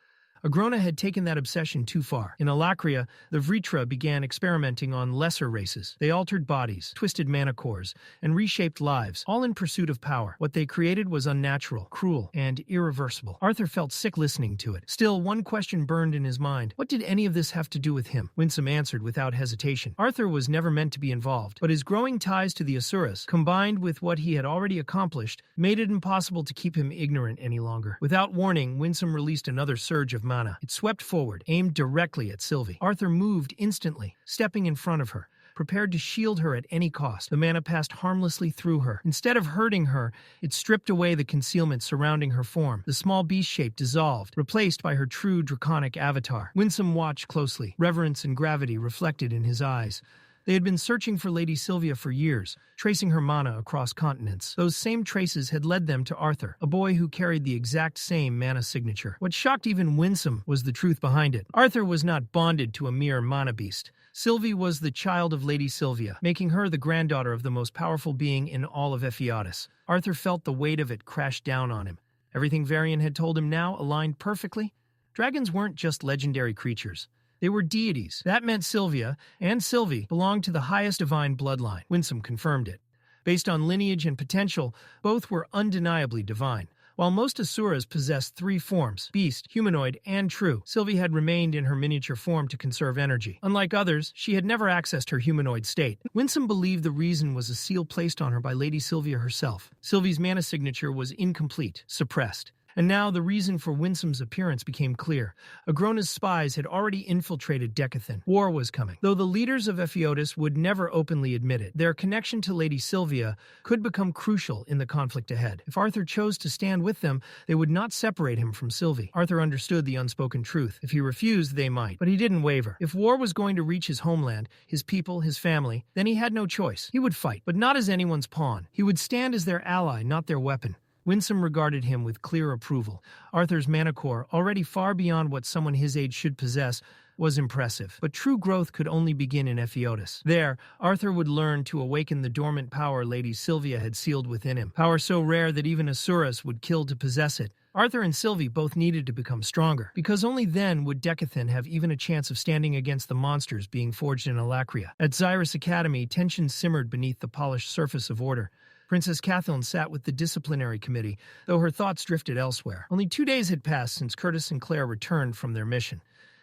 Agrona had taken that obsession too far. In Alakria, the Vritra began experimenting on lesser races. They altered bodies, twisted mana cores, and reshaped lives, all in pursuit of power. What they created was unnatural, cruel, and irreversible. Arthur felt sick listening to it. Still, one question burned in his mind. What did any of this have to do with him? Windsom answered without hesitation. Arthur was never meant to be involved, but his growing ties to the Asuras, combined with what he had already accomplished, made it impossible to keep him ignorant any longer. Without warning, Windsom released another surge of mana. It swept forward, aimed directly at Sylvie. Arthur moved instantly, stepping in front of her, prepared to shield her at any cost. The mana passed harmlessly through her. Instead of hurting her, it stripped away the concealment surrounding her form. The small beast shape dissolved, replaced by her true draconic avatar. Windsom watched closely, reverence and gravity reflected in his eyes. They had been searching for Lady Sylvia for years, tracing her mana across continents. Those same traces had led them to Arthur, a boy who carried the exact same mana signature. What shocked even Windsom was the truth behind it. Arthur was not bonded to a mere mana beast. Sylvie was the child of Lady Sylvia, making her the granddaughter of the most powerful being in all of Effortlessly. Arthur felt the weight of it crash down on him. Everything Varian had told him now aligned perfectly. Dragons weren't just legendary creatures. They were deities. That meant Sylvia and Sylvie belonged to the highest divine bloodline. Windsom confirmed it. Based on lineage and potential, both were undeniably divine. While most Asuras possessed 3 forms, beast, humanoid, and true, Sylvie had remained in her miniature form to conserve energy. Unlike others, she had never accessed her humanoid state. Windsom believed the reason was a seal placed on her by Lady Sylvia herself. Sylvie's mana signature was incomplete, suppressed. And now the reason for Windsom's appearance became clear. Agrona's spies had already infiltrated Decathan. War was coming. Though the leaders of Effortlessly would never openly admit it, their connection to Lady Sylvia could become crucial in the conflict ahead. If Arthur chose to stand with them, they would not separate him from Sylvie. Arthur understood the unspoken truth. If he refused, they might. But he didn't waver. If war was going to reach his homeland, his people, his family, then he had no choice. He would fight, but not as anyone's pawn. He would stand as their ally, not their weapon. Windsom regarded him with clear approval. Arthur's mana core, already far beyond what someone his age should possess, was impressive. But true growth could only begin in Effortlessly. There, Arthur would learn to awaken the dormant power Lady Sylvia had sealed within him. Power so rare that even Asuras would kill to possess it. Arthur and Sylvie both needed to become stronger, because only then would Decathlon have even a chance of standing against the monsters being forged in Alacria. At Xyrus Academy, tension simmered beneath the polished surface of order. Princess Catherine sat with the disciplinary committee, though her thoughts drifted elsewhere. Only 2 days had passed since Curtis and Claire returned from their mission.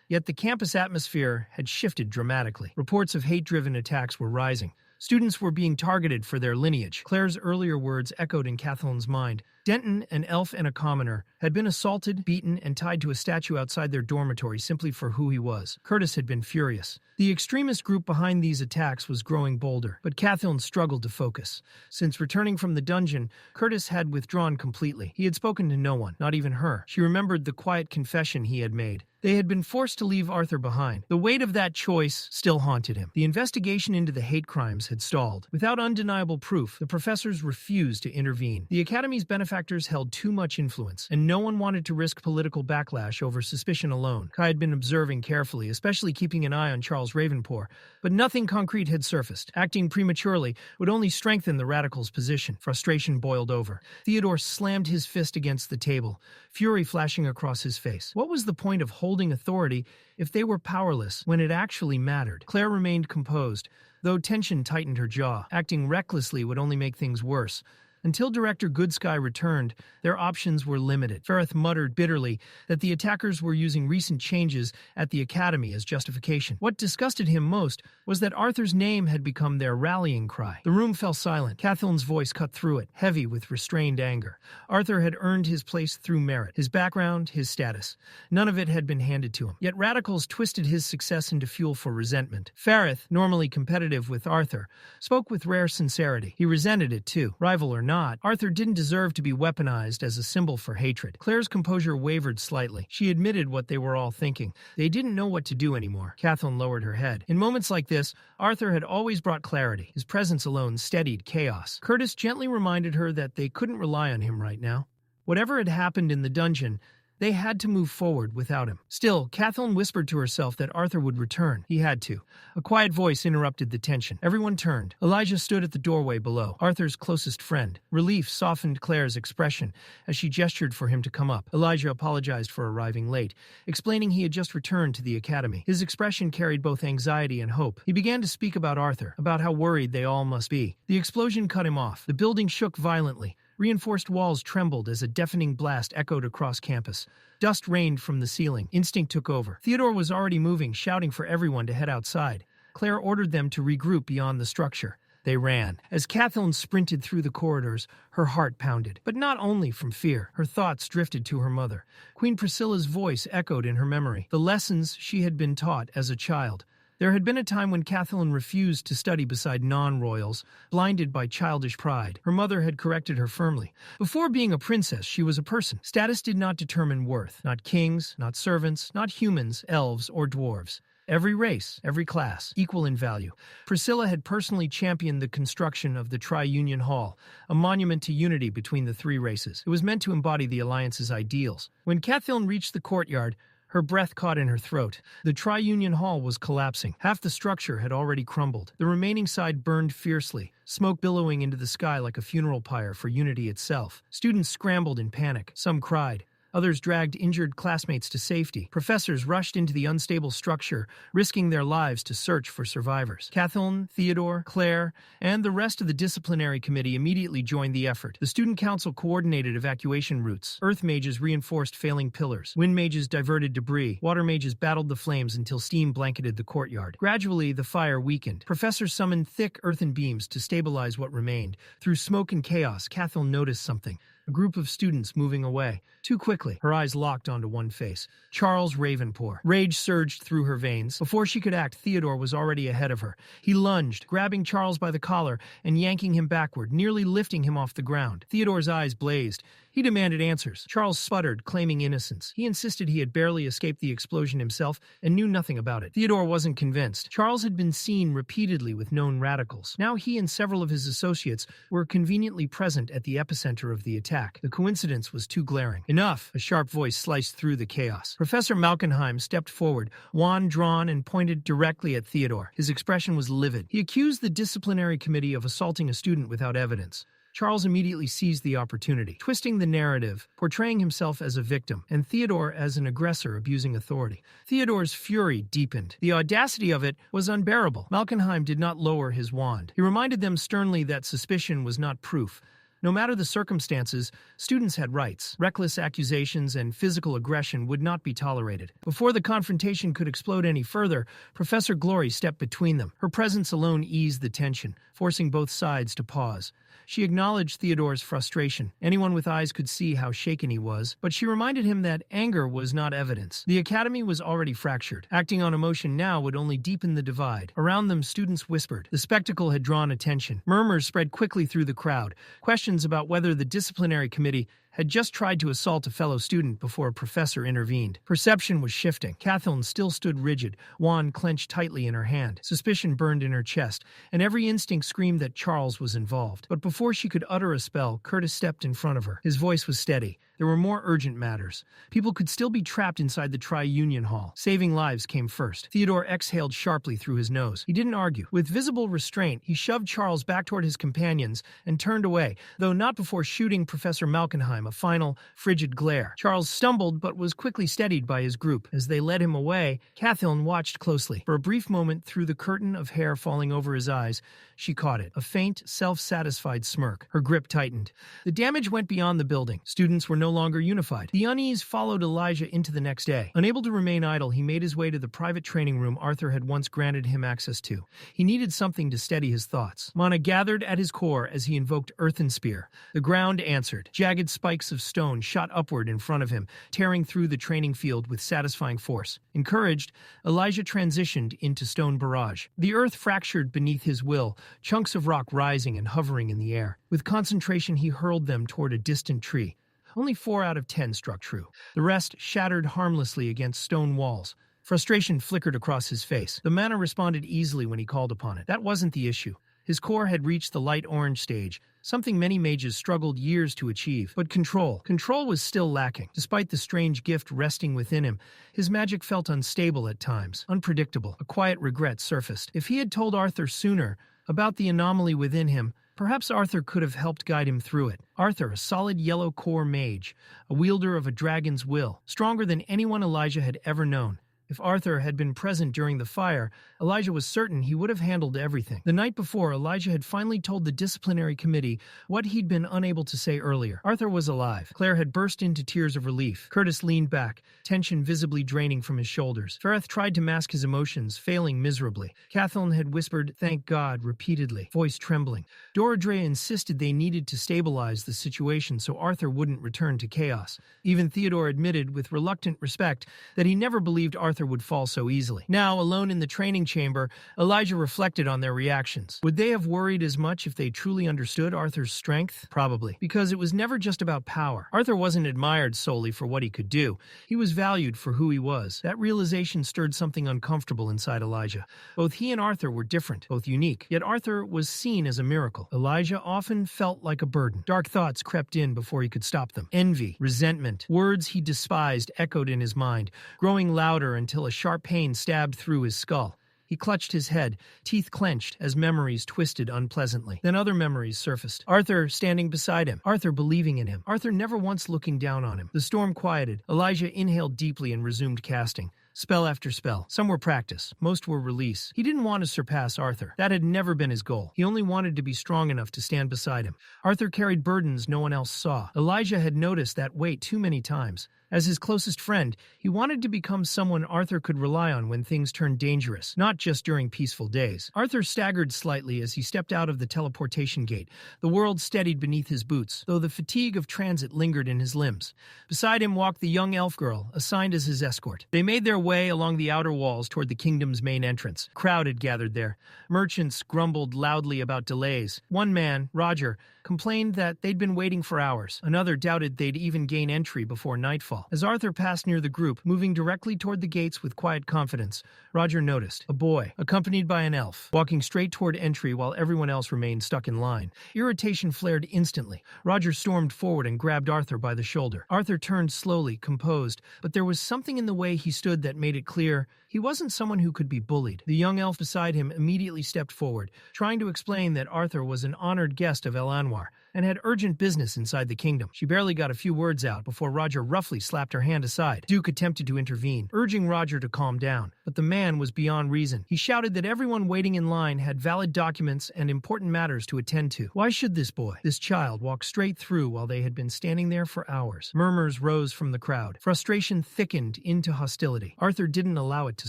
Yet the campus atmosphere had shifted dramatically. Reports of hate-driven attacks were rising. Students were being targeted for their lineage. Claire's earlier words echoed in Catherine's mind. Denton, an elf and a commoner, had been assaulted, beaten, and tied to a statue outside their dormitory simply for who he was. Curtis had been furious. The extremist group behind these attacks was growing bolder, but Catherine struggled to focus. Since returning from the dungeon, Curtis had withdrawn completely. He had spoken to no one, not even her. She remembered the quiet confession he had made. They had been forced to leave Arthur behind. The weight of that choice still haunted him. The investigation into the hate crimes had stalled. Without undeniable proof, the professors refused to intervene. The Academy's benefactors held too much influence, and no one wanted to risk political backlash over suspicion alone. Kai had been observing carefully, especially keeping an eye on Charles Ravenpour, but nothing concrete had surfaced. Acting prematurely would only strengthen the radicals' position. Frustration boiled over. Theodore slammed his fist against the table, fury flashing across his face. What was the point of holding authority if they were powerless when it actually mattered? Claire remained composed, though tension tightened her jaw. Acting recklessly would only make things worse. Until Director Goodsky returned, their options were limited. Ferreth muttered bitterly that the attackers were using recent changes at the Academy as justification. What disgusted him most was that Arthur's name had become their rallying cry. The room fell silent. Catherine's voice cut through it, heavy with restrained anger. Arthur had earned his place through merit, his background, his status. None of it had been handed to him. Yet radicals twisted his success into fuel for resentment. Ferreth, normally competitive with Arthur, spoke with rare sincerity. He resented it too. Rival or not, Arthur didn't deserve to be weaponized as a symbol for hatred. Claire's composure wavered slightly. She admitted what they were all thinking. They didn't know what to do anymore. Catherine lowered her head. In moments like this, Arthur had always brought clarity. His presence alone steadied chaos. Curtis gently reminded her that they couldn't rely on him right now. Whatever had happened in the dungeon, they had to move forward without him. Still, Catherine whispered to herself that Arthur would return. He had to. A quiet voice interrupted the tension. Everyone turned. Elijah stood at the doorway below, Arthur's closest friend. Relief softened Claire's expression as she gestured for him to come up. Elijah apologized for arriving late, explaining he had just returned to the academy. His expression carried both anxiety and hope. He began to speak about Arthur, about how worried they all must be. The explosion cut him off. The building shook violently. Reinforced walls trembled as a deafening blast echoed across campus. Dust rained from the ceiling. Instinct took over. Theodore was already moving, shouting for everyone to head outside. Claire ordered them to regroup beyond the structure. They ran. As Catherine sprinted through the corridors, her heart pounded. But not only from fear. Her thoughts drifted to her mother. Queen Priscilla's voice echoed in her memory. The lessons she had been taught as a child. There had been a time when Catherine refused to study beside non-royals, blinded by childish pride. Her mother had corrected her firmly. Before being a princess, she was a person. Status did not determine worth. Not kings, not servants, not humans, elves, or dwarves. Every race, every class, equal in value. Priscilla had personally championed the construction of the Tri-Union Hall, a monument to unity between the three races. It was meant to embody the alliance's ideals. When Catherine reached the courtyard, her breath caught in her throat. The Tri-Union Hall was collapsing. Half the structure had already crumbled. The remaining side burned fiercely, smoke billowing into the sky like a funeral pyre for unity itself. Students scrambled in panic. Some cried. Others dragged injured classmates to safety. Professors rushed into the unstable structure, risking their lives to search for survivors. Catherine, Theodore, Claire, and the rest of the disciplinary committee immediately joined the effort. The student council coordinated evacuation routes. Earth mages reinforced failing pillars. Wind mages diverted debris. Water mages battled the flames until steam blanketed the courtyard. Gradually, the fire weakened. Professors summoned thick earthen beams to stabilize what remained. Through smoke and chaos, Catherine noticed something. A group of students moving away. Too quickly, her eyes locked onto one face. Charles Ravenpour. Rage surged through her veins. Before she could act, Theodore was already ahead of her. He lunged, grabbing Charles by the collar and yanking him backward, nearly lifting him off the ground. Theodore's eyes blazed. He demanded answers. Charles sputtered, claiming innocence. He insisted he had barely escaped the explosion himself and knew nothing about it. Theodore wasn't convinced. Charles had been seen repeatedly with known radicals. Now he and several of his associates were conveniently present at the epicenter of the attack. The coincidence was too glaring. Enough! A sharp voice sliced through the chaos. Professor Malkenheim stepped forward, wand drawn, and pointed directly at Theodore. His expression was livid. He accused the disciplinary committee of assaulting a student without evidence. Charles immediately seized the opportunity, twisting the narrative, portraying himself as a victim, and Theodore as an aggressor abusing authority. Theodore's fury deepened. The audacity of it was unbearable. Malkenheim did not lower his wand. He reminded them sternly that suspicion was not proof. No matter the circumstances, students had rights. Reckless accusations and physical aggression would not be tolerated. Before the confrontation could explode any further, Professor Glory stepped between them. Her presence alone eased the tension, forcing both sides to pause. She acknowledged Theodore's frustration. Anyone with eyes could see how shaken he was, but she reminded him that anger was not evidence. The academy was already fractured. Acting on emotion now would only deepen the divide. Around them, students whispered. The spectacle had drawn attention. Murmurs spread quickly through the crowd. Questions about whether the disciplinary committee had just tried to assault a fellow student before a professor intervened. Perception was shifting. Catherine still stood rigid, wand clenched tightly in her hand. Suspicion burned in her chest, and every instinct screamed that Charles was involved. But before she could utter a spell, Curtis stepped in front of her. His voice was steady. There were more urgent matters. People could still be trapped inside the Tri-Union Hall. Saving lives came first. Theodore exhaled sharply through his nose. He didn't argue. With visible restraint, he shoved Charles back toward his companions and turned away, though not before shooting Professor Malkenheim a final, frigid glare. Charles stumbled but was quickly steadied by his group. As they led him away, Catherine watched closely. For a brief moment, through the curtain of hair falling over his eyes, she caught it. A faint, self-satisfied smirk. Her grip tightened. The damage went beyond the building. Students were no longer unified. The unease followed Elijah into the next day. Unable to remain idle, he made his way to the private training room Arthur had once granted him access to. He needed something to steady his thoughts. Mana gathered at his core as he invoked Earthen Spear. The ground answered. Jagged spikes of stone shot upward in front of him, tearing through the training field with satisfying force. Encouraged, Elijah transitioned into Stone Barrage. The earth fractured beneath his will, chunks of rock rising and hovering in the air. With concentration, he hurled them toward a distant tree. Only 4 out of 10 struck true. The rest shattered harmlessly against stone walls. Frustration flickered across his face. The mana responded easily when he called upon it. That wasn't the issue. His core had reached the light orange stage, something many mages struggled years to achieve. But control was still lacking. Despite the strange gift resting within him, his magic felt unstable at times, unpredictable. A quiet regret surfaced. If he had told Arthur sooner about the anomaly within him, perhaps Arthur could have helped guide him through it. Arthur, a solid yellow core mage, a wielder of a dragon's will, stronger than anyone Elijah had ever known. If Arthur had been present during the fire, Elijah was certain he would have handled everything. The night before, Elijah had finally told the disciplinary committee what he'd been unable to say earlier. Arthur was alive. Claire had burst into tears of relief. Curtis leaned back, tension visibly draining from his shoulders. Ferreth tried to mask his emotions, failing miserably. Catherine had whispered, "Thank God," repeatedly, voice trembling. Doradrea insisted they needed to stabilize the situation so Arthur wouldn't return to chaos. Even Theodore admitted, with reluctant respect, that he never believed Arthur would fall so easily. Now, alone in the training chamber, Elijah reflected on their reactions. Would they have worried as much if they truly understood Arthur's strength? Probably, because it was never just about power. Arthur wasn't admired solely for what he could do. He was valued for who he was. That realization stirred something uncomfortable inside Elijah. Both he and Arthur were different, both unique, yet Arthur was seen as a miracle. Elijah often felt like a burden. Dark thoughts crept in before he could stop them. Envy, resentment, words he despised echoed in his mind, growing louder until a sharp pain stabbed through his skull. He clutched his head, teeth clenched as memories twisted unpleasantly. Then other memories surfaced. Arthur standing beside him. Arthur believing in him. Arthur never once looking down on him. The storm quieted. Elijah inhaled deeply and resumed casting. Spell after spell. Some were practice. Most were release. He didn't want to surpass Arthur. That had never been his goal. He only wanted to be strong enough to stand beside him. Arthur carried burdens no one else saw. Elijah had noticed that weight too many times. As his closest friend, he wanted to become someone Arthur could rely on when things turned dangerous, not just during peaceful days. Arthur staggered slightly as he stepped out of the teleportation gate. The world steadied beneath his boots, though the fatigue of transit lingered in his limbs. Beside him walked the young elf girl, assigned as his escort. They made their way along the outer walls toward the kingdom's main entrance. A crowd had gathered there. Merchants grumbled loudly about delays. One man, Roger, complained that they'd been waiting for hours. Another doubted they'd even gain entry before nightfall. As Arthur passed near the group, moving directly toward the gates with quiet confidence, Roger noticed a boy, accompanied by an elf, walking straight toward entry while everyone else remained stuck in line. Irritation flared instantly. Roger stormed forward and grabbed Arthur by the shoulder. Arthur turned slowly, composed, but there was something in the way he stood that made it clear he He wasn't someone who could be bullied. The young elf beside him immediately stepped forward, trying to explain that Arthur was an honored guest of El Anwar and had urgent business inside the kingdom. She barely got a few words out before Roger roughly slapped her hand aside. Duke attempted to intervene, urging Roger to calm down, but the man was beyond reason. He shouted that everyone waiting in line had valid documents and important matters to attend to. Why should this boy, this child, walk straight through while they had been standing there for hours? Murmurs rose from the crowd. Frustration thickened into hostility. Arthur didn't allow it to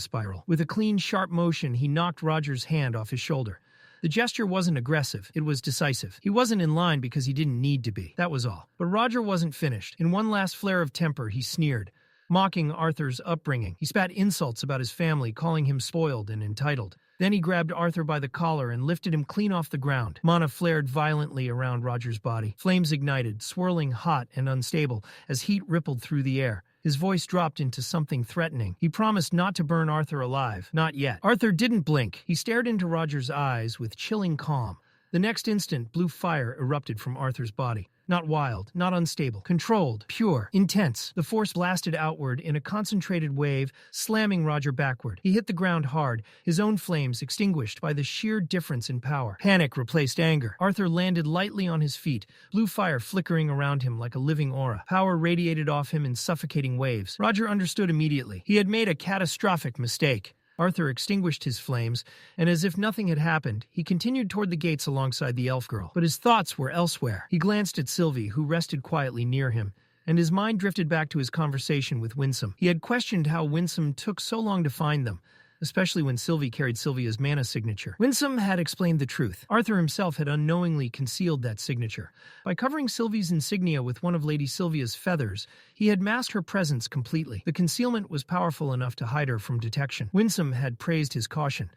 spiral. With a clean, sharp motion, he knocked Roger's hand off his shoulder. The gesture wasn't aggressive, it was decisive. He wasn't in line because he didn't need to be. That was all. But Roger wasn't finished. In one last flare of temper, he sneered, mocking Arthur's upbringing. He spat insults about his family, calling him spoiled and entitled. Then he grabbed Arthur by the collar and lifted him clean off the ground. Mana flared violently around Roger's body. Flames ignited, swirling hot and unstable as heat rippled through the air. His voice dropped into something threatening. He promised not to burn Arthur alive. Not yet. Arthur didn't blink. He stared into Roger's eyes with chilling calm. The next instant, blue fire erupted from Arthur's body. Not wild, not unstable, controlled, pure, intense. The force blasted outward in a concentrated wave, slamming Roger backward. He hit the ground hard, his own flames extinguished by the sheer difference in power. Panic replaced anger. Arthur landed lightly on his feet, blue fire flickering around him like a living aura. Power radiated off him in suffocating waves. Roger understood immediately. He had made a catastrophic mistake. Arthur extinguished his flames, and as if nothing had happened, he continued toward the gates alongside the elf girl. But his thoughts were elsewhere. He glanced at Sylvie, who rested quietly near him, and his mind drifted back to his conversation with Windsom. He had questioned how Windsom took so long to find them, especially when Sylvie carried Sylvia's mana signature. Windsom had explained the truth. Arthur himself had unknowingly concealed that signature. By covering Sylvie's insignia with one of Lady Sylvia's feathers, he had masked her presence completely. The concealment was powerful enough to hide her from detection. Windsom had praised his caution.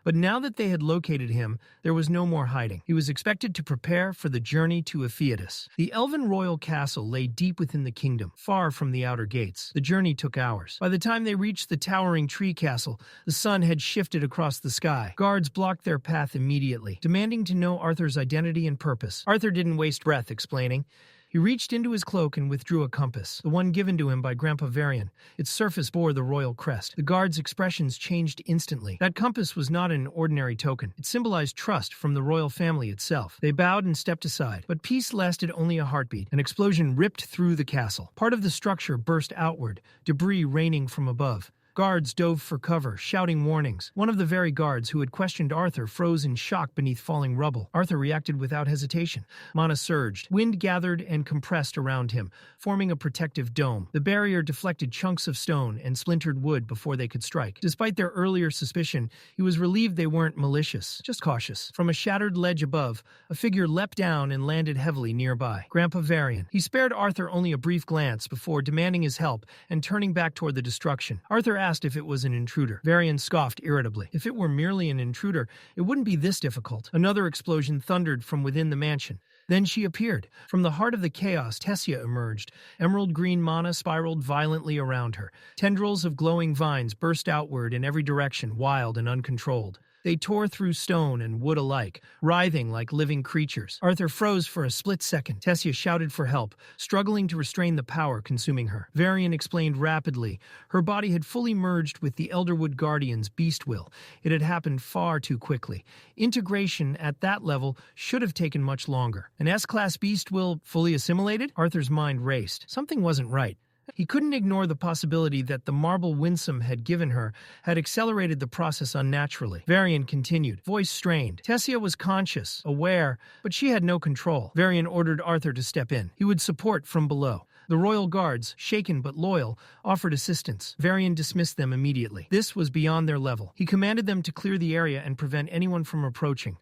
But now that they had located him, there was no more hiding. He was expected to prepare for the journey to Epheatus. The elven royal castle lay deep within the kingdom, far from the outer gates. The journey took hours. By the time they reached the towering tree castle, the sun had shifted across the sky. Guards blocked their path immediately, demanding to know Arthur's identity and purpose. Arthur didn't waste breath explaining. He reached into his cloak and withdrew a compass, the one given to him by Grandpa Varian. Its surface bore the royal crest. The guard's expressions changed instantly. That compass was not an ordinary token. It symbolized trust from the royal family itself. They bowed and stepped aside, but peace lasted only a heartbeat. An explosion ripped through the castle. Part of the structure burst outward, debris raining from above. Guards dove for cover, shouting warnings. One of the very guards who had questioned Arthur froze in shock beneath falling rubble. Arthur reacted without hesitation. Mana surged. Wind gathered and compressed around him, forming a protective dome. The barrier deflected chunks of stone and splintered wood before they could strike. Despite their earlier suspicion, he was relieved they weren't malicious, just cautious. From a shattered ledge above, a figure leapt down and landed heavily nearby. Grandpa Varian. He spared Arthur only a brief glance before demanding his help and turning back toward the destruction. Arthur asked if it was an intruder. Varian scoffed irritably. If it were merely an intruder, it wouldn't be this difficult. Another explosion thundered from within the mansion. Then she appeared. From the heart of the chaos, Tessia emerged. Emerald green mana spiraled violently around her. Tendrils of glowing vines burst outward in every direction, wild and uncontrolled. They tore through stone and wood alike, writhing like living creatures. Arthur froze for a split second. Tessia shouted for help, struggling to restrain the power consuming her. Varian explained rapidly. Her body had fully merged with the Elderwood Guardian's beast will. It had happened far too quickly. Integration at that level should have taken much longer. An S-class beast will fully assimilated? Arthur's mind raced. Something wasn't right. He couldn't ignore the possibility that the marble Windsom had given her had accelerated the process unnaturally. Varian continued, voice strained. Tessia was conscious, aware, but she had no control. Varian ordered Arthur to step in. He would support from below. The royal guards, shaken but loyal, offered assistance. Varian dismissed them immediately. This was beyond their level. He commanded them to clear the area and prevent anyone from approaching.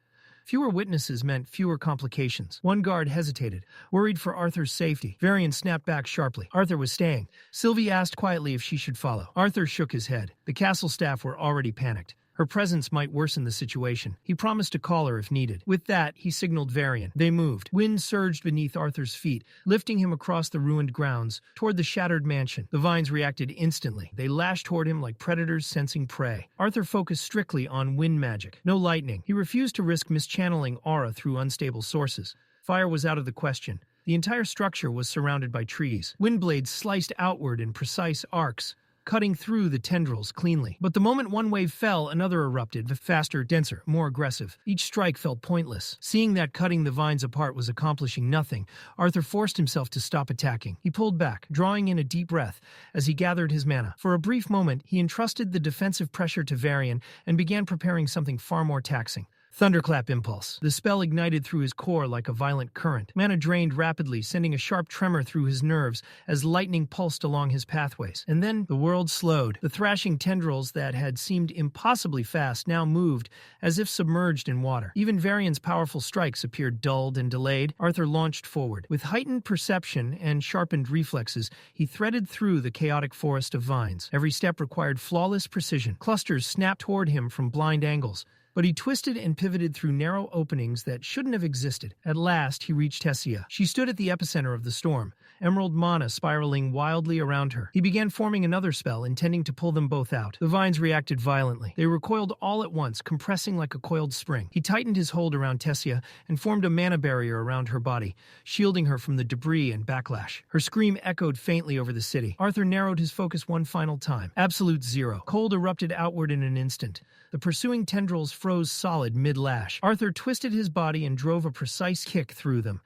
Fewer witnesses meant fewer complications. One guard hesitated, worried for Arthur's safety. Varian snapped back sharply. Arthur was staying. Sylvie asked quietly if she should follow. Arthur shook his head. The castle staff were already panicked. Her presence might worsen the situation. He promised to call her if needed. With that, he signaled Varian. They moved. Wind surged beneath Arthur's feet, lifting him across the ruined grounds, toward the shattered mansion. The vines reacted instantly. They lashed toward him like predators sensing prey. Arthur focused strictly on wind magic. No lightning. He refused to risk mischanneling aura through unstable sources. Fire was out of the question. The entire structure was surrounded by trees. Wind blades sliced outward in precise arcs, cutting through the tendrils cleanly. But the moment one wave fell, another erupted, faster, denser, more aggressive. Each strike felt pointless. Seeing that cutting the vines apart was accomplishing nothing, Arthur forced himself to stop attacking. He pulled back, drawing in a deep breath as he gathered his mana. For a brief moment, he entrusted the defensive pressure to Varian and began preparing something far more taxing. Thunderclap Impulse. The spell ignited through his core like a violent current. Mana drained rapidly, sending a sharp tremor through his nerves as lightning pulsed along his pathways. And then the world slowed. The thrashing tendrils that had seemed impossibly fast now moved as if submerged in water. Even Varian's powerful strikes appeared dulled and delayed. Arthur launched forward. With heightened perception and sharpened reflexes, he threaded through the chaotic forest of vines. Every step required flawless precision. Clusters snapped toward him from blind angles, but he twisted and pivoted through narrow openings that shouldn't have existed. At last, he reached Tessia. She stood at the epicenter of the storm, emerald mana spiraling wildly around her. He began forming another spell, intending to pull them both out. The vines reacted violently. They recoiled all at once, compressing like a coiled spring. He tightened his hold around Tessia and formed a mana barrier around her body, shielding her from the debris and backlash. Her scream echoed faintly over the city. Arthur narrowed his focus one final time. Absolute zero. Cold erupted outward in an instant. The pursuing tendrils froze solid mid-lash. Arthur twisted his body and drove a precise kick through them.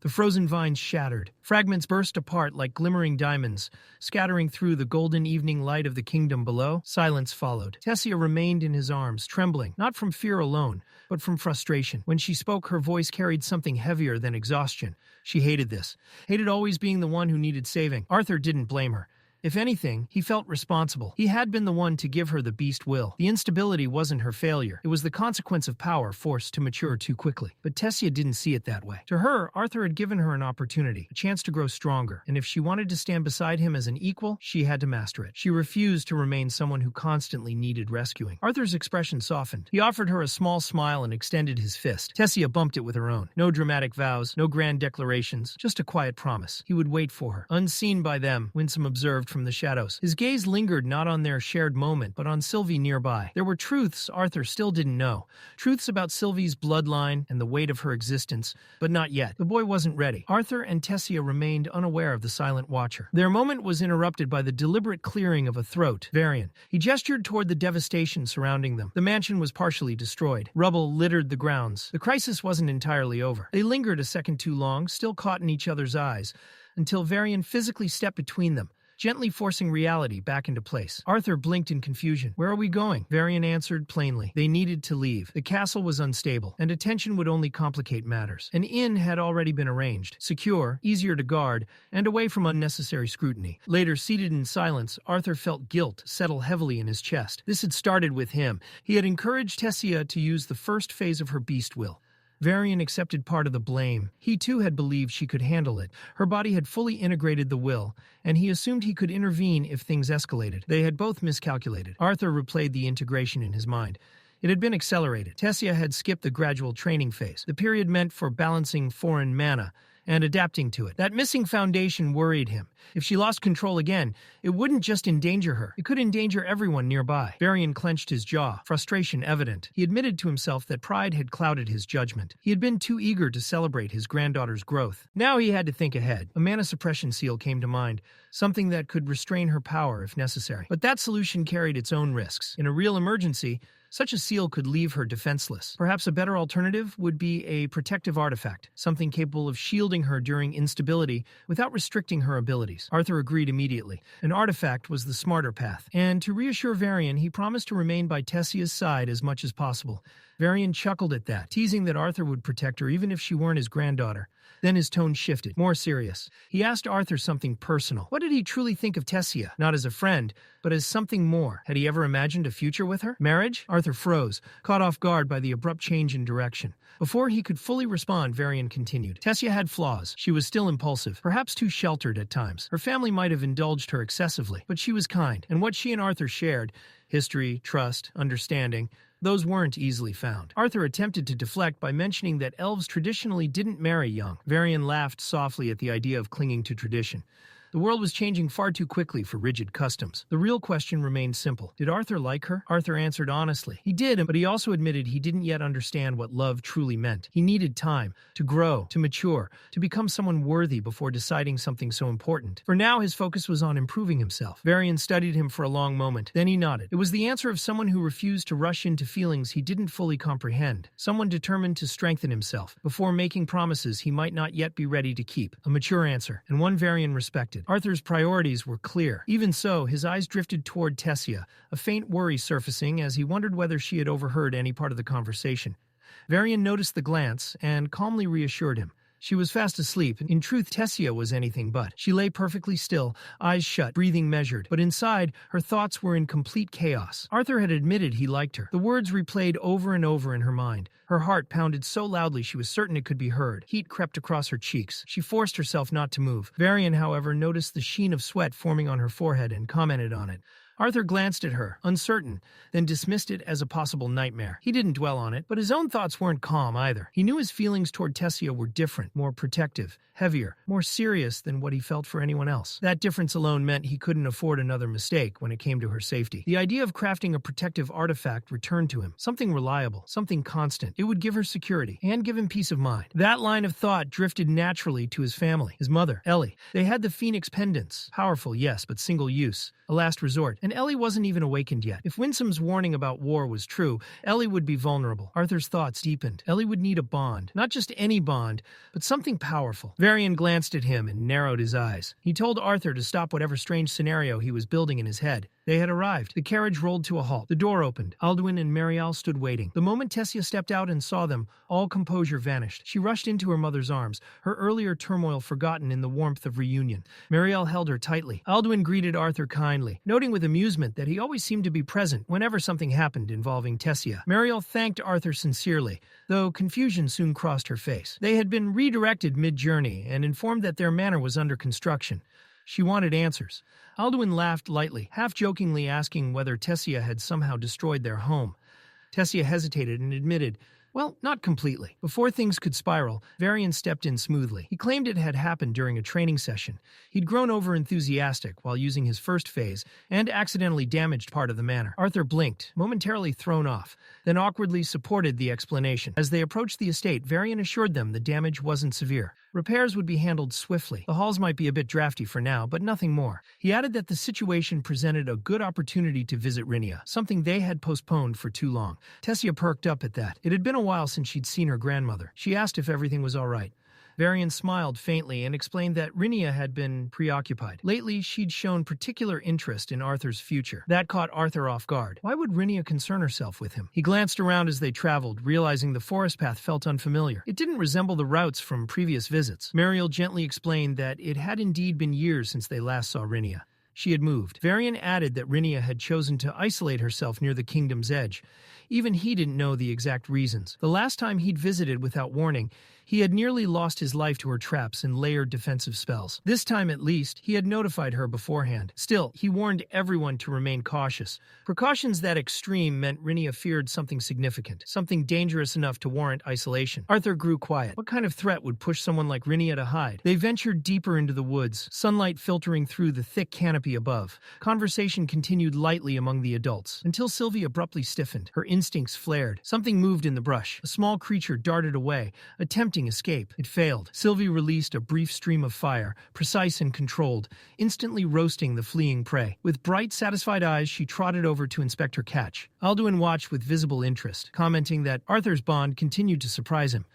The frozen vines shattered. Fragments burst apart like glimmering diamonds, scattering through the golden evening light of the kingdom below. Silence followed. Tessia remained in his arms, trembling, not from fear alone, but from frustration. When she spoke, her voice carried something heavier than exhaustion. She hated this. Hated always being the one who needed saving. Arthur didn't blame her. If anything, he felt responsible. He had been the one to give her the beast will. The instability wasn't her failure. It was the consequence of power forced to mature too quickly. But Tessia didn't see it that way. To her, Arthur had given her an opportunity, a chance to grow stronger. And if she wanted to stand beside him as an equal, she had to master it. She refused to remain someone who constantly needed rescuing. Arthur's expression softened. He offered her a small smile and extended his fist. Tessia bumped it with her own. No dramatic vows, no grand declarations, just a quiet promise. He would wait for her. Unseen by them, Windsom observed from the shadows. His gaze lingered not on their shared moment, but on Sylvie nearby. There were truths Arthur still didn't know. Truths about Sylvie's bloodline and the weight of her existence, but not yet. The boy wasn't ready. Arthur and Tessia remained unaware of the silent watcher. Their moment was interrupted by the deliberate clearing of a throat. Varian. He gestured toward the devastation surrounding them. The mansion was partially destroyed. Rubble littered the grounds. The crisis wasn't entirely over. They lingered a second too long, still caught in each other's eyes, until Varian physically stepped between them, gently forcing reality back into place. Arthur blinked in confusion. Where are we going? Varian answered plainly. They needed to leave. The castle was unstable, and attention would only complicate matters. An inn had already been arranged, secure, easier to guard, and away from unnecessary scrutiny. Later, seated in silence, Arthur felt guilt settle heavily in his chest. This had started with him. He had encouraged Tessia to use the first phase of her beast will. Varian accepted part of the blame. He too had believed she could handle it. Her body had fully integrated the will, and he assumed he could intervene if things escalated. They had both miscalculated. Arthur replayed the integration in his mind. It had been accelerated. Tessia had skipped the gradual training phase, the period meant for balancing foreign mana and adapting to it. That missing foundation worried him. If she lost control again, it wouldn't just endanger her. It could endanger everyone nearby. Varian clenched his jaw, frustration evident. He admitted to himself that pride had clouded his judgment. He had been too eager to celebrate his granddaughter's growth. Now he had to think ahead. A mana suppression seal came to mind, something that could restrain her power if necessary. But that solution carried its own risks. In a real emergency, such a seal could leave her defenseless. Perhaps a better alternative would be a protective artifact, something capable of shielding her during instability without restricting her abilities. Arthur agreed immediately. An artifact was the smarter path, and to reassure Varian, he promised to remain by Tessia's side as much as possible. Varian chuckled at that, teasing that Arthur would protect her even if she weren't his granddaughter. Then his tone shifted, more serious. He asked Arthur something personal. What did he truly think of Tessia? Not as a friend, but as something more. Had he ever imagined a future with her? Marriage? Arthur froze, caught off guard by the abrupt change in direction. Before he could fully respond, Varian continued. Tessia had flaws. She was still impulsive, perhaps too sheltered at times. Her family might have indulged her excessively, but she was kind. And what she and Arthur shared, history, trust, understanding, those weren't easily found. Arthur attempted to deflect by mentioning that elves traditionally didn't marry young. Varian laughed softly at the idea of clinging to tradition. The world was changing far too quickly for rigid customs. The real question remained simple. Did Arthur like her? Arthur answered honestly. He did, but he also admitted he didn't yet understand what love truly meant. He needed time to grow, to mature, to become someone worthy before deciding something so important. For now, his focus was on improving himself. Varian studied him for a long moment. Then he nodded. It was the answer of someone who refused to rush into feelings he didn't fully comprehend. Someone determined to strengthen himself before making promises he might not yet be ready to keep. A mature answer, and one Varian respected. Arthur's priorities were clear. Even so, his eyes drifted toward Tessia, a faint worry surfacing as he wondered whether she had overheard any part of the conversation. Varian noticed the glance and calmly reassured him. She was fast asleep. In truth, Tessia was anything but. She lay perfectly still, eyes shut, breathing measured. But inside, her thoughts were in complete chaos. Arthur had admitted he liked her. The words replayed over and over in her mind. Her heart pounded so loudly she was certain it could be heard. Heat crept across her cheeks. She forced herself not to move. Varian, however, noticed the sheen of sweat forming on her forehead and commented on it. Arthur glanced at her, uncertain, then dismissed it as a possible nightmare. He didn't dwell on it, but his own thoughts weren't calm either. He knew his feelings toward Tessia were different, more protective, heavier, more serious than what he felt for anyone else. That difference alone meant he couldn't afford another mistake when it came to her safety. The idea of crafting a protective artifact returned to him, something reliable, something constant. It would give her security and give him peace of mind. That line of thought drifted naturally to his family, his mother, Ellie. They had the Phoenix pendants, powerful, yes, but single use, a last resort. And Ellie wasn't even awakened yet. If Windsom's warning about war was true, Ellie would be vulnerable. Arthur's thoughts deepened. Ellie would need a bond. Not just any bond, but something powerful. Varian glanced at him and narrowed his eyes. He told Arthur to stop whatever strange scenario he was building in his head. They had arrived. The carriage rolled to a halt. The door opened. Alduin and Marial stood waiting. The moment Tessia stepped out and saw them, all composure vanished. She rushed into her mother's arms, her earlier turmoil forgotten in the warmth of reunion. Marial held her tightly. Alduin greeted Arthur kindly, noting with amusement that he always seemed to be present whenever something happened involving Tessia. Marial thanked Arthur sincerely, though confusion soon crossed her face. They had been redirected mid-journey and informed that their manor was under construction. She wanted answers. Alduin laughed lightly, half-jokingly asking whether Tessia had somehow destroyed their home. Tessia hesitated and admitted, well, not completely. Before things could spiral, Varian stepped in smoothly. He claimed it had happened during a training session. He'd grown over-enthusiastic while using his first phase and accidentally damaged part of the manor. Arthur blinked, momentarily thrown off, then awkwardly supported the explanation. As they approached the estate, Varian assured them the damage wasn't severe. Repairs would be handled swiftly. The halls might be a bit drafty for now, but nothing more. He added that the situation presented a good opportunity to visit Rinia, something they had postponed for too long. Tessia perked up at that. It had been a while since she'd seen her grandmother. She asked if everything was all right. Varian smiled faintly and explained that Rinia had been preoccupied. Lately, she'd shown particular interest in Arthur's future. That caught Arthur off guard. Why would Rinia concern herself with him? He glanced around as they traveled, realizing the forest path felt unfamiliar. It didn't resemble the routes from previous visits. Mariel gently explained that it had indeed been years since they last saw Rinia. She had moved. Varian added that Rinia had chosen to isolate herself near the kingdom's edge. Even he didn't know the exact reasons. The last time he'd visited without warning, he had nearly lost his life to her traps and layered defensive spells. This time, at least, he had notified her beforehand. Still, he warned everyone to remain cautious. Precautions that extreme meant Rinia feared something significant, something dangerous enough to warrant isolation. Arthur grew quiet. What kind of threat would push someone like Rinia to hide? They ventured deeper into the woods, sunlight filtering through the thick canopy above. Conversation continued lightly among the adults, until Sylvie abruptly stiffened. Her instincts flared. Something moved in the brush. A small creature darted away, attempting escape. It failed. Sylvie released a brief stream of fire, precise and controlled, instantly roasting the fleeing prey. With bright, satisfied eyes, she trotted over to inspect her catch. Alduin watched with visible interest, commenting that Arthur's bond continued to surprise him.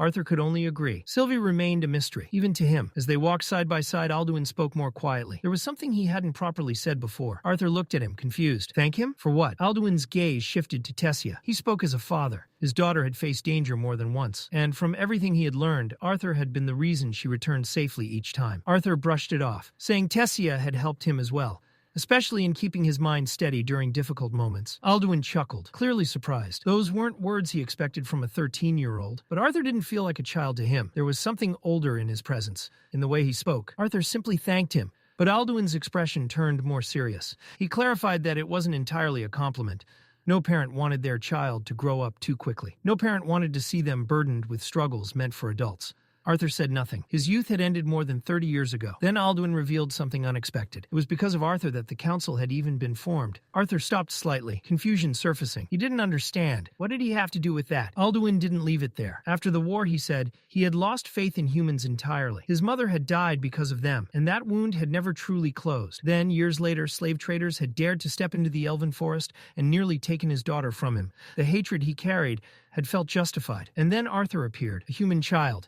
Arthur could only agree. Sylvie remained a mystery, even to him. As they walked side by side, Alduin spoke more quietly. There was something he hadn't properly said before. Arthur looked at him, confused. Thank him? For what? Alduin's gaze shifted to Tessia. He spoke as a father. His daughter had faced danger more than once, and from everything he had learned, Arthur had been the reason she returned safely each time. Arthur brushed it off, saying Tessia had helped him as well, especially in keeping his mind steady during difficult moments. Alduin chuckled, clearly surprised. Those weren't words he expected from a 13-year-old, but Arthur didn't feel like a child to him. There was something older in his presence, in the way he spoke. Arthur simply thanked him, but Alduin's expression turned more serious. He clarified that it wasn't entirely a compliment. No parent wanted their child to grow up too quickly. No parent wanted to see them burdened with struggles meant for adults. Arthur said nothing. His youth had ended more than 30 years ago. Then Alduin revealed something unexpected. It was because of Arthur that the council had even been formed. Arthur stopped slightly, confusion surfacing. He didn't understand. What did he have to do with that? Alduin didn't leave it there. After the war, he said, he had lost faith in humans entirely. His mother had died because of them, and that wound had never truly closed. Then, years later, slave traders had dared to step into the elven forest and nearly taken his daughter from him. The hatred he carried had felt justified. And then Arthur appeared, a human child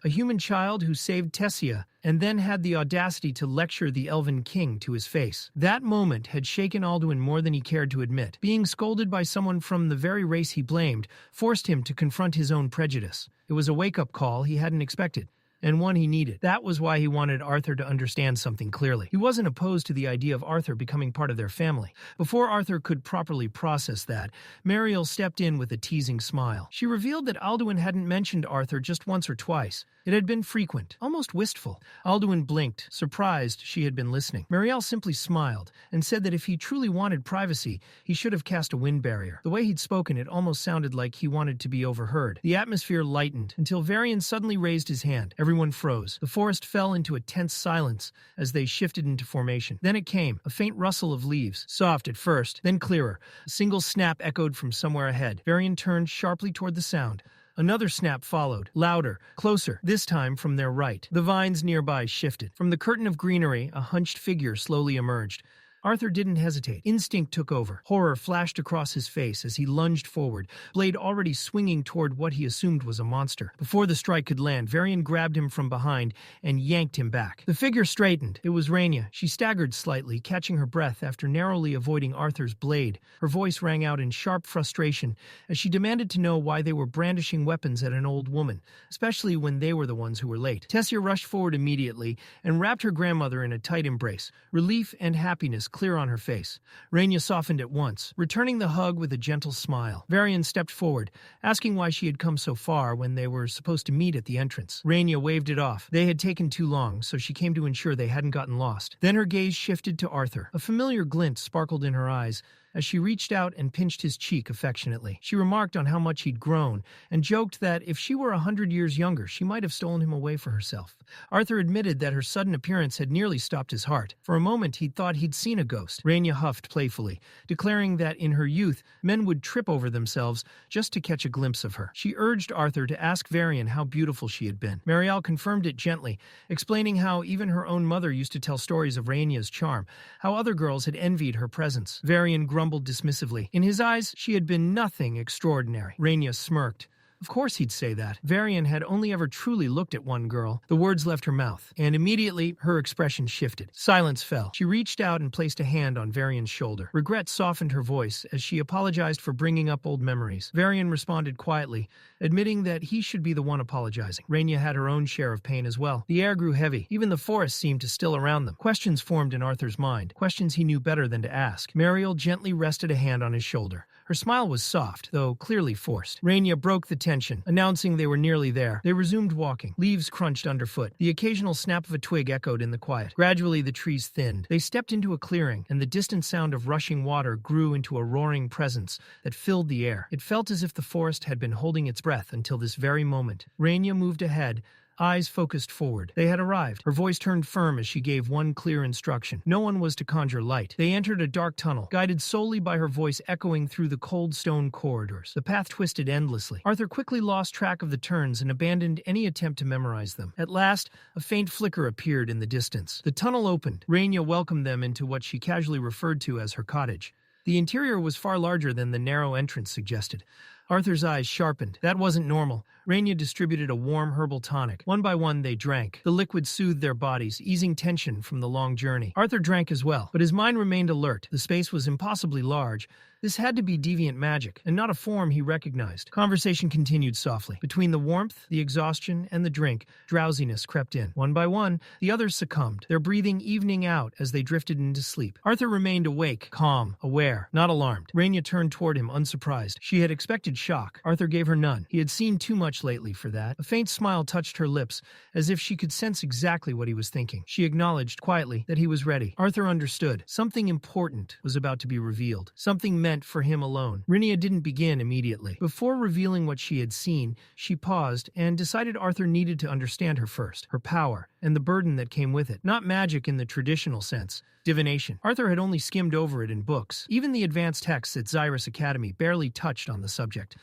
who saved Tessia, and then had the audacity to lecture the elven king to his face. That moment had shaken Alduin more than he cared to admit. Being scolded by someone from the very race he blamed forced him to confront his own prejudice. It was a wake-up call he hadn't expected, and one he needed. That was why he wanted Arthur to understand something clearly. He wasn't opposed to the idea of Arthur becoming part of their family. Before Arthur could properly process that, Mariel stepped in with a teasing smile. She revealed that Alduin hadn't mentioned Arthur just once or twice. It had been frequent, almost wistful. Alduin blinked, surprised she had been listening. Mariel simply smiled and said that if he truly wanted privacy, he should have cast a wind barrier. The way he'd spoken, it almost sounded like he wanted to be overheard. The atmosphere lightened until Varian suddenly raised his hand. Everyone froze. The forest fell into a tense silence as they shifted into formation. Then it came, a faint rustle of leaves, soft at first, then clearer. A single snap echoed from somewhere ahead. Varian turned sharply toward the sound. Another snap followed, louder, closer, this time from their right. The vines nearby shifted. From the curtain of greenery, a hunched figure slowly emerged. Arthur didn't hesitate. Instinct took over. Horror flashed across his face as he lunged forward, blade already swinging toward what he assumed was a monster. Before the strike could land, Varian grabbed him from behind and yanked him back. The figure straightened. It was Rainia. She staggered slightly, catching her breath after narrowly avoiding Arthur's blade. Her voice rang out in sharp frustration as she demanded to know why they were brandishing weapons at an old woman, especially when they were the ones who were late. Tessia rushed forward immediately and wrapped her grandmother in a tight embrace, relief and happiness clear on her face. Rainia softened at once, returning the hug with a gentle smile. Varian stepped forward, asking why she had come so far when they were supposed to meet at the entrance. Rainia waved it off. They had taken too long, so she came to ensure they hadn't gotten lost. Then her gaze shifted to Arthur. A familiar glint sparkled in her eyes as she reached out and pinched his cheek affectionately. She remarked on how much he'd grown and joked that if she were 100 years younger, she might have stolen him away for herself. Arthur admitted that her sudden appearance had nearly stopped his heart. For a moment, he'd thought he'd seen a ghost. Rainia huffed playfully, declaring that in her youth, men would trip over themselves just to catch a glimpse of her. She urged Arthur to ask Varian how beautiful she had been. Mariel confirmed it gently, explaining how even her own mother used to tell stories of Rainia's charm, how other girls had envied her presence. Varian grumbled dismissively. In his eyes, she had been nothing extraordinary. Rainia smirked. Of course he'd say that. Varian had only ever truly looked at one girl. The words left her mouth, and immediately her expression shifted. Silence fell. She reached out and placed a hand on Varian's shoulder. Regret softened her voice as she apologized for bringing up old memories. Varian responded quietly, admitting that he should be the one apologizing. Rainia had her own share of pain as well. The air grew heavy. Even the forest seemed to still around them. Questions formed in Arthur's mind, questions he knew better than to ask. Mariel gently rested a hand on his shoulder. Her smile was soft, though clearly forced. Rainia broke the tension, announcing they were nearly there. They resumed walking. Leaves crunched underfoot. The occasional snap of a twig echoed in the quiet. Gradually, the trees thinned. They stepped into a clearing, and the distant sound of rushing water grew into a roaring presence that filled the air. It felt as if the forest had been holding its breath until this very moment. Rainia moved ahead, eyes focused forward. They had arrived. Her voice turned firm as she gave one clear instruction. No one was to conjure light. They entered a dark tunnel, guided solely by her voice echoing through the cold stone corridors. The path twisted endlessly. Arthur quickly lost track of the turns and abandoned any attempt to memorize them. At last, a faint flicker appeared in the distance. The tunnel opened. Rainia welcomed them into what she casually referred to as her cottage. The interior was far larger than the narrow entrance suggested. Arthur's eyes sharpened. That wasn't normal. Rainia distributed a warm herbal tonic. One by one, they drank. The liquid soothed their bodies, easing tension from the long journey. Arthur drank as well, but his mind remained alert. The space was impossibly large. This had to be deviant magic, and not a form he recognized. Conversation continued softly. Between the warmth, the exhaustion, and the drink, drowsiness crept in. One by one, the others succumbed, their breathing evening out as they drifted into sleep. Arthur remained awake, calm, aware, not alarmed. Rainia turned toward him, unsurprised. She had expected shock. Arthur gave her none. He had seen too much lately for that. A faint smile touched her lips, as if she could sense exactly what he was thinking. She acknowledged quietly that he was ready. Arthur understood. Something important was about to be revealed. Something meant meant for him alone. Rinia didn't begin immediately. Before revealing what she had seen, she paused and decided Arthur needed to understand her first, her power, and the burden that came with it. Not magic in the traditional sense. Divination. Arthur had only skimmed over it in books. Even the advanced texts at Xyrus Academy barely touched on the subject.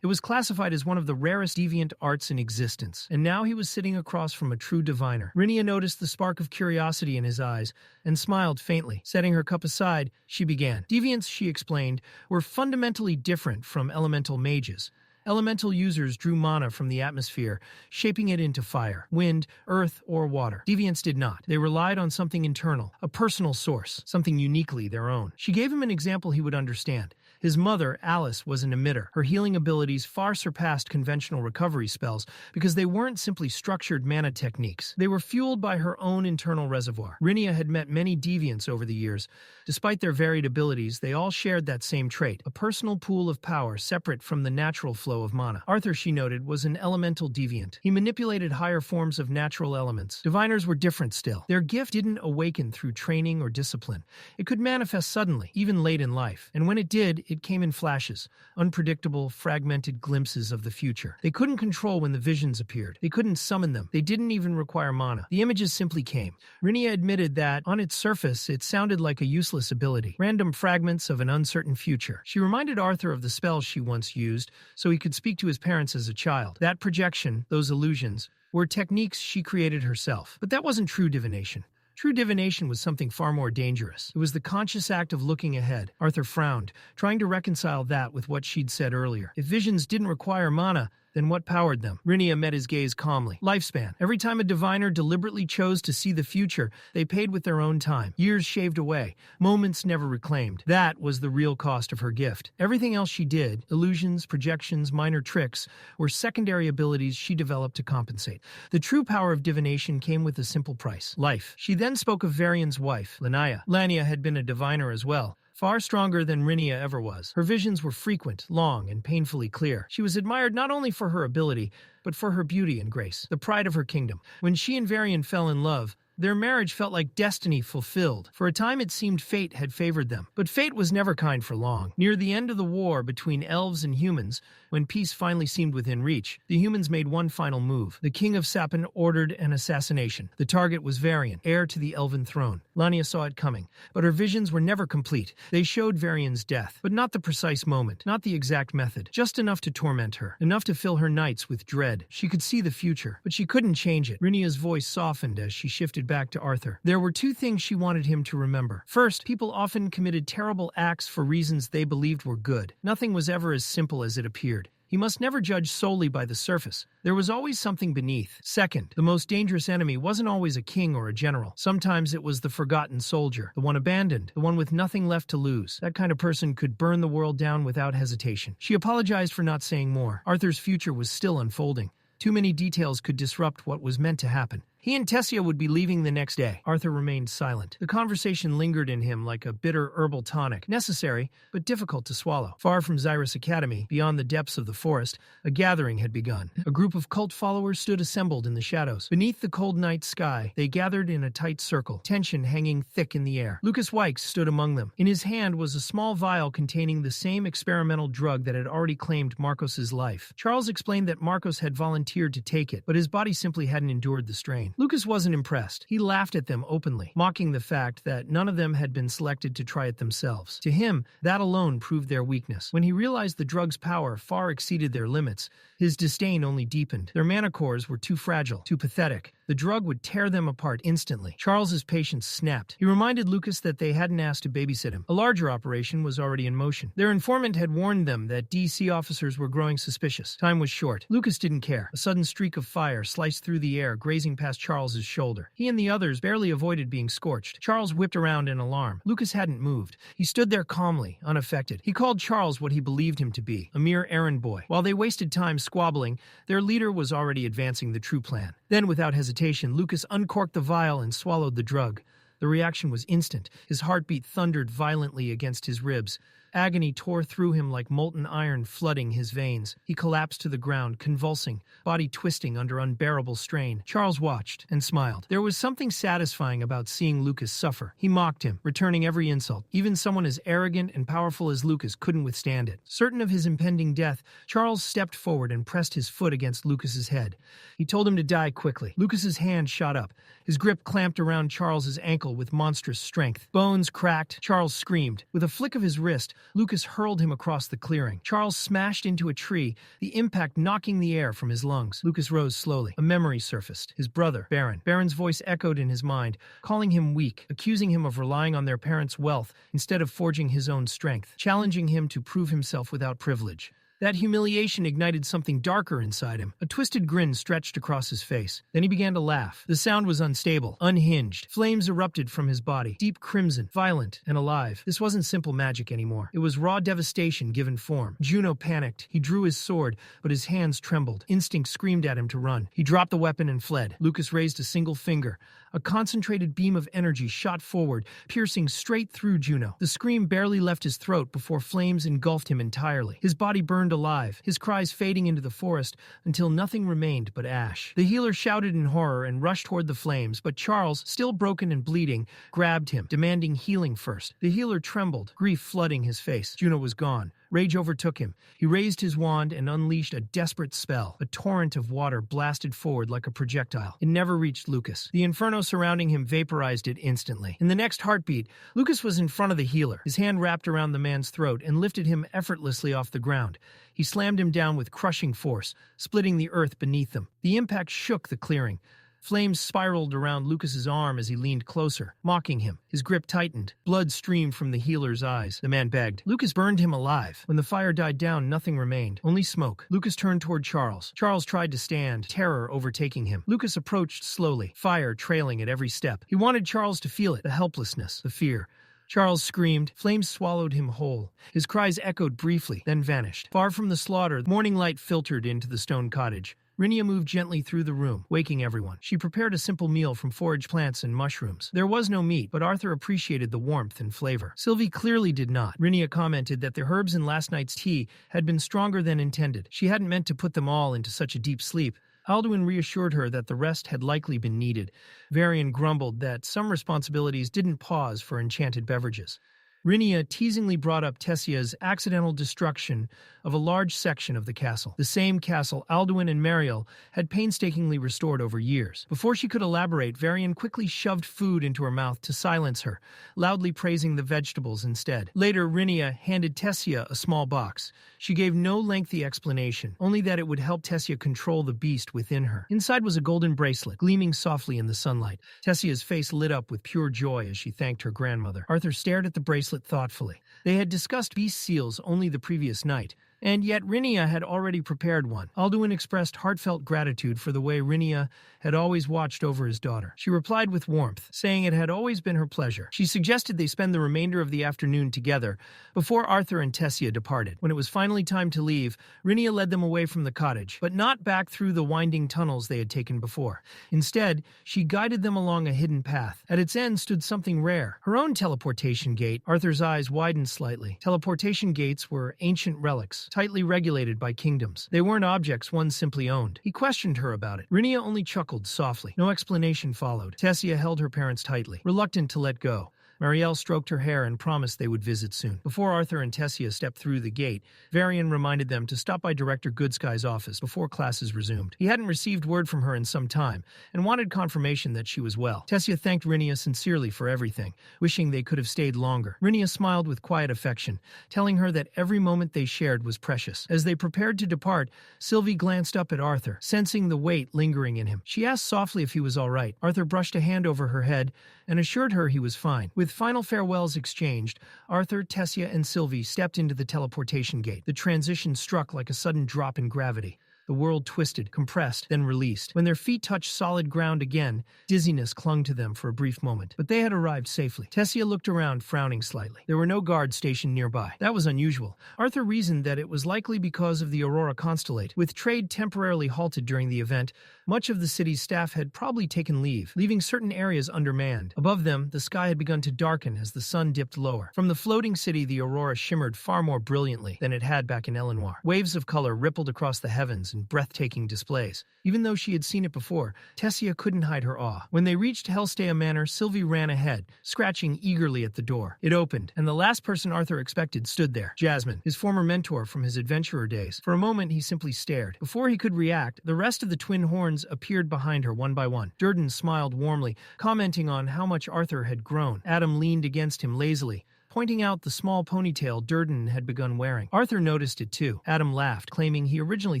It was classified as one of the rarest deviant arts in existence, and now he was sitting across from a true diviner. Rinia noticed the spark of curiosity in his eyes and smiled faintly. Setting her cup aside, she began. Deviants, she explained, were fundamentally different from elemental mages. Elemental users drew mana from the atmosphere, shaping it into fire, wind, earth, or water. Deviants did not. They relied on something internal, a personal source, something uniquely their own. She gave him an example he would understand. His mother, Alice, was an emitter. Her healing abilities far surpassed conventional recovery spells because they weren't simply structured mana techniques. They were fueled by her own internal reservoir. Rinia had met many deviants over the years. Despite their varied abilities, they all shared that same trait, a personal pool of power separate from the natural flow of mana. Arthur, she noted, was an elemental deviant. He manipulated higher forms of natural elements. Diviners were different still. Their gift didn't awaken through training or discipline. It could manifest suddenly, even late in life. And when it did, it came in flashes, unpredictable, fragmented glimpses of the future. They couldn't control when the visions appeared. They couldn't summon them. They didn't even require mana. The images simply came. Rinia admitted that, on its surface, it sounded like a useless ability. Random fragments of an uncertain future. She reminded Arthur of the spells she once used, so he could speak to his parents as a child. That projection, those illusions, were techniques she created herself. But that wasn't true divination. True divination was something far more dangerous. It was the conscious act of looking ahead. Arthur frowned, trying to reconcile that with what she'd said earlier. If visions didn't require mana, then what powered them? Rinia met his gaze calmly. Lifespan. Every time a diviner deliberately chose to see the future, they paid with their own time. Years shaved away. Moments never reclaimed. That was the real cost of her gift. Everything else she did, illusions, projections, minor tricks, were secondary abilities she developed to compensate. The true power of divination came with a simple price: life. She then spoke of Varian's wife, Lanaya. Lania had been a diviner as well. Far stronger than Rinia ever was. Her visions were frequent, long, and painfully clear. She was admired not only for her ability, but for her beauty and grace, the pride of her kingdom. When she and Varian fell in love, their marriage felt like destiny fulfilled. For a time it seemed fate had favored them. But fate was never kind for long. Near the end of the war between elves and humans, when peace finally seemed within reach, the humans made one final move. The king of Sapin ordered an assassination. The target was Varian, heir to the elven throne. Lania saw it coming, but her visions were never complete. They showed Varian's death, but not the precise moment, not the exact method, just enough to torment her, enough to fill her nights with dread. She could see the future, but she couldn't change it. Rinia's voice softened as she shifted back to Arthur. There were two things she wanted him to remember. First, people often committed terrible acts for reasons they believed were good. Nothing was ever as simple as it appeared. He must never judge solely by the surface. There was always something beneath. Second, the most dangerous enemy wasn't always a king or a general. Sometimes it was the forgotten soldier, the one abandoned, the one with nothing left to lose. That kind of person could burn the world down without hesitation. She apologized for not saying more. Arthur's future was still unfolding. Too many details could disrupt what was meant to happen. He and Tessia would be leaving the next day. Arthur remained silent. The conversation lingered in him like a bitter herbal tonic, necessary, but difficult to swallow. Far from Xyrus Academy, beyond the depths of the forest, a gathering had begun. A group of cult followers stood assembled in the shadows. Beneath the cold night sky, they gathered in a tight circle, tension hanging thick in the air. Lucas Wykes stood among them. In his hand was a small vial containing the same experimental drug that had already claimed Marcos's life. Charles explained that Marcos had volunteered to take it, but his body simply hadn't endured the strain. Lucas wasn't impressed. He laughed at them openly, mocking the fact that none of them had been selected to try it themselves. To him, that alone proved their weakness. When he realized the drug's power far exceeded their limits, his disdain only deepened. Their mana cores were too fragile, too pathetic. The drug would tear them apart instantly. Charles's patience snapped. He reminded Lucas that they hadn't asked to babysit him. A larger operation was already in motion. Their informant had warned them that DC officers were growing suspicious. Time was short. Lucas didn't care. A sudden streak of fire sliced through the air, grazing past Charles's shoulder. He and the others barely avoided being scorched. Charles whipped around in alarm. Lucas hadn't moved. He stood there calmly, unaffected. He called Charles what he believed him to be, a mere errand boy. While they wasted time squabbling, their leader was already advancing the true plan. Then, without hesitation, Lucas uncorked the vial and swallowed the drug. The reaction was instant. His heartbeat thundered violently against his ribs. Agony tore through him like molten iron flooding his veins. He collapsed to the ground, convulsing, body twisting under unbearable strain. Charles watched and smiled. There was something satisfying about seeing Lucas suffer. He mocked him, returning every insult. Even someone as arrogant and powerful as Lucas couldn't withstand it. Certain of his impending death, Charles stepped forward and pressed his foot against Lucas's head. He told him to die quickly. Lucas's hand shot up. His grip clamped around Charles's ankle with monstrous strength. Bones cracked. Charles screamed. With a flick of his wrist, Lucas hurled him across the clearing. Charles smashed into a tree, the impact knocking the air from his lungs. Lucas rose slowly. A memory surfaced. His brother, Baron. Baron's voice echoed in his mind, calling him weak, accusing him of relying on their parents' wealth instead of forging his own strength, challenging him to prove himself without privilege. That humiliation ignited something darker inside him. A twisted grin stretched across his face. Then he began to laugh. The sound was unstable, unhinged. Flames erupted from his body, deep crimson, violent, and alive. This wasn't simple magic anymore. It was raw devastation given form. Juno panicked. He drew his sword, but his hands trembled. Instinct screamed at him to run. He dropped the weapon and fled. Lucas raised a single finger. A concentrated beam of energy shot forward, piercing straight through Juno. The scream barely left his throat before flames engulfed him entirely. His body burned alive, his cries fading into the forest until nothing remained but ash. The healer shouted in horror and rushed toward the flames, but Charles, still broken and bleeding, grabbed him, demanding healing first. The healer trembled, grief flooding his face. Juno was gone. Rage overtook him. He raised his wand and unleashed a desperate spell. A torrent of water blasted forward like a projectile. It never reached Lucas. The inferno surrounding him vaporized it instantly. In the next heartbeat, Lucas was in front of the healer. His hand wrapped around the man's throat and lifted him effortlessly off the ground. He slammed him down with crushing force, splitting the earth beneath them. The impact shook the clearing. Flames spiraled around Lucas's arm as he leaned closer, mocking him. His grip tightened. Blood streamed from the healer's eyes. The man begged. Lucas burned him alive. When the fire died down, nothing remained. Only smoke. Lucas turned toward Charles. Charles tried to stand, terror overtaking him. Lucas approached slowly, fire trailing at every step. He wanted Charles to feel it, the helplessness, the fear. Charles screamed. Flames swallowed him whole. His cries echoed briefly, then vanished. Far from the slaughter, morning light filtered into the stone cottage. Rinia moved gently through the room, waking everyone. She prepared a simple meal from foraged plants and mushrooms. There was no meat, but Arthur appreciated the warmth and flavor. Sylvie clearly did not. Rinia commented that the herbs in last night's tea had been stronger than intended. She hadn't meant to put them all into such a deep sleep. Alduin reassured her that the rest had likely been needed. Varian grumbled that some responsibilities didn't pause for enchanted beverages. Rinia teasingly brought up Tessia's accidental destruction of a large section of the castle, the same castle Alduin and Mariel had painstakingly restored over years. Before she could elaborate, Varian quickly shoved food into her mouth to silence her, loudly praising the vegetables instead. Later, Rinia handed Tessia a small box. She gave no lengthy explanation, only that it would help Tessia control the beast within her. Inside was a golden bracelet, gleaming softly in the sunlight. Tessia's face lit up with pure joy as she thanked her grandmother. Arthur stared at the bracelet thoughtfully. They had discussed beast seals only the previous night, and yet Rinia had already prepared one. Alduin expressed heartfelt gratitude for the way Rinia had always watched over his daughter. She replied with warmth, saying it had always been her pleasure. She suggested they spend the remainder of the afternoon together before Arthur and Tessia departed. When it was finally time to leave, Rinia led them away from the cottage, but not back through the winding tunnels they had taken before. Instead, she guided them along a hidden path. At its end stood something rare, her own teleportation gate. Arthur's eyes widened slightly. Teleportation gates were ancient relics, tightly regulated by kingdoms. They weren't objects one simply owned. He questioned her about it. Rinia only chuckled softly. No explanation followed. Tessia held her parents tightly, reluctant to let go. Marielle stroked her hair and promised they would visit soon. Before Arthur and Tessia stepped through the gate, Varian reminded them to stop by Director Goodsky's office before classes resumed. He hadn't received word from her in some time and wanted confirmation that she was well. Tessia thanked Rinia sincerely for everything, wishing they could have stayed longer. Rinia smiled with quiet affection, telling her that every moment they shared was precious. As they prepared to depart, Sylvie glanced up at Arthur, sensing the weight lingering in him. She asked softly if he was all right. Arthur brushed a hand over her head and assured her he was fine. With final farewells exchanged, Arthur, Tessia, and Sylvie stepped into the teleportation gate. The transition struck like a sudden drop in gravity. The world twisted, compressed, then released. When their feet touched solid ground again, dizziness clung to them for a brief moment. But they had arrived safely. Tessia looked around, frowning slightly. There were no guards stationed nearby. That was unusual. Arthur reasoned that it was likely because of the Aurora Constellate. With trade temporarily halted during the event, Much of the city's staff had probably taken leave, leaving certain areas undermanned. Above them, the sky had begun to darken as the sun dipped lower. From the floating city, the aurora shimmered far more brilliantly than it had back in Elenoir. Waves of color rippled across the heavens in breathtaking displays. Even though she had seen it before, Tessia couldn't hide her awe. When they reached Hellstea Manor, Sylvie ran ahead, scratching eagerly at the door. It opened, and the last person Arthur expected stood there, Jasmine, his former mentor from his adventurer days. For a moment, he simply stared. Before he could react, the rest of the twin horns appeared behind her one by one. Durden smiled warmly, commenting on how much Arthur had grown. Adam leaned against him lazily, pointing out the small ponytail Durden had begun wearing. Arthur noticed it too. Adam laughed, claiming he originally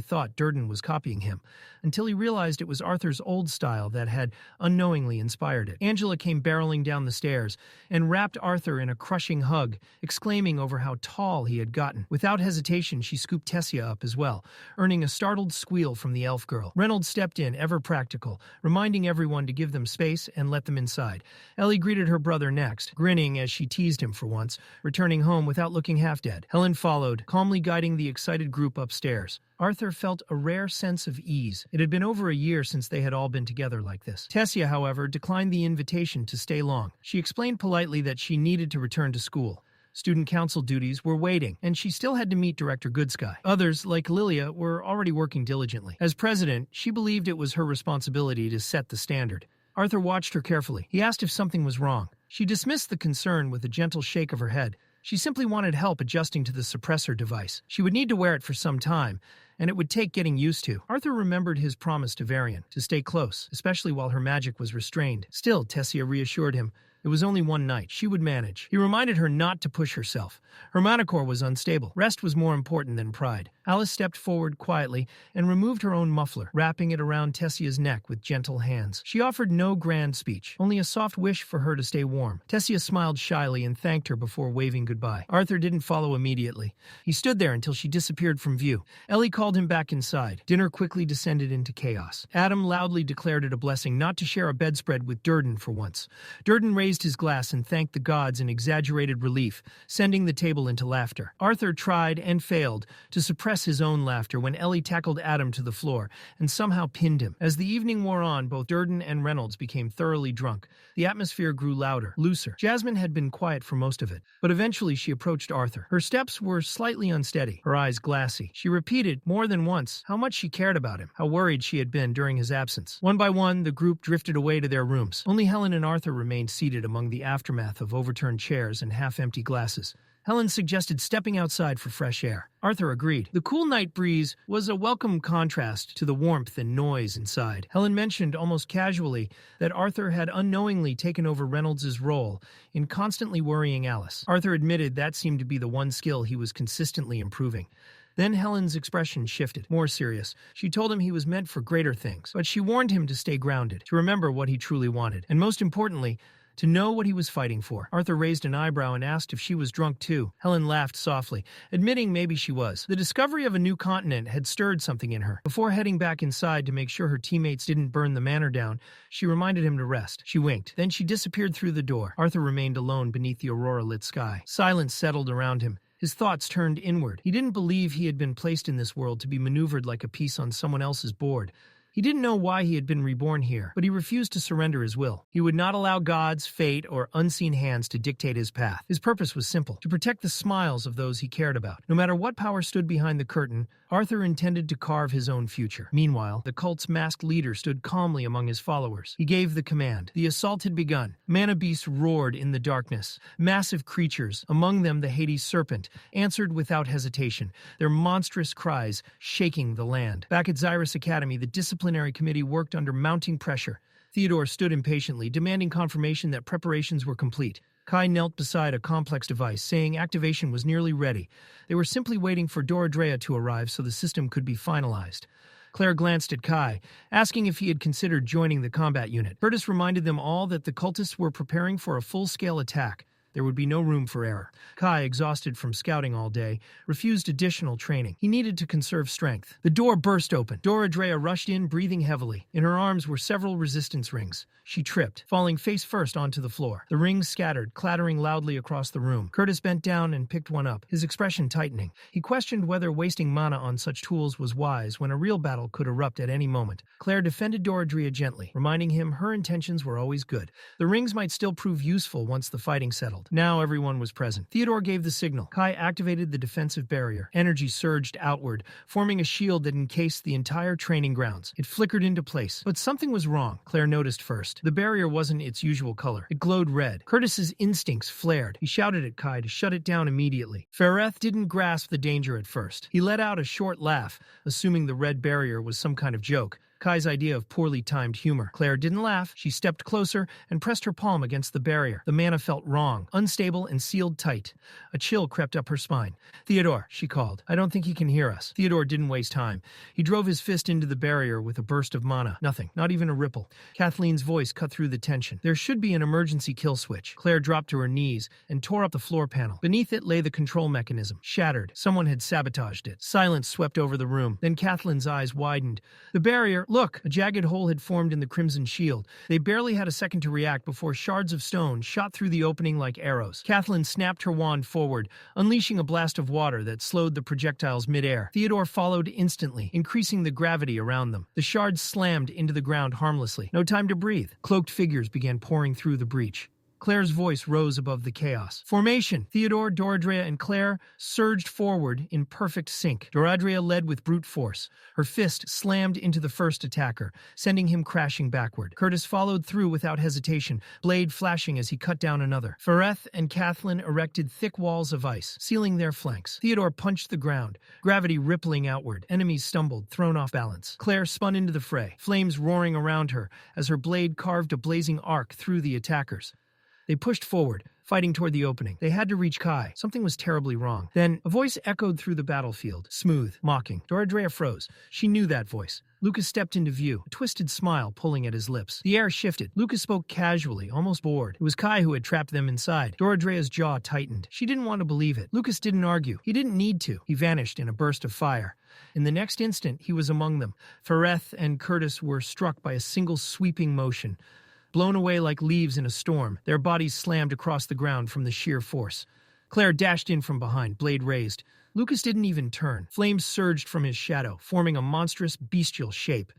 thought Durden was copying him, until he realized it was Arthur's old style that had unknowingly inspired it. Angela came barreling down the stairs and wrapped Arthur in a crushing hug, exclaiming over how tall he had gotten. Without hesitation, she scooped Tessia up as well, earning a startled squeal from the elf girl. Reynolds stepped in, ever practical, reminding everyone to give them space and let them inside. Ellie greeted her brother next, grinning as she teased him for once, returning home without looking half dead. Helen followed, calmly guiding the excited group upstairs. Arthur felt a rare sense of ease. It had been over a year since they had all been together like this. Tessia, however, declined the invitation to stay long. She explained politely that she needed to return to school. Student council duties were waiting, and she still had to meet Director Goodsky. Others, like Lilia, were already working diligently. As president, she believed it was her responsibility to set the standard. Arthur watched her carefully. He asked if something was wrong. She dismissed the concern with a gentle shake of her head. She simply wanted help adjusting to the suppressor device. She would need to wear it for some time, and it would take getting used to. Arthur remembered his promise to Varian, to stay close, especially while her magic was restrained. Still, Tessia reassured him, it was only one night. She would manage. He reminded her not to push herself. Her manicore was unstable. Rest was more important than pride. Alice stepped forward quietly and removed her own muffler, wrapping it around Tessia's neck with gentle hands. She offered no grand speech, only a soft wish for her to stay warm. Tessia smiled shyly and thanked her before waving goodbye. Arthur didn't follow immediately. He stood there until she disappeared from view. Ellie called him back inside. Dinner quickly descended into chaos. Adam loudly declared it a blessing not to share a bedspread with Durden for once. Durden raised his glass and thanked the gods in exaggerated relief, sending the table into laughter. Arthur tried and failed to suppress his own laughter when Ellie tackled Adam to the floor and somehow pinned him. As the evening wore on, both Durden and Reynolds became thoroughly drunk. The atmosphere grew louder, looser. Jasmine had been quiet for most of it, but eventually she approached Arthur. Her steps were slightly unsteady, her eyes glassy. She repeated more than once how much she cared about him, how worried she had been during his absence. One by one, the group drifted away to their rooms. Only Helen and Arthur remained seated among the aftermath of overturned chairs and half-empty glasses. Helen suggested stepping outside for fresh air. Arthur agreed. The cool night breeze was a welcome contrast to the warmth and noise inside. Helen mentioned almost casually that Arthur had unknowingly taken over Reynolds' role in constantly worrying Alice. Arthur admitted that seemed to be the one skill he was consistently improving. Then Helen's expression shifted, more serious. She told him he was meant for greater things, but she warned him to stay grounded, to remember what he truly wanted, and most importantly, to know what he was fighting for. Arthur raised an eyebrow and asked if she was drunk too. Helen laughed softly, admitting maybe she was. The discovery of a new continent had stirred something in her. Before heading back inside to make sure her teammates didn't burn the manor down, she reminded him to rest. She winked. Then she disappeared through the door. Arthur remained alone beneath the aurora-lit sky. Silence settled around him. His thoughts turned inward. He didn't believe he had been placed in this world to be maneuvered like a piece on someone else's board. He didn't know why he had been reborn here, but he refused to surrender his will. He would not allow gods, fate, or unseen hands to dictate his path. His purpose was simple, to protect the smiles of those he cared about. No matter what power stood behind the curtain, Arthur intended to carve his own future. Meanwhile, the cult's masked leader stood calmly among his followers. He gave the command. The assault had begun. Mana beasts roared in the darkness. Massive creatures, among them the Hades serpent, answered without hesitation, their monstrous cries shaking the land. Back at Xyrus Academy, the disciplinary committee worked under mounting pressure. Theodore stood impatiently, demanding confirmation that preparations were complete. Kai knelt beside a complex device, saying activation was nearly ready. They were simply waiting for Doradrea to arrive so the system could be finalized. Claire glanced at Kai, asking if he had considered joining the combat unit. Curtis reminded them all that the cultists were preparing for a full-scale attack. There would be no room for error. Kai, exhausted from scouting all day, refused additional training. He needed to conserve strength. The door burst open. Dora Drea rushed in, breathing heavily. In her arms were several resistance rings. She tripped, falling face first onto the floor. The rings scattered, clattering loudly across the room. Curtis bent down and picked one up, his expression tightening. He questioned whether wasting mana on such tools was wise when a real battle could erupt at any moment. Claire defended Dora Drea gently, reminding him her intentions were always good. The rings might still prove useful once the fighting settled. Now everyone was present. Theodore gave the signal. Kai activated the defensive barrier. Energy surged outward, forming a shield that encased the entire training grounds. It flickered into place. But something was wrong, Claire noticed first. The barrier wasn't its usual color. It glowed red. Curtis's instincts flared. He shouted at Kai to shut it down immediately. Fereth didn't grasp the danger at first. He let out a short laugh, assuming the red barrier was some kind of joke. Kai's idea of poorly timed humor. Claire didn't laugh. She stepped closer and pressed her palm against the barrier. The mana felt wrong, unstable and sealed tight. A chill crept up her spine. "Theodore," she called. "I don't think he can hear us." Theodore didn't waste time. He drove his fist into the barrier with a burst of mana. Nothing, not even a ripple. Kathleen's voice cut through the tension. "There should be an emergency kill switch." Claire dropped to her knees and tore up the floor panel. Beneath it lay the control mechanism, shattered. Someone had sabotaged it. Silence swept over the room. Then Kathleen's eyes widened. "The barrier, look!" A jagged hole had formed in the crimson shield. They barely had a second to react before shards of stone shot through the opening like arrows. Kathleen snapped her wand forward, unleashing a blast of water that slowed the projectiles mid-air. Theodore followed instantly, increasing the gravity around them. The shards slammed into the ground harmlessly. No time to breathe. Cloaked figures began pouring through the breach. Claire's voice rose above the chaos. Formation! Theodore, Dora Drea, and Claire surged forward in perfect sync. Dora Drea led with brute force. Her fist slammed into the first attacker, sending him crashing backward. Curtis followed through without hesitation, blade flashing as he cut down another. Fereth and Kathleen erected thick walls of ice, sealing their flanks. Theodore punched the ground, gravity rippling outward. Enemies stumbled, thrown off balance. Claire spun into the fray, flames roaring around her as her blade carved a blazing arc through the attackers. They pushed forward, fighting toward the opening. They had to reach Kai. Something was terribly wrong. Then, a voice echoed through the battlefield, smooth, mocking. Dora Drea froze. She knew that voice. Lucas stepped into view, a twisted smile pulling at his lips. The air shifted. Lucas spoke casually, almost bored. It was Kai who had trapped them inside. Dora Drea's jaw tightened. She didn't want to believe it. Lucas didn't argue. He didn't need to. He vanished in a burst of fire. In the next instant, he was among them. Fereth and Curtis were struck by a single sweeping motion. Blown away like leaves in a storm, their bodies slammed across the ground from the sheer force. Claire dashed in from behind, blade raised. Lucas didn't even turn. Flames surged from his shadow, forming a monstrous, bestial shape.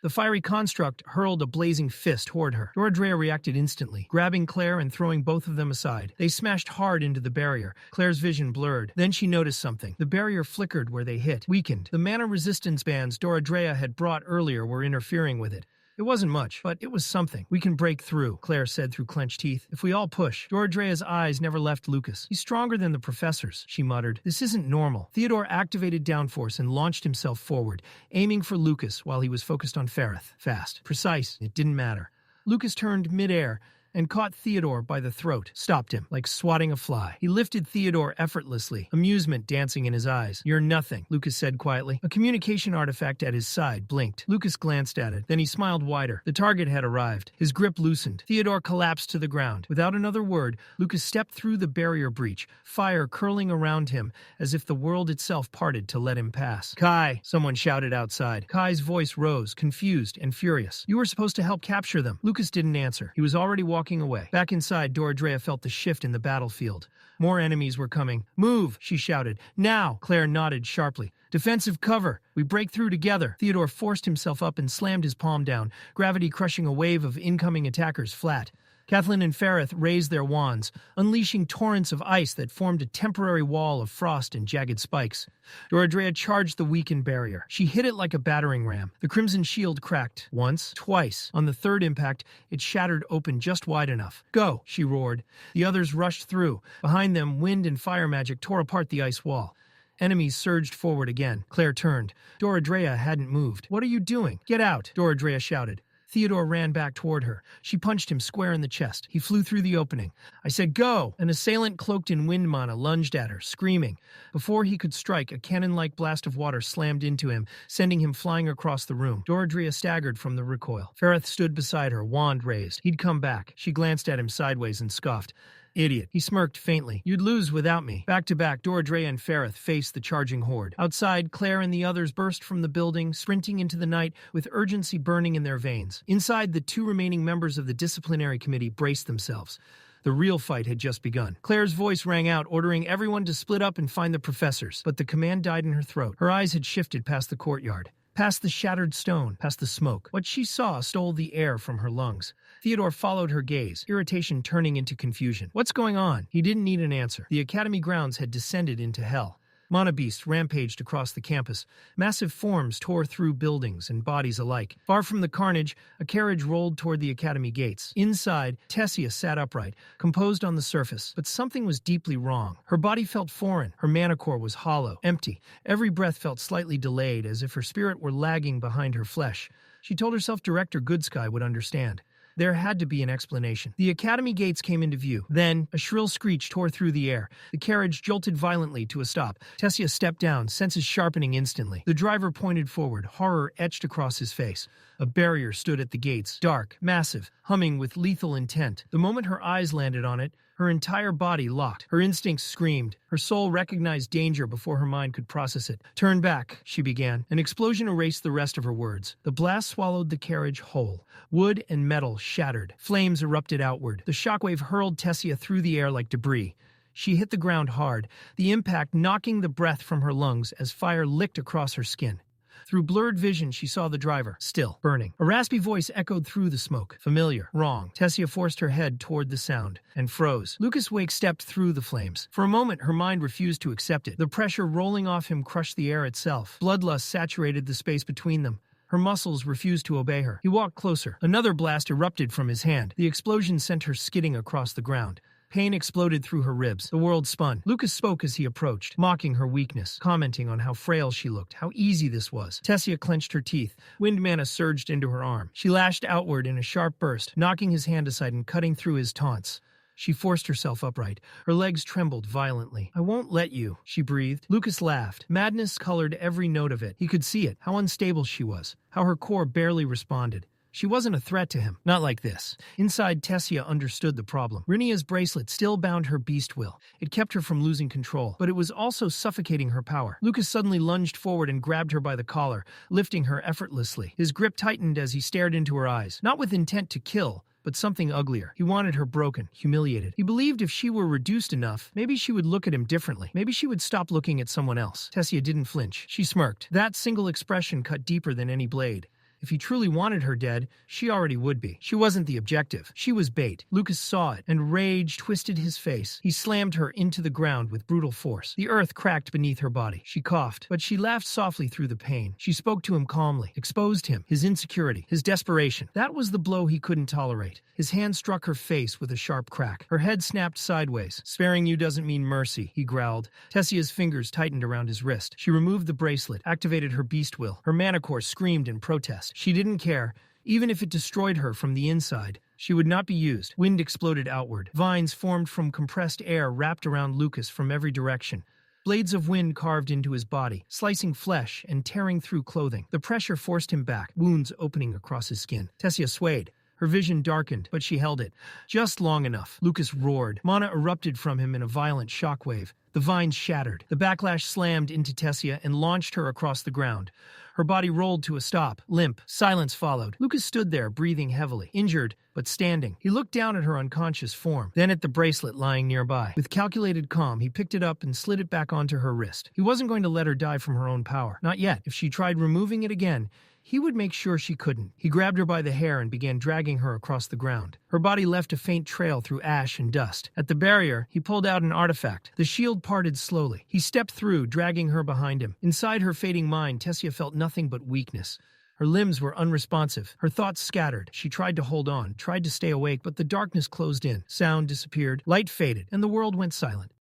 The fiery construct hurled a blazing fist toward her. Dora Drea reacted instantly, grabbing Claire and throwing both of them aside. They smashed hard into the barrier. Claire's vision blurred. Then she noticed something. The barrier flickered where they hit, weakened. The mana resistance bands Dora Drea had brought earlier were interfering with it. It wasn't much, but it was something. "We can break through," Claire said through clenched teeth. "If we all push." Dora Drea's eyes never left Lucas. "He's stronger than the professor's," she muttered. "This isn't normal." Theodore activated downforce and launched himself forward, aiming for Lucas while he was focused on Fereth. Fast, precise, it didn't matter. Lucas turned midair and caught Theodore by the throat, stopped him, like swatting a fly. He lifted Theodore effortlessly, amusement dancing in his eyes. "You're nothing," Lucas said quietly. A communication artifact at his side blinked. Lucas glanced at it, then he smiled wider. The target had arrived. His grip loosened. Theodore collapsed to the ground. Without another word, Lucas stepped through the barrier breach, fire curling around him as if the world itself parted to let him pass. "Kai!" someone shouted outside. Kai's voice rose, confused and furious. "You were supposed to help capture them." Lucas didn't answer. He was already walking away. Back inside, Dora Drea felt the shift in the battlefield. More enemies were coming. "Move!" she shouted. "Now!" Claire nodded sharply. "Defensive cover! We break through together!" Theodore forced himself up and slammed his palm down, gravity crushing a wave of incoming attackers flat. Kathleen and Fereth raised their wands, unleashing torrents of ice that formed a temporary wall of frost and jagged spikes. Dora Drea charged the weakened barrier. She hit it like a battering ram. The crimson shield cracked. Once, twice. On the third impact, it shattered open just wide enough. "Go!" she roared. The others rushed through. Behind them, wind and fire magic tore apart the ice wall. Enemies surged forward again. Claire turned. Dora Drea hadn't moved. "What are you doing? Get out!" Dora Drea shouted. Theodore ran back toward her. She punched him square in the chest. He flew through the opening. "I said go!" An assailant cloaked in wind mana lunged at her, screaming. Before he could strike, a cannon-like blast of water slammed into him, sending him flying across the room. Dora Drea staggered from the recoil. Fereth stood beside her, wand raised. He'd come back. She glanced at him sideways and scoffed. Idiot. He smirked faintly. You'd lose without me. Back to back, Deirdre and Ferrith faced the charging horde. Outside, Claire and the others burst from the building, sprinting into the night with urgency burning in their veins. Inside, the 2 remaining members of the disciplinary committee braced themselves. The real fight had just begun. Claire's voice rang out, ordering everyone to split up and find the professors. But the command died in her throat. Her eyes had shifted past the courtyard, past the shattered stone, past the smoke. What she saw stole the air from her lungs. Theodore followed her gaze, irritation turning into confusion. What's going on? He didn't need an answer. The academy grounds had descended into hell. Monobeasts rampaged across the campus. Massive forms tore through buildings and bodies alike. Far from the carnage, a carriage rolled toward the academy gates. Inside, Tessia sat upright, composed on the surface, but something was deeply wrong. Her body felt foreign. Her manicore was hollow, empty. Every breath felt slightly delayed, as if her spirit were lagging behind her flesh. She told herself Director Coodsky would understand. There had to be an explanation. The academy gates came into view. Then, a shrill screech tore through the air. The carriage jolted violently to a stop. Tessia stepped down, senses sharpening instantly. The driver pointed forward, horror etched across his face. A barrier stood at the gates, dark, massive, humming with lethal intent. The moment her eyes landed on it, her entire body locked. Her instincts screamed. Her soul recognized danger before her mind could process it. Turn back, she began. An explosion erased the rest of her words. The blast swallowed the carriage whole. Wood and metal shattered. Flames erupted outward. The shockwave hurled Tessia through the air like debris. She hit the ground hard, the impact knocking the breath from her lungs as fire licked across her skin. Through blurred vision, she saw the driver, still, burning. A raspy voice echoed through the smoke. Familiar. Wrong. Tessia forced her head toward the sound and froze. Lucas Wake stepped through the flames. For a moment, her mind refused to accept it. The pressure rolling off him crushed the air itself. Bloodlust saturated the space between them. Her muscles refused to obey her. He walked closer. Another blast erupted from his hand. The explosion sent her skidding across the ground. Pain exploded through her ribs. The world spun. Lucas spoke as he approached, mocking her weakness, commenting on how frail she looked, how easy this was. Tessia clenched her teeth. Wind mana surged into her arm. She lashed outward in a sharp burst, knocking his hand aside and cutting through his taunts. She forced herself upright. Her legs trembled violently. I won't let you, she breathed. Lucas laughed. Madness colored every note of it. He could see it, how unstable she was, how her core barely responded. She wasn't a threat to him. Not like this. Inside, Tessia understood the problem. Rinia's bracelet still bound her beast will. It kept her from losing control, but it was also suffocating her power. Lucas suddenly lunged forward and grabbed her by the collar, lifting her effortlessly. His grip tightened as he stared into her eyes, not with intent to kill, but something uglier. He wanted her broken, humiliated. He believed if she were reduced enough, maybe she would look at him differently. Maybe she would stop looking at someone else. Tessia didn't flinch. She smirked. That single expression cut deeper than any blade. If he truly wanted her dead, she already would be. She wasn't the objective. She was bait. Lucas saw it, and rage twisted his face. He slammed her into the ground with brutal force. The earth cracked beneath her body. She coughed, but she laughed softly through the pain. She spoke to him calmly, exposed him, his insecurity, his desperation. That was the blow he couldn't tolerate. His hand struck her face with a sharp crack. Her head snapped sideways. Sparing you doesn't mean mercy, he growled. Tessia's fingers tightened around his wrist. She removed the bracelet, activated her beast will. Her manicore screamed in protest. She didn't care. Even if it destroyed her from the inside, she would not be used. Wind exploded outward. Vines formed from compressed air wrapped around Lucas from every direction. Blades of wind carved into his body, slicing flesh and tearing through clothing. The pressure forced him back, wounds opening across his skin. Tessia swayed. Her vision darkened, but she held it. Just long enough. Lucas roared. Mana erupted from him in a violent shockwave. The vines shattered. The backlash slammed into Tessia and launched her across the ground. Her body rolled to a stop, limp. Silence followed. Lucas stood there, breathing heavily, injured, but standing. He looked down at her unconscious form, then at the bracelet lying nearby. With calculated calm, he picked it up and slid it back onto her wrist. He wasn't going to let her die from her own power. Not yet. If she tried removing it again, he would make sure she couldn't. He grabbed her by the hair and began dragging her across the ground. Her body left a faint trail through ash and dust. At the barrier, he pulled out an artifact. The shield parted slowly. He stepped through, dragging her behind him. Inside her fading mind, Tessia felt nothing but weakness. Her limbs were unresponsive. Her thoughts scattered. She tried to hold on, tried to stay awake, but the darkness closed in. Sound disappeared, light faded, and the world went silent.